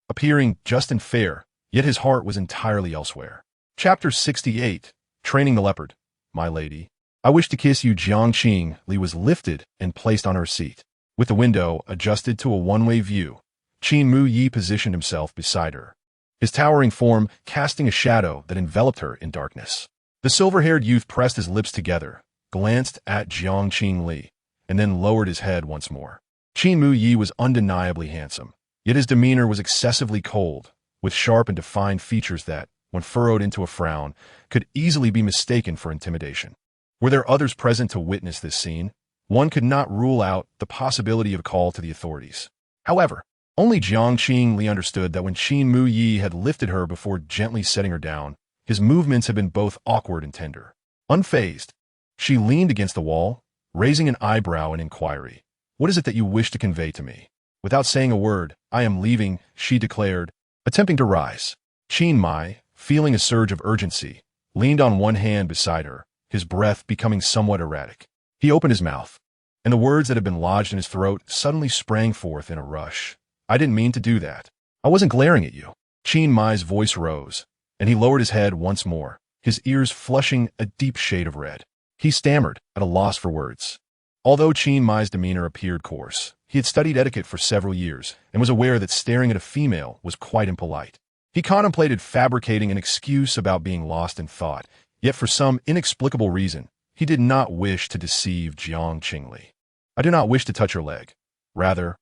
appearing just and fair, yet his heart was entirely elsewhere. Chapter 68, Training the Leopard. My lady, I wish to kiss you. Jiang Qingli was lifted and placed on her seat. With the window adjusted to a one-way view, Qin Muyi positioned himself beside her, his towering form casting a shadow that enveloped her in darkness. The silver-haired youth pressed his lips together, glanced at Jiang Qingli, and then lowered his head once more. Qin Muyi was undeniably handsome, yet his demeanor was excessively cold, with sharp and defined features that, when furrowed into a frown, could easily be mistaken for intimidation. Were there others present to witness this scene, one could not rule out the possibility of a call to the authorities. However, only Jiang Qingli understood that when Qin Muyi had lifted her before gently setting her down, his movements had been both awkward and tender. Unfazed, she leaned against the wall, raising an eyebrow in inquiry. "What is it that you wish to convey to me?" "Without saying a word, I am leaving," she declared, attempting to rise. Qin Mai, feeling a surge of urgency, leaned on one hand beside her, his breath becoming somewhat erratic. He opened his mouth, and the words that had been lodged in his throat suddenly sprang forth in a rush. "I didn't mean to do that. I wasn't glaring at you." Qin Mai's voice rose, and he lowered his head once more, his ears flushing a deep shade of red. He stammered, at a loss for words. Although Qin Mai's demeanor appeared coarse, he had studied etiquette for several years and was aware that staring at a female was quite impolite. He contemplated fabricating an excuse about being lost in thought, yet for some inexplicable reason, he did not wish to deceive Jiang Qingli. "I do not wish to touch your leg. Rather,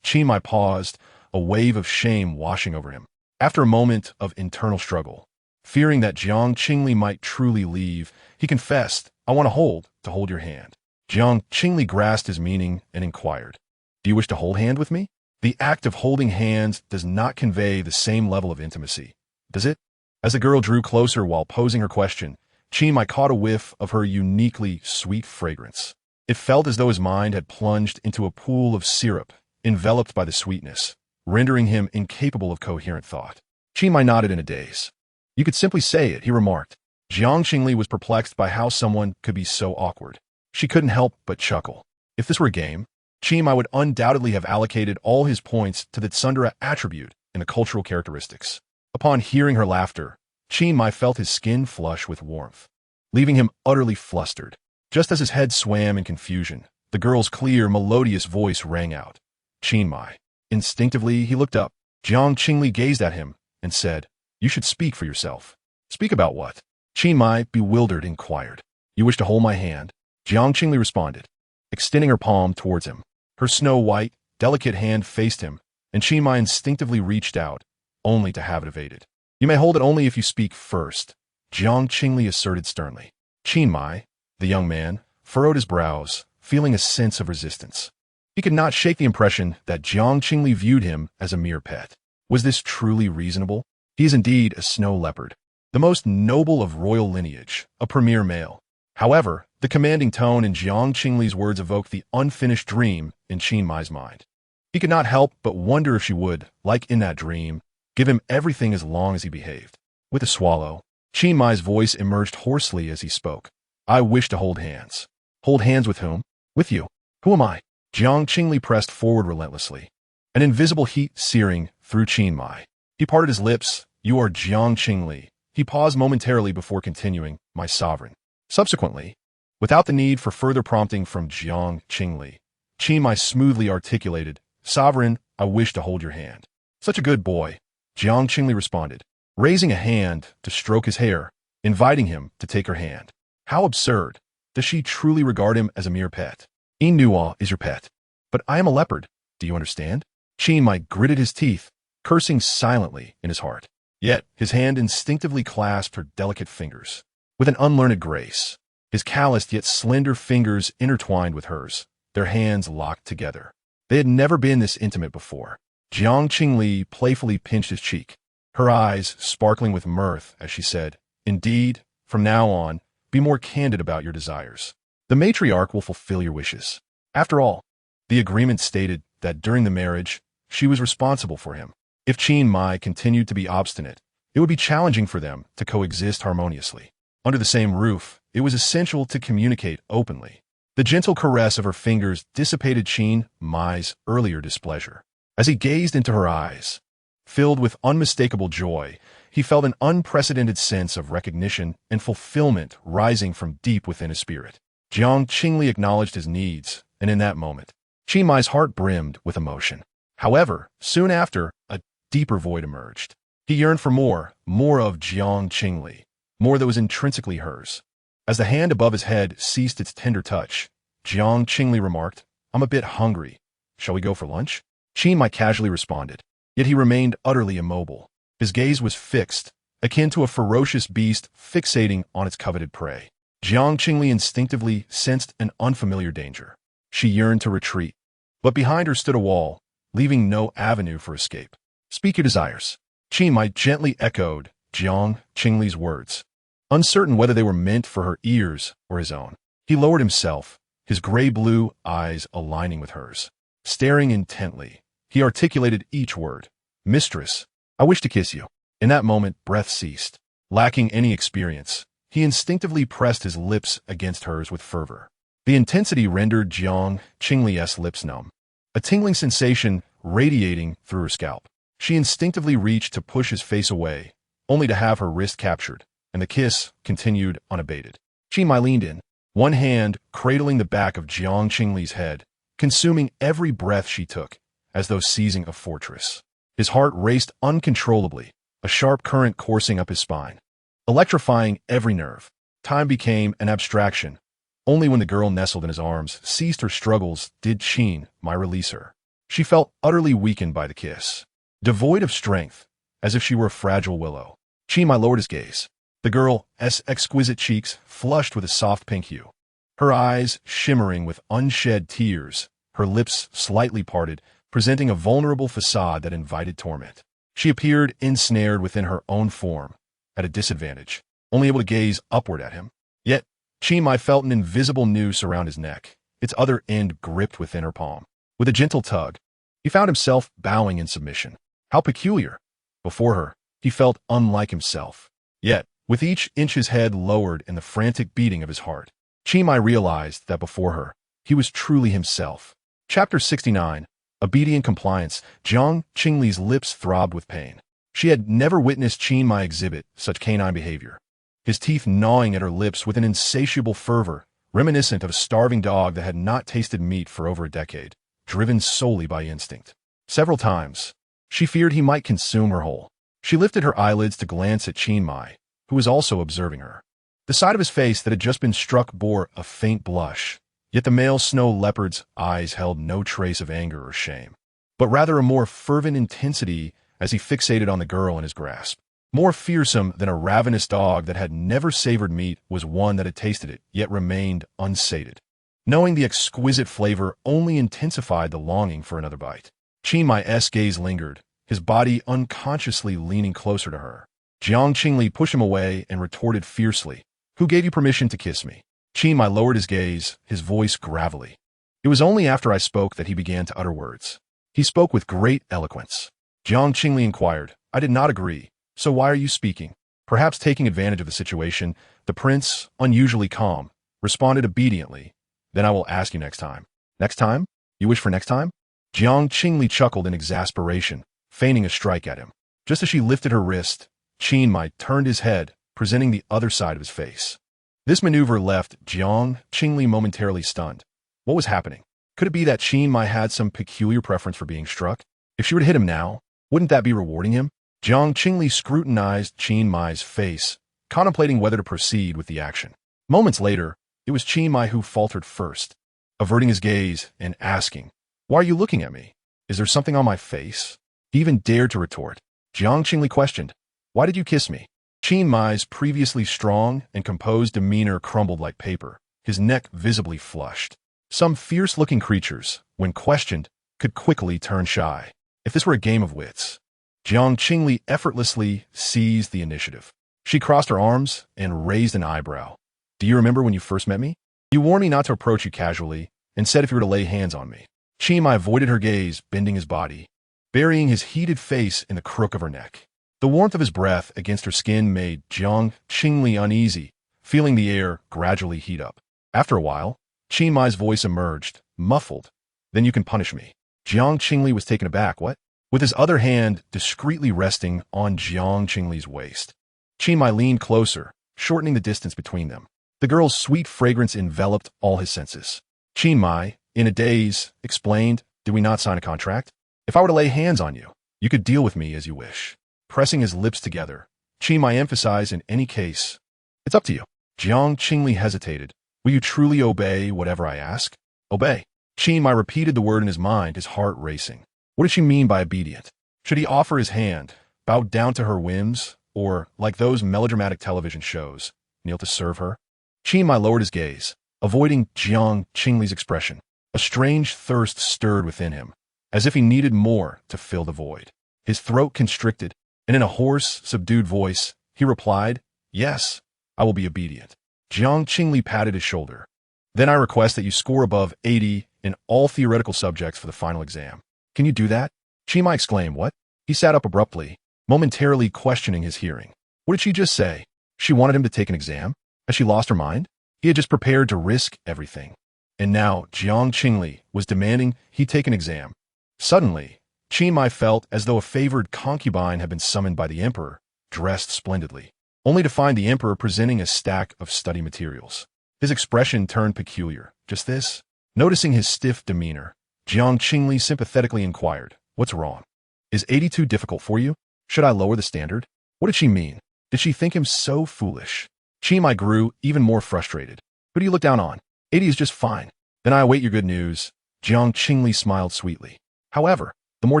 Qin Mai paused, a wave of shame washing over him. After a moment of internal struggle, fearing that Jiang Qingli might truly leave, he confessed, "I want to hold your hand." Jiang Qingli grasped his meaning and inquired, "Do you wish to hold hand with me?" The act of holding hands does not convey the same level of intimacy, does it? As the girl drew closer while posing her question, Qin Mai caught a whiff of her uniquely sweet fragrance. It felt as though his mind had plunged into a pool of syrup, enveloped by the sweetness, rendering him incapable of coherent thought. Qin Mai nodded in a daze. "You could simply say it," he remarked. Jiang Qingli was perplexed by how someone could be so awkward. She couldn't help but chuckle. If this were a game, Qin Mai would undoubtedly have allocated all his points to the tsundere attribute in the cultural characteristics. Upon hearing her laughter, Qin Mai felt his skin flush with warmth, leaving him utterly flustered. Just as his head swam in confusion, the girl's clear, melodious voice rang out. Qin Mai. Instinctively, he looked up. Jiang Qingli gazed at him and said, "You should speak for yourself." "Speak about what?" Qin Mai, bewildered, inquired. "You wish to hold my hand?" Jiang Qingli responded, extending her palm towards him. Her snow-white, delicate hand faced him, and Qin Mai instinctively reached out, only to have it evaded. "You may hold it only if you speak first," Jiang Qingli asserted sternly. Qin Mai, the young man, furrowed his brows, feeling a sense of resistance. He could not shake the impression that Jiang Qingli viewed him as a mere pet. Was this truly reasonable? He is indeed a snow leopard, the most noble of royal lineage, a premier male. However, the commanding tone in Jiang Qingli's words evoked the unfinished dream in Qin Mai's mind. He could not help but wonder if she would, like in that dream, give him everything as long as he behaved. With a swallow, Qin Mai's voice emerged hoarsely as he spoke. "I wish to hold hands." "Hold hands with whom?" "With you." "Who am I?" Jiang Qingli pressed forward relentlessly, an invisible heat searing through Qin Mai. He parted his lips. "You are Jiang Qingli." He paused momentarily before continuing, "My sovereign." Subsequently, without the need for further prompting from Jiang Qingli, Qin Mai smoothly articulated, "Sovereign, I wish to hold your hand." "Such a good boy," Jiang Qingli responded, raising a hand to stroke his hair, inviting him to take her hand. How absurd. Does she truly regard him as a mere pet? Inua is your pet. But I am a leopard. Do you understand? Qin Mai gritted his teeth, cursing silently in his heart. Yet his hand instinctively clasped her delicate fingers. With an unlearned grace, his calloused yet slender fingers intertwined with hers, their hands locked together. They had never been this intimate before. Jiang Qingli playfully pinched his cheek, her eyes sparkling with mirth as she said, "Indeed, from now on, be more candid about your desires. The matriarch will fulfill your wishes." After all, the agreement stated that during the marriage, she was responsible for him. If Qin Mai continued to be obstinate, it would be challenging for them to coexist harmoniously. Under the same roof, it was essential to communicate openly. The gentle caress of her fingers dissipated Qin Mai's earlier displeasure. As he gazed into her eyes, filled with unmistakable joy, he felt an unprecedented sense of recognition and fulfillment rising from deep within his spirit. Jiang Qingli acknowledged his needs, and in that moment, Qin Mai's heart brimmed with emotion. However, soon after, a deeper void emerged. He yearned for more of Jiang Qingli, more that was intrinsically hers. As the hand above his head ceased its tender touch, Jiang Qingli remarked, "I'm a bit hungry. Shall we go for lunch?" Qin Mai casually responded, yet he remained utterly immobile. His gaze was fixed, akin to a ferocious beast fixating on its coveted prey. Jiang Qingli instinctively sensed an unfamiliar danger. She yearned to retreat, but behind her stood a wall, leaving no avenue for escape. "Speak your desires." Qin Mai gently echoed Jiang Qingli's words, uncertain whether they were meant for her ears or his own. He lowered himself, his gray-blue eyes aligning with hers. Staring intently, he articulated each word. "Mistress, I wish to kiss you." In that moment, breath ceased. Lacking any experience, he instinctively pressed his lips against hers with fervor. The intensity rendered Jiang Qingli's lips numb, a tingling sensation radiating through her scalp. She instinctively reached to push his face away, only to have her wrist captured, and the kiss continued unabated. Qin Mai leaned in, one hand cradling the back of Jiang Qingli's head, consuming every breath she took, as though seizing a fortress. His heart raced uncontrollably, a sharp current coursing up his spine, electrifying every nerve. Time became an abstraction. Only when the girl nestled in his arms ceased her struggles did Qin Mai release her. She felt utterly weakened by the kiss, devoid of strength, as if she were a fragile willow. Qin Mai lowered his gaze. The girl's exquisite cheeks flushed with a soft pink hue, her eyes shimmering with unshed tears, her lips slightly parted, presenting a vulnerable facade that invited torment. She appeared ensnared within her own form, at a disadvantage, only able to gaze upward at him. Yet, Qin Mai felt an invisible noose around his neck, its other end gripped within her palm. With a gentle tug, he found himself bowing in submission. How peculiar! Before her, he felt unlike himself. Yet, with each inch his head lowered in the frantic beating of his heart, Qin Mai realized that before her, he was truly himself. Chapter 69. Obedient compliance. Jiang Qingli's lips throbbed with pain. She had never witnessed Qin Mai exhibit such canine behavior, his teeth gnawing at her lips with an insatiable fervor, reminiscent of a starving dog that had not tasted meat for over a decade, driven solely by instinct. Several times, she feared he might consume her whole. She lifted her eyelids to glance at Qin Mai, who was also observing her. The side of his face that had just been struck bore a faint blush, yet the male snow leopard's eyes held no trace of anger or shame, but rather a more fervent intensity as he fixated on the girl in his grasp. More fearsome than a ravenous dog that had never savored meat was one that had tasted it, yet remained unsated. Knowing the exquisite flavor only intensified the longing for another bite. Qin Mai's gaze lingered, his body unconsciously leaning closer to her. Jiang Qingli pushed him away and retorted fiercely, "Who gave you permission to kiss me?" Qin Mai lowered his gaze, his voice gravelly. It was only after I spoke that he began to utter words. He spoke with great eloquence. Jiang Qingli inquired, "I did not agree, so why are you speaking?" Perhaps taking advantage of the situation, the prince, unusually calm, responded obediently, "Then I will ask you next time." "Next time? You wish for next time?" Jiang Qingli chuckled in exasperation, feigning a strike at him. Just as she lifted her wrist, Qin Mai turned his head, presenting the other side of his face. This maneuver left Jiang Qingli momentarily stunned. What was happening? Could it be that Qin Mai had some peculiar preference for being struck? If she were to hit him now, wouldn't that be rewarding him? Jiang Qingli scrutinized Qin Mai's face, contemplating whether to proceed with the action. Moments later, it was Qin Mai who faltered first, averting his gaze and asking, "Why are you looking at me? Is there something on my face?" He even dared to retort. Jiang Qingli questioned, "Why did you kiss me?" Qin Mai's previously strong and composed demeanor crumbled like paper, his neck visibly flushed. Some fierce-looking creatures, when questioned, could quickly turn shy. If this were a game of wits, Jiang Qingli effortlessly seized the initiative. She crossed her arms and raised an eyebrow. "Do you remember when you first met me? You warned me not to approach you casually and said if you were to lay hands on me." Qin Mai avoided her gaze, bending his body, burying his heated face in the crook of her neck. The warmth of his breath against her skin made Jiang Qingli uneasy, feeling the air gradually heat up. After a while, Qin Mai's voice emerged, muffled. "Then you can punish me." Jiang Qingli was taken aback. "What?" With his other hand discreetly resting on Jiang Qingli's waist. Qin Mai leaned closer, shortening the distance between them. The girl's sweet fragrance enveloped all his senses. Qin Mai, in a daze, explained, "Did we not sign a contract? If I were to lay hands on you, you could deal with me as you wish." Pressing his lips together, Qin Mai emphasized, "In any case, it's up to you." Jiang Qingli hesitated. "Will you truly obey whatever I ask?" "Obey." Qin Mai repeated the word in his mind, his heart racing. What did she mean by obedient? Should he offer his hand, bow down to her whims, or, like those melodramatic television shows, kneel to serve her? Qin Mai lowered his gaze, avoiding Jiang Qingli's expression. A strange thirst stirred within him, as if he needed more to fill the void. His throat constricted, and in a hoarse, subdued voice, he replied, "Yes, I will be obedient." Jiang Qingli patted his shoulder. "Then I request that you score above 80 in all theoretical subjects for the final exam." "Can you do that?" Qin Mai exclaimed. "What?" He sat up abruptly, momentarily questioning his hearing. What did she just say? She wanted him to take an exam? Had she lost her mind? He had just prepared to risk everything. And now Jiang Qingli was demanding he take an exam. Suddenly, Qin Mai felt as though a favored concubine had been summoned by the emperor, dressed splendidly, only to find the emperor presenting a stack of study materials. His expression turned peculiar. Just this? Noticing his stiff demeanor, Jiang Qingli sympathetically inquired, "What's wrong? Is 82 difficult for you? Should I lower the standard?" What did she mean? Did she think him so foolish? Qin Mai grew even more frustrated. "Who do you look down on? 80 is just fine." "Then I await your good news." Jiang Qingli smiled sweetly. However, the more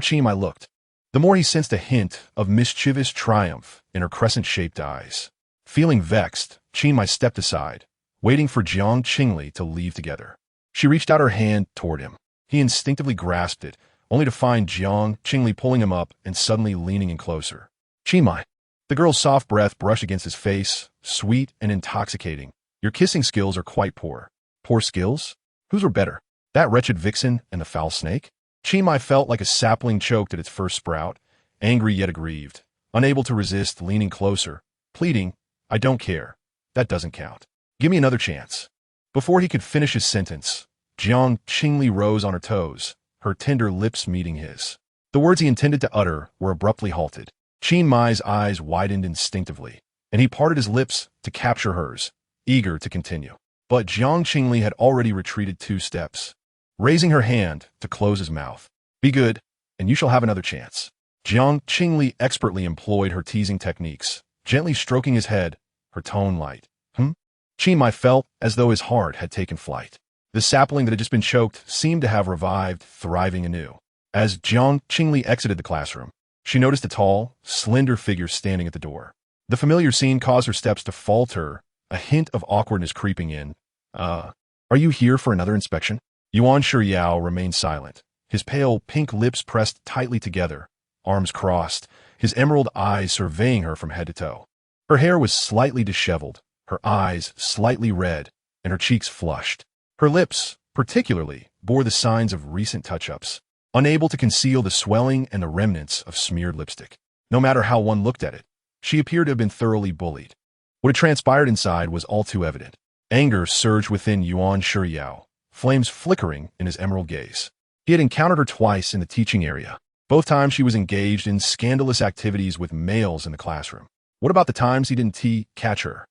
Qin Mai looked, the more he sensed a hint of mischievous triumph in her crescent-shaped eyes. Feeling vexed, Qin Mai stepped aside, waiting for Jiang Qingli to leave together. She reached out her hand toward him. He instinctively grasped it, only to find Jiang Qingli pulling him up and suddenly leaning in closer. "Qin Mai." The girl's soft breath brushed against his face, sweet and intoxicating. "Your kissing skills are quite poor." "Poor skills? Whose were better? That wretched vixen and the foul snake?" Qin Mai felt like a sapling choked at its first sprout, angry yet aggrieved, unable to resist leaning closer, pleading, "I don't care. That doesn't count. Give me another chance." Before he could finish his sentence, Jiang Qingli rose on her toes, her tender lips meeting his. The words he intended to utter were abruptly halted. Qin Mai's eyes widened instinctively, and he parted his lips to capture hers, eager to continue. But Jiang Qingli had already retreated 2 steps, raising her hand to close his mouth. Be good, and you shall have another chance. Jiang Qingli expertly employed her teasing techniques, gently stroking his head, her tone light. Qin Mai felt as though his heart had taken flight. The sapling that had just been choked seemed to have revived, thriving anew. As Jiang Qingli exited the classroom, she noticed a tall, slender figure standing at the door. The familiar scene caused her steps to falter, a hint of awkwardness creeping in. Are you here for another inspection? Yuan Shiryao remained silent, his pale pink lips pressed tightly together, arms crossed, his emerald eyes surveying her from head to toe. Her hair was slightly disheveled, her eyes slightly red, and her cheeks flushed. Her lips, particularly, bore the signs of recent touch-ups, unable to conceal the swelling and the remnants of smeared lipstick. No matter how one looked at it, she appeared to have been thoroughly bullied. What had transpired inside was all too evident. Anger surged within Yuan Shiryao, flames flickering in his emerald gaze. He had encountered her twice in the teaching area. Both times she was engaged in scandalous activities with males in the classroom. What about the times he didn't catch her?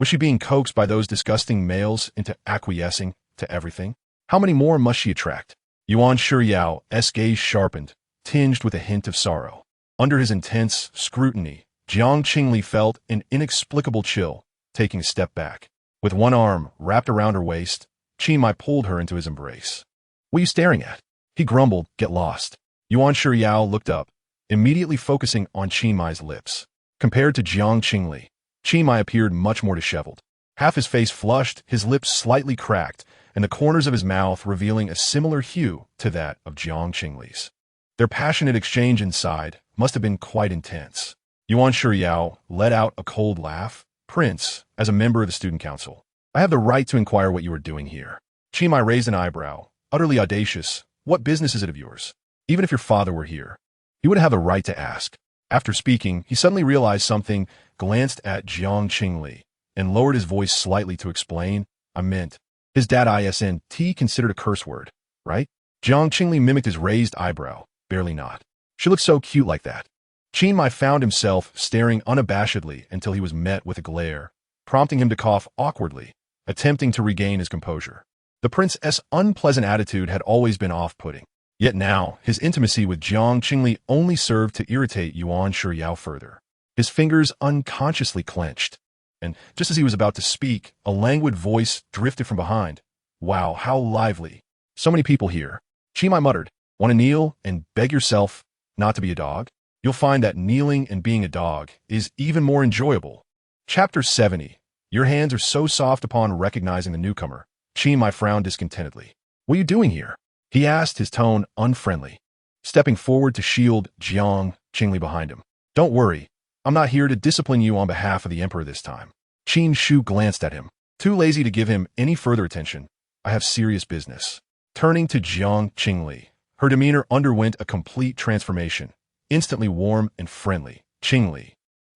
Was she being coaxed by those disgusting males into acquiescing to everything? How many more must she attract? Yuan Shiryao's gaze sharpened, tinged with a hint of sorrow. Under his intense scrutiny, Jiang Qingli felt an inexplicable chill, taking a step back. With one arm wrapped around her waist, Qin Mai pulled her into his embrace. What are you staring at? He grumbled, get lost. Yuan Shiryao looked up, immediately focusing on Qin Mai's lips. Compared to Jiang Qingli, Qin Mai appeared much more disheveled. Half his face flushed, his lips slightly cracked, and the corners of his mouth revealing a similar hue to that of Jiang Qingli's. Their passionate exchange inside must have been quite intense. Yuan Shiryao let out a cold laugh. Prince, as a member of the student council, I have the right to inquire what you are doing here. Qin Mai raised an eyebrow, utterly audacious. What business is it of yours? Even if your father were here, he would have the right to ask. After speaking, he suddenly realized something, glanced at Jiang Qingli, and lowered his voice slightly to explain, I meant, his dad isn't considered a curse word, right? Jiang Qingli mimicked his raised eyebrow, barely not. She looked so cute like that. Qin Mai found himself staring unabashedly until he was met with a glare, prompting him to cough awkwardly, attempting to regain his composure. The prince's unpleasant attitude had always been off-putting. Yet now, his intimacy with Jiang Qingli only served to irritate Yuan Shiryao further. His fingers unconsciously clenched, and just as he was about to speak, a languid voice drifted from behind. Wow, how lively. So many people here. Qin Mai muttered, want to kneel and beg yourself not to be a dog? You'll find that kneeling and being a dog is even more enjoyable. Chapter 70. Your hands are so soft upon recognizing the newcomer. Qin Mai frowned discontentedly. What are you doing here? He asked, his tone unfriendly, stepping forward to shield Jiang Qingli behind him. Don't worry, I'm not here to discipline you on behalf of the emperor this time. Qin Shu glanced at him, too lazy to give him any further attention. I have serious business. Turning to Jiang Qingli, her demeanor underwent a complete transformation, instantly warm and friendly. Qingli,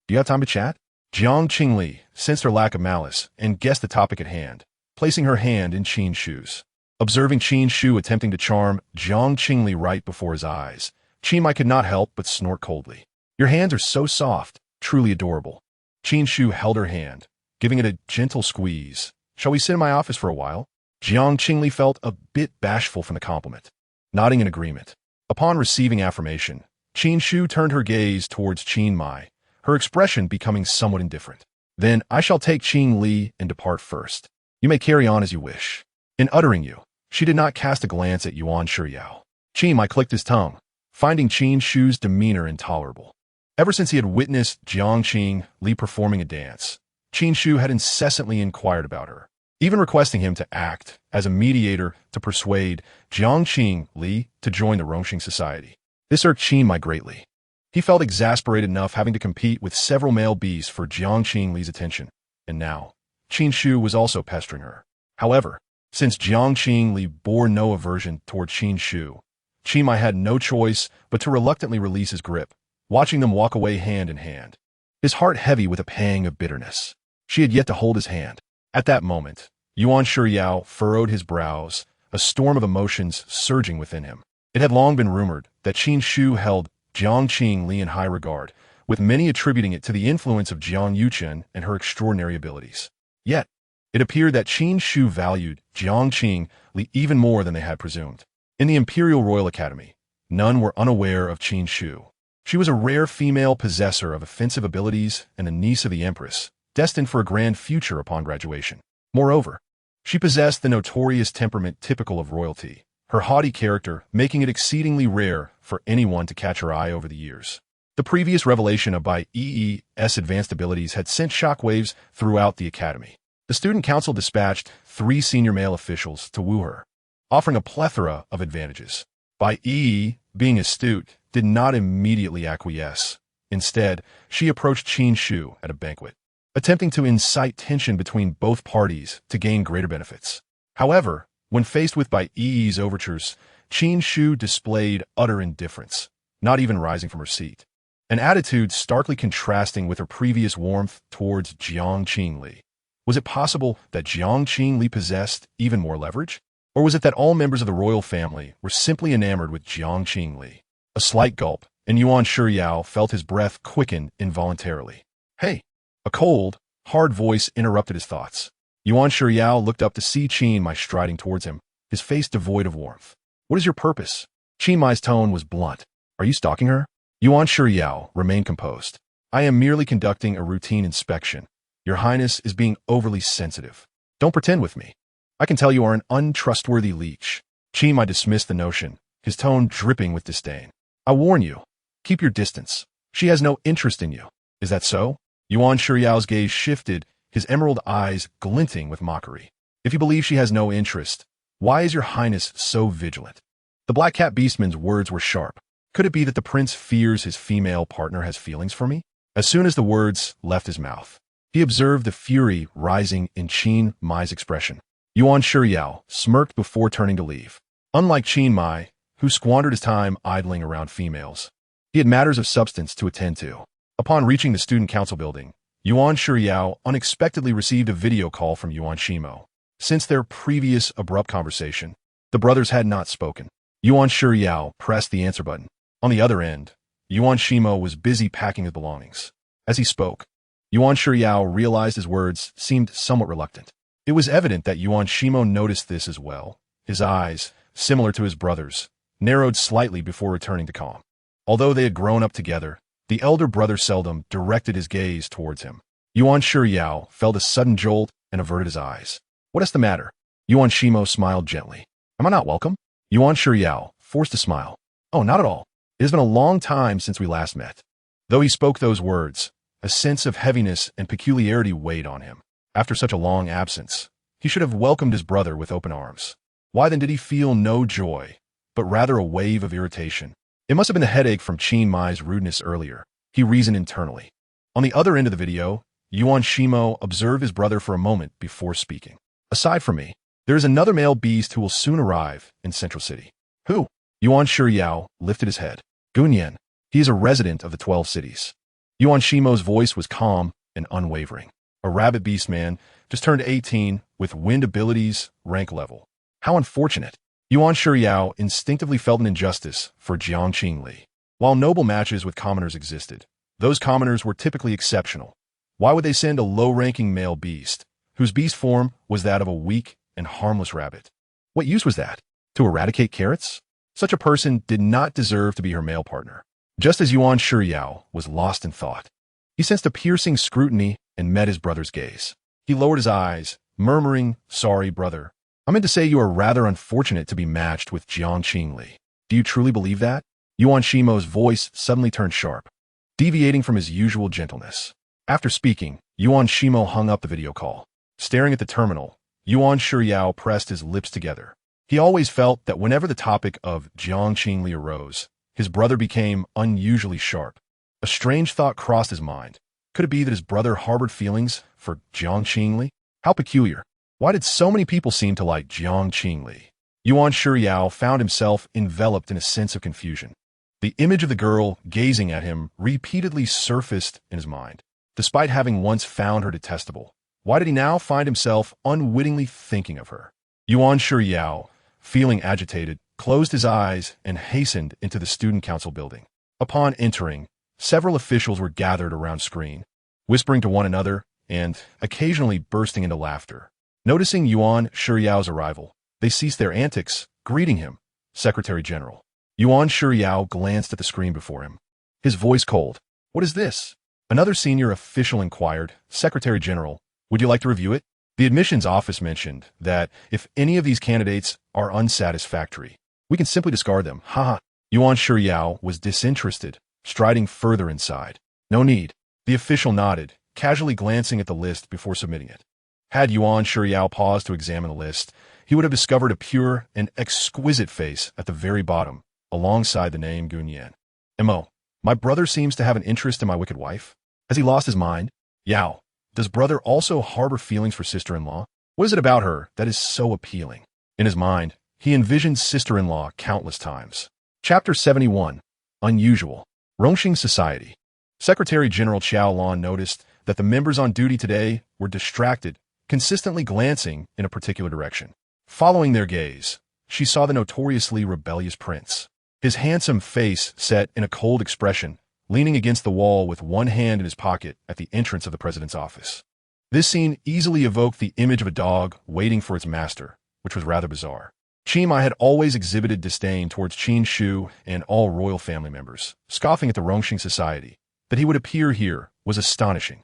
do you have time to chat? Jiang Qingli sensed her lack of malice and guessed the topic at hand, placing her hand in Qin Shu's. Observing Qin Shu attempting to charm Jiang Qingli right before his eyes, Qin Mai could not help but snort coldly. Your hands are so soft, truly adorable. Qin Shu held her hand, giving it a gentle squeeze. Shall we sit in my office for a while? Jiang Qingli felt a bit bashful from the compliment, nodding in agreement. Upon receiving affirmation, Qin Shu turned her gaze towards Qin Mai, her expression becoming somewhat indifferent. Then I shall take Qing Li and depart first. You may carry on as you wish. In uttering you, she did not cast a glance at Yuan Shiryao. Qin Mai clicked his tongue, finding Qin Shu's demeanor intolerable. Ever since he had witnessed Jiang Qingli performing a dance, Qin Shu had incessantly inquired about her, even requesting him to act as a mediator to persuade Jiang Qingli to join the Rongxing Society. This irked Qin Mai greatly. He felt exasperated enough having to compete with several male beasts for Jiang Qingli's attention, and now, Qin Shu was also pestering her. However, since Jiang Qingli bore no aversion toward Qin Shu, Qin Mai had no choice but to reluctantly release his grip, watching them walk away hand in hand, his heart heavy with a pang of bitterness. She had yet to hold his hand. At that moment, Yuan Shiryao furrowed his brows, a storm of emotions surging within him. It had long been rumored that Qin Shu held Jiang Qingli in high regard, with many attributing it to the influence of Jiang Yuqian and her extraordinary abilities. Yet, it appeared that Qin Shu valued Jiang Qingli even more than they had presumed. In the Imperial Royal Academy, none were unaware of Qin Shu. She was a rare female possessor of offensive abilities and the niece of the Empress, destined for a grand future upon graduation. Moreover, she possessed the notorious temperament typical of royalty, her haughty character making it exceedingly rare for anyone to catch her eye over the years. The previous revelation of Bai Yi's advanced abilities had sent shockwaves throughout the academy. The student council dispatched 3 senior male officials to woo her, offering a plethora of advantages. Bai Yi, being astute, did not immediately acquiesce. Instead, she approached Qin Shu at a banquet, attempting to incite tension between both parties to gain greater benefits. However, when faced with Bai Yi's overtures, Qin Shu displayed utter indifference, not even rising from her seat, an attitude starkly contrasting with her previous warmth towards Jiang Qingli. Was it possible that Jiang Qingli possessed even more leverage? Or was it that all members of the royal family were simply enamored with Jiang Qingli? A slight gulp, and Yuan Shiyao felt his breath quicken involuntarily. Hey! A cold, hard voice interrupted his thoughts. Yuan Shiyao looked up to see Qin Mai striding towards him, his face devoid of warmth. What is your purpose? Qin Mai's tone was blunt. Are you stalking her? Yuan Shiyao remained composed. I am merely conducting a routine inspection. Your Highness is being overly sensitive. Don't pretend with me. I can tell you are an untrustworthy leech. Qin Mai dismissed the notion, his tone dripping with disdain. I warn you, keep your distance. She has no interest in you. Is that so? Yuan Shiyao's gaze shifted, his emerald eyes glinting with mockery. If you believe she has no interest, why is your Highness so vigilant? The Black Cat Beastman's words were sharp. Could it be that the prince fears his female partner has feelings for me? As soon as the words left his mouth, he observed the fury rising in Qin Mai's expression. Yuan Shiyao smirked before turning to leave. Unlike Qin Mai, who squandered his time idling around females, he had matters of substance to attend to. Upon reaching the student council building, Yuan Shiyao unexpectedly received a video call from Yuan Shimo. Since their previous abrupt conversation, the brothers had not spoken. Yuan Shiyao pressed the answer button. On the other end, Yuan Shimo was busy packing his belongings. As he spoke, Yuan Shiyao realized his words seemed somewhat reluctant. It was evident that Yuan Shimo noticed this as well. His eyes, similar to his brother's, narrowed slightly before returning to calm. Although they had grown up together, the elder brother seldom directed his gaze towards him. Yuan Shiyao felt a sudden jolt and averted his eyes. What is the matter? Yuan Shimo smiled gently. Am I not welcome? Yuan Shiyao forced a smile. Oh, not at all. It has been a long time since we last met. Though he spoke those words, a sense of heaviness and peculiarity weighed on him. After such a long absence, he should have welcomed his brother with open arms. Why then did he feel no joy, but rather a wave of irritation? It must have been the headache from Qin Mai's rudeness earlier, he reasoned internally. On the other end of the video, Yuan Shimo observed his brother for a moment before speaking. Aside from me, there is another male beast who will soon arrive in Central City. Who? Yuan Shiyao lifted his head. Gunyan. He is a resident of the 12 cities. Yuan Shimo's voice was calm and unwavering. A rabbit beast man, just turned 18, with wind abilities, rank level. How unfortunate. Yuan Shiyao instinctively felt an injustice for Jiang Qingli. While noble matches with commoners existed, those commoners were typically exceptional. Why would they send a low-ranking male beast, whose beast form was that of a weak and harmless rabbit? What use was that? To eradicate carrots? Such a person did not deserve to be her male partner. Just as Yuan Shiyao was lost in thought, he sensed a piercing scrutiny and met his brother's gaze. He lowered his eyes, murmuring, "Sorry, brother. I meant to say you are rather unfortunate to be matched with Jiang Qingli. Do you truly believe that?" Yuan Shimo's voice suddenly turned sharp, deviating from his usual gentleness. After speaking, Yuan Shimo hung up the video call. Staring at the terminal, Yuan Shiyao pressed his lips together. He always felt that whenever the topic of Jiang Qingli arose, his brother became unusually sharp. A strange thought crossed his mind. Could it be that his brother harbored feelings for Jiang Qingli? How peculiar. Why did so many people seem to like Jiang Qingli? Yuan Shiyao found himself enveloped in a sense of confusion. The image of the girl gazing at him repeatedly surfaced in his mind. Despite having once found her detestable, why did he now find himself unwittingly thinking of her? Yuan Shiyao, feeling agitated, closed his eyes and hastened into the student council building. Upon entering, Several officials were gathered around screen, whispering to one another and occasionally bursting into laughter. Noticing Yuan Shiyao's arrival, they ceased their antics, greeting him, Secretary General. Yuan Shiya glanced at the screen before him, his voice cold. What is this? Another senior official inquired, Secretary General, would you like to review it? The admissions office mentioned that if any of these candidates are unsatisfactory, we can simply discard them. Haha. Yuan Shiya was disinterested, striding further inside. No need. The official nodded, casually glancing at the list before submitting it. Had Yuan Shiya paused to examine the list, he would have discovered a pure and exquisite face at the very bottom, alongside the name Gunyan. M.O. My brother seems to have an interest in my wicked wife. Has he lost his mind? Yao. Does brother also harbor feelings for sister-in-law? What is it about her that is so appealing? In his mind, he envisioned sister-in-law countless times. Chapter 71. Unusual. Rongxing Society. Secretary General Qiao Lan noticed that the members on duty today were distracted, consistently glancing in a particular direction. Following their gaze, she saw the notoriously rebellious prince. His handsome face set in a cold expression, leaning against the wall with one hand in his pocket at the entrance of the president's office. This scene easily evoked the image of a dog waiting for its master, which was rather bizarre. Qin Mai had always exhibited disdain towards Qin Shu and all royal family members, scoffing at the Rongxing Society. That he would appear here was astonishing.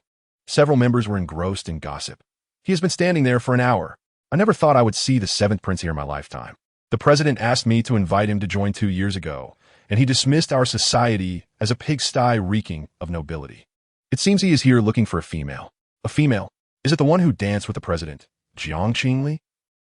Several members were engrossed in gossip. He has been standing there for an hour. I never thought I would see the seventh prince here in my lifetime. The president asked me to invite him to join 2 years ago, and he dismissed our society as a pigsty reeking of nobility. It seems he is here looking for a female. A female? Is it the one who danced with the president, Jiang Qingli?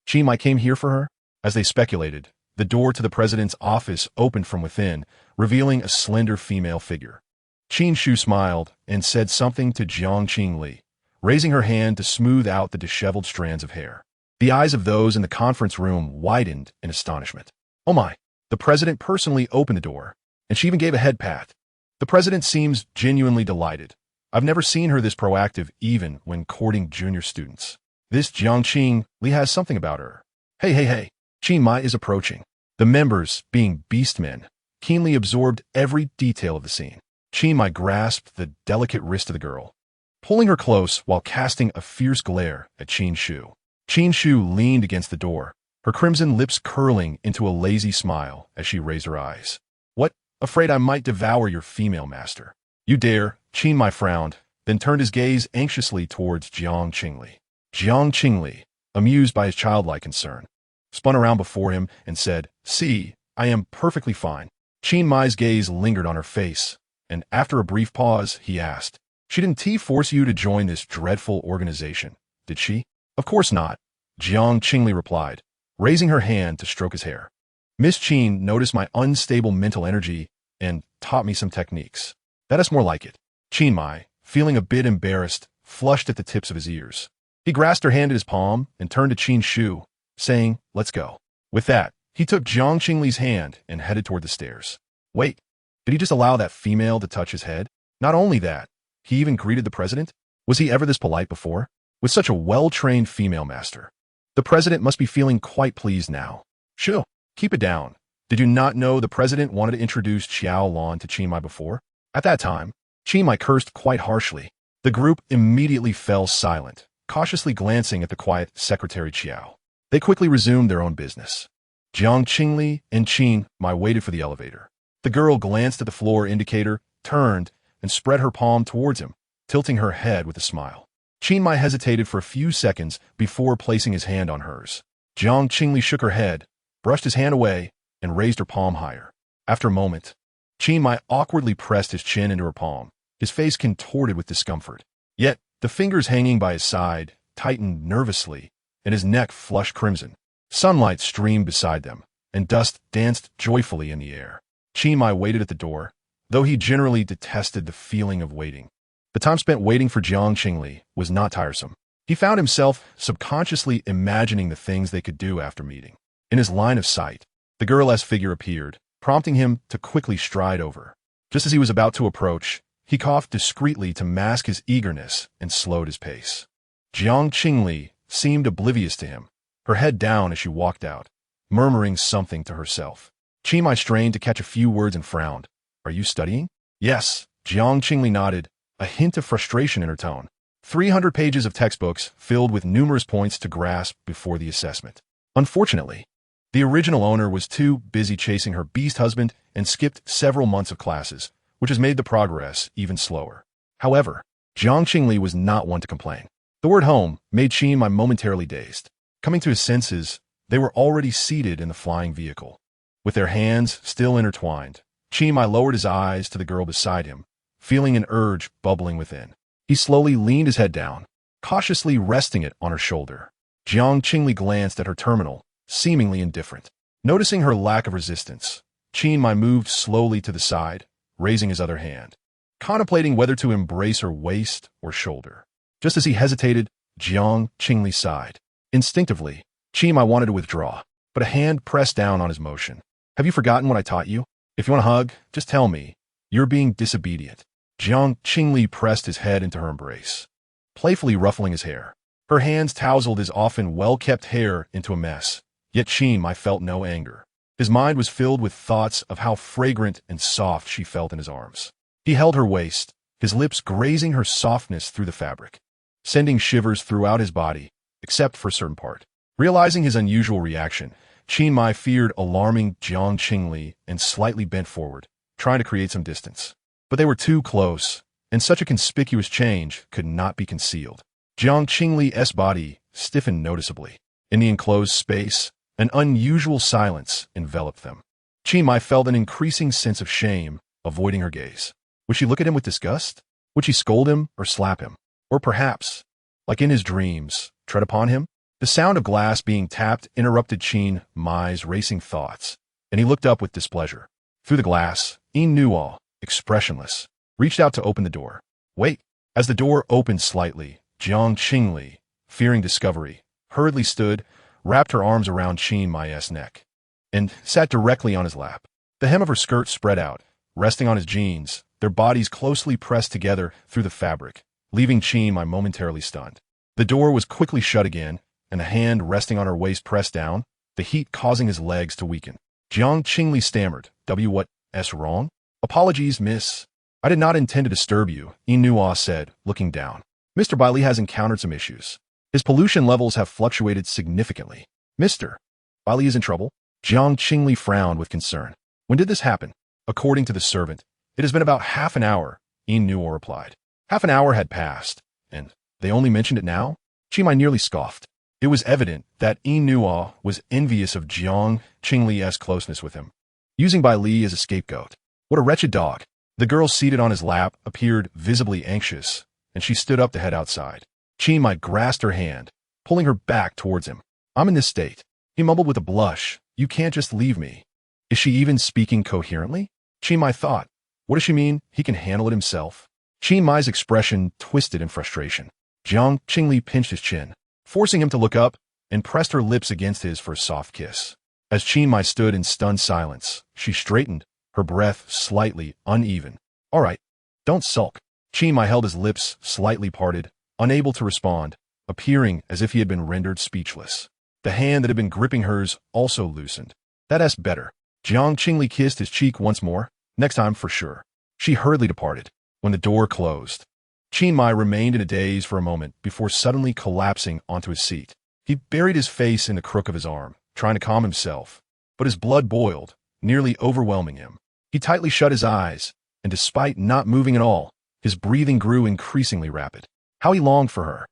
Qin Mai came here for her? As they speculated, the door to the president's office opened from within, revealing a slender female figure. Qin Shu smiled and said something to Jiang Qingli, raising her hand to smooth out the disheveled strands of hair. The eyes of those in the conference room widened in astonishment. Oh my! The president personally opened the door, and she even gave a head pat. The president seems genuinely delighted. I've never seen her this proactive even when courting junior students. This Jiang Qingli has something about her. Hey. Qin Mai is approaching. The members, being beastmen, keenly absorbed every detail of the scene. Qin Mai grasped the delicate wrist of the girl, pulling her close while casting a fierce glare at Qin Shu. Qin Shu leaned against the door, her crimson lips curling into a lazy smile as she raised her eyes. What? Afraid I might devour your female master. You dare? Qin Mai frowned, then turned his gaze anxiously towards Jiang Qingli. Jiang Qingli, amused by his childlike concern, spun around before him and said, See, I am perfectly fine. Qin Mai's gaze lingered on her face, and after a brief pause, he asked, She didn't force you to join this dreadful organization, did she? Of course not, Jiang Qingli replied, raising her hand to stroke his hair. Miss Qin noticed my unstable mental energy and taught me some techniques. That is more like it. Qin Mai, feeling a bit embarrassed, flushed at the tips of his ears. He grasped her hand in his palm and turned to Qin Shu, saying, Let's go. With that, he took Jiang Qingli's hand and headed toward the stairs. Wait, did he just allow that female to touch his head? Not only that, he even greeted the president? Was he ever this polite before? With such a well-trained female master. The president must be feeling quite pleased now. Shu, keep it down. Did you not know the president wanted to introduce Qiao Lan to Qin Mai before? At that time, Qin Mai cursed quite harshly. The group immediately fell silent, cautiously glancing at the quiet Secretary Qiao. They quickly resumed their own business. Jiang Qingli and Qin Mai waited for the elevator. The girl glanced at the floor indicator, turned, and spread her palm towards him, tilting her head with a smile. Qin Mai hesitated for a few seconds before placing his hand on hers. Jiang Qingli shook her head, brushed his hand away, and raised her palm higher. After a moment, Qin Mai awkwardly pressed his chin into her palm, his face contorted with discomfort. Yet, the fingers hanging by his side tightened nervously, and his neck flushed crimson. Sunlight streamed beside them, and dust danced joyfully in the air. Qin Mai waited at the door, though he generally detested the feeling of waiting. The time spent waiting for Jiang Qingli was not tiresome. He found himself subconsciously imagining the things they could do after meeting. In his line of sight, the girl-esque figure appeared, prompting him to quickly stride over. Just as he was about to approach, he coughed discreetly to mask his eagerness and slowed his pace. Jiang Qingli seemed oblivious to him, her head down as she walked out, murmuring something to herself. Qin Mai strained to catch a few words and frowned. Are you studying? Yes, Jiang Qingli nodded, a hint of frustration in her tone. 300 pages of textbooks filled with numerous points to grasp before the assessment. Unfortunately, the original owner was too busy chasing her beast husband and skipped several months of classes, which has made the progress even slower. However, Jiang Qingli was not one to complain. The word home made Qin momentarily dazed. Coming to his senses, they were already seated in the flying vehicle. With their hands still intertwined, Qin lowered his eyes to the girl beside him, feeling an urge bubbling within. He slowly leaned his head down, cautiously resting it on her shoulder. Jiang Qingli glanced at her terminal, seemingly indifferent. Noticing her lack of resistance, Qin moved slowly to the side, raising his other hand, contemplating whether to embrace her waist or shoulder. Just as he hesitated, Jiang Qingli sighed. Instinctively, Qin wanted to withdraw, but a hand pressed down on his motion. Have you forgotten what I taught you? If you want a hug, just tell me. You're being disobedient. Jiang Qingli pressed his head into her embrace, playfully ruffling his hair. Her hands tousled his often well-kept hair into a mess, yet Qin felt no anger. His mind was filled with thoughts of how fragrant and soft she felt in his arms. He held her waist, his lips grazing her softness through the fabric, sending shivers throughout his body, except for a certain part. Realizing his unusual reaction, Qin feared alarming Jiang Qingli and slightly bent forward, trying to create some distance. But they were too close, and such a conspicuous change could not be concealed. Jiang Qingli's body stiffened noticeably. In the enclosed space, an unusual silence enveloped them. Qin felt an increasing sense of shame, avoiding her gaze. Would she look at him with disgust? Would she scold him or slap him? Or perhaps, like in his dreams, tread upon him? The sound of glass being tapped interrupted Qin's racing thoughts, and he looked up with displeasure. Through the glass, Nuo, expressionless, reached out to open the door. Wait! As the door opened slightly, Jiang Qingli, fearing discovery, hurriedly stood, wrapped her arms around Qin's neck, and sat directly on his lap. The hem of her skirt spread out, resting on his jeans, their bodies closely pressed together through the fabric, leaving Qin momentarily stunned. The door was quickly shut again, and the hand resting on her waist pressed down, the heat causing his legs to weaken. Jiang Qingli stammered, "What's wrong?" "Apologies, miss. I did not intend to disturb you," Nuo said, looking down. "Mr. Bailey has encountered some issues. His pollution levels have fluctuated significantly." "Mr. Bailey is in trouble?" Jiang Qingli frowned with concern. "When did this happen?" "According to the servant, it has been about half an hour," Nuo replied. Half an hour had passed, and they only mentioned it now? Qin nearly scoffed. It was evident that Nuo was envious of Jiang Qingli's closeness with him, using Bai Li as a scapegoat. What a wretched dog. The girl seated on his lap appeared visibly anxious, and she stood up to head outside. Qin grasped her hand, pulling her back towards him. "I'm in this state," he mumbled with a blush. "You can't just leave me." Is she even speaking coherently? Qin thought. What does she mean? He can handle it himself? Qin's expression twisted in frustration. Jiang Qingli pinched his chin, forcing him to look up, and pressed her lips against his for a soft kiss. As Qin stood in stunned silence, she straightened, her breath slightly uneven. "All right, don't sulk." Qin held his lips slightly parted, unable to respond, appearing as if he had been rendered speechless. The hand that had been gripping hers also loosened. "That's better." Jiang Qingli kissed his cheek once more. "Next time for sure." She hurriedly departed. When the door closed, Qin remained in a daze for a moment before suddenly collapsing onto his seat. He buried his face in the crook of his arm, trying to calm himself, but his blood boiled, nearly overwhelming him. He tightly shut his eyes, and despite not moving at all, his breathing grew increasingly rapid. How he longed for her.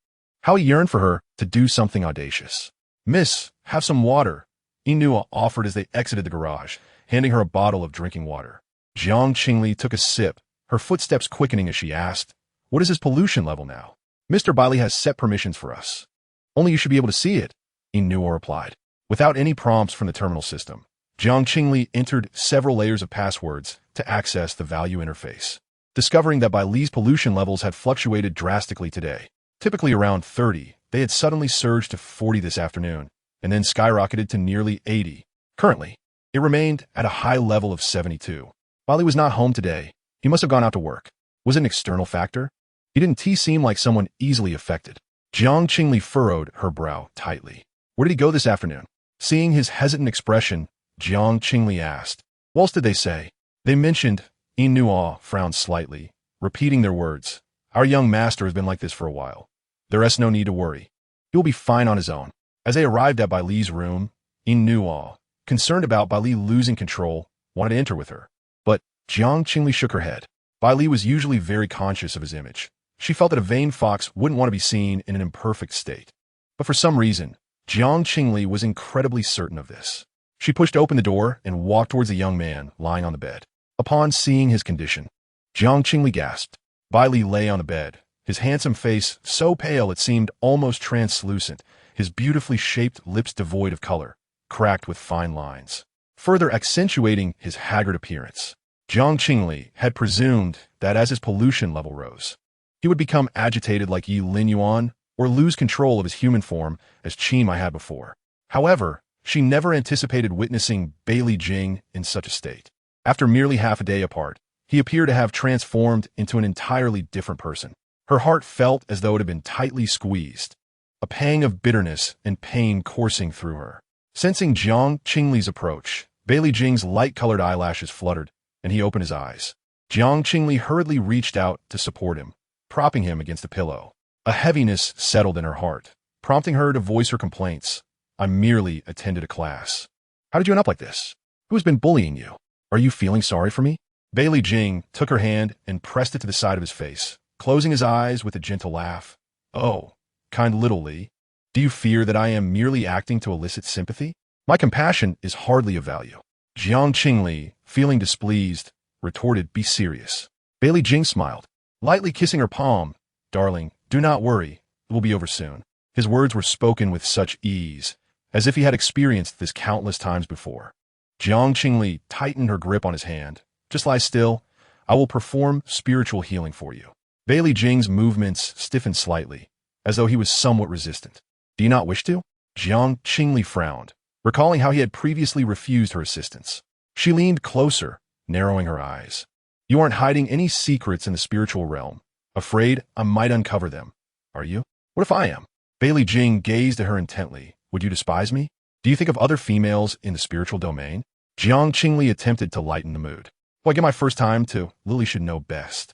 How he yearned for her to do something audacious. "Miss, have some water," Nuo offered as they exited the garage, handing her a bottle of drinking water. Jiang Qingli took a sip, her footsteps quickening as she asked, "What is his pollution level now?" "Mr. Bailey has set permissions for us. Only you should be able to see it," Nuo replied. Without any prompts from the terminal system, Jiang Qingli entered several layers of passwords to access the value interface, discovering that Bailey's pollution levels had fluctuated drastically today. Typically around 30, they had suddenly surged to 40 this afternoon, and then skyrocketed to nearly 80. Currently, it remained at a high level of 72. Bailey was not home today. He must have gone out to work. Was it an external factor? He didn't seem like someone easily affected. Jiang Qingli furrowed her brow tightly. "Where did he go this afternoon?" Seeing his hesitant expression, Jiang Qingli asked. "What else did they say?" "They mentioned," Nuo frowned slightly, repeating their words. Our young master has been like this for a while. There's no need to worry. He will be fine on his own. As they arrived at Bai Li's room, Yin Nuo, concerned about Bai Li losing control, wanted to enter with her. But Jiang Qingli shook her head. Bai Li was usually very conscious of his image. She felt that a vain fox wouldn't want to be seen in an imperfect state. But for some reason, Jiang Qingli was incredibly certain of this. She pushed open the door and walked towards the young man lying on the bed. Upon seeing his condition, Jiang Qingli gasped. Bai Li lay on the bed, his handsome face so pale it seemed almost translucent, his beautifully shaped lips devoid of color, cracked with fine lines, further accentuating his haggard appearance. Jiang Qingli had presumed that as his pollution level rose, he would become agitated like Yi Linyuan or lose control of his human form as Qin Mai had before. However, she never anticipated witnessing Bai Li Jing in such a state. After merely half a day apart, he appeared to have transformed into an entirely different person. Her heart felt as though it had been tightly squeezed, a pang of bitterness and pain coursing through her. Sensing Jiang Qingli's approach, Bai Li Jing's light-colored eyelashes fluttered, and he opened his eyes. Jiang Qingli hurriedly reached out to support him, propping him against the pillow. A heaviness settled in her heart, prompting her to voice her complaints. I merely attended a class. How did you end up like this? Who has been bullying you? Are you feeling sorry for me? Bai Li Jing took her hand and pressed it to the side of his face, closing his eyes with a gentle laugh. Oh, kind little Li, do you fear that I am merely acting to elicit sympathy? My compassion is hardly of value. Jiang Qingli, feeling displeased, retorted, be serious. Bai Li Jing smiled, lightly kissing her palm. Darling, do not worry, it will be over soon. His words were spoken with such ease, as if he had experienced this countless times before. Jiang Qingli tightened her grip on his hand. Just lie still. I will perform spiritual healing for you. Bai Li Jing's movements stiffened slightly, as though he was somewhat resistant. Do you not wish to? Jiang Qingli frowned, recalling how he had previously refused her assistance. She leaned closer, narrowing her eyes. You aren't hiding any secrets in the spiritual realm. Afraid I might uncover them. Are you? What if I am? Bai Li Jing gazed at her intently. Would you despise me? Do you think of other females in the spiritual domain? Jiang Qingli attempted to lighten the mood. Well, I get my first time to Lily should know best.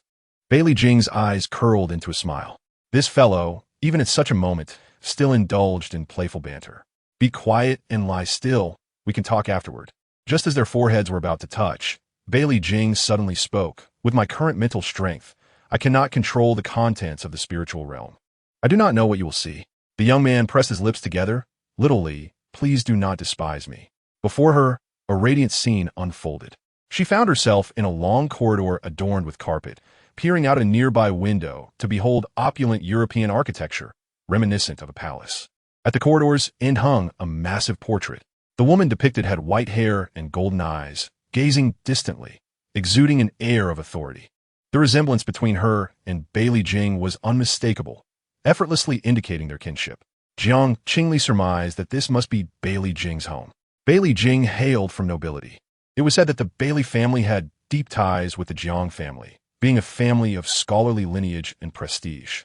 Bai Li Jing's eyes curled into a smile. This fellow, even at such a moment, still indulged in playful banter. Be quiet and lie still. We can talk afterward. Just as their foreheads were about to touch, Bai Li Jing suddenly spoke. With my current mental strength, I cannot control the contents of the spiritual realm. I do not know what you will see. The young man pressed his lips together. Little Li, please do not despise me. Before her, a radiant scene unfolded. She found herself in a long corridor adorned with carpet, peering out a nearby window to behold opulent European architecture, reminiscent of a palace. At the corridor's end hung a massive portrait. The woman depicted had white hair and golden eyes, gazing distantly, exuding an air of authority. The resemblance between her and Bai Li Jing was unmistakable, effortlessly indicating their kinship. Jiang Qingli surmised that this must be Bai Li Jing's home. Bai Li Jing hailed from nobility. It was said that the Bai Li family had deep ties with the Jiang family, being a family of scholarly lineage and prestige.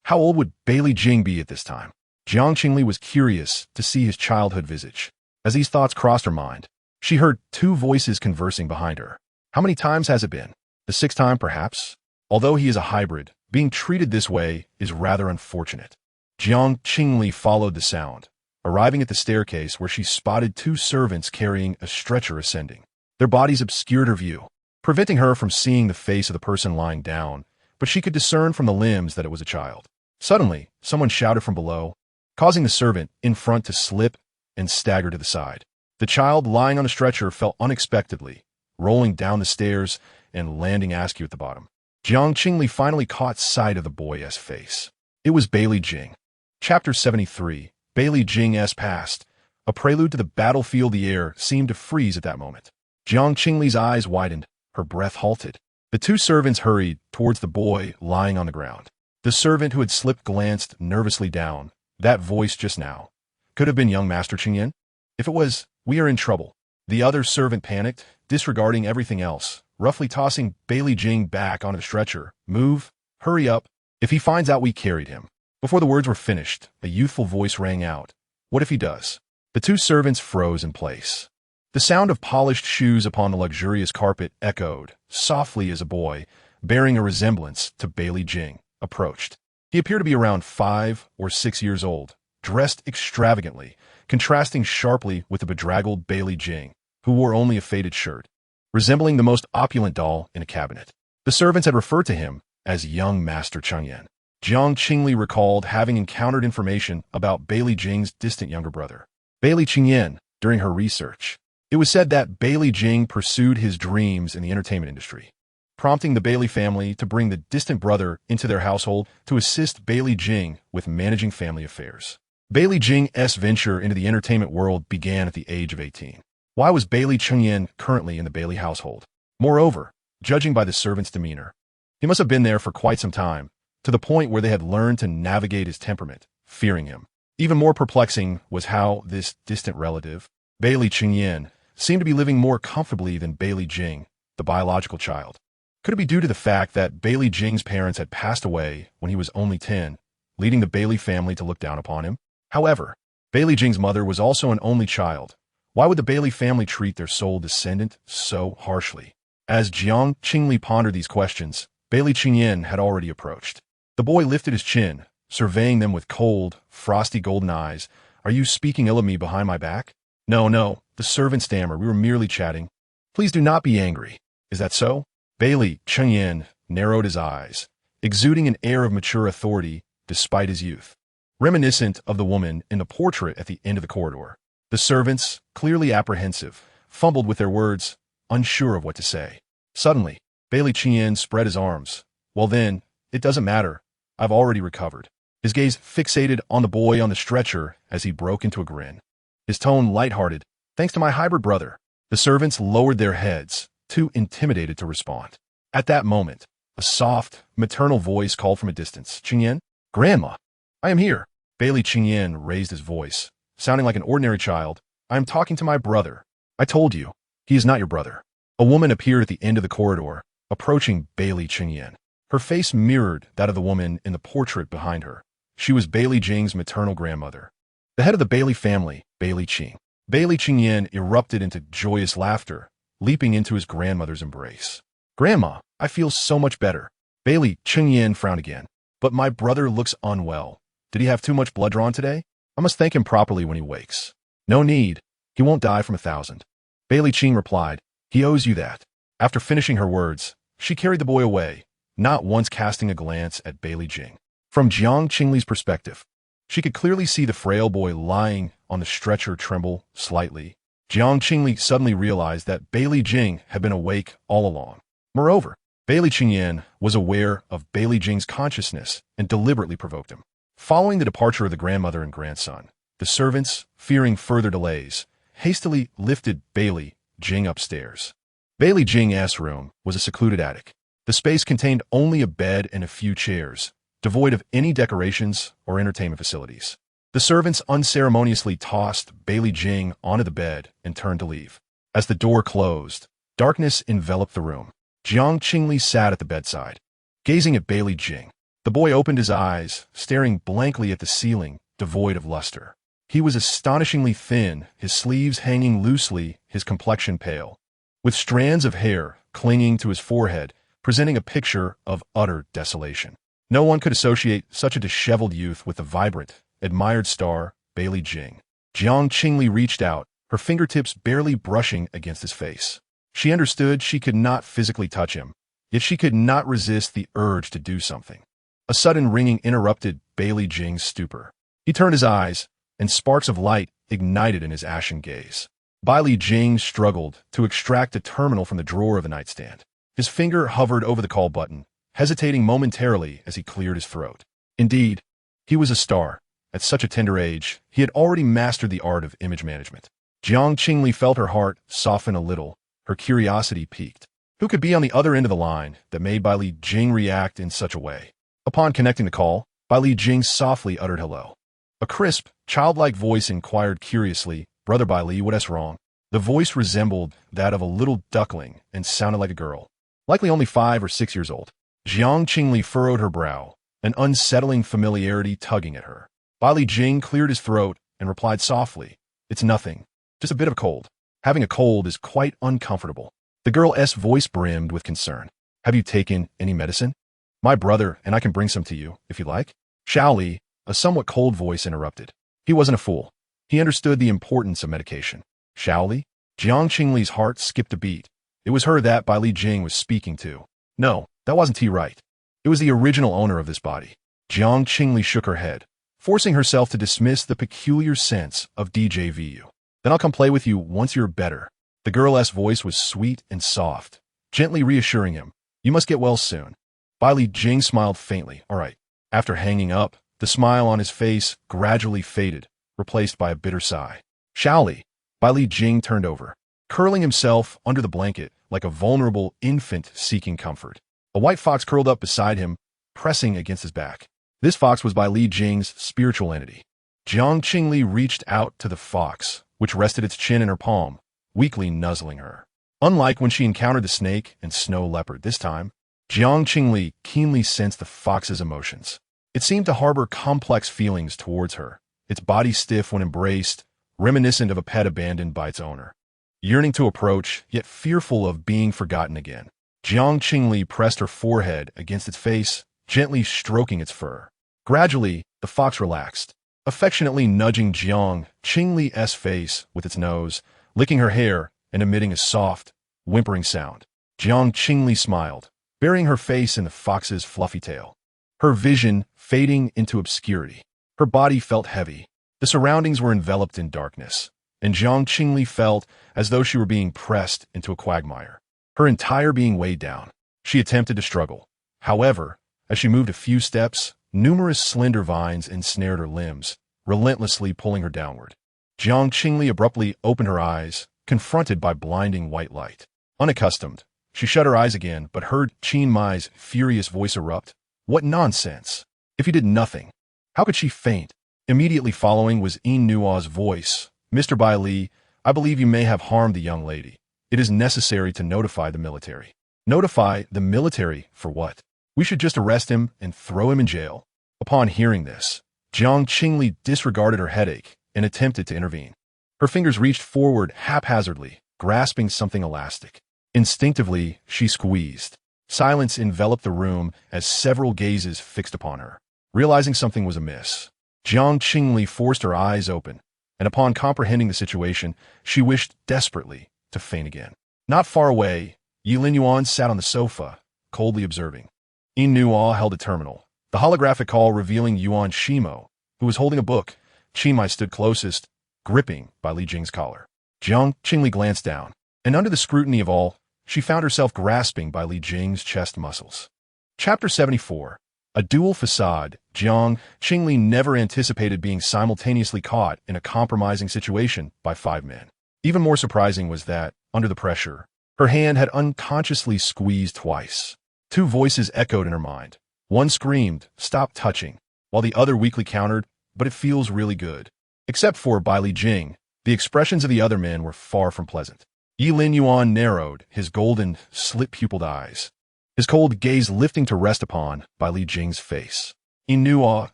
How old would Bai Li Jing be at this time? Jiang Qingli was curious to see his childhood visage. As these thoughts crossed her mind, she heard two voices conversing behind her. How many times has it been? The sixth time, perhaps? Although he is a hybrid, being treated this way is rather unfortunate. Jiang Qingli followed the sound, arriving at the staircase where she spotted two servants carrying a stretcher ascending. Their bodies obscured her view, preventing her from seeing the face of the person lying down, but she could discern from the limbs that it was a child. Suddenly, someone shouted from below, causing the servant in front to slip and stagger to the side. The child lying on the stretcher fell unexpectedly, rolling down the stairs and landing askew at the bottom. Jiang Qingli finally caught sight of the boy's face. It was Bai Li Jing. Chapter 73, Bai Li Jing's past. A prelude to the battlefield. The air seemed to freeze at that moment. Jiang Qingli's eyes widened, her breath halted. The two servants hurried towards the boy lying on the ground. The servant who had slipped glanced nervously down. That voice just now could have been young Master Qingyan. If it was, we are in trouble. The other servant panicked, disregarding everything else, roughly tossing Bai Li Jing back onto the stretcher. Move, hurry up. If he finds out we carried him. Before the words were finished, a youthful voice rang out. What if he does? The two servants froze in place. The sound of polished shoes upon the luxurious carpet echoed, softly as a boy, bearing a resemblance to Bailey Jing, approached. He appeared to be around 5 or 6 years old, dressed extravagantly, contrasting sharply with the bedraggled Bailey Jing, who wore only a faded shirt, resembling the most opulent doll in a cabinet. The servants had referred to him as young Master Changyan. Jiang Qingli recalled having encountered information about Bailey Jing's distant younger brother, Bailey Qingyan, during her research. It was said that Bailey Jing pursued his dreams in the entertainment industry, prompting the Bailey family to bring the distant brother into their household to assist Bailey Jing with managing family affairs. Bailey Jing's venture into the entertainment world began at the age of 18. Why was Bailey Chengyan currently in the Bailey household? Moreover, judging by the servant's demeanor, he must have been there for quite some time, to the point where they had learned to navigate his temperament, fearing him. Even more perplexing was how this distant relative, Bailey Chengyan, seemed to be living more comfortably than Bailey Jing, the biological child. Could it be due to the fact that Bailey Jing's parents had passed away when he was only 10, leading the Bailey family to look down upon him? However, Bailey Jing's mother was also an only child. Why would the Bailey family treat their sole descendant so harshly? As Jiang Qingli pondered these questions, Bailey Qingyan had already approached. The boy lifted his chin, surveying them with cold, frosty golden eyes. "Are you speaking ill of me behind my back?" No, the servant stammered. "We were merely chatting." "Please do not be angry. Is that so?" Bailey Chengyan narrowed his eyes, exuding an air of mature authority despite his youth, reminiscent of the woman in the portrait at the end of the corridor. The servants, clearly apprehensive, fumbled with their words, unsure of what to say. Suddenly, Bailey Chengyan spread his arms. "Well then, it doesn't matter. I've already recovered." His gaze fixated on the boy on the stretcher as he broke into a grin, his tone lighthearted. "Thanks to my hybrid brother." The servants lowered their heads, too intimidated to respond. At that moment, a soft, maternal voice called from a distance, "Chengyan? Grandma, I am here." Bailey Chengyan raised his voice, sounding like an ordinary child. "I am talking to my brother." "I told you, he is not your brother." A woman appeared at the end of the corridor, approaching Bailey Chengyan. Her face mirrored that of the woman in the portrait behind her. She was Bailey Jing's maternal grandmother, the head of the Bailey family, Bailey Qing. Bailey Chengyan erupted into joyous laughter, leaping into his grandmother's embrace. "Grandma, I feel so much better." Bailey Chengyan frowned again. "But my brother looks unwell. Did he have too much blood drawn today? I must thank him properly when he wakes." "No need. He won't die from 1,000. Bailey Qing replied. "He owes you that." After finishing her words, she carried the boy away, not once casting a glance at Bailey Jing. From Jiang Qingli's perspective, she could clearly see the frail boy lying on the stretcher tremble slightly. Jiang Qingli suddenly realized that Bailey Jing had been awake all along. Moreover, Bailey Chengyan was aware of Bailey Jing's consciousness and deliberately provoked him. Following the departure of the grandmother and grandson, the servants, fearing further delays, hastily lifted Bailey Jing upstairs. Bailey Jing's room was a secluded attic. The space contained only a bed and a few chairs, devoid of any decorations or entertainment facilities. The servants unceremoniously tossed Bailey Jing onto the bed and turned to leave. As the door closed, darkness enveloped the room. Jiang Qingli sat at the bedside, gazing at Bailey Jing. The boy opened his eyes, staring blankly at the ceiling, devoid of luster. He was astonishingly thin, his sleeves hanging loosely, his complexion pale, with strands of hair clinging to his forehead, presenting a picture of utter desolation. No one could associate such a disheveled youth with the vibrant, admired star, Bailey Jing. Jiang Qingli reached out, her fingertips barely brushing against his face. She understood she could not physically touch him, yet she could not resist the urge to do something. A sudden ringing interrupted Bailey Jing's stupor. He turned his eyes, and sparks of light ignited in his ashen gaze. Bailey Jing struggled to extract a terminal from the drawer of the nightstand. His finger hovered over the call button, hesitating momentarily as he cleared his throat. Indeed, he was a star. At such a tender age, he had already mastered the art of image management. Jiang Qingli felt her heart soften a little, her curiosity piqued. Who could be on the other end of the line that made Bailey Jing react in such a way? Upon connecting the call, Bailey Jing softly uttered hello. A crisp, childlike voice inquired curiously, "Brother Bailey, what's wrong?" The voice resembled that of a little duckling and sounded like a girl, likely only 5 or 6 years old. Jiang Qingli furrowed her brow, an unsettling familiarity tugging at her. Bailey Jing cleared his throat and replied softly, "It's nothing, just a bit of a cold." Having a cold is quite uncomfortable. The girl's voice brimmed with concern. Have you taken any medicine? My brother and I can bring some to you, if you like. Xiao Li, a somewhat cold voice interrupted. He wasn't a fool. He understood the importance of medication. Xiao Li? Jiang Qingli's heart skipped a beat. It was her that Bai Li Jing was speaking to. No, that wasn't he right. It was the original owner of this body. Jiang Qingli shook her head, forcing herself to dismiss the peculiar sense of DJVU. Then I'll come play with you once you're better. The girl's voice was sweet and soft, gently reassuring him. You must get well soon. Bai Li Jing smiled faintly. All right. After hanging up, the smile on his face gradually faded, replaced by a bitter sigh. Xiao Li. Bai Li Jing turned over, curling himself under the blanket like a vulnerable infant seeking comfort. A white fox curled up beside him, pressing against his back. This fox was Bai Li Jing's spiritual entity. Jiang Qingli reached out to the fox, which rested its chin in her palm, weakly nuzzling her. Unlike when she encountered the snake and snow leopard this time, Jiang Qingli keenly sensed the fox's emotions. It seemed to harbor complex feelings towards her, its body stiff when embraced, reminiscent of a pet abandoned by its owner. Yearning to approach, yet fearful of being forgotten again, Jiang Qingli pressed her forehead against its face, gently stroking its fur. Gradually, the fox relaxed, affectionately nudging Jiang Qingli's face with its nose, licking her hair and emitting a soft, whimpering sound. Jiang Qingli smiled, burying her face in the fox's fluffy tail. Her vision fading into obscurity. Her body felt heavy. The surroundings were enveloped in darkness, and Jiang Qingli felt as though she were being pressed into a quagmire. Her entire being weighed down. She attempted to struggle. However, as she moved a few steps, numerous slender vines ensnared her limbs, relentlessly pulling her downward. Jiang Qingli abruptly opened her eyes, confronted by blinding white light. Unaccustomed, she shut her eyes again, but heard Qin Mai's furious voice erupt. What nonsense! If you did nothing, how could she faint? Immediately following was Yin Nua's voice. Mr. Bai Li, I believe you may have harmed the young lady. It is necessary to notify the military. Notify the military for what? We should just arrest him and throw him in jail. Upon hearing this, Jiang Qingli disregarded her headache and attempted to intervene. Her fingers reached forward haphazardly, grasping something elastic. Instinctively, she squeezed. Silence enveloped the room as several gazes fixed upon her. Realizing something was amiss, Jiang Qingli forced her eyes open, and upon comprehending the situation, she wished desperately to faint again. Not far away, Yilin Yuan sat on the sofa, coldly observing. Yin Nua held a terminal, the holographic call revealing Yuan Shimo, who was holding a book. Qin Mai stood closest, gripping Bai Li Jing's collar. Jiang Qingli glanced down, and under the scrutiny of all, she found herself grasping Bai Li Jing's chest muscles. Chapter 74. A dual facade. Jiang Qingli never anticipated being simultaneously caught in a compromising situation by 5 men. Even more surprising was that, under the pressure, her hand had unconsciously squeezed twice. 2 voices echoed in her mind. One screamed, "Stop touching," while the other weakly countered, "But it feels really good." Except for Bai Li Jing, the expressions of the other men were far from pleasant. Yilin Yuan narrowed his golden, slit-pupiled eyes, his cold gaze lifting to rest upon Bai Li Jing's face. Yin Nua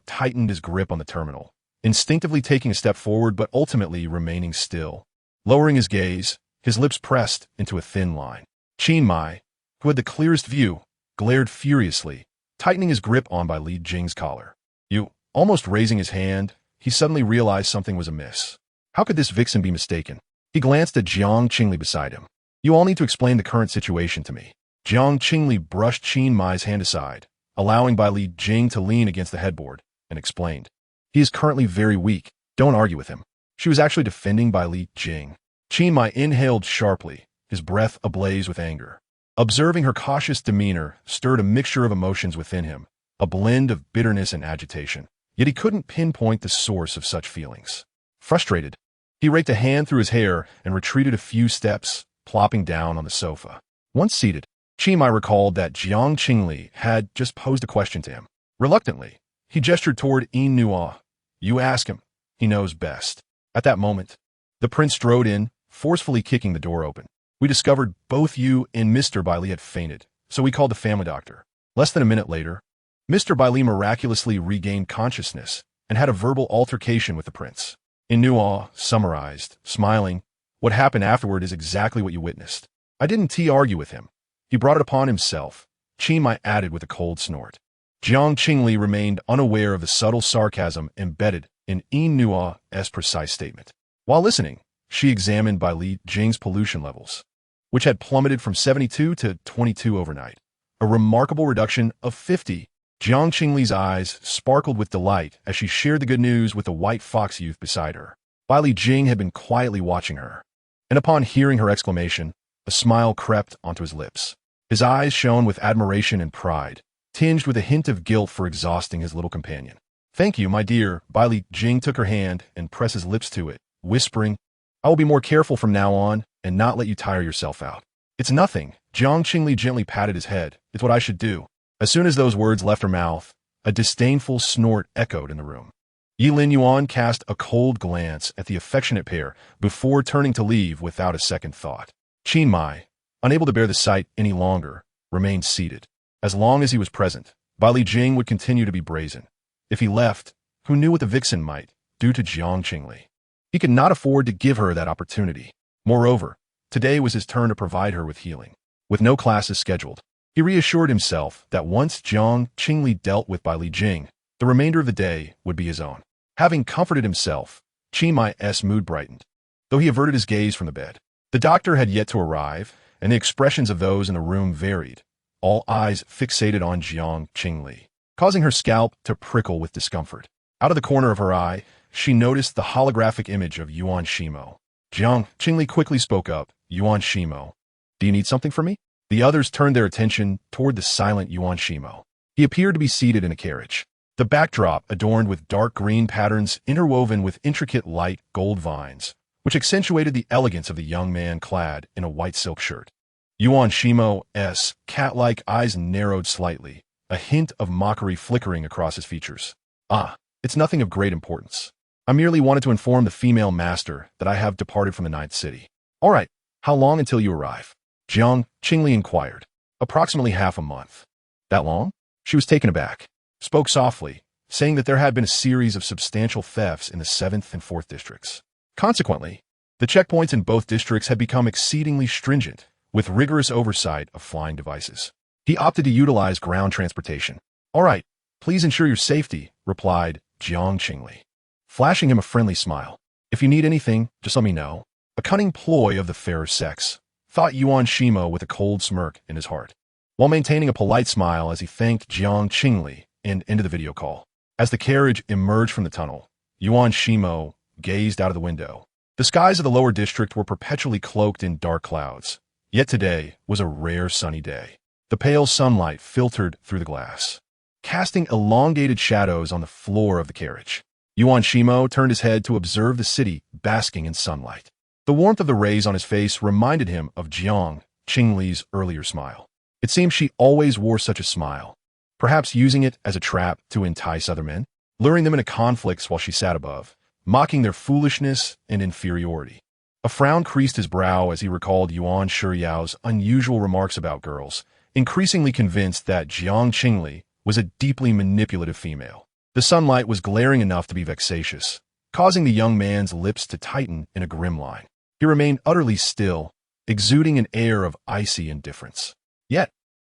tightened his grip on the terminal, instinctively taking a step forward but ultimately remaining still. Lowering his gaze, his lips pressed into a thin line. Qin Mai, who had the clearest view, glared furiously, tightening his grip on Bai Li Jing's collar. You, almost raising his hand, he suddenly realized something was amiss. How could this vixen be mistaken? He glanced at Jiang Qingli beside him. You all need to explain the current situation to me. Jiang Qingli brushed Qin Mai's hand aside, allowing Bai Li Jing to lean against the headboard, and explained. He is currently very weak. Don't argue with him. She was actually defending Bai Li Jing. Qin Mai inhaled sharply, his breath ablaze with anger. Observing her cautious demeanor stirred a mixture of emotions within him, a blend of bitterness and agitation. Yet he couldn't pinpoint the source of such feelings. Frustrated, he raked a hand through his hair and retreated a few steps, plopping down on the sofa. Once seated, Qin Mai recalled that Jiang Qingli had just posed a question to him. Reluctantly, he gestured toward Yin Nua. You ask him. He knows best. At that moment, the prince strode in, forcefully kicking the door open. We discovered both you and Mr. Bai Li had fainted, so we called the family doctor. Less than a minute later, Mr. Bai Li miraculously regained consciousness and had a verbal altercation with the prince. Yin Nua summarized, smiling, what happened afterward is exactly what you witnessed. I didn't argue with him. He brought it upon himself, Qingli added with a cold snort. Jiang Qingli remained unaware of the subtle sarcasm embedded in Yin Nua's precise statement. While listening, she examined Bai Li Jing's pollution levels, which had plummeted from 72 to 22 overnight, a remarkable reduction of 50. Jiang Qingli's eyes sparkled with delight as she shared the good news with the white fox youth beside her. Bai Li Jing had been quietly watching her, and upon hearing her exclamation, a smile crept onto his lips. His eyes shone with admiration and pride, tinged with a hint of guilt for exhausting his little companion. "Thank you, my dear." Bai Li Jing took her hand and pressed his lips to it, whispering, "I will be more careful from now on and not let you tire yourself out." "It's nothing." Jiang Qingli gently patted his head. "It's what I should do." As soon as those words left her mouth, a disdainful snort echoed in the room. Yilin Yuan cast a cold glance at the affectionate pair before turning to leave without a second thought. Qingli, unable to bear the sight any longer, remained seated. As long as he was present, Bai Li Jing would continue to be brazen. If he left, who knew what the vixen might do to Jiang Qingli? He could not afford to give her that opportunity. Moreover, today was his turn to provide her with healing. With no classes scheduled, he reassured himself that once Jiang Qingli dealt with Bai Li Jing, the remainder of the day would be his own. Having comforted himself, Qingmi's mood brightened, though he averted his gaze from the bed. The doctor had yet to arrive, and the expressions of those in the room varied, all eyes fixated on Jiang Qingli, causing her scalp to prickle with discomfort. Out of the corner of her eye, she noticed the holographic image of Yuan Shimo. Jiang Qingli quickly spoke up. "Yuan Shimo, do you need something from me?" The others turned their attention toward the silent Yuan Shimo. He appeared to be seated in a carriage, the backdrop adorned with dark green patterns interwoven with intricate light gold vines, which accentuated the elegance of the young man clad in a white silk shirt. Yuan Shimo's cat-like eyes narrowed slightly, a hint of mockery flickering across his features. "Ah, it's nothing of great importance. I merely wanted to inform the female master that I have departed from the Ninth City." "All right, how long until you arrive?" Jiang Qingli inquired. "Approximately half a month." "That long?" She was taken aback, spoke softly, saying that there had been a series of substantial thefts in the 7th and 4th districts. Consequently, the checkpoints in both districts had become exceedingly stringent, with rigorous oversight of flying devices. He opted to utilize ground transportation. "All right, please ensure your safety," replied Jiang Qingli, flashing him a friendly smile. "If you need anything, just let me know." A cunning ploy of the fairer sex, thought Yuan Shimo with a cold smirk in his heart, while maintaining a polite smile as he thanked Jiang Qingli and ended the video call. As the carriage emerged from the tunnel, Yuan Shimo gazed out of the window. The skies of the lower district were perpetually cloaked in dark clouds, yet today was a rare sunny day. The pale sunlight filtered through the glass, casting elongated shadows on the floor of the carriage. Yuan Shimo turned his head to observe the city basking in sunlight. The warmth of the rays on his face reminded him of Jiang Qingli's earlier smile. It seemed she always wore such a smile, perhaps using it as a trap to entice other men, luring them into conflicts while she sat above, mocking their foolishness and inferiority. A frown creased his brow as he recalled Yuan Shiyao's unusual remarks about girls, increasingly convinced that Jiang Qingli was a deeply manipulative female. The sunlight was glaring enough to be vexatious, causing the young man's lips to tighten in a grim line. He remained utterly still, exuding an air of icy indifference. Yet,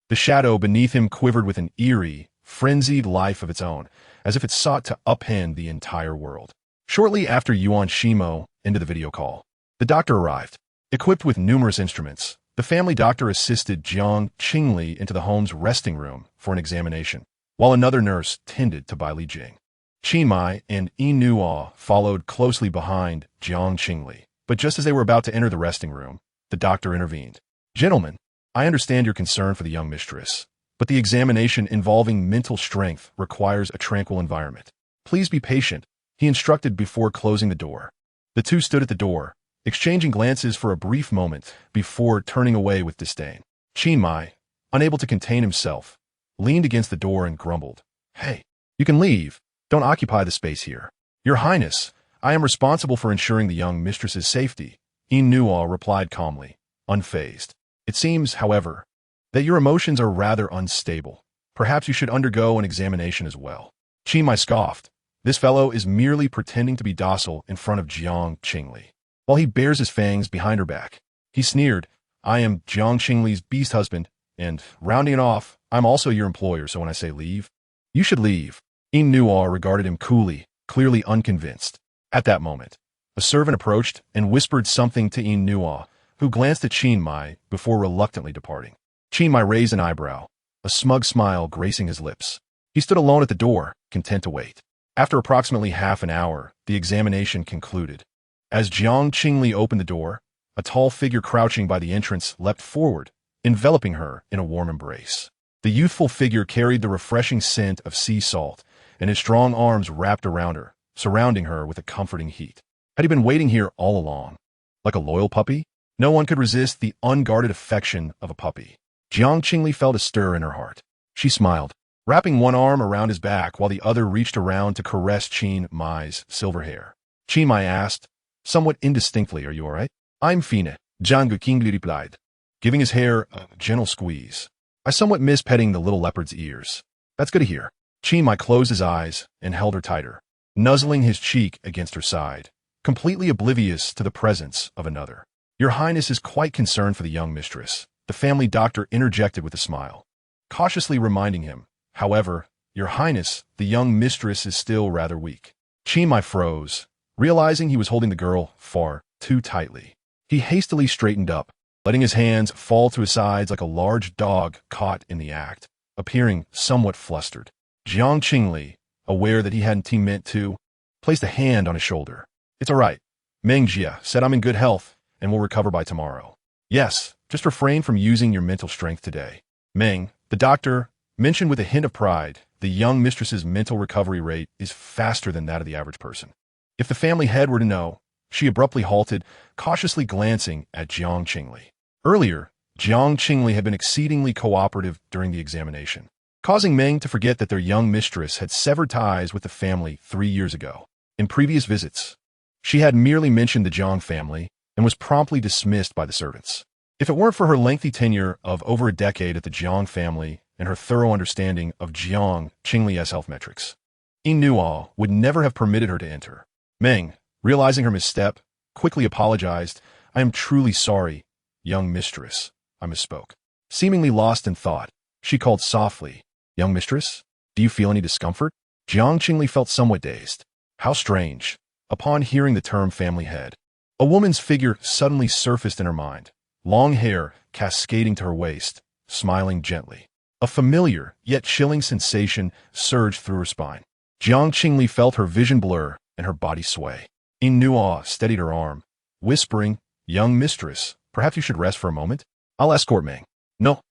the shadow beneath him quivered with an eerie, frenzied life of its own, as if it sought to upend the entire world. Shortly after Yuan Shimo ended the video call, the doctor arrived. Equipped with numerous instruments, the family doctor assisted Jiang Qingli into the home's resting room for an examination, while another nurse tended to Bai Li Jing. Qingmi and Yin Nua followed closely behind Jiang Qingli, but just as they were about to enter the resting room, the doctor intervened. "Gentlemen, I understand your concern for the young mistress, but the examination involving mental strength requires a tranquil environment. Please be patient," he instructed before closing the door. The two stood at the door, exchanging glances for a brief moment before turning away with disdain. Qingmi, unable to contain himself, leaned against the door and grumbled, "Hey, you can leave. Don't occupy the space here." "Your Highness, I am responsible for ensuring the young mistress's safety," Yin Nua replied calmly, unfazed. "It seems, however, that your emotions are rather unstable. Perhaps you should undergo an examination as well." Qingmi scoffed. "This fellow is merely pretending to be docile in front of Jiang Qingli, while he bares his fangs behind her back." He sneered, "I am Jiang Qingli's beast husband, And, rounding it off, I'm also your employer, so when I say leave, you should leave. Yin Nuo regarded him coolly, clearly unconvinced. At that moment, a servant approached and whispered something to Yin Nuo, who glanced at Qin Mai before reluctantly departing. Qin Mai raised an eyebrow, a smug smile gracing his lips. He stood alone at the door, content to wait. After approximately half an hour, the examination concluded. As Jiang Qingli opened the door, a tall figure crouching by the entrance leapt forward, enveloping her in a warm embrace. The youthful figure carried the refreshing scent of sea salt, and his strong arms wrapped around her, surrounding her with a comforting heat. Had he been waiting here all along? Like a loyal puppy? No one could resist the unguarded affection of a puppy. Jiang Qingli felt a stir in her heart. She smiled, wrapping one arm around his back while the other reached around to caress Qin Mai's silver hair. Qin Mai asked, somewhat indistinctly, "Are you all right?" "I'm fine," Jiang Qingli replied, giving his hair a gentle squeeze. "I somewhat miss petting the little leopard's ears." "That's good to hear." Qin Mai closed his eyes and held her tighter, nuzzling his cheek against her side, completely oblivious to the presence of another. "Your Highness is quite concerned for the young mistress," the family doctor interjected with a smile, cautiously reminding him, "However, Your Highness, the young mistress is still rather weak." Qin Mai froze, realizing he was holding the girl far too tightly. He hastily straightened up, letting his hands fall to his sides like a large dog caught in the act, appearing somewhat flustered. Jiang Qingli, aware that he hadn't meant to, placed a hand on his shoulder. "It's all right. Meng Jia said I'm in good health and will recover by tomorrow." "Yes, just refrain from using your mental strength today." Meng, the doctor, mentioned with a hint of pride, the young mistress's mental recovery rate is faster than that of the average person. If the family head were to know, she abruptly halted, cautiously glancing at Jiang Qingli. Earlier, Jiang Qingli had been exceedingly cooperative during the examination, causing Meng to forget that their young mistress had severed ties with the family 3 years ago. In previous visits, she had merely mentioned the Jiang family and was promptly dismissed by the servants. If it weren't for her lengthy tenure of over a decade at the Jiang family and her thorough understanding of Jiang Qingli's health metrics, Yin Nuo would never have permitted her to enter. Meng, realizing her misstep, quickly apologized. "I am truly sorry, young mistress. I misspoke." Seemingly lost in thought, she called softly, "Young mistress, do you feel any discomfort?" Jiang Qingli felt somewhat dazed. How strange. Upon hearing the term family head, a woman's figure suddenly surfaced in her mind, long hair cascading to her waist, smiling gently. A familiar, yet chilling sensation surged through her spine. Jiang Qingli felt her vision blur and her body sway. Yin Nuo steadied her arm, whispering, "Young mistress, perhaps you should rest for a moment? I'll escort Meng." No.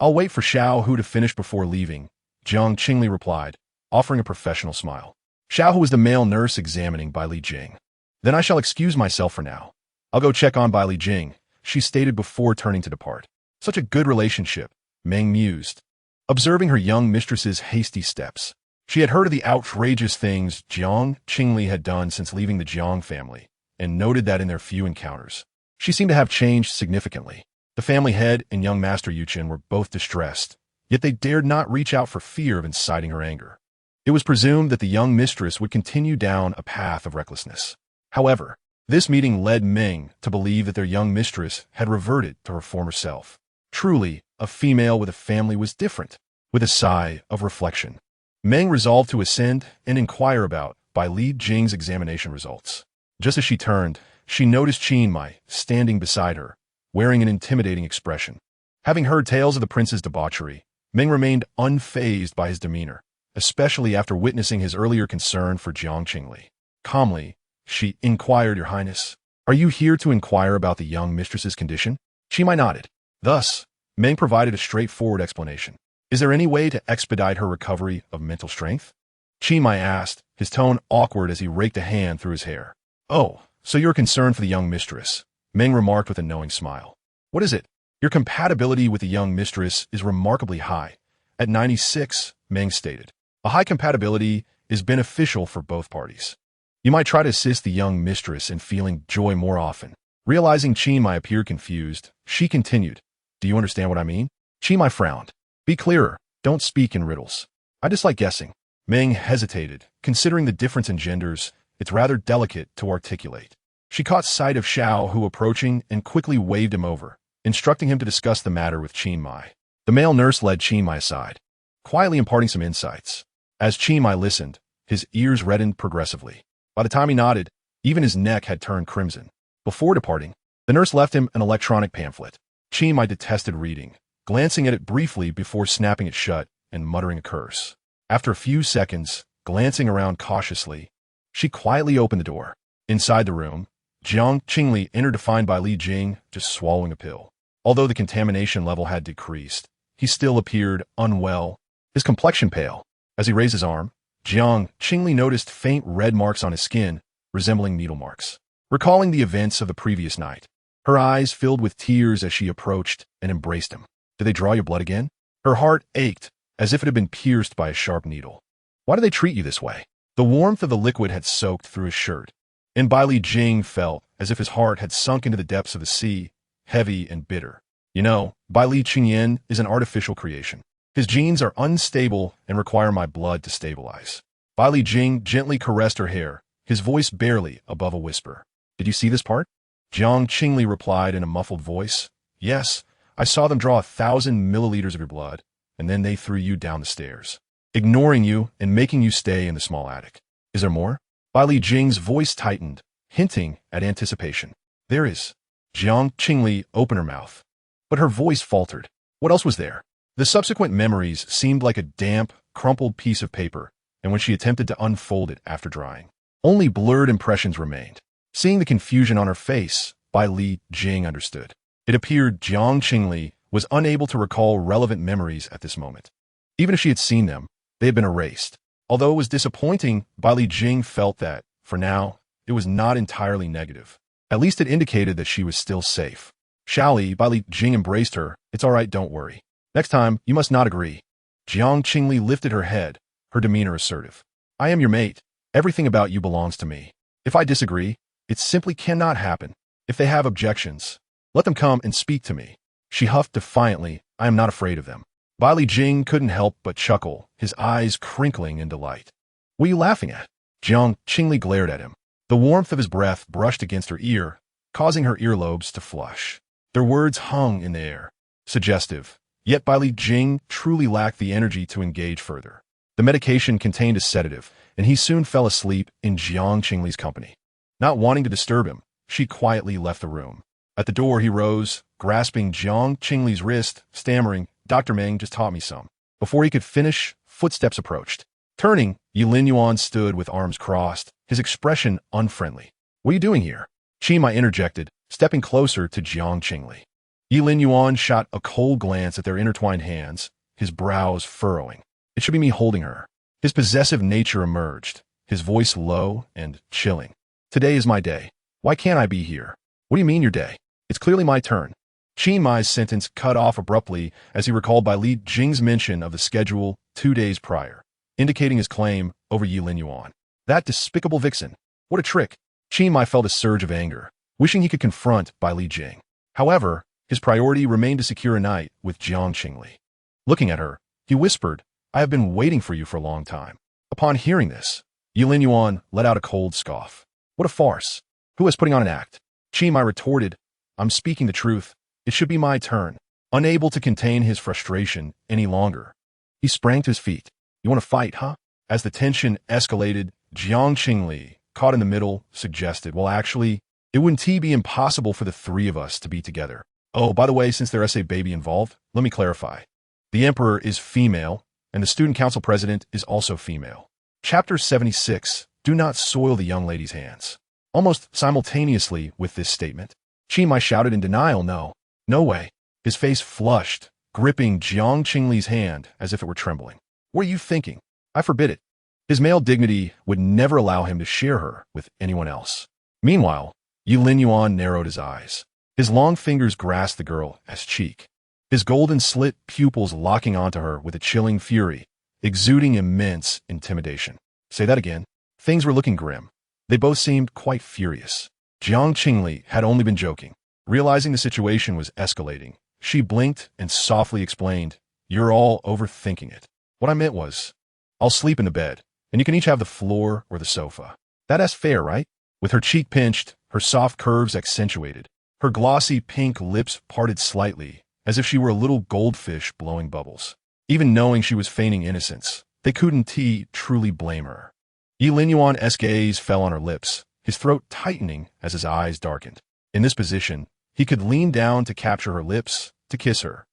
I'll wait for Xiao Hu to finish before leaving," Jiang Qingli replied, offering a professional smile. Xiao Hu was the male nurse examining Bai Li Jing. "Then I shall excuse myself for now. I'll go check on Bai Li Jing," she stated before turning to depart. Such a good relationship, Meng mused, observing her young mistress's hasty steps. She had heard of the outrageous things Jiang Qingli had done since leaving the Jiang family, and noted that in their few encounters, she seemed to have changed significantly. The family head and young Master Yuchen were both distressed, yet they dared not reach out for fear of inciting her anger. It was presumed that the young mistress would continue down a path of recklessness. However, this meeting led Meng to believe that their young mistress had reverted to her former self. Truly, a female with a family was different. With a sigh of reflection, Meng resolved to ascend and inquire about Bai Li Jing's examination results. Just as she turned, she noticed Qin Mai standing beside her, wearing an intimidating expression. Having heard tales of the prince's debauchery, Meng remained unfazed by his demeanor, especially after witnessing his earlier concern for Jiang Qingli. Calmly, she inquired, "Your Highness, are you here to inquire about the young mistress's condition?" Qin Mai nodded. Thus, Meng provided a straightforward explanation. "Is there any way to expedite her recovery of mental strength?" Qin Mai asked, his tone awkward as he raked a hand through his hair. "Oh, so you're concerned for the young mistress," Meng remarked with a knowing smile. "What is it?" "Your compatibility with the young mistress is remarkably high. At 96, Meng stated. "A high compatibility is beneficial for both parties. You might try to assist the young mistress in feeling joy more often." Realizing Qin Mai appeared confused, she continued, "Do you understand what I mean?" Qin Mai frowned. "Be clearer. Don't speak in riddles. I dislike guessing." Meng hesitated. Considering the difference in genders, it's rather delicate to articulate. She caught sight of Xiao Hu approaching and quickly waved him over, instructing him to discuss the matter with Qingli. The male nurse led Qingli aside, quietly imparting some insights. As Qingli listened, his ears reddened progressively. By the time he nodded, even his neck had turned crimson. Before departing, the nurse left him an electronic pamphlet. Qingli detested reading, glancing at it briefly before snapping it shut and muttering a curse. After a few seconds, glancing around cautiously, she quietly opened the door. Inside the room, Jiang Qingli entered to find Bai Li Jing just swallowing a pill. Although the contamination level had decreased, he still appeared unwell, his complexion pale. As he raised his arm, Jiang Qingli noticed faint red marks on his skin, resembling needle marks. Recalling the events of the previous night, her eyes filled with tears as she approached and embraced him. Did they draw your blood again? Her heart ached, as if it had been pierced by a sharp needle. Why do they treat you this way? The warmth of the liquid had soaked through his shirt, and Bai Li Jing felt as if his heart had sunk into the depths of the sea, heavy and bitter. You know, Bai Li Qingyan is an artificial creation. His genes are unstable and require my blood to stabilize. Bai Li Jing gently caressed her hair, his voice barely above a whisper. Did you see this part? Jiang Qingli replied in a muffled voice. Yes, I saw them draw 1,000 milliliters of your blood, and then they threw you down the stairs, ignoring you and making you stay in the small attic. Is there more? Bai Li Jing's voice tightened, hinting at anticipation. There is. Jiang Qingli opened her mouth, but her voice faltered. What else was there? The subsequent memories seemed like a damp, crumpled piece of paper, and when she attempted to unfold it after drying, only blurred impressions remained. Seeing the confusion on her face, Bai Li Jing understood. It appeared Jiang Qingli was unable to recall relevant memories at this moment. Even if she had seen them, they had been erased. Although it was disappointing, Bai Li Jing felt that, for now, it was not entirely negative. At least it indicated that she was still safe. Shally, Bai Li Jing embraced her. It's all right, don't worry. Next time, you must not agree. Jiang Qingli lifted her head, her demeanor assertive. I am your mate. Everything about you belongs to me. If I disagree, it simply cannot happen. If they have objections, let them come and speak to me. She huffed defiantly. I am not afraid of them. Bai Li Jing couldn't help but chuckle, his eyes crinkling in delight. What are you laughing at? Jiang Qingli glared at him. The warmth of his breath brushed against her ear, causing her earlobes to flush. Their words hung in the air, suggestive. Yet Bai Li Jing truly lacked the energy to engage further. The medication contained a sedative, and he soon fell asleep in Jiang Qingli's company. Not wanting to disturb him, she quietly left the room. At the door, he rose, grasping Jiang Qingli's wrist, stammering, Dr. Meng just taught me some. Before he could finish, footsteps approached. Turning, Yilin Yuan stood with arms crossed, his expression unfriendly. What are you doing here? Qingli interjected, stepping closer to Jiang Qingli. Yilin Yuan shot a cold glance at their intertwined hands, his brows furrowing. It should be me holding her. His possessive nature emerged, his voice low and chilling. Today is my day. Why can't I be here? What do you mean your day? It's clearly my turn. Qingmi's sentence cut off abruptly as he recalled Bai Li Jing's mention of the schedule 2 days prior, indicating his claim over Yilin Yuan. That despicable vixen. What a trick. Qingmi felt a surge of anger, wishing he could confront Bai Li Jing. However, his priority remained to secure a night with Jiang Qingli. Looking at her, he whispered, I have been waiting for you for a long time. Upon hearing this, Yilin Yuan let out a cold scoff. What a farce. Who is putting on an act? Qingmi retorted, I'm speaking the truth. It should be my turn. Unable to contain his frustration any longer, he sprang to his feet. You want to fight, huh? As the tension escalated, Jiang Qingli, caught in the middle, suggested, well, actually, it wouldn't be impossible for the three of us to be together. Oh, by the way, since there's a baby involved, let me clarify. The emperor is female, and the student council president is also female. Chapter 76, Do not soil the young lady's hands. Almost simultaneously with this statement, Qingmi shouted in denial, no way. His face flushed, gripping Jiang Qingli's hand as if it were trembling. What are you thinking? I forbid it. His male dignity would never allow him to share her with anyone else. Meanwhile, Yilin Yuan narrowed his eyes. His long fingers grasped the girl's cheek, his golden slit pupils locking onto her with a chilling fury, exuding immense intimidation. Say that again. Things were looking grim. They both seemed quite furious. Jiang Qingli had only been joking. Realizing the situation was escalating, she blinked and softly explained, You're all overthinking it. What I meant was, I'll sleep in the bed, and you can each have the floor or the sofa. That's fair, right? With her cheek pinched, her soft curves accentuated, Her glossy pink lips parted slightly, as if she were a little goldfish blowing bubbles. Even knowing she was feigning innocence, they couldn't truly blame her. Yi Linyuan's gaze fell on her lips, his throat tightening as his eyes darkened. In this position, he could lean down to capture her lips, to kiss her.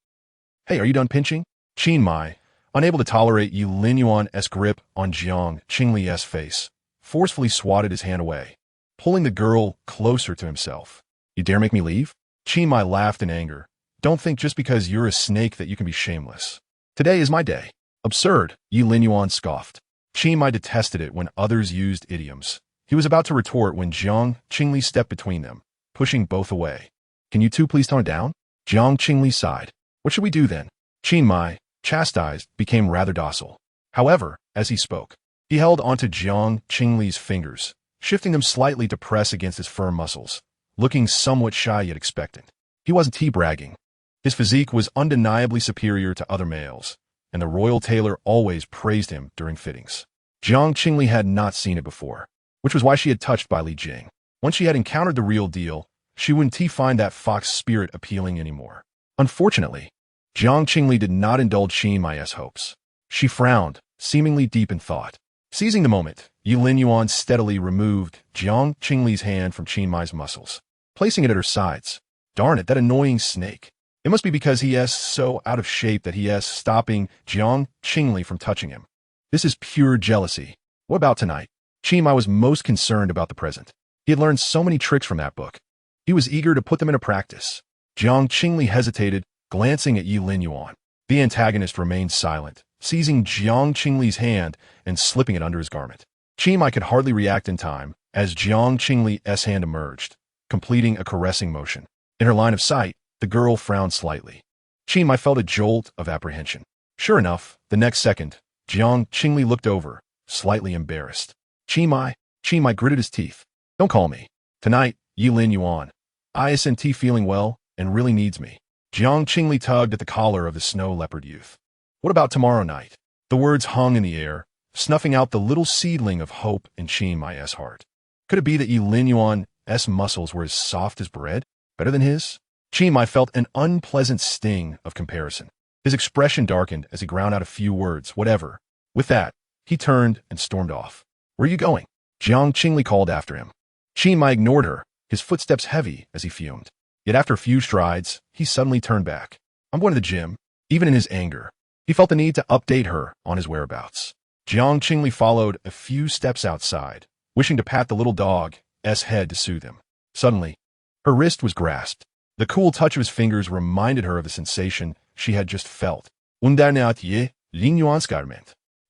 "Hey, are you done pinching?" Qingli, unable to tolerate Yi Linyuan's grip on Jiang Qingli's face, forcefully swatted his hand away, pulling the girl closer to himself. "You dare make me leave?" Qingli laughed in anger. "Don't think just because you're a snake that you can be shameless. Today is my day." "Absurd," Yi Linyuan scoffed. Qingli detested it when others used idioms. He was about to retort when Jiang Qingli stepped between them, pushing both away. "Can you two please tone it down?" Jiang Qingli sighed. "What should we do then?" Qingli, chastised, became rather docile. However, as he spoke, he held onto Jiang Qingli's fingers, shifting them slightly to press against his firm muscles, looking somewhat shy yet expectant. He wasn't bragging. His physique was undeniably superior to other males, and the royal tailor always praised him during fittings. Jiang Qingli had not seen it before, which was why she had touched by Li Jing. Once she had encountered the real deal, she wouldn't find that fox spirit appealing anymore. Unfortunately, Jiang Qingli did not indulge Qingli's hopes. She frowned, seemingly deep in thought. Seizing the moment, Yi Linyuan steadily removed Jiang Qingli's hand from Qingli's muscles, placing it at her sides. Darn it, that annoying snake. It must be because he is so out of shape that he is stopping Jiang Qingli from touching him. This is pure jealousy. What about tonight? Qingli was most concerned about the present. He had learned so many tricks from that book. He was eager to put them into practice. Jiang Qingli hesitated, glancing at Yi Linyuan. The antagonist remained silent, seizing Jiang Qingli's hand and slipping it under his garment. Qingli could hardly react in time as Jiang Qingli's hand emerged, completing a caressing motion. In her line of sight, the girl frowned slightly. Qingli felt a jolt of apprehension. Sure enough, the next second, Jiang Qingli looked over, slightly embarrassed. Qingli gritted his teeth. "Don't call me. Tonight, Yi Linyuan. Isn't feeling well and really needs me." Jiang Qingli tugged at the collar of the snow leopard youth. "What about tomorrow night?" The words hung in the air, snuffing out the little seedling of hope in Qingli's heart. Could it be that Yi Linyuan's muscles were as soft as bread? Better than his? Qingli felt an unpleasant sting of comparison. His expression darkened as he ground out a few words, "Whatever." With that, he turned and stormed off. "Where are you going?" Jiang Qingli called after him. Qingli ignored her, his footsteps heavy as he fumed. Yet after a few strides, he suddenly turned back. "I'm going to the gym." Even in his anger, he felt the need to update her on his whereabouts. Jiang Qingli followed a few steps outside, wishing to pat the little dog's head to soothe him. Suddenly, her wrist was grasped. The cool touch of his fingers reminded her of the sensation she had just felt. It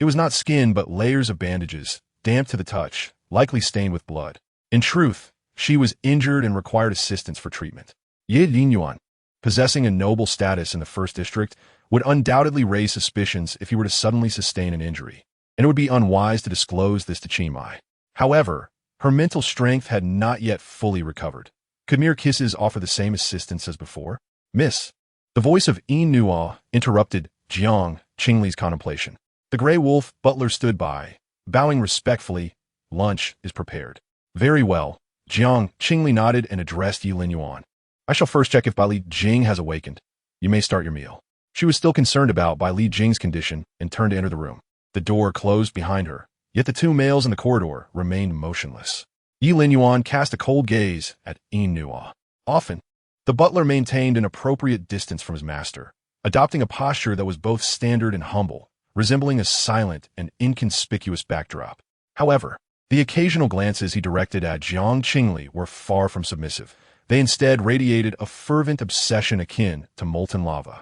was not skin but layers of bandages, damp to the touch, likely stained with blood. In truth, she was injured and required assistance for treatment. Ye Linyuan, possessing a noble status in the first district, would undoubtedly raise suspicions if he were to suddenly sustain an injury, and it would be unwise to disclose this to Qingli. However, her mental strength had not yet fully recovered. Could mere kisses offer the same assistance as before? "Miss." The voice of Yin Nua interrupted Jiang Qingli's contemplation. The gray wolf butler stood by, bowing respectfully. "Lunch is prepared." "Very well." Jiang Qingli nodded and addressed Yi Linyuan. "I shall first check if Bai Li Jing has awakened. You may start your meal." She was still concerned about Bai Li Jing's condition and turned to enter the room. The door closed behind her, yet the two males in the corridor remained motionless. Yi Linyuan cast a cold gaze at Yin Nua. Often, the butler maintained an appropriate distance from his master, adopting a posture that was both standard and humble, resembling a silent and inconspicuous backdrop. However, the occasional glances he directed at Jiang Qingli were far from submissive. They instead radiated a fervent obsession akin to molten lava.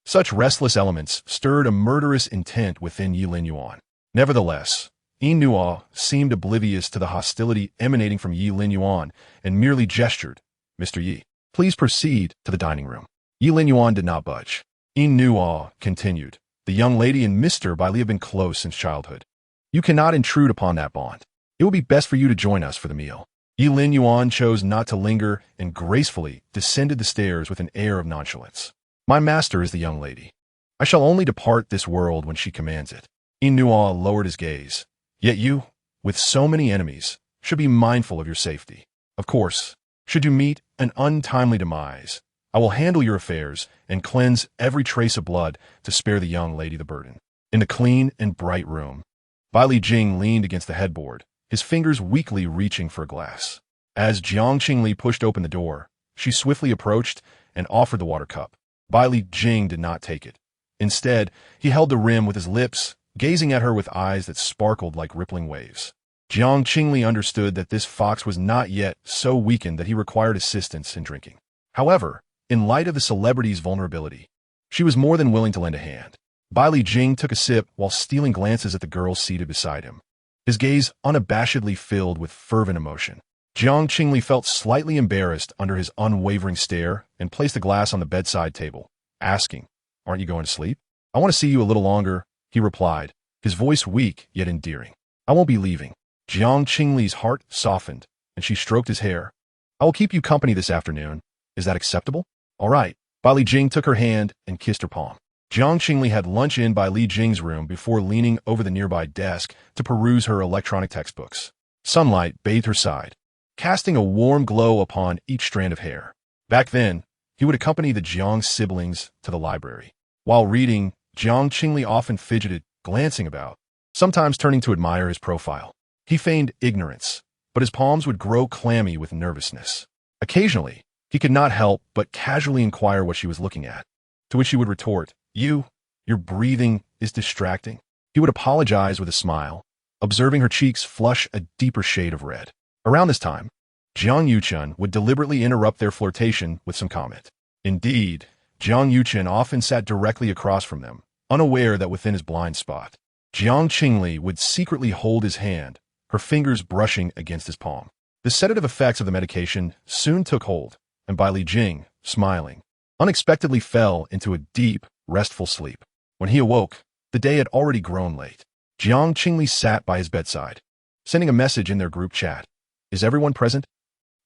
Such restless elements stirred a murderous intent within Yi Linyuan. Nevertheless, Yin Nua seemed oblivious to the hostility emanating from Yi Linyuan and merely gestured, "Mr. Yi, please proceed to the dining room." Yi Linyuan did not budge. Yin Nua continued, "The young lady and Mr. Bai Li have been close since childhood. You cannot intrude upon that bond. It will be best for you to join us for the meal." Yi Linyuan chose not to linger and gracefully descended the stairs with an air of nonchalance. "My master is the young lady. I shall only depart this world when she commands it." Yin Nua lowered his gaze. "Yet you, with so many enemies, should be mindful of your safety." Of course, Should you meet an untimely demise, I will handle your affairs and cleanse every trace of blood to spare the young lady the burden. In the clean and bright room, Bai Li Jing leaned against the headboard, his fingers weakly reaching for a glass. As Jiang Qingli pushed open the door, she swiftly approached and offered the water cup. Bai Li Jing did not take it. Instead, he held the rim with his lips, gazing at her with eyes that sparkled like rippling waves. Jiang Qingli understood that this fox was not yet so weakened that he required assistance in drinking. However, in light of the celebrity's vulnerability, she was more than willing to lend a hand. Bai Li Jing took a sip while stealing glances at the girl seated beside him, his gaze unabashedly filled with fervent emotion. Jiang Qingli felt slightly embarrassed under his unwavering stare and placed the glass on the bedside table, asking, "Aren't you going to sleep?" "I want to see you a little longer," he replied, his voice weak yet endearing. "I won't be leaving." Jiang Qingli's heart softened, and she stroked his hair. "I will keep you company this afternoon. Is that acceptable?" "All right." Bai Li Jing took her hand and kissed her palm. Jiang Qingli had lunch in Bai Li Jing's room before leaning over the nearby desk to peruse her electronic textbooks. Sunlight bathed her side, casting a warm glow upon each strand of hair. Back then, he would accompany the Jiang siblings to the library. While reading, Jiang Qingli often fidgeted, glancing about, sometimes turning to admire his profile. He feigned ignorance, but his palms would grow clammy with nervousness. Occasionally, he could not help but casually inquire what she was looking at, to which she would retort, Your breathing is distracting." He would apologize with a smile, observing her cheeks flush a deeper shade of red. Around this time, Jiang Yuchun would deliberately interrupt their flirtation with some comment. Indeed, Jiang Yuchun often sat directly across from them, unaware that within his blind spot, Jiang Qingli would secretly hold his hand, her fingers brushing against his palm. The sedative effects of the medication soon took hold, and Bai Li Jing, smiling, unexpectedly fell into a deep, restful sleep. When he awoke, the day had already grown late. Jiang Qingli sat by his bedside, sending a message in their group chat. "Is everyone present?"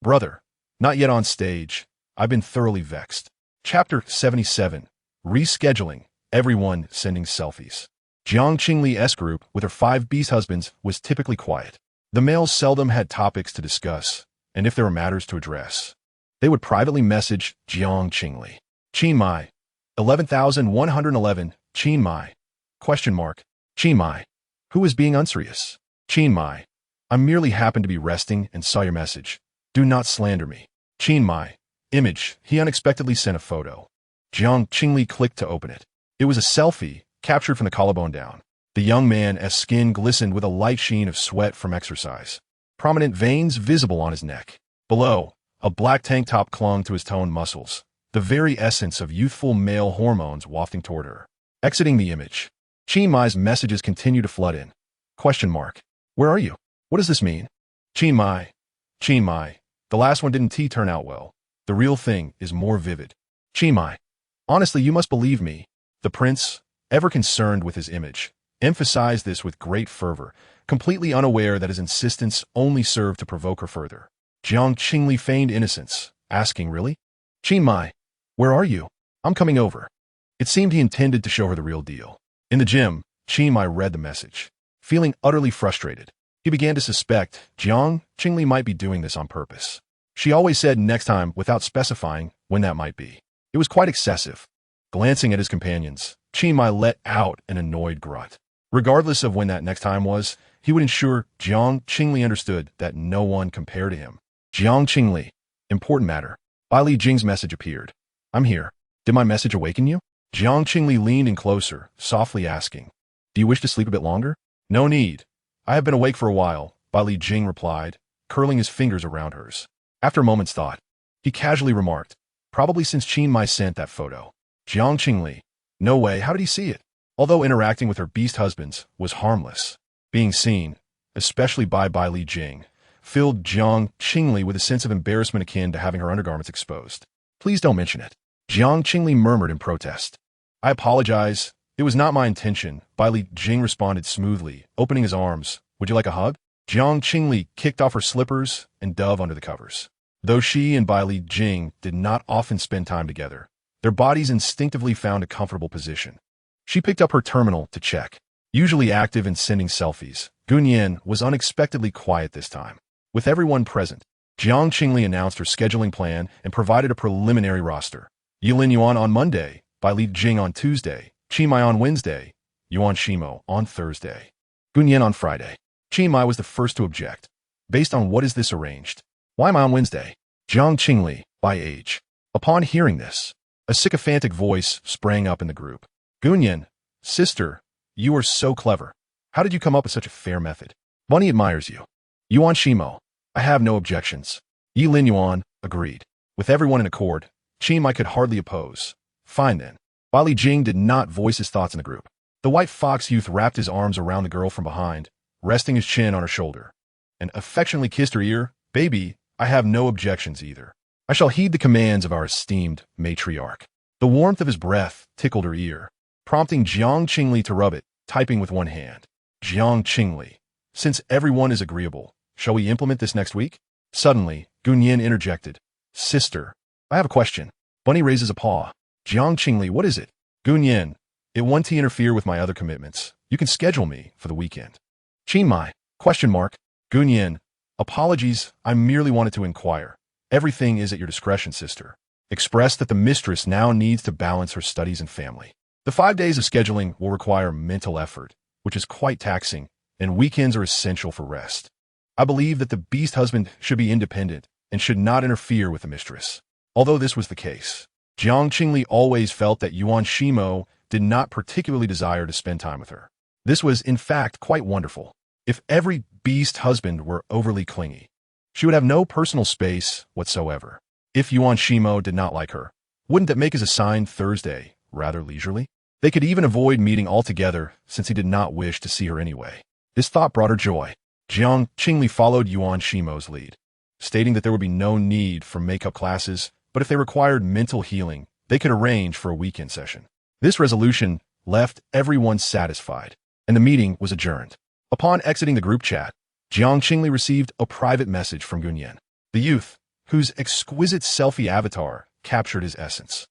"Brother, not yet on stage. I've been thoroughly vexed." Chapter 77. Rescheduling. Everyone sending selfies. Jiang Qingli's group, with her 5 beast husbands, was typically quiet. The males seldom had topics to discuss, and if there were matters to address, they would privately message Jiang Qingli. "Qin Mai. 11,111. Qin Mai. Question mark. Qin Mai. Who is being unserious? Qin Mai. I merely happened to be resting and saw your message. Do not slander me. Qin Mai. Image. He unexpectedly sent a photo. Jiang Qingli clicked to open it. It was a selfie, captured from the collarbone down. The young man's skin glistened with a light sheen of sweat from exercise. Prominent veins visible on his neck. Below, a black tank top clung to his toned muscles, the very essence of youthful male hormones wafting toward her. Exiting the image, Qin Mai's messages continued to flood in. Question mark. Where are you? What does this mean? Qin Mai. Qin Mai. The last one didn't turn out well. The real thing is more vivid. Qin Mai. Honestly, you must believe me. The prince, ever concerned with his image, emphasized this with great fervor, completely unaware that his insistence only served to provoke her further. Jiang Qingli feigned innocence, asking, "Really? Qin Mai, where are you? I'm coming over." It seemed he intended to show her the real deal. In the gym, Qin Mai read the message. Feeling utterly frustrated, he began to suspect Jiang Qingli might be doing this on purpose. She always said next time without specifying when that might be. It was quite excessive. Glancing at his companions, Qin Mai let out an annoyed grunt. Regardless of when that next time was, he would ensure Jiang Qingli understood that no one compared to him. Jiang Qingli. Important matter. Bai Li Jing's message appeared. "I'm here. Did my message awaken you?" Jiang Qingli leaned in closer, softly asking, "Do you wish to sleep a bit longer?" "No need. I have been awake for a while," Bai Li Jing replied, curling his fingers around hers. After a moment's thought, he casually remarked, "Probably since Qin Mai sent that photo." Jiang Qingli. No way, how did he see it? Although interacting with her beast husbands was harmless, being seen, especially by Bai Li Jing, filled Jiang Qingli with a sense of embarrassment akin to having her undergarments exposed. "Please don't mention it." Jiang Qingli murmured in protest. "I apologize. It was not my intention," Bai Li Jing responded smoothly, opening his arms. "Would you like a hug?" Jiang Qingli kicked off her slippers and dove under the covers. Though she and Bai Li Jing did not often spend time together, their bodies instinctively found a comfortable position. She picked up her terminal to check. Usually active in sending selfies, Gunyan was unexpectedly quiet this time. With everyone present, Jiang Qingli announced her scheduling plan and provided a preliminary roster. Yilin Yuan on Monday, Bai Li Jing on Tuesday, Qi Mai on Wednesday, Yuan Shimo on Thursday, Gunyan on Friday. Qi Mai was the first to object. Based on what is this arranged? Why am I on Wednesday? Jiang Qingli, by age. Upon hearing this, a sycophantic voice sprang up in the group. Gunyan, sister, you are so clever. How did you come up with such a fair method? Bunny admires you. Yuan Shimo, I have no objections. Yi Lin Yuan agreed. With everyone in accord, Qi Mai could hardly oppose. Fine then. Bai Li Jing did not voice his thoughts in the group. The white fox youth wrapped his arms around the girl from behind, resting his chin on her shoulder, and affectionately kissed her ear. Baby, I have no objections either. I shall heed the commands of our esteemed matriarch. The warmth of his breath tickled her ear, prompting Jiang Qingli to rub it, typing with one hand. Jiang Qingli, since everyone is agreeable, shall we implement this next week? Suddenly, Gunyan interjected. Sister, I have a question. Bunny raises a paw. Jiang Qingli, what is it? Gunyan, it won't interfere with my other commitments. You can schedule me for the weekend. Qi Mai, question mark. Gunyan, apologies, I merely wanted to inquire. Everything is at your discretion, sister. Express that the mistress now needs to balance her studies and family. The 5 days of scheduling will require mental effort, which is quite taxing, and weekends are essential for rest. I believe that the beast husband should be independent and should not interfere with the mistress. Although this was the case, Jiang Qingli always felt that Yuan Shimo did not particularly desire to spend time with her. This was, in fact, quite wonderful. If every beast husband were overly clingy, she would have no personal space whatsoever. If Yuan Shimo did not like her, wouldn't that make his assigned Thursday rather leisurely? They could even avoid meeting altogether since he did not wish to see her anyway. This thought brought her joy. Jiang Qingli followed Yuan Shimo's lead, stating that there would be no need for makeup classes, but if they required mental healing, they could arrange for a weekend session. This resolution left everyone satisfied, and the meeting was adjourned. Upon exiting the group chat, Jiang Qingli received a private message from Gunyan, the youth, whose exquisite selfie avatar captured his essence.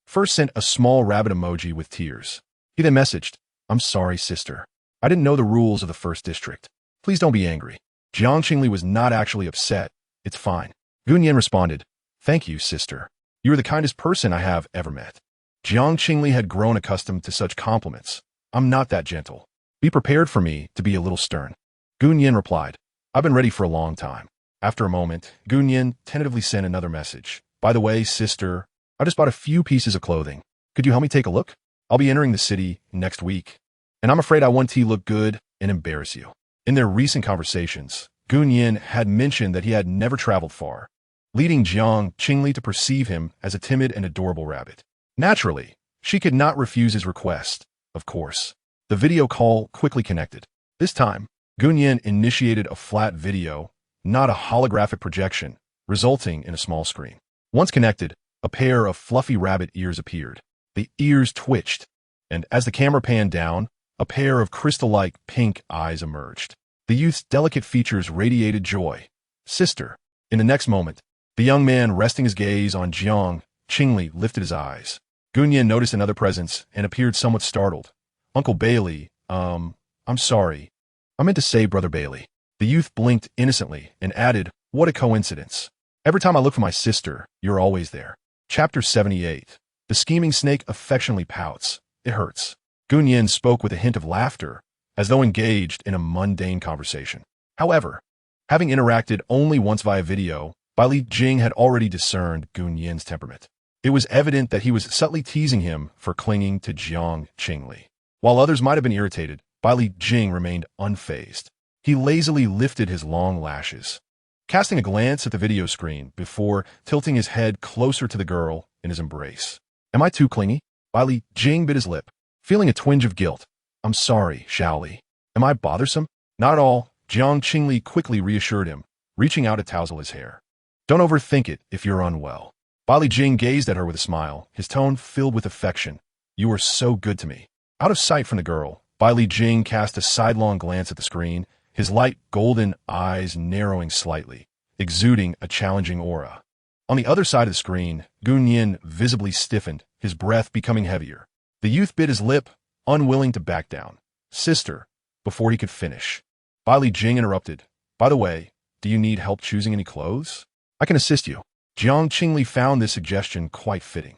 First sent a small rabbit emoji with tears. He then messaged, I'm sorry, sister. I didn't know the rules of the first district. Please don't be angry. Jiang Qingli was not actually upset. It's fine. Gunyan responded, thank you, sister. You are the kindest person I have ever met. Jiang Qingli had grown accustomed to such compliments. I'm not that gentle. Be prepared for me to be a little stern. Gunyan replied, I've been ready for a long time. After a moment, Gunyan tentatively sent another message. By the way, sister, I just bought a few pieces of clothing. Could you help me take a look? I'll be entering the city next week, and I'm afraid I want to look good and embarrass you. In their recent conversations, Gunyan had mentioned that he had never traveled far, leading Jiang Qingli to perceive him as a timid and adorable rabbit. Naturally, she could not refuse his request, of course. The video call quickly connected. This time, Gunyan initiated a flat video, not a holographic projection, resulting in a small screen. Once connected, a pair of fluffy rabbit ears appeared. The ears twitched, and as the camera panned down, a pair of crystal-like pink eyes emerged. The youth's delicate features radiated joy. Sister. In the next moment, the young man resting his gaze on Jiang Qingli lifted his eyes. Gunyan noticed another presence and appeared somewhat startled. Uncle Bailey, I'm sorry. I meant to say Brother Bailey. The youth blinked innocently and added, what a coincidence. Every time I look for my sister, you're always there. Chapter 78. The scheming snake affectionately pouts. It hurts. Gunyan spoke with a hint of laughter, as though engaged in a mundane conversation. However, having interacted only once via video, Bai Li Jing had already discerned Gunyan's temperament. It was evident that he was subtly teasing him for clinging to Jiang Qingli. While others might have been irritated, Bai Li Jing remained unfazed. He lazily lifted his long lashes, casting a glance at the video screen before tilting his head closer to the girl in his embrace. Am I too clingy? Bai Li Jing bit his lip, feeling a twinge of guilt. I'm sorry, Shaoli. Am I bothersome? Not at all, Jiang Qingli quickly reassured him, reaching out to tousle his hair. Don't overthink it if you're unwell. Bai Li Jing gazed at her with a smile, his tone filled with affection. You are so good to me. Out of sight from the girl, Bai Li Jing cast a sidelong glance at the screen, his light golden eyes narrowing slightly, exuding a challenging aura. On the other side of the screen, Gunyan visibly stiffened, his breath becoming heavier. The youth bit his lip, unwilling to back down. Sister, before he could finish, Bai Li Jing interrupted. By the way, do you need help choosing any clothes? I can assist you. Jiang Qingli found this suggestion quite fitting.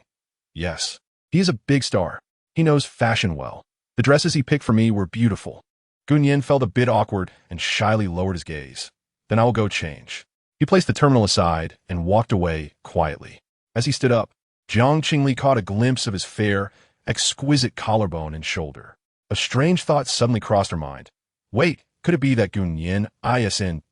Yes, he is a big star. He knows fashion well. The dresses he picked for me were beautiful. Gunyan felt a bit awkward and shyly lowered his gaze. Then I will go change. He placed the terminal aside and walked away quietly. As he stood up, Jiang Qingli caught a glimpse of his fair, exquisite collarbone and shoulder. A strange thought suddenly crossed her mind. Wait, could it be that Gunyan isn't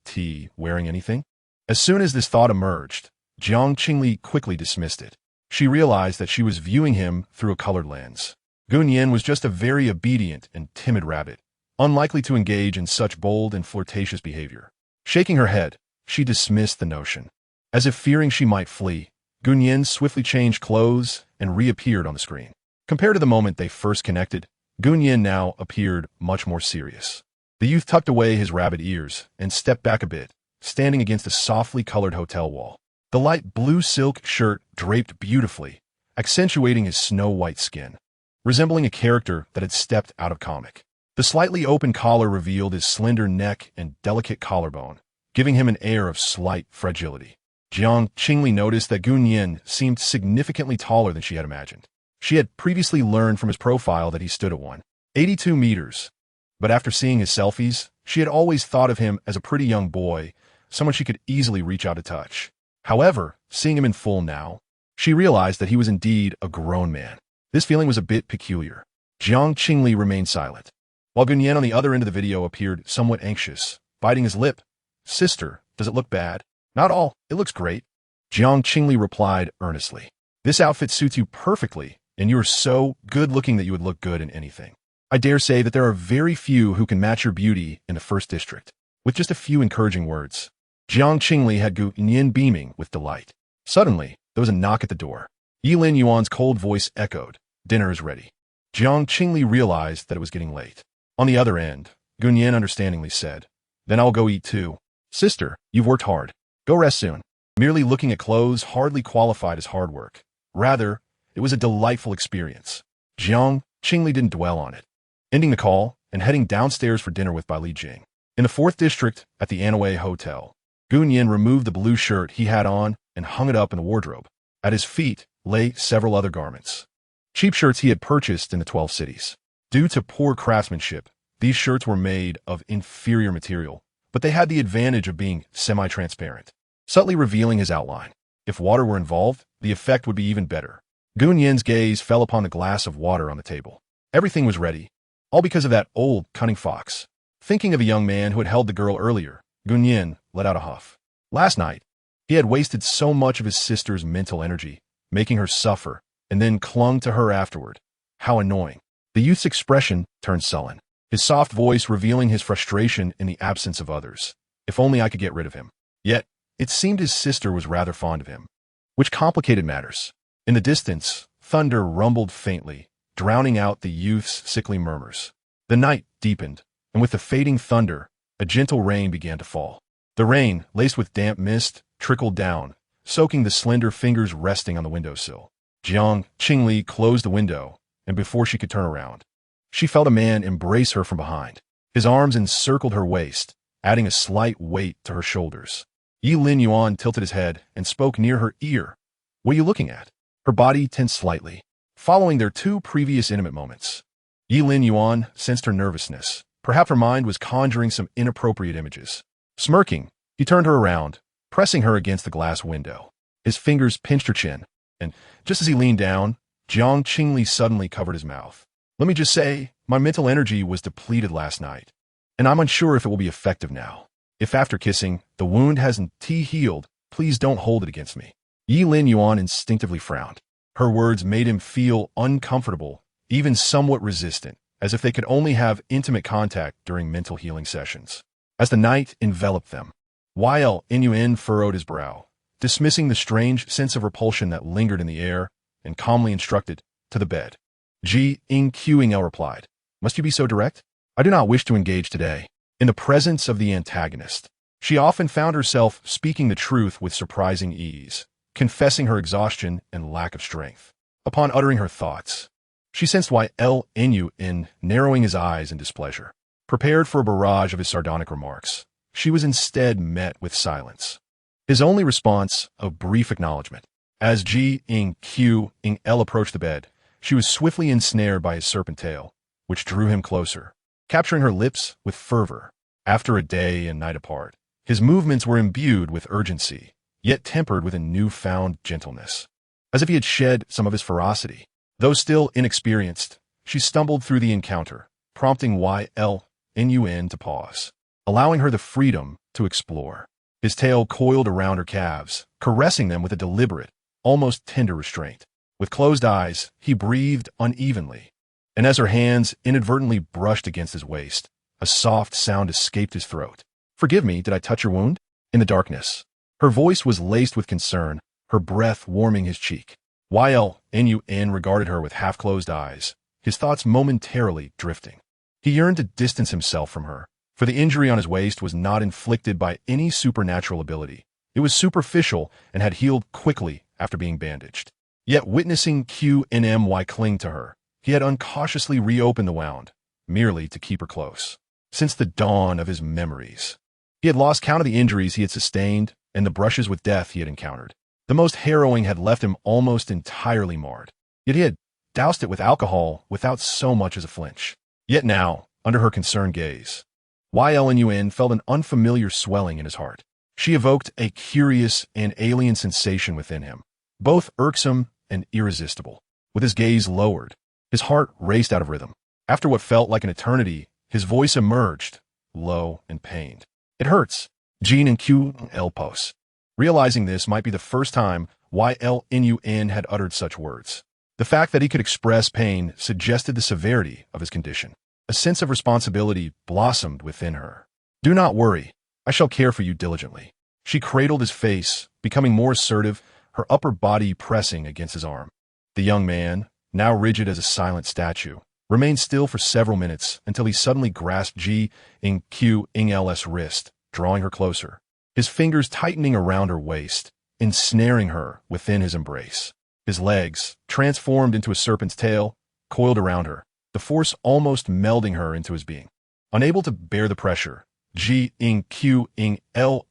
wearing anything? As soon as this thought emerged, Jiang Qingli quickly dismissed it. She realized that she was viewing him through a colored lens. Gunyan was just a very obedient and timid rabbit, unlikely to engage in such bold and flirtatious behavior. Shaking her head, she dismissed the notion. As if fearing she might flee, Gunyan swiftly changed clothes and reappeared on the screen. Compared to the moment they first connected, Gunyan now appeared much more serious. The youth tucked away his rabbit ears and stepped back a bit, standing against a softly colored hotel wall. The light blue silk shirt draped beautifully, accentuating his snow-white skin, resembling a character that had stepped out of comic. The slightly open collar revealed his slender neck and delicate collarbone, giving him an air of slight fragility. Jiang Qingli noticed that Gunyan seemed significantly taller than she had imagined. She had previously learned from his profile that he stood at 182 meters, but after seeing his selfies, she had always thought of him as a pretty young boy, someone she could easily reach out to touch. However, seeing him in full now, she realized that he was indeed a grown man. This feeling was a bit peculiar. Jiang Qingli remained silent, while Gunyan on the other end of the video appeared somewhat anxious, biting his lip. Sister, does it look bad? Not all, it looks great. Jiang Qingli replied earnestly. This outfit suits you perfectly, and you are so good-looking that you would look good in anything. I dare say that there are very few who can match your beauty in the first district. With just a few encouraging words, Jiang Qingli had Gunyan beaming with delight. Suddenly, there was a knock at the door. Yilin Yuan's cold voice echoed, "Dinner is ready." Jiang Qingli realized that it was getting late. On the other end, Gunyan understandingly said, "Then I'll go eat too." "Sister, you've worked hard. Go rest soon." Merely looking at clothes hardly qualified as hard work. Rather, it was a delightful experience. Jiang Qingli didn't dwell on it, ending the call and heading downstairs for dinner with Li Jing. In the 4th district at the Anaway Hotel, Gunyan removed the blue shirt he had on and hung it up in the wardrobe. At his feet lay several other garments, cheap shirts he had purchased in the 12 cities. Due to poor craftsmanship, these shirts were made of inferior material, but they had the advantage of being semi-transparent, subtly revealing his outline. If water were involved, the effect would be even better. Gunyan's gaze fell upon the glass of water on the table. Everything was ready, all because of that old, cunning fox. Thinking of a young man who had held the girl earlier, Gunyan let out a huff. Last night, he had wasted so much of his sister's mental energy, making her suffer, and then clung to her afterward. How annoying. The youth's expression turned sullen, his soft voice revealing his frustration in the absence of others. If only I could get rid of him. Yet, it seemed his sister was rather fond of him, which complicated matters. In the distance, thunder rumbled faintly, drowning out the youth's sickly murmurs. The night deepened, and with the fading thunder, a gentle rain began to fall. The rain, laced with damp mist, trickled down, soaking the slender fingers resting on the windowsill. Jiang Qingli closed the window, and before she could turn around, she felt a man embrace her from behind. His arms encircled her waist, adding a slight weight to her shoulders. Yilin Yuan tilted his head and spoke near her ear. "What are you looking at?" Her body tensed slightly, following their 2 previous intimate moments. Yilin Yuan sensed her nervousness. Perhaps her mind was conjuring some inappropriate images. Smirking, he turned her around, pressing her against the glass window. His fingers pinched her chin, and just as he leaned down, Jiang Qingli suddenly covered his mouth. "Let me just say, my mental energy was depleted last night, and I'm unsure if it will be effective now. If after kissing, the wound hasn't healed, please don't hold it against me." Yilin Yuan instinctively frowned. Her words made him feel uncomfortable, even somewhat resistant, as if they could only have intimate contact during mental healing sessions. As the night enveloped them, Yilin furrowed his brow, dismissing the strange sense of repulsion that lingered in the air, and calmly instructed, "To the bed." Jiang replied, "Must you be so direct? I do not wish to engage today." In the presence of the antagonist, she often found herself speaking the truth with surprising ease, confessing her exhaustion and lack of strength. Upon uttering her thoughts, she sensed Yilin narrowing his eyes in displeasure. Prepared for a barrage of his sardonic remarks, she was instead met with silence. His only response, a brief acknowledgement. As Jiang Qingli approached the bed, she was swiftly ensnared by his serpent tail, which drew him closer, capturing her lips with fervor. After a day and night apart, his movements were imbued with urgency, yet tempered with a newfound gentleness, as if he had shed some of his ferocity. Though still inexperienced, she stumbled through the encounter, prompting Yelin to pause, allowing her the freedom to explore. His tail coiled around her calves, caressing them with a deliberate, almost tender restraint. With closed eyes, he breathed unevenly, and as her hands inadvertently brushed against his waist, a soft sound escaped his throat. "Forgive me, did I touch your wound?" In the darkness, her voice was laced with concern, her breath warming his cheek. Yelin regarded her with half-closed eyes, his thoughts momentarily drifting. He yearned to distance himself from her, for the injury on his waist was not inflicted by any supernatural ability. It was superficial and had healed quickly after being bandaged. Yet witnessing Qnmy cling to her, he had uncautiously reopened the wound, merely to keep her close. Since the dawn of his memories, he had lost count of the injuries he had sustained and the brushes with death he had encountered. The most harrowing had left him almost entirely marred. Yet he had doused it with alcohol without so much as a flinch. Yet now, under her concerned gaze, Yelin felt an unfamiliar swelling in his heart. She evoked a curious and alien sensation within him, both irksome and irresistible. With his gaze lowered, his heart raced out of rhythm. After what felt like an eternity, his voice emerged, low and pained. "It hurts." Jiang Realizing this might be the first time Yelin had uttered such words. The fact that he could express pain suggested the severity of his condition. A sense of responsibility blossomed within her. "Do not worry. I shall care for you diligently." She cradled his face, becoming more assertive, her upper body pressing against his arm. The young man, now rigid as a silent statue, remained still for several minutes until he suddenly grasped Jiang wrist, drawing her closer, his fingers tightening around her waist, ensnaring her within his embrace. His legs, transformed into a serpent's tail, coiled around her, the force almost melding her into his being. Unable to bear the pressure, Jiang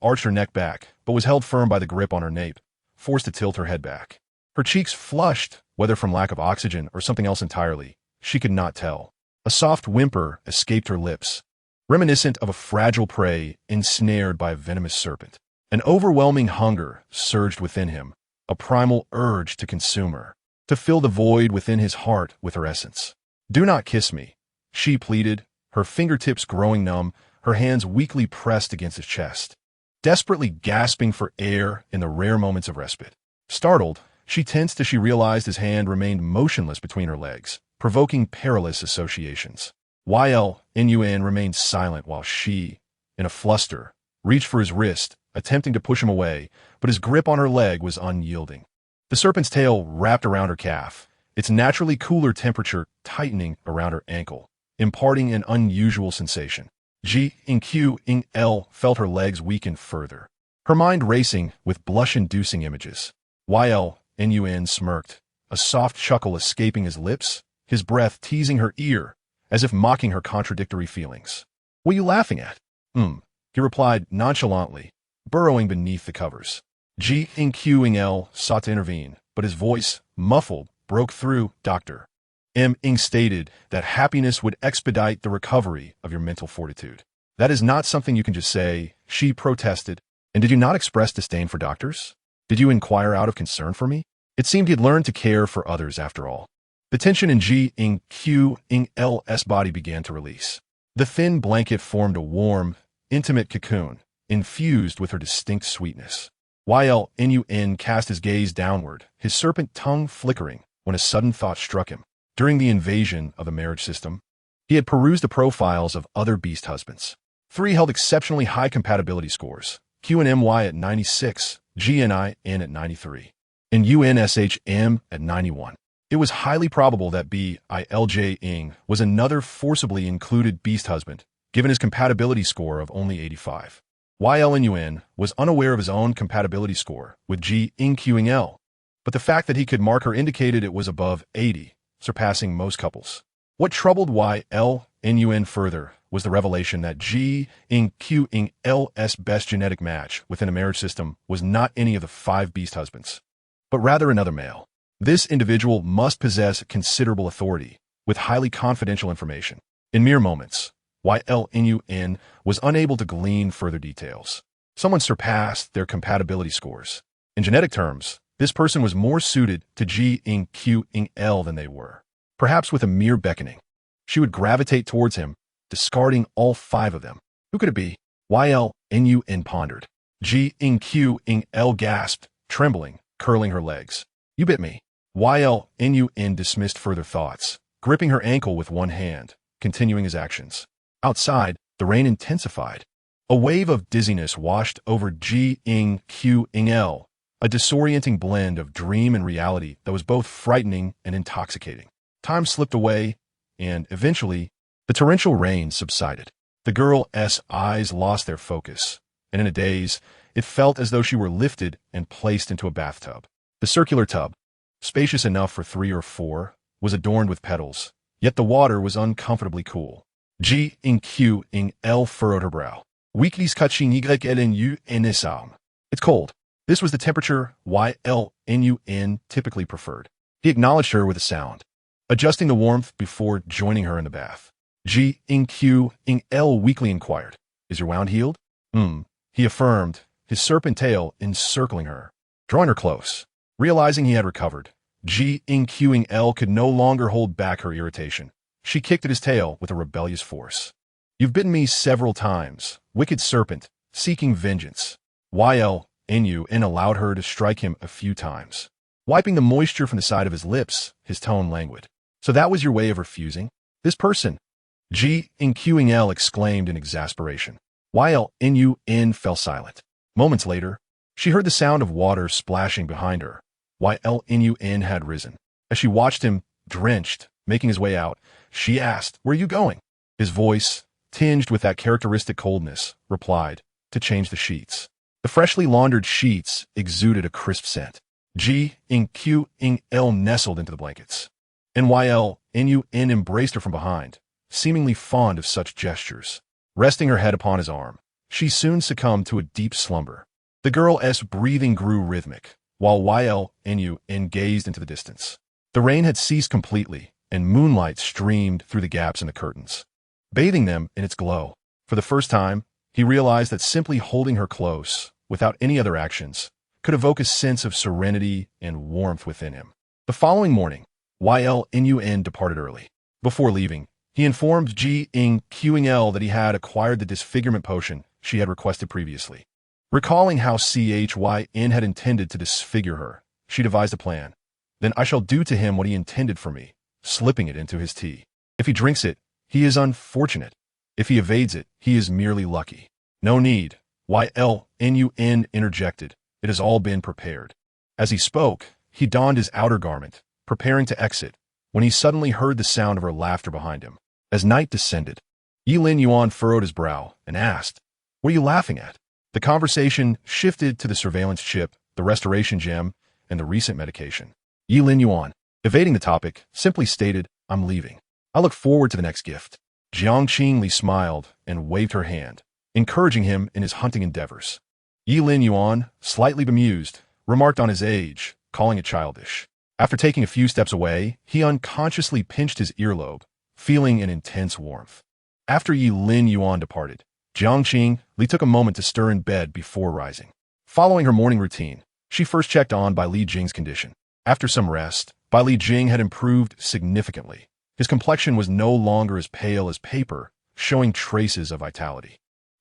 arched her neck back, but was held firm by the grip on her nape, forced to tilt her head back. Her cheeks flushed, whether from lack of oxygen or something else entirely, she could not tell. A soft whimper escaped her lips, reminiscent of a fragile prey ensnared by a venomous serpent. An overwhelming hunger surged within him, a primal urge to consume her, to fill the void within his heart with her essence. "Do not kiss me," she pleaded, her fingertips growing numb, her hands weakly pressed against his chest, desperately gasping for air in the rare moments of respite. Startled, she tensed as she realized his hand remained motionless between her legs, provoking perilous associations. Yelin remained silent while she, in a fluster, reached for his wrist, attempting to push him away, but his grip on her leg was unyielding. The serpent's tail wrapped around her calf, its naturally cooler temperature tightening around her ankle, imparting an unusual sensation. Jiang felt her legs weaken further, her mind racing with blush-inducing images. Yelin smirked, a soft chuckle escaping his lips, his breath teasing her ear, as if mocking her contradictory feelings. "What are you laughing at?" He replied nonchalantly, burrowing beneath the covers. Jiang sought to intervene, but his voice, muffled, broke through. "Dr. M. stated that happiness would expedite the recovery of your mental fortitude. That is not something you can just say," she protested. "And did you not express disdain for doctors? Did you inquire out of concern for me?" It seemed he had learned to care for others after all. The tension in Jiang body began to release. The thin blanket formed a warm, intimate cocoon, infused with her distinct sweetness. Yelin cast his gaze downward, his serpent tongue flickering, when a sudden thought struck him. During the invasion of the marriage system, he had perused the profiles of other beast husbands. 3 held exceptionally high compatibility scores, QNMY at 96, GNIN at 93, and UNSHM at 91. It was highly probable that Biljing was another forcibly included beast husband, given his compatibility score of only 85. Yelin was unaware of his own compatibility score with Jiang, but the fact that he could mark her indicated it was above 80, surpassing most couples. What troubled Yelin further was the revelation that Jiang Qingli's best genetic match within a marriage system was not any of the 5 beast husbands, but rather another male. This individual must possess considerable authority, with highly confidential information. In mere moments, Ylin was unable to glean further details. Someone surpassed their compatibility scores. In genetic terms, this person was more suited to Jiang Qingli than they were. Perhaps with a mere beckoning, she would gravitate towards him, discarding all 5 of them. Who could it be? Ylin pondered. Jiang Qingli gasped, trembling, curling her legs. You bit me. Ylin dismissed further thoughts, gripping her ankle with one hand, continuing his actions. Outside, the rain intensified. A wave of dizziness washed over Jiang Qingli, a disorienting blend of dream and reality that was both frightening and intoxicating. Time slipped away, and eventually, the torrential rain subsided. The girl's eyes lost their focus, and in a daze, it felt as though she were lifted and placed into a bathtub. The circular tub, spacious enough for 3 or 4, was adorned with petals, yet the water was uncomfortably cool. Jiang Qingli furrowed her brow. It's cold. This was the temperature Ylin typically preferred. He acknowledged her with a sound, adjusting the warmth before joining her in the bath. Jiang Qingli weakly inquired, "Is your wound healed?" He affirmed, his serpent tail encircling her, drawing her close. Realizing he had recovered, Jiang Qingli could no longer hold back her irritation. She kicked at his tail with a rebellious force. "You've bitten me several times, wicked serpent, seeking vengeance." Ylin allowed her to strike him a few times. Wiping the moisture from the side of his lips, his tone languid. "So that was your way of refusing? This person?" Jiang Qingli exclaimed in exasperation. Ylin fell silent. Moments later, she heard the sound of water splashing behind her. Ylin had risen. As she watched him, drenched, making his way out, she asked, "Where are you going?" His voice, tinged with that characteristic coldness, replied, "To change the sheets." The freshly laundered sheets exuded a crisp scent. Jiang Qingli nestled into the blankets, and Ylin embraced her from behind, seemingly fond of such gestures. Resting her head upon his arm, she soon succumbed to a deep slumber. The girl's breathing grew rhythmic, while Ylin gazed into the distance. The rain had ceased completely, and moonlight streamed through the gaps in the curtains, bathing them in its glow. For the first time, he realized that simply holding her close, without any other actions, could evoke a sense of serenity and warmth within him. The following morning, Ylin departed early. Before leaving, he informed Jiang Qingli that he had acquired the disfigurement potion she had requested previously. Recalling how Chyn had intended to disfigure her, she devised a plan. "Then I shall do to him what he intended for me," slipping it into his tea. "If he drinks it, he is unfortunate. If he evades it, he is merely lucky." "No need," Ylin interjected. "It has all been prepared." As he spoke, he donned his outer garment, preparing to exit, when he suddenly heard the sound of her laughter behind him. As night descended, Yilin Yuan furrowed his brow and asked, "What are you laughing at?" The conversation shifted to the surveillance chip, the restoration gem, and the recent medication. Yilin Yuan, evading the topic, simply stated, "I'm leaving. I look forward to the next gift." Jiang Qingli smiled and waved her hand, encouraging him in his hunting endeavors. Yilin Yuan, slightly bemused, remarked on his age, calling it childish. After taking a few steps away, he unconsciously pinched his earlobe, feeling an intense warmth. After Yilin Yuan departed, Jiang Qingli took a moment to stir in bed before rising. Following her morning routine, she first checked on Bai Li Jing's condition. After some rest, Bai Li Jing had improved significantly. His complexion was no longer as pale as paper, showing traces of vitality.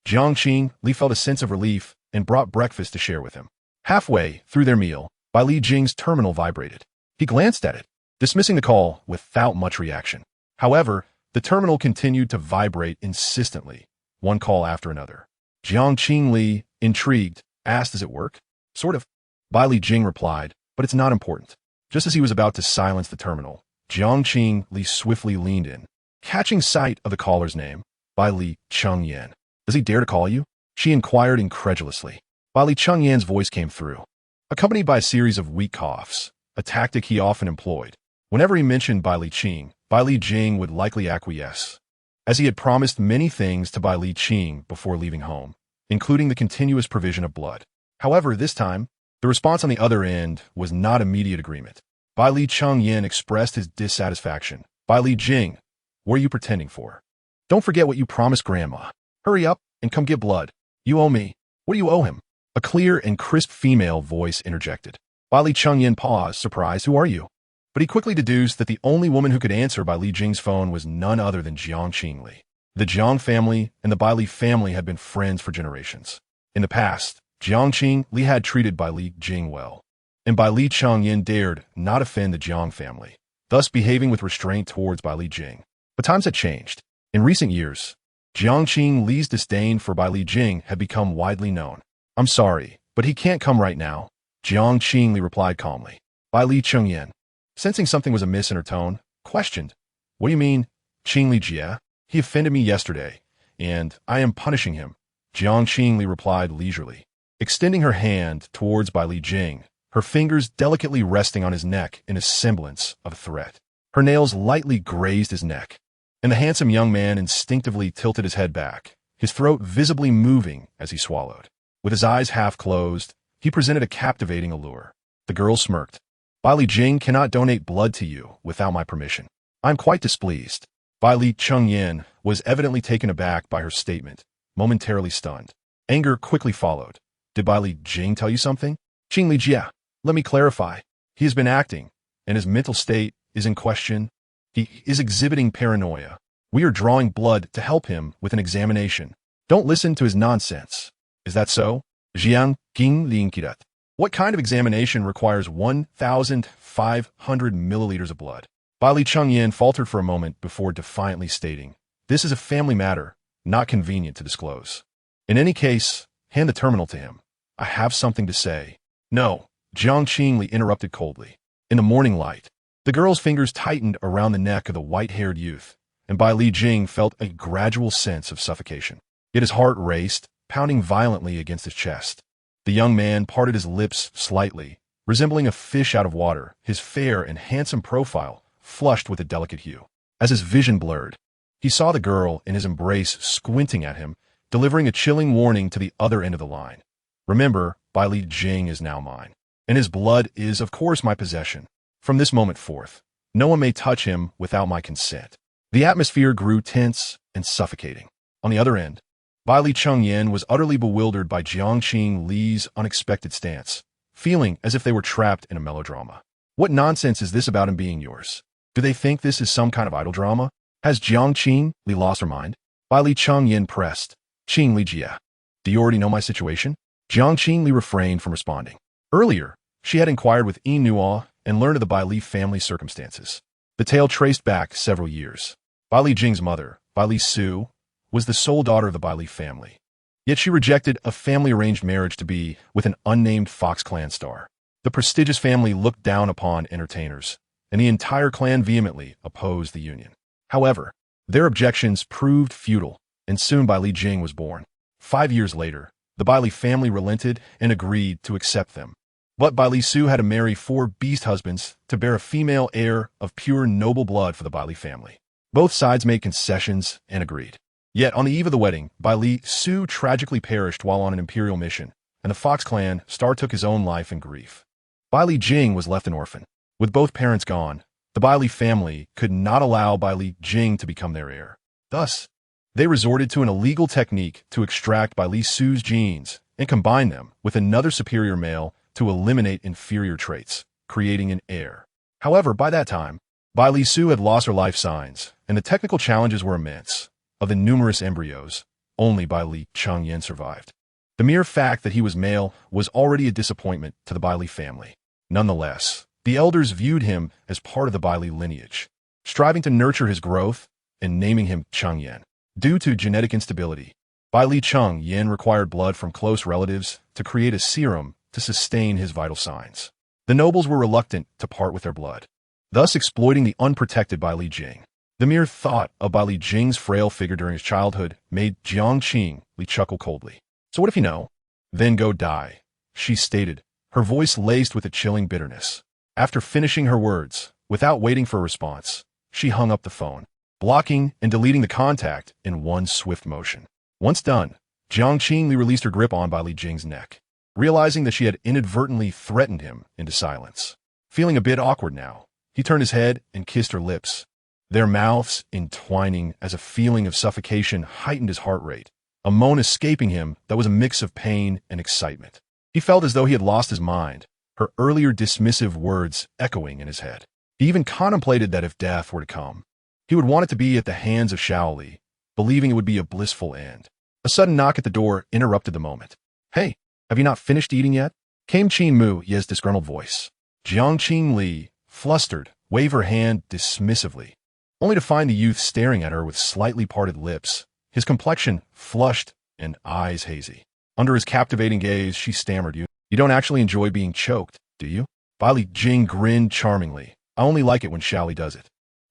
Jiang Qingli felt a sense of relief and brought breakfast to share with him. Halfway through their meal, Bai Li Jing's terminal vibrated. He glanced at it, dismissing the call without much reaction. However, the terminal continued to vibrate insistently, one call after another. Jiang Qingli, intrigued, asked, "Does it work?" "Sort of," Bai Li Jing replied, "but it's not important." Just as he was about to silence the terminal, Jiang Qingli swiftly leaned in. Catching sight of the caller's name, Bai Li Chengyan. "Does he dare to call you?" she inquired incredulously. Bai Li Chengyan's voice came through, accompanied by a series of weak coughs, a tactic he often employed. Whenever he mentioned Bai Li Jing would likely acquiesce. as he had promised many things to Bai Li Qing before leaving home, including the continuous provision of blood. However, this time, the response on the other end was not immediate agreement. Bai Li Chengyan expressed his dissatisfaction. Bai Li Jing, what are you pretending for? Don't forget what you promised Grandma. Hurry up and come get blood. You owe me. What do you owe him? A clear and crisp female voice interjected. Bai Li Chengyan paused, surprised. Who are you? But he quickly deduced that the only woman who could answer Bai Li Jing's phone was none other than Jiang Qingli. The Jiang family and the Bai Li family had been friends for generations. In the past, Jiang Qingli had treated Bai Li Jing well, and Bai Li Chengyan dared not offend the Jiang family, thus behaving with restraint towards Bai Li Jing. But times had changed. In recent years, Jiang Qingli's disdain for Bai Li Jing had become widely known. I'm sorry, but he can't come right now, Jiang Qingli replied calmly. Bai Li Chengyan, sensing something was amiss in her tone, questioned. What do you mean, Qingli Jia? He offended me yesterday, and I am punishing him, Jiang Qingli replied leisurely, extending her hand towards Bai Li Jing, her fingers delicately resting on his neck in a semblance of a threat. Her nails lightly grazed his neck, and the handsome young man instinctively tilted his head back, his throat visibly moving as he swallowed. With his eyes half closed, he presented a captivating allure. The girl smirked. Bai Li Jing cannot donate blood to you without my permission. I'm quite displeased. Bai Li Chengyan was evidently taken aback by her statement, momentarily stunned. Anger quickly followed. Did Bai Li Jing tell you something? Qingli Jia, let me clarify. He has been acting, and his mental state is in question. He is exhibiting paranoia. We are drawing blood to help him with an examination. Don't listen to his nonsense. Is that so? Jiang Qingli. What kind of examination requires 1,500 milliliters of blood? Bai Li Chengyan faltered for a moment before defiantly stating, this is a family matter, not convenient to disclose. In any case, hand the terminal to him. I have something to say. No, Jiang Qingli interrupted coldly. In the morning light, the girl's fingers tightened around the neck of the white-haired youth, and Bai Li Jing felt a gradual sense of suffocation. Yet his heart raced, pounding violently against his chest. The young man parted his lips slightly, resembling a fish out of water, his fair and handsome profile flushed with a delicate hue. As his vision blurred, he saw the girl in his embrace squinting at him, delivering a chilling warning to the other end of the line. Remember, Bai Li Jing is now mine, and his blood is, of course, my possession. From this moment forth, no one may touch him without my consent. The atmosphere grew tense and suffocating. On the other end, Bai Li Chengyan was utterly bewildered by Jiang Qingli's unexpected stance, feeling as if they were trapped in a melodrama. What nonsense is this about him being yours? Do they think this is some kind of idle drama? Has Jiang Qingli lost her mind? Bai Li Chengyan pressed. Qingli Jia, do you already know my situation? Jiang Qingli refrained from responding. Earlier, she had inquired with Yi Nuo and learned of the Bai Li family circumstances. The tale traced back several years. Bai Li Jing's mother, Bai Li Su, was the sole daughter of the Bai Li family. Yet she rejected a family-arranged marriage to be with an unnamed Fox clan star. The prestigious family looked down upon entertainers, and the entire clan vehemently opposed the union. However, their objections proved futile, and soon Bai Li Jing was born. 5 years later, the Bai Li family relented and agreed to accept them. But Bai Li Su had to marry 4 beast husbands to bear a female heir of pure noble blood for the Bai Li family. Both sides made concessions and agreed. Yet on the eve of the wedding, Bai Li Su tragically perished while on an imperial mission, and the Fox clan star took his own life in grief. Bai Li Jing was left an orphan. With both parents gone, the Bai Li family could not allow Bai Li Jing to become their heir. Thus, they resorted to an illegal technique to extract Bai Li Su's genes and combine them with another superior male to eliminate inferior traits, creating an heir. However, by that time, Bai Li Su had lost her life signs, and the technical challenges were immense. Of the numerous embryos, only Bai Li Chengyan survived. The mere fact that he was male was already a disappointment to the Bai Li family. Nonetheless, the elders viewed him as part of the Bai Li lineage, striving to nurture his growth and naming him Chengyan. Due to genetic instability, Bai Li Chengyan required blood from close relatives to create a serum to sustain his vital signs. The nobles were reluctant to part with their blood, thus exploiting the unprotected Bai Li Jing. The mere thought of Bai Li Jing's frail figure during his childhood made Jiang Qingli chuckle coldly. So what if you know? Then go die, she stated, her voice laced with a chilling bitterness. After finishing her words, without waiting for a response, she hung up the phone. blocking and deleting the contact in one swift motion. Once done, Jiang Qingli released her grip on Li Jing's neck, realizing that she had inadvertently threatened him into silence. Feeling a bit awkward now, he turned his head and kissed her lips, their mouths entwining as a feeling of suffocation heightened his heart rate, a moan escaping him that was a mix of pain and excitement. He felt as though he had lost his mind, her earlier dismissive words echoing in his head. He even contemplated that if death were to come, he would want it to be at the hands of Shaoli, believing it would be a blissful end. A sudden knock at the door interrupted the moment. "Hey, have you not finished eating yet?" Came Qin Mu Ye's disgruntled voice. Jiang Qingli, flustered, waved her hand dismissively, only to find the youth staring at her with slightly parted lips, his complexion flushed and eyes hazy. Under his captivating gaze, she stammered, You don't actually enjoy being choked, do you?" Li Jing grinned charmingly. "I only like it when Shaoli does it."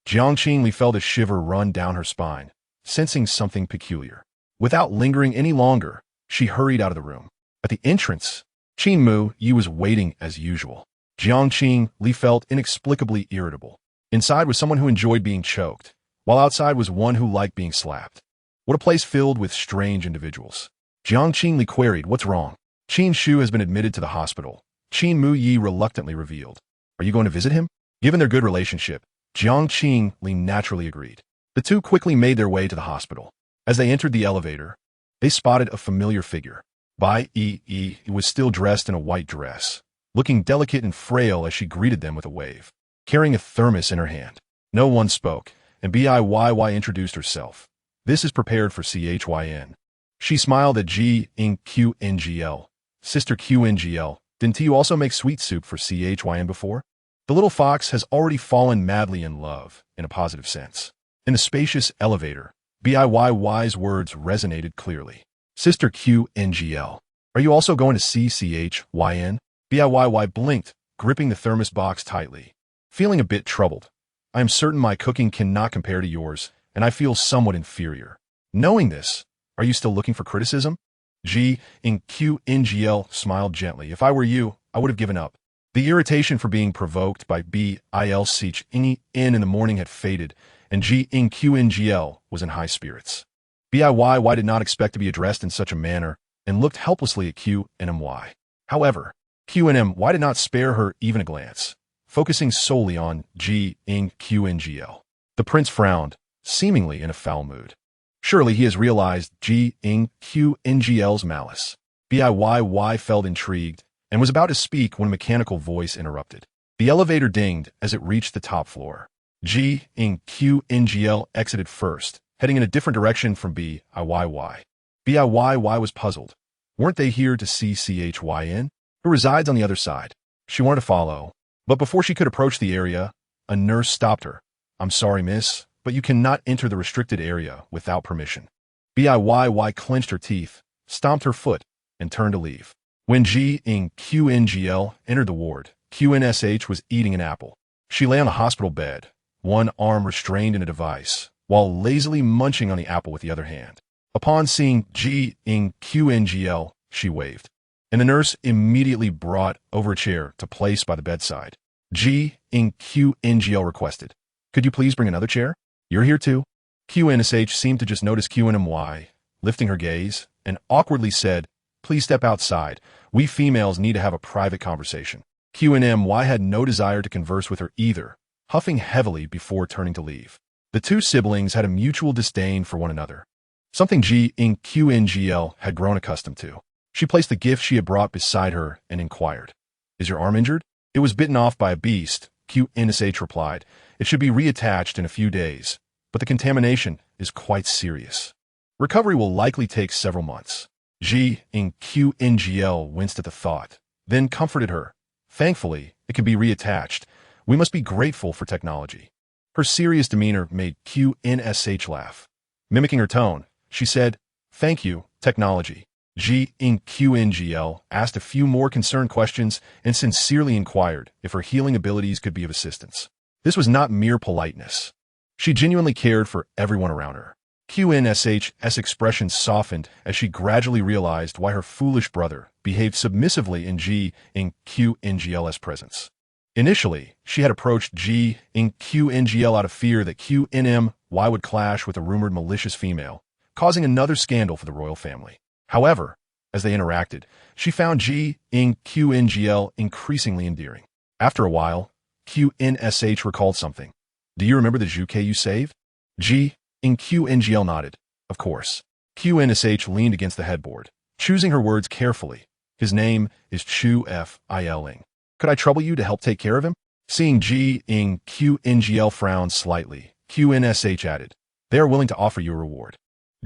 Jiang Qingli felt a shiver run down her spine, sensing something peculiar. Without lingering any longer, she hurried out of the room. At the entrance, Qin Mu Yi was waiting as usual. Jiang Qingli felt inexplicably irritable. Inside was someone who enjoyed being choked, while outside was one who liked being slapped. What a place filled with strange individuals. Jiang Qingli queried, "What's wrong?" "Qin Shu has been admitted to the hospital," Qin Mu Yi reluctantly revealed. "Are you going to visit him?" Given their good relationship, Jiang Qingli naturally agreed. The two quickly made their way to the hospital. As they entered the elevator, they spotted a familiar figure. Bai Yi was still dressed in a white dress, looking delicate and frail as she greeted them with a wave, carrying a thermos in her hand. No one spoke, and Biyyy introduced herself. "This is prepared for Chyn." She smiled at Qngl. "Sister Qngl, didn't you also make sweet soup for Chyn before?" The little fox has already fallen madly in love, in a positive sense. In the spacious elevator, Biyy's words resonated clearly. "Sister Qngl, are you also going to see Chyn?" Biyy blinked, gripping the thermos box tightly. Feeling a bit troubled. "I am certain my cooking cannot compare to yours, and I feel somewhat inferior." Knowing this, are you still looking for criticism? Qngl smiled gently. "If I were you, I would have given up." The irritation for being provoked by Bilch in the morning had faded, and Qngl was in high spirits. Biyyy did not expect to be addressed in such a manner, and looked helplessly at Qnmy. However, Qnmy did not spare her even a glance, focusing solely on Qngl. The prince frowned, seemingly in a foul mood. Surely he has realized Qngl's malice. Biyyy felt intrigued, and was about to speak when a mechanical voice interrupted. The elevator dinged as it reached the top floor. Qngl exited first, heading in a different direction from Biyyy. Biyyy was puzzled. Weren't they here to see Chyn, who resides on the other side? She wanted to follow, but before she could approach the area, a nurse stopped her. "I'm sorry, miss, but you cannot enter the restricted area without permission." Biyyy clenched her teeth, stomped her foot, and turned to leave. When Qngl entered the ward, Qnsh was eating an apple. She lay on the hospital bed, one arm restrained in a device, while lazily munching on the apple with the other hand. Upon seeing Qngl, she waved, and the nurse immediately brought over a chair to place by the bedside. Qngl requested, "Could you please bring another chair? You're here too?" Qnsh seemed to just notice Qnmy, lifting her gaze, and awkwardly said, "Please step outside. We females need to have a private conversation." Qnmy had no desire to converse with her either, huffing heavily before turning to leave. The two siblings had a mutual disdain for one another, something Qngl had grown accustomed to. She placed the gift she had brought beside her and inquired, "Is your arm injured?" "It was bitten off by a beast," Qnsh replied. "It should be reattached in a few days, but the contamination is quite serious. Recovery will likely take several months." Qngl winced at the thought, then comforted her. "Thankfully, it can be reattached. We must be grateful for technology." Her serious demeanor made Qnsh laugh. Mimicking her tone, she said, "Thank you, technology." Qngl asked a few more concerned questions and sincerely inquired if her healing abilities could be of assistance. This was not mere politeness. She genuinely cared for everyone around her. Qnsh's expression softened as she gradually realized why her foolish brother behaved submissively in Qngl's presence. Initially, she had approached Jiang Qingli out of fear that Qnmy would clash with a rumored malicious female, causing another scandal for the royal family. However, as they interacted, she found Jiang Qingli increasingly endearing. After a while, QNSH recalled something. Do you remember the Zhuke you saved? Jiang Qingli nodded. Of course. QNSH leaned against the headboard, choosing her words carefully. His name is Chu Filing. Could I trouble you to help take care of him? Seeing Jiang Qingli frown slightly, QNSH added, they are willing to offer you a reward.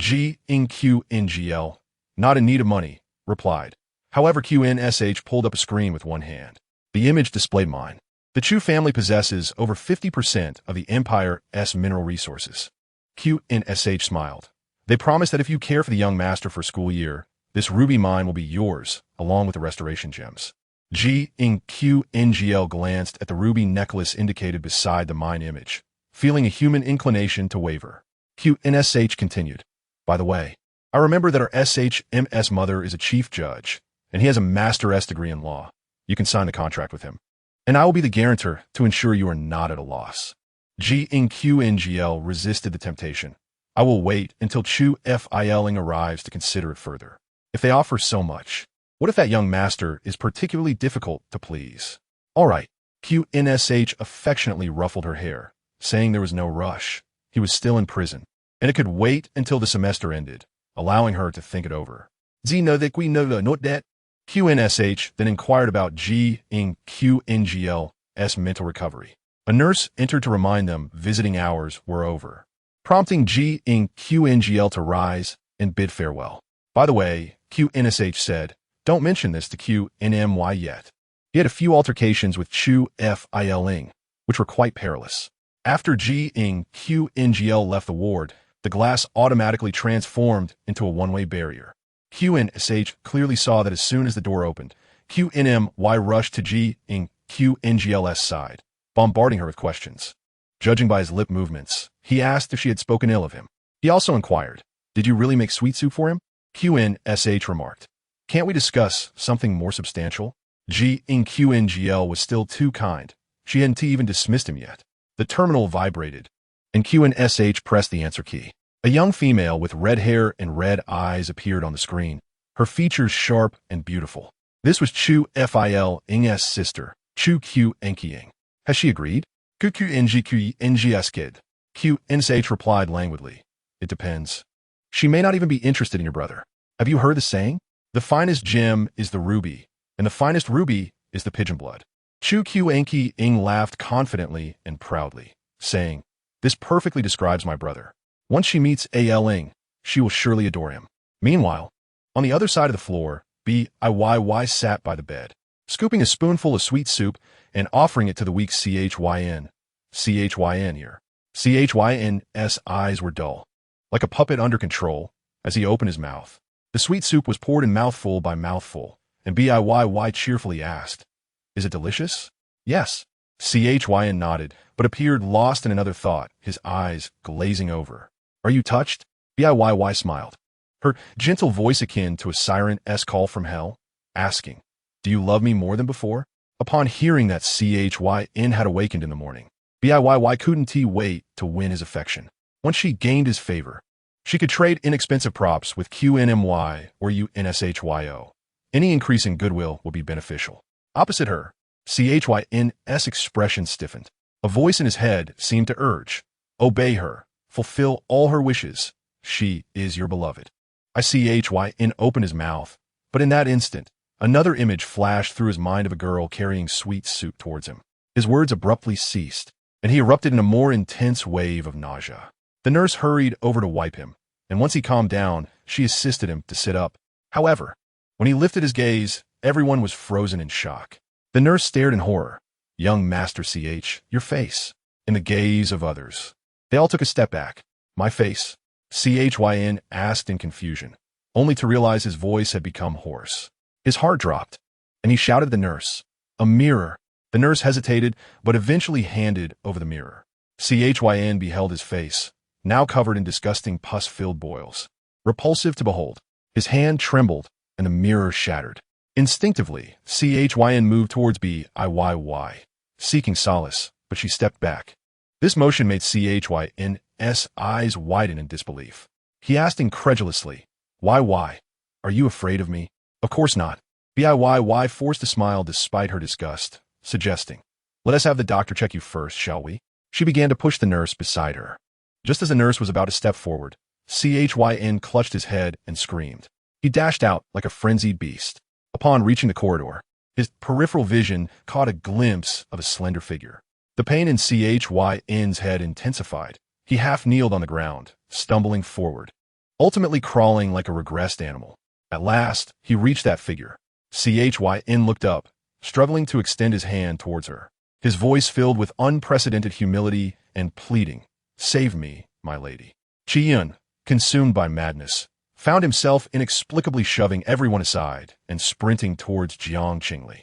Jiang Qingli, not in need of money, replied. However, QNSH pulled up a screen with one hand. The image displayed mine. The Chu family possesses over 50% of the Empire's mineral resources. QNSH smiled. They promise that if you care for the young master for a school year, this ruby mine will be yours, along with the restoration gems. Jiang Qingli glanced at the ruby necklace indicated beside the mine image, feeling a human inclination to waver. QNSH continued. By the way, I remember that our SHMS mother is a chief judge, and he has a master's degree in law. You can sign the contract with him. And I will be the guarantor to ensure you are not at a loss. Jiang Qingli resisted the temptation. I will wait until Chu Filing arrives to consider it further. If they offer so much, what if that young master is particularly difficult to please? All right. QNSH affectionately ruffled her hair, saying there was no rush. He was still in prison, and it could wait until the semester ended, allowing her to think it over. Z know that we know not that. QNSH then inquired about Jiang Qingli's mental recovery. A nurse entered to remind them visiting hours were over, prompting Jiang Qingli to rise and bid farewell. By the way, QNSH said, don't mention this to Qnmy yet. He had a few altercations with Chu Filing, which were quite perilous. After Jiang Qingli left the ward, the glass automatically transformed into a one-way barrier. QNSH clearly saw that as soon as the door opened, Qnmy rushed to Jiang Qingli's side, bombarding her with questions. Judging by his lip movements, he asked if she had spoken ill of him. He also inquired, did you really make sweet soup for him? QNSH remarked, can't we discuss something more substantial? Jiang Qingli was still too kind. She hadn't even dismissed him yet. The terminal vibrated, and QNSH pressed the answer key. A young female with red hair and red eyes appeared on the screen, her features sharp and beautiful. This was Chu Filing's sister, Chu Qingli. Has she agreed? QNGS kid. QNSH replied languidly. It depends. She may not even be interested in your brother. Have you heard the saying? The finest gem is the ruby, and the finest ruby is the pigeon blood. Chu Qingli laughed confidently and proudly, saying, this perfectly describes my brother. Once she meets Ling, she will surely adore him. Meanwhile, on the other side of the floor, BIYY sat by the bed, scooping a spoonful of sweet soup and offering it to the weak CHYN. CHYN here. CHYN's eyes were dull, like a puppet under control, as he opened his mouth. The sweet soup was poured in mouthful by mouthful, and BIYY cheerfully asked, is it delicious? Yes. CHYN nodded, but appeared lost in another thought, his eyes glazing over. Are you touched? BIYY smiled, her gentle voice akin to a siren's call from hell, asking, do you love me more than before? Upon hearing that, CHYN had awakened in the morning. BIYY couldn't wait to win his affection. Once she gained his favor, she could trade inexpensive props with QNMY or UNSHYO. Any increase in goodwill would be beneficial. Opposite her, CHYN's expression stiffened. A voice in his head seemed to urge, obey her, fulfill all her wishes. She is your beloved. CHYN opened his mouth, but in that instant, another image flashed through his mind of a girl carrying sweet soup towards him. His words abruptly ceased, and he erupted in a more intense wave of nausea. The nurse hurried over to wipe him, and once he calmed down, she assisted him to sit up. However, when he lifted his gaze, everyone was frozen in shock. The nurse stared in horror. Young Master CH, your face. In the gaze of others. They all took a step back. My face? CHYN asked in confusion, only to realize his voice had become hoarse. His heart dropped, and he shouted at the nurse, a mirror. The nurse hesitated, but eventually handed over the mirror. CHYN beheld his face, now covered in disgusting pus-filled boils. Repulsive to behold, his hand trembled, and the mirror shattered. Instinctively, CHYN moved towards BIYY, seeking solace, but she stepped back. This motion made Chyn's eyes widen in disbelief. He asked incredulously, Why? Are you afraid of me? Of course not. Biy forced a smile despite her disgust, suggesting, Let us have the doctor check you first, shall we? She began to push the nurse beside her. Just as the nurse was about to step forward, Chyn clutched his head and screamed. He dashed out like a frenzied beast. Upon reaching the corridor, his peripheral vision caught a glimpse of a slender figure. The pain in Chyn's head intensified. He half kneeled on the ground, stumbling forward, ultimately crawling like a regressed animal. At last, he reached that figure. Chyn looked up, struggling to extend his hand towards her. His voice filled with unprecedented humility and pleading. Save me, my lady. Chiyun, consumed by madness, found himself inexplicably shoving everyone aside and sprinting towards Jiang Qingli.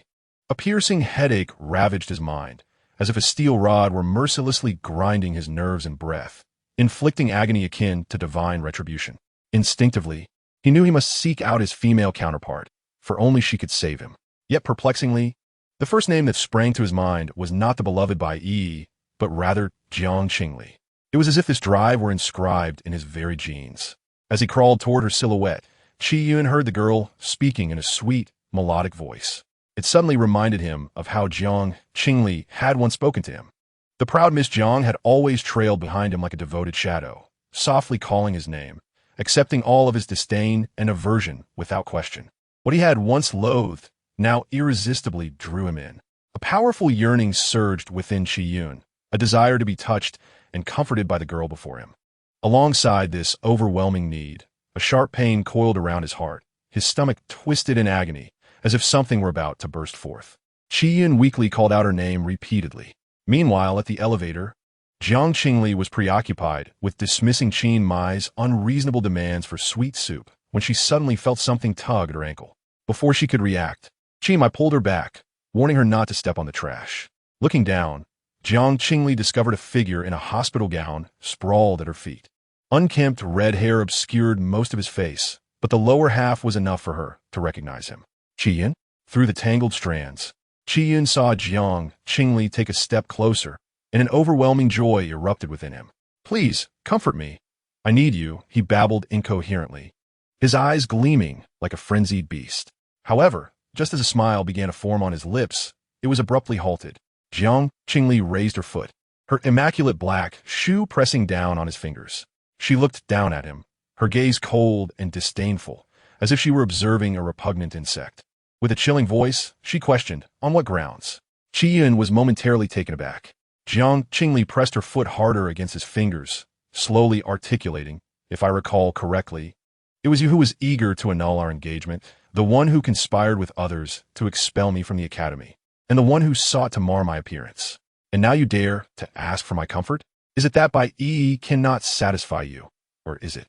A piercing headache ravaged his mind, as if a steel rod were mercilessly grinding his nerves and breath, inflicting agony akin to divine retribution. Instinctively, he knew he must seek out his female counterpart, for only she could save him. Yet perplexingly, the first name that sprang to his mind was not the beloved by Yi, but rather Jiang Qingli. It was as if this drive were inscribed in his very genes. As he crawled toward her silhouette, Chiyun heard the girl speaking in a sweet, melodic voice. It suddenly reminded him of how Jiang Qingli had once spoken to him. The proud Miss Jiang had always trailed behind him like a devoted shadow, softly calling his name, accepting all of his disdain and aversion without question. What he had once loathed now irresistibly drew him in. A powerful yearning surged within Chiyun, a desire to be touched and comforted by the girl before him. Alongside this overwhelming need, a sharp pain coiled around his heart, his stomach twisted in agony, as if something were about to burst forth. Chiyun weakly called out her name repeatedly. Meanwhile, at the elevator, Jiang Qingli was preoccupied with dismissing Qin Mai's unreasonable demands for sweet soup when she suddenly felt something tug at her ankle. Before she could react, Qin Mai pulled her back, warning her not to step on the trash. Looking down, Jiang Qingli discovered a figure in a hospital gown sprawled at her feet. Unkempt red hair obscured most of his face, but the lower half was enough for her to recognize him. Chiyun? Through the tangled strands, Chiyun saw Jiang Qingli take a step closer, and an overwhelming joy erupted within him. Please, comfort me. I need you, he babbled incoherently, his eyes gleaming like a frenzied beast. However, just as a smile began to form on his lips, it was abruptly halted. Jiang Qingli raised her foot, her immaculate black shoe pressing down on his fingers. She looked down at him, her gaze cold and disdainful, as if she were observing a repugnant insect. With a chilling voice, she questioned, on what grounds? Chiyun was momentarily taken aback. Jiang Qingli pressed her foot harder against his fingers, slowly articulating, if I recall correctly, it was you who was eager to annul our engagement, the one who conspired with others to expel me from the academy, and the one who sought to mar my appearance. And now you dare to ask for my comfort? Is it that by E cannot satisfy you, or is it?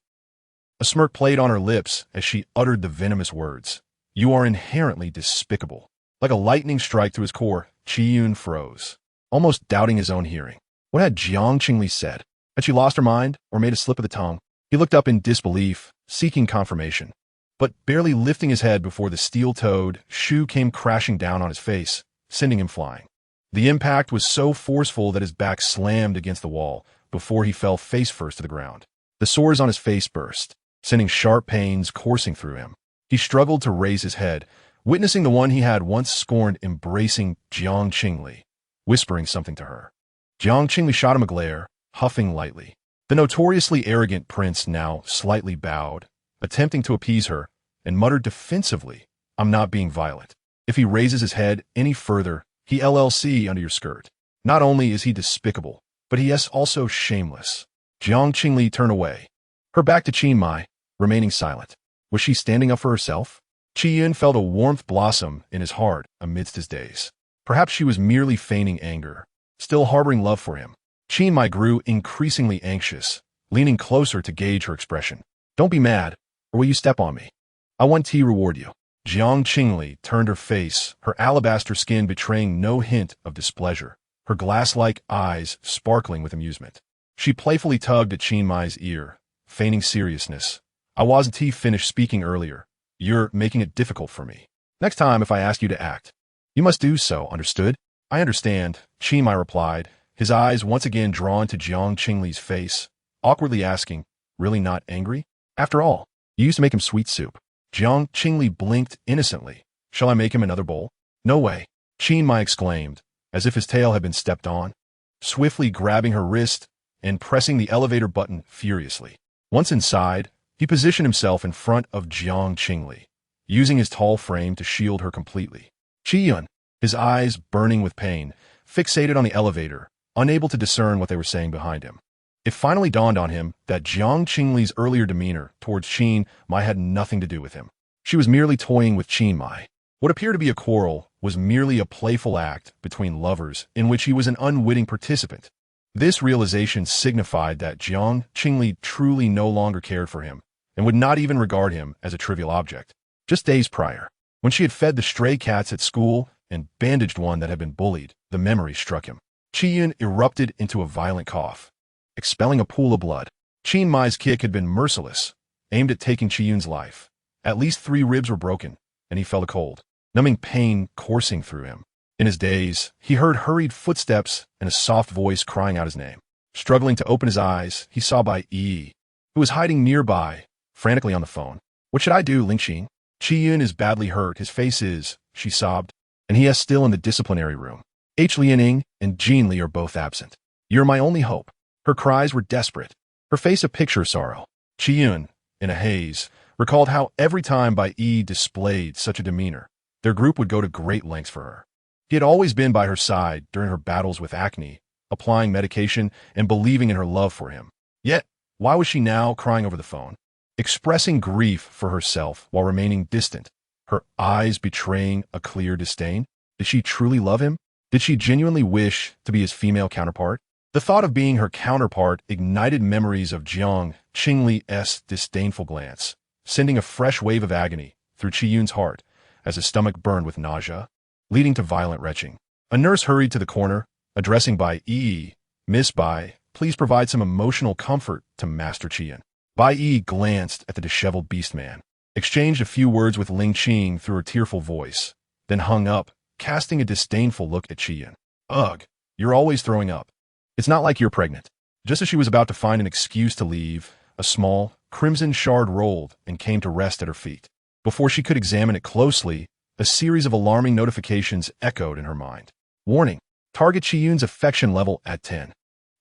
A smirk played on her lips as she uttered the venomous words. You are inherently despicable. Like a lightning strike to his core, Chiyun froze, almost doubting his own hearing. What had Jiang Qingli said? Had she lost her mind or made a slip of the tongue? He looked up in disbelief, seeking confirmation, but barely lifting his head before the steel-toed shoe came crashing down on his face, sending him flying. The impact was so forceful that his back slammed against the wall before he fell face-first to the ground. The sores on his face burst, sending sharp pains coursing through him. He struggled to raise his head, witnessing the one he had once scorned embracing Jiang Qingli, whispering something to her. Jiang Qingli shot him a glare, huffing lightly. The notoriously arrogant prince now slightly bowed, attempting to appease her, and muttered defensively, I'm not being violent. If he raises his head any further, he LLC under your skirt. Not only is he despicable, but he is also shameless. Jiang Qingli turned away, her back to Qin Mai, remaining silent. Was she standing up for herself? Chiyun felt a warmth blossom in his heart amidst his daze. Perhaps she was merely feigning anger, still harboring love for him. Qin Mai grew increasingly anxious, leaning closer to gauge her expression. Don't be mad, or will you step on me? I want to reward you. Jiang Qingli turned her face, her alabaster skin betraying no hint of displeasure, her glass-like eyes sparkling with amusement. She playfully tugged at Qin Mai's ear, feigning seriousness. I wasn't finished speaking earlier. You're making it difficult for me. Next time if I ask you to act, you must do so, understood? I understand, Qingli replied, his eyes once again drawn to Jiang Qingli's face, awkwardly asking, really not angry? After all, you used to make him sweet soup. Jiang Qingli blinked innocently. Shall I make him another bowl? No way, Qingli exclaimed, as if his tail had been stepped on, swiftly grabbing her wrist and pressing the elevator button furiously. Once inside, he positioned himself in front of Jiang Qingli, using his tall frame to shield her completely. Qiyun, his eyes burning with pain, fixated on the elevator, unable to discern what they were saying behind him. It finally dawned on him that Jiang Qingli's earlier demeanor towards Qin Mai had nothing to do with him. She was merely toying with Qin Mai. What appeared to be a quarrel was merely a playful act between lovers in which he was an unwitting participant. This realization signified that Jiang Qingli truly no longer cared for him and would not even regard him as a trivial object. Just days prior, when she had fed the stray cats at school and bandaged one that had been bullied, the memory struck him. Qiyun erupted into a violent cough, expelling a pool of blood. Qin Mai's kick had been merciless, aimed at taking Qiyun's life. At least 3 ribs were broken, and he felt a cold, numbing pain coursing through him. In his daze, he heard hurried footsteps and a soft voice crying out his name. Struggling to open his eyes, he saw Bai Yi, who was hiding nearby, frantically on the phone. What should I do, Ling Qin? Qiyun is badly hurt, his face is, she sobbed, and he is still in the disciplinary room. H. Lianing and Jean Li are both absent. You're my only hope. Her cries were desperate, her face a picture of sorrow. Qiyun, in a haze, recalled how every time Bai Yi displayed such a demeanor, their group would go to great lengths for her. He had always been by her side during her battles with acne, applying medication and believing in her love for him. Yet, why was she now crying over the phone, expressing grief for herself while remaining distant, her eyes betraying a clear disdain? Did she truly love him? Did she genuinely wish to be his female counterpart? The thought of being her counterpart ignited memories of Jiang Qingli's disdainful glance, sending a fresh wave of agony through Qiyun's heart as his stomach burned with nausea, leading to violent retching. A nurse hurried to the corner, addressing Bai Yi. Miss Bai, please provide some emotional comfort to Master Qiyun. Bai Yi glanced at the disheveled beast-man, exchanged a few words with Ling Qing through her tearful voice, then hung up, casting a disdainful look at Qiyun. Ugh, you're always throwing up. It's not like you're pregnant. Just as she was about to find an excuse to leave, a small, crimson shard rolled and came to rest at her feet. Before she could examine it closely, a series of alarming notifications echoed in her mind. Warning, target Qiyun's affection level at 10.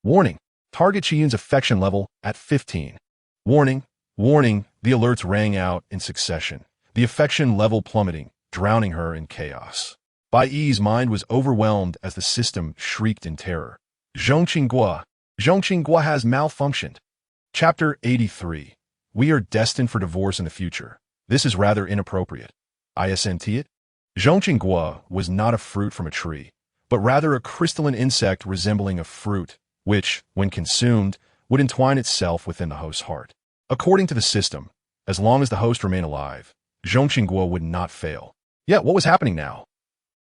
Warning, target Qiyun's affection level at 15. Warning, warning, the alerts rang out in succession, the affection level plummeting, drowning her in chaos. Bai Yi's mind was overwhelmed as the system shrieked in terror. Zhongqingguo has malfunctioned. Chapter 83. We are destined for divorce in the future. This is rather inappropriate. Isn't it? Zhongqingguo was not a fruit from a tree, but rather a crystalline insect resembling a fruit, which, when consumed, would entwine itself within the host's heart. According to the system, as long as the host remained alive, Zhongqingguo would not fail. Yet what was happening now?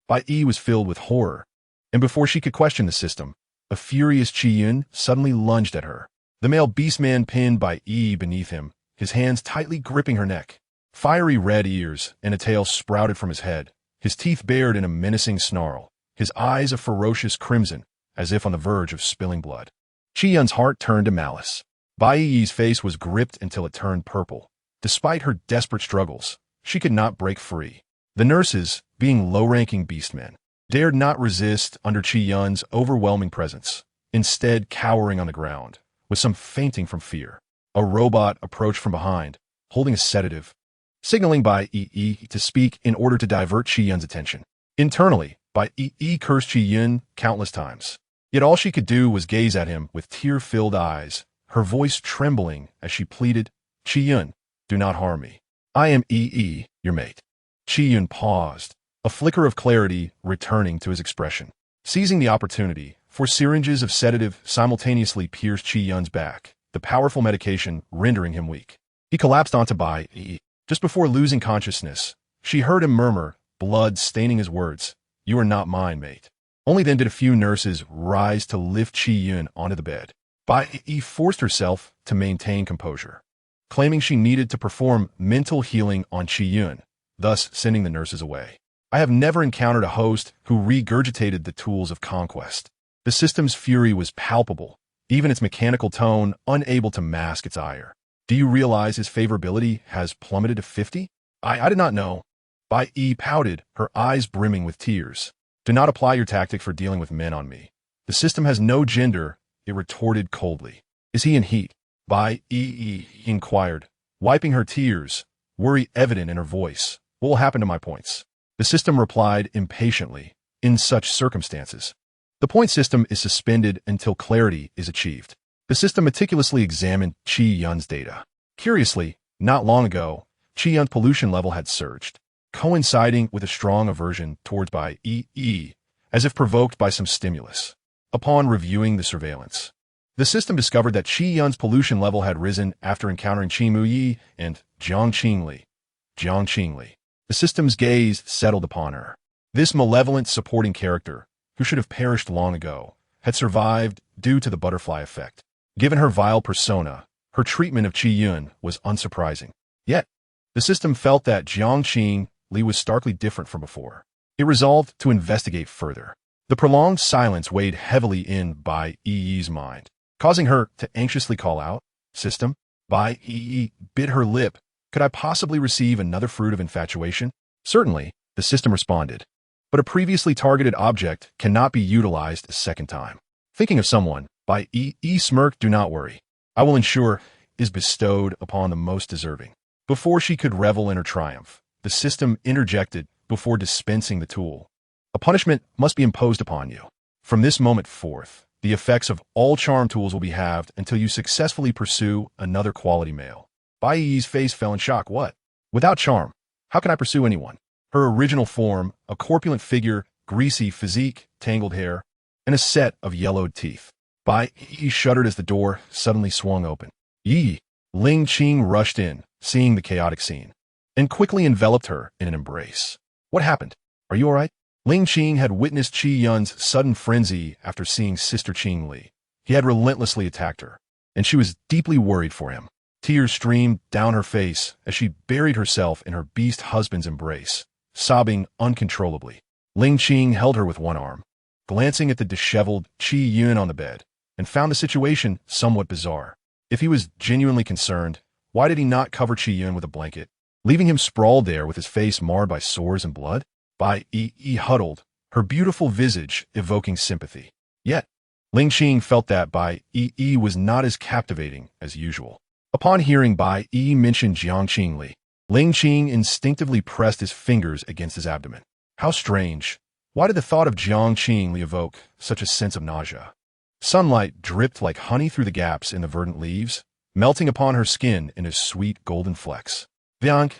Bai Yi was filled with horror, and before she could question the system, a furious Qiyun suddenly lunged at her. The male beastman pinned Bai Yi beneath him, his hands tightly gripping her neck. Fiery red ears and a tail sprouted from his head, his teeth bared in a menacing snarl, his eyes a ferocious crimson, as if on the verge of spilling blood. Qiyun's heart turned to malice. Bai Yi's face was gripped until it turned purple. Despite her desperate struggles, she could not break free. The nurses, being low-ranking beastmen, dared not resist under Qiyun's overwhelming presence, instead cowering on the ground, with some fainting from fear. A robot approached from behind, holding a sedative, signaling Bai Yi to speak in order to divert Qiyun's attention. Internally, Bai Yi cursed Qiyun countless times. Yet all she could do was gaze at him with tear-filled eyes, her voice trembling as she pleaded, Qiyun, do not harm me. I am Yi, your mate. Qiyun paused, a flicker of clarity returning to his expression. Seizing the opportunity, 4 syringes of sedative simultaneously pierced Qiyun's back, the powerful medication rendering him weak. He collapsed onto Bai Yi. Just before losing consciousness, she heard him murmur, blood staining his words, you are not mine, mate. Only then did a few nurses rise to lift Qiyun onto the bed. Bai Yi forced herself to maintain composure, claiming she needed to perform mental healing on Qiyun, thus sending the nurses away. I have never encountered a host who regurgitated the tools of conquest. The system's fury was palpable, even its mechanical tone unable to mask its ire. Do you realize his favorability has plummeted to 50? I did not know. Bai Yi pouted, her eyes brimming with tears. Do not apply your tactic for dealing with men on me. The system has no gender, it retorted coldly. Is he in heat? Bai Yi inquired, wiping her tears, worry evident in her voice. What will happen to my points? The system replied impatiently, in such circumstances. The point system is suspended until clarity is achieved. The system meticulously examined Qi Yun's data. Curiously, not long ago, Qi Yun's pollution level had surged, coinciding with a strong aversion towards Bai Yi, as if provoked by some stimulus. Upon reviewing the surveillance, the system discovered that Qi Yun's pollution level had risen after encountering Qi Muyi and Jiang Qingli. Jiang Qingli. The system's gaze settled upon her. This malevolent supporting character, who should have perished long ago, had survived due to the butterfly effect. Given her vile persona, her treatment of Qi Yun was unsurprising. Yet, the system felt that Jiang Qingli was starkly different from before. It resolved to investigate further. The prolonged silence weighed heavily in Bai Yi's mind, causing her to anxiously call out, "System?" Bai Yi bit her lip. Could I possibly receive another fruit of infatuation? Certainly, the system responded. But a previously targeted object cannot be utilized a second time. Thinking of someone, Bai Yi smirked. Do not worry. I will ensure is bestowed upon the most deserving. Before she could revel in her triumph, the system interjected before dispensing the tool. A punishment must be imposed upon you. From this moment forth, the effects of all charm tools will be halved until you successfully pursue another quality male. Bai Yi's face fell in shock. What? Without charm, how can I pursue anyone? Her original form, a corpulent figure, greasy physique, tangled hair, and a set of yellowed teeth. Bai Yi shuddered as the door suddenly swung open. Yi! Ling Qing rushed in, seeing the chaotic scene, and quickly enveloped her in an embrace. What happened? Are you all right? Ling Qing had witnessed Qi Yun's sudden frenzy after seeing Sister Qingli. He had relentlessly attacked her, and she was deeply worried for him. Tears streamed down her face as she buried herself in her beast husband's embrace, sobbing uncontrollably. Ling Qing held her with one arm, glancing at the disheveled Qi Yun on the bed, and found the situation somewhat bizarre. If he was genuinely concerned, why did he not cover Qi Yun with a blanket, leaving him sprawled there with his face marred by sores and blood? Bai Yi huddled, her beautiful visage evoking sympathy. Yet, Ling Qing felt that Bai Yi was not as captivating as usual. Upon hearing Bai Yi mention Jiang Qingli, Ling Qing instinctively pressed his fingers against his abdomen. How strange. Why did the thought of Jiang Qingli evoke such a sense of nausea? Sunlight dripped like honey through the gaps in the verdant leaves, melting upon her skin in a sweet golden flecks. Vink,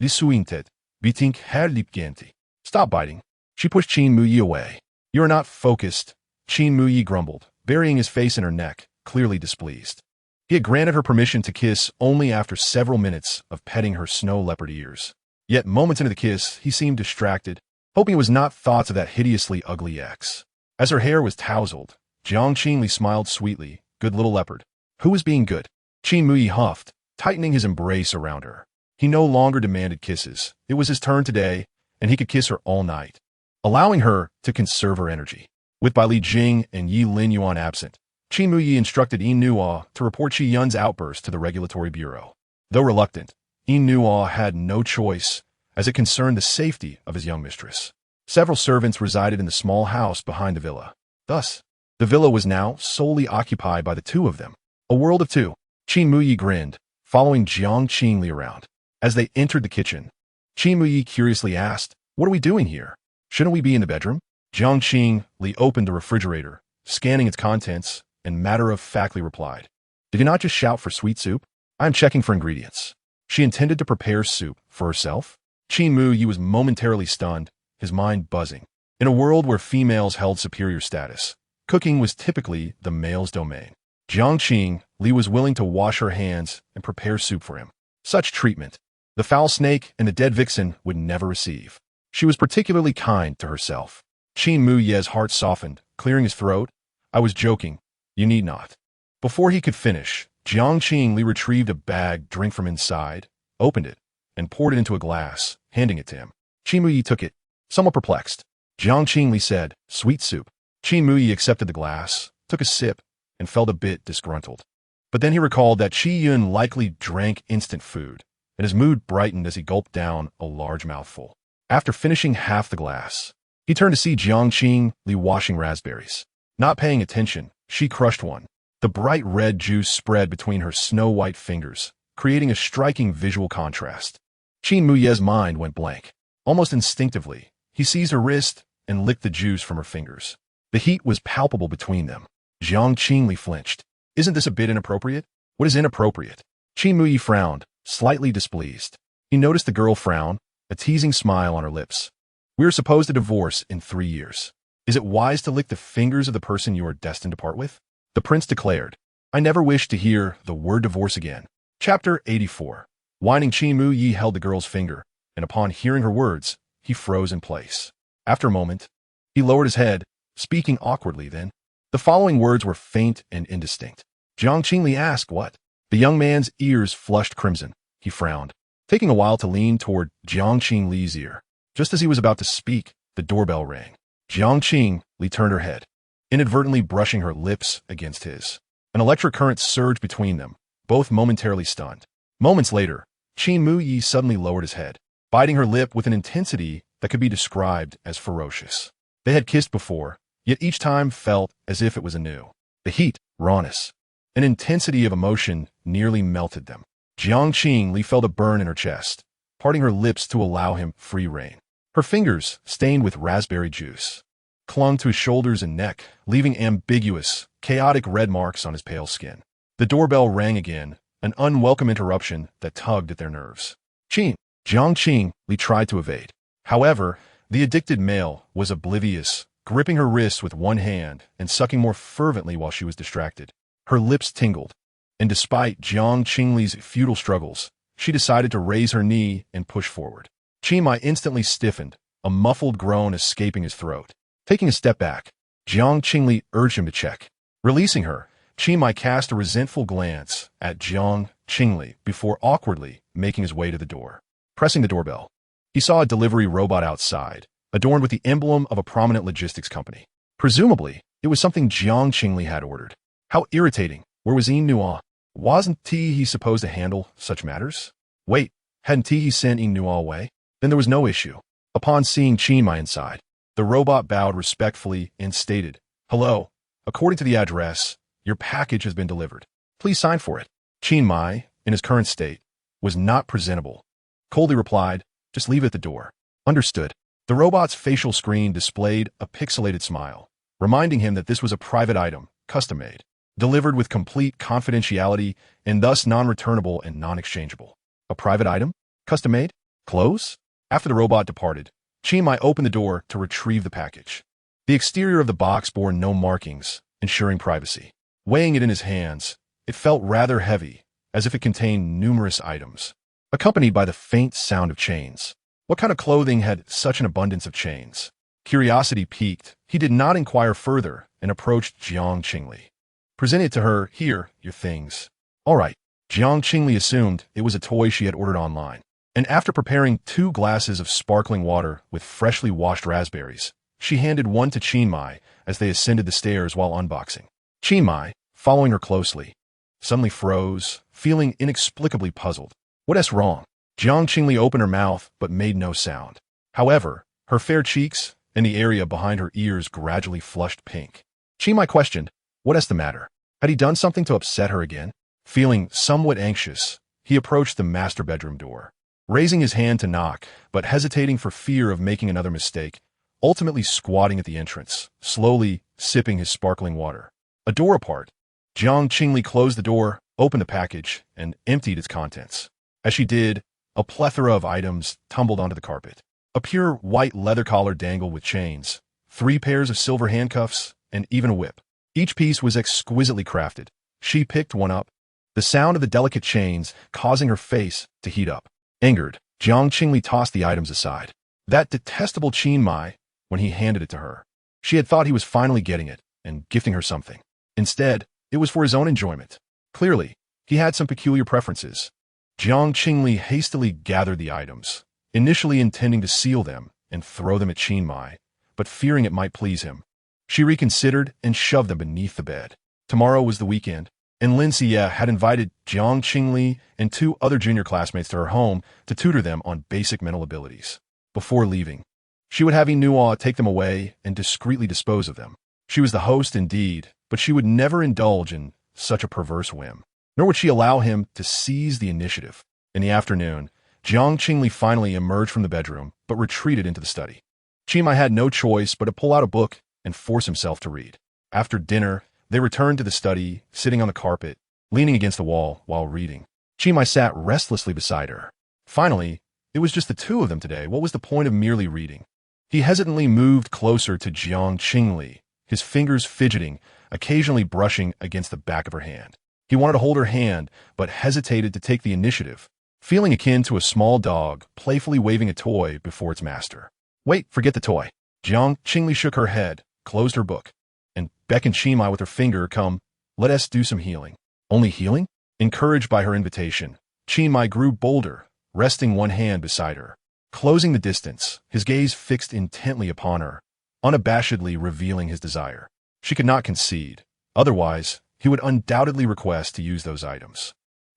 disuintet, bitink herlipgenti. Stop biting. She pushed Qin Muyi away. You are not focused, Qin Muyi grumbled, burying his face in her neck, clearly displeased. He had granted her permission to kiss only after several minutes of petting her snow leopard ears. Yet moments into the kiss, he seemed distracted, hoping it was not thoughts of that hideously ugly ex. As her hair was tousled, Jiang Qingli smiled sweetly. Good little leopard. Who was being good? Qin Muyi huffed, tightening his embrace around her. He no longer demanded kisses. It was his turn today, and he could kiss her all night, allowing her to conserve her energy. With Bai Li Jing and Yi Lin Yuan absent, Qin Muyi instructed Yin Nuo to report Qi Yun's outburst to the Regulatory Bureau. Though reluctant, Yin Nuo had no choice, as it concerned the safety of his young mistress. Several servants resided in the small house behind the villa. Thus, the villa was now solely occupied by the two of them. A world of two. Qin Muyi grinned, following Jiang Qingli around. As they entered the kitchen, Qin Muyi curiously asked, "What are we doing here? Shouldn't we be in the bedroom?" Jiang Qingli opened the refrigerator, scanning its contents, and matter-of-factly replied, "Did you not just shout for sweet soup? I am checking for ingredients." She intended to prepare soup for herself? Qin Muyi was momentarily stunned, his mind buzzing. In a world where females held superior status, cooking was typically the male's domain. Jiang Qingli was willing to wash her hands and prepare soup for him. Such treatment, the foul snake and the dead vixen would never receive. She was particularly kind to herself. Qin Muyi's heart softened, clearing his throat. "I was joking. You need not." Before he could finish, Jiang Qingli retrieved a bagged drink from inside, opened it, and poured it into a glass, handing it to him. Qin Muyi took it, somewhat perplexed. Jiang Qingli said, "Sweet soup." Qin Muyi accepted the glass, took a sip, and felt a bit disgruntled. But then he recalled that Qi Yun likely drank instant food, and his mood brightened as he gulped down a large mouthful. After finishing half the glass, he turned to see Jiang Qingli washing raspberries. Not paying attention, she crushed one. The bright red juice spread between her snow-white fingers, creating a striking visual contrast. Qin Muye's mind went blank. Almost instinctively, he seized her wrist and licked the juice from her fingers. The heat was palpable between them. Jiang Qingli flinched. "Isn't this a bit inappropriate?" "What is inappropriate?" Qin Muyi frowned, slightly displeased. He noticed the girl frown, a teasing smile on her lips. "We are supposed to divorce in 3 years. Is it wise to lick the fingers of the person you are destined to part with?" The prince declared, "I never wish to hear the word divorce again." Chapter 84. Whining Qin Muyi held the girl's finger, and upon hearing her words, he froze in place. After a moment, he lowered his head, speaking awkwardly then. The following words were faint and indistinct. Jiang Qingli asked what? The young man's ears flushed crimson. He frowned, taking a while to lean toward Jiang Qingli's ear. Just as he was about to speak, the doorbell rang. Jiang Qingli turned her head, inadvertently brushing her lips against his. An electric current surged between them, both momentarily stunned. Moments later, Qin Muyi suddenly lowered his head, biting her lip with an intensity that could be described as ferocious. They had kissed before, yet each time felt as if it was anew. The heat, rawness, and intensity of emotion nearly melted them. Jiang Qingli felt a burn in her chest, parting her lips to allow him free rein. Her fingers, stained with raspberry juice, clung to his shoulders and neck, leaving ambiguous, chaotic red marks on his pale skin. The doorbell rang again, an unwelcome interruption that tugged at their nerves. Jiang Qingli tried to evade. However, the addicted male was oblivious, gripping her wrists with one hand and sucking more fervently while she was distracted. Her lips tingled, and despite Jiang Qingli's futile struggles, she decided to raise her knee and push forward. Qin Mai instantly stiffened, a muffled groan escaping his throat. Taking a step back, Jiang Qingli urged him to check. Releasing her, Qin Mai cast a resentful glance at Jiang Qingli before awkwardly making his way to the door. Pressing the doorbell, he saw a delivery robot outside, adorned with the emblem of a prominent logistics company. Presumably, it was something Jiang Qingli had ordered. How irritating. Where was Nuo? Wasn't he supposed to handle such matters? Wait, hadn't he sent Nuo away? Then there was no issue. Upon seeing Qin Mai inside, the robot bowed respectfully and stated, "Hello. According to the address, your package has been delivered. Please sign for it." Qin Mai, in his current state, was not presentable. Coldly replied, "Just leave it at the door." Understood. The robot's facial screen displayed a pixelated smile, reminding him that this was a private item, custom-made, delivered with complete confidentiality and thus non-returnable and non-exchangeable. A private item? Custom-made? Clothes? After the robot departed, Qin Mai opened the door to retrieve the package. The exterior of the box bore no markings, ensuring privacy. Weighing it in his hands, it felt rather heavy, as if it contained numerous items, accompanied by the faint sound of chains. What kind of clothing had such an abundance of chains? Curiosity piqued. He did not inquire further and approached Jiang Qingli. Presenting it to her, "Here, your things." "All right." Jiang Qingli assumed it was a toy she had ordered online, and after preparing 2 glasses of sparkling water with freshly washed raspberries, she handed one to Qin Mai as they ascended the stairs while unboxing. Qin Mai, following her closely, suddenly froze, feeling inexplicably puzzled. "What's wrong?" Jiang Qingli opened her mouth but made no sound. However, her fair cheeks and the area behind her ears gradually flushed pink. Qin Mai questioned, "What's the matter?" Had he done something to upset her again? Feeling somewhat anxious, he approached the master bedroom door, raising his hand to knock, but hesitating for fear of making another mistake, ultimately squatting at the entrance, slowly sipping his sparkling water. A door apart, Jiang Qingli closed the door, opened the package, and emptied its contents. As she did, a plethora of items tumbled onto the carpet. A pure white leather collar dangled with chains, 3 pairs of silver handcuffs, and even a whip. Each piece was exquisitely crafted. She picked one up, the sound of the delicate chains causing her face to heat up. Angered, Jiang Qingli tossed the items aside. That detestable Qin Mai, when he handed it to her. She had thought he was finally getting it and gifting her something. Instead, it was for his own enjoyment. Clearly, he had some peculiar preferences. Jiang Qingli hastily gathered the items, initially intending to seal them and throw them at Qingli, but fearing it might please him, she reconsidered and shoved them beneath the bed. Tomorrow was the weekend, and Lin Xie had invited Jiang Qingli and 2 other junior classmates to her home to tutor them on basic mental abilities. Before leaving, she would have Inua take them away and discreetly dispose of them. She was the host indeed, but she would never indulge in such a perverse whim, nor would she allow him to seize the initiative. In the afternoon, Jiang Qingli finally emerged from the bedroom, but retreated into the study. Qingli had no choice but to pull out a book and force himself to read. After dinner, they returned to the study, sitting on the carpet, leaning against the wall while reading. Qingli sat restlessly beside her. Finally, it was just the 2 of them today. What was the point of merely reading? He hesitantly moved closer to Jiang Qingli, his fingers fidgeting, occasionally brushing against the back of her hand. He wanted to hold her hand, but hesitated to take the initiative, feeling akin to a small dog playfully waving a toy before its master. Wait, forget the toy. Jiang Qingli shook her head, closed her book, and beckoned Qingli with her finger. Come, let us do some healing. Only healing? Encouraged by her invitation, Qingli grew bolder, resting one hand beside her. Closing the distance, his gaze fixed intently upon her, unabashedly revealing his desire. She could not concede. Otherwise, he would undoubtedly request to use those items.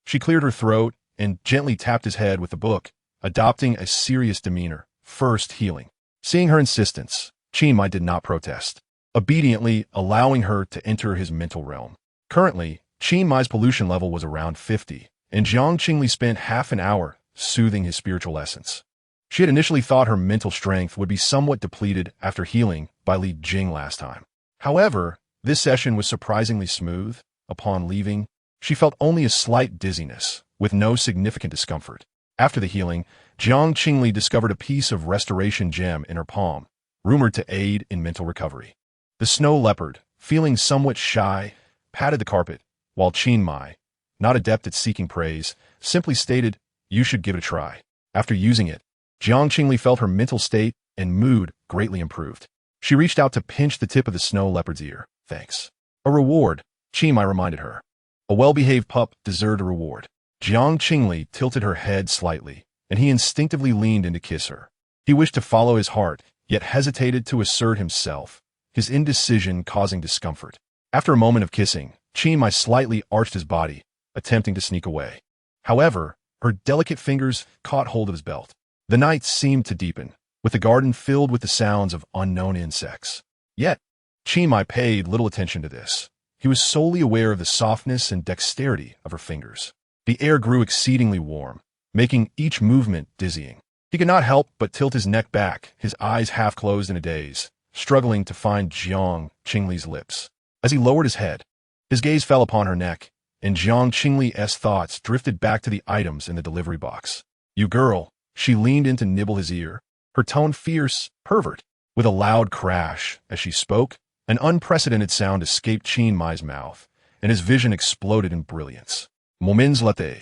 She cleared her throat and gently tapped his head with the book, adopting a serious demeanor. First healing. Seeing her insistence, Qingli did not protest, obediently allowing her to enter his mental realm. Currently, Qingmi's pollution level was around 50, and Jiang Qingli spent half an hour soothing his spiritual essence. She had initially thought her mental strength would be somewhat depleted after healing by Li Jing last time. However, this session was surprisingly smooth. Upon leaving, she felt only a slight dizziness, with no significant discomfort. After the healing, Jiang Qingli discovered a piece of restoration gem in her palm, rumored to aid in mental recovery. The snow leopard, feeling somewhat shy, patted the carpet, while Qingli, not adept at seeking praise, simply stated, "You should give it a try." After using it, Jiang Qingli felt her mental state and mood greatly improved. She reached out to pinch the tip of the snow leopard's ear. Thanks. A reward, Qingli reminded her. A well-behaved pup deserved a reward. Jiang Qingli tilted her head slightly, and he instinctively leaned in to kiss her. He wished to follow his heart, yet hesitated to assert himself, his indecision causing discomfort. After a moment of kissing, Qingli slightly arched his body, attempting to sneak away. However, her delicate fingers caught hold of his belt. The night seemed to deepen, with the garden filled with the sounds of unknown insects. Yet, Qingli paid little attention to this. He was solely aware of the softness and dexterity of her fingers. The air grew exceedingly warm, making each movement dizzying. He could not help but tilt his neck back, his eyes half closed in a daze, struggling to find Jiang Qingli's lips. As he lowered his head, his gaze fell upon her neck, and Jiang Qingli's thoughts drifted back to the items in the delivery box. "You girl," she leaned in to nibble his ear, her tone fierce, pervert. With a loud crash, as she spoke, an unprecedented sound escaped Qingmi's mouth, and his vision exploded in brilliance. Moments later,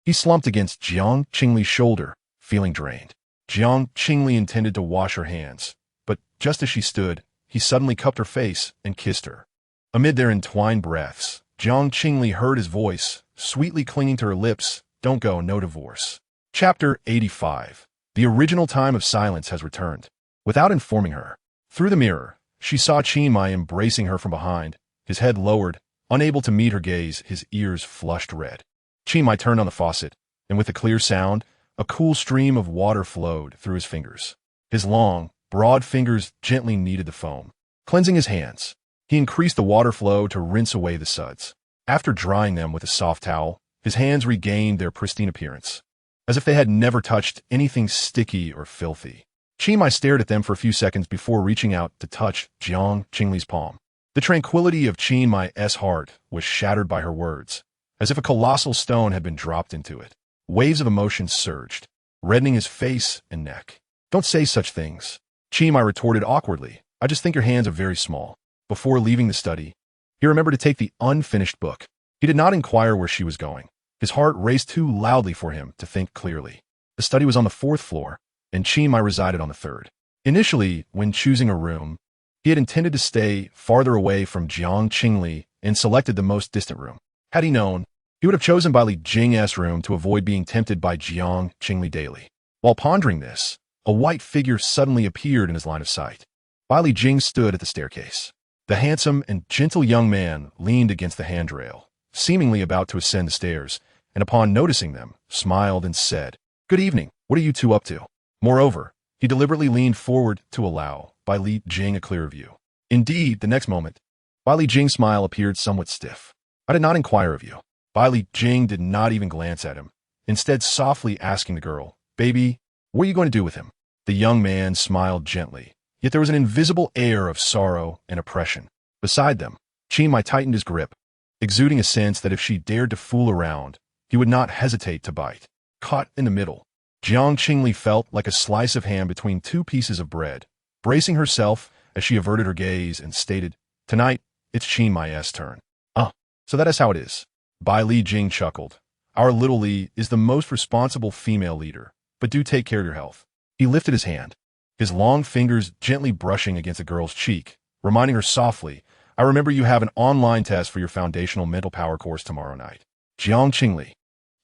he slumped against Jiang Qingli's shoulder, feeling drained. Jiang Qingli intended to wash her hands, but just as she stood, he suddenly cupped her face and kissed her. Amid their entwined breaths, Jiang Qingli heard his voice, sweetly clinging to her lips. "Don't go, no divorce." Chapter 85. The original time of silence has returned. Without informing her, through the mirror, she saw Qingli embracing her from behind, his head lowered, unable to meet her gaze, his ears flushed red. Qingli turned on the faucet, and with a clear sound, a cool stream of water flowed through his fingers. His long, broad fingers gently kneaded the foam. Cleansing his hands, he increased the water flow to rinse away the suds. After drying them with a soft towel, his hands regained their pristine appearance, as if they had never touched anything sticky or filthy. Qingli stared at them for a few seconds before reaching out to touch Jiang Qingli's palm. The tranquility of Qingmi's heart was shattered by her words, as if a colossal stone had been dropped into it. Waves of emotion surged, reddening his face and neck. "Don't say such things," Qingli retorted awkwardly. "I just think your hands are very small." Before leaving the study, he remembered to take the unfinished book. He did not inquire where she was going. His heart raced too loudly for him to think clearly. The study was on the 4th floor, and Qingli resided on the 3rd. Initially, when choosing a room, he had intended to stay farther away from Jiang Qingli and selected the most distant room. Had he known, he would have chosen Li Jing's room to avoid being tempted by Jiang Qingli daily. While pondering this, A white figure suddenly appeared in his line of sight. Bai Li Jing stood at the staircase. The handsome and gentle young man leaned against the handrail, seemingly about to ascend the stairs, and upon noticing them, smiled and said, "Good evening, what are you two up to?" Moreover, he deliberately leaned forward to allow Bai Li Jing a clearer view. Indeed, the next moment, Bai Li Jing's smile appeared somewhat stiff. "I did not inquire of you." Bai Li Jing did not even glance at him, instead softly asking the girl, "Baby, what are you going to do with him?" The young man smiled gently, yet there was an invisible air of sorrow and oppression. Beside them, Qingli tightened his grip, exuding a sense that if she dared to fool around, he would not hesitate to bite. Caught in the middle, Jiang Qingli felt like a slice of ham between two pieces of bread, bracing herself as she averted her gaze and stated, "Tonight, it's Qingmi's turn." So that is how it is." Bai Li Jing chuckled. "Our little Li is the most responsible female leader, but do take care of your health." He lifted his hand, his long fingers gently brushing against the girl's cheek, reminding her softly, "I remember you have an online test for your foundational mental power course tomorrow night." Jiang Qingli.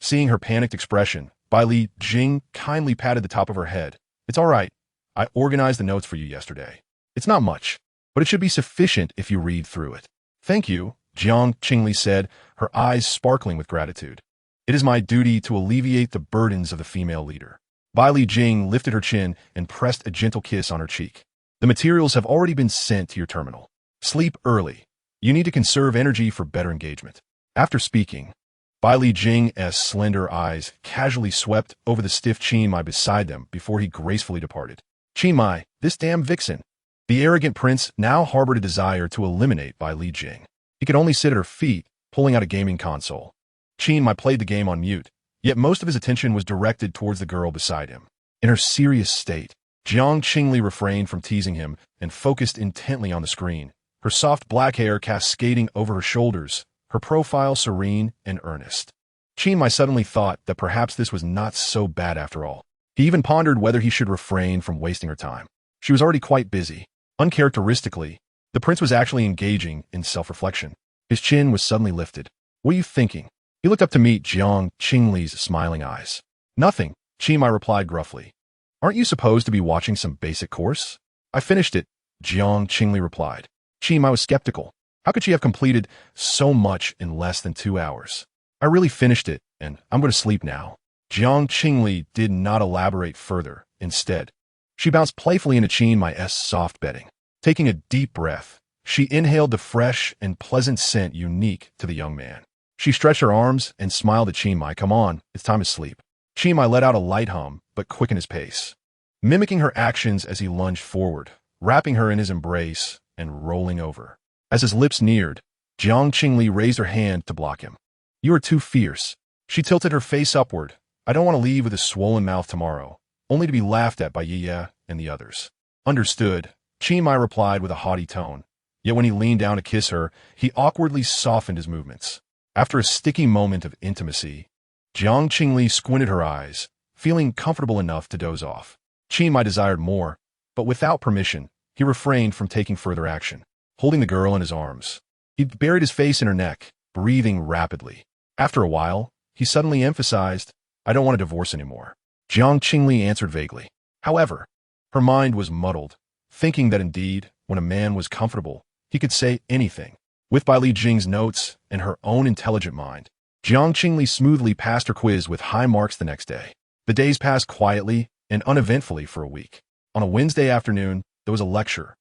Seeing her panicked expression, Bai Li Jing kindly patted the top of her head. "It's all right. I organized the notes for you yesterday. It's not much, but it should be sufficient if you read through it." "Thank you," Jiang Qingli said, her eyes sparkling with gratitude. "It is my duty to alleviate the burdens of the female leader." Bai Li Jing lifted her chin and pressed a gentle kiss on her cheek. "The materials have already been sent to your terminal. Sleep early. You need to conserve energy for better engagement." After speaking, Bai Li Jing's slender eyes casually swept over the stiff Qingmi beside them before he gracefully departed. "Qingmi, this damn vixen." The arrogant prince now harbored a desire to eliminate Bai Li Jing. He could only sit at her feet, pulling out a gaming console. Qingmi played the game on mute, yet most of his attention was directed towards the girl beside him. In her serious state, Jiang Qingli refrained from teasing him and focused intently on the screen, her soft black hair cascading over her shoulders, her profile serene and earnest. Qingmi suddenly thought that perhaps this was not so bad after all. He even pondered whether he should refrain from wasting her time. She was already quite busy. Uncharacteristically, the prince was actually engaging in self-reflection. His chin was suddenly lifted. "What are you thinking?" He looked up to meet Jiang Qingli's smiling eyes. "Nothing," Qingmi replied gruffly. "Aren't you supposed to be watching some basic course?" "I finished it," Jiang Qingli replied. Qingmi was skeptical. How could she have completed so much in less than 2 hours? "I really finished it, and I'm going to sleep now." Jiang Qingli did not elaborate further. Instead, she bounced playfully into Qingmi's soft bedding. Taking a deep breath, she inhaled the fresh and pleasant scent unique to the young man. She stretched her arms and smiled at Qingmi. "Come on, it's time to sleep." Qingmi let out a light hum, but quickened his pace, mimicking her actions as he lunged forward, wrapping her in his embrace and rolling over. As his lips neared, Jiang Qingli raised her hand to block him. "You are too fierce." She tilted her face upward. "I don't want to leave with a swollen mouth tomorrow, only to be laughed at by Yi and the others." "Understood," Qingmi replied with a haughty tone. Yet when he leaned down to kiss her, he awkwardly softened his movements. After a sticky moment of intimacy, Jiang Qingli squinted her eyes, feeling comfortable enough to doze off. Qingmi desired more, but without permission, he refrained from taking further action. Holding the girl in his arms, he buried his face in her neck, breathing rapidly. After a while, he suddenly emphasized, "I don't want a divorce anymore." Jiang Qingli answered vaguely. However, her mind was muddled, thinking that indeed, when a man was comfortable, he could say anything. With Bai Li Jing's notes and her own intelligent mind, Jiang Qingli smoothly passed her quiz with high marks the next day. The days passed quietly and uneventfully for a week. On a Wednesday afternoon, there was a lecture.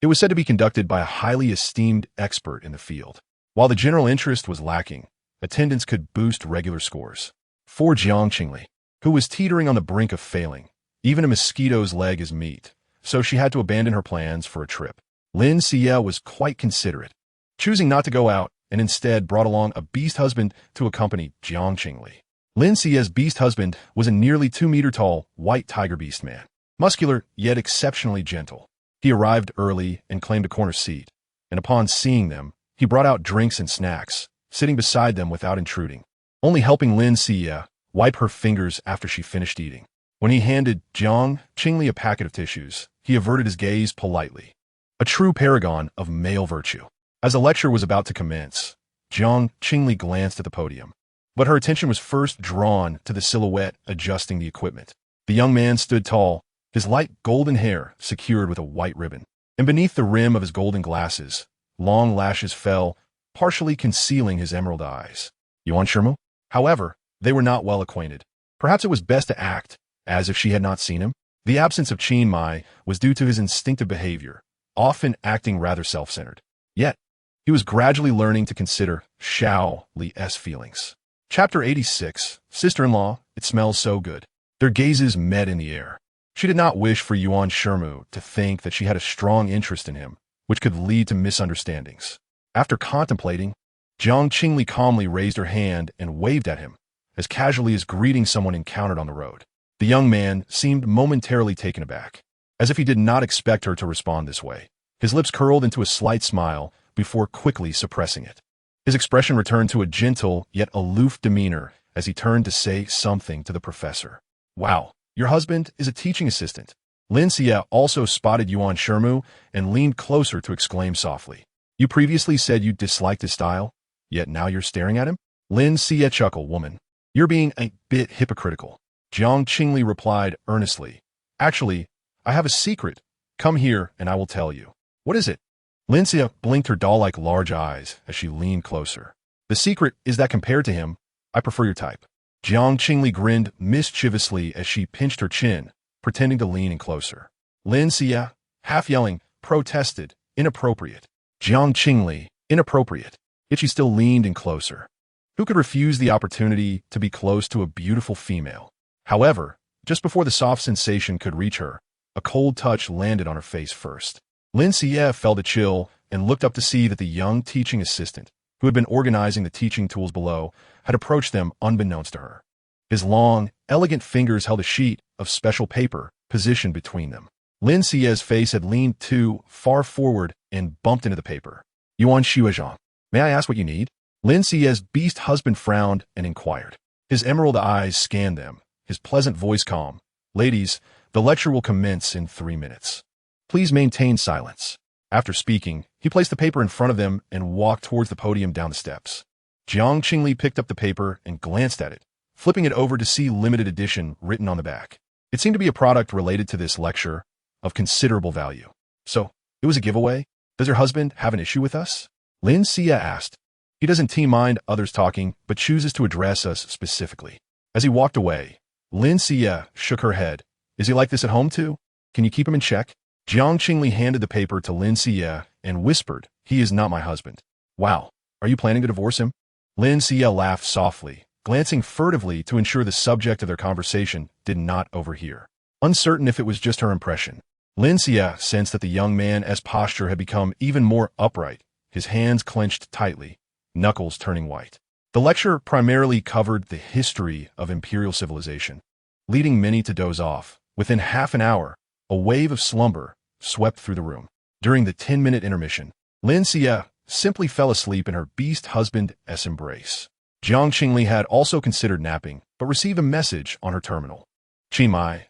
It was said to be conducted by a highly esteemed expert in the field. While the general interest was lacking, attendance could boost regular scores. For Jiang Qingli, who was teetering on the brink of failing, even a mosquito's leg is meat, so she had to abandon her plans for a trip. Lin Xie was quite considerate, choosing not to go out and instead brought along a beast husband to accompany Jiang Qingli. Lin Xie's beast husband was a nearly 2-meter-tall white tiger beast man, muscular yet exceptionally gentle. He arrived early and claimed a corner seat, and upon seeing them, he brought out drinks and snacks, sitting beside them without intruding, only helping Lin Xie wipe her fingers after she finished eating. When he handed Jiang Qingli a packet of tissues, he averted his gaze politely. A true paragon of male virtue. As the lecture was about to commence, Jiang Qingli glanced at the podium, but her attention was first drawn to the silhouette adjusting the equipment. The young man stood tall, his light golden hair secured with a white ribbon. And beneath the rim of his golden glasses, long lashes fell, partially concealing his emerald eyes. Yuan Shimu? However, they were not well acquainted. Perhaps it was best to act as if she had not seen him. The absence of Qingli was due to his instinctive behavior, often acting rather self-centered. Yet, he was gradually learning to consider Xiao Li's feelings. Chapter 86, Sister-in-law, It Smells So Good. Their gazes met in the air. She did not wish for Yuan Shimu to think that she had a strong interest in him, which could lead to misunderstandings. After contemplating, Jiang Qingli calmly raised her hand and waved at him, as casually as greeting someone encountered on the road. The young man seemed momentarily taken aback, as if he did not expect her to respond this way. His lips curled into a slight smile before quickly suppressing it. His expression returned to a gentle yet aloof demeanor as he turned to say something to the professor. Wow, your husband is a teaching assistant. Lin Xie also spotted Yuan Shimu and leaned closer to exclaim softly. You previously said you disliked his style, yet now you're staring at him? Lin Xie chuckled, woman. You're being a bit hypocritical. Jiang Qingli replied earnestly. Actually, I have a secret. Come here and I will tell you. What is it? Lin Xie blinked her doll-like large eyes as she leaned closer. The secret is that compared to him, I prefer your type. Jiang Qingli grinned mischievously as she pinched her chin, pretending to lean in closer. Lin Xie, half yelling, protested, inappropriate. Jiang Qingli, inappropriate. Yet she still leaned in closer. Who could refuse the opportunity to be close to a beautiful female? However, just before the soft sensation could reach her, a cold touch landed on her face first. Lin Xie felt a chill and looked up to see that the young teaching assistant, who had been organizing the teaching tools below, had approached them unbeknownst to her. His long, elegant fingers held a sheet of special paper positioned between them. Lin Xie's face had leaned too far forward and bumped into the paper. Yuan Xuezhang, may I ask what you need? Lin Xie's beast husband frowned and inquired. His emerald eyes scanned them, his pleasant voice calm. Ladies, the lecture will commence in 3 minutes. Please maintain silence. After speaking, he placed the paper in front of them and walked towards the podium down the steps. Jiang Qingli picked up the paper and glanced at it, flipping it over to see limited edition written on the back. It seemed to be a product related to this lecture of considerable value. So, it was a giveaway? Does your husband have an issue with us? Lin Xie asked. He doesn't mind others talking, but chooses to address us specifically. As he walked away, Lin Xie shook her head. Is he like this at home too? Can you keep him in check? Jiang Qingli handed the paper to Lin Xie and whispered, he is not my husband. Wow, are you planning to divorce him? Lin Xie laughed softly, glancing furtively to ensure the subject of their conversation did not overhear. Uncertain if it was just her impression, Lin Xie sensed that the young man's posture had become even more upright, his hands clenched tightly, knuckles turning white. The lecture primarily covered the history of imperial civilization, leading many to doze off. Within half an hour, a wave of slumber swept through the room. During the 10-minute intermission, Lin Xie simply fell asleep in her beast husband's embrace. Jiang Qingli had also considered napping, but received a message on her terminal. Qingli,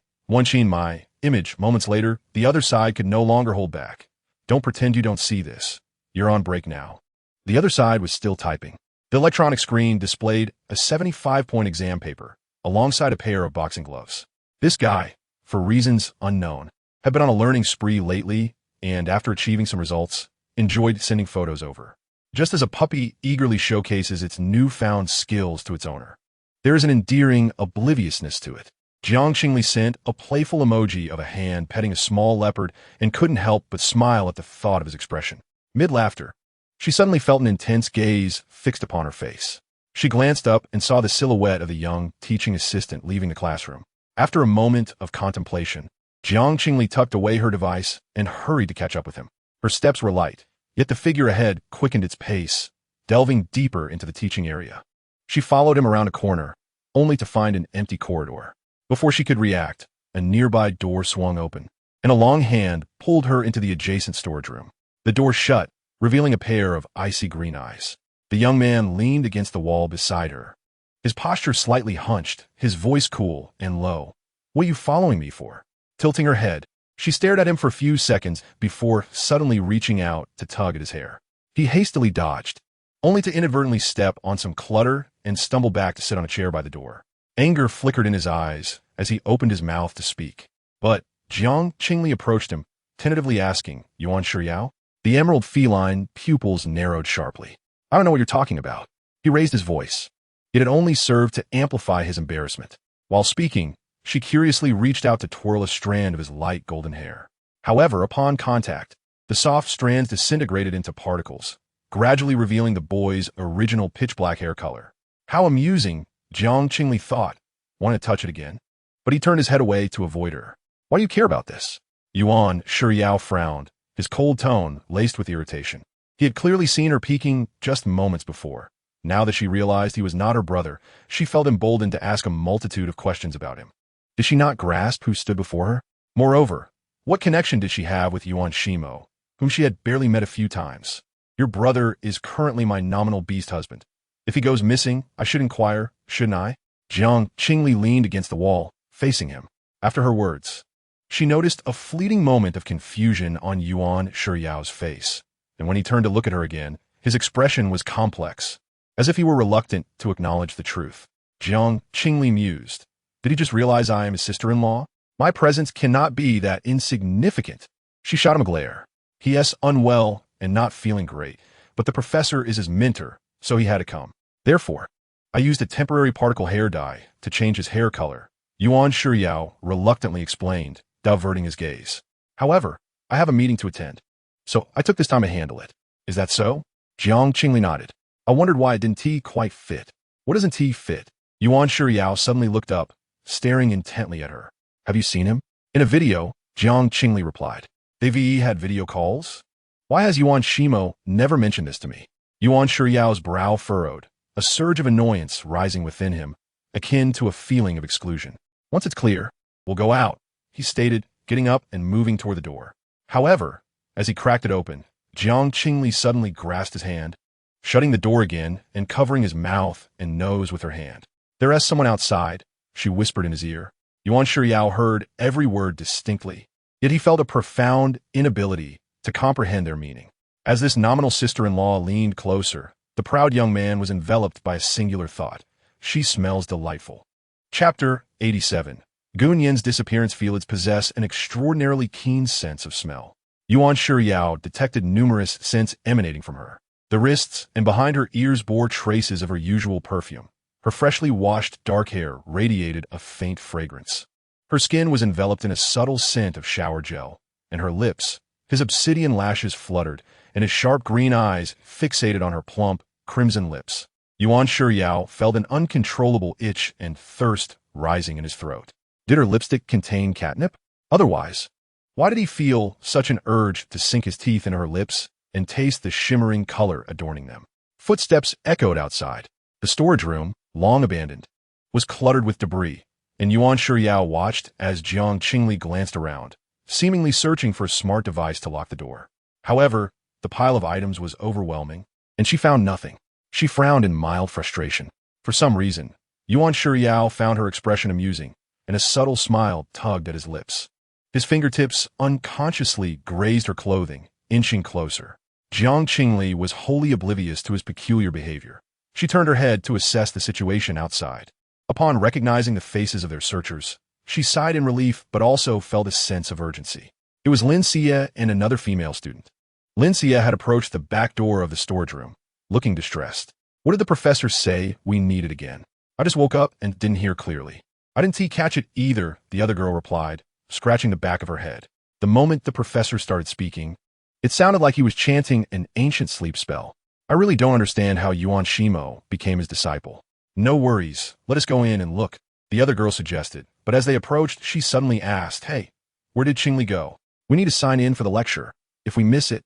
image. Moments later, the other side could no longer hold back. Don't pretend you don't see this. You're on break now. The other side was still typing. The electronic screen displayed a 75-point exam paper, alongside a pair of boxing gloves. This guy, for reasons unknown, had been on a learning spree lately, and after achieving some results, enjoyed sending photos over. Just as a puppy eagerly showcases its newfound skills to its owner. There is an endearing obliviousness to it. Jiang Qingli sent a playful emoji of a hand petting a small leopard and couldn't help but smile at the thought of his expression. Mid-laughter, she suddenly felt an intense gaze fixed upon her face. She glanced up and saw the silhouette of the young teaching assistant leaving the classroom. After a moment of contemplation, Jiang Qingli tucked away her device and hurried to catch up with him. Her steps were light, yet the figure ahead quickened its pace, delving deeper into the teaching area. She followed him around a corner, only to find an empty corridor. Before she could react, a nearby door swung open, and a long hand pulled her into the adjacent storage room. The door shut, revealing a pair of icy green eyes. The young man leaned against the wall beside her, his posture slightly hunched, his voice cool and low. What are you following me for? Tilting her head, she stared at him for a few seconds before suddenly reaching out to tug at his hair. He hastily dodged, only to inadvertently step on some clutter and stumble back to sit on a chair by the door. Anger flickered in his eyes as he opened his mouth to speak, but Jiang Qingli approached him, tentatively asking, Yuan Shiryao? The emerald feline pupils narrowed sharply. I don't know what you're talking about. He raised his voice. It had only served to amplify his embarrassment. While speaking, she curiously reached out to twirl a strand of his light golden hair. However, upon contact, the soft strands disintegrated into particles, gradually revealing the boy's original pitch-black hair color. How amusing, Jiang Qingli thought. Wanted to touch it again, but he turned his head away to avoid her. Why do you care about this? Yuan Shiryao frowned, his cold tone laced with irritation. He had clearly seen her peeking just moments before. Now that she realized he was not her brother, she felt emboldened to ask a multitude of questions about him. Did she not grasp who stood before her? Moreover, what connection did she have with Yuan Shimo, whom she had barely met a few times? Your brother is currently my nominal beast husband. If he goes missing, I should inquire, shouldn't I? Jiang Qingli leaned against the wall, facing him. After her words, she noticed a fleeting moment of confusion on Yuan Shiryao's face, and when he turned to look at her again, his expression was complex, as if he were reluctant to acknowledge the truth. Jiang Qingli mused. Did he just realize I am his sister-in-law? My presence cannot be that insignificant. She shot him a glare. He is unwell and not feeling great, but the professor is his mentor, so he had to come. Therefore, I used a temporary particle hair dye to change his hair color, Yuan Shiryao reluctantly explained, diverting his gaze. However, I have a meeting to attend, so I took this time to handle it. Is that so? Jiang Qingli nodded. I wondered why it didn't quite fit. What doesn't fit? Yuan Shiryao suddenly looked up, staring intently at her. Have you seen him? In a video, Jiang Qingli replied. They've had video calls? Why has Yuan Shimo never mentioned this to me? Yuan Shiryao's brow furrowed, a surge of annoyance rising within him, akin to a feeling of exclusion. Once it's clear, we'll go out, he stated, getting up and moving toward the door. However, as he cracked it open, Jiang Qingli suddenly grasped his hand, shutting the door again and covering his mouth and nose with her hand. There is someone outside, she whispered in his ear. Yuan Shiryao heard every word distinctly, yet he felt a profound inability to comprehend their meaning. As this nominal sister-in-law leaned closer, the proud young man was enveloped by a singular thought. She smells delightful. Chapter 87. Gunyan's disappearance fields possess an extraordinarily keen sense of smell. Yuan Shiryao detected numerous scents emanating from her. The wrists and behind her ears bore traces of her usual perfume. Her freshly washed dark hair radiated a faint fragrance. Her skin was enveloped in a subtle scent of shower gel, and her lips, his obsidian lashes fluttered, and his sharp green eyes fixated on her plump, crimson lips. Yuan Shiryao felt an uncontrollable itch and thirst rising in his throat. Did her lipstick contain catnip? Otherwise, why did he feel such an urge to sink his teeth into her lips and taste the shimmering color adorning them? Footsteps echoed outside. The storage room, long abandoned, was cluttered with debris, and Yuan Shiryao watched as Jiang Qingli glanced around, seemingly searching for a smart device to lock the door. However, the pile of items was overwhelming, and she found nothing. She frowned in mild frustration. For some reason, Yuan Shiryao found her expression amusing, and a subtle smile tugged at his lips. His fingertips unconsciously grazed her clothing, inching closer. Jiang Qingli was wholly oblivious to his peculiar behavior. She turned her head to assess the situation outside. Upon recognizing the faces of their searchers, she sighed in relief but also felt a sense of urgency. It was Lin Xie and another female student. Lin Xie had approached the back door of the storage room, looking distressed. What did the professor say we needed again? I just woke up and didn't hear clearly. I didn't catch it either, the other girl replied, scratching the back of her head. The moment the professor started speaking, it sounded like he was chanting an ancient sleep spell. I really don't understand how Yuan Shimo became his disciple. No worries, let us go in and look, the other girl suggested, but as they approached, she suddenly asked, Hey, where did Qingli go? We need to sign in for the lecture. If we miss it,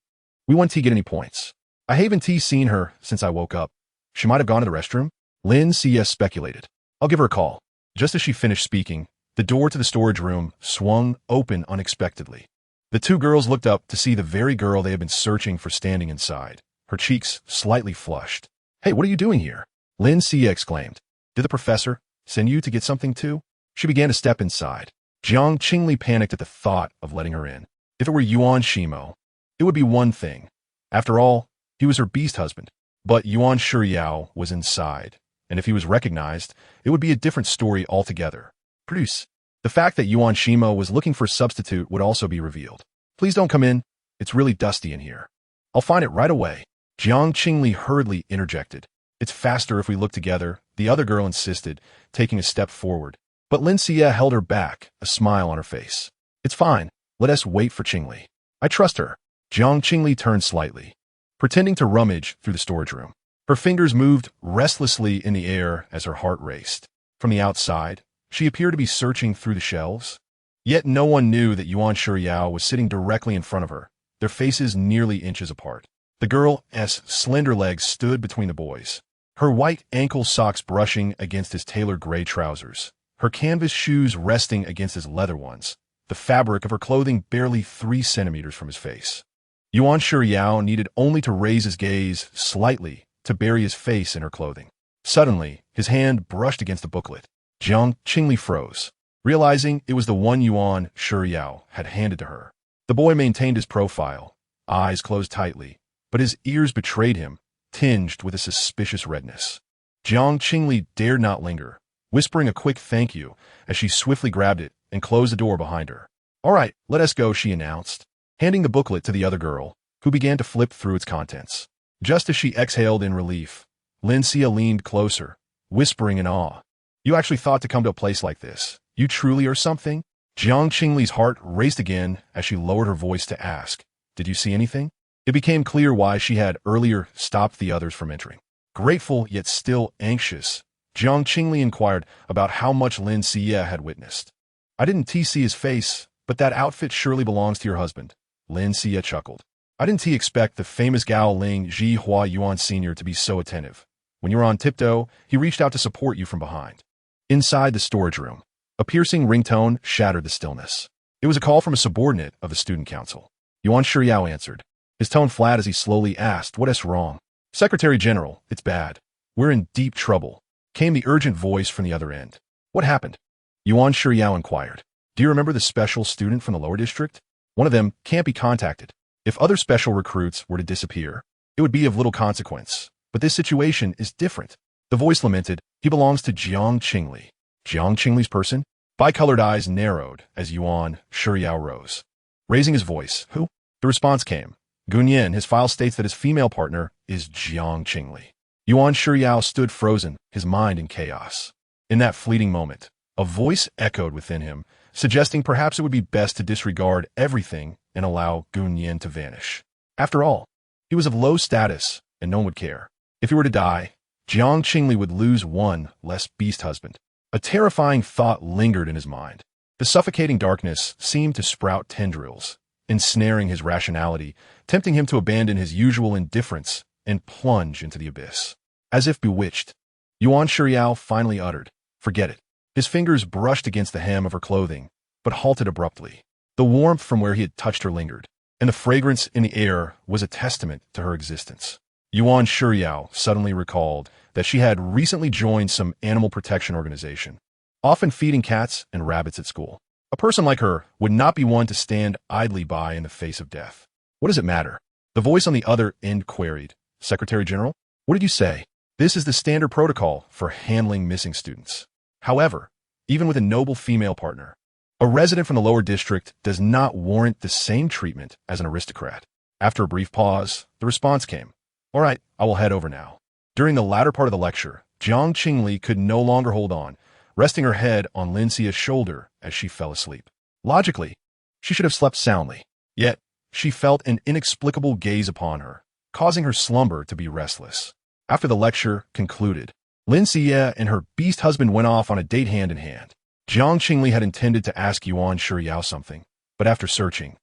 we won't get any points. I haven't seen her since I woke up. She might have gone to the restroom? Lin Xie speculated. I'll give her a call. Just as she finished speaking, the door to the storage room swung open unexpectedly. The two girls looked up to see the very girl they had been searching for standing inside, her cheeks slightly flushed. Hey, what are you doing here? Lin Xie exclaimed. Did the professor send you to get something too? She began to step inside. Jiang Qingli panicked at the thought of letting her in. If it were Yuan Shimo, it would be one thing. After all, he was her beast husband. But Yuan Shiryao was inside, and if he was recognized, it would be a different story altogether. Produce. The fact that Yuan Shima was looking for a substitute would also be revealed. Please don't come in. It's really dusty in here. I'll find it right away. Jiang Qingli hurriedly interjected. It's faster if we look together, the other girl insisted, taking a step forward. But Lin Xie held her back, a smile on her face. It's fine. Let us wait for Qingli. I trust her. Jiang Qingli turned slightly, pretending to rummage through the storage room. Her fingers moved restlessly in the air as her heart raced. From the outside, she appeared to be searching through the shelves. Yet no one knew that Yuan Shiryao was sitting directly in front of her, their faces nearly inches apart. The girl's slender legs stood between the boys, her white ankle socks brushing against his tailored gray trousers, her canvas shoes resting against his leather ones, the fabric of her clothing barely 3 centimeters from his face. Yuan Shiryao needed only to raise his gaze slightly to bury his face in her clothing. Suddenly, his hand brushed against the booklet. Jiang Qingli froze, realizing it was the one Yuan Shiryao had handed to her. The boy maintained his profile, eyes closed tightly, but his ears betrayed him, tinged with a suspicious redness. Jiang Qingli dared not linger, whispering a quick thank you as she swiftly grabbed it and closed the door behind her. All right, let us go, she announced, handing the booklet to the other girl, who began to flip through its contents. Just as she exhaled in relief, Lin Xie leaned closer, whispering in awe. You actually thought to come to a place like this. You truly are something? Jiang Qingli's heart raced again as she lowered her voice to ask, did you see anything? It became clear why she had earlier stopped the others from entering. Grateful yet still anxious, Jiang Qingli inquired about how much Lin Xie had witnessed. I didn't see his face, but that outfit surely belongs to your husband. Lin Xie chuckled. I didn't expect the famous Gao Ling Ji Hua Yuan Sr. to be so attentive. When you were on tiptoe, he reached out to support you from behind. Inside the storage room, a piercing ringtone shattered the stillness. It was a call from a subordinate of the student council. Yuan Shiryao answered, his tone flat as he slowly asked, what is wrong? Secretary General, it's bad. We're in deep trouble, came the urgent voice from the other end. What happened? Yuan Shiryao inquired. Do you remember the special student from the lower district? One of them can't be contacted. If other special recruits were to disappear, it would be of little consequence. But this situation is different. The voice lamented, he belongs to Jiang Qingli. Jiang Qingli's person? Bicolored eyes narrowed as Yuan Shiryao rose. Raising his voice, who? The response came. Gunyan, his file states that his female partner is Jiang Qingli. Yuan Shiryao stood frozen, his mind in chaos. In that fleeting moment, a voice echoed within him, suggesting perhaps it would be best to disregard everything and allow Gunyan to vanish. After all, he was of low status, and no one would care. If he were to die, Jiang Qingli would lose one less beast husband. A terrifying thought lingered in his mind. The suffocating darkness seemed to sprout tendrils, ensnaring his rationality, tempting him to abandon his usual indifference and plunge into the abyss. As if bewitched, Yuan Shiryao finally uttered, forget it. His fingers brushed against the hem of her clothing, but halted abruptly. The warmth from where he had touched her lingered, and the fragrance in the air was a testament to her existence. Yuan Shiryao suddenly recalled that she had recently joined some animal protection organization, often feeding cats and rabbits at school. A person like her would not be one to stand idly by in the face of death. What does it matter? The voice on the other end queried. Secretary General, what did you say? This is the standard protocol for handling missing students. However, even with a noble female partner, a resident from the lower district does not warrant the same treatment as an aristocrat. After a brief pause, the response came. All right, I will head over now. During the latter part of the lecture, Jiang Qingli could no longer hold on, resting her head on Lin Xie's shoulder as she fell asleep. Logically, she should have slept soundly. Yet, she felt an inexplicable gaze upon her, causing her slumber to be restless. After the lecture concluded, Lin Xie and her beast husband went off on a date hand in hand. Jiang Qingli had intended to ask Yuan Shiryao something, but after searching,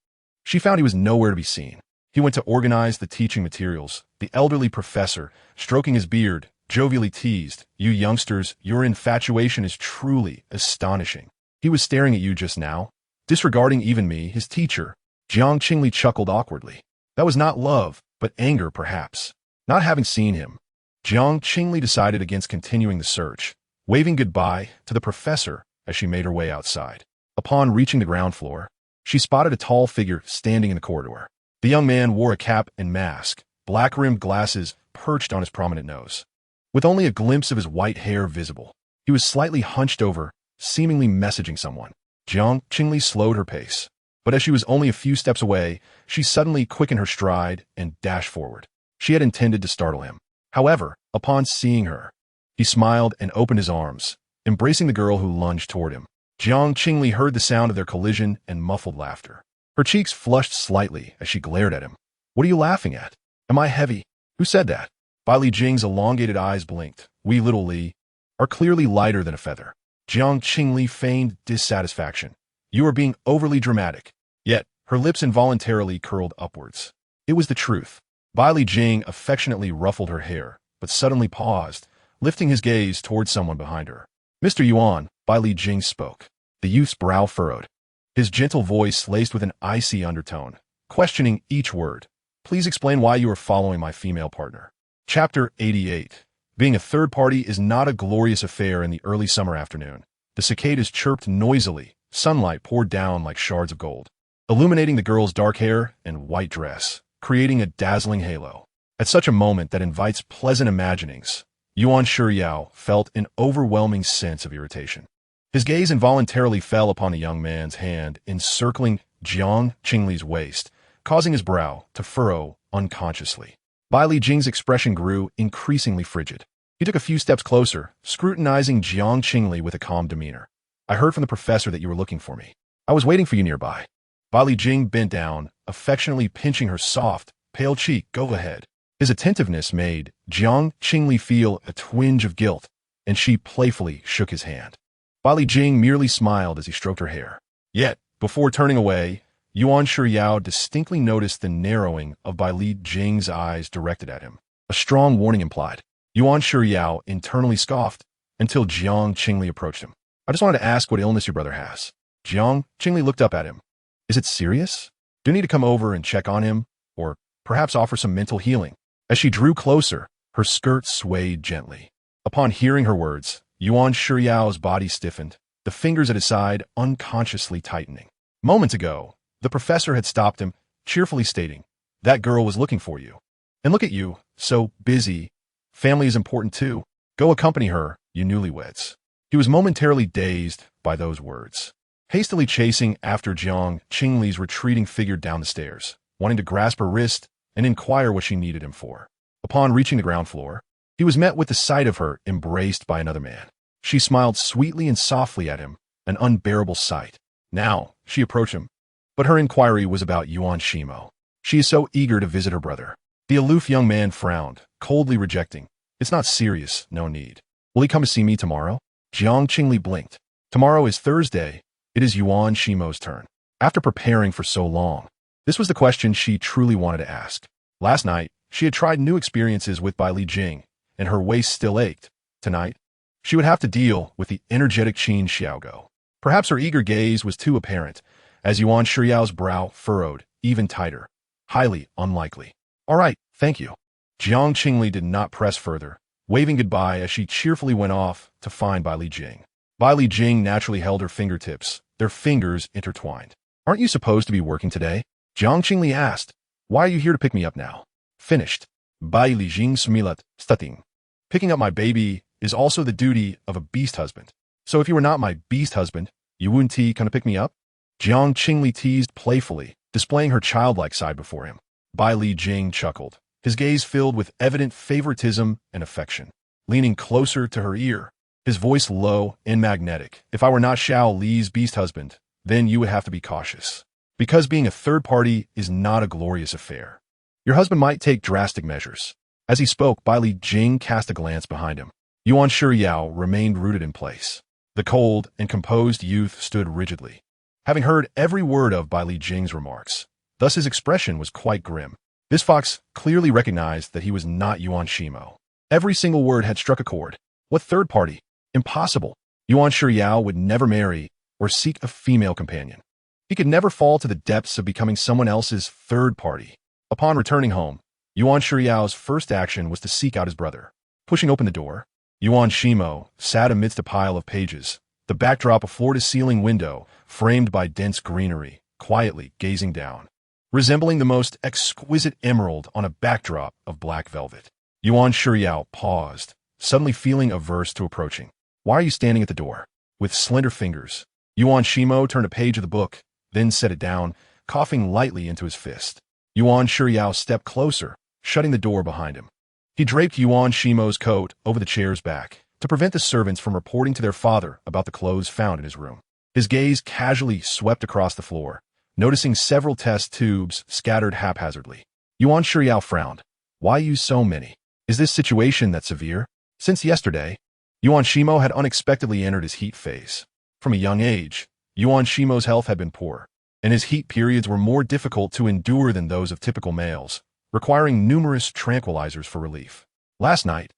she found he was nowhere to be seen. He went to organize the teaching materials. The elderly professor, stroking his beard, jovially teased, you youngsters, your infatuation is truly astonishing. He was staring at you just now, disregarding even me, his teacher. Jiang Qingli chuckled awkwardly. That was not love, but anger perhaps. Not having seen him, Jiang Qingli decided against continuing the search, waving goodbye to the professor as she made her way outside. Upon reaching the ground floor, she spotted a tall figure standing in the corridor. The young man wore a cap and mask, black-rimmed glasses perched on his prominent nose. With only a glimpse of his white hair visible, he was slightly hunched over, seemingly messaging someone. Jiang Qingli slowed her pace. But as she was only a few steps away, she suddenly quickened her stride and dashed forward. She had intended to startle him. However, upon seeing her, he smiled and opened his arms, embracing the girl who lunged toward him. Jiang Qingli heard the sound of their collision and muffled laughter. Her cheeks flushed slightly as she glared at him. "What are you laughing at? Am I heavy? Who said that?" Bai Li Jing's elongated eyes blinked. "We, little Li, are clearly lighter than a feather." Jiang Qingli feigned dissatisfaction. "You are being overly dramatic." Yet, her lips involuntarily curled upwards. It was the truth. Bai Li Jing affectionately ruffled her hair, but suddenly paused, lifting his gaze toward someone behind her. "Mr. Yuan," Bai Li Jing spoke. The youth's brow furrowed. His gentle voice laced with an icy undertone, questioning each word. "Please explain why you are following my female partner." Chapter 88. Being a third party is not a glorious affair in the early summer afternoon. The cicadas chirped noisily, sunlight poured down like shards of gold, illuminating the girl's dark hair and white dress, creating a dazzling halo. At such a moment that invites pleasant imaginings, Yuan Shiyao felt an overwhelming sense of irritation. His gaze involuntarily fell upon the young man's hand encircling Jiang Qingli's waist, causing his brow to furrow unconsciously. Bai Li Jing's expression grew increasingly frigid. He took a few steps closer, scrutinizing Jiang Qingli with a calm demeanor. "I heard from the professor that you were looking for me. I was waiting for you nearby." Bai Li Jing bent down, affectionately pinching her soft, pale cheek. "Go ahead." His attentiveness made Jiang Qingli feel a twinge of guilt, and she playfully shook his hand. Bai Li Jing merely smiled as he stroked her hair. Yet, before turning away, Yuan Shiyao distinctly noticed the narrowing of Bai Li Jing's eyes directed at him. A strong warning implied. Yuan Shiyao internally scoffed until Jiang Qingli approached him. "I just wanted to ask what illness your brother has." Jiang Qingli looked up at him. "Is it serious? Do you need to come over and check on him, or perhaps offer some mental healing?" As she drew closer, her skirt swayed gently. Upon hearing her words, Yuan Shiyao's body stiffened, the fingers at his side unconsciously tightening. Moments ago, the professor had stopped him, cheerfully stating, "That girl was looking for you. And look at you, so busy. Family is important too. Go accompany her, you newlyweds." He was momentarily dazed by those words, hastily chasing after Jiang Qingli's retreating figure down the stairs, wanting to grasp her wrist and inquire what she needed him for. Upon reaching the ground floor, he was met with the sight of her embraced by another man. She smiled sweetly and softly at him, an unbearable sight. Now, she approached him, but her inquiry was about Yuan Shimo. "She is so eager to visit her brother." The aloof young man frowned, coldly rejecting. "It's not serious, no need. Will he come to see me tomorrow?" Jiang Qingli blinked. Tomorrow is Thursday. It is Yuan Shimo's turn. After preparing for so long, this was the question she truly wanted to ask. Last night, she had tried new experiences with Bai Li Jing, and her waist still ached. Tonight, she would have to deal with the energetic Qin Xiaogo. Perhaps her eager gaze was too apparent, as Yuan Shiyao's brow furrowed even tighter. Highly unlikely. "All right, thank you." Jiang Qingli did not press further, waving goodbye as she cheerfully went off to find Bai Li Jing. Bai Li Jing naturally held her fingertips, their fingers intertwined. "Aren't you supposed to be working today?" Jiang Qingli asked. "Why are you here to pick me up now?" "Finished." Bai Li Jing smilat stating. "Picking up my baby is also the duty of a beast husband. So if you were not my beast husband, you wouldn't come to pick me up?" Jiang Qingli teased playfully, displaying her childlike side before him. Bai Li Jing chuckled, his gaze filled with evident favoritism and affection. Leaning closer to her ear, his voice low and magnetic. "If I were not Xiao Li's beast husband, then you would have to be cautious. Because being a third party is not a glorious affair. Your husband might take drastic measures." As he spoke, Bai Li Jing cast a glance behind him. Yuan Shiyao remained rooted in place. The cold and composed youth stood rigidly, having heard every word of Bai Li Jing's remarks. Thus his expression was quite grim. This fox clearly recognized that he was not Yuan Shimo. Every single word had struck a chord. What third party? Impossible. Yuan Shiyao would never marry or seek a female companion. He could never fall to the depths of becoming someone else's third party. Upon returning home, Yuan Shiyao's first action was to seek out his brother. Pushing open the door, Yuan Shimo sat amidst a pile of pages, the backdrop a floor-to-ceiling window framed by dense greenery, quietly gazing down, resembling the most exquisite emerald on a backdrop of black velvet. Yuan Shiyao paused, suddenly feeling averse to approaching. "Why are you standing at the door?" With slender fingers, Yuan Shimo turned a page of the book, then set it down, coughing lightly into his fist. Yuan Shiryao stepped closer, shutting the door behind him. He draped Yuan Shimo's coat over the chair's back to prevent the servants from reporting to their father about the clothes found in his room. His gaze casually swept across the floor, noticing several test tubes scattered haphazardly. Yuan Shiryao frowned. Why use so many? Is this situation that severe? Since yesterday, Yuan Shimo had unexpectedly entered his heat phase. From a young age, Yuan Shimo's health had been poor, and his heat periods were more difficult to endure than those of typical males, requiring numerous tranquilizers for relief. Last night,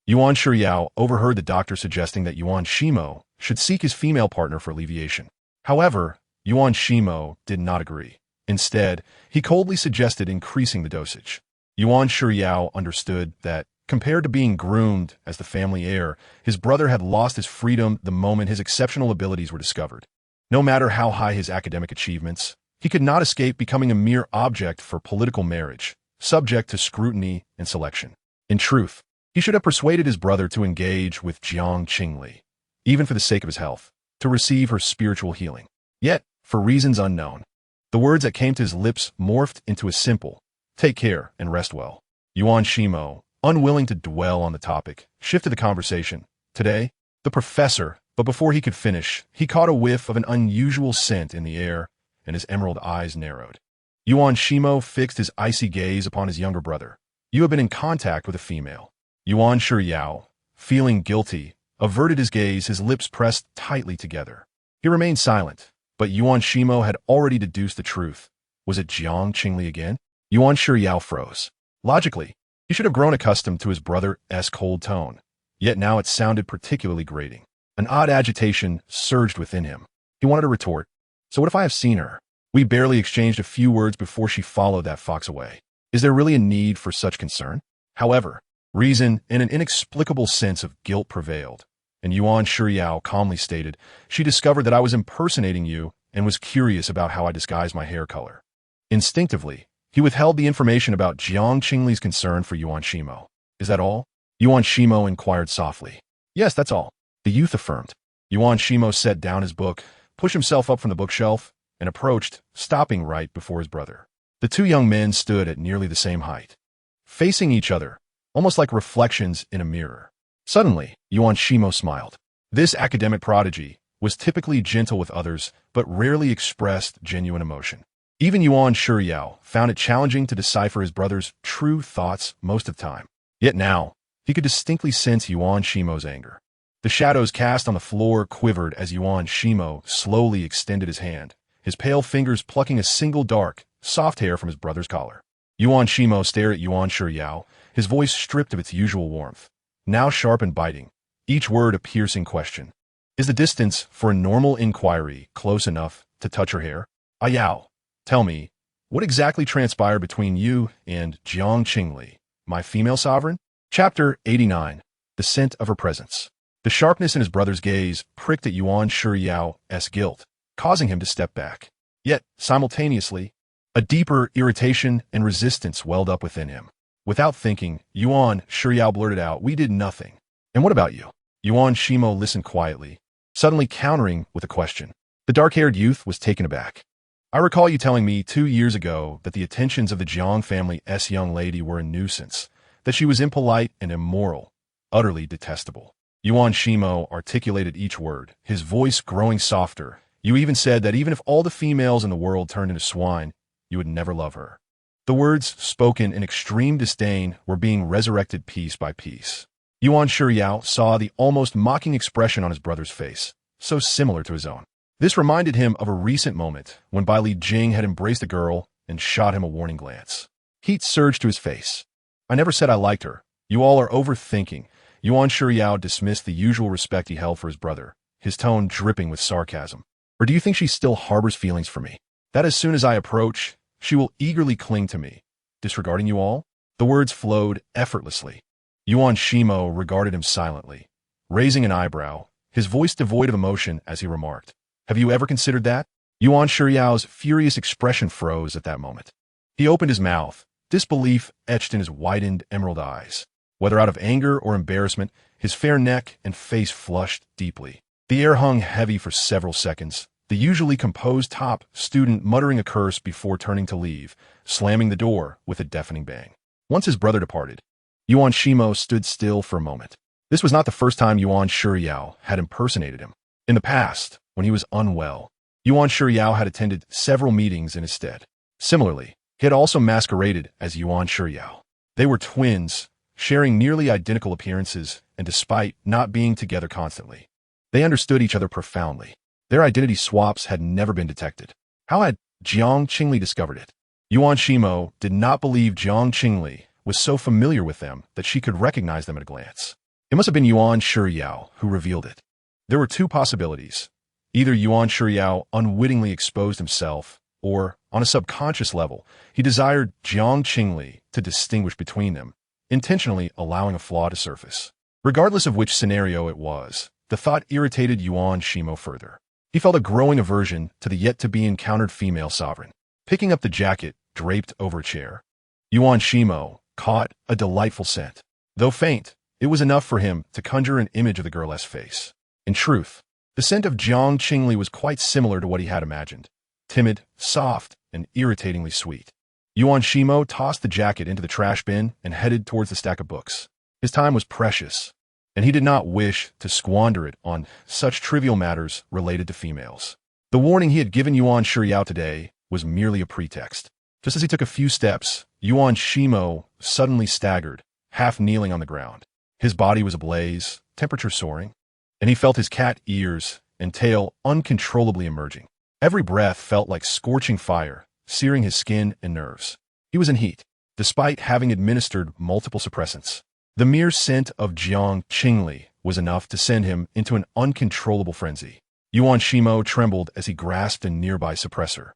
Yuan Shiryao overheard the doctor suggesting that Yuan Shimo should seek his female partner for alleviation. However, Yuan Shimo did not agree. Instead, he coldly suggested increasing the dosage. Yuan Shiryao understood that, compared to being groomed as the family heir, his brother had lost his freedom the moment his exceptional abilities were discovered. No matter how high his academic achievements, he could not escape becoming a mere object for political marriage, subject to scrutiny and selection. In truth, he should have persuaded his brother to engage with Jiang Qingli, even for the sake of his health, to receive her spiritual healing. Yet, for reasons unknown, the words that came to his lips morphed into a simple, "Take care and rest well." Yuan Shimo, unwilling to dwell on the topic, shifted the conversation. Today, the professor, but before he could finish, he caught a whiff of an unusual scent in the air, and his emerald eyes narrowed. Yuan Shimo fixed his icy gaze upon his younger brother. "You have been in contact with a female." Yuan Shiryao, feeling guilty, averted his gaze, his lips pressed tightly together. He remained silent, but Yuan Shimo had already deduced the truth. Was it Jiang Qingli again? Yuan Shiryao froze. Logically, he should have grown accustomed to his brother's cold tone, yet now it sounded particularly grating. An odd agitation surged within him. He wanted to retort, "So what if I have seen her? We barely exchanged a few words before she followed that fox away. Is there really a need for such concern?" However, reason and an inexplicable sense of guilt prevailed, and Yuan Shiryao calmly stated, "She discovered that I was impersonating you and was curious about how I disguised my hair color." Instinctively, he withheld the information about Jiang Qingli's concern for Yuan Shimo. "Is that all?" Yuan Shimo inquired softly. "Yes, that's all," the youth affirmed. Yuan Shimo set down his book, pushed himself up from the bookshelf, and approached, stopping right before his brother. The two young men stood at nearly the same height, facing each other, almost like reflections in a mirror. Suddenly, Yuan Shimo smiled. This academic prodigy was typically gentle with others, but rarely expressed genuine emotion. Even Yuan Shiryao found it challenging to decipher his brother's true thoughts most of the time. Yet now, he could distinctly sense Yuan Shimo's anger. The shadows cast on the floor quivered as Yuan Shimo slowly extended his hand, his pale fingers plucking a single dark, soft hair from his brother's collar. Yuan Shimo stared at Yuan Shiryao, his voice stripped of its usual warmth, now sharp and biting, each word a piercing question. "Is the distance for a normal inquiry close enough to touch her hair? Ayao, tell me, what exactly transpired between you and Jiang Qingli, my female sovereign?" Chapter 89. The Scent of Her Presence. The sharpness in his brother's gaze pricked at Yuan Shiryao's guilt, causing him to step back. Yet, simultaneously, a deeper irritation and resistance welled up within him. Without thinking, Yuan Shiryao blurted out, "We did nothing." "And what about you?" Yuan Shimo listened quietly, suddenly countering with a question. The dark-haired youth was taken aback. "I recall you telling me 2 years ago that the attentions of the Jiang family's young lady were a nuisance, that she was impolite and immoral, utterly detestable." Yuan Shimo articulated each word, his voice growing softer. "You even said that even if all the females in the world turned into swine, you would never love her." The words, spoken in extreme disdain, were being resurrected piece by piece. Yuan Shiryao saw the almost mocking expression on his brother's face, so similar to his own. This reminded him of a recent moment when Bai Li Jing had embraced a girl and shot him a warning glance. Heat surged to his face. "I never said I liked her. You all are overthinking." Yuan Shiryao dismissed the usual respect he held for his brother, his tone dripping with sarcasm. "Or do you think she still harbors feelings for me? That as soon as I approach, she will eagerly cling to me, disregarding you all?" The words flowed effortlessly. Yuan Shimo regarded him silently, raising an eyebrow, his voice devoid of emotion as he remarked, "Have you ever considered that?" Yuan Shiryao's furious expression froze at that moment. He opened his mouth, disbelief etched in his widened emerald eyes. Whether out of anger or embarrassment, his fair neck and face flushed deeply. The air hung heavy for several seconds, the usually composed top student muttering a curse before turning to leave, slamming the door with a deafening bang. Once his brother departed, Yuan Shimo stood still for a moment. This was not the first time Yuan Shiyao had impersonated him. In the past, when he was unwell, Yuan Shiyao had attended several meetings in his stead. Similarly, he had also masqueraded as Yuan Shiyao. They were twins, sharing nearly identical appearances, and despite not being together constantly, they understood each other profoundly. Their identity swaps had never been detected. How had Jiang Qingli discovered it? Yuan Shimo did not believe Jiang Qingli was so familiar with them that she could recognize them at a glance. It must have been Yuan Shiyao who revealed it. There were two possibilities. Either Yuan Shiyao unwittingly exposed himself, or, on a subconscious level, he desired Jiang Qingli to distinguish between them, intentionally allowing a flaw to surface. Regardless of which scenario it was, the thought irritated Yuan Shimo further. He felt a growing aversion to the yet-to-be-encountered female sovereign. Picking up the jacket draped over a chair, Yuan Shimo caught a delightful scent. Though faint, it was enough for him to conjure an image of the girl's face. In truth, the scent of Jiang Qingli was quite similar to what he had imagined. Timid, soft, and irritatingly sweet. Yuan Shimo tossed the jacket into the trash bin and headed towards the stack of books. His time was precious, and he did not wish to squander it on such trivial matters related to females. The warning he had given Yuan Shiyao today was merely a pretext. Just as he took a few steps, Yuan Shimo suddenly staggered, half kneeling on the ground. His body was ablaze, temperature soaring, and he felt his cat ears and tail uncontrollably emerging. Every breath felt like scorching fire, searing his skin and nerves. He was in heat, despite having administered multiple suppressants. The mere scent of Jiang Qingli was enough to send him into an uncontrollable frenzy. Yuan Shimo trembled as he grasped a nearby suppressor,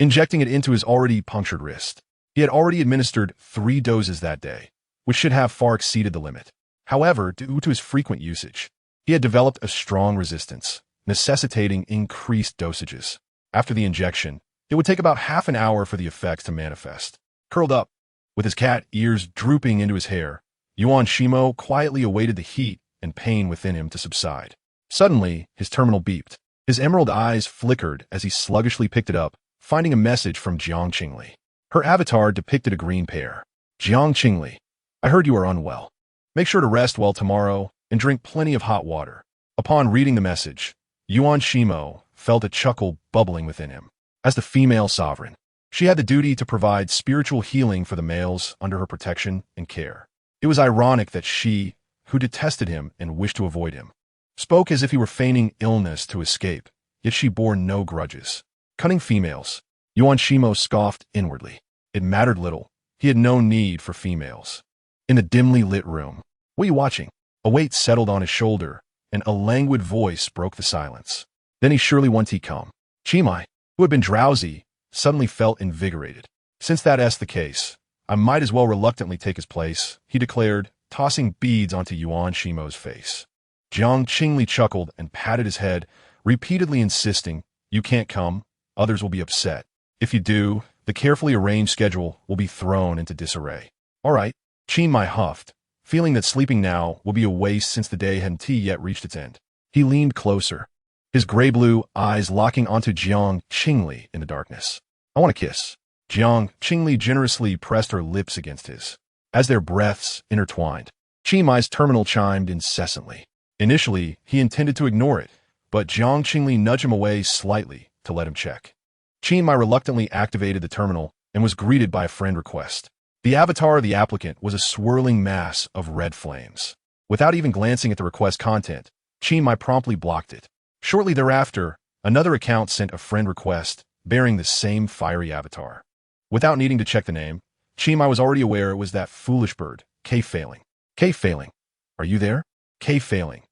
injecting it into his already punctured wrist. He had already administered 3 doses that day, which should have far exceeded the limit. However, due to his frequent usage, he had developed a strong resistance, necessitating increased dosages. After the injection, it would take about half an hour for the effects to manifest. Curled up, with his cat ears drooping into his hair, Yuan Shimo quietly awaited the heat and pain within him to subside. Suddenly, his terminal beeped. His emerald eyes flickered as he sluggishly picked it up, finding a message from Jiang Qingli. Her avatar depicted a green pear. Jiang Qingli, I heard you are unwell. Make sure to rest well tomorrow and drink plenty of hot water. Upon reading the message, Yuan Shimo felt a chuckle bubbling within him. As the female sovereign, she had the duty to provide spiritual healing for the males under her protection and care. It was ironic that she, who detested him and wished to avoid him, spoke as if he were feigning illness to escape, yet she bore no grudges. Cunning females, Yuan Shimo scoffed inwardly. It mattered little. He had no need for females. In the dimly lit room, what are you watching? A weight settled on his shoulder, and a languid voice broke the silence. Then he surely once he come. Chimai, who had been drowsy, suddenly felt invigorated. Since that's the case, I might as well reluctantly take his place, he declared, tossing beads onto Yuan Shimo's face. Jiang Qingli chuckled and patted his head, repeatedly insisting, you can't come, others will be upset. If you do, the carefully arranged schedule will be thrown into disarray. All right, Chimai huffed, feeling that sleeping now will be a waste since the day hadn't yet reached its end. He leaned closer, his gray-blue eyes locking onto Jiang Qingli in the darkness. I want a kiss. Jiang Qingli generously pressed her lips against his. As their breaths intertwined, Chimai's terminal chimed incessantly. Initially, he intended to ignore it, but Jiang Qingli nudged him away slightly to let him check. Chimai reluctantly activated the terminal and was greeted by a friend request. The avatar of the applicant was a swirling mass of red flames. Without even glancing at the request content, Chimai promptly blocked it. Shortly thereafter, another account sent a friend request bearing the same fiery avatar. Without needing to check the name, Chimai was already aware it was that foolish bird, K Failing. K Failing, are you there? K Failing,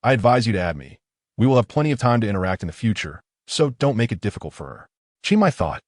I advise you to add me. We will have plenty of time to interact in the future, so don't make it difficult for her. Chimai thought,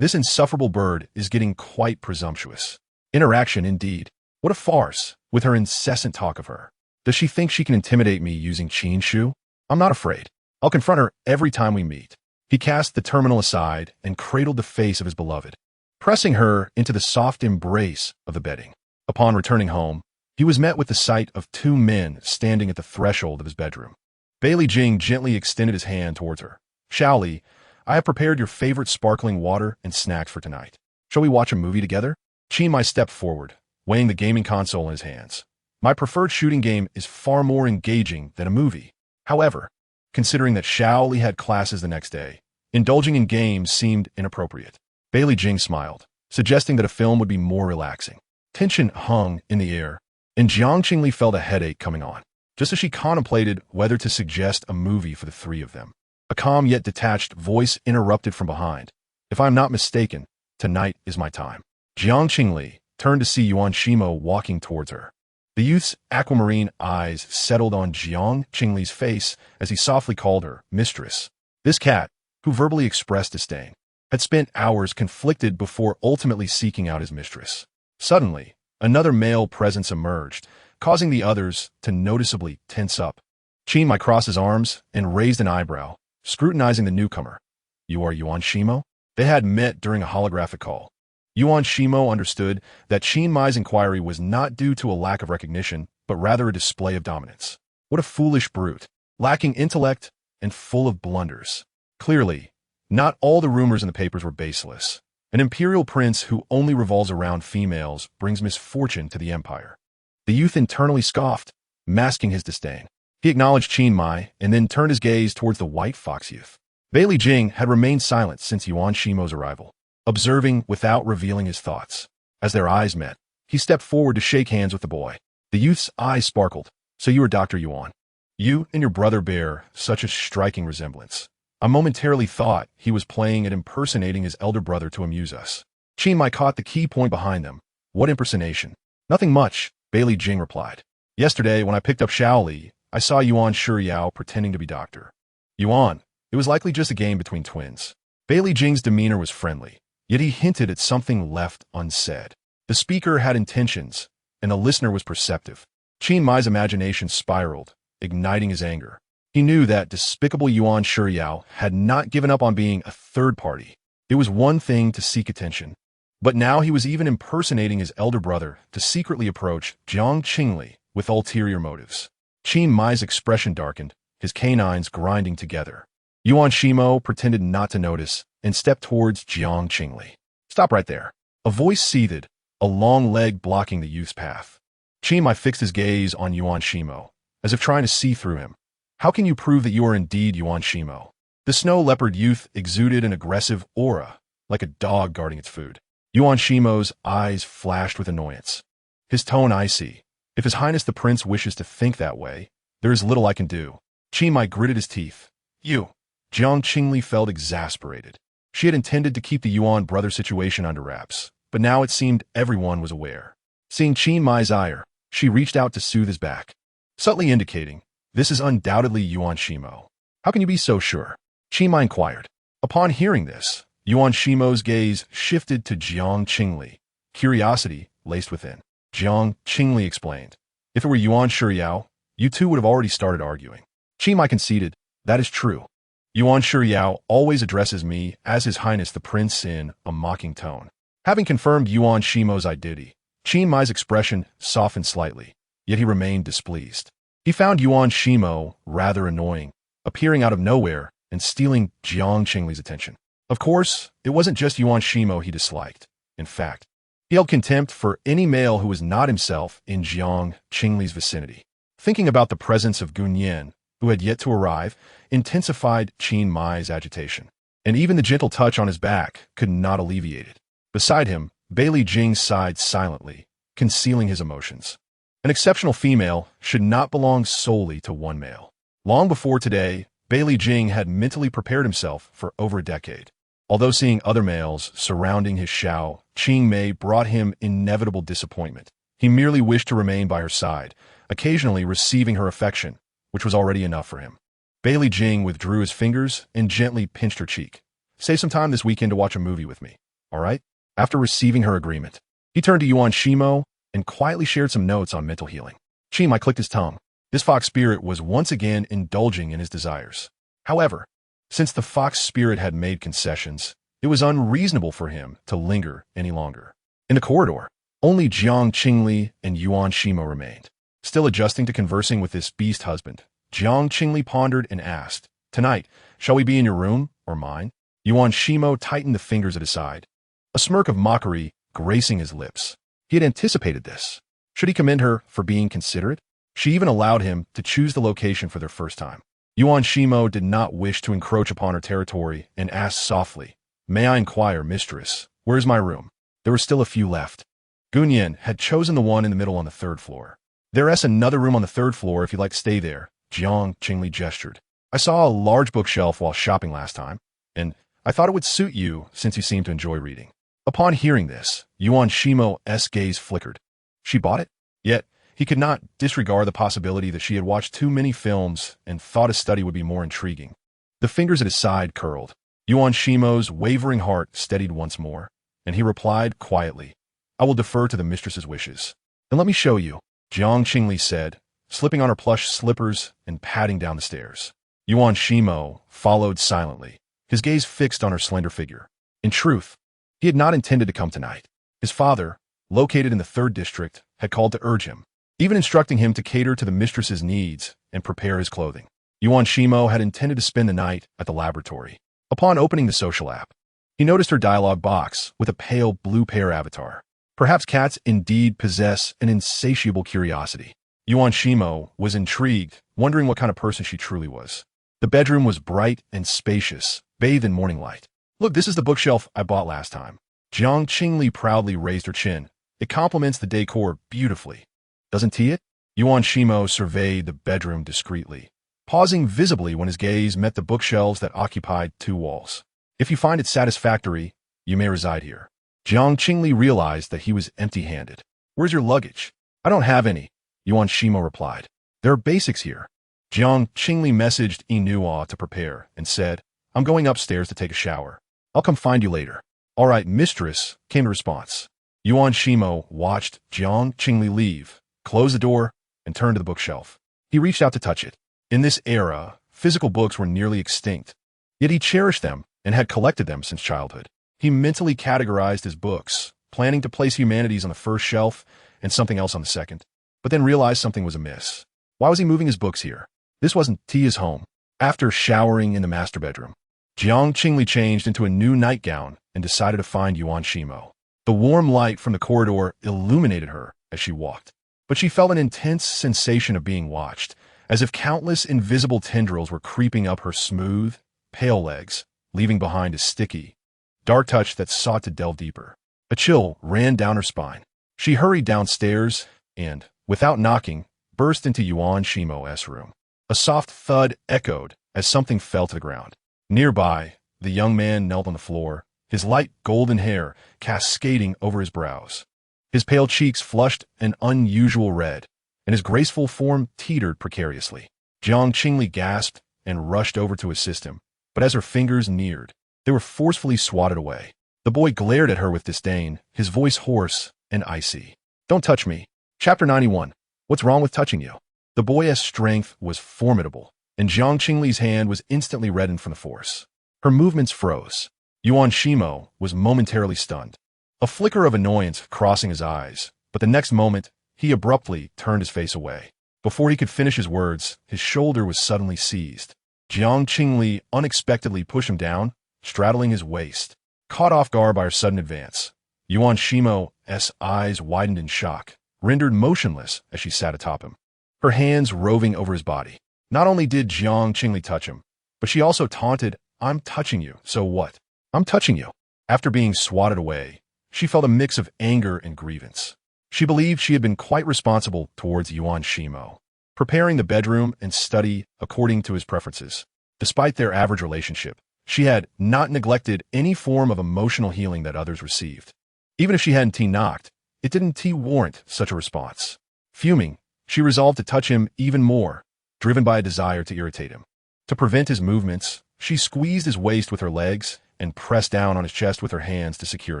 this insufferable bird is getting quite presumptuous. Interaction indeed. What a farce, with her incessant talk of her. Does she think she can intimidate me using Qin Shu? I'm not afraid. I'll confront her every time we meet. He cast the terminal aside and cradled the face of his beloved, pressing her into the soft embrace of the bedding. Upon returning home, he was met with the sight of 2 men standing at the threshold of his bedroom. Bailey Jing gently extended his hand towards her. Shaoli, I have prepared your favorite sparkling water and snacks for tonight. Shall we watch a movie together? Qingli stepped forward, weighing the gaming console in his hands. My preferred shooting game is far more engaging than a movie. However, considering that Shaoli had classes the next day, indulging in games seemed inappropriate. Bailey Jing smiled, suggesting that a film would be more relaxing. Tension hung in the air, and Jiang Qingli felt a headache coming on, just as she contemplated whether to suggest a movie for the three of them. A calm yet detached voice interrupted from behind. If I am not mistaken, tonight is my time. Jiang Qingli turned to see Yuan Shimo walking towards her. The youth's aquamarine eyes settled on Jiang Qingli's face as he softly called her mistress. This cat, who verbally expressed disdain, had spent hours conflicted before ultimately seeking out his mistress. Suddenly, another male presence emerged, causing the others to noticeably tense up. Qingli crossed his arms and raised an eyebrow, scrutinizing the newcomer. You are Yuan Shimo? They had met during a holographic call. Yuan Shimo understood that Qingli's inquiry was not due to a lack of recognition, but rather a display of dominance. What a foolish brute, lacking intellect and full of blunders. Clearly, not all the rumors in the papers were baseless. An imperial prince who only revolves around females brings misfortune to the empire. The youth internally scoffed, masking his disdain. He acknowledged Qingli and then turned his gaze towards the white fox youth. Bailey Jing had remained silent since Yuan Shimo's arrival, observing without revealing his thoughts. As their eyes met, he stepped forward to shake hands with the boy. The youth's eyes sparkled. So you are Dr. Yuan. You and your brother bear such a striking resemblance. I momentarily thought he was playing at impersonating his elder brother to amuse us. Qingli caught the key point behind them. What impersonation? Nothing much, Bailey Jing replied. Yesterday, when I picked up Shaoli, I saw Yuan Shuyao pretending to be Doctor Yuan. It was likely just a game between twins. Bailey Jing's demeanor was friendly, yet he hinted at something left unsaid. The speaker had intentions, and the listener was perceptive. Qingli's imagination spiraled, igniting his anger. He knew that despicable Yuan Shuyao had not given up on being a third party. It was one thing to seek attention, but now he was even impersonating his elder brother to secretly approach Jiang Qingli with ulterior motives. Qingli's expression darkened, his canines grinding together. Yuan Shimo pretended not to notice and stepped towards Jiang Qingli. Stop right there. A voice seethed, a long leg blocking the youth's path. Qingli fixed his gaze on Yuan Shimo, as if trying to see through him. How can you prove that you are indeed Yuan Shimo? The snow leopard youth exuded an aggressive aura, like a dog guarding its food. Yuan Shimo's eyes flashed with annoyance, his tone icy. If His Highness the Prince wishes to think that way, there is little I can do. Qingli gritted his teeth. You. Jiang Qingli felt exasperated. She had intended to keep the Yuan brother situation under wraps, but now it seemed everyone was aware. Seeing Qingli's ire, she reached out to soothe his back, subtly indicating, this is undoubtedly Yuan Shimo. How can you be so sure? Qingli inquired. Upon hearing this, Yuan Shimo's gaze shifted to Jiang Qingli, curiosity laced within. Jiang Qingli explained. If it were Yuan Shuyao, you two would have already started arguing. Qingli conceded, that is true. Yuan Shuyao always addresses me as His Highness the Prince in a mocking tone. Having confirmed Yuan Shimo's identity, Qingli's expression softened slightly, yet he remained displeased. He found Yuan Shimo rather annoying, appearing out of nowhere and stealing Jiang Qingli's attention. Of course, it wasn't just Yuan Shimo he disliked. In fact, he held contempt for any male who was not himself in Jiang Qingli's vicinity. Thinking about the presence of Gunyan, who had yet to arrive, intensified Qingli's agitation. And even the gentle touch on his back could not alleviate it. Beside him, Bailey Jing sighed silently, concealing his emotions. An exceptional female should not belong solely to one male. Long before today, Bailey Jing had mentally prepared himself for over a decade. Although seeing other males surrounding his Shao Qingmei brought him inevitable disappointment, he merely wished to remain by her side, occasionally receiving her affection, which was already enough for him. Bailey Jing withdrew his fingers and gently pinched her cheek. Save some time this weekend to watch a movie with me, all right? After receiving her agreement, he turned to Yuan Shimo and quietly shared some notes on mental healing. Qingli clicked his tongue. This fox spirit was once again indulging in his desires. However, since the fox spirit had made concessions, it was unreasonable for him to linger any longer. In the corridor, only Jiang Qingli and Yuan Shimo remained. Still adjusting to conversing with this beast husband, Jiang Qingli pondered and asked, Tonight, shall we be in your room or mine? Yuan Shimo tightened the fingers at his side, a smirk of mockery gracing his lips. He had anticipated this. Should he commend her for being considerate? She even allowed him to choose the location for their first time. Yuan Shimo did not wish to encroach upon her territory and asked softly, "May I inquire, mistress, where's my room?" There were still a few left. Gunyan had chosen the one in the middle on the third floor. "There's another room on the third floor if you'd like to stay there," Jiang Qingli gestured. "I saw a large bookshelf while shopping last time, and I thought it would suit you since you seem to enjoy reading." Upon hearing this, Yuan Shimo's gaze flickered. She bought it? Yet, he could not disregard the possibility that she had watched too many films and thought a study would be more intriguing. The fingers at his side curled. Yuan Shimo's wavering heart steadied once more, and he replied quietly, "I will defer to the mistress's wishes." "Then let me show you," Jiang Qingli said, slipping on her plush slippers and padding down the stairs. Yuan Shimo followed silently, his gaze fixed on her slender figure. In truth, he had not intended to come tonight. His father, located in the 3rd district, had called to urge him, even instructing him to cater to the mistress's needs and prepare his clothing. Yuan Shimo had intended to spend the night at the laboratory. Upon opening the social app, he noticed her dialogue box with a pale blue pear avatar. Perhaps cats indeed possess an insatiable curiosity. Yuan Shimo was intrigued, wondering what kind of person she truly was. The bedroom was bright and spacious, bathed in morning light. "Look, this is the bookshelf I bought last time." Jiang Qingli proudly raised her chin. "It complements the decor beautifully. Doesn't he it?" Yuan Shimo surveyed the bedroom discreetly, pausing visibly when his gaze met the bookshelves that occupied 2 walls. "If you find it satisfactory, you may reside here." Jiang Qingli realized that he was empty-handed. "Where's your luggage?" "I don't have any," Yuan Shimo replied. "There are basics here." Jiang Qingli messaged Inua to prepare and said, "I'm going upstairs to take a shower. I'll come find you later." "All right, mistress," came the response. Yuan Shimo watched Jiang Qingli leave, close the door, and turn to the bookshelf. He reached out to touch it. In this era, physical books were nearly extinct, yet he cherished them and had collected them since childhood. He mentally categorized his books, planning to place humanities on the first shelf and something else on the second, but then realized something was amiss. Why was he moving his books here? This wasn't Tia's home. After showering in the master bedroom, Jiang Qingli changed into a new nightgown and decided to find Yuan Shimo. The warm light from the corridor illuminated her as she walked, but she felt an intense sensation of being watched, as if countless invisible tendrils were creeping up her smooth, pale legs, leaving behind a sticky, dark touch that sought to delve deeper. A chill ran down her spine. She hurried downstairs and, without knocking, burst into Yuan Shimo's room. A soft thud echoed as something fell to the ground. Nearby, the young man knelt on the floor, his light golden hair cascading over his brows. His pale cheeks flushed an unusual red, and his graceful form teetered precariously. Jiang Qingli gasped and rushed over to assist him, but as her fingers neared, they were forcefully swatted away. The boy glared at her with disdain, his voice hoarse and icy. "Don't touch me." Chapter 91. What's wrong with touching you? The boy's strength was formidable, and Jiang Qingli's hand was instantly reddened from the force. Her movements froze. Yuan Shimo was momentarily stunned, a flicker of annoyance crossing his eyes, but the next moment, he abruptly turned his face away. Before he could finish his words, his shoulder was suddenly seized. Jiang Qingli unexpectedly pushed him down, straddling his waist. Caught off guard by her sudden advance, Yuan Shimo's eyes widened in shock, rendered motionless as she sat atop him, her hands roving over his body. Not only did Jiang Qingli touch him, but she also taunted, "I'm touching you, so what? I'm touching you." After being swatted away, she felt a mix of anger and grievance. She believed she had been quite responsible towards Yuan Shimo, preparing the bedroom and study according to his preferences. Despite their average relationship, she had not neglected any form of emotional healing that others received. Even if she hadn't knocked, it didn't warrant such a response. Fuming, she resolved to touch him even more, driven by a desire to irritate him. To prevent his movements, she squeezed his waist with her legs and pressed down on his chest with her hands to secure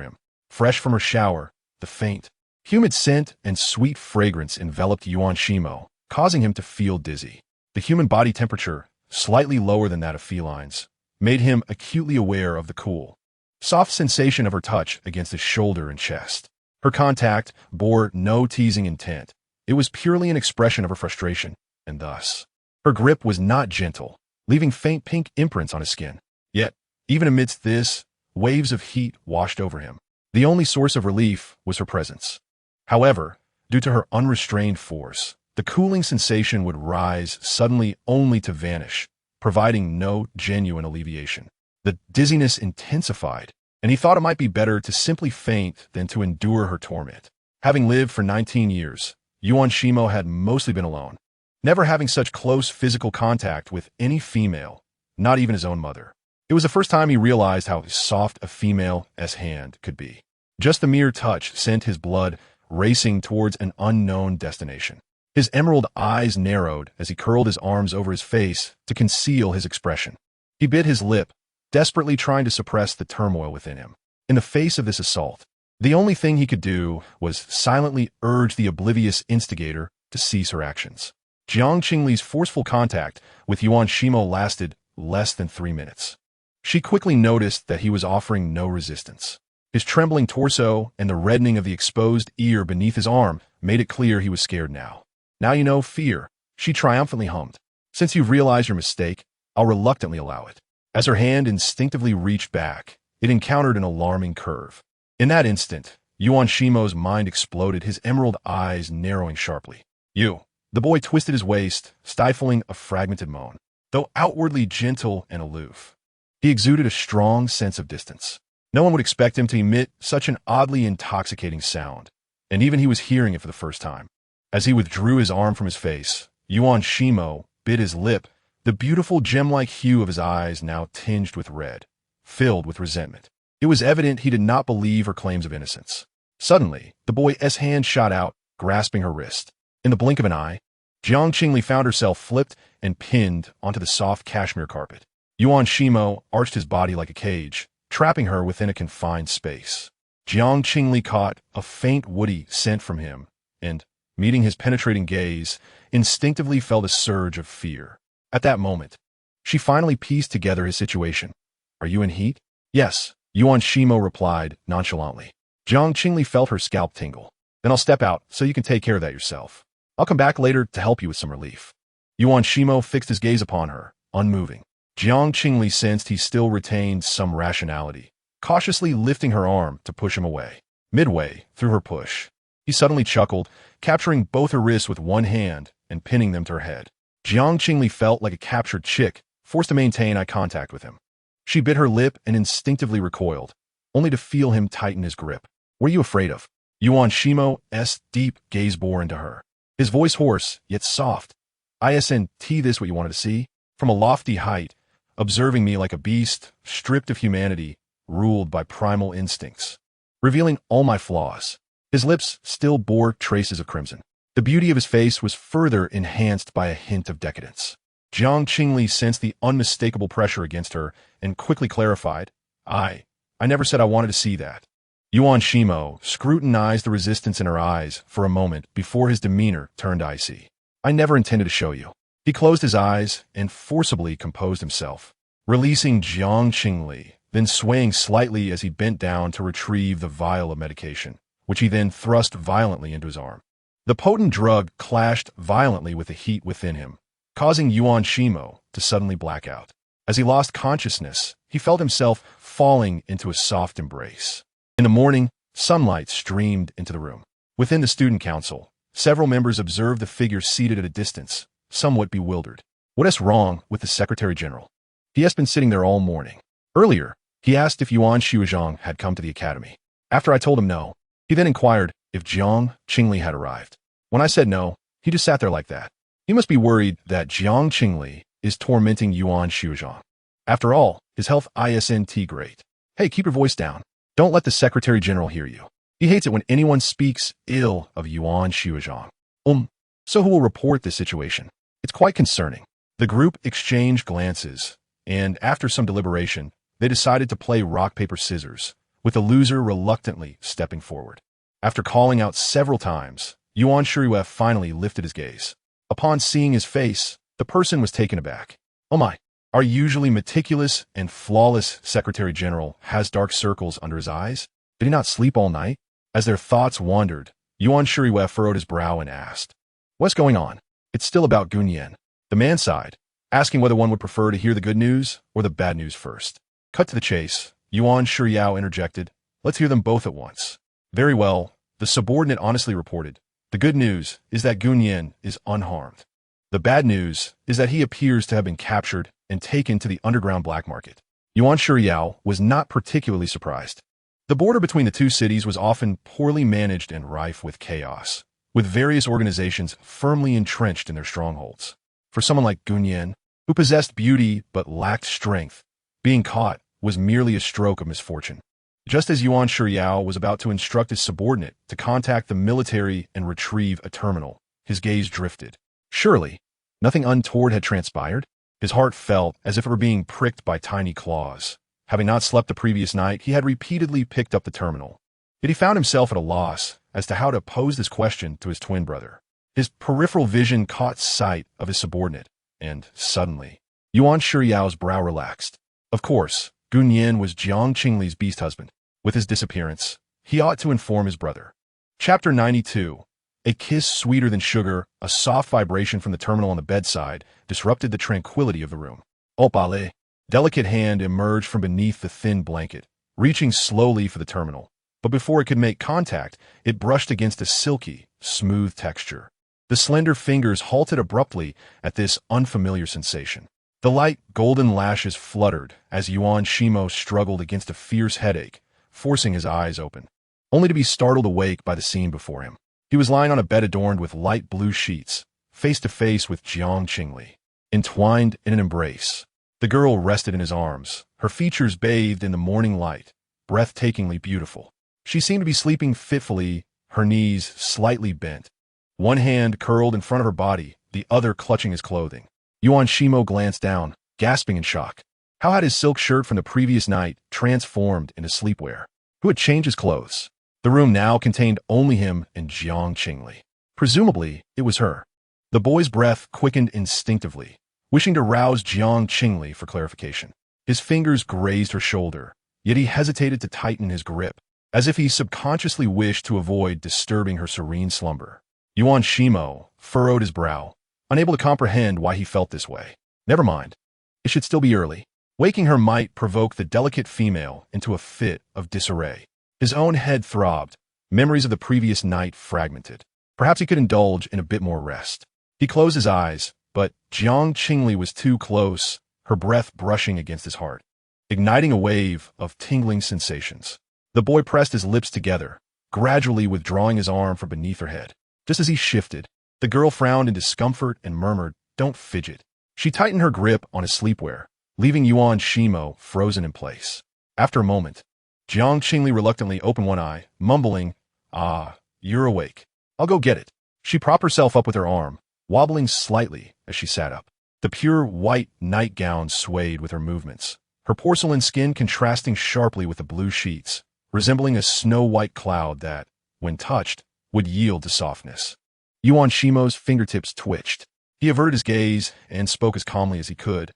him. Fresh from her shower, the faint, humid scent and sweet fragrance enveloped Yuan Shimo, causing him to feel dizzy. The human body temperature, slightly lower than that of felines, made him acutely aware of the cool, soft sensation of her touch against his shoulder and chest. Her contact bore no teasing intent. It was purely an expression of her frustration, and thus, her grip was not gentle, leaving faint pink imprints on his skin. Yet, Even amidst this, waves of heat washed over him. The only source of relief was her presence. However, due to her unrestrained force, the cooling sensation would rise suddenly only to vanish, providing no genuine alleviation. The dizziness intensified, and he thought it might be better to simply faint than to endure her torment. Having lived for 19 years, Yuan Shimo had mostly been alone, never having such close physical contact with any female, not even his own mother. It was the first time he realized how soft a female's hand could be. Just the mere touch sent his blood racing towards an unknown destination. His emerald eyes narrowed as he curled his arms over his face to conceal his expression. He bit his lip, desperately trying to suppress the turmoil within him. In the face of this assault, the only thing he could do was silently urge the oblivious instigator to cease her actions. Jiang Qingli's forceful contact with Yuan Shimo lasted less than 3 minutes. She quickly noticed that he was offering no resistance. His trembling torso and the reddening of the exposed ear beneath his arm made it clear he was scared now. Now you know fear, she triumphantly hummed. Since you've realized your mistake, I'll reluctantly allow it. As her hand instinctively reached back, it encountered an alarming curve. In that instant, Yuan Shimo's mind exploded, his emerald eyes narrowing sharply. You. The boy twisted his waist, stifling a fragmented moan. Though outwardly gentle and aloof, he exuded a strong sense of distance. No one would expect him to emit such an oddly intoxicating sound, and even he was hearing it for the first time. As he withdrew his arm from his face, Yuan Shimo bit his lip, the beautiful gem-like hue of his eyes now tinged with red, filled with resentment. It was evident he did not believe her claims of innocence. Suddenly, the boy's hand shot out, grasping her wrist. In the blink of an eye, Jiang Qingli found herself flipped and pinned onto the soft cashmere carpet. Yuan Shimo arched his body like a cage, trapping her within a confined space. Jiang Qingli caught a faint woody scent from him, and, meeting his penetrating gaze, instinctively felt a surge of fear. At that moment, she finally pieced together his situation. Are you in heat? Yes, Yuan Shimo replied nonchalantly. Jiang Qingli felt her scalp tingle. Then I'll step out so you can take care of that yourself. I'll come back later to help you with some relief. Yuan Shimo fixed his gaze upon her, unmoving. Jiang Qingli sensed he still retained some rationality, cautiously lifting her arm to push him away. Midway through her push, he suddenly chuckled, capturing both her wrists with one hand and pinning them to her head. Jiang Qingli felt like a captured chick, forced to maintain eye contact with him. She bit her lip and instinctively recoiled, only to feel him tighten his grip. What are you afraid of? Yuan Shimo's deep gaze bore into her. His voice hoarse, yet soft. Isn't this what you wanted to see? From a lofty height, observing me like a beast, stripped of humanity, ruled by primal instincts, revealing all my flaws. His lips still bore traces of crimson. The beauty of his face was further enhanced by a hint of decadence. Jiang Qingli sensed the unmistakable pressure against her and quickly clarified, I never said I wanted to see that. Yuan Shimo scrutinized the resistance in her eyes for a moment before his demeanor turned icy. I never intended to show you. He closed his eyes and forcibly composed himself, releasing Jiang Qingli, then swaying slightly as he bent down to retrieve the vial of medication, which he then thrust violently into his arm. The potent drug clashed violently with the heat within him, causing Yuan Shimo to suddenly black out. As he lost consciousness, he felt himself falling into a soft embrace. In the morning, sunlight streamed into the room. Within the student council, several members observed the figure seated at a distance, somewhat bewildered. What is wrong with the Secretary General? He has been sitting there all morning. Earlier, he asked if Yuan Xiuzhang had come to the academy. After I told him no, he then inquired if Jiang Qingli had arrived. When I said no, he just sat there like that. He must be worried that Jiang Qingli is tormenting Yuan Xiuzhang. After all, his health isn't great. Hey, keep your voice down. Don't let the Secretary General hear you. He hates it when anyone speaks ill of Yuan Xiuzhang. So who will report this situation? It's quite concerning. The group exchanged glances, and after some deliberation, they decided to play rock, paper, scissors, with the loser reluctantly stepping forward. After calling out several times, Yuan Shuriwei finally lifted his gaze. Upon seeing his face, the person was taken aback. Oh my, our usually meticulous and flawless Secretary General has dark circles under his eyes? Did he not sleep all night? As their thoughts wandered, Yuan Shuriwei furrowed his brow and asked, What's going on? It's still about Gunyan. The man sighed, asking whether one would prefer to hear the good news or the bad news first. Cut to the chase. Yuan Shiryao interjected. Let's hear them both at once. Very well, the subordinate honestly reported. The good news is that Gunyan is unharmed. The bad news is that he appears to have been captured and taken to the underground black market. Yuan Shiryao was not particularly surprised. The border between the two cities was often poorly managed and rife with chaos, with various organizations firmly entrenched in their strongholds. For someone like Gunyan, who possessed beauty but lacked strength, being caught was merely a stroke of misfortune. Just as Yuan Shiryao was about to instruct his subordinate to contact the military and retrieve a terminal, his gaze drifted. Surely, nothing untoward had transpired? His heart felt as if it were being pricked by tiny claws. Having not slept the previous night, he had repeatedly picked up the terminal. Yet he found himself at a loss as to how to pose this question to his twin brother. His peripheral vision caught sight of his subordinate, and suddenly, Yuan Shiryao's brow relaxed. Of course, Gunyan was Jiang Qingli's beast husband. With his disappearance, he ought to inform his brother. Chapter 92. A kiss sweeter than sugar, a soft vibration from the terminal on the bedside, disrupted the tranquility of the room. Opale. Delicate hand emerged from beneath the thin blanket, reaching slowly for the terminal. But before it could make contact, it brushed against a silky, smooth texture. The slender fingers halted abruptly at this unfamiliar sensation. The light, golden lashes fluttered as Yuan Shimo struggled against a fierce headache, forcing his eyes open, only to be startled awake by the scene before him. He was lying on a bed adorned with light blue sheets, face to face with Jiang Qingli, entwined in an embrace. The girl rested in his arms, her features bathed in the morning light, breathtakingly beautiful. She seemed to be sleeping fitfully, her knees slightly bent. One hand curled in front of her body, the other clutching his clothing. Yuan Shimo glanced down, gasping in shock. How had his silk shirt from the previous night transformed into sleepwear? Who had changed his clothes? The room now contained only him and Jiang Qingli. Presumably, it was her. The boy's breath quickened instinctively, wishing to rouse Jiang Qingli for clarification. His fingers grazed her shoulder, yet he hesitated to tighten his grip, as if he subconsciously wished to avoid disturbing her serene slumber. Yuan Shimo furrowed his brow, unable to comprehend why he felt this way. Never mind. It should still be early. Waking her might provoke the delicate female into a fit of disarray. His own head throbbed, memories of the previous night fragmented. Perhaps he could indulge in a bit more rest. He closed his eyes, but Jiang Qingli was too close, her breath brushing against his heart, igniting a wave of tingling sensations. The boy pressed his lips together, gradually withdrawing his arm from beneath her head. Just as he shifted, the girl frowned in discomfort and murmured, "Don't fidget." She tightened her grip on his sleepwear, leaving Yuan Shimo frozen in place. After a moment, Jiang Qingli reluctantly opened one eye, mumbling, "Ah, you're awake. I'll go get it." She propped herself up with her arm, wobbling slightly as she sat up. The pure white nightgown swayed with her movements, her porcelain skin contrasting sharply with the blue sheets, resembling a snow-white cloud that, when touched, would yield to softness. Yuan Shimo's fingertips twitched. He averted his gaze and spoke as calmly as he could.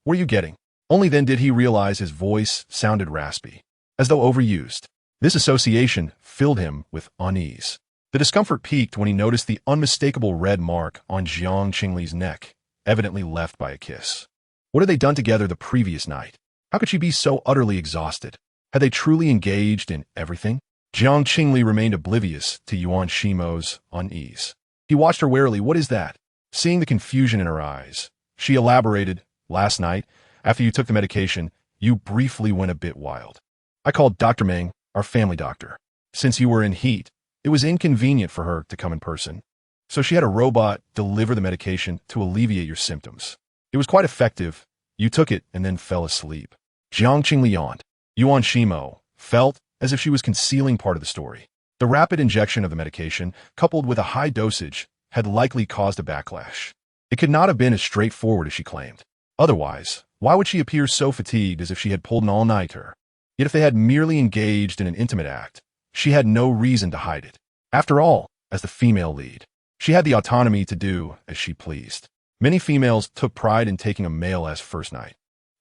"What are you getting?" Only then did he realize his voice sounded raspy, as though overused. This association filled him with unease. The discomfort peaked when he noticed the unmistakable red mark on Jiang Qingli's neck, evidently left by a kiss. What had they done together the previous night? How could she be so utterly exhausted? Had they truly engaged in everything? Jiang Qingli remained oblivious to Yuan Shimo's unease. He watched her warily. "What is that?" Seeing the confusion in her eyes, she elaborated, "Last night, after you took the medication, you briefly went a bit wild. I called Dr. Meng, our family doctor. Since you were in heat, it was inconvenient for her to come in person. So she had a robot deliver the medication to alleviate your symptoms. It was quite effective. You took it and then fell asleep." Jiang Qingli yawned. Yuan Shimo felt as if she was concealing part of the story. The rapid injection of the medication, coupled with a high dosage, had likely caused a backlash. It could not have been as straightforward as she claimed. Otherwise, why would she appear so fatigued as if she had pulled an all-nighter? Yet if they had merely engaged in an intimate act, she had no reason to hide it. After all, as the female lead, she had the autonomy to do as she pleased. Many females took pride in taking a male as first night,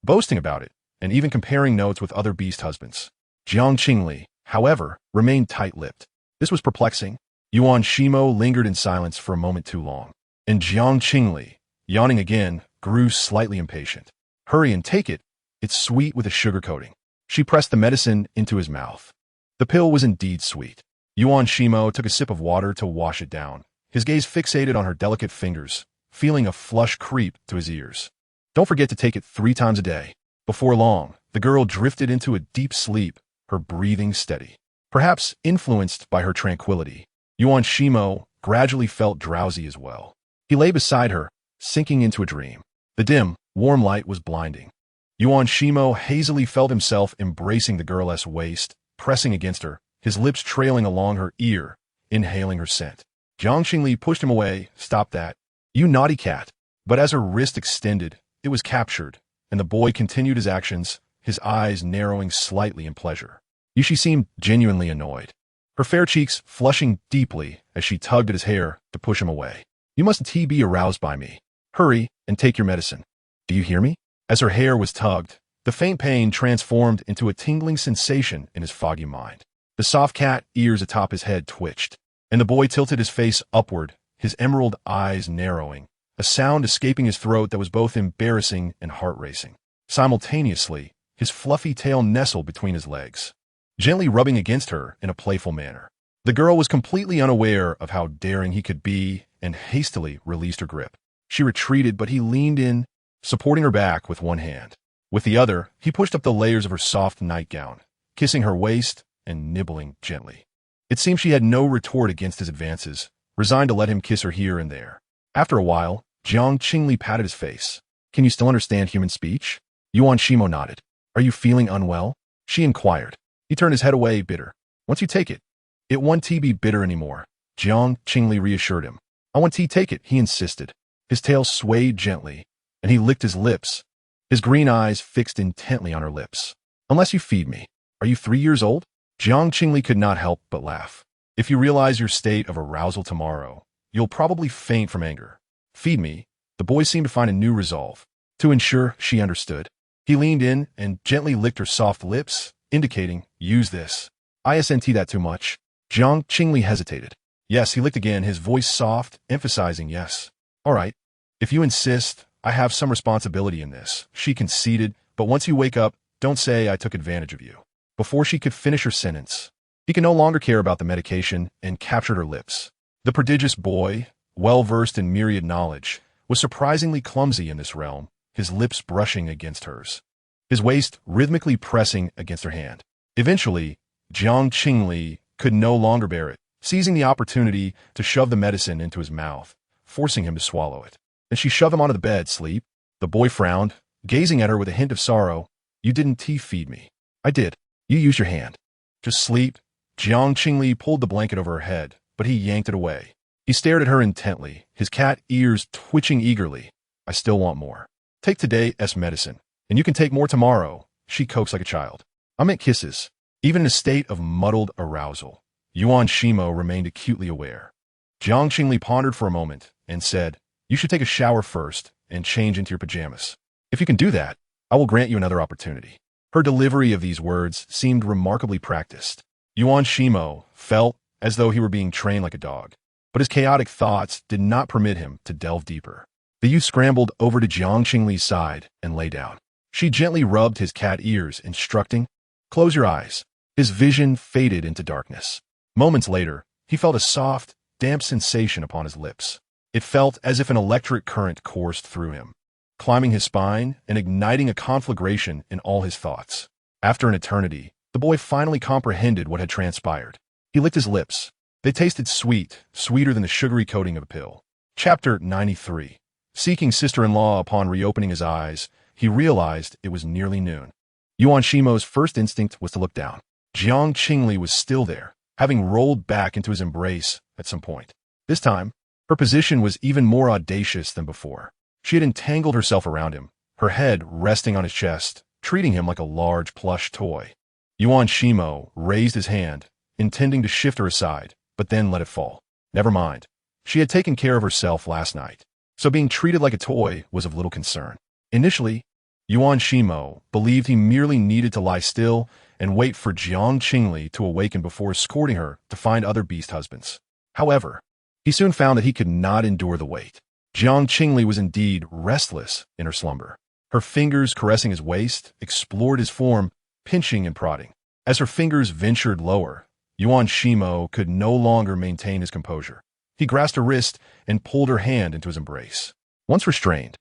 boasting about it, and even comparing notes with other beast husbands. Jiang Qingli, however, remained tight-lipped. This was perplexing. Yuan Shimo lingered in silence for a moment too long, and Jiang Qingli, yawning again, grew slightly impatient. "Hurry and take it. It's sweet with a sugar coating. She pressed the medicine into his mouth. The pill was indeed sweet. Yuan Shimo took a sip of water to wash it down, his gaze fixated on her delicate fingers, feeling a flush creep to his ears. Don't forget to take it 3 times a day. Before long, the girl drifted into a deep sleep, her breathing steady. Perhaps influenced by her tranquility, Yuan Shimo gradually felt drowsy as well. He lay beside her, sinking into a dream. The dim, warm light was blinding. Yuan Shimo hazily felt himself embracing the girl's waist, pressing against her, his lips trailing along her ear, inhaling her scent. Jiang Qingli pushed him away. Stop that. You naughty cat. But as her wrist extended, it was captured, and the boy continued his actions, his eyes narrowing slightly in pleasure. She seemed genuinely annoyed, her fair cheeks flushing deeply as she tugged at his hair to push him away. You mustn't be aroused by me. Hurry and take your medicine. Do you hear me? As her hair was tugged, the faint pain transformed into a tingling sensation in his foggy mind. The soft cat ears atop his head twitched, and the boy tilted his face upward, his emerald eyes narrowing, a sound escaping his throat that was both embarrassing and heart-racing. Simultaneously, his fluffy tail nestled between his legs, gently rubbing against her in a playful manner. The girl was completely unaware of how daring he could be and hastily released her grip. She retreated, but he leaned in, supporting her back with one hand. With the other, he pushed up the layers of her soft nightgown, kissing her waist and nibbling gently. It seemed she had no retort against his advances, resigned to let him kiss her here and there. After a while, Jiang Qingli patted his face. Can you still understand human speech? Yuan Shimo nodded. Are you feeling unwell? She inquired. He turned his head away, bitter. Once you take it, it won't be bitter anymore. Jiang Qingli reassured him. I want tea, take it, he insisted. His tail swayed gently, and he licked his lips, his green eyes fixed intently on her lips. Unless you feed me. Are you 3 years old? Jiang Qingli could not help but laugh. If you realize your state of arousal tomorrow, you'll probably faint from anger. Feed me. The boy seemed to find a new resolve. To ensure she understood, he leaned in and gently licked her soft lips, indicating, use this. Isn't that too much? Jiang Qingli hesitated. Yes, he licked again, his voice soft, emphasizing yes. All right. If you insist, I have some responsibility in this, she conceded, but once you wake up, don't say I took advantage of you. Before she could finish her sentence, he could no longer care about the medication and captured her lips. The prodigious boy, well-versed in myriad knowledge, was surprisingly clumsy in this realm, his lips brushing against hers, his waist rhythmically pressing against her hand. Eventually, Jiang Qingli could no longer bear it, seizing the opportunity to shove the medicine into his mouth, forcing him to swallow it. Then she shoved him onto the bed. Sleep. The boy frowned, gazing at her with a hint of sorrow. You didn't feed me. I did. You used your hand. Just sleep. Jiang Qingli pulled the blanket over her head, but he yanked it away. He stared at her intently, his cat ears twitching eagerly. I still want more. Take today's medicine, and you can take more tomorrow, she coaxed like a child. I meant kisses. Even in a state of muddled arousal, Yuan Shimo remained acutely aware. Jiang Qingli pondered for a moment and said, you should take a shower first and change into your pajamas. If you can do that, I will grant you another opportunity. Her delivery of these words seemed remarkably practiced. Yuan Shimo felt as though he were being trained like a dog, but his chaotic thoughts did not permit him to delve deeper. The youth scrambled over to Jiang Qingli's side and lay down. She gently rubbed his cat ears, instructing, close your eyes. His vision faded into darkness. Moments later, he felt a soft, damp sensation upon his lips. It felt as if an electric current coursed through him, climbing his spine and igniting a conflagration in all his thoughts. After an eternity, the boy finally comprehended what had transpired. He licked his lips. They tasted sweet, sweeter than the sugary coating of a pill. Chapter 93. Seeking sister-in-law. Upon reopening his eyes, he realized it was nearly noon. Yuan Shimo's first instinct was to look down. Jiang Qingli was still there, having rolled back into his embrace at some point. This time, her position was even more audacious than before. She had entangled herself around him, her head resting on his chest, treating him like a large plush toy. Yuan Shimo raised his hand, intending to shift her aside, but then let it fall. Never mind. She had taken care of herself last night, so being treated like a toy was of little concern. Initially, Yuan Shimo believed he merely needed to lie still and wait for Jiang Qingli to awaken before escorting her to find other beast husbands. However, he soon found that he could not endure the wait. Jiang Qingli was indeed restless in her slumber. Her fingers caressing his waist explored his form, pinching and prodding. As her fingers ventured lower, Yuan Shimo could no longer maintain his composure. He grasped her wrist and pulled her hand into his embrace. Once restrained,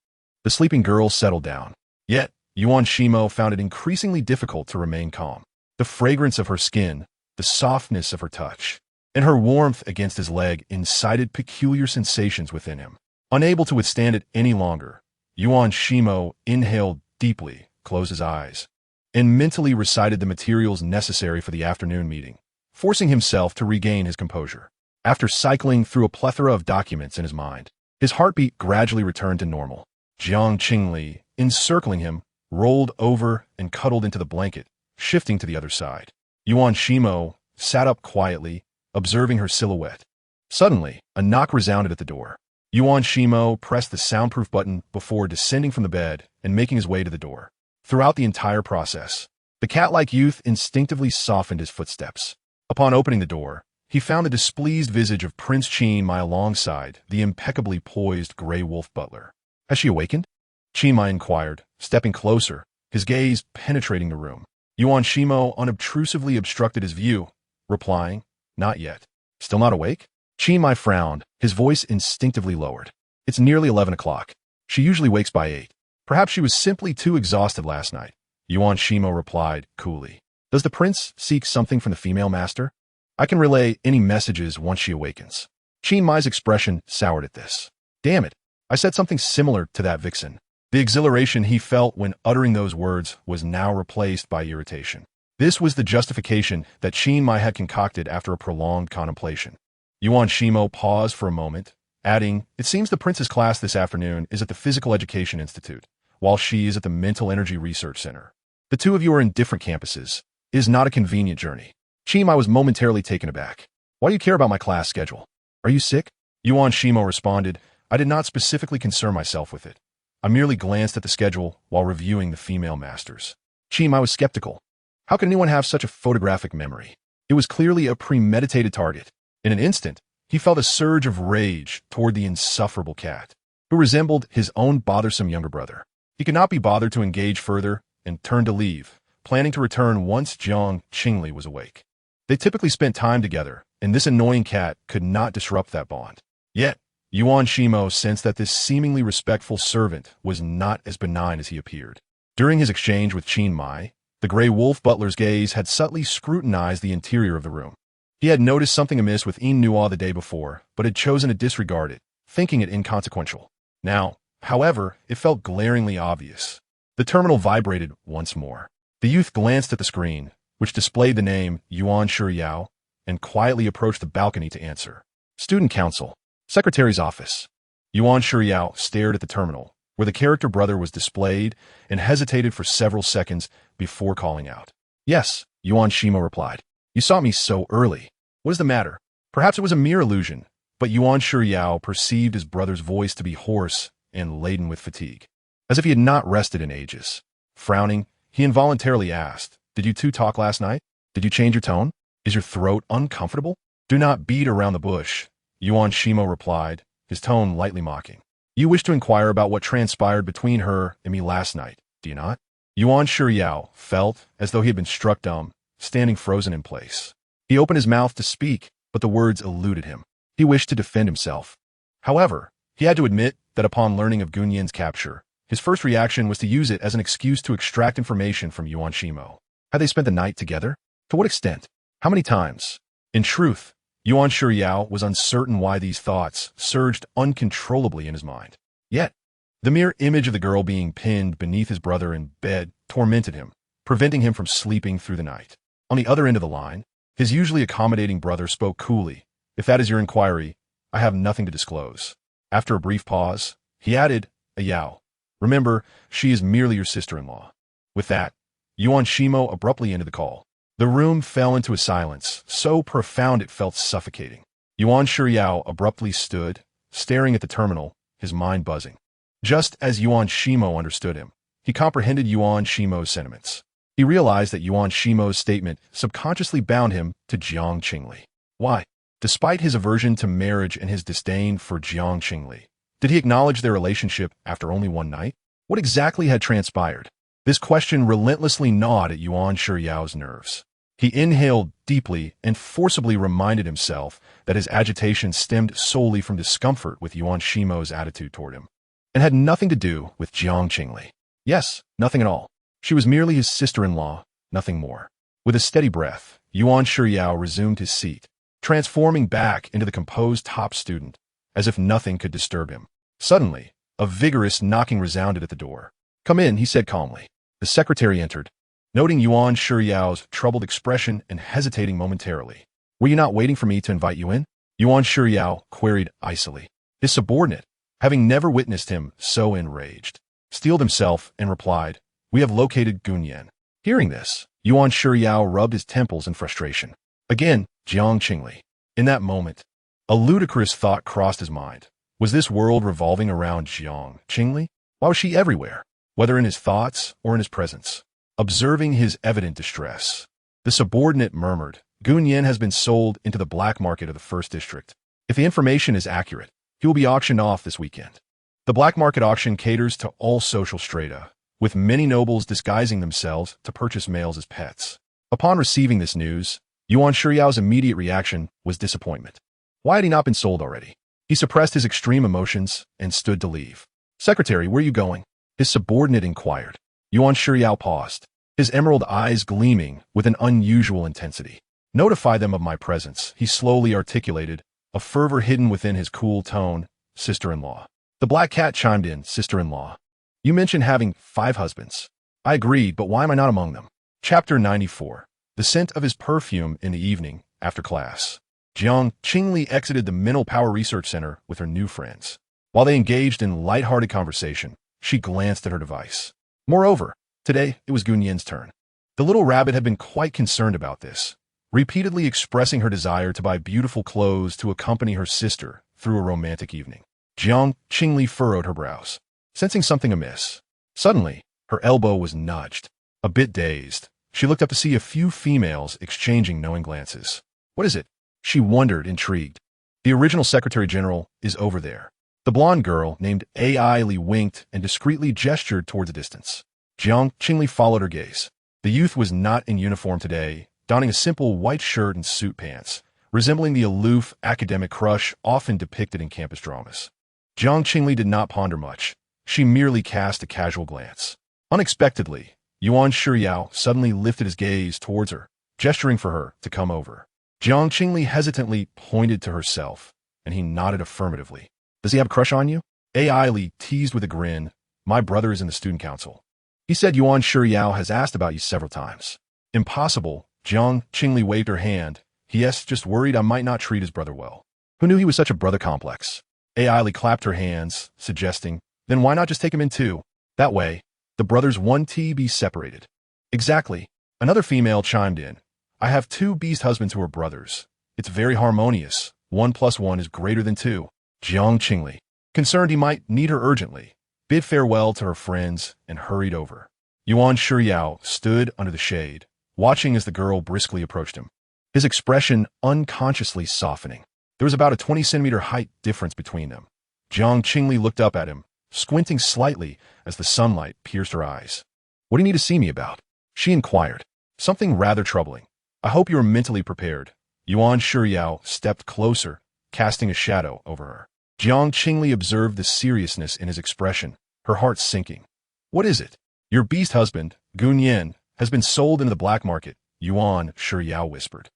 the sleeping girl settled down. Yet, Yuan Shimo found it increasingly difficult to remain calm. The fragrance of her skin, the softness of her touch, and her warmth against his leg incited peculiar sensations within him. Unable to withstand it any longer, Yuan Shimo inhaled deeply, closed his eyes, and mentally recited the materials necessary for the afternoon meeting, forcing himself to regain his composure. After cycling through a plethora of documents in his mind, his heartbeat gradually returned to normal. Jiang Qingli, encircling him, rolled over and cuddled into the blanket, shifting to the other side. Yuan Shimo sat up quietly, observing her silhouette. Suddenly, a knock resounded at the door. Yuan Shimo pressed the soundproof button before descending from the bed and making his way to the door. Throughout the entire process, the cat-like youth instinctively softened his footsteps. Upon opening the door, he found the displeased visage of Prince Qin Mai alongside the impeccably poised gray wolf butler. "Has she awakened?" Qin Mai inquired, stepping closer, his gaze penetrating the room. Yuan Shimo unobtrusively obstructed his view, replying, "Not yet." "Still not awake?" Qin Mai frowned, his voice instinctively lowered. "It's nearly 11 o'clock. She usually wakes by 8. Perhaps she was simply too exhausted last night," Yuan Shimo replied coolly. "Does the prince seek something from the female master? I can relay any messages once she awakens." Qin Mai's expression soured at this. "Damn it, I said something similar to that vixen." The exhilaration he felt when uttering those words was now replaced by irritation. This was the justification that Qin Mai had concocted after a prolonged contemplation. Yuan Shimo paused for a moment, adding, "It seems the prince's class this afternoon is at the Physical Education Institute, while she is at the Mental Energy Research Center. The two of you are in different campuses. It is not a convenient journey." Qin Mai was momentarily taken aback. "Why do you care about my class schedule? Are you sick?" Yuan Shimo responded, "I did not specifically concern myself with it. I merely glanced at the schedule while reviewing the female masters." Qin Mai was skeptical. How could anyone have such a photographic memory? It was clearly a premeditated target. In an instant, he felt a surge of rage toward the insufferable cat, who resembled his own bothersome younger brother. He could not be bothered to engage further and turned to leave, planning to return once Jiang Qingli was awake. They typically spent time together, and this annoying cat could not disrupt that bond. Yet, Yuan Shimo sensed that this seemingly respectful servant was not as benign as he appeared. During his exchange with Qin Mai, the gray wolf butler's gaze had subtly scrutinized the interior of the room. He had noticed something amiss with Yin Nua the day before, but had chosen to disregard it, thinking it inconsequential. Now, however, it felt glaringly obvious. The terminal vibrated once more. The youth glanced at the screen, which displayed the name Yuan Shiyao, and quietly approached the balcony to answer. "Student Council. Secretary's office." Yuan Shiyao stared at the terminal, where the character brother was displayed, and hesitated for several seconds before calling out. "Yes," Yuan Shimo replied. "You saw me so early. What is the matter?" Perhaps it was a mere illusion, but Yuan Shiyao perceived his brother's voice to be hoarse and laden with fatigue, as if he had not rested in ages. Frowning, he involuntarily asked, "Did you two talk last night? Did you change your tone? Is your throat uncomfortable?" "Do not beat around the bush," Yuan Shimo replied, his tone lightly mocking. "You wish to inquire about what transpired between her and me last night, do you not?" Yuan Shiyao felt as though he had been struck dumb, standing frozen in place. He opened his mouth to speak, but the words eluded him. He wished to defend himself. However, he had to admit that upon learning of Gunyan's capture, his first reaction was to use it as an excuse to extract information from Yuan Shimo. Had they spent the night together? To what extent? How many times? In truth, Yuan Shiyao was uncertain why these thoughts surged uncontrollably in his mind. Yet, the mere image of the girl being pinned beneath his brother in bed tormented him, preventing him from sleeping through the night. On the other end of the line, his usually accommodating brother spoke coolly. "If that is your inquiry, I have nothing to disclose." After a brief pause, he added, "Yao, remember, she is merely your sister-in-law." With that, Yuan Shimo abruptly ended the call. The room fell into a silence, so profound it felt suffocating. Yuan Shiyao abruptly stood, staring at the terminal, his mind buzzing. Just as Yuan Shimo understood him, he comprehended Yuan Shimo's sentiments. He realized that Yuan Shimo's statement subconsciously bound him to Jiang Qingli. Why? Despite his aversion to marriage and his disdain for Jiang Qingli, did he acknowledge their relationship after only one night? What exactly had transpired? This question relentlessly gnawed at Yuan Shiyao's nerves. He inhaled deeply and forcibly reminded himself that his agitation stemmed solely from discomfort with Yuan Shimo's attitude toward him, and had nothing to do with Jiang Qingli. Yes, nothing at all. She was merely his sister-in-law, nothing more. With a steady breath, Yuan Shiryao resumed his seat, transforming back into the composed top student, as if nothing could disturb him. Suddenly, a vigorous knocking resounded at the door. "Come in," he said calmly. The secretary entered, noting Yuan Shiryao's troubled expression and hesitating momentarily. "Were you not waiting for me to invite you in?" Yuan Shiryao queried icily. His subordinate, having never witnessed him so enraged, steeled himself and replied, "We have located Gunyan." Hearing this, Yuan Shiryao rubbed his temples in frustration. Again, Jiang Qingli. In that moment, a ludicrous thought crossed his mind. Was this world revolving around Jiang Qingli? Why was she everywhere, whether in his thoughts or in his presence? Observing his evident distress, the subordinate murmured, "Gunyan has been sold into the black market of the First District. If the information is accurate, he will be auctioned off this weekend." The black market auction caters to all social strata, with many nobles disguising themselves to purchase males as pets. Upon receiving this news, Yuan Shiryao's immediate reaction was disappointment. Why had he not been sold already? He suppressed his extreme emotions and stood to leave. "Secretary, where are you going?" his subordinate inquired. Yuan Shiryao paused, his emerald eyes gleaming with an unusual intensity. "Notify them of my presence," he slowly articulated, a fervor hidden within his cool tone. "Sister-in-law." The black cat chimed in, "Sister-in-law. You mentioned having 5 husbands." "I agreed, but why am I not among them?" Chapter 94. The scent of his perfume in the evening, after class. Jiang Qingli exited the Mental Power Research Center with her new friends. While they engaged in light-hearted conversation, she glanced at her device. Moreover, today it was Gunyan's turn. The little rabbit had been quite concerned about this, repeatedly expressing her desire to buy beautiful clothes to accompany her sister through a romantic evening. Jiang Qingli furrowed her brows, sensing something amiss. Suddenly, her elbow was nudged. A bit dazed, she looked up to see a few females exchanging knowing glances. "What is it?" she wondered, intrigued. "The original Secretary General is over there." The blonde girl, named A.I. Li, winked and discreetly gestured towards a distance. Jiang Qingli followed her gaze. The youth was not in uniform today, donning a simple white shirt and suit pants, resembling the aloof academic crush often depicted in campus dramas. Jiang Qingli did not ponder much. She merely cast a casual glance. Unexpectedly, Yuan Shiryao suddenly lifted his gaze towards her, gesturing for her to come over. Jiang Qingli hesitantly pointed to herself, and he nodded affirmatively. "Does he have a crush on you?" A.I. Li teased with a grin. "My brother is in the student council. He said Yuan Shiryao has asked about you several times." "Impossible." Jiang Qingli waved her hand. "Yes, just worried I might not treat his brother well." "Who knew he was such a brother complex?" A.I. Li clapped her hands, suggesting, "Then why not just take him in too? That way, the brothers 1T be separated." "Exactly." Another female chimed in. "I have 2 beast husbands who are brothers. It's very harmonious. 1 + 1 is greater than 2. Jiang Qingli, concerned he might need her urgently, bid farewell to her friends and hurried over. Yuan Shiryao stood under the shade, watching as the girl briskly approached him, his expression unconsciously softening. There was about a 20-centimeter height difference between them. Jiang Qingli looked up at him, squinting slightly as the sunlight pierced her eyes. "What do you need to see me about?" she inquired. "Something rather troubling. I hope you are mentally prepared." Yuan Shiryao stepped closer, casting a shadow over her. Jiang Qingli observed the seriousness in his expression, her heart sinking. "What is it?" "Your beast husband, Gunyan, has been sold into the black market," Yuan Shiryao whispered.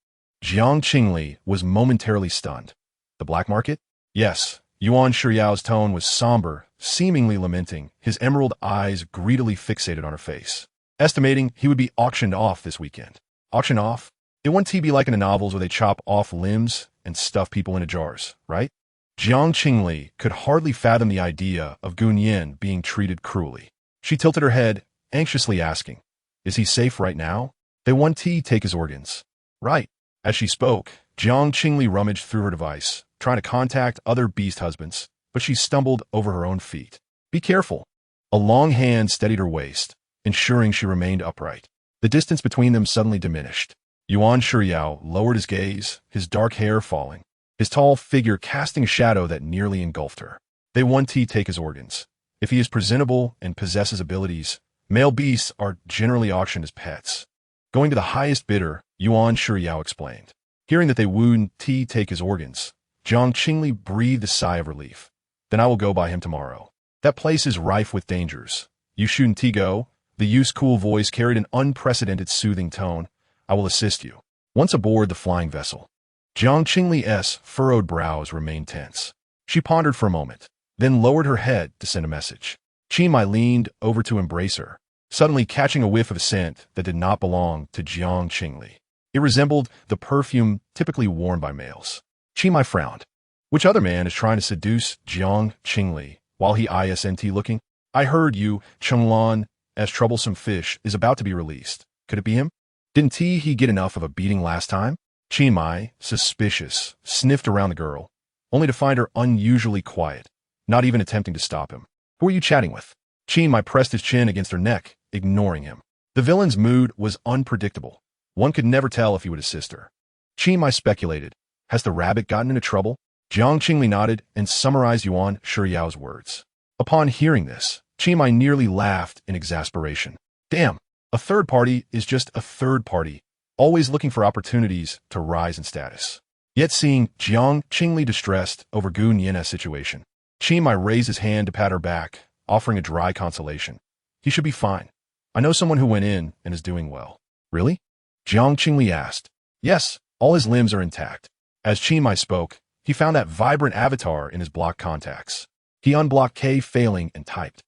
Jiang Qingli was momentarily stunned. "The black market?" "Yes." Yuan Shiryao's tone was somber, seemingly lamenting, his emerald eyes greedily fixated on her face. "Estimating he would be auctioned off this weekend." "Auctioned off?" "It wouldn't be like in the novels where they chop off limbs and stuff people into jars, right?" Jiang Qingli could hardly fathom the idea of Gunyan being treated cruelly. She tilted her head, anxiously asking, "Is he safe right now?" "They 1T take his organs." "Right." As she spoke, Jiang Qingli rummaged through her device, trying to contact other beast husbands, but she stumbled over her own feet. "Be careful." A long hand steadied her waist, ensuring she remained upright. The distance between them suddenly diminished. Yuan Shiryao lowered his gaze, his dark hair falling, his tall figure casting a shadow that nearly engulfed her. "They 1T take his organs." If he is presentable and possesses abilities, male beasts are generally auctioned as pets. Going to the highest bidder, Yuan Shiryao explained. Hearing that they wouldn't take his organs, Jiang Qingli breathed a sigh of relief. Then I will go by him tomorrow. That place is rife with dangers. You shouldn't go? The youth's cool voice carried an unprecedented soothing tone. I will assist you. Once aboard the flying vessel, Jiang Qingli's furrowed brows remained tense. She pondered for a moment, then lowered her head to send a message. Qin Mai leaned over to embrace her, suddenly catching a whiff of a scent that did not belong to Jiang Qingli. It resembled the perfume typically worn by males. Qin Mai frowned. Which other man is trying to seduce Jiang Qingli while he isn't looking? I heard you, Chenglan's troublesome fish, is about to be released. Could it be him? Didn't he get enough of a beating last time? Qin Mai, suspicious, sniffed around the girl, only to find her unusually quiet, not even attempting to stop him. Who are you chatting with? Qin Mai pressed his chin against her neck, ignoring him. The villain's mood was unpredictable. One could never tell if he would assist her. Qin Mai speculated. Has the rabbit gotten into trouble? Jiang Qingli nodded and summarized Yuan Shiryao's words. Upon hearing this, Qin Mai nearly laughed in exasperation. Damn, a third party is just a third party, always looking for opportunities to rise in status. Yet seeing Jiang Qingli distressed over Gu Nian's situation, Qin Mai raised his hand to pat her back, offering a dry consolation. He should be fine. I know someone who went in and is doing well. Really? Jiang Qingli asked. Yes, all his limbs are intact. As Qin Mai spoke, he found that vibrant avatar in his blocked contacts. He unblocked K Failing and typed.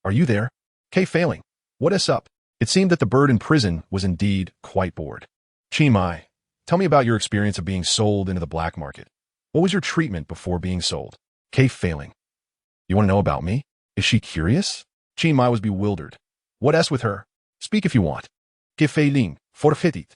Are you there? K Failing. What is up? It seemed that the bird in prison was indeed quite bored. Qin Mai, tell me about your experience of being sold into the black market. What was your treatment before being sold? K Failing. You want to know about me? Is she curious? Qin Mai was bewildered. What s with her? Speak if you want. K Failing, forfeited.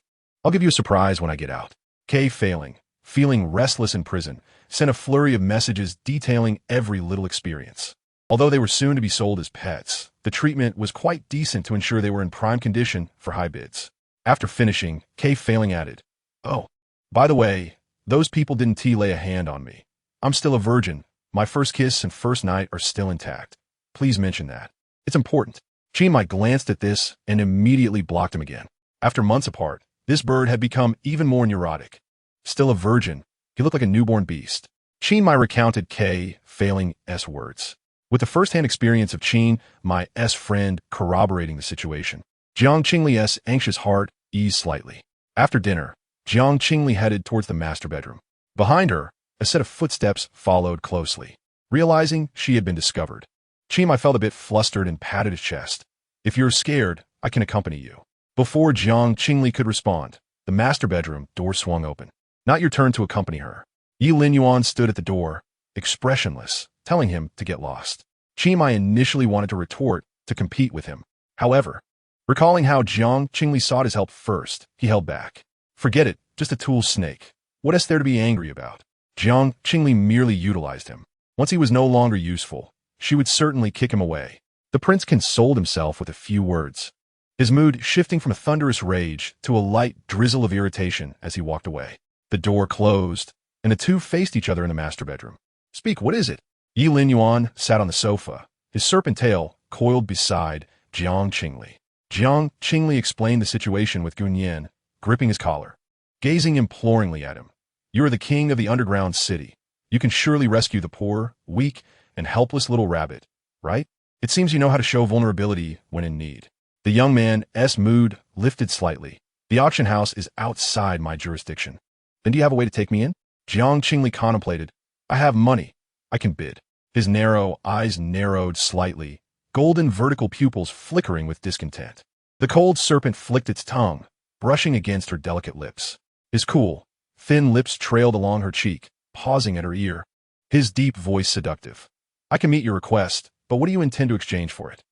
I'll give you a surprise when I get out. K Failing, feeling restless in prison, sent a flurry of messages detailing every little experience. Although they were soon to be sold as pets, the treatment was quite decent to ensure they were in prime condition for high bids. After finishing, K Failing added, Oh, by the way, those people didn't lay a hand on me. I'm still a virgin. My first kiss and first night are still intact. Please mention that. It's important. Qin Mai glanced at this and immediately blocked him again. After months apart, this bird had become even more neurotic. Still a virgin, he looked like a newborn beast. Qin Mai recounted K Failing's words, with the first-hand experience of Qin Mai's friend corroborating the situation. Jiang Qingli's anxious heart eased slightly. After dinner, Jiang Qingli headed towards the master bedroom. Behind her, a set of footsteps followed closely. Realizing she had been discovered, Qin Mai felt a bit flustered and patted his chest. If you're scared, I can accompany you. Before Jiang Qingli could respond, the master bedroom door swung open. Not your turn to accompany her. Yi Lin Yuan stood at the door, expressionless, telling him to get lost. Qin Mai initially wanted to retort to compete with him. However, recalling how Jiang Qingli sought his help first, he held back. Forget it, just a tool snake. What is there to be angry about? Jiang Qingli merely utilized him. Once he was no longer useful, she would certainly kick him away. The prince consoled himself with a few words, his mood shifting from a thunderous rage to a light drizzle of irritation as he walked away. The door closed, and the two faced each other in the master bedroom. Speak, what is it? Yi Lin Yuan sat on the sofa, his serpent tail coiled beside Jiang Qingli. Jiang Qingli explained the situation with Gu Nian, gripping his collar, gazing imploringly at him. You are the king of the underground city. You can surely rescue the poor, weak, and helpless little rabbit, right? It seems you know how to show vulnerability when in need. The young man's mood lifted slightly. The auction house is outside my jurisdiction. Then do you have a way to take me in? Jiang Qingli contemplated. I have money. I can bid. His narrow eyes narrowed slightly, golden vertical pupils flickering with discontent. The cold serpent flicked its tongue, brushing against her delicate lips. His cool, thin lips trailed along her cheek, pausing at her ear. His deep voice seductive. I can meet your request, but what do you intend to exchange for it?